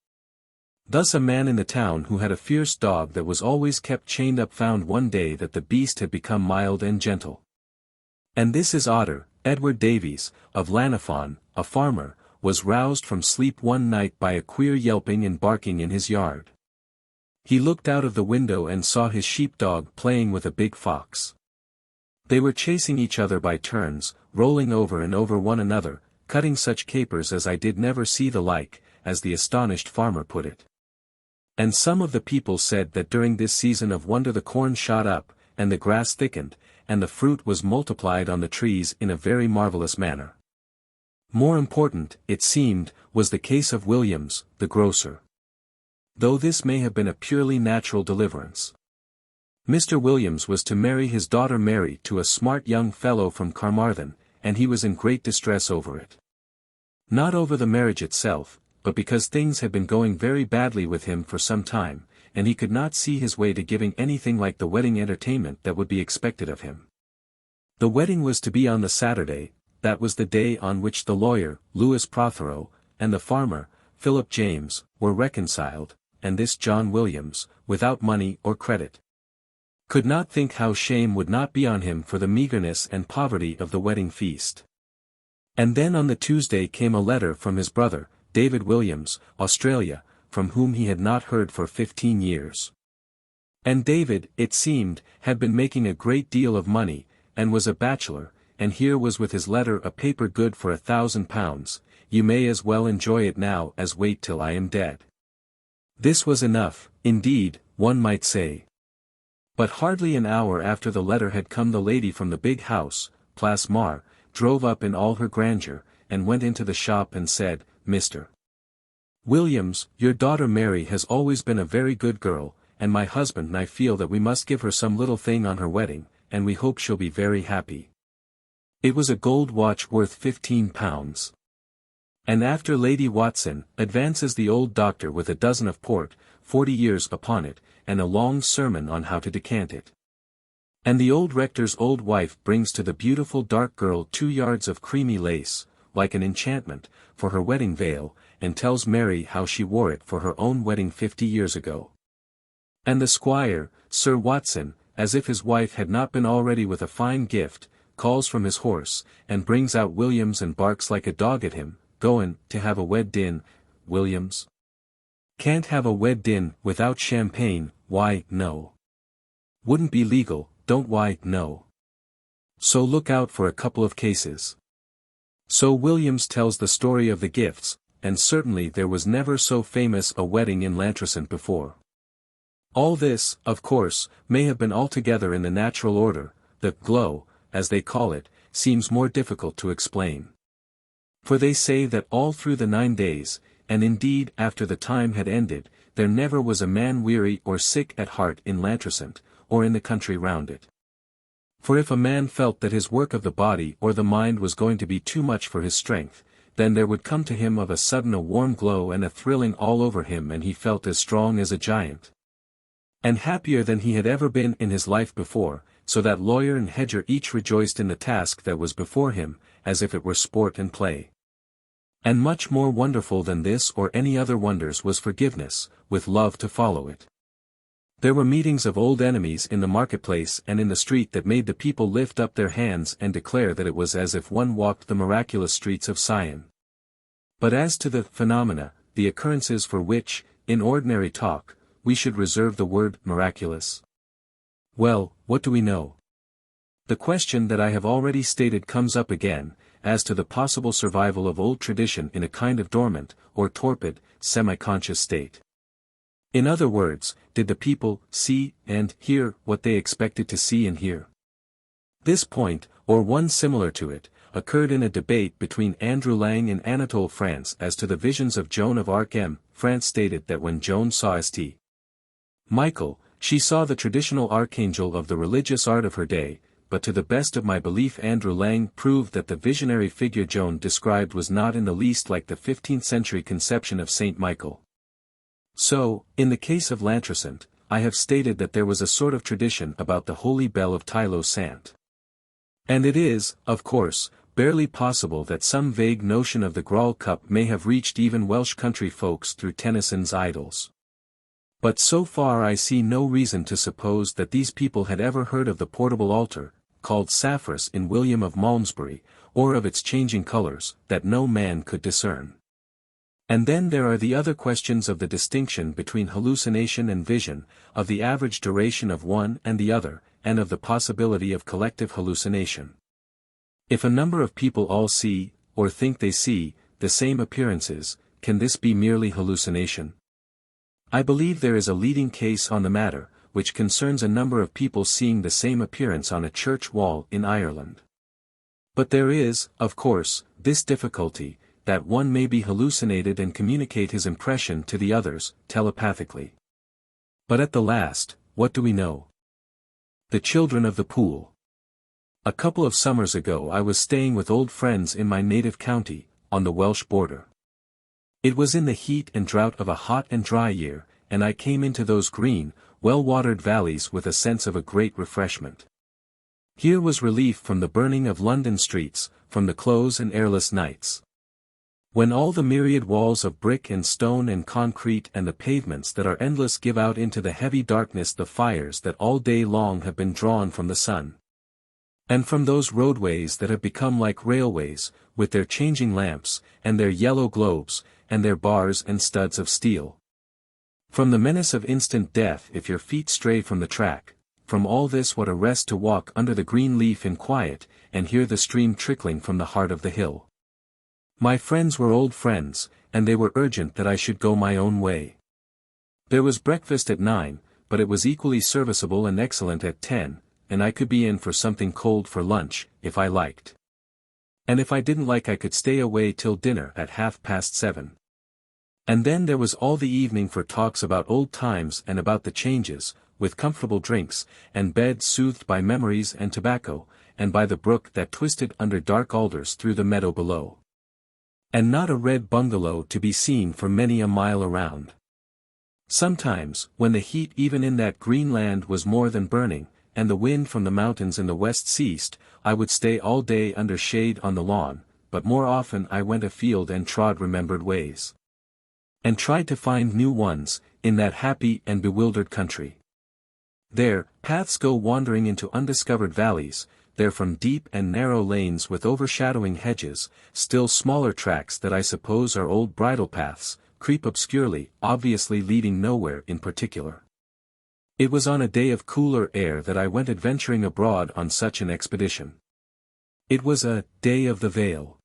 Thus a man in the town who had a fierce dog that was always kept chained up found one day that the beast had become mild and gentle. And this is Otter, Edward Davies, of Llanafon, a farmer, was roused from sleep one night by a queer yelping and barking in his yard. He looked out of the window and saw his sheepdog playing with a big fox. They were chasing each other by turns, rolling over and over one another, cutting such capers as I did never see the like, as the astonished farmer put it. And some of the people said that during this season of wonder the corn shot up, and the grass thickened, and the fruit was multiplied on the trees in a very marvellous manner. More important, it seemed, was the case of Williams, the grocer. Though this may have been a purely natural deliverance. Mr. Williams was to marry his daughter Mary to a smart young fellow from Carmarthen, and he was in great distress over it. Not over the marriage itself, but because things had been going very badly with him for some time, and he could not see his way to giving anything like the wedding entertainment that would be expected of him. The wedding was to be on the Saturday, that was the day on which the lawyer, Lewis Prothero, and the farmer, Philip James, were reconciled, and this John Williams, without money or credit, could not think how shame would not be on him for the meagreness and poverty of the wedding feast. And then on the Tuesday came a letter from his brother, David Williams, Australia, from whom he had not heard for 15 years. And David, it seemed, had been making a great deal of money, and was a bachelor, and here was with his letter a paper good for £1,000, you may as well enjoy it now as wait till I am dead. This was enough, indeed, one might say. But hardly an hour after the letter had come the lady from the big house, Place Mar, drove up in all her grandeur, and went into the shop and said, Mr. Williams, your daughter Mary has always been a very good girl, and my husband and I feel that we must give her some little thing on her wedding, and we hope she'll be very happy. It was a gold watch worth £15. And after Lady Watson, advances the old doctor with a dozen of port, 40 years upon it, and a long sermon on how to decant it. And the old rector's old wife brings to the beautiful dark girl 2 yards of creamy lace, like an enchantment, for her wedding veil, and tells Mary how she wore it for her own wedding 50 years ago. And the squire, Sir Watson, as if his wife had not been already with a fine gift, calls from his horse, and brings out Williams and barks like a dog at him, goin' to have a wed-din, Williams? Can't have a wed-din without champagne, why, no. Wouldn't be legal, don't why, no. So look out for a couple of cases. So Williams tells the story of the gifts, and certainly there was never so famous a wedding in Lantricent before. All this, of course, may have been altogether in the natural order, the glow, as they call it, seems more difficult to explain. For they say that all through the 9 days, and indeed after the time had ended, there never was a man weary or sick at heart in Lantricent, or in the country round it. For if a man felt that his work of the body or the mind was going to be too much for his strength, then there would come to him of a sudden a warm glow and a thrilling all over him, and he felt as strong as a giant, and happier than he had ever been in his life before, so that lawyer and hedger each rejoiced in the task that was before him, as if it were sport and play. And much more wonderful than this or any other wonders was forgiveness, with love to follow it. There were meetings of old enemies in the marketplace and in the street that made the people lift up their hands and declare that it was as if one walked the miraculous streets of Sion. But as to the phenomena, the occurrences for which, in ordinary talk, we should reserve the word miraculous. Well, what do we know? The question that I have already stated comes up again, as to the possible survival of old tradition in a kind of dormant, or torpid, semi-conscious state. In other words, did the people see and hear what they expected to see and hear? This point, or one similar to it, occurred in a debate between Andrew Lang in Anatole, France, as to the visions of Joan of Arc. France stated that when Joan saw St. Michael, she saw the traditional archangel of the religious art of her day, but to the best of my belief Andrew Lang proved that the visionary figure Joan described was not in the least like the 15th century conception of St. Michael. So, in the case of Lantricent, I have stated that there was a sort of tradition about the holy bell of Tylo Sant. And it is, of course, barely possible that some vague notion of the Graal Cup may have reached even Welsh country folks through Tennyson's Idylls. But so far I see no reason to suppose that these people had ever heard of the portable altar, called Saphras in William of Malmesbury, or of its changing colors, that no man could discern. And then there are the other questions of the distinction between hallucination and vision, of the average duration of one and the other, and of the possibility of collective hallucination. If a number of people all see, or think they see, the same appearances, can this be merely hallucination? I believe there is a leading case on the matter, which concerns a number of people seeing the same appearance on a church wall in Ireland. But there is, of course, this difficulty, that one may be hallucinated and communicate his impression to the others, telepathically. But at the last, what do we know? The children of the pool. A couple of summers ago I was staying with old friends in my native county, on the Welsh border. It was in the heat and drought of a hot and dry year, and I came into those green, well-watered valleys with a sense of a great refreshment. Here was relief from the burning of London streets, from the close and airless nights. When all the myriad walls of brick and stone and concrete and the pavements that are endless give out into the heavy darkness the fires that all day long have been drawn from the sun. And from those roadways that have become like railways, with their changing lamps, and their yellow globes, and their bars and studs of steel. From the menace of instant death if your feet stray from the track, from all this what a rest to walk under the green leaf in quiet, and hear the stream trickling from the heart of the hill. My friends were old friends, and they were urgent that I should go my own way. There was breakfast at 9, but it was equally serviceable and excellent at 10, and I could be in for something cold for lunch, if I liked. And if I didn't like I could stay away till dinner at 7:30. And then there was all the evening for talks about old times and about the changes, with comfortable drinks, and beds soothed by memories and tobacco, and by the brook that twisted under dark alders through the meadow below. And not a red bungalow to be seen for many a mile around. Sometimes, when the heat even in that green land was more than burning, and the wind from the mountains in the west ceased, I would stay all day under shade on the lawn, but more often I went afield and trod remembered ways. And tried to find new ones, in that happy and bewildered country. There, paths go wandering into undiscovered valleys, there from deep and narrow lanes with overshadowing hedges, still smaller tracks that I suppose are old bridle paths, creep obscurely, obviously leading nowhere in particular. It was on a day of cooler air that I went adventuring abroad on such an expedition. It was a day of the veil.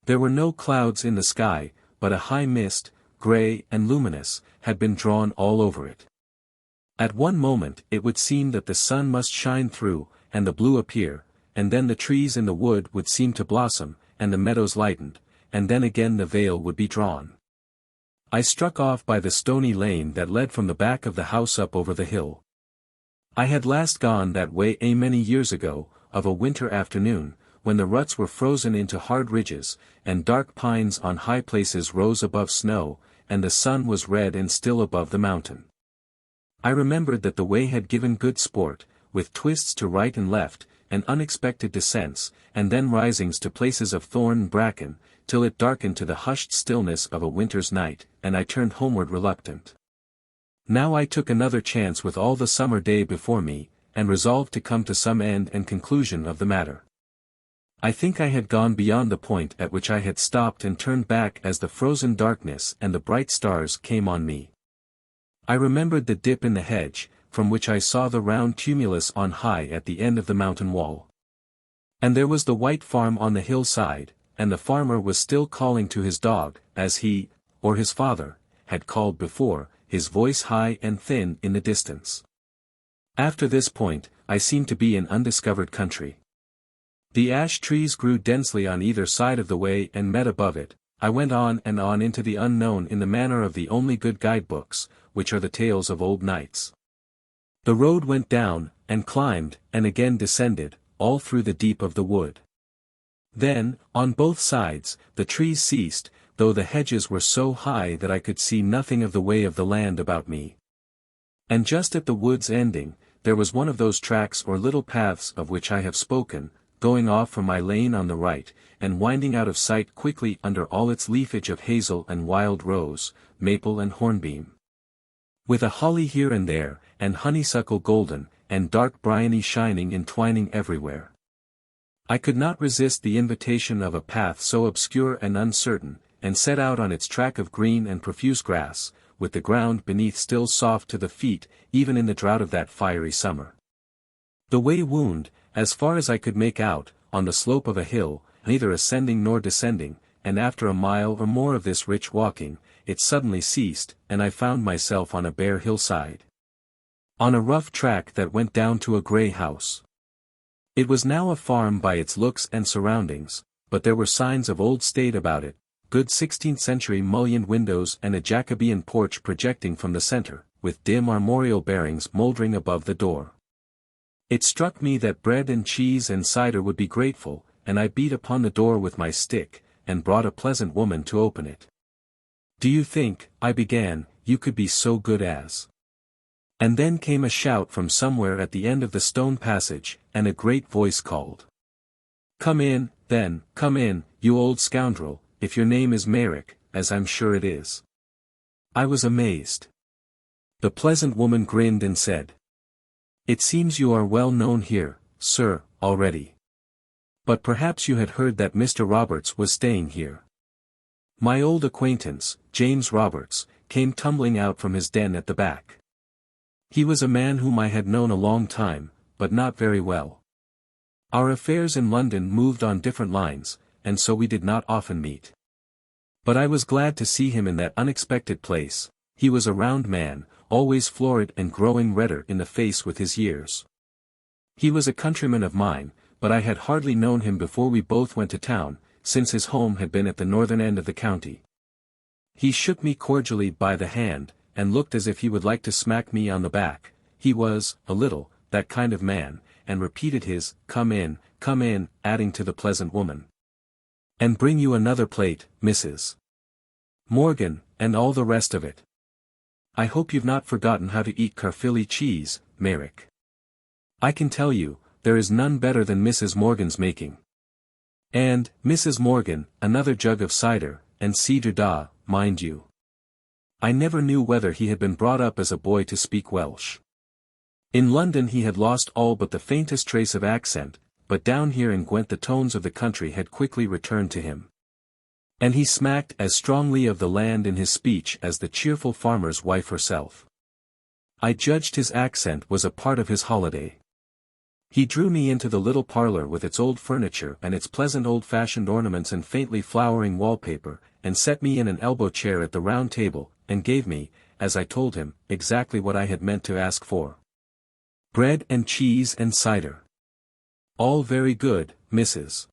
There were no clouds in the sky, but a high mist, grey and luminous, had been drawn all over it. At one moment it would seem that the sun must shine through, and the blue appear, and then the trees in the wood would seem to blossom, and the meadows lightened, and then again the veil would be drawn. I struck off by the stony lane that led from the back of the house up over the hill. I had last gone that way many years ago, of a winter afternoon, when the ruts were frozen into hard ridges, and dark pines on high places rose above snow, and the sun was red and still above the mountain. I remembered that the way had given good sport, with twists to right and left, and unexpected descents, and then risings to places of thorn and bracken, till it darkened to the hushed stillness of a winter's night, and I turned homeward reluctant. Now I took another chance with all the summer day before me, and resolved to come to some end and conclusion of the matter. I think I had gone beyond the point at which I had stopped and turned back as the frozen darkness and the bright stars came on me. I remembered the dip in the hedge, from which I saw the round tumulus on high at the end of the mountain wall. And there was the white farm on the hillside, and the farmer was still calling to his dog, as he, or his father, had called before, his voice high and thin in the distance. After this point, I seemed to be in undiscovered country. The ash trees grew densely on either side of the way and met above it. I went on and on into the unknown in the manner of the only good guidebooks, which are the tales of old knights. The road went down, and climbed, and again descended, all through the deep of the wood. Then, on both sides, the trees ceased, though the hedges were so high that I could see nothing of the way of the land about me. And just at the wood's ending, there was one of those tracks or little paths of which I have spoken, going off from my lane on the right, and winding out of sight quickly under all its leafage of hazel and wild rose, maple and hornbeam. With a holly here and there, and honeysuckle golden, and dark bryony shining entwining everywhere. I could not resist the invitation of a path so obscure and uncertain, and set out on its track of green and profuse grass, with the ground beneath still soft to the feet, even in the drought of that fiery summer. The way wound, as far as I could make out, on the slope of a hill, neither ascending nor descending, and after a mile or more of this rich walking, it suddenly ceased, and I found myself on a bare hillside. On a rough track that went down to a grey house. It was now a farm by its looks and surroundings, but there were signs of old state about it, good 16th-century mullioned windows and a Jacobean porch projecting from the centre, with dim armorial bearings mouldering above the door. It struck me that bread and cheese and cider would be grateful, and I beat upon the door with my stick, and brought a pleasant woman to open it. "Do you think," I began, "you could be so good as—" And then came a shout from somewhere at the end of the stone passage, and a great voice called, "Come in, then, come in, you old scoundrel, if your name is Merrick, as I'm sure it is." I was amazed. The pleasant woman grinned and said, "It seems you are well known here, sir, already. But perhaps you had heard that Mr. Roberts was staying here." My old acquaintance, James Roberts, came tumbling out from his den at the back. He was a man whom I had known a long time, but not very well. Our affairs in London moved on different lines, and so we did not often meet. But I was glad to see him in that unexpected place. He was a round man, always florid and growing redder in the face with his years. He was a countryman of mine, but I had hardly known him before we both went to town, since his home had been at the northern end of the county. He shook me cordially by the hand, and looked as if he would like to smack me on the back. He was, a little, that kind of man, and repeated his, come in, adding to the pleasant woman, "And bring you another plate, Mrs. Morgan, and all the rest of it. I hope you've not forgotten how to eat Caerphilly cheese, Merrick. I can tell you, there is none better than Mrs. Morgan's making. And, Mrs. Morgan, another jug of cider, and cidre da, mind you." I never knew whether he had been brought up as a boy to speak Welsh. In London he had lost all but the faintest trace of accent, but down here in Gwent the tones of the country had quickly returned to him. And he smacked as strongly of the land in his speech as the cheerful farmer's wife herself. I judged his accent was a part of his holiday. He drew me into the little parlour with its old furniture and its pleasant old-fashioned ornaments and faintly flowering wallpaper, and set me in an elbow chair at the round table, and gave me, as I told him, exactly what I had meant to ask for. Bread and cheese and cider. All very good, Mrs.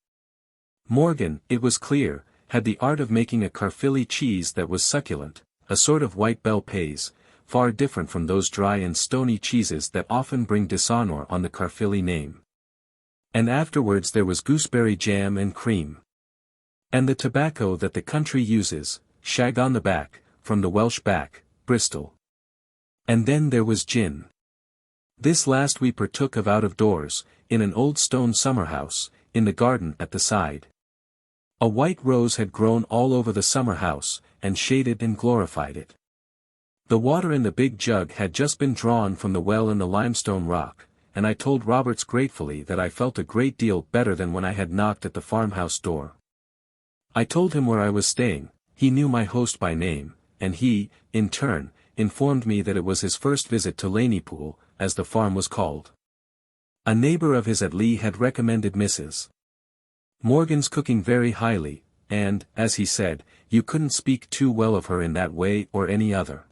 Morgan, it was clear, had the art of making a Caerphilly cheese that was succulent, a sort of white bel paese, far different from those dry and stony cheeses that often bring dishonour on the Caerphilly name. And afterwards there was gooseberry jam and cream. And the tobacco that the country uses, shag on the back, from the Welsh back, Bristol. And then there was gin. This last we partook of out of doors, in an old stone summer-house, in the garden at the side. A white rose had grown all over the summer-house, and shaded and glorified it. The water in the big jug had just been drawn from the well in the limestone rock, and I told Roberts gratefully that I felt a great deal better than when I had knocked at the farmhouse door. I told him where I was staying. He knew my host by name, and he, in turn, informed me that it was his first visit to Laneypool, as the farm was called. A neighbour of his at Lee had recommended Mrs. Morgan's cooking very highly, and, as he said, you couldn't speak too well of her in that way or any other.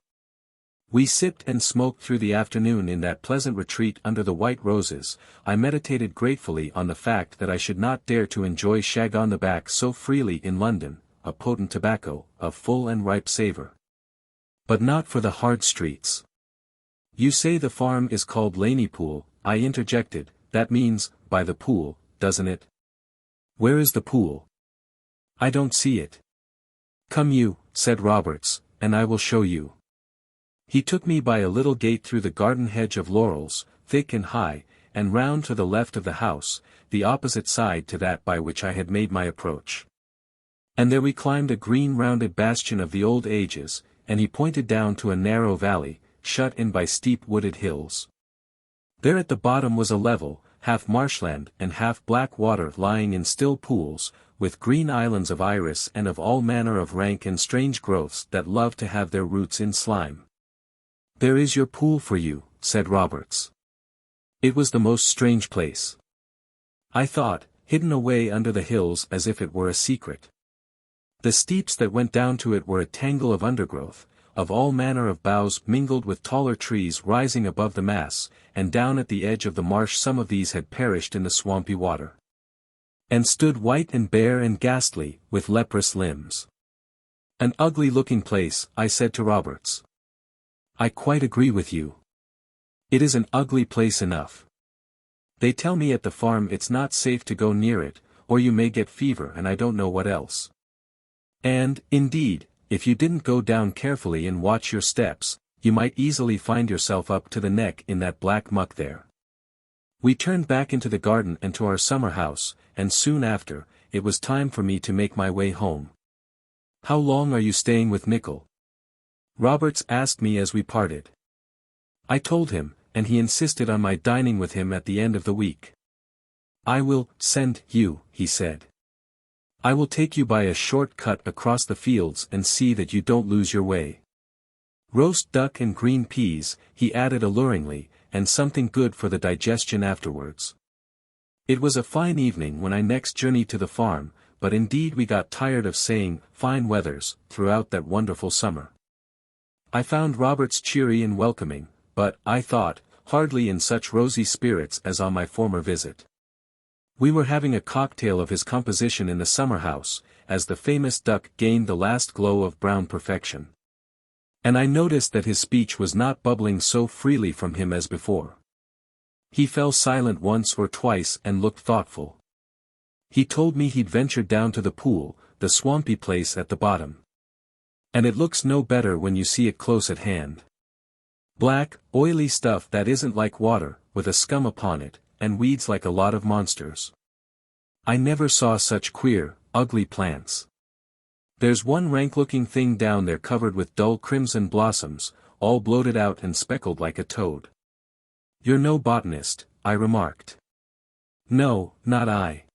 We sipped and smoked through the afternoon in that pleasant retreat under the white roses. I meditated gratefully on the fact that I should not dare to enjoy shag on the back so freely in London, a potent tobacco, of full and ripe savour. But not for the hard streets. "You say the farm is called Laneypool," I interjected. "That means, by the pool, doesn't it?" "Where is the pool?" "I don't see it." "Come you," said Roberts, "and I will show you." He took me by a little gate through the garden hedge of laurels, thick and high, and round to the left of the house, the opposite side to that by which I had made my approach. And there we climbed a green rounded bastion of the old ages, and he pointed down to a narrow valley, shut in by steep wooded hills. There at the bottom was a level, half marshland and half black water lying in still pools, with green islands of iris and of all manner of rank and strange growths that love to have their roots in slime. "There is your pool for you," said Roberts. It was the most strange place. I thought, hidden away under the hills as if it were a secret. The steeps that went down to it were a tangle of undergrowth, of all manner of boughs mingled with taller trees rising above the mass, and down at the edge of the marsh some of these had perished in the swampy water, and stood white and bare and ghastly, with leprous limbs. "An ugly-looking place," I said to Roberts. "I quite agree with you. It is an ugly place enough. They tell me at the farm it's not safe to go near it, or you may get fever and I don't know what else. And, indeed, if you didn't go down carefully and watch your steps, you might easily find yourself up to the neck in that black muck there." We turned back into the garden and to our summer house, and soon after, it was time for me to make my way home. "How long are you staying with Nickel?" Roberts asked me as we parted. I told him, and he insisted on my dining with him at the end of the week. "I will send you," he said. "I will take you by a short cut across the fields and see that you don't lose your way. Roast duck and green peas," he added alluringly, "and something good for the digestion afterwards." It was a fine evening when I next journeyed to the farm, but indeed we got tired of saying "fine weathers" throughout that wonderful summer. I found Roberts cheery and welcoming, but, I thought, hardly in such rosy spirits as on my former visit. We were having a cocktail of his composition in the summer house, as the famous duck gained the last glow of brown perfection. And I noticed that his speech was not bubbling so freely from him as before. He fell silent once or twice and looked thoughtful. He told me he'd ventured down to the pool, the swampy place at the bottom. "And it looks no better when you see it close at hand. Black, oily stuff that isn't like water, with a scum upon it, and weeds like a lot of monsters. I never saw such queer, ugly plants. There's one rank-looking thing down there covered with dull crimson blossoms, all bloated out and speckled like a toad." "You're no botanist," I remarked. "No, not I.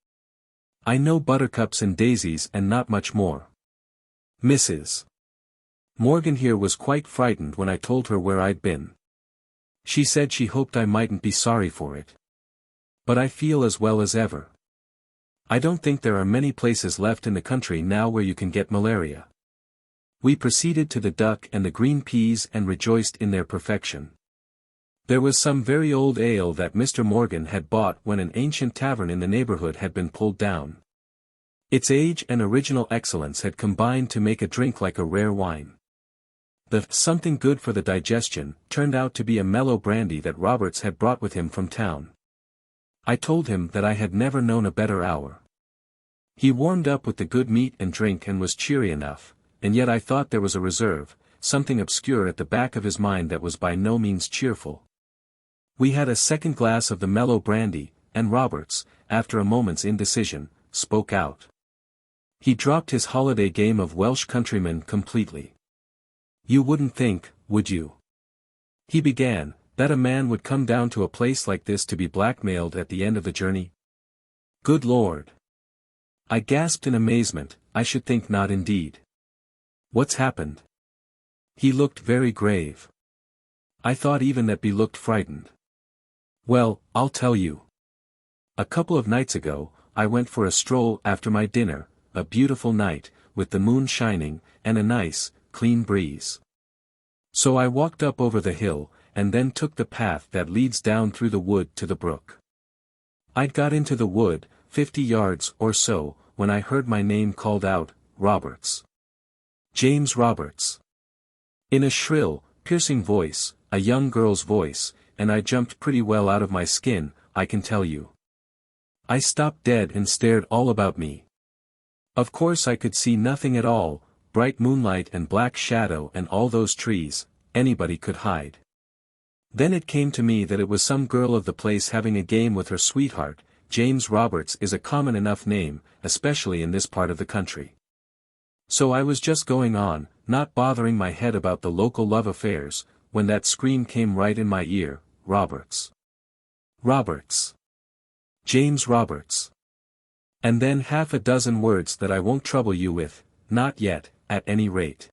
I know buttercups and daisies and not much more. Mrs. Morgan here was quite frightened when I told her where I'd been. She said she hoped I mightn't be sorry for it. But I feel as well as ever. I don't think there are many places left in the country now where you can get malaria." We proceeded to the duck and the green peas and rejoiced in their perfection. There was some very old ale that Mr. Morgan had bought when an ancient tavern in the neighborhood had been pulled down. Its age and original excellence had combined to make a drink like a rare wine. The "something good for the digestion" turned out to be a mellow brandy that Roberts had brought with him from town. I told him that I had never known a better hour. He warmed up with the good meat and drink and was cheery enough, and yet I thought there was a reserve, something obscure at the back of his mind that was by no means cheerful. We had a second glass of the mellow brandy, and Roberts, after a moment's indecision, spoke out. He dropped his holiday game of Welsh countryman completely. "You wouldn't think, would you?" he began, "that a man would come down to a place like this to be blackmailed at the end of the journey? Good Lord!" I gasped in amazement. "I should think not indeed. What's happened?" He looked very grave. I thought even that he looked frightened. "Well, I'll tell you. A couple of nights ago, I went for a stroll after my dinner, a beautiful night, with the moon shining, and a nice, clean breeze. So I walked up over the hill, and then took the path that leads down through the wood to the brook. I'd got into the wood, 50 yards or so, when I heard my name called out, 'Roberts. James Roberts.' In a shrill, piercing voice, a young girl's voice, and I jumped pretty well out of my skin, I can tell you. I stopped dead and stared all about me. Of course I could see nothing at all, bright moonlight and black shadow and all those trees, anybody could hide. Then it came to me that it was some girl of the place having a game with her sweetheart. James Roberts is a common enough name, especially in this part of the country. So I was just going on, not bothering my head about the local love affairs, when that scream came right in my ear, 'Roberts! Roberts!' James Roberts. And then half a dozen words that I won't trouble you with, not yet, at any rate.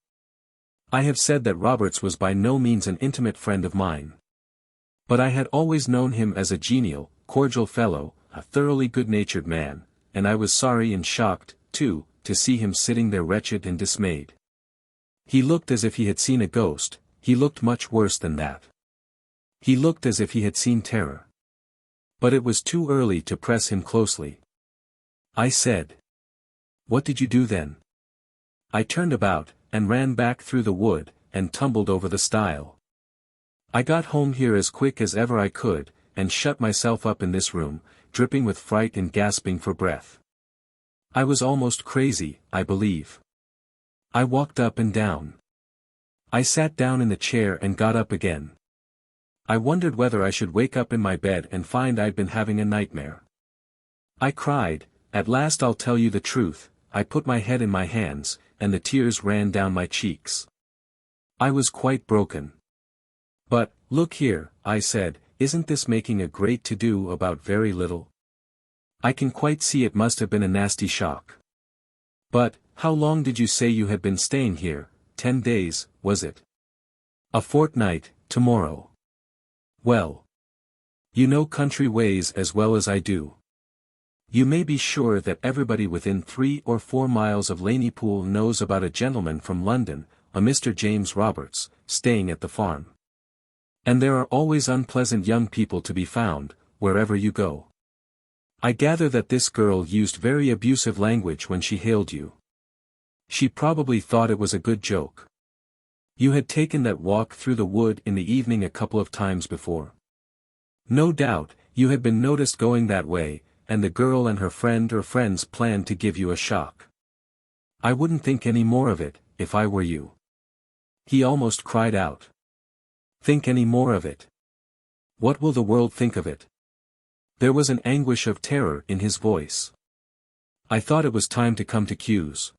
I have said that Roberts was by no means an intimate friend of mine. But I had always known him as a genial, cordial fellow, a thoroughly good-natured man, and I was sorry and shocked, too, to see him sitting there wretched and dismayed. He looked as if he had seen a ghost, he looked much worse than that. He looked as if he had seen terror. But it was too early to press him closely. I said, "What did you do then?" I turned about, and ran back through the wood, and tumbled over the stile. I got home here as quick as ever I could, and shut myself up in this room, dripping with fright and gasping for breath. I was almost crazy, I believe. I walked up and down. I sat down in the chair and got up again. I wondered whether I should wake up in my bed and find I'd been having a nightmare. I cried, "At last I'll tell you the truth." I put my head in my hands, and the tears ran down my cheeks. I was quite broken. "But, look here," I said, "isn't this making a great to-do about very little? I can quite see it must have been a nasty shock. But, how long did you say you had been staying here? 10 days, was it? A fortnight, tomorrow. Well. You know country ways as well as I do. You may be sure that everybody within 3 or 4 miles of Laneypool knows about a gentleman from London, a Mr. James Roberts, staying at the farm. And there are always unpleasant young people to be found, wherever you go. I gather that this girl used very abusive language when she hailed you. She probably thought it was a good joke. You had taken that walk through the wood in the evening a couple of times before. No doubt, you had been noticed going that way, and the girl and her friend or friends planned to give you a shock. I wouldn't think any more of it, if I were you." He almost cried out. "Think any more of it? What will the world think of it?" There was an anguish of terror in his voice. I thought it was time to come to Q's.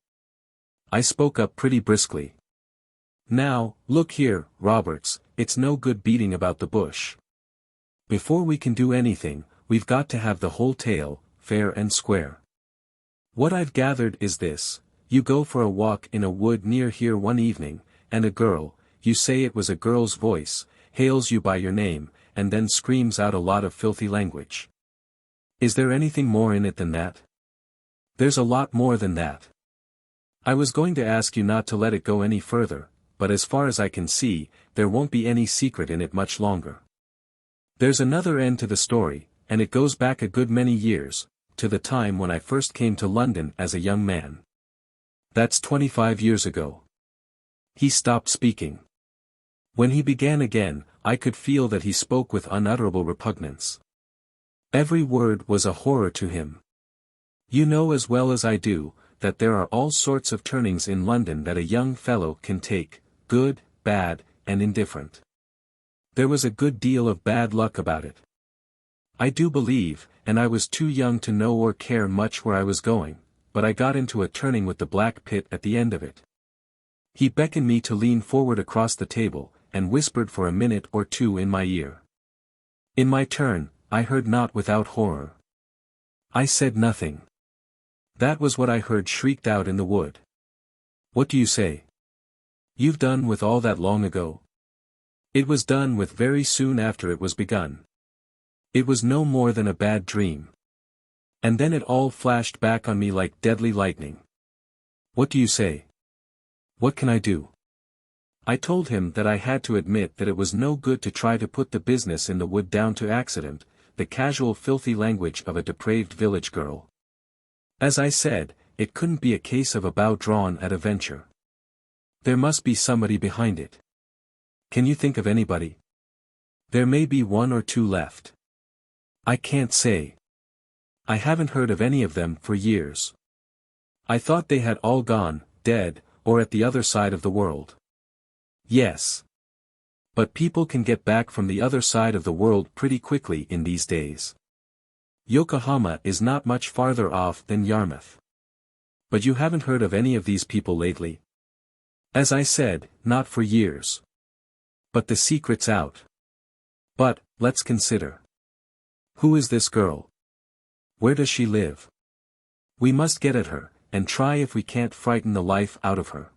I spoke up pretty briskly. "Now, look here, Roberts, it's no good beating about the bush. Before we can do anything, we've got to have the whole tale, fair and square. What I've gathered is this: you go for a walk in a wood near here one evening, and a girl, you say it was a girl's voice, hails you by your name, and then screams out a lot of filthy language. Is there anything more in it than that?" "There's a lot more than that. I was going to ask you not to let it go any further, but as far as I can see, there won't be any secret in it much longer. There's another end to the story, and it goes back a good many years, to the time when I first came to London as a young man. That's 25 years ago." He stopped speaking. When he began again, I could feel that he spoke with unutterable repugnance. Every word was a horror to him. "You know as well as I do, that there are all sorts of turnings in London that a young fellow can take, good, bad, and indifferent. There was a good deal of bad luck about it. I do believe, and I was too young to know or care much where I was going, but I got into a turning with the black pit at the end of it." He beckoned me to lean forward across the table, and whispered for a minute or two in my ear. In my turn, I heard not without horror. I said nothing. That was what I heard shrieked out in the wood. "What do you say? You've done with all that long ago?" "It was done with very soon after it was begun. It was no more than a bad dream. And then it all flashed back on me like deadly lightning." "What do you say? What can I do?" I told him that I had to admit that it was no good to try to put the business in the wood down to accident, the casual filthy language of a depraved village girl. As I said, it couldn't be a case of a bow drawn at a venture. There must be somebody behind it. Can you think of anybody? There may be 1 or 2 left. I can't say. I haven't heard of any of them for years. I thought they had all gone, dead, or at the other side of the world. Yes. But people can get back from the other side of the world pretty quickly in these days. Yokohama is not much farther off than Yarmouth. But you haven't heard of any of these people lately? As I said, not for years. But the secret's out. But, let's consider. Who is this girl? Where does she live? We must get at her, and try if we can't frighten the life out of her.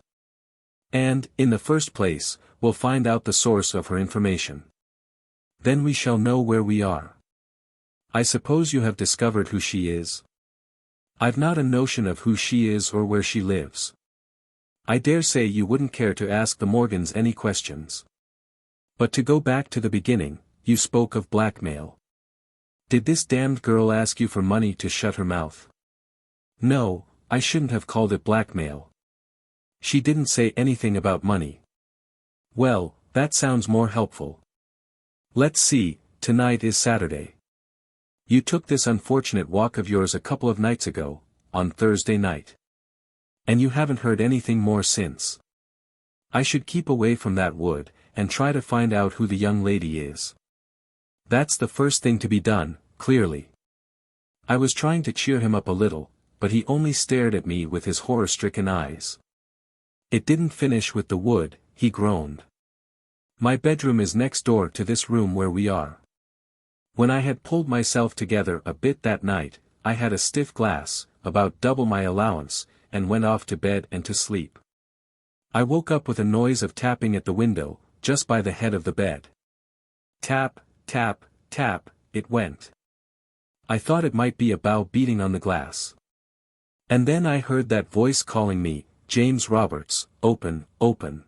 And, in the first place, we'll find out the source of her information. Then we shall know where we are. I suppose you have discovered who she is? I've not a notion of who she is or where she lives. I dare say you wouldn't care to ask the Morgans any questions. But to go back to the beginning, you spoke of blackmail. Did this damned girl ask you for money to shut her mouth? No, I shouldn't have called it blackmail. She didn't say anything about money. Well, that sounds more helpful. Let's see, tonight is Saturday. You took this unfortunate walk of yours a couple of nights ago, on Thursday night. And you haven't heard anything more since. I should keep away from that wood, and try to find out who the young lady is. That's the first thing to be done, clearly. I was trying to cheer him up a little, but he only stared at me with his horror-stricken eyes. It didn't finish with the wood, he groaned. My bedroom is next door to this room where we are. When I had pulled myself together a bit that night, I had a stiff glass, about double my allowance, and went off to bed and to sleep. I woke up with a noise of tapping at the window, just by the head of the bed. Tap, tap, tap, it went. I thought it might be a bough beating on the glass. And then I heard that voice calling me, James Roberts, open, open.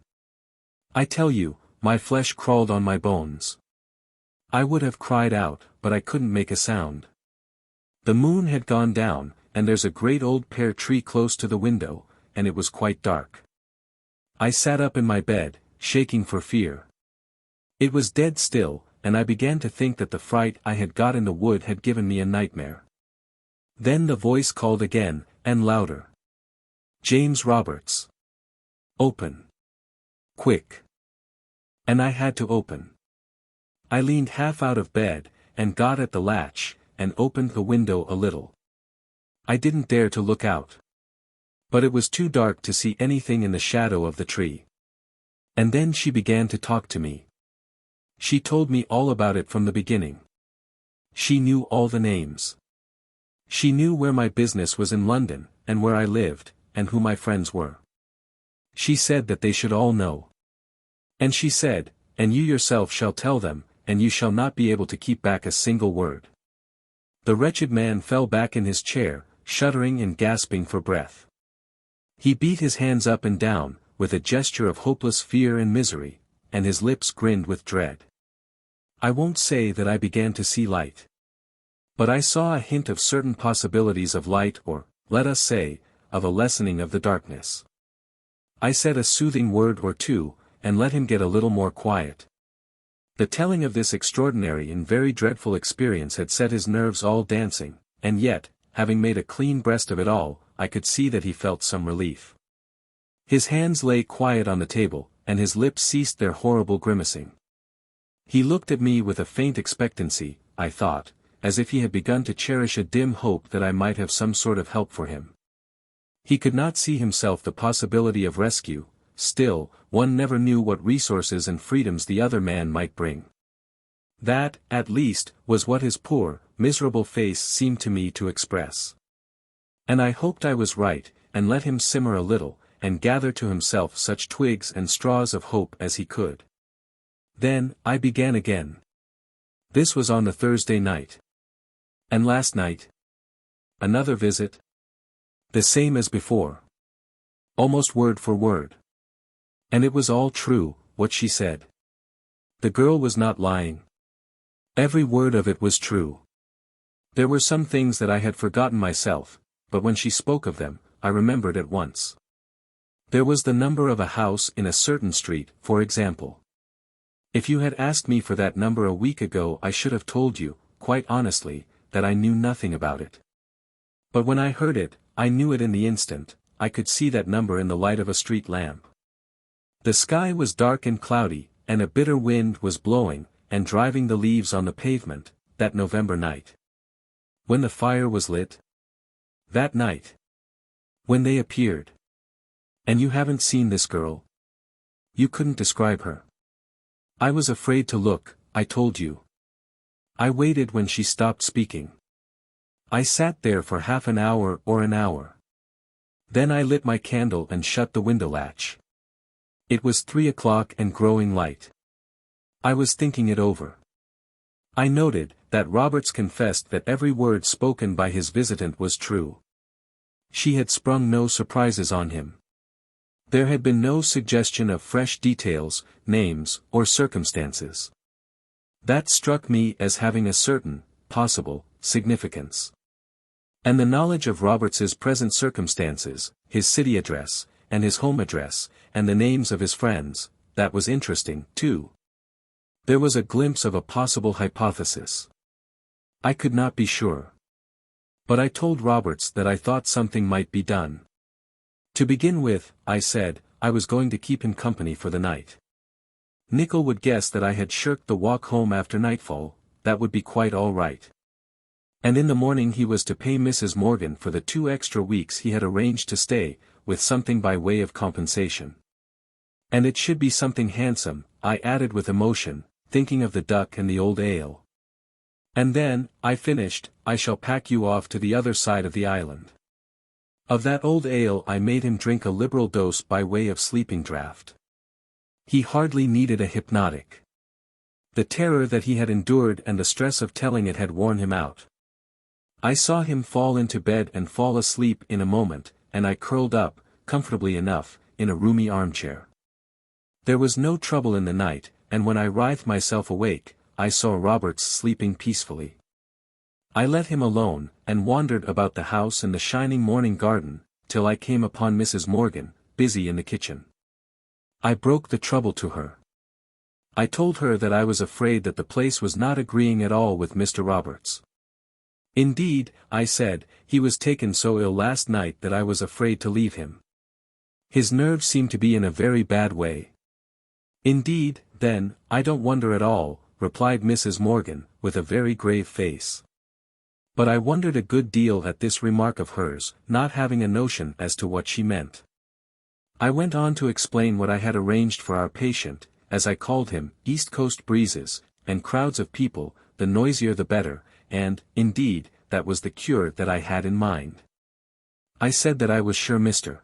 I tell you, my flesh crawled on my bones. I would have cried out, but I couldn't make a sound. The moon had gone down, and there's a great old pear tree close to the window, and it was quite dark. I sat up in my bed, shaking for fear. It was dead still, and I began to think that the fright I had got in the wood had given me a nightmare. Then the voice called again, and louder. James Roberts. Open. Quick. And I had to open. I leaned half out of bed, and got at the latch, and opened the window a little. I didn't dare to look out. But it was too dark to see anything in the shadow of the tree. And then she began to talk to me. She told me all about it from the beginning. She knew all the names. She knew where my business was in London, and where I lived, and who my friends were. She said that they should all know. And she said, and you yourself shall tell them, and you shall not be able to keep back a single word. The wretched man fell back in his chair, shuddering and gasping for breath. He beat his hands up and down, with a gesture of hopeless fear and misery, and his lips grinned with dread. I won't say that I began to see light. But I saw a hint of certain possibilities of light or, let us say, of a lessening of the darkness. I said a soothing word or two, and let him get a little more quiet. The telling of this extraordinary and very dreadful experience had set his nerves all dancing, and yet, having made a clean breast of it all, I could see that he felt some relief. His hands lay quiet on the table, and his lips ceased their horrible grimacing. He looked at me with a faint expectancy, I thought, as if he had begun to cherish a dim hope that I might have some sort of help for him. He could not see himself the possibility of rescue, still, one never knew what resources and freedoms the other man might bring. That, at least, was what his poor, miserable face seemed to me to express. And I hoped I was right, and let him simmer a little, and gather to himself such twigs and straws of hope as he could. Then, I began again. This was on the Thursday night. And last night? Another visit? The same as before. Almost word for word. And it was all true, what she said. The girl was not lying. Every word of it was true. There were some things that I had forgotten myself, but when she spoke of them, I remembered at once. There was the number of a house in a certain street, for example. If you had asked me for that number a week ago, I should have told you, quite honestly, that I knew nothing about it. But when I heard it, I knew it in the instant. I could see that number in the light of a street lamp. The sky was dark and cloudy, and a bitter wind was blowing, and driving the leaves on the pavement, that November night. When the fire was lit? That night. When they appeared. And you haven't seen this girl? You couldn't describe her. I was afraid to look, I told you. I waited when she stopped speaking. I sat there for half an hour or an hour. Then I lit my candle and shut the window latch. It was 3 o'clock and growing light. I was thinking it over. I noted that Roberts confessed that every word spoken by his visitant was true. She had sprung no surprises on him. There had been no suggestion of fresh details, names, or circumstances. That struck me as having a certain, possible, significance. And the knowledge of Roberts's present circumstances, his city address, and his home address, and the names of his friends, that was interesting, too. There was a glimpse of a possible hypothesis. I could not be sure. But I told Roberts that I thought something might be done. To begin with, I said, I was going to keep him company for the night. Nickel would guess that I had shirked the walk home after nightfall, that would be quite all right. And in the morning he was to pay Mrs. Morgan for the 2 extra weeks he had arranged to stay, with something by way of compensation. And it should be something handsome, I added with emotion, thinking of the duck and the old ale. And then, I finished, I shall pack you off to the other side of the island. Of that old ale I made him drink a liberal dose by way of sleeping draught. He hardly needed a hypnotic. The terror that he had endured and the stress of telling it had worn him out. I saw him fall into bed and fall asleep in a moment, and I curled up, comfortably enough, in a roomy armchair. There was no trouble in the night, and when I writhed myself awake, I saw Roberts sleeping peacefully. I let him alone, and wandered about the house and the shining morning garden, till I came upon Mrs. Morgan, busy in the kitchen. I broke the trouble to her. I told her that I was afraid that the place was not agreeing at all with Mr. Roberts. Indeed, I said, he was taken so ill last night that I was afraid to leave him. His nerves seem to be in a very bad way. Indeed, then, I don't wonder at all, replied Mrs. Morgan, with a very grave face. But I wondered a good deal at this remark of hers, not having a notion as to what she meant. I went on to explain what I had arranged for our patient, as I called him, East Coast breezes, and crowds of people, the noisier the better, and, indeed, that was the cure that I had in mind. I said that I was sure Mr.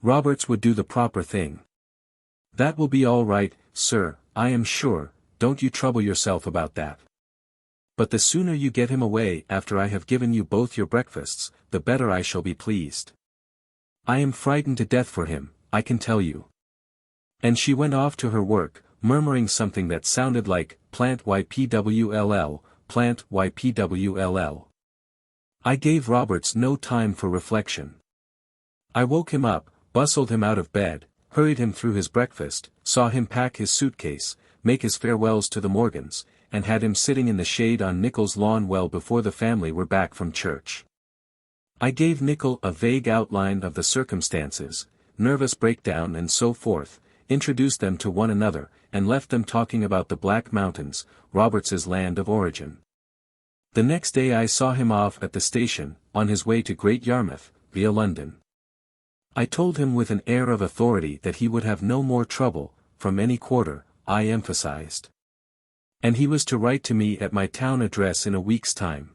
Roberts would do the proper thing. That will be all right, sir, I am sure, don't you trouble yourself about that. But the sooner you get him away after I have given you both your breakfasts, the better I shall be pleased. I am frightened to death for him, I can tell you. And she went off to her work, murmuring something that sounded like, plant YPWLL, plant YPWLL. I gave Roberts no time for reflection. I woke him up, bustled him out of bed, hurried him through his breakfast, saw him pack his suitcase, make his farewells to the Morgans, and had him sitting in the shade on Nickel's lawn well before the family were back from church. I gave Nickel a vague outline of the circumstances, nervous breakdown and so forth, introduced them to one another, and left them talking about the Black Mountains, Roberts's land of origin. The next day I saw him off at the station, on his way to Great Yarmouth, via London. I told him with an air of authority that he would have no more trouble, from any quarter, I emphasized. And he was to write to me at my town address in a week's time.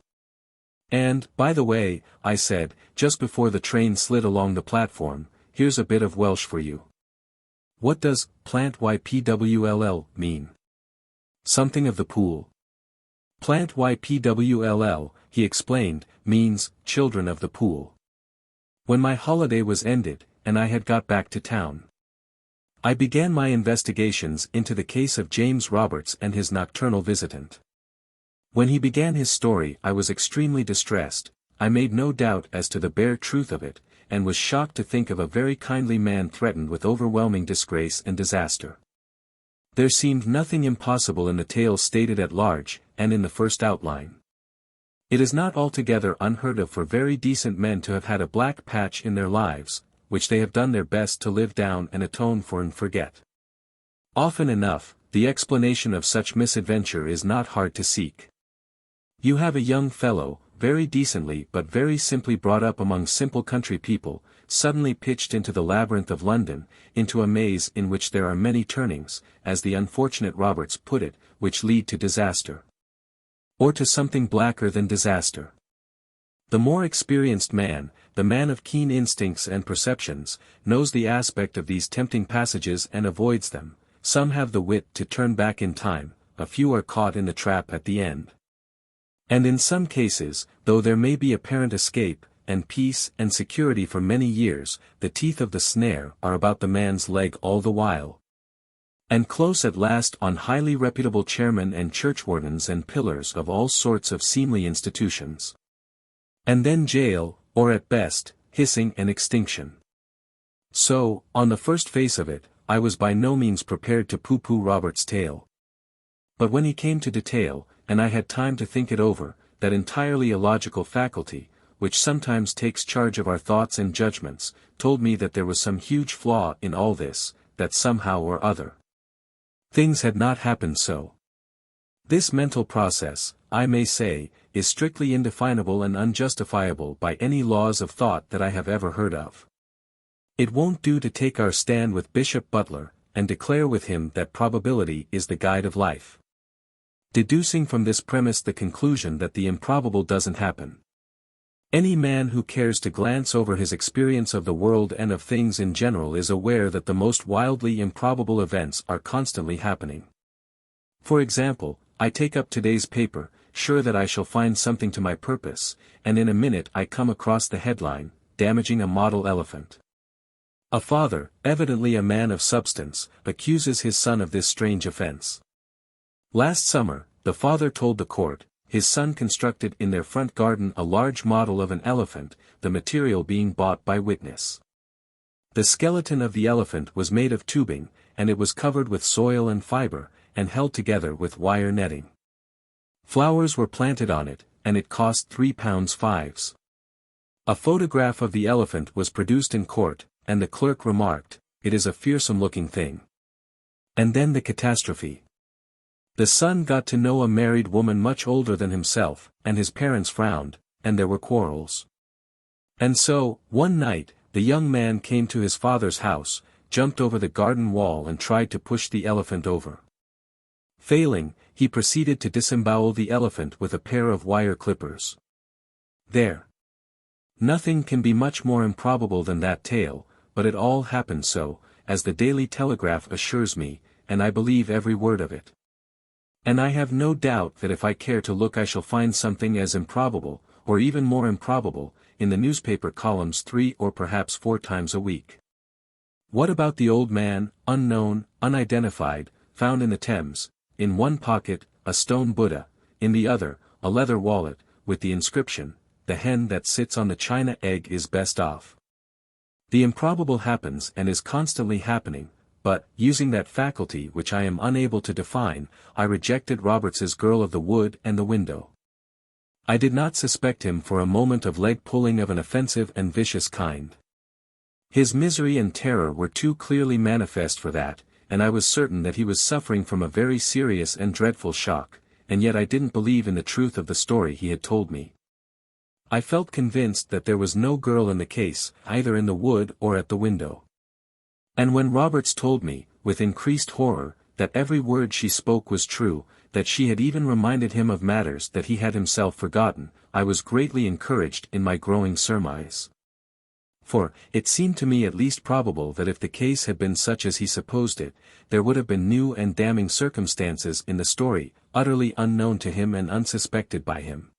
And, by the way, I said, just before the train slid along the platform, here's a bit of Welsh for you. What does plant YPWLL mean? Something of the pool. Plant YPWLL, he explained, means children of the pool. When my holiday was ended, and I had got back to town, I began my investigations into the case of James Roberts and his nocturnal visitant. When he began his story I was extremely distressed, I made no doubt as to the bare truth of it, and was shocked to think of a very kindly man threatened with overwhelming disgrace and disaster. There seemed nothing impossible in the tale stated at large, and in the first outline. It is not altogether unheard of for very decent men to have had a black patch in their lives, which they have done their best to live down and atone for and forget. Often enough, the explanation of such misadventure is not hard to seek. You have a young fellow, very decently but very simply brought up among simple country people, suddenly pitched into the labyrinth of London, into a maze in which there are many turnings, as the unfortunate Roberts put it, which lead to disaster. Or to something blacker than disaster. The more experienced man, the man of keen instincts and perceptions, knows the aspect of these tempting passages and avoids them. Some have the wit to turn back in time, a few are caught in the trap at the end. And in some cases, though there may be apparent escape, and peace and security for many years, the teeth of the snare are about the man's leg all the while. And close at last on highly reputable chairmen and churchwardens and pillars of all sorts of seemly institutions. And then jail, or at best, hissing and extinction. So, on the first face of it, I was by no means prepared to pooh-pooh Robert's tale. But when he came to detail, and I had time to think it over, that entirely illogical faculty, which sometimes takes charge of our thoughts and judgments, told me that there was some huge flaw in all this, that somehow or other things had not happened so. This mental process, I may say, is strictly indefinable and unjustifiable by any laws of thought that I have ever heard of. It won't do to take our stand with Bishop Butler, and declare with him that probability is the guide of life, deducing from this premise the conclusion that the improbable doesn't happen. Any man who cares to glance over his experience of the world and of things in general is aware that the most wildly improbable events are constantly happening. For example, I take up today's paper, sure that I shall find something to my purpose, and in a minute I come across the headline, "Damaging a Model Elephant." A father, evidently a man of substance, accuses his son of this strange offense. Last summer, the father told the court, his son constructed in their front garden a large model of an elephant, the material being bought by witness. The skeleton of the elephant was made of tubing, and it was covered with soil and fiber, and held together with wire netting. Flowers were planted on it, and it cost £3.5. A photograph of the elephant was produced in court, and the clerk remarked, "It is a fearsome-looking thing." And then the catastrophe. The son got to know a married woman much older than himself, and his parents frowned, and there were quarrels. And so, one night, the young man came to his father's house, jumped over the garden wall and tried to push the elephant over. Failing, he proceeded to disembowel the elephant with a pair of wire clippers. There. Nothing can be much more improbable than that tale, but it all happened so, as the Daily Telegraph assures me, and I believe every word of it. And I have no doubt that if I care to look I shall find something as improbable, or even more improbable, in the newspaper columns 3 or perhaps 4 times a week. What about the old man, unknown, unidentified, found in the Thames, in one pocket, a stone Buddha, in the other, a leather wallet, with the inscription, "The hen that sits on the china egg is best off." The improbable happens and is constantly happening. But, using that faculty which I am unable to define, I rejected Roberts's Girl of the Wood and the Window. I did not suspect him for a moment of leg-pulling of an offensive and vicious kind. His misery and terror were too clearly manifest for that, and I was certain that he was suffering from a very serious and dreadful shock, and yet I didn't believe in the truth of the story he had told me. I felt convinced that there was no girl in the case, either in the wood or at the window. And when Roberts told me, with increased horror, that every word she spoke was true, that she had even reminded him of matters that he had himself forgotten, I was greatly encouraged in my growing surmise. For, it seemed to me at least probable that if the case had been such as he supposed it, there would have been new and damning circumstances in the story, utterly unknown to him and unsuspected by him.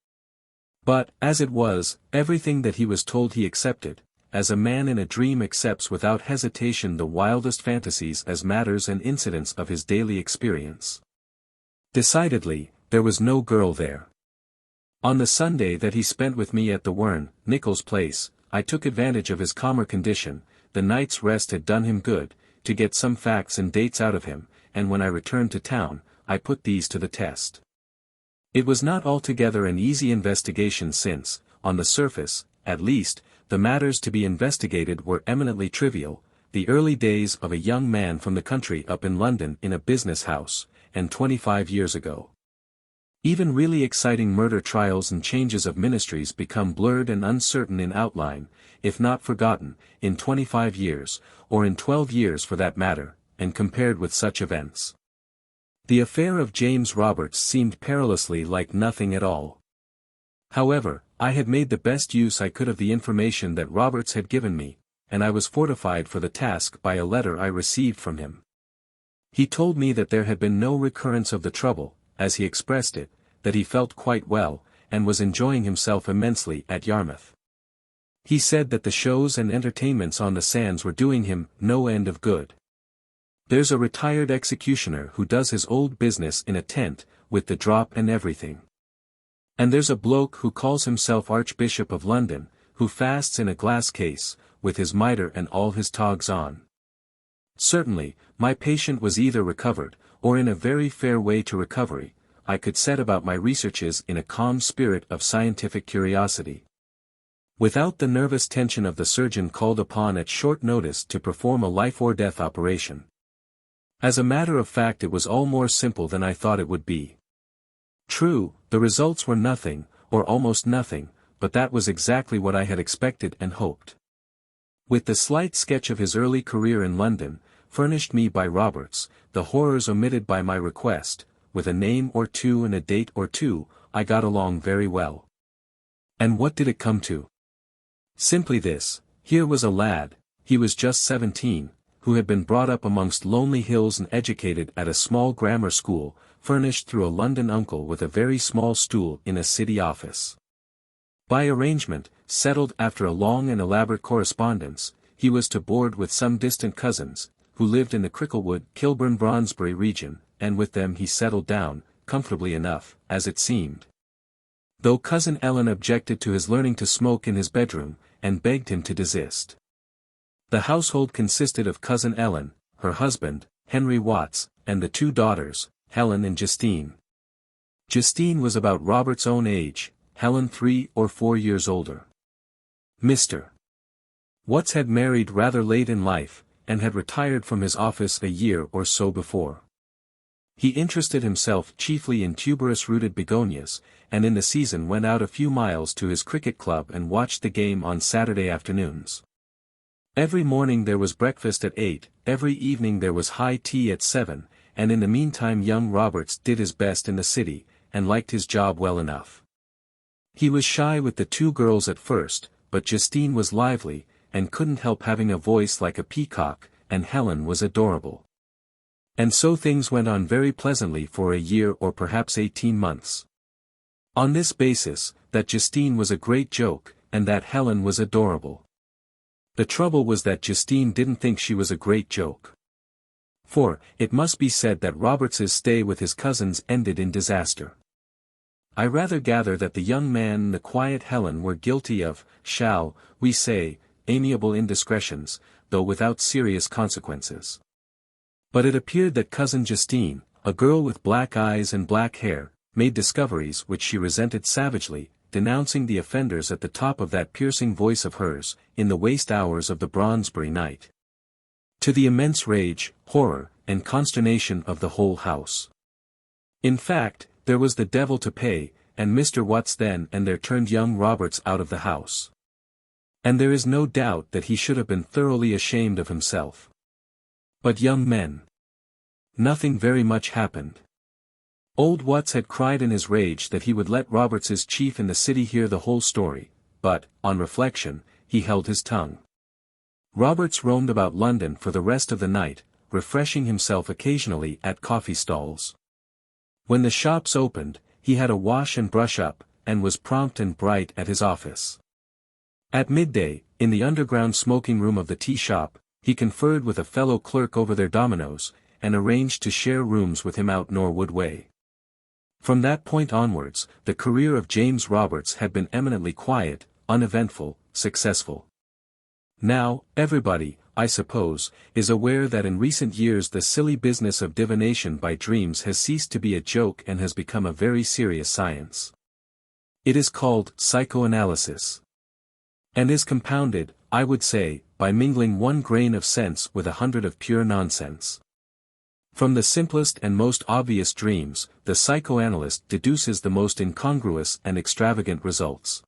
But, as it was, everything that he was told he accepted, as a man in a dream accepts without hesitation the wildest fantasies as matters and incidents of his daily experience. Decidedly, there was no girl there. On the Sunday that he spent with me at the Wern, Nicholl's place, I took advantage of his calmer condition, the night's rest had done him good, to get some facts and dates out of him, and when I returned to town, I put these to the test. It was not altogether an easy investigation since, on the surface, at least, the matters to be investigated were eminently trivial, the early days of a young man from the country up in London in a business house, and 25 years ago. Even really exciting murder trials and changes of ministries become blurred and uncertain in outline, if not forgotten, in 25 years, or in 12 years for that matter, and compared with such events. The affair of James Roberts seemed perilously like nothing at all. However, I had made the best use I could of the information that Roberts had given me, and I was fortified for the task by a letter I received from him. He told me that there had been no recurrence of the trouble, as he expressed it, that he felt quite well, and was enjoying himself immensely at Yarmouth. He said that the shows and entertainments on the sands were doing him no end of good. There's a retired executioner who does his old business in a tent, with the drop and everything. And there's a bloke who calls himself Archbishop of London, who fasts in a glass case, with his mitre and all his togs on. Certainly, my patient was either recovered, or in a very fair way to recovery. I could set about my researches in a calm spirit of scientific curiosity, without the nervous tension of the surgeon called upon at short notice to perform a life-or-death operation. As a matter of fact, it was all more simple than I thought it would be. True, the results were nothing, or almost nothing, but that was exactly what I had expected and hoped. With the slight sketch of his early career in London, furnished me by Roberts, the horrors omitted by my request, with a name or two and a date or two, I got along very well. And what did it come to? Simply this: here was a lad, he was just 17, who had been brought up amongst lonely hills and educated at a small grammar school, furnished through a London uncle with a very small stool in a city office. By arrangement, settled after a long and elaborate correspondence, he was to board with some distant cousins, who lived in the Cricklewood, Kilburn-Bronsbury region, and with them he settled down, comfortably enough, as it seemed. Though Cousin Ellen objected to his learning to smoke in his bedroom, and begged him to desist. The household consisted of Cousin Ellen, her husband, Henry Watts, and the two daughters, Helen and Justine. Justine was about Robert's own age, Helen 3 or 4 years older. Mr. Watts had married rather late in life, and had retired from his office a year or so before. He interested himself chiefly in tuberous-rooted begonias, and in the season went out a few miles to his cricket club and watched the game on Saturday afternoons. Every morning there was breakfast at 8, every evening there was high tea at 7, and in the meantime young Roberts did his best in the city, and liked his job well enough. He was shy with the two girls at first, but Justine was lively, and couldn't help having a voice like a peacock, and Helen was adorable. And so things went on very pleasantly for a year or perhaps 18 months. On this basis, that Justine was a great joke, and that Helen was adorable. The trouble was that Justine didn't think she was a great joke. For, it must be said that Roberts's stay with his cousins ended in disaster. I rather gather that the young man and the quiet Helen were guilty of, shall we say, amiable indiscretions, though without serious consequences. But it appeared that Cousin Justine, a girl with black eyes and black hair, made discoveries which she resented savagely, denouncing the offenders at the top of that piercing voice of hers, in the waste hours of the Bronsbury night. To the immense rage, horror, and consternation of the whole house. In fact, there was the devil to pay, and Mr. Watts then and there turned young Roberts out of the house. And there is no doubt that he should have been thoroughly ashamed of himself. But young men. Nothing very much happened. Old Watts had cried in his rage that he would let Roberts's chief in the city hear the whole story, but, on reflection, he held his tongue. Roberts roamed about London for the rest of the night, refreshing himself occasionally at coffee stalls. When the shops opened, he had a wash and brush up, and was prompt and bright at his office. At midday, in the underground smoking room of the tea shop, he conferred with a fellow clerk over their dominoes, and arranged to share rooms with him out Norwood Way. From that point onwards, the career of James Roberts had been eminently quiet, uneventful, successful. Now, everybody, I suppose, is aware that in recent years the silly business of divination by dreams has ceased to be a joke and has become a very serious science. It is called psychoanalysis. And is compounded, I would say, by mingling 1 grain of sense with 100 of pure nonsense. From the simplest and most obvious dreams, the psychoanalyst deduces the most incongruous and extravagant results.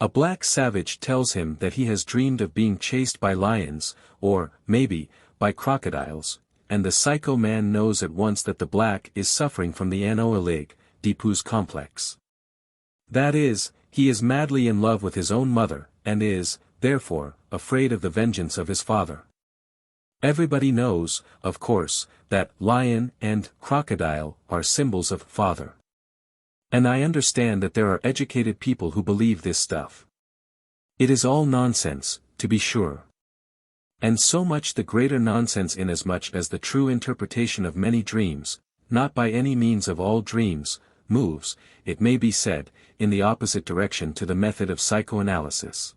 A black savage tells him that he has dreamed of being chased by lions, or, maybe, by crocodiles, and the psycho man knows at once that the black is suffering from the Oedipus complex. That is, He is madly in love with his own mother, and is, therefore, afraid of the vengeance of his father. Everybody knows, of course, that lion and crocodile are symbols of father. And I understand that there are educated people who believe this stuff. It is all nonsense, to be sure. And so much the greater nonsense inasmuch as the true interpretation of many dreams, not by any means of all dreams, moves, it may be said, in the opposite direction to the method of psychoanalysis.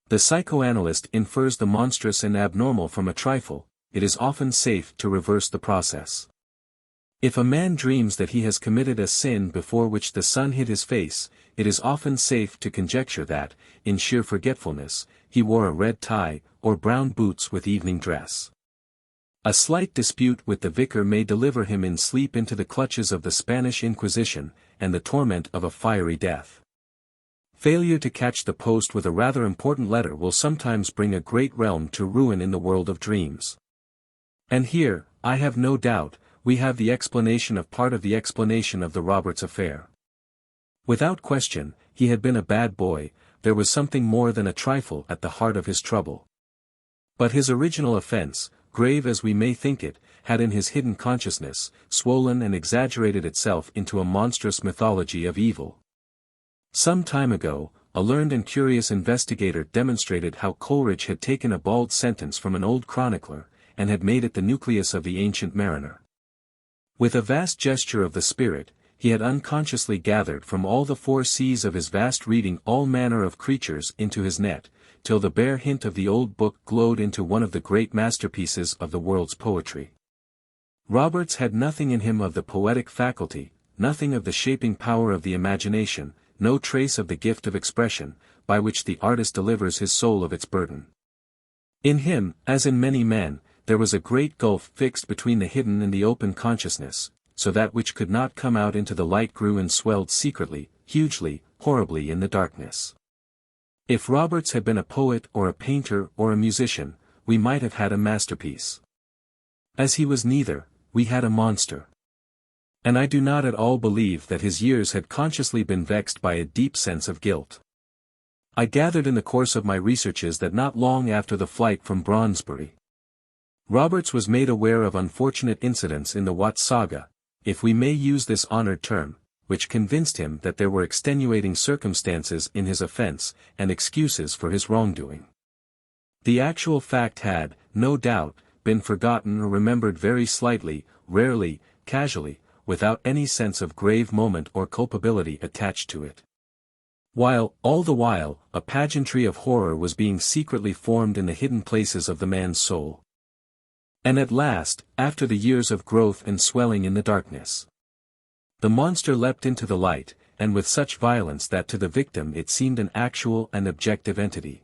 The psychoanalyst infers the monstrous and abnormal from a trifle. It is often safe to reverse the process. If a man dreams that he has committed a sin before which the sun hid his face, it is often safe to conjecture that, in sheer forgetfulness, he wore a red tie, or brown boots with evening dress. A slight dispute with the vicar may deliver him in sleep into the clutches of the Spanish Inquisition, and the torment of a fiery death. Failure to catch the post with a rather important letter will sometimes bring a great realm to ruin in the world of dreams. And here, I have no doubt, we have the explanation of part of the explanation of the Roberts affair. Without question, he had been a bad boy, there was something more than a trifle at the heart of his trouble. But his original offense, grave as we may think it, had in his hidden consciousness, swollen and exaggerated itself into a monstrous mythology of evil. Some time ago, a learned and curious investigator demonstrated how Coleridge had taken a bald sentence from an old chronicler, and had made it the nucleus of the Ancient Mariner. With a vast gesture of the spirit, he had unconsciously gathered from all the four seas of his vast reading all manner of creatures into his net, till the bare hint of the old book glowed into one of the great masterpieces of the world's poetry. Roberts had nothing in him of the poetic faculty, nothing of the shaping power of the imagination, no trace of the gift of expression, by which the artist delivers his soul of its burden. In him, as in many men, there was a great gulf fixed between the hidden and the open consciousness, so that which could not come out into the light grew and swelled secretly, hugely, horribly in the darkness. If Roberts had been a poet or a painter or a musician, we might have had a masterpiece. As he was neither, we had a monster. And I do not at all believe that his years had consciously been vexed by a deep sense of guilt. I gathered in the course of my researches that not long after the flight from Brondesbury, Roberts was made aware of unfortunate incidents in the Wat saga, if we may use this honored term, which convinced him that there were extenuating circumstances in his offense, and excuses for his wrongdoing. The actual fact had, no doubt, been forgotten or remembered very slightly, rarely, casually, without any sense of grave moment or culpability attached to it. While, all the while, a pageantry of horror was being secretly formed in the hidden places of the man's soul. And at last, after the years of growth and swelling in the darkness, the monster leapt into the light, and with such violence that to the victim it seemed an actual and objective entity.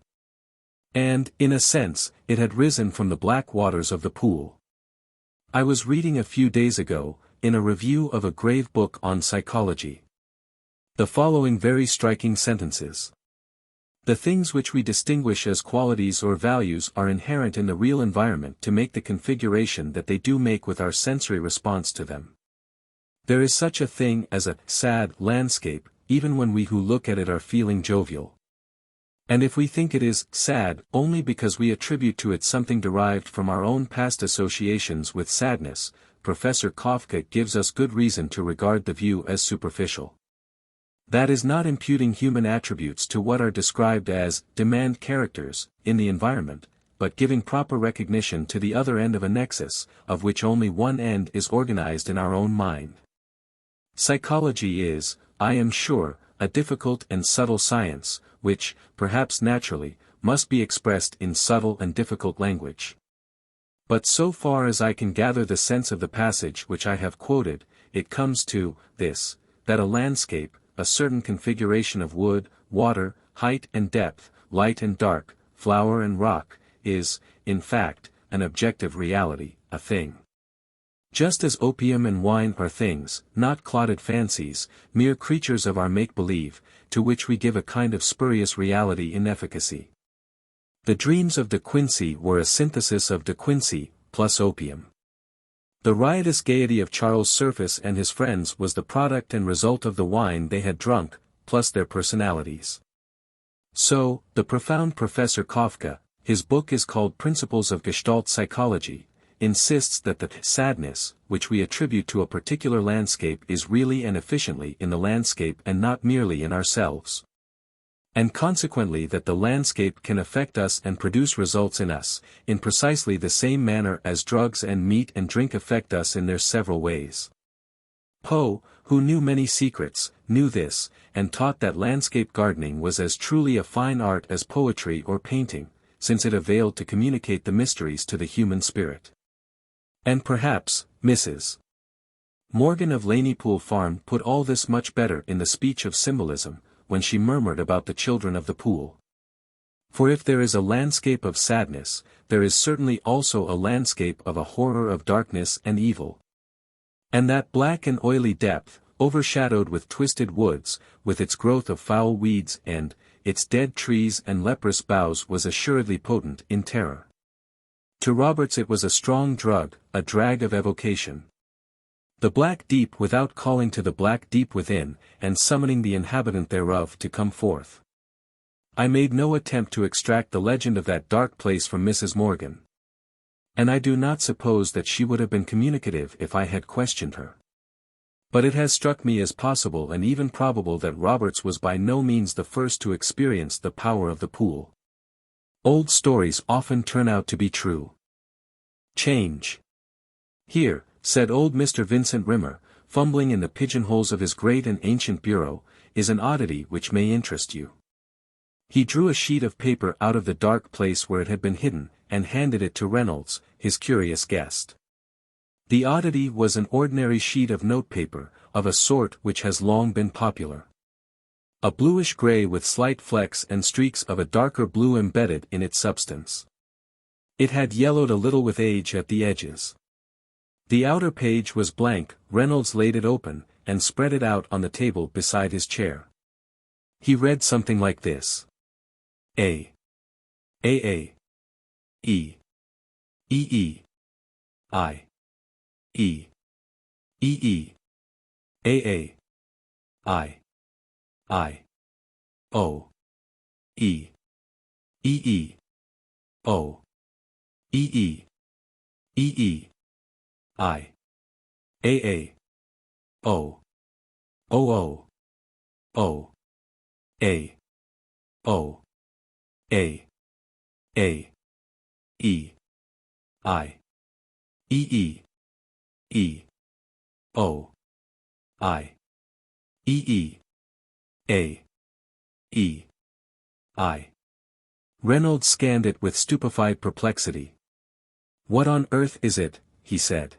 And, in a sense, it had risen from the black waters of the pool. I was reading a few days ago, in a review of a grave book on psychology, the following very striking sentences. The things which we distinguish as qualities or values are inherent in the real environment to make the configuration that they do make with our sensory response to them. There is such a thing as a sad landscape, even when we who look at it are feeling jovial. And if we think it is sad only because we attribute to it something derived from our own past associations with sadness, Professor Kafka gives us good reason to regard the view as superficial. That is not imputing human attributes to what are described as demand characters in the environment, but giving proper recognition to the other end of a nexus, of which only one end is organized in our own mind. Psychology is, I am sure, a difficult and subtle science, which, perhaps naturally, must be expressed in subtle and difficult language. But so far as I can gather the sense of the passage which I have quoted, it comes to this, that a landscape, a certain configuration of wood, water, height and depth, light and dark, flower and rock, is, in fact, an objective reality, a thing. Just as opium and wine are things, not clotted fancies, mere creatures of our make-believe, to which we give a kind of spurious reality in efficacy. The dreams of De Quincey were a synthesis of De Quincey, plus opium. The riotous gaiety of Charles Surface and his friends was the product and result of the wine they had drunk, plus their personalities. So, the profound Professor Kafka, his book is called Principles of Gestalt Psychology, insists that the sadness, which we attribute to a particular landscape is really and efficiently in the landscape and not merely in ourselves. And consequently that the landscape can affect us and produce results in us, in precisely the same manner as drugs and meat and drink affect us in their several ways. Poe, who knew many secrets, knew this, and taught that landscape gardening was as truly a fine art as poetry or painting, since it availed to communicate the mysteries to the human spirit. And perhaps, Mrs. Morgan of Laneypool Farm put all this much better in the speech of symbolism, when she murmured about the children of the pool. For if there is a landscape of sadness, there is certainly also a landscape of a horror of darkness and evil. And that black and oily depth, overshadowed with twisted woods, with its growth of foul weeds and its dead trees and leprous boughs was assuredly potent in terror. To Roberts it was a strong drug, a drag of evocation. The black deep without calling to the black deep within, and summoning the inhabitant thereof to come forth. I made no attempt to extract the legend of that dark place from Mrs. Morgan. And I do not suppose that she would have been communicative if I had questioned her. But it has struck me as possible and even probable that Roberts was by no means the first to experience the power of the pool. Old stories often turn out to be true. Change. Here, said old Mr. Vincent Rumour, fumbling in the pigeonholes of his great and ancient bureau, is an oddity which may interest you. He drew a sheet of paper out of the dark place where it had been hidden, and handed it to Reynolds, his curious guest. The oddity was an ordinary sheet of notepaper, of a sort which has long been popular. A bluish-grey with slight flecks and streaks of a darker blue embedded in its substance. It had yellowed a little with age at the edges. The outer page was blank. Reynolds laid it open, and spread it out on the table beside his chair. He read something like this. A. E. E. I. E. E. A. I. O. E. E. O. E. E. I. A. O. O. O. A. O. A. E. I. E. E. O. I. E. A. E. I. Reynolds scanned it with stupefied perplexity. What on earth is it? He said.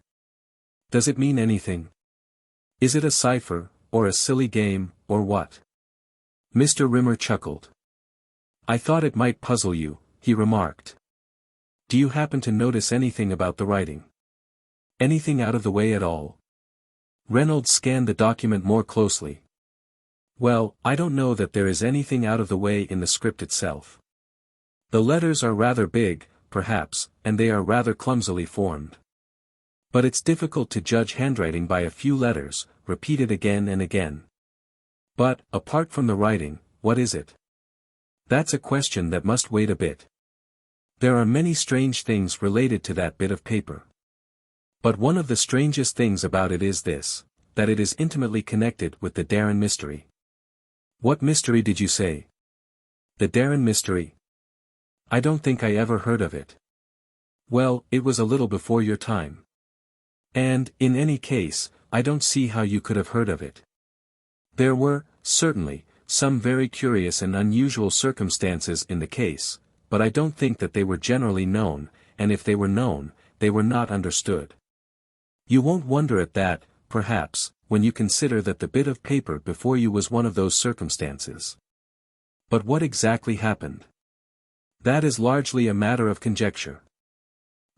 Does it mean anything? Is it a cipher, or a silly game, or what? Mr. Rumour chuckled. I thought it might puzzle you, he remarked. Do you happen to notice anything about the writing? Anything out of the way at all? Reynolds scanned the document more closely. Well, I don't know that there is anything out of the way in the script itself. The letters are rather big, perhaps, and they are rather clumsily formed. But it's difficult to judge handwriting by a few letters, repeated again and again. But, apart from the writing, what is it? That's a question that must wait a bit. There are many strange things related to that bit of paper. But one of the strangest things about it is this, that it is intimately connected with the Darren mystery. What mystery did you say? The Darren mystery? I don't think I ever heard of it. Well, it was a little before your time. And, in any case, I don't see how you could have heard of it. There were, certainly, some very curious and unusual circumstances in the case, but I don't think that they were generally known, and if they were known, they were not understood. You won't wonder at that, perhaps, when you consider that the bit of paper before you was one of those circumstances. But what exactly happened? That is largely a matter of conjecture.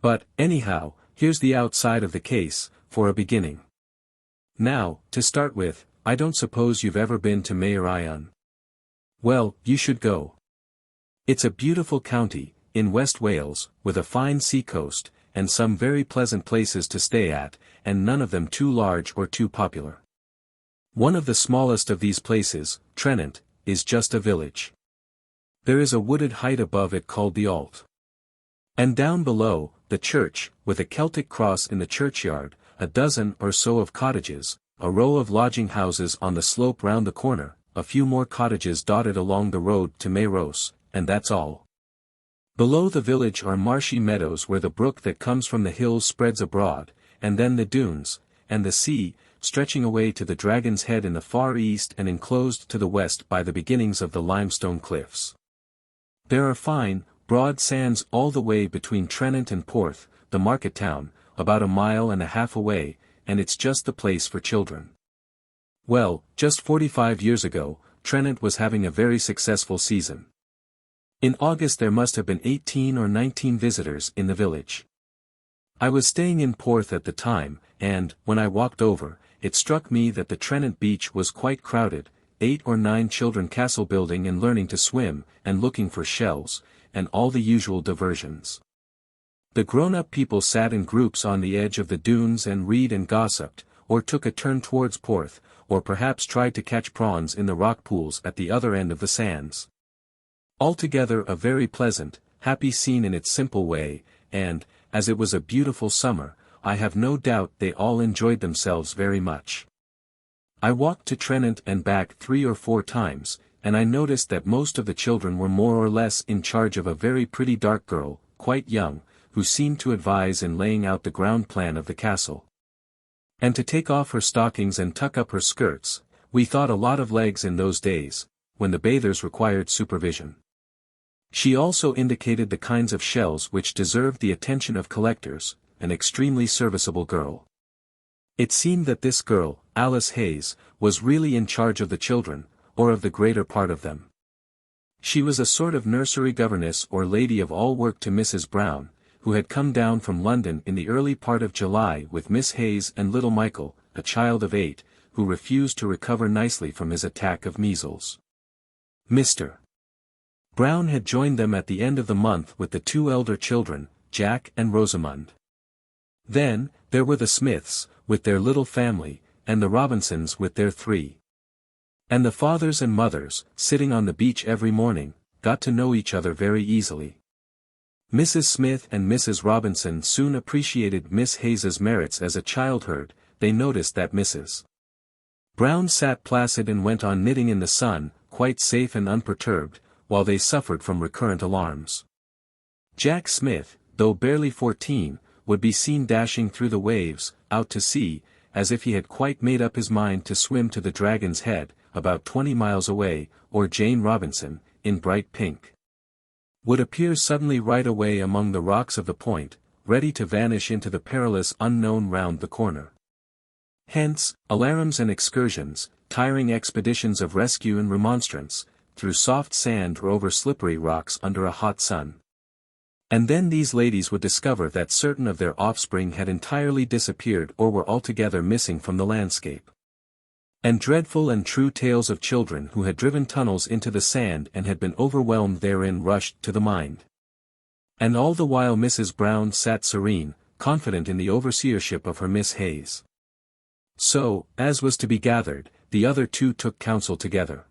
But, anyhow, here's the outside of the case, for a beginning. Now, to start with, I don't suppose you've ever been to Memoirs. Well, you should go. It's a beautiful county, in West Wales, with a fine sea-coast, and some very pleasant places to stay at, and none of them too large or too popular. One of the smallest of these places, Trenant, is just a village. There is a wooded height above it called the Alt. And down below, the church, with a Celtic cross in the churchyard, a dozen or so of cottages, a row of lodging houses on the slope round the corner, a few more cottages dotted along the road to Memoirs, and that's all. Below the village are marshy meadows where the brook that comes from the hills spreads abroad, and then the dunes, and the sea, stretching away to the Dragon's Head in the far east and enclosed to the west by the beginnings of the limestone cliffs. There are fine, broad sands all the way between Trenant and Porth, the market town, about a mile and a half away, and it's just the place for children. Well, just 45 years ago, Trenant was having a very successful season. In August there must have been 18 or 19 visitors in the village. I was staying in Porth at the time, and, when I walked over, it struck me that the Trenant beach was quite crowded, 8 or 9 children castle building and learning to swim, and looking for shells, and all the usual diversions. The grown-up people sat in groups on the edge of the dunes and read and gossiped, or took a turn towards Porth, or perhaps tried to catch prawns in the rock pools at the other end of the sands. Altogether a very pleasant, happy scene in its simple way, and, as it was a beautiful summer, I have no doubt they all enjoyed themselves very much. I walked to Trenant and back 3 or 4 times, and I noticed that most of the children were more or less in charge of a very pretty dark girl, quite young, who seemed to advise in laying out the ground plan of the castle. And to take off her stockings and tuck up her skirts, we thought a lot of legs in those days, when the bathers required supervision. She also indicated the kinds of shells which deserved the attention of collectors, an extremely serviceable girl. It seemed that this girl, Alice Hayes, was really in charge of the children, or of the greater part of them. She was a sort of nursery governess or lady of all work to Mrs. Brown, who had come down from London in the early part of July with Miss Hayes and little Michael, a child of 8, who refused to recover nicely from his attack of measles. Mr. Brown had joined them at the end of the month with the 2 elder children, Jack and Rosamund. Then, there were the Smiths, with their little family, and the Robinsons with their 3. And the fathers and mothers, sitting on the beach every morning, got to know each other very easily. Mrs. Smith and Mrs. Robinson soon appreciated Miss Hayes's merits as a child herd. They noticed that Mrs. Brown sat placid and went on knitting in the sun, quite safe and unperturbed, while they suffered from recurrent alarms. Jack Smith, though barely 14, would be seen dashing through the waves, out to sea, as if he had quite made up his mind to swim to the Dragon's Head, about 20 miles away, or Jane Robinson, in bright pink, would appear suddenly right away among the rocks of the point, ready to vanish into the perilous unknown round the corner. Hence, alarums and excursions, tiring expeditions of rescue and remonstrance, through soft sand or over slippery rocks under a hot sun. And then these ladies would discover that certain of their offspring had entirely disappeared or were altogether missing from the landscape. And dreadful and true tales of children who had driven tunnels into the sand and had been overwhelmed therein rushed to the mind. And all the while Mrs. Brown sat serene, confident in the overseership of her Miss Hayes. So, as was to be gathered, the other 2 took counsel together.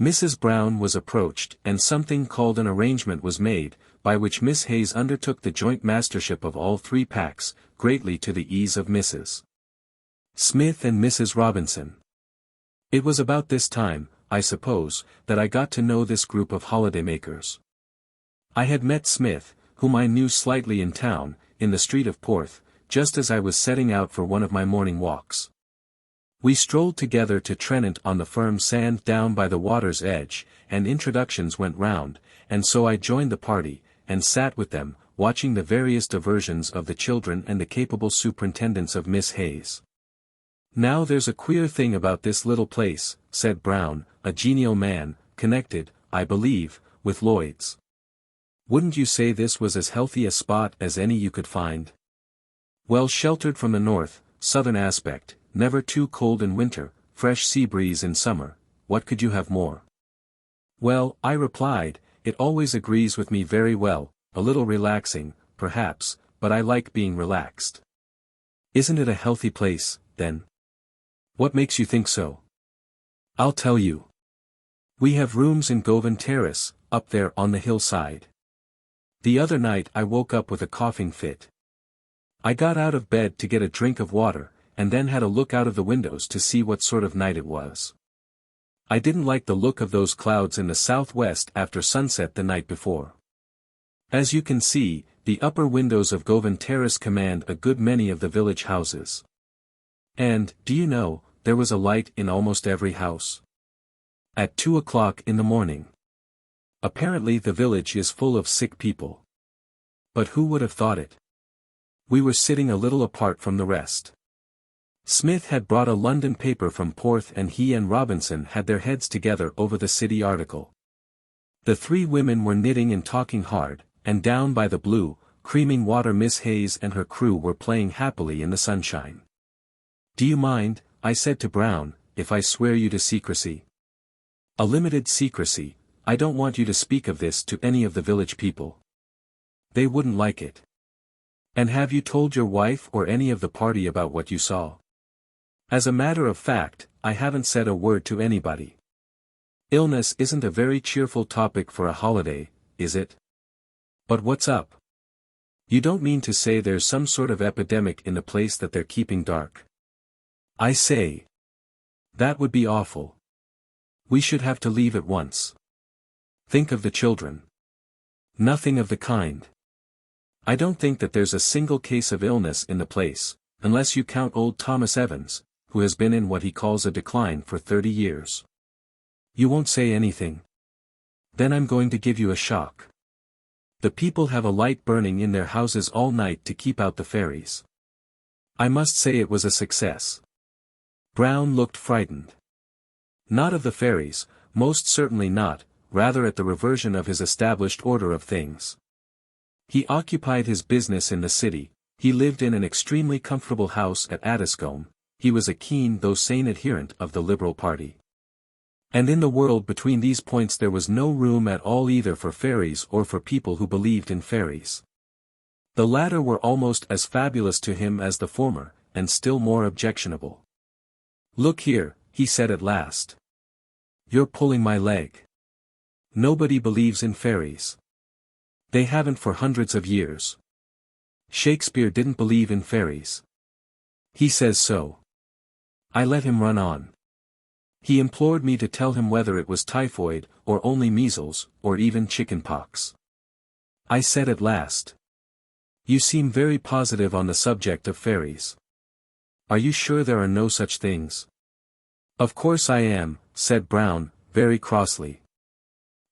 Mrs. Brown was approached, and something called an arrangement was made, by which Miss Hayes undertook the joint mastership of all 3 packs, greatly to the ease of Mrs. Smith and Mrs. Robinson. It was about this time, I suppose, that I got to know this group of holiday-makers. I had met Smith, whom I knew slightly in town, in the street of Porth, just as I was setting out for one of my morning walks. We strolled together to Trenant on the firm sand down by the water's edge, and introductions went round, and so I joined the party, and sat with them, watching the various diversions of the children and the capable superintendence of Miss Hayes. "Now there's a queer thing about this little place," said Brown, a genial man, connected, I believe, with Lloyd's. "Wouldn't you say this was as healthy a spot as any you could find? Well sheltered from the north, southern aspect, never too cold in winter, fresh sea breeze in summer, what could you have more?" "Well," I replied, "it always agrees with me very well, a little relaxing, perhaps, but I like being relaxed." "Isn't it a healthy place, then?" What makes you think so? I'll tell you. We have rooms in Govan Terrace, up there on the hillside. The other night I woke up with a coughing fit. I got out of bed to get a drink of water, and then had a look out of the windows to see what sort of night it was. I didn't like the look of those clouds in the southwest after sunset the night before. As you can see, the upper windows of Govan Terrace command a good many of the village houses. And, do you know, there was a light in almost every house. At 2 o'clock in the morning. Apparently the village is full of sick people. But who would have thought it? We were sitting a little apart from the rest. Smith had brought a London paper from Porth and he and Robinson had their heads together over the city article. The three women were knitting and talking hard, and down by the blue, creaming water Miss Hayes and her crew were playing happily in the sunshine. "Do you mind," I said to Brown, "if I swear you to secrecy? A limited secrecy. I don't want you to speak of this to any of the village people. They wouldn't like it. And have you told your wife or any of the party about what you saw?" "As a matter of fact, I haven't said a word to anybody. Illness isn't a very cheerful topic for a holiday, is it? But what's up? You don't mean to say there's some sort of epidemic in the place that they're keeping dark?" "I say. That would be awful. We should have to leave at once. Think of the children." "Nothing of the kind. I don't think that there's a single case of illness in the place, unless you count old Thomas Evans, who has been in what he calls a decline for 30 years. You won't say anything? Then I'm going to give you a shock. The people have a light burning in their houses all night to keep out the fairies. I must say it was a success." Brown looked frightened. Not of the fairies, most certainly not, rather at the reversion of his established order of things. He occupied his business in the city, he lived in an extremely comfortable house at Addiscombe, he was a keen though sane adherent of the Liberal party. And in the world between these points there was no room at all either for fairies or for people who believed in fairies. The latter were almost as fabulous to him as the former, and still more objectionable. "Look here," he said at last. "You're pulling my leg. Nobody believes in fairies. They haven't for hundreds of years. Shakespeare didn't believe in fairies. He says so." I let him run on. He implored me to tell him whether it was typhoid, or only measles, or even chicken-pox. I said at last, "You seem very positive on the subject of fairies. Are you sure there are no such things?" "Of course I am," said Brown, very crossly.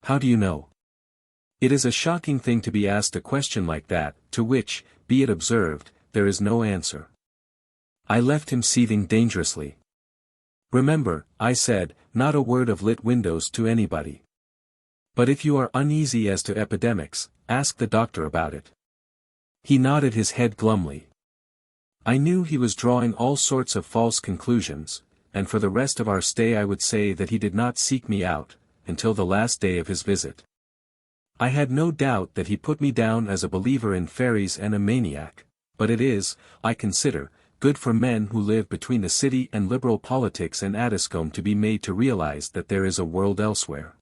"How do you know?" It is a shocking thing to be asked a question like that, to which, be it observed, there is no answer. I left him seething dangerously. "Remember," I said, "not a word of lit windows to anybody. But if you are uneasy as to epidemics, ask the doctor about it." He nodded his head glumly. I knew he was drawing all sorts of false conclusions, and for the rest of our stay I would say that he did not seek me out, until the last day of his visit. I had no doubt that he put me down as a believer in fairies and a maniac, but it is, I consider, good for men who live between the city and liberal politics and Addiscombe to be made to realize that there is a world elsewhere.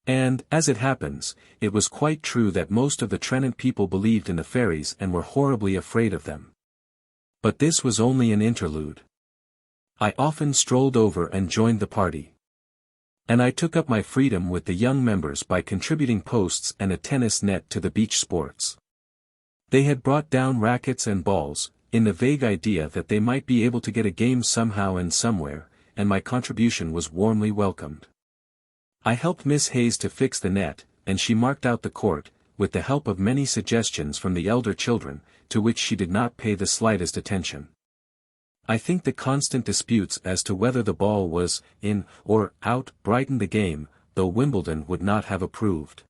And, as it happens, it was quite true that most of the Trennant people believed in the fairies and were horribly afraid of them. But this was only an interlude. I often strolled over and joined the party. And I took up my freedom with the young members by contributing posts and a tennis net to the beach sports. They had brought down rackets and balls, in the vague idea that they might be able to get a game somehow and somewhere, and my contribution was warmly welcomed. I helped Miss Hayes to fix the net, and she marked out the court, with the help of many suggestions from the elder children, to which she did not pay the slightest attention. I think the constant disputes as to whether the ball was in or out brightened the game, though Wimbledon would not have approved.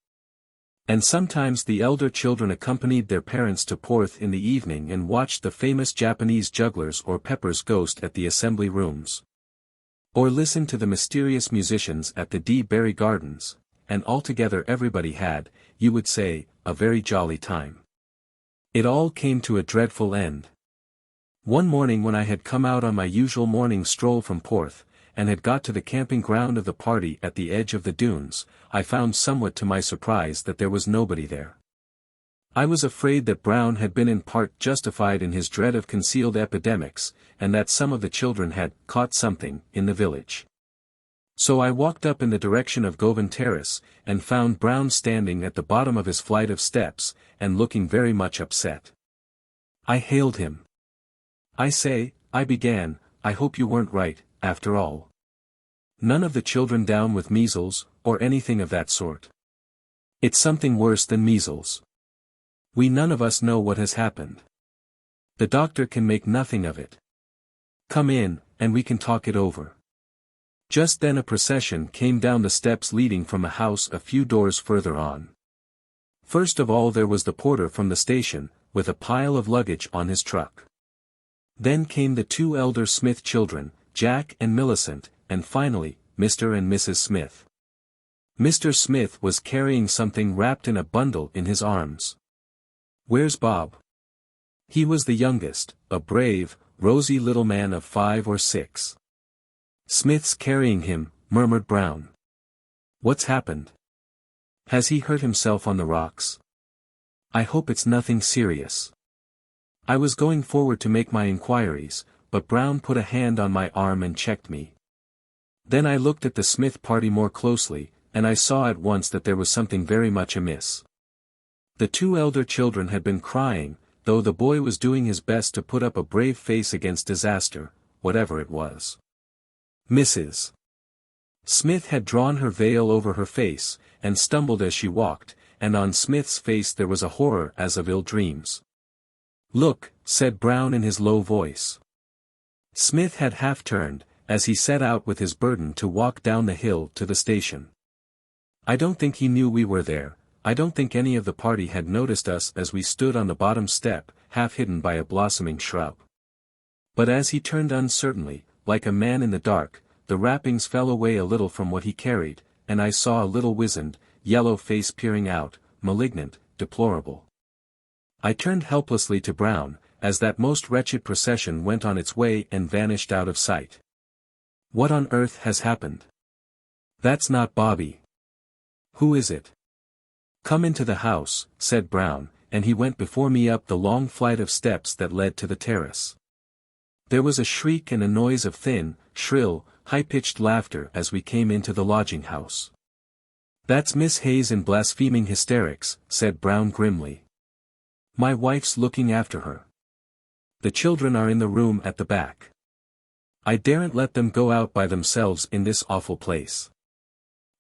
And sometimes the elder children accompanied their parents to Porth in the evening and watched the famous Japanese jugglers or Pepper's Ghost at the Assembly Rooms. Or listened to the mysterious musicians at the D. Barry Gardens, and altogether everybody had, you would say, a very jolly time. It all came to a dreadful end. One morning when I had come out on my usual morning stroll from Porth, and had got to the camping ground of the party at the edge of the dunes, I found somewhat to my surprise that there was nobody there. I was afraid that Brown had been in part justified in his dread of concealed epidemics, and that some of the children had caught something in the village. So I walked up in the direction of Govan Terrace, and found Brown standing at the bottom of his flight of steps, and looking very much upset. I hailed him. "I say," I began, "I hope you weren't right, after all. None of the children down with measles, or anything of that sort. It's something worse than measles. We none of us know what has happened. The doctor can make nothing of it. Come in, and we can talk it over." Just then a procession came down the steps leading from a house a few doors further on. First of all there was the porter from the station, with a pile of luggage on his truck. Then came the two elder Smith children, Jack and Millicent, and finally, Mr. and Mrs. Smith. Mr. Smith was carrying something wrapped in a bundle in his arms. "Where's Bob?" He was the youngest, a brave, rosy little man of 5 or 6. "Smith's carrying him," murmured Brown. "What's happened? Has he hurt himself on the rocks? I hope it's nothing serious." I was going forward to make my inquiries, but Brown put a hand on my arm and checked me. Then I looked at the Smith party more closely, and I saw at once that there was something very much amiss. The two elder children had been crying, though the boy was doing his best to put up a brave face against disaster, whatever it was. Mrs. Smith had drawn her veil over her face, and stumbled as she walked, and on Smith's face there was a horror as of ill dreams. "Look," said Brown in his low voice. Smith had half turned, as he set out with his burden to walk down the hill to the station. I don't think he knew we were there. I don't think any of the party had noticed us as we stood on the bottom step, half hidden by a blossoming shrub. But as he turned uncertainly, like a man in the dark, the wrappings fell away a little from what he carried, and I saw a little wizened, yellow face peering out, malignant, deplorable. I turned helplessly to Brown, as that most wretched procession went on its way and vanished out of sight. "What on earth has happened? That's not Bobby. Who is it?" "Come into the house," said Brown, and he went before me up the long flight of steps that led to the terrace. There was a shriek and a noise of thin, shrill, high-pitched laughter as we came into the lodging-house. "That's Miss Hayes in blaspheming hysterics," said Brown grimly. "My wife's looking after her. The children are in the room at the back. I daren't let them go out by themselves in this awful place."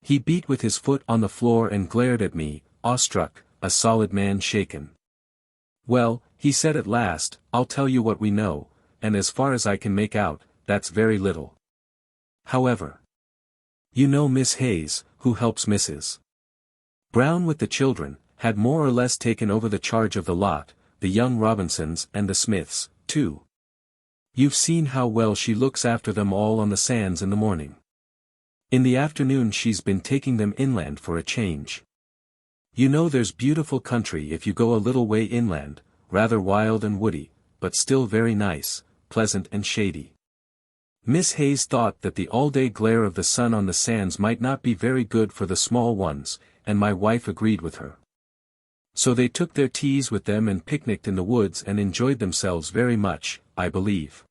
He beat with his foot on the floor and glared at me, awestruck, a solid man shaken. "Well," he said at last, "I'll tell you what we know, and as far as I can make out, that's very little. However, you know Miss Hayes, who helps Mrs. Brown with the children, had more or less taken over the charge of the lot, the young Robinsons and the Smiths, too. You've seen how well she looks after them all on the sands in the morning. In the afternoon she's been taking them inland for a change. You know there's beautiful country if you go a little way inland, rather wild and woody, but still very nice, pleasant and shady. Miss Hayes thought that the all-day glare of the sun on the sands might not be very good for the small ones, and my wife agreed with her. So they took their teas with them and picnicked in the woods and enjoyed themselves very much, I believe.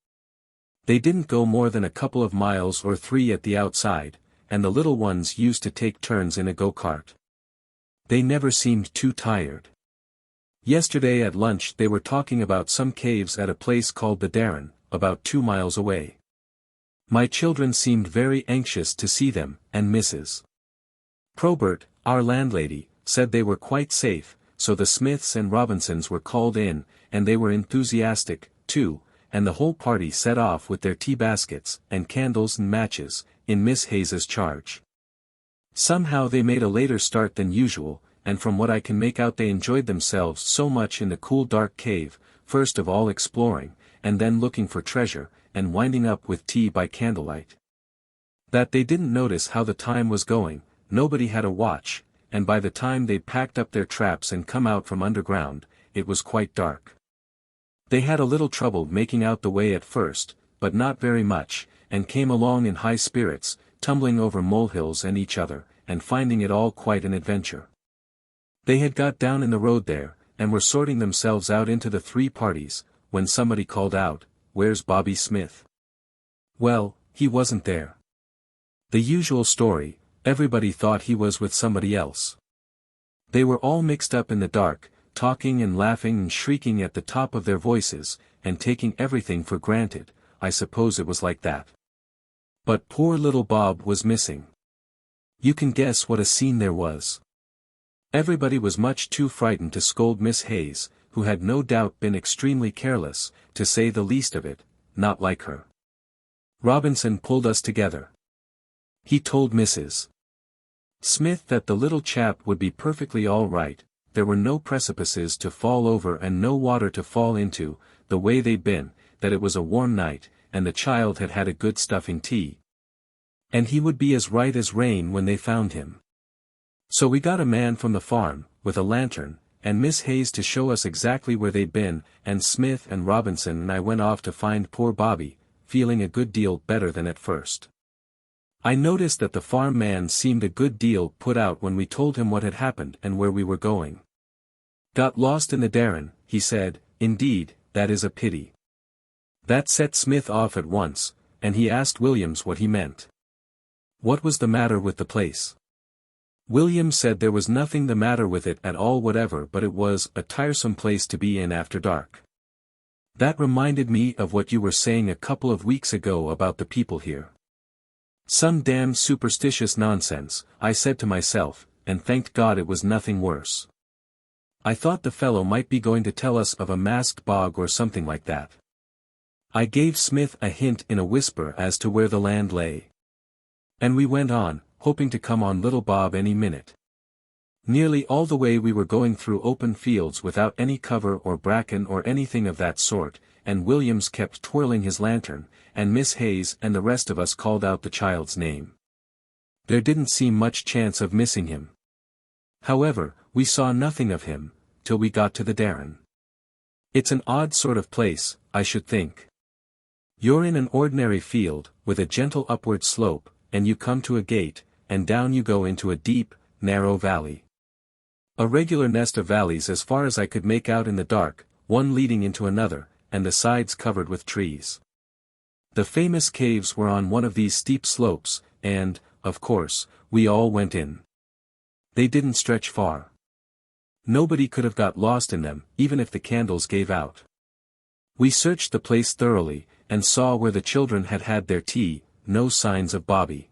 They didn't go more than a couple of miles or 3 at the outside, and the little ones used to take turns in a go-kart. They never seemed too tired. Yesterday at lunch they were talking about some caves at a place called the Darren, about 2 miles away. My children seemed very anxious to see them, and Mrs. Probert, our landlady, said they were quite safe, so the Smiths and Robinsons were called in, and they were enthusiastic, too, and the whole party set off with their tea baskets, and candles and matches, in Miss Hayes's charge. Somehow they made a later start than usual, and from what I can make out they enjoyed themselves so much in the cool dark cave, first of all exploring, and then looking for treasure, and winding up with tea by candlelight, that they didn't notice how the time was going. Nobody had a watch, and by the time they'd packed up their traps and come out from underground, it was quite dark. They had a little trouble making out the way at first, but not very much, and came along in high spirits, tumbling over molehills and each other, and finding it all quite an adventure. They had got down in the road there, and were sorting themselves out into the 3 parties, when somebody called out, "Where's Bobby Smith?" Well, he wasn't there. The usual story, everybody thought he was with somebody else. They were all mixed up in the dark, talking and laughing and shrieking at the top of their voices, and taking everything for granted. I suppose it was like that. But poor little Bob was missing. You can guess what a scene there was. Everybody was much too frightened to scold Miss Hayes, who had no doubt been extremely careless, to say the least of it, not like her. Robinson pulled us together. He told Mrs. Smith that the little chap would be perfectly all right, there were no precipices to fall over and no water to fall into, the way they'd been, that it was a warm night, and the child had had a good stuffing tea. And he would be as right as rain when they found him. So we got a man from the farm, with a lantern, and Miss Hayes to show us exactly where they'd been, and Smith and Robinson and I went off to find poor Bobby, feeling a good deal better than at first. I noticed that the farm man seemed a good deal put out when we told him what had happened and where we were going. "Got lost in the Darren," he said. "Indeed, that is a pity." That set Smith off at once, and he asked Williams what he meant. What was the matter with the place? Williams said there was nothing the matter with it at all whatever, but it was a tiresome place to be in after dark. That reminded me of what you were saying a couple of weeks ago about the people here. Some damn superstitious nonsense, I said to myself, and thanked God it was nothing worse. I thought the fellow might be going to tell us of a masked bog or something like that. I gave Smith a hint in a whisper as to where the land lay. And we went on, hoping to come on little Bob any minute. Nearly all the way we were going through open fields without any cover or bracken or anything of that sort, and Williams kept twirling his lantern, and Miss Hayes and the rest of us called out the child's name. There didn't seem much chance of missing him. However, we saw nothing of him, till we got to the Darren. It's an odd sort of place, I should think. You're in an ordinary field, with a gentle upward slope, and you come to a gate, and down you go into a deep, narrow valley. A regular nest of valleys as far as I could make out in the dark, one leading into another, and the sides covered with trees. The famous caves were on one of these steep slopes, and, of course, we all went in. They didn't stretch far. Nobody could have got lost in them, even if the candles gave out. We searched the place thoroughly, and saw where the children had had their tea, no signs of Bobby.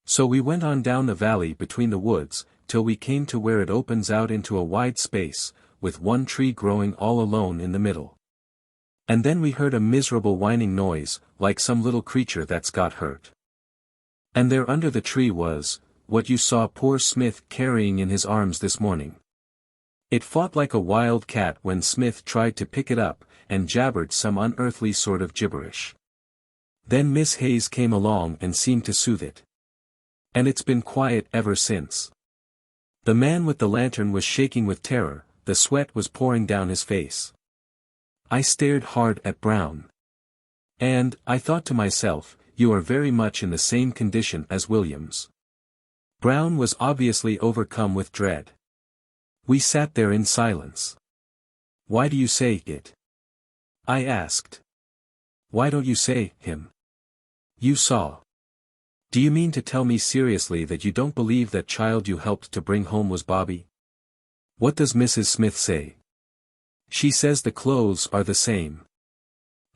So we went on down the valley between the woods, till we came to where it opens out into a wide space, with one tree growing all alone in the middle. And then we heard a miserable whining noise, like some little creature that's got hurt. And there under the tree was, what you saw poor Smith carrying in his arms this morning. It fought like a wild cat when Smith tried to pick it up, and jabbered some unearthly sort of gibberish. Then Miss Hayes came along and seemed to soothe it. And it's been quiet ever since. The man with the lantern was shaking with terror, the sweat was pouring down his face. I stared hard at Brown. And, I thought to myself, you are very much in the same condition as Williams. Brown was obviously overcome with dread. We sat there in silence. Why do you say it? I asked. Why don't you say him? You saw. Do you mean to tell me seriously that you don't believe that child you helped to bring home was Bobby? What does Mrs. Smith say? She says the clothes are the same.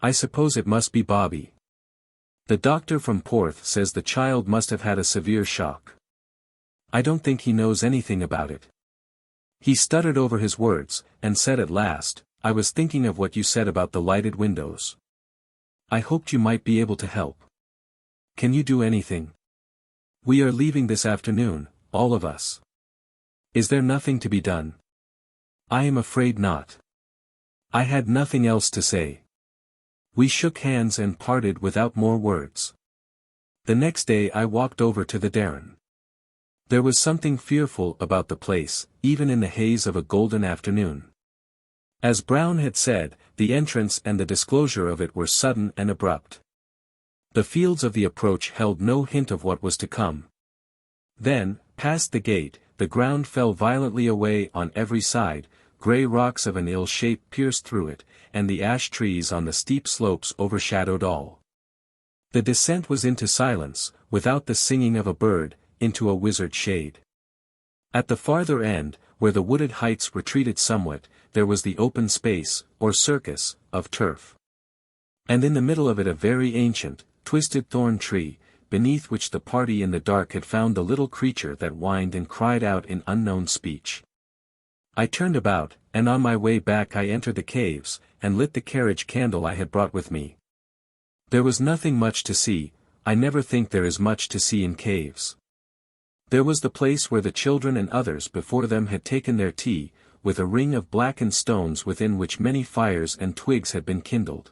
I suppose it must be Bobby. The doctor from Porth says the child must have had a severe shock. I don't think he knows anything about it. He stuttered over his words, and said at last, I was thinking of what you said about the lighted windows. I hoped you might be able to help. Can you do anything? We are leaving this afternoon, all of us. Is there nothing to be done? I am afraid not. I had nothing else to say. We shook hands and parted without more words. The next day I walked over to the Darren. There was something fearful about the place, even in the haze of a golden afternoon. As Brown had said, the entrance and the disclosure of it were sudden and abrupt. The fields of the approach held no hint of what was to come. Then, past the gate, the ground fell violently away on every side, grey rocks of an ill shape pierced through it, and the ash trees on the steep slopes overshadowed all. The descent was into silence, without the singing of a bird, into a wizard shade. At the farther end, where the wooded heights retreated somewhat, there was the open space, or circus, of turf. And in the middle of it a very ancient, twisted thorn tree, beneath which the party in the dark had found the little creature that whined and cried out in unknown speech. I turned about, and on my way back I entered the caves, and lit the carriage candle I had brought with me. There was nothing much to see. I never think there is much to see in caves. There was the place where the children and others before them had taken their tea, with a ring of blackened stones within which many fires and twigs had been kindled.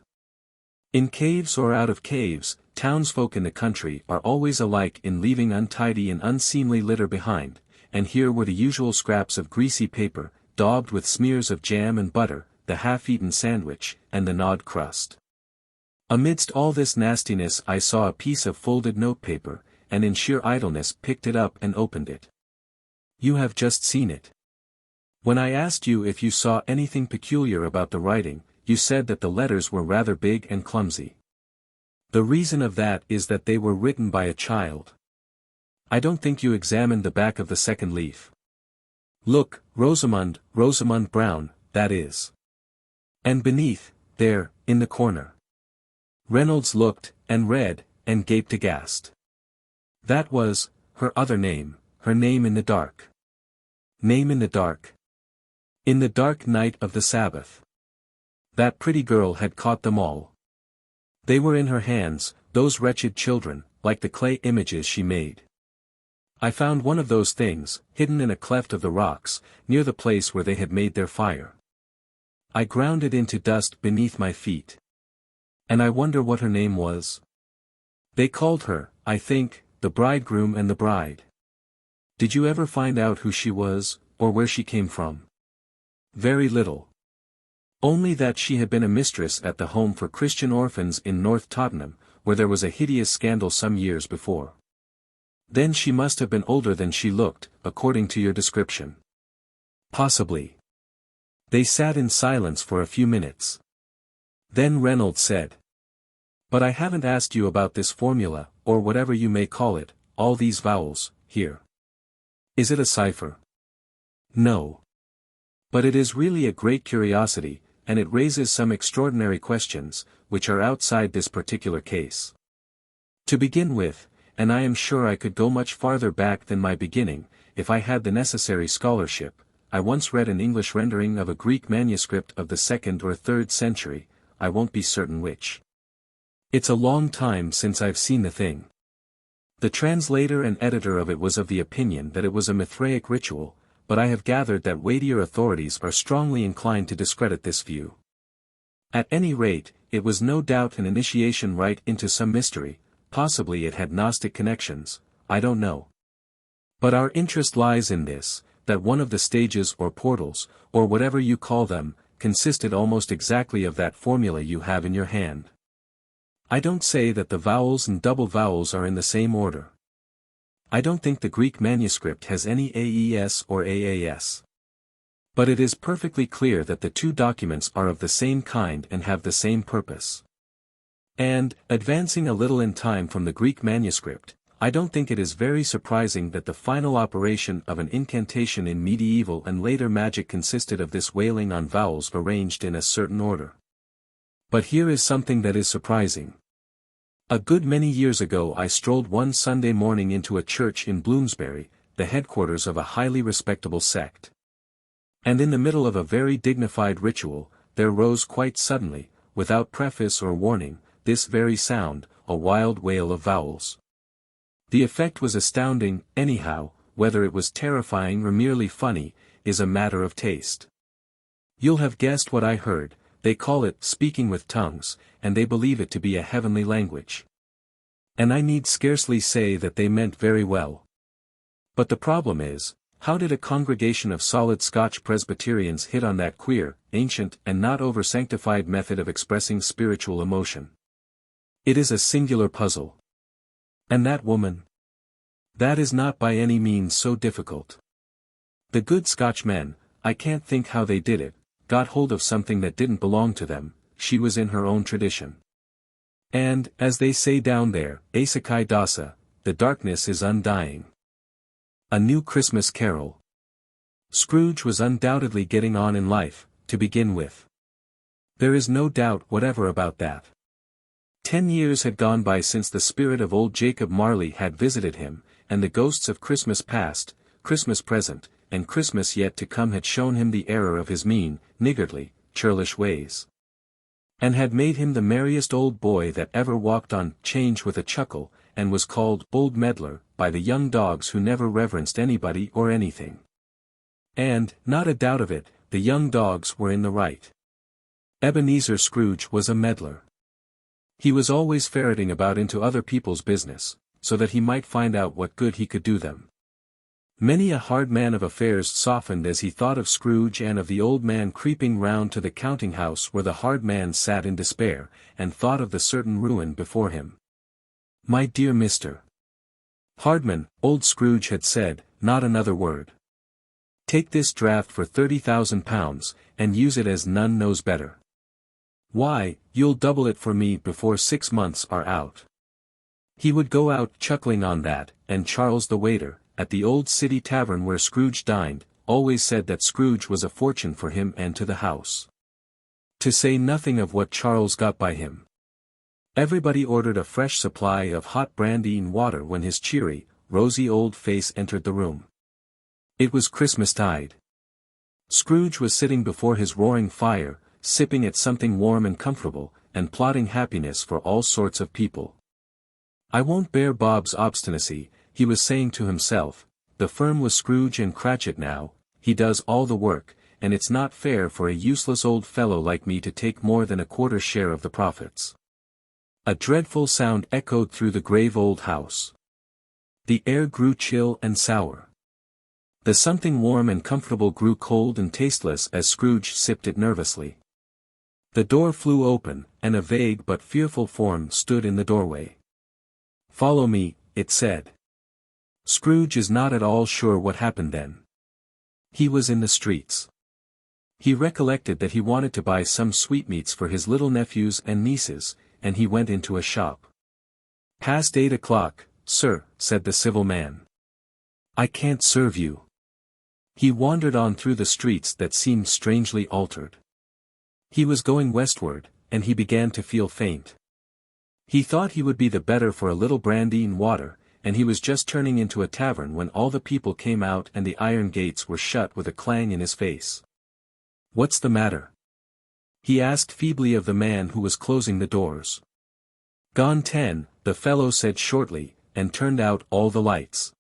In caves or out of caves, townsfolk in the country are always alike in leaving untidy and unseemly litter behind, and here were the usual scraps of greasy paper, daubed with smears of jam and butter, the half-eaten sandwich, and the gnawed crust. Amidst all this nastiness I saw a piece of folded notepaper, and in sheer idleness picked it up and opened it. You have just seen it. When I asked you if you saw anything peculiar about the writing, you said that the letters were rather big and clumsy. The reason of that is that they were written by a child. I don't think you examined the back of the second leaf. Look, Rosamund Brown, that is. And beneath, there, in the corner. Reynolds looked, and read, and gaped aghast. That was, her other name, her name in the dark. Name in the dark. In the dark night of the Sabbath. That pretty girl had caught them all. They were in her hands, those wretched children, like the clay images she made. I found one of those things, hidden in a cleft of the rocks, near the place where they had made their fire. I ground it into dust beneath my feet. And I wonder what her name was. They called her, I think, the bridegroom and the bride. Did you ever find out who she was, or where she came from? Very little. Only that she had been a mistress at the Home for Christian Orphans in North Tottenham, where there was a hideous scandal some years before. Then she must have been older than she looked, according to your description. Possibly. They sat in silence for a few minutes. Then Reynolds said. But I haven't asked you about this formula, or whatever you may call it, all these vowels, here. Is it a cipher? No. But it is really a great curiosity, and it raises some extraordinary questions, which are outside this particular case. To begin with, and I am sure I could go much farther back than my beginning, if I had the necessary scholarship, I once read an English rendering of a Greek manuscript of the 2nd or 3rd century, I won't be certain which. It's a long time since I've seen the thing. The translator and editor of it was of the opinion that it was a Mithraic ritual, but I have gathered that weightier authorities are strongly inclined to discredit this view. At any rate, it was no doubt an initiation rite into some mystery, possibly it had Gnostic connections, I don't know. But our interest lies in this, that one of the stages or portals, or whatever you call them, consisted almost exactly of that formula you have in your hand. I don't say that the vowels and double vowels are in the same order. I don't think the Greek manuscript has any AES or AAS. But it is perfectly clear that the two documents are of the same kind and have the same purpose. And, advancing a little in time from the Greek manuscript, I don't think it is very surprising that the final operation of an incantation in medieval and later magic consisted of this wailing on vowels arranged in a certain order. But here is something that is surprising. A good many years ago I strolled one Sunday morning into a church in Bloomsbury, the headquarters of a highly respectable sect. And in the middle of a very dignified ritual, there rose quite suddenly, without preface or warning, this very sound, a wild wail of vowels. The effect was astounding, anyhow, whether it was terrifying or merely funny, is a matter of taste. You'll have guessed what I heard. They call it speaking with tongues, and they believe it to be a heavenly language. And I need scarcely say that they meant very well. But the problem is, How did a congregation of solid Scotch Presbyterians hit on that queer, ancient and not over-sanctified method of expressing spiritual emotion? It is a singular puzzle. And that woman? That is not by any means so difficult. The good Scotchmen, I can't think how they did it, got hold of something that didn't belong to them. She was in her own tradition. And, as they say down there, Asakai Dasa, the darkness is undying. A New Christmas Carol. Scrooge was undoubtedly getting on in life, to begin with. There is no doubt whatever about that. 10 years had gone by since the spirit of old Jacob Marley had visited him, and the ghosts of Christmas past, Christmas present, and Christmas yet to come had shown him the error of his mean, niggardly, churlish ways. And had made him the merriest old boy that ever walked on 'Change with a chuckle, and was called Old Meddler by the young dogs who never reverenced anybody or anything. And, not a doubt of it, the young dogs were in the right. Ebenezer Scrooge was a meddler. He was always ferreting about into other people's business, so that he might find out what good he could do them. Many a hard man of affairs softened as he thought of Scrooge and of the old man creeping round to the counting-house where the hard man sat in despair, and thought of the certain ruin before him. "My dear Mr. Hardman," old Scrooge had said, "not another word. Take this draft for £30,000, and use it as none knows better. Why, you'll double it for me before 6 months are out." He would go out chuckling on that, and Charles the waiter, at the old city tavern where Scrooge dined, always said that Scrooge was a fortune for him and to the house. To say nothing of what Charles got by him. Everybody ordered a fresh supply of hot brandy and water when his cheery, rosy old face entered the room. It was Christmastide. Scrooge was sitting before his roaring fire, sipping at something warm and comfortable, and plotting happiness for all sorts of people. "I won't bear Bob's obstinacy," he was saying to himself. "The firm was Scrooge and Cratchit now, he does all the work, and it's not fair for a useless old fellow like me to take more than a quarter share of the profits." A dreadful sound echoed through the grave old house. The air grew chill and sour. The something warm and comfortable grew cold and tasteless as Scrooge sipped it nervously. The door flew open, and a vague but fearful form stood in the doorway. "Follow me," it said. Scrooge is not at all sure what happened then. He was in the streets. He recollected that he wanted to buy some sweetmeats for his little nephews and nieces, and he went into a shop. "Past 8 o'clock, sir," said the civil man. "I can't serve you." He wandered on through the streets that seemed strangely altered. He was going westward, and he began to feel faint. He thought he would be the better for a little brandy and water, and he was just turning into a tavern when all the people came out and the iron gates were shut with a clang in his face. "What's the matter?" he asked feebly of the man who was closing the doors. "Gone 10, the fellow said shortly, and turned out all the lights.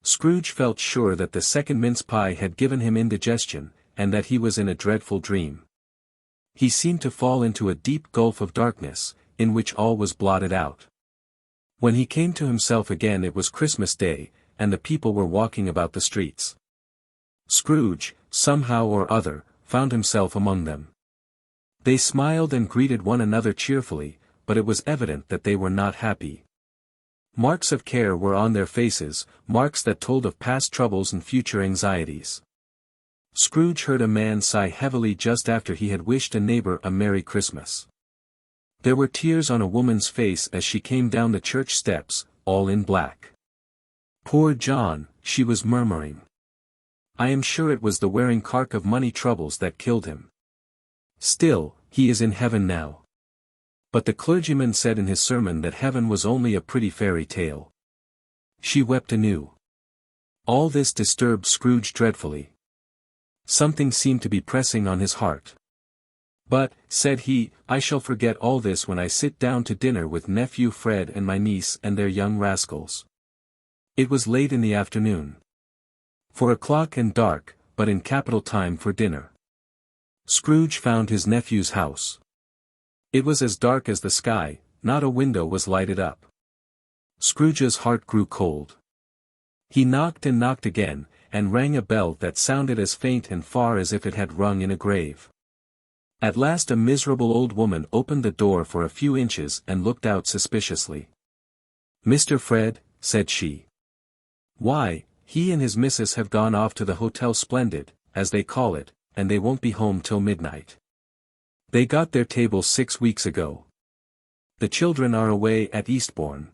Scrooge felt sure that the second mince pie had given him indigestion, and that he was in a dreadful dream. He seemed to fall into a deep gulf of darkness, in which all was blotted out. When he came to himself again it was Christmas Day, and the people were walking about the streets. Scrooge, somehow or other, found himself among them. They smiled and greeted one another cheerfully, but it was evident that they were not happy. Marks of care were on their faces, marks that told of past troubles and future anxieties. Scrooge heard a man sigh heavily just after he had wished a neighbor a Merry Christmas. There were tears on a woman's face as she came down the church steps, all in black. "Poor John," she was murmuring. "I am sure it was the wearing Clarke of money troubles that killed him. Still, he is in heaven now." But the clergyman said in his sermon that heaven was only a pretty fairy tale. She wept anew. All this disturbed Scrooge dreadfully. Something seemed to be pressing on his heart. "But," said he, "I shall forget all this when I sit down to dinner with nephew Fred and my niece and their young rascals." It was late in the afternoon. 4 o'clock and dark, but in capital time for dinner. Scrooge found his nephew's house. It was as dark as the sky, not a window was lighted up. Scrooge's heart grew cold. He knocked and knocked again, and rang a bell that sounded as faint and far as if it had rung in a grave. At last a miserable old woman opened the door for a few inches and looked out suspiciously. "Mr. Fred," said she. "Why, he and his missus have gone off to the Hotel Splendid, as they call it, and they won't be home till midnight. They got their table 6 weeks ago. The children are away at Eastbourne.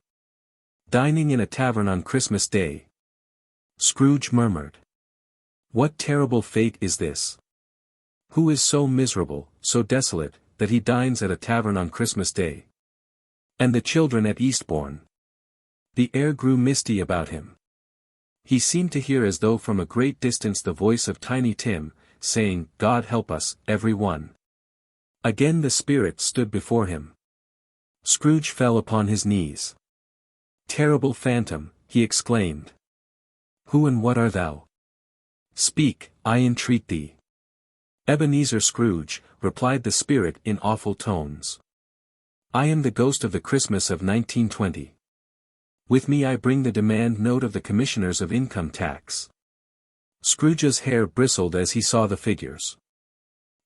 Dining in a tavern on Christmas Day." Scrooge murmured. "What terrible fate is this? Who is so miserable, so desolate, that he dines at a tavern on Christmas Day? And the children at Eastbourne?" The air grew misty about him. He seemed to hear as though from a great distance the voice of Tiny Tim, saying, "God help us, every one." Again the spirit stood before him. Scrooge fell upon his knees. "Terrible phantom," he exclaimed. "Who and what art thou? Speak, I entreat thee." "Ebenezer Scrooge," replied the spirit in awful tones. "I am the ghost of the Christmas of 1920. With me I bring the demand note of the Commissioners of Income Tax." Scrooge's hair bristled as he saw the figures.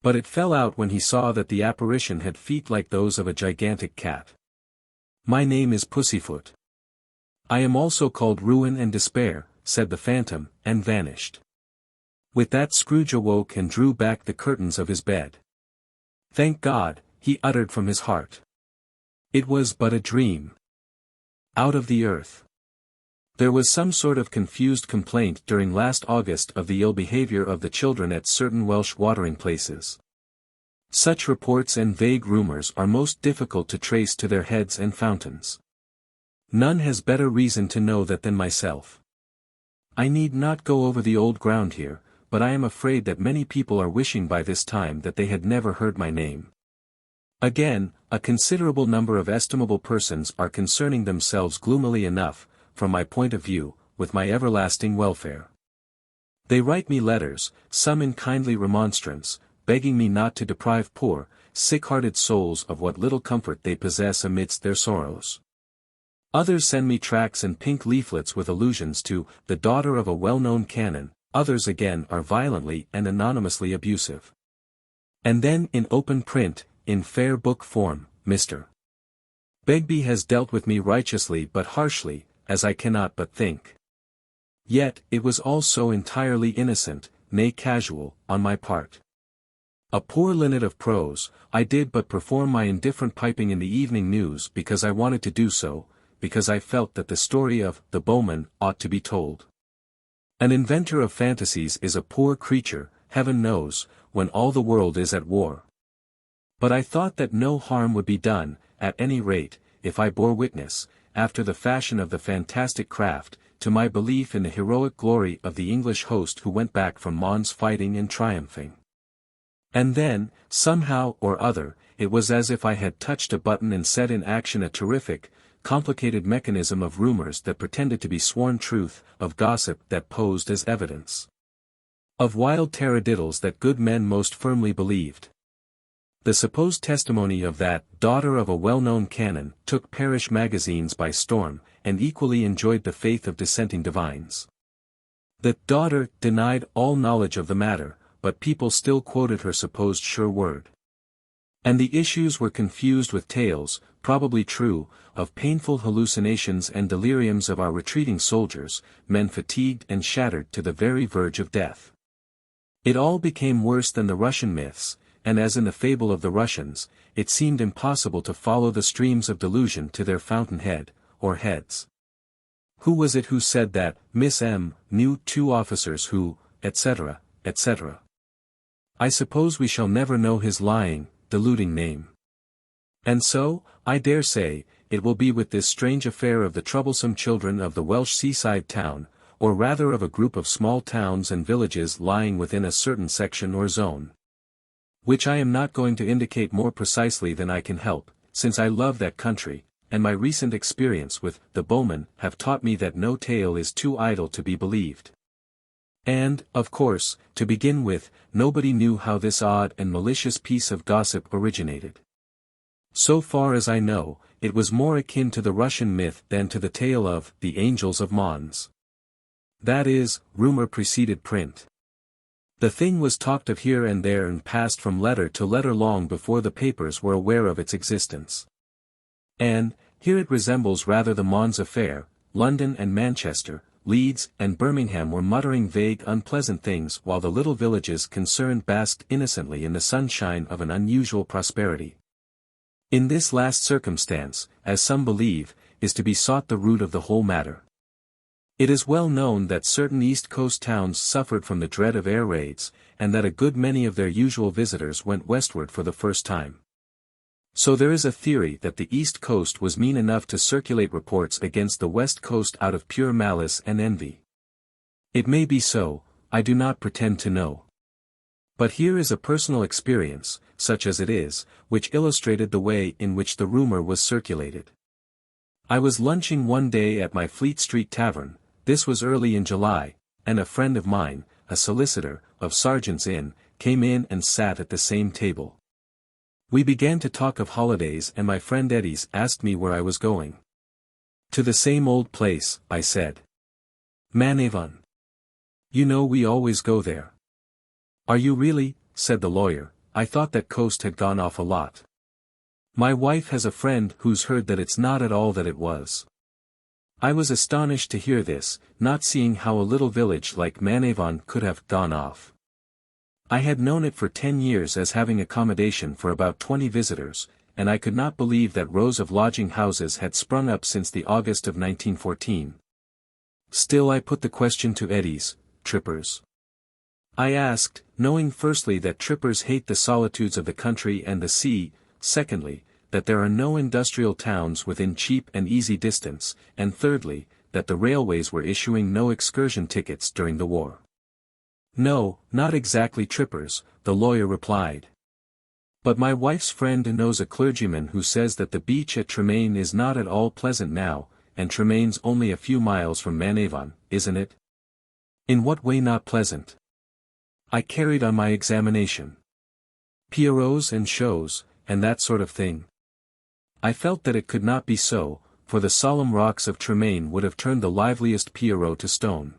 But it fell out when he saw that the apparition had feet like those of a gigantic cat. "My name is Pussyfoot. I am also called Ruin and Despair," said the phantom, and vanished. With that Scrooge awoke and drew back the curtains of his bed. "Thank God," he uttered from his heart. "It was but a dream. Out of the earth." There was some sort of confused complaint during last August of the ill behavior of the children at certain Welsh watering places. Such reports and vague rumors are most difficult to trace to their heads and fountains. None has better reason to know that than myself. I need not go over the old ground here, but I am afraid that many people are wishing by this time that they had never heard my name. Again, a considerable number of estimable persons are concerning themselves gloomily enough, from my point of view, with my everlasting welfare. They write me letters, some in kindly remonstrance, begging me not to deprive poor, sick-hearted souls of what little comfort they possess amidst their sorrows. Others send me tracts and pink leaflets with allusions to the daughter of a well-known canon, others again are violently and anonymously abusive. And then in open print, in fair book form, Mr. Begbie has dealt with me righteously but harshly, as I cannot but think. Yet, it was all so entirely innocent, nay casual, on my part. A poor linnet of prose, I did but perform my indifferent piping in the evening news because I wanted to do so, because I felt that the story of the bowman ought to be told. An inventor of fantasies is a poor creature, heaven knows, when all the world is at war. But I thought that no harm would be done, at any rate, if I bore witness, after the fashion of the fantastic craft, to my belief in the heroic glory of the English host who went back from Mons fighting and triumphing. And then, somehow or other, it was as if I had touched a button and set in action a terrific, complicated mechanism of rumors that pretended to be sworn truth, of gossip that posed as evidence, of wild taradiddles that good men most firmly believed. The supposed testimony of that daughter of a well-known canon took parish magazines by storm, and equally enjoyed the faith of dissenting divines. The daughter denied all knowledge of the matter, but people still quoted her supposed sure word. And the issues were confused with tales, probably true, of painful hallucinations and deliriums of our retreating soldiers, men fatigued and shattered to the very verge of death. It all became worse than the Russian myths, and as in the fable of the Russians, it seemed impossible to follow the streams of delusion to their fountainhead, or heads. Who was it who said that Miss M. knew 2 officers who, etc., etc.? I suppose we shall never know his lying, deluding name. And so, I dare say, it will be with this strange affair of the troublesome children of the Welsh seaside town, or rather of a group of small towns and villages lying within a certain section or zone, which I am not going to indicate more precisely than I can help, since I love that country, and my recent experience with the bowman have taught me that no tale is too idle to be believed. And, of course, to begin with, nobody knew how this odd and malicious piece of gossip originated. So far as I know, it was more akin to the Russian myth than to the tale of the Angels of Mons. That is, rumour preceded print. The thing was talked of here and there and passed from letter to letter long before the papers were aware of its existence. And, here it resembles rather the Mons affair. London and Manchester, Leeds and Birmingham were muttering vague unpleasant things while the little villages concerned basked innocently in the sunshine of an unusual prosperity. In this last circumstance, as some believe, is to be sought the root of the whole matter. It is well known that certain East Coast towns suffered from the dread of air raids, and that a good many of their usual visitors went westward for the first time. So there is a theory that the East Coast was mean enough to circulate reports against the West Coast out of pure malice and envy. It may be so, I do not pretend to know. But here is a personal experience, such as it is, which illustrated the way in which the rumour was circulated. I was lunching one day at my Fleet Street Tavern, this was early in July, and a friend of mine, a solicitor, of Sergeant's Inn, came in and sat at the same table. We began to talk of holidays and my friend Eddie's asked me where I was going. To the same old place, I said. Manavon. You know we always go there. Are you really? Said the lawyer, I thought that coast had gone off a lot. My wife has a friend who's heard that it's not at all that it was. I was astonished to hear this, not seeing how a little village like Manavon could have gone off. I had known it for 10 years as having accommodation for about 20 visitors, and I could not believe that rows of lodging houses had sprung up since the August of 1914. Still I put the question to Eddie's, trippers. I asked, knowing firstly that trippers hate the solitudes of the country and the sea, secondly, that there are no industrial towns within cheap and easy distance, and thirdly, that the railways were issuing no excursion tickets during the war. No, not exactly trippers, the lawyer replied. But my wife's friend knows a clergyman who says that the beach at Tremaine is not at all pleasant now, and Tremaine's only a few miles from Manavon, isn't it? In what way not pleasant? I carried on my examination. Pierrots and shows, and that sort of thing. I felt that it could not be so, for the solemn rocks of Tremaine would have turned the liveliest Pierrot to stone.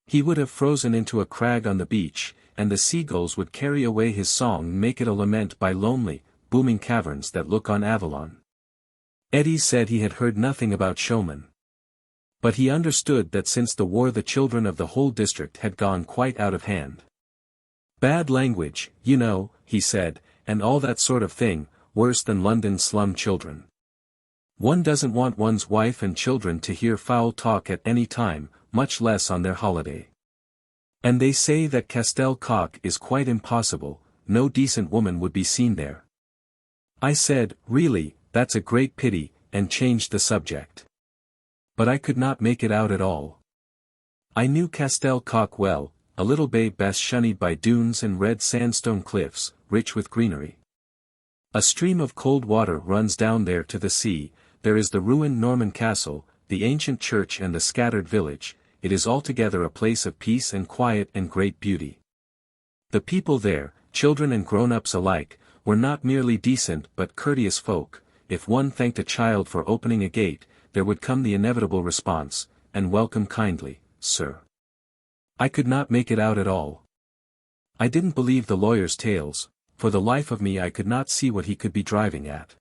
He would have frozen into a crag on the beach, and the seagulls would carry away his song and make it a lament by lonely, booming caverns that look on Avalon. Eddie said he had heard nothing about showmen. But he understood that since the war the children of the whole district had gone quite out of hand. Bad language, you know, he said, and all that sort of thing, worse than London slum children. One doesn't want one's wife and children to hear foul talk at any time, much less on their holiday. And they say that Castell Coch is quite impossible, no decent woman would be seen there. I said, really, that's a great pity, and changed the subject. But I could not make it out at all. I knew Castell Coch well, a little bay best shunnied by dunes and red sandstone cliffs, rich with greenery. A stream of cold water runs down there to the sea, there is the ruined Norman castle, the ancient church and the scattered village, it is altogether a place of peace and quiet and great beauty. The people there, children and grown-ups alike, were not merely decent but courteous folk. If one thanked a child for opening a gate, there would come the inevitable response, and welcome kindly, sir. I could not make it out at all. I didn't believe the lawyer's tales, for the life of me I could not see what he could be driving at.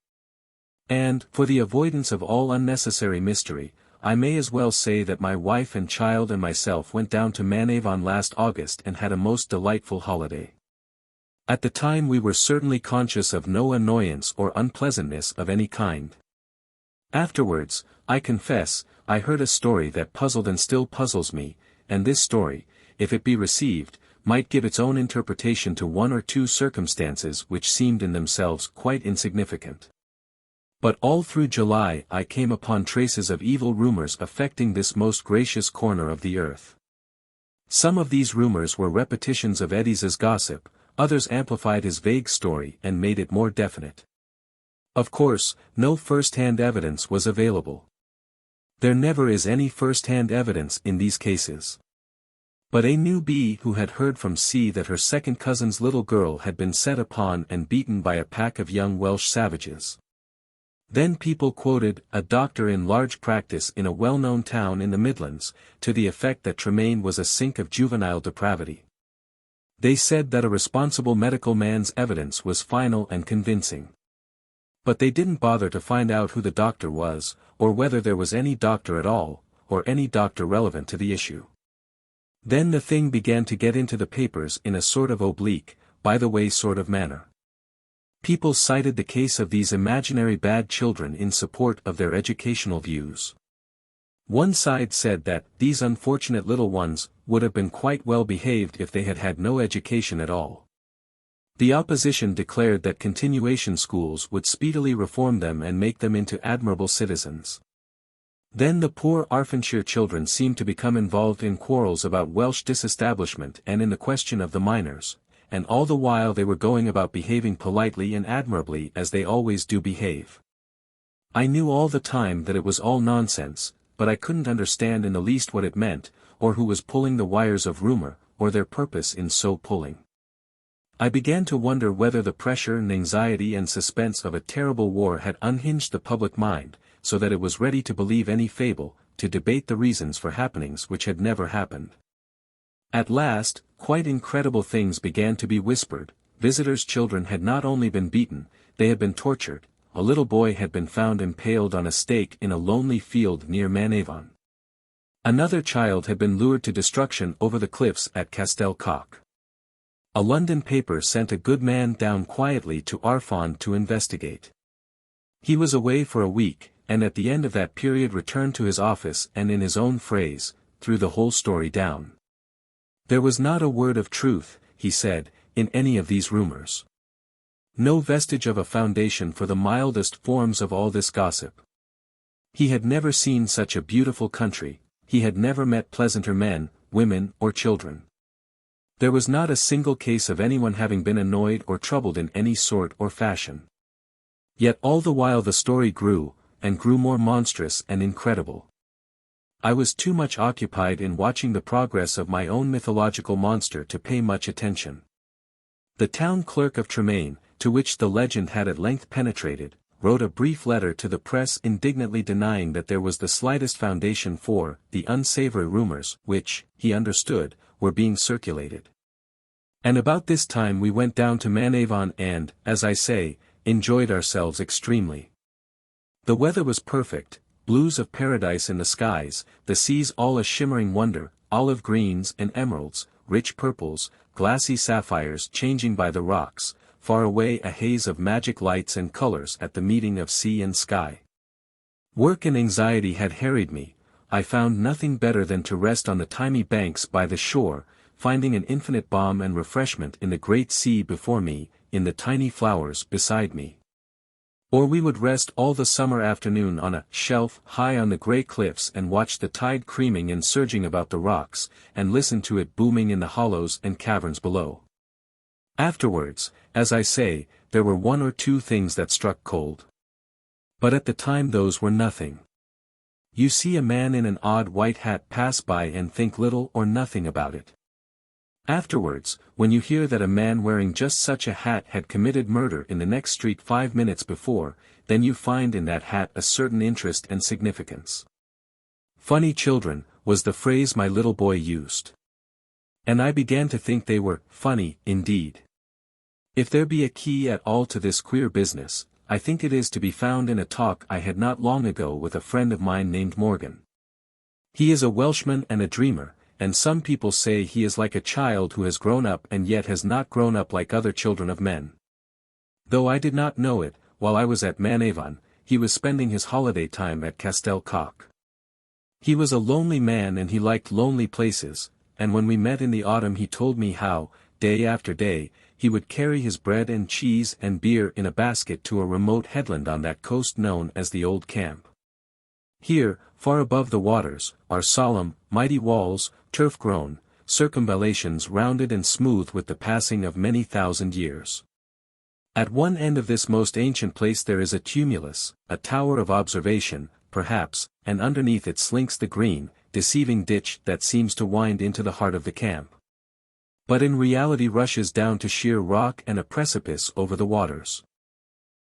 And, for the avoidance of all unnecessary mystery, I may as well say that my wife and child and myself went down to Manavon last August and had a most delightful holiday. At the time we were certainly conscious of no annoyance or unpleasantness of any kind. Afterwards, I confess, I heard a story that puzzled and still puzzles me, and this story, if it be received, might give its own interpretation to one or two circumstances which seemed in themselves quite insignificant. But all through July I came upon traces of evil rumors affecting this most gracious corner of the earth. Some of these rumors were repetitions of Eddie's gossip, others amplified his vague story and made it more definite. Of course, no first-hand evidence was available. There never is any first-hand evidence in these cases. But A knew B who had heard from C that her second cousin's little girl had been set upon and beaten by a pack of young Welsh savages. Then people quoted a doctor in large practice in a well-known town in the Midlands, to the effect that Tremaine was a sink of juvenile depravity. They said that a responsible medical man's evidence was final and convincing. But they didn't bother to find out who the doctor was, or whether there was any doctor at all, or any doctor relevant to the issue. Then the thing began to get into the papers in a sort of oblique, by-the-way sort of manner. People cited the case of these imaginary bad children in support of their educational views. One side said that these unfortunate little ones would have been quite well behaved if they had had no education at all. The opposition declared that continuation schools would speedily reform them and make them into admirable citizens. Then the poor Arfenshire children seemed to become involved in quarrels about Welsh disestablishment and in the question of the miners, and all the while they were going about behaving politely and admirably as they always do behave. I knew all the time that it was all nonsense, but I couldn't understand in the least what it meant, or who was pulling the wires of rumour, or their purpose in so pulling. I began to wonder whether the pressure and anxiety and suspense of a terrible war had unhinged the public mind, so that it was ready to believe any fable, to debate the reasons for happenings which had never happened. At last, quite incredible things began to be whispered. Visitors' children had not only been beaten, they had been tortured. A little boy had been found impaled on a stake in a lonely field near Manavon. Another child had been lured to destruction over the cliffs at Castell-Coch. A London paper sent a good man down quietly to Arfon to investigate. He was away for a week, and at the end of that period returned to his office and in his own phrase, threw the whole story down. There was not a word of truth, he said, in any of these rumours. No vestige of a foundation for the mildest forms of all this gossip. He had never seen such a beautiful country, he had never met pleasanter men, women or children. There was not a single case of anyone having been annoyed or troubled in any sort or fashion. Yet all the while the story grew, and grew more monstrous and incredible. I was too much occupied in watching the progress of my own mythological monster to pay much attention. The town clerk of Tremaine, to which the legend had at length penetrated, wrote a brief letter to the press indignantly denying that there was the slightest foundation for the unsavory rumours which, he understood, were being circulated. And about this time we went down to Manavon and, as I say, enjoyed ourselves extremely. The weather was perfect, blues of paradise in the skies, the seas all a shimmering wonder, olive greens and emeralds, rich purples, glassy sapphires changing by the rocks, far away a haze of magic lights and colours at the meeting of sea and sky. Work and anxiety had harried me. I found nothing better than to rest on the thymy banks by the shore, finding an infinite balm and refreshment in the great sea before me, in the tiny flowers beside me. Or we would rest all the summer afternoon on a shelf high on the grey cliffs and watch the tide creaming and surging about the rocks, and listen to it booming in the hollows and caverns below. Afterwards, as I say, there were one or two things that struck cold. But at the time those were nothing. You see a man in an odd white hat pass by and think little or nothing about it. Afterwards, when you hear that a man wearing just such a hat had committed murder in the next street 5 minutes before, then you find in that hat a certain interest and significance. Funny children, was the phrase my little boy used. And I began to think they were funny, indeed. If there be a key at all to this queer business, I think it is to be found in a talk I had not long ago with a friend of mine named Morgan. He is a Welshman and a dreamer, and some people say he is like a child who has grown up and yet has not grown up like other children of men. Though I did not know it, while I was at Manavon, he was spending his holiday time at Castell-Coch. He was a lonely man and he liked lonely places, and when we met in the autumn he told me how, day after day, he would carry his bread and cheese and beer in a basket to a remote headland on that coast known as the Old Camp. Here, far above the waters, are solemn, mighty walls, turf-grown, circumvallations rounded and smooth with the passing of many thousand years. At one end of this most ancient place there is a tumulus, a tower of observation, perhaps, and underneath it slinks the green, deceiving ditch that seems to wind into the heart of the camp. But in reality rushes down to sheer rock and a precipice over the waters.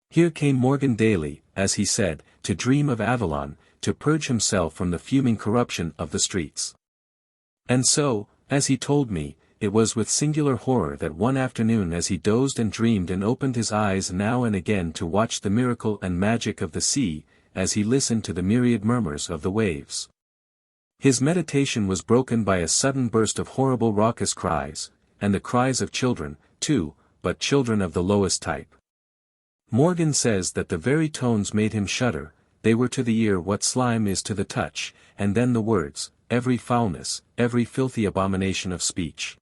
Here came Morgan daily, as he said, to dream of Avalon, to purge himself from the fuming corruption of the streets. And so, as he told me, it was with singular horror that one afternoon as he dozed and dreamed and opened his eyes now and again to watch the miracle and magic of the sea, as he listened to the myriad murmurs of the waves. His meditation was broken by a sudden burst of horrible raucous cries, and the cries of children, too, but children of the lowest type. Morgan says that the very tones made him shudder, they were to the ear what slime is to the touch, and then the words, every foulness, every filthy abomination of speech.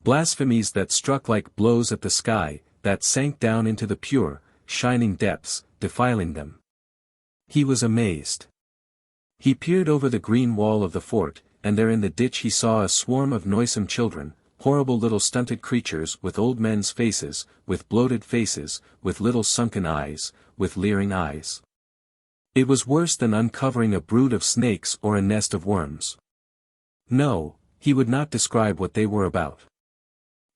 Blasphemies that struck like blows at the sky, that sank down into the pure, shining depths, defiling them. He was amazed. He peered over the green wall of the fort, and there in the ditch he saw a swarm of noisome children, horrible little stunted creatures with old men's faces, with bloated faces, with little sunken eyes, with leering eyes. It was worse than uncovering a brood of snakes or a nest of worms. No, he would not describe what they were about.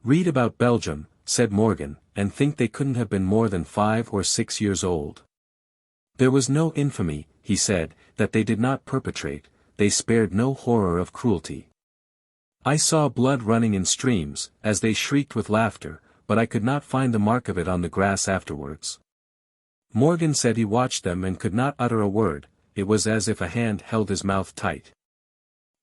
Read about Belgium, said Morgan, and think they couldn't have been more than 5 or 6 years old. There was no infamy, he said, that they did not perpetrate, they spared no horror of cruelty. I saw blood running in streams, as they shrieked with laughter, but I could not find the mark of it on the grass afterwards. Morgan said he watched them and could not utter a word, it was as if a hand held his mouth tight.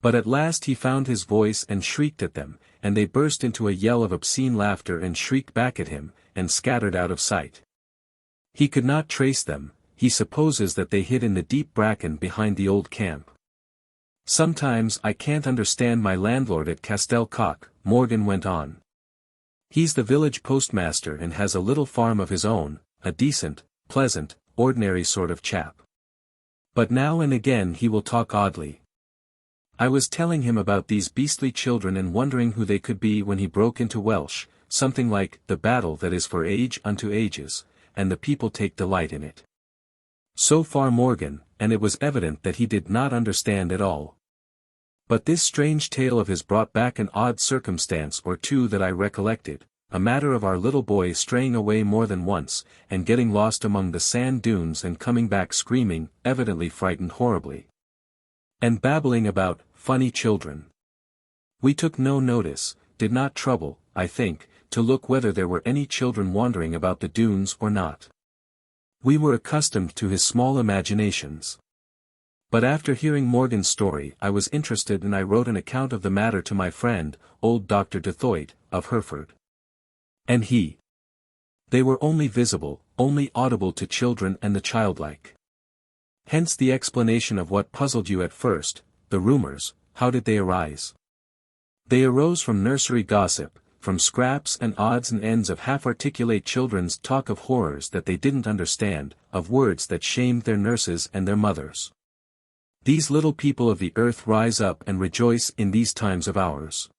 But at last he found his voice and shrieked at them, and they burst into a yell of obscene laughter and shrieked back at him, and scattered out of sight. He could not trace them, he supposes that they hid in the deep bracken behind the old camp. Sometimes I can't understand my landlord at Castelcock, Morgan went on. He's the village postmaster and has a little farm of his own, a decent, pleasant, ordinary sort of chap. But now and again he will talk oddly. I was telling him about these beastly children and wondering who they could be when he broke into Welsh, something like, the battle that is for age unto ages, and the people take delight in it. So far Morgan, and it was evident that he did not understand at all. But this strange tale of his brought back an odd circumstance or two that I recollected, a matter of our little boy straying away more than once, and getting lost among the sand dunes and coming back screaming, evidently frightened horribly. And babbling about, funny children. We took no notice, did not trouble, I think, to look whether there were any children wandering about the dunes or not. We were accustomed to his small imaginations. But after hearing Morgan's story I was interested and I wrote an account of the matter to my friend, old Dr. Dethoit, of Hereford. And he. They were only visible, only audible to children and the childlike. Hence the explanation of what puzzled you at first, the rumours, how did they arise? They arose from nursery gossip, from scraps and odds and ends of half-articulate children's talk of horrors that they didn't understand, of words that shamed their nurses and their mothers. These little people of the earth rise up and rejoice in these times of ours.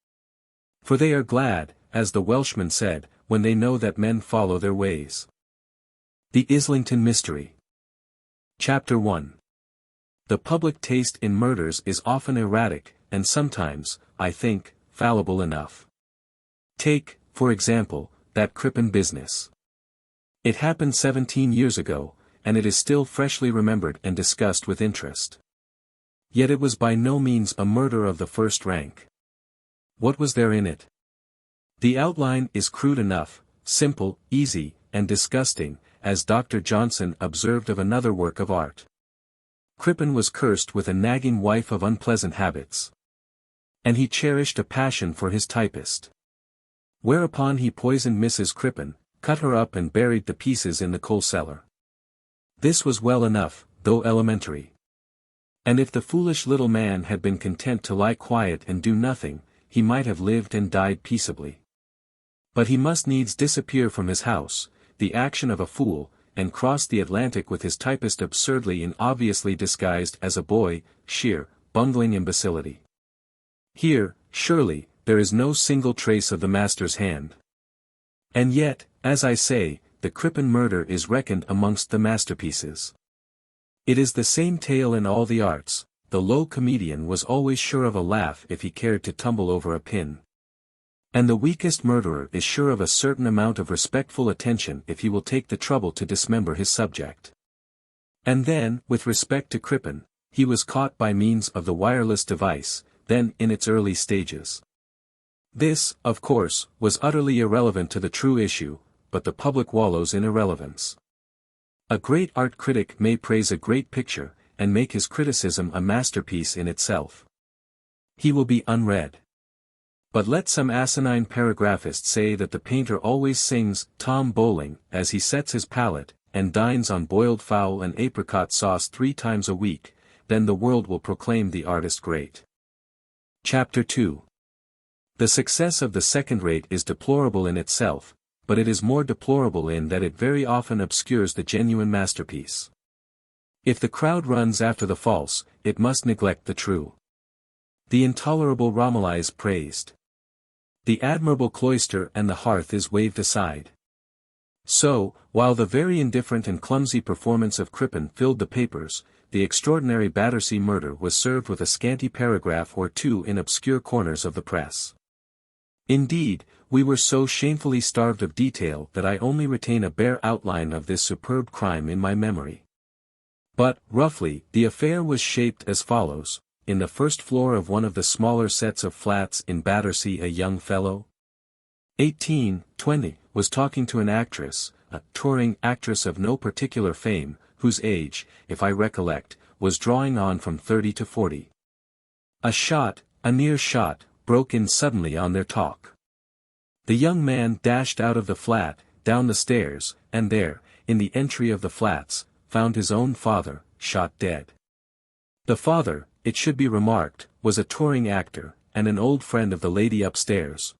For they are glad, as the Welshman said, when they know that men follow their ways. The Islington Mystery. Chapter 1. The public taste in murders is often erratic, and sometimes, I think, fallible enough. Take, for example, that Crippen business. It happened 17 years ago, and it is still freshly remembered and discussed with interest. Yet it was by no means a murder of the first rank. What was there in it? The outline is crude enough, simple, easy, and disgusting, as Dr. Johnson observed of another work of art. Crippen was cursed with a nagging wife of unpleasant habits. And he cherished a passion for his typist. Whereupon he poisoned Mrs. Crippen, cut her up and buried the pieces in the coal cellar. This was well enough, though elementary. And if the foolish little man had been content to lie quiet and do nothing, he might have lived and died peaceably. But he must needs disappear from his house, the action of a fool, and cross the Atlantic with his typist absurdly and obviously disguised as a boy, sheer, bungling imbecility. Here, surely, there is no single trace of the master's hand. And yet, as I say, the Crippen murder is reckoned amongst the masterpieces. It is the same tale in all the arts, the low comedian was always sure of a laugh if he cared to tumble over a pin. And the weakest murderer is sure of a certain amount of respectful attention if he will take the trouble to dismember his subject. And then, with respect to Crippen, he was caught by means of the wireless device, then in its early stages. This, of course, was utterly irrelevant to the true issue, but the public wallows in irrelevance. A great art critic may praise a great picture, and make his criticism a masterpiece in itself. He will be unread. But let some asinine paragraphist say that the painter always sings Tom Bowling as he sets his palette, and dines on boiled fowl and apricot sauce 3 times a week, then the world will proclaim the artist great. Chapter 2. The success of the second rate is deplorable in itself, but it is more deplorable in that it very often obscures the genuine masterpiece. If the crowd runs after the false, it must neglect the true. The intolerable Romola is praised. The admirable cloister and the hearth is waved aside. So, while the very indifferent and clumsy performance of Crippen filled the papers, the extraordinary Battersea murder was served with a scanty paragraph or 2 in obscure corners of the press. Indeed, we were so shamefully starved of detail that I only retain a bare outline of this superb crime in my memory. But, roughly, the affair was shaped as follows. In the first floor of one of the smaller sets of flats in Battersea, a young fellow, 18, 20, was talking to an actress, a touring actress of no particular fame, whose age, if I recollect, was drawing on from 30 to 40. A near shot, broke in suddenly on their talk. The young man dashed out of the flat, down the stairs, and there, in the entry of the flats, found his own father, shot dead. The father, it should be remarked, was a touring actor, and an old friend of the lady upstairs.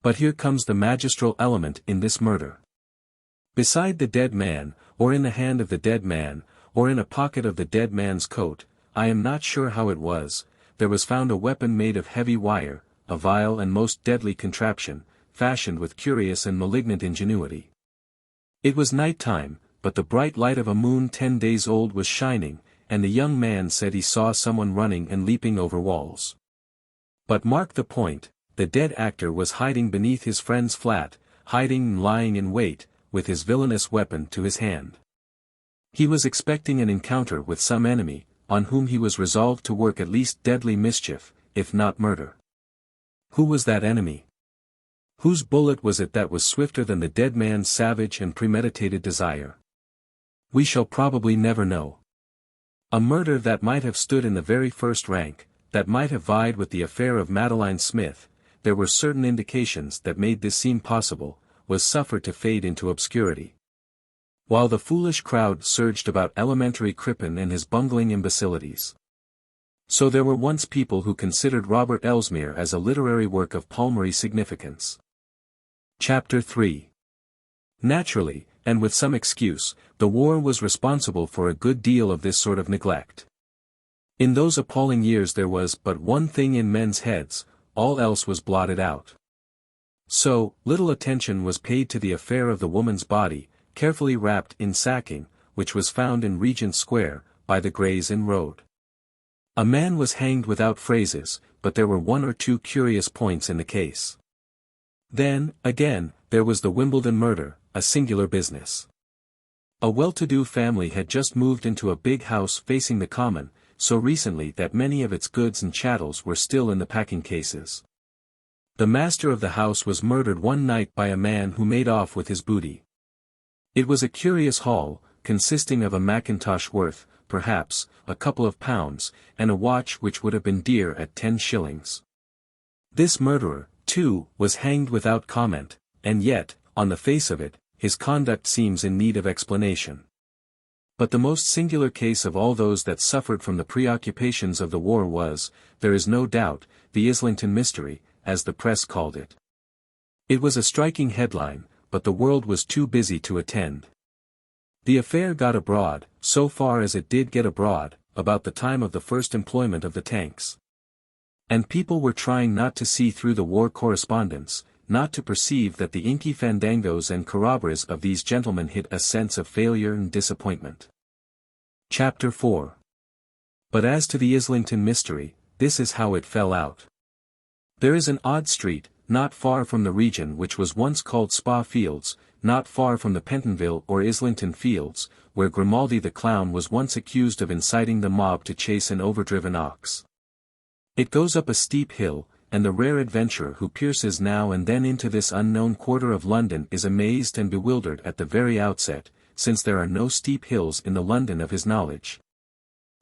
But here comes the magistral element in this murder. Beside the dead man, or in the hand of the dead man, or in a pocket of the dead man's coat, I am not sure how it was, there was found a weapon made of heavy wire, a vile and most deadly contraption, fashioned with curious and malignant ingenuity. It was night time, but the bright light of a moon 10 days old was shining, and the young man said he saw someone running and leaping over walls. But mark the point, the dead actor was hiding beneath his friend's flat, hiding and lying in wait, with his villainous weapon to his hand. He was expecting an encounter with some enemy, on whom he was resolved to work at least deadly mischief, if not murder. Who was that enemy? Whose bullet was it that was swifter than the dead man's savage and premeditated desire? We shall probably never know. A murder that might have stood in the very first rank, that might have vied with the affair of Madeline Smith, there were certain indications that made this seem possible, was suffered to fade into obscurity. While the foolish crowd surged about elementary Crippen and his bungling imbecilities. So there were once people who considered Robert Elsmere as a literary work of palmary significance. Chapter 3. Naturally, and with some excuse, the war was responsible for a good deal of this sort of neglect. In those appalling years there was but one thing in men's heads, all else was blotted out. So, little attention was paid to the affair of the woman's body, carefully wrapped in sacking, which was found in Regent Square, by the Gray's Inn Road. A man was hanged without phrases, but there were 1 or 2 curious points in the case. Then, again, there was the Wimbledon murder, a singular business. A well-to-do family had just moved into a big house facing the common, so recently that many of its goods and chattels were still in the packing cases. The master of the house was murdered one night by a man who made off with his booty. It was a curious haul, consisting of a mackintosh worth, perhaps, a couple of pounds, and a watch which would have been dear at 10 shillings. This murderer, too, was hanged without comment, and yet, on the face of it, his conduct seems in need of explanation. But the most singular case of all those that suffered from the preoccupations of the war was, there is no doubt, the Islington mystery, as the press called it. It was a striking headline, but the world was too busy to attend. The affair got abroad, so far as it did get abroad, about the time of the first employment of the tanks. And people were trying not to see through the war correspondence, not to perceive that the inky fandangos and corroboras of these gentlemen hid a sense of failure and disappointment. Chapter 4. But as to the Islington mystery, this is how it fell out. There is an odd street, not far from the region which was once called Spa Fields, not far from the Pentonville or Islington Fields, where Grimaldi the clown was once accused of inciting the mob to chase an overdriven ox. It goes up a steep hill, and the rare adventurer who pierces now and then into this unknown quarter of London is amazed and bewildered at the very outset, since there are no steep hills in the London of his knowledge.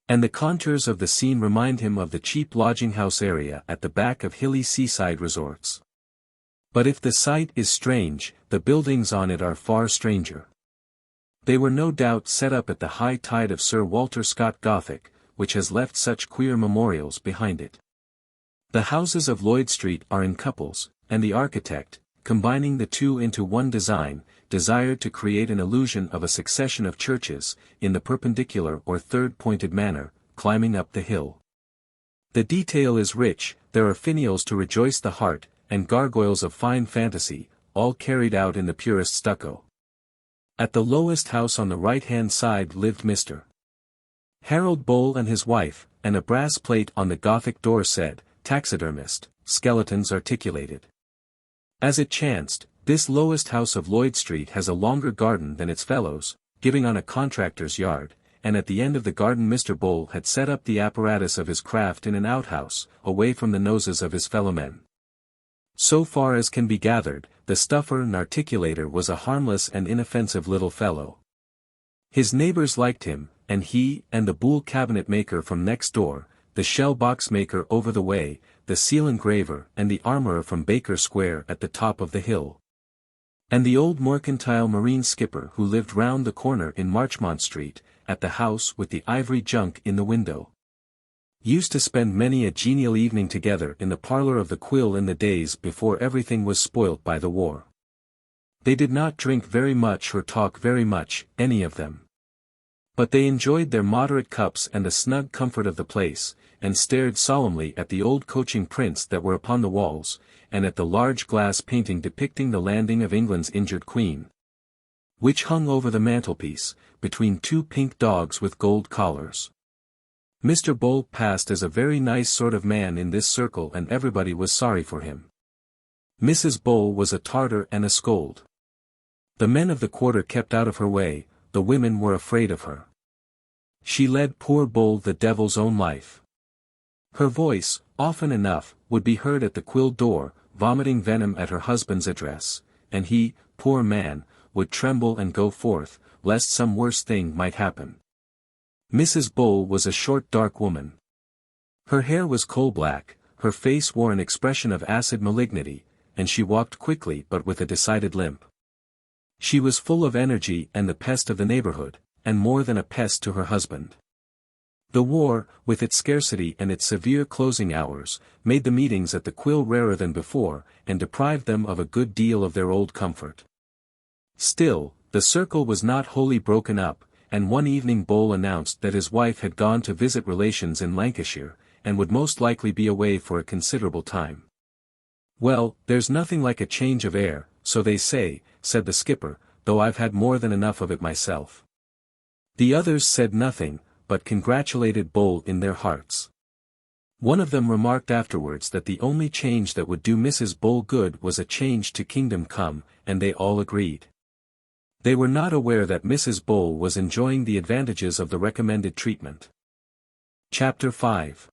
And the contours of the scene remind him of the cheap lodging-house area at the back of hilly seaside resorts. But if the site is strange, the buildings on it are far stranger. They were no doubt set up at the high tide of Sir Walter Scott Gothic, which has left such queer memorials behind it. The houses of Lloyd Street are in couples, and the architect, combining the two into one design, desired to create an illusion of a succession of churches, in the perpendicular or third-pointed manner, climbing up the hill. The detail is rich, there are finials to rejoice the heart, and gargoyles of fine fantasy, all carried out in the purest stucco. At the lowest house on the right-hand side lived Mr. Harold Bole and his wife, and a brass plate on the Gothic door said, "Taxidermist, skeletons articulated." As it chanced, this lowest house of Lloyd Street has a longer garden than its fellows, giving on a contractor's yard, and at the end of the garden Mr. Bole had set up the apparatus of his craft in an outhouse, away from the noses of his fellowmen. So far as can be gathered, the stuffer and articulator was a harmless and inoffensive little fellow. His neighbors liked him, and he, and the Boule cabinet maker from next door, the shell box maker over the way, the seal engraver and the armourer from Baker Square at the top of the hill. And the old mercantile marine skipper who lived round the corner in Marchmont Street, at the house with the ivory junk in the window, used to spend many a genial evening together in the parlour of the Quill in the days before everything was spoilt by the war. They did not drink very much or talk very much, any of them. But they enjoyed their moderate cups and the snug comfort of the place, and stared solemnly at the old coaching prints that were upon the walls, and at the large glass painting depicting the landing of England's injured queen, which hung over the mantelpiece, between two pink dogs with gold collars. Mr. Bole passed as a very nice sort of man in this circle and everybody was sorry for him. Mrs. Bole was a Tartar and a scold. The men of the quarter kept out of her way, the women were afraid of her. She led poor Bole the devil's own life. Her voice, often enough, would be heard at the Quill door, vomiting venom at her husband's address, and he, poor man, would tremble and go forth, lest some worse thing might happen. Mrs. Bole was a short dark woman. Her hair was coal-black, her face wore an expression of acid malignity, and she walked quickly but with a decided limp. She was full of energy and the pest of the neighborhood, and more than a pest to her husband. The war, with its scarcity and its severe closing hours, made the meetings at the Quill rarer than before, and deprived them of a good deal of their old comfort. Still, the circle was not wholly broken up, and one evening Bole announced that his wife had gone to visit relations in Lancashire, and would most likely be away for a considerable time. "Well, there's nothing like a change of air, so they say," said the skipper, "though I've had more than enough of it myself." The others said nothing, but congratulated Bole in their hearts. One of them remarked afterwards that the only change that would do Mrs. Bole good was a change to Kingdom Come, and they all agreed. They were not aware that Mrs. Bole was enjoying the advantages of the recommended treatment. Chapter 5.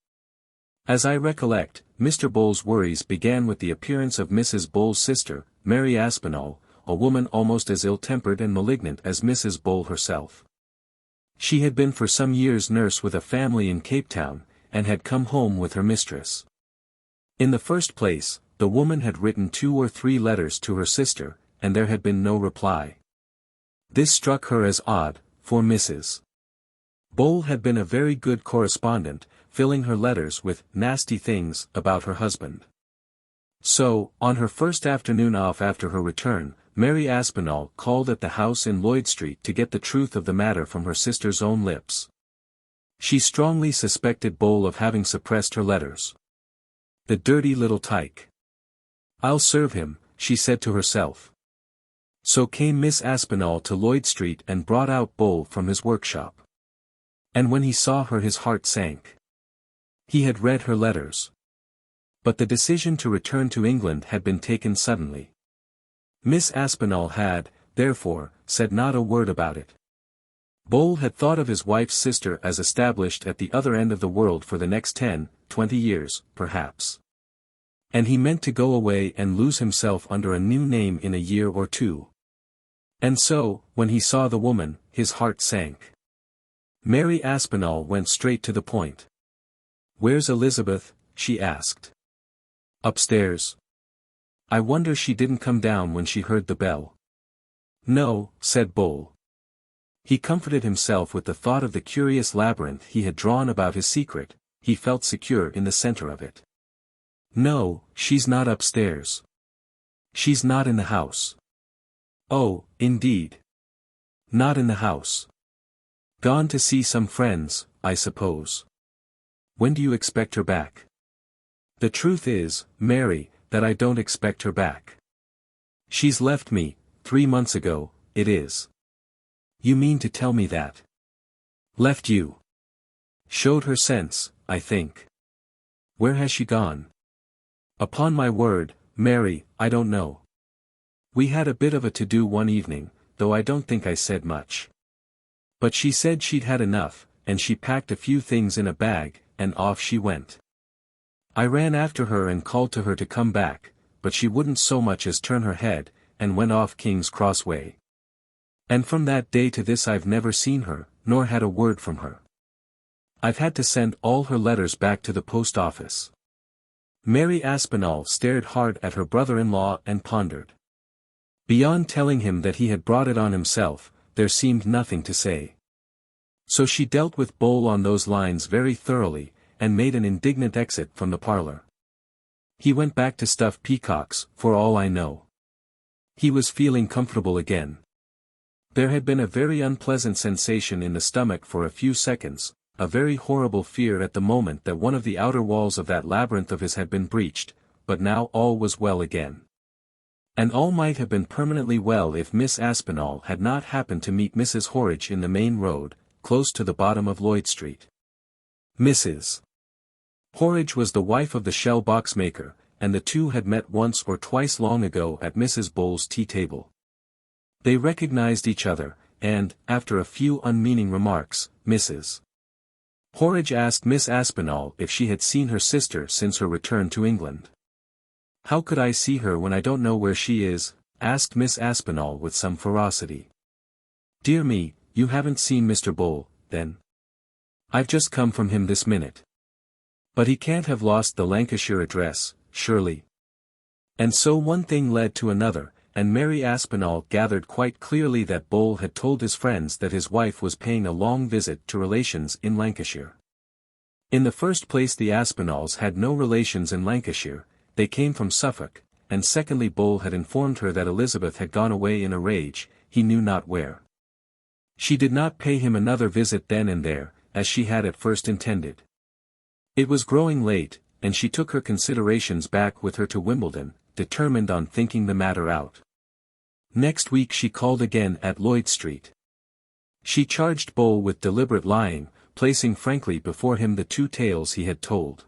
As I recollect, Mr. Bole's worries began with the appearance of Mrs. Bole's sister, Mary Aspinall, a woman almost as ill-tempered and malignant as Mrs. Bole herself. She had been for some years nurse with a family in Cape Town, and had come home with her mistress. In the first place, the woman had written 2 or 3 letters to her sister, and there had been no reply. This struck her as odd, for Mrs. Bole had been a very good correspondent, filling her letters with nasty things about her husband. So, on her first afternoon off after her return, Mary Aspinall called at the house in Lloyd Street to get the truth of the matter from her sister's own lips. She strongly suspected Bole of having suppressed her letters. "The dirty little tyke. I'll serve him," she said to herself. So came Miss Aspinall to Lloyd Street and brought out Bole from his workshop. And when he saw her his heart sank. He had read her letters. But the decision to return to England had been taken suddenly. Miss Aspinall had, therefore, said not a word about it. Bole had thought of his wife's sister as established at the other end of the world for the next 10-20 years, perhaps. And he meant to go away and lose himself under a new name in a year or two. And so, when he saw the woman, his heart sank. Mary Aspinall went straight to the point. "Where's Elizabeth?" she asked. "Upstairs. I wonder she didn't come down when she heard the bell." "No," said Bole. He comforted himself with the thought of the curious labyrinth he had drawn about his secret. He felt secure in the center of it. "No, she's not upstairs. She's not in the house." "Oh, indeed. Not in the house. Gone to see some friends, I suppose. When do you expect her back?" "The truth is, Mary, that I don't expect her back. She's left me, 3 months ago, it is." "You mean to tell me that?" "Left you. Showed her sense, I think." "Where has she gone?" "Upon my word, Mary, I don't know. We had a bit of a to-do one evening, though I don't think I said much. But she said she'd had enough, and she packed a few things in a bag, and off she went. I ran after her and called to her to come back, but she wouldn't so much as turn her head, and went off King's Cross way. And from that day to this I've never seen her, nor had a word from her. I've had to send all her letters back to the post office." Mary Aspinall stared hard at her brother-in-law and pondered. Beyond telling him that he had brought it on himself, there seemed nothing to say. So she dealt with Bole on those lines very thoroughly, and made an indignant exit from the parlor. He went back to stuff peacocks, for all I know. He was feeling comfortable again. There had been a very unpleasant sensation in the stomach for a few seconds, a very horrible fear at the moment that one of the outer walls of that labyrinth of his had been breached, but now all was well again. And all might have been permanently well if Miss Aspinall had not happened to meet Mrs. Horridge in the main road, close to the bottom of Lloyd Street. Mrs. Horridge was the wife of the shell box maker, and the two had met once or twice long ago at Mrs. Bole's tea table. They recognized each other, and, after a few unmeaning remarks, Mrs. Horridge asked Miss Aspinall if she had seen her sister since her return to England. "How could I see her when I don't know where she is?" asked Miss Aspinall with some ferocity. "Dear me, you haven't seen Mr. Bole, then?" "I've just come from him this minute." "But he can't have lost the Lancashire address, surely?" And so one thing led to another, and Mary Aspinall gathered quite clearly that Bole had told his friends that his wife was paying a long visit to relations in Lancashire. In the first place, the Aspinalls had no relations in Lancashire, they came from Suffolk, and secondly, Bole had informed her that Elizabeth had gone away in a rage, he knew not where. She did not pay him another visit then and there, as she had at first intended. It was growing late, and she took her considerations back with her to Wimbledon, determined on thinking the matter out. Next week she called again at Lloyd Street. She charged Bole with deliberate lying, placing frankly before him the 2 tales he had told.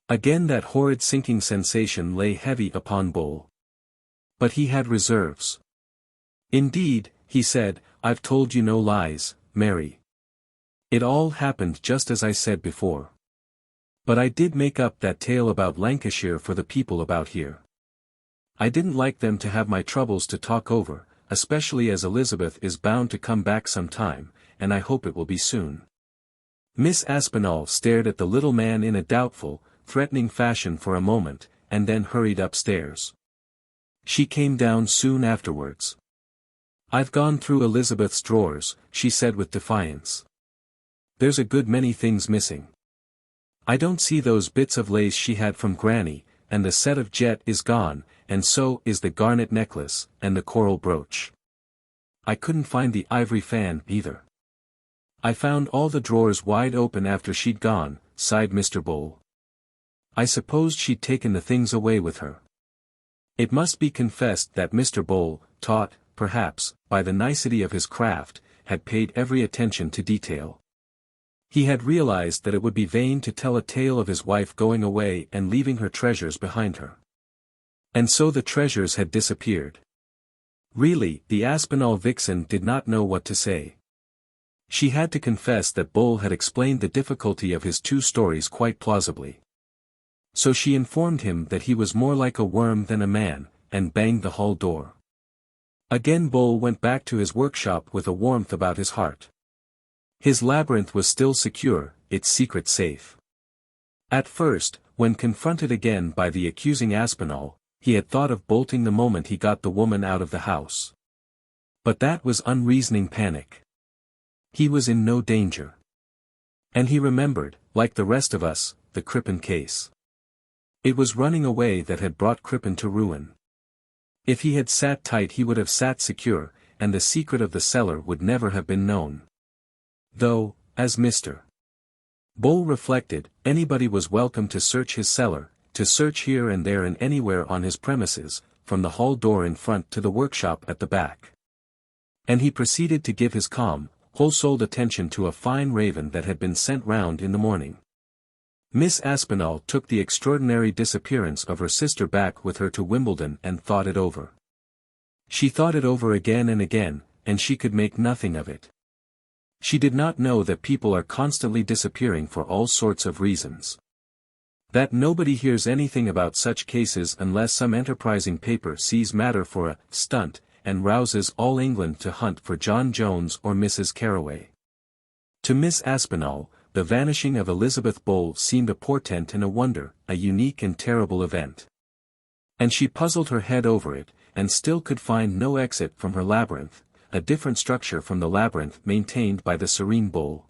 Again that horrid sinking sensation lay heavy upon Bole. But he had reserves. "Indeed," he said, "I've told you no lies, Mary. It all happened just as I said before. But I did make up that tale about Lancashire for the people about here. I didn't like them to have my troubles to talk over, especially as Elizabeth is bound to come back some time, and I hope it will be soon." Miss Aspinall stared at the little man in a doubtful, threatening fashion for a moment, and then hurried upstairs. She came down soon afterwards. "I've gone through Elizabeth's drawers," she said with defiance. "There's a good many things missing. I don't see those bits of lace she had from Granny, and the set of jet is gone, and so is the garnet necklace, and the coral brooch. I couldn't find the ivory fan, either. I found all the drawers wide open after she'd gone," sighed Mr. Bole. "I supposed she'd taken the things away with her." It must be confessed that Mr. Bole, taught, perhaps, by the nicety of his craft, had paid every attention to detail. He had realized that it would be vain to tell a tale of his wife going away and leaving her treasures behind her. And so the treasures had disappeared. Really, the Aspinall vixen did not know what to say. She had to confess that Bull had explained the difficulty of his two stories quite plausibly. So she informed him that he was more like a worm than a man, and banged the hall door. Again Bull went back to his workshop with a warmth about his heart. His labyrinth was still secure, its secret safe. At first, when confronted again by the accusing Aspinall, he had thought of bolting the moment he got the woman out of the house. But that was unreasoning panic. He was in no danger. And he remembered, like the rest of us, the Crippen case. It was running away that had brought Crippen to ruin. If he had sat tight he would have sat secure, and the secret of the cellar would never have been known. Though, as Mr. Bull reflected, anybody was welcome to search his cellar, to search here and there and anywhere on his premises, from the hall door in front to the workshop at the back. And he proceeded to give his calm, whole-souled attention to a fine raven that had been sent round in the morning. Miss Aspinall took the extraordinary disappearance of her sister back with her to Wimbledon and thought it over. She thought it over again, and she could make nothing of it. She did not know that people are constantly disappearing for all sorts of reasons. That nobody hears anything about such cases unless some enterprising paper sees matter for a stunt, and rouses all England to hunt for John Jones or Mrs. Carraway. To Miss Aspinall, the vanishing of Elizabeth Bull seemed a portent and a wonder, a unique and terrible event. And she puzzled her head over it, and still could find no exit from her labyrinth, a different structure from the labyrinth maintained by the serene Bull.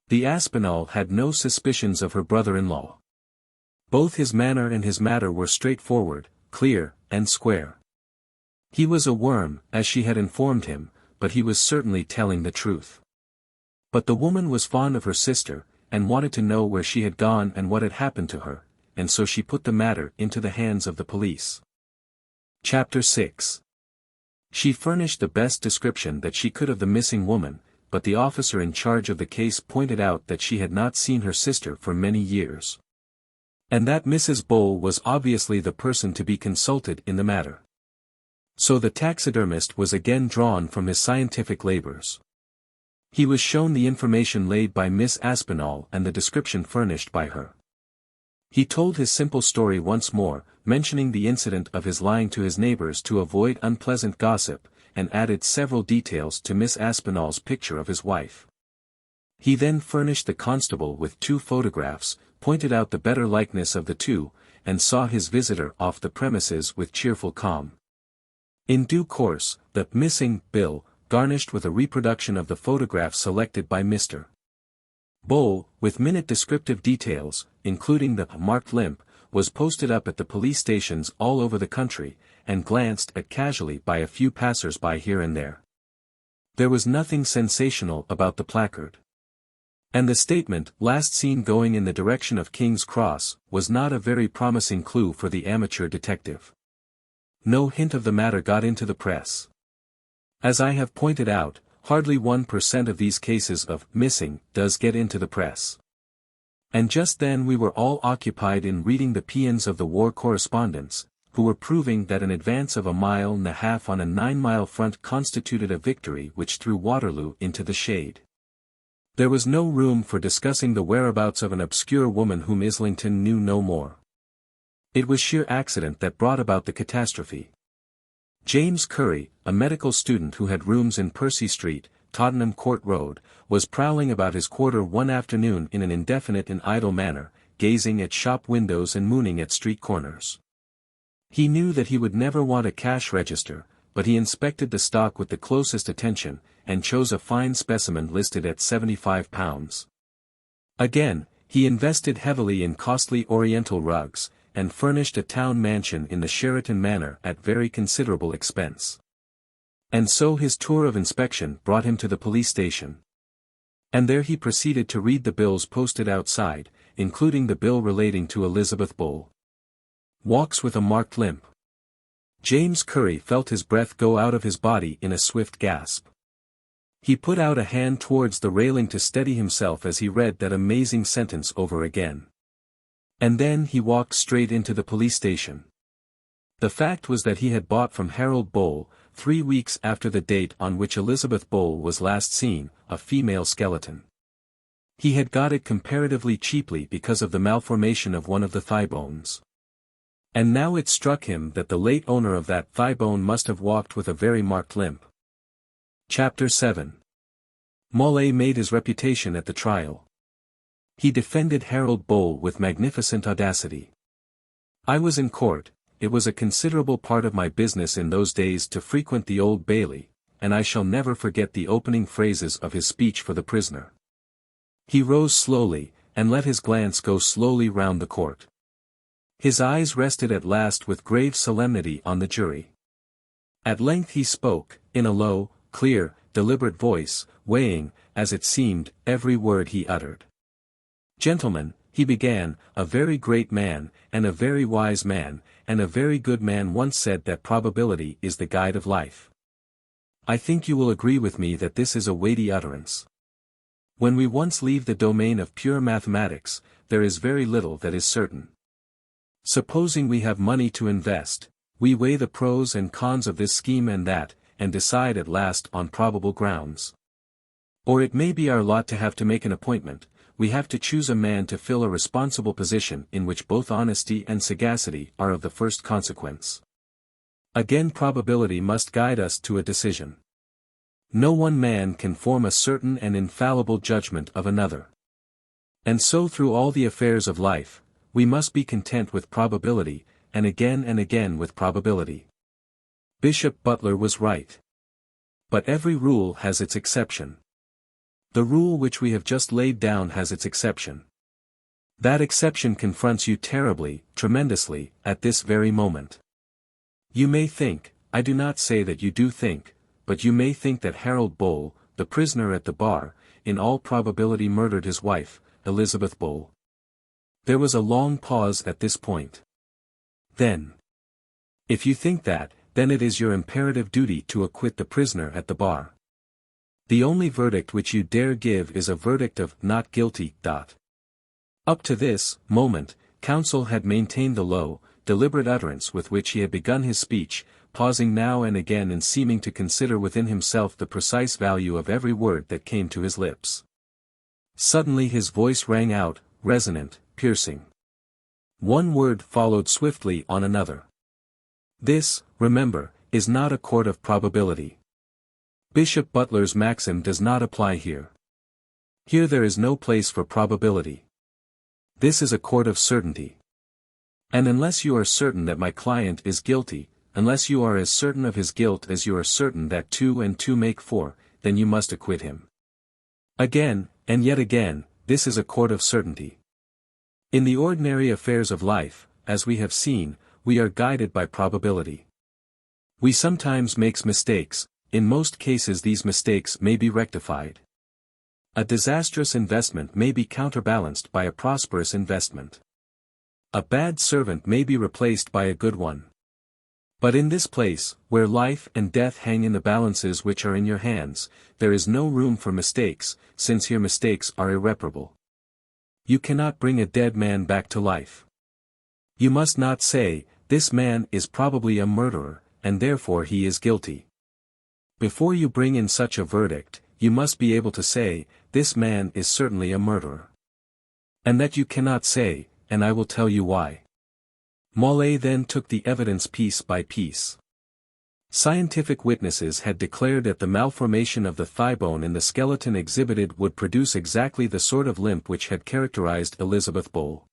The Aspinall had no suspicions of her brother-in-law. Both his manner and his matter were straightforward, clear, and square. He was a worm, as she had informed him, but he was certainly telling the truth. But the woman was fond of her sister, and wanted to know where she had gone and what had happened to her, and so she put the matter into the hands of the police. Chapter 6. She furnished the best description that she could of the missing woman, but the officer in charge of the case pointed out that she had not seen her sister for many years. And that Mrs. Bull was obviously the person to be consulted in the matter. So the taxidermist was again drawn from his scientific labors. He was shown the information laid by Miss Aspinall and the description furnished by her. He told his simple story once more, mentioning the incident of his lying to his neighbors to avoid unpleasant gossip, and added several details to Miss Aspinall's picture of his wife. He then furnished the constable with 2 photographs, pointed out the better likeness of the two, and saw his visitor off the premises with cheerful calm. In due course, the missing bill, garnished with a reproduction of the photograph selected by Mr. Bull, with minute descriptive details, including the marked limp, was posted up at the police stations all over the country, and glanced at casually by a few passers-by here and there. There was nothing sensational about the placard. And the statement, last seen going in the direction of King's Cross, was not a very promising clue for the amateur detective. No hint of the matter got into the press. As I have pointed out, hardly 1% of these cases of missing does get into the press. And just then we were all occupied in reading the paeans of the war correspondents, who were proving that an advance of 1.5 miles on a 9-mile front constituted a victory which threw Waterloo into the shade. There was no room for discussing the whereabouts of an obscure woman whom Islington knew no more. It was sheer accident that brought about the catastrophe. James Curry, a medical student who had rooms in Percy Street, Tottenham Court Road, was prowling about his quarter one afternoon in an indefinite and idle manner, gazing at shop windows and mooning at street corners. He knew that he would never want a cash register, but he inspected the stock with the closest attention, and chose a fine specimen listed at £75. Again, he invested heavily in costly Oriental rugs, and furnished a town mansion in the Sheraton Manor at very considerable expense. And so his tour of inspection brought him to the police station. And there he proceeded to read the bills posted outside, including the bill relating to Elizabeth Bull. Walks with a marked limp. James Curry felt his breath go out of his body in a swift gasp. He put out a hand towards the railing to steady himself as he read that amazing sentence over again. And then he walked straight into the police station. The fact was that he had bought from Harold Bole, 3 weeks after the date on which Elizabeth Bole was last seen, a female skeleton. He had got it comparatively cheaply because of the malformation of one of the thigh bones. And now it struck him that the late owner of that thigh bone must have walked with a very marked limp. Chapter 7. Mollet made his reputation at the trial. He defended Harold Bole with magnificent audacity. I was in court. It was a considerable part of my business in those days to frequent the Old Bailey, and I shall never forget the opening phrases of his speech for the prisoner. He rose slowly, and let his glance go slowly round the court. His eyes rested at last with grave solemnity on the jury. At length he spoke, in a low, clear, deliberate voice, weighing, as it seemed, every word he uttered. Gentlemen, he began, a very great man, and a very wise man, and a very good man once said that probability is the guide of life. I think you will agree with me that this is a weighty utterance. When we once leave the domain of pure mathematics, there is very little that is certain. Supposing we have money to invest, we weigh the pros and cons of this scheme and that, and decide at last on probable grounds. Or it may be our lot to make an appointment. We have to choose a man to fill a responsible position in which both honesty and sagacity are of the first consequence. Again, probability must guide us to a decision. No one man can form a certain and infallible judgment of another. And so through all the affairs of life, we must be content with probability, and again with probability. Bishop Butler was right. But every rule has its exception. The rule which we have just laid down has its exception. That exception confronts you terribly, tremendously, at this very moment. You may think, I do not say that you do think, but you may think that Harold Bole, the prisoner at the bar, in all probability murdered his wife, Elizabeth Bole. There was a long pause at this point. Then, if you think that, then it is your imperative duty to acquit the prisoner at the bar. The only verdict which you dare give is a verdict of not guilty. Up to this moment, counsel had maintained the low, deliberate utterance with which he had begun his speech, pausing now and again and seeming to consider within himself the precise value of every word that came to his lips. Suddenly his voice rang out, resonant, piercing. One word followed swiftly on another. This, remember, is not a court of probability. Bishop Butler's maxim does not apply here. Here there is no place for probability. This is a court of certainty. And unless you are certain that my client is guilty, unless you are as certain of his guilt as you are certain that 2 and 2 make 4, then you must acquit him. Again, and yet again, this is a court of certainty. In the ordinary affairs of life, as we have seen, we are guided by probability. We sometimes make mistakes. In most cases these mistakes may be rectified. A disastrous investment may be counterbalanced by a prosperous investment. A bad servant may be replaced by a good one. But in this place, where life and death hang in the balances which are in your hands, there is no room for mistakes, since here mistakes are irreparable. You cannot bring a dead man back to life. You must not say, this man is probably a murderer, and therefore he is guilty. Before you bring in such a verdict, you must be able to say, this man is certainly a murderer. And that you cannot say, and I will tell you why. Mollet then took the evidence piece by piece. Scientific witnesses had declared that the malformation of the thigh bone in the skeleton exhibited would produce exactly the sort of limp which had characterized Elizabeth Bole.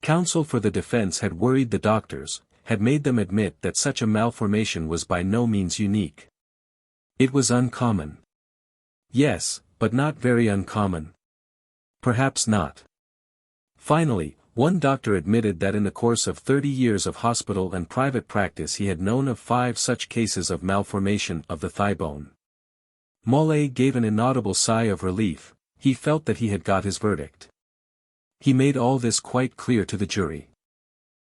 Counsel for the defense had worried the doctors, had made them admit that such a malformation was by no means unique. It was uncommon. Yes, but not very uncommon. Perhaps not. Finally, one doctor admitted that in the course of 30 years of hospital and private practice he had known of 5 such cases of malformation of the thigh bone. Mollet gave an inaudible sigh of relief. He felt that he had got his verdict. He made all this quite clear to the jury.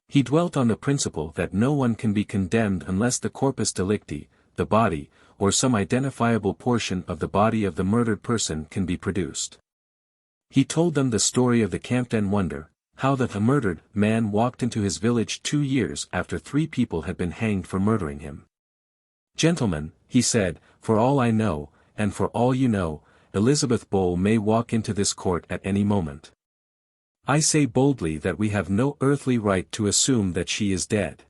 He dwelt on the principle that no one can be condemned unless the corpus delicti, the body, or some identifiable portion of the body of the murdered person can be produced. He told them the story of the Campden Wonder, how the murdered man walked into his village 2 years after 3 people had been hanged for murdering him. "Gentlemen," he said, "for all I know, and for all you know, Elizabeth Bowl may walk into this court at any moment. I say boldly that we have no earthly right to assume that she is dead."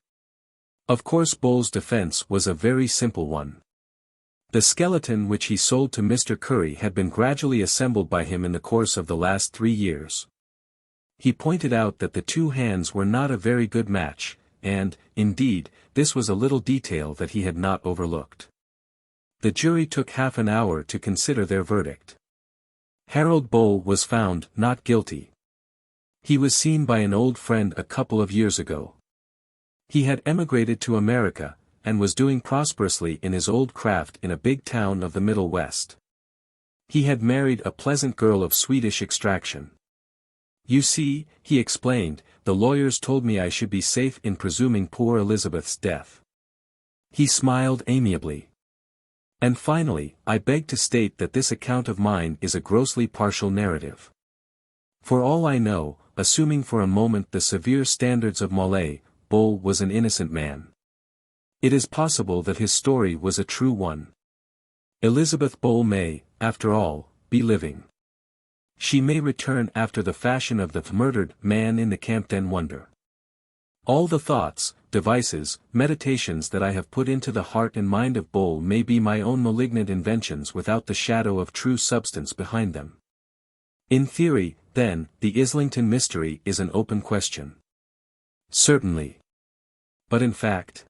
Of course Bowl's defense was a very simple one. The skeleton which he sold to Mr. Curry had been gradually assembled by him in the course of the last 3 years. He pointed out that the 2 hands were not a very good match, and, indeed, this was a little detail that he had not overlooked. The jury took half an hour to consider their verdict. Harold Bowl was found not guilty. He was seen by an old friend a couple of years ago. He had emigrated to America, and was doing prosperously in his old craft in a big town of the Middle West. He had married a pleasant girl of Swedish extraction. "You see," he explained, "the lawyers told me I should be safe in presuming poor Elizabeth's death." He smiled amiably. "And finally, I beg to state that this account of mine is a grossly partial narrative. For all I know, assuming for a moment the severe standards of Molay, Bowl was an innocent man. It is possible that his story was a true one. Elizabeth Bowl may, after all, be living. She may return after the fashion of the murdered man in the Campden Wonder. All the thoughts, devices, meditations that I have put into the heart and mind of Bowl may be my own malignant inventions without the shadow of true substance behind them. In theory, then, the Islington mystery is an open question. Certainly. But in fact,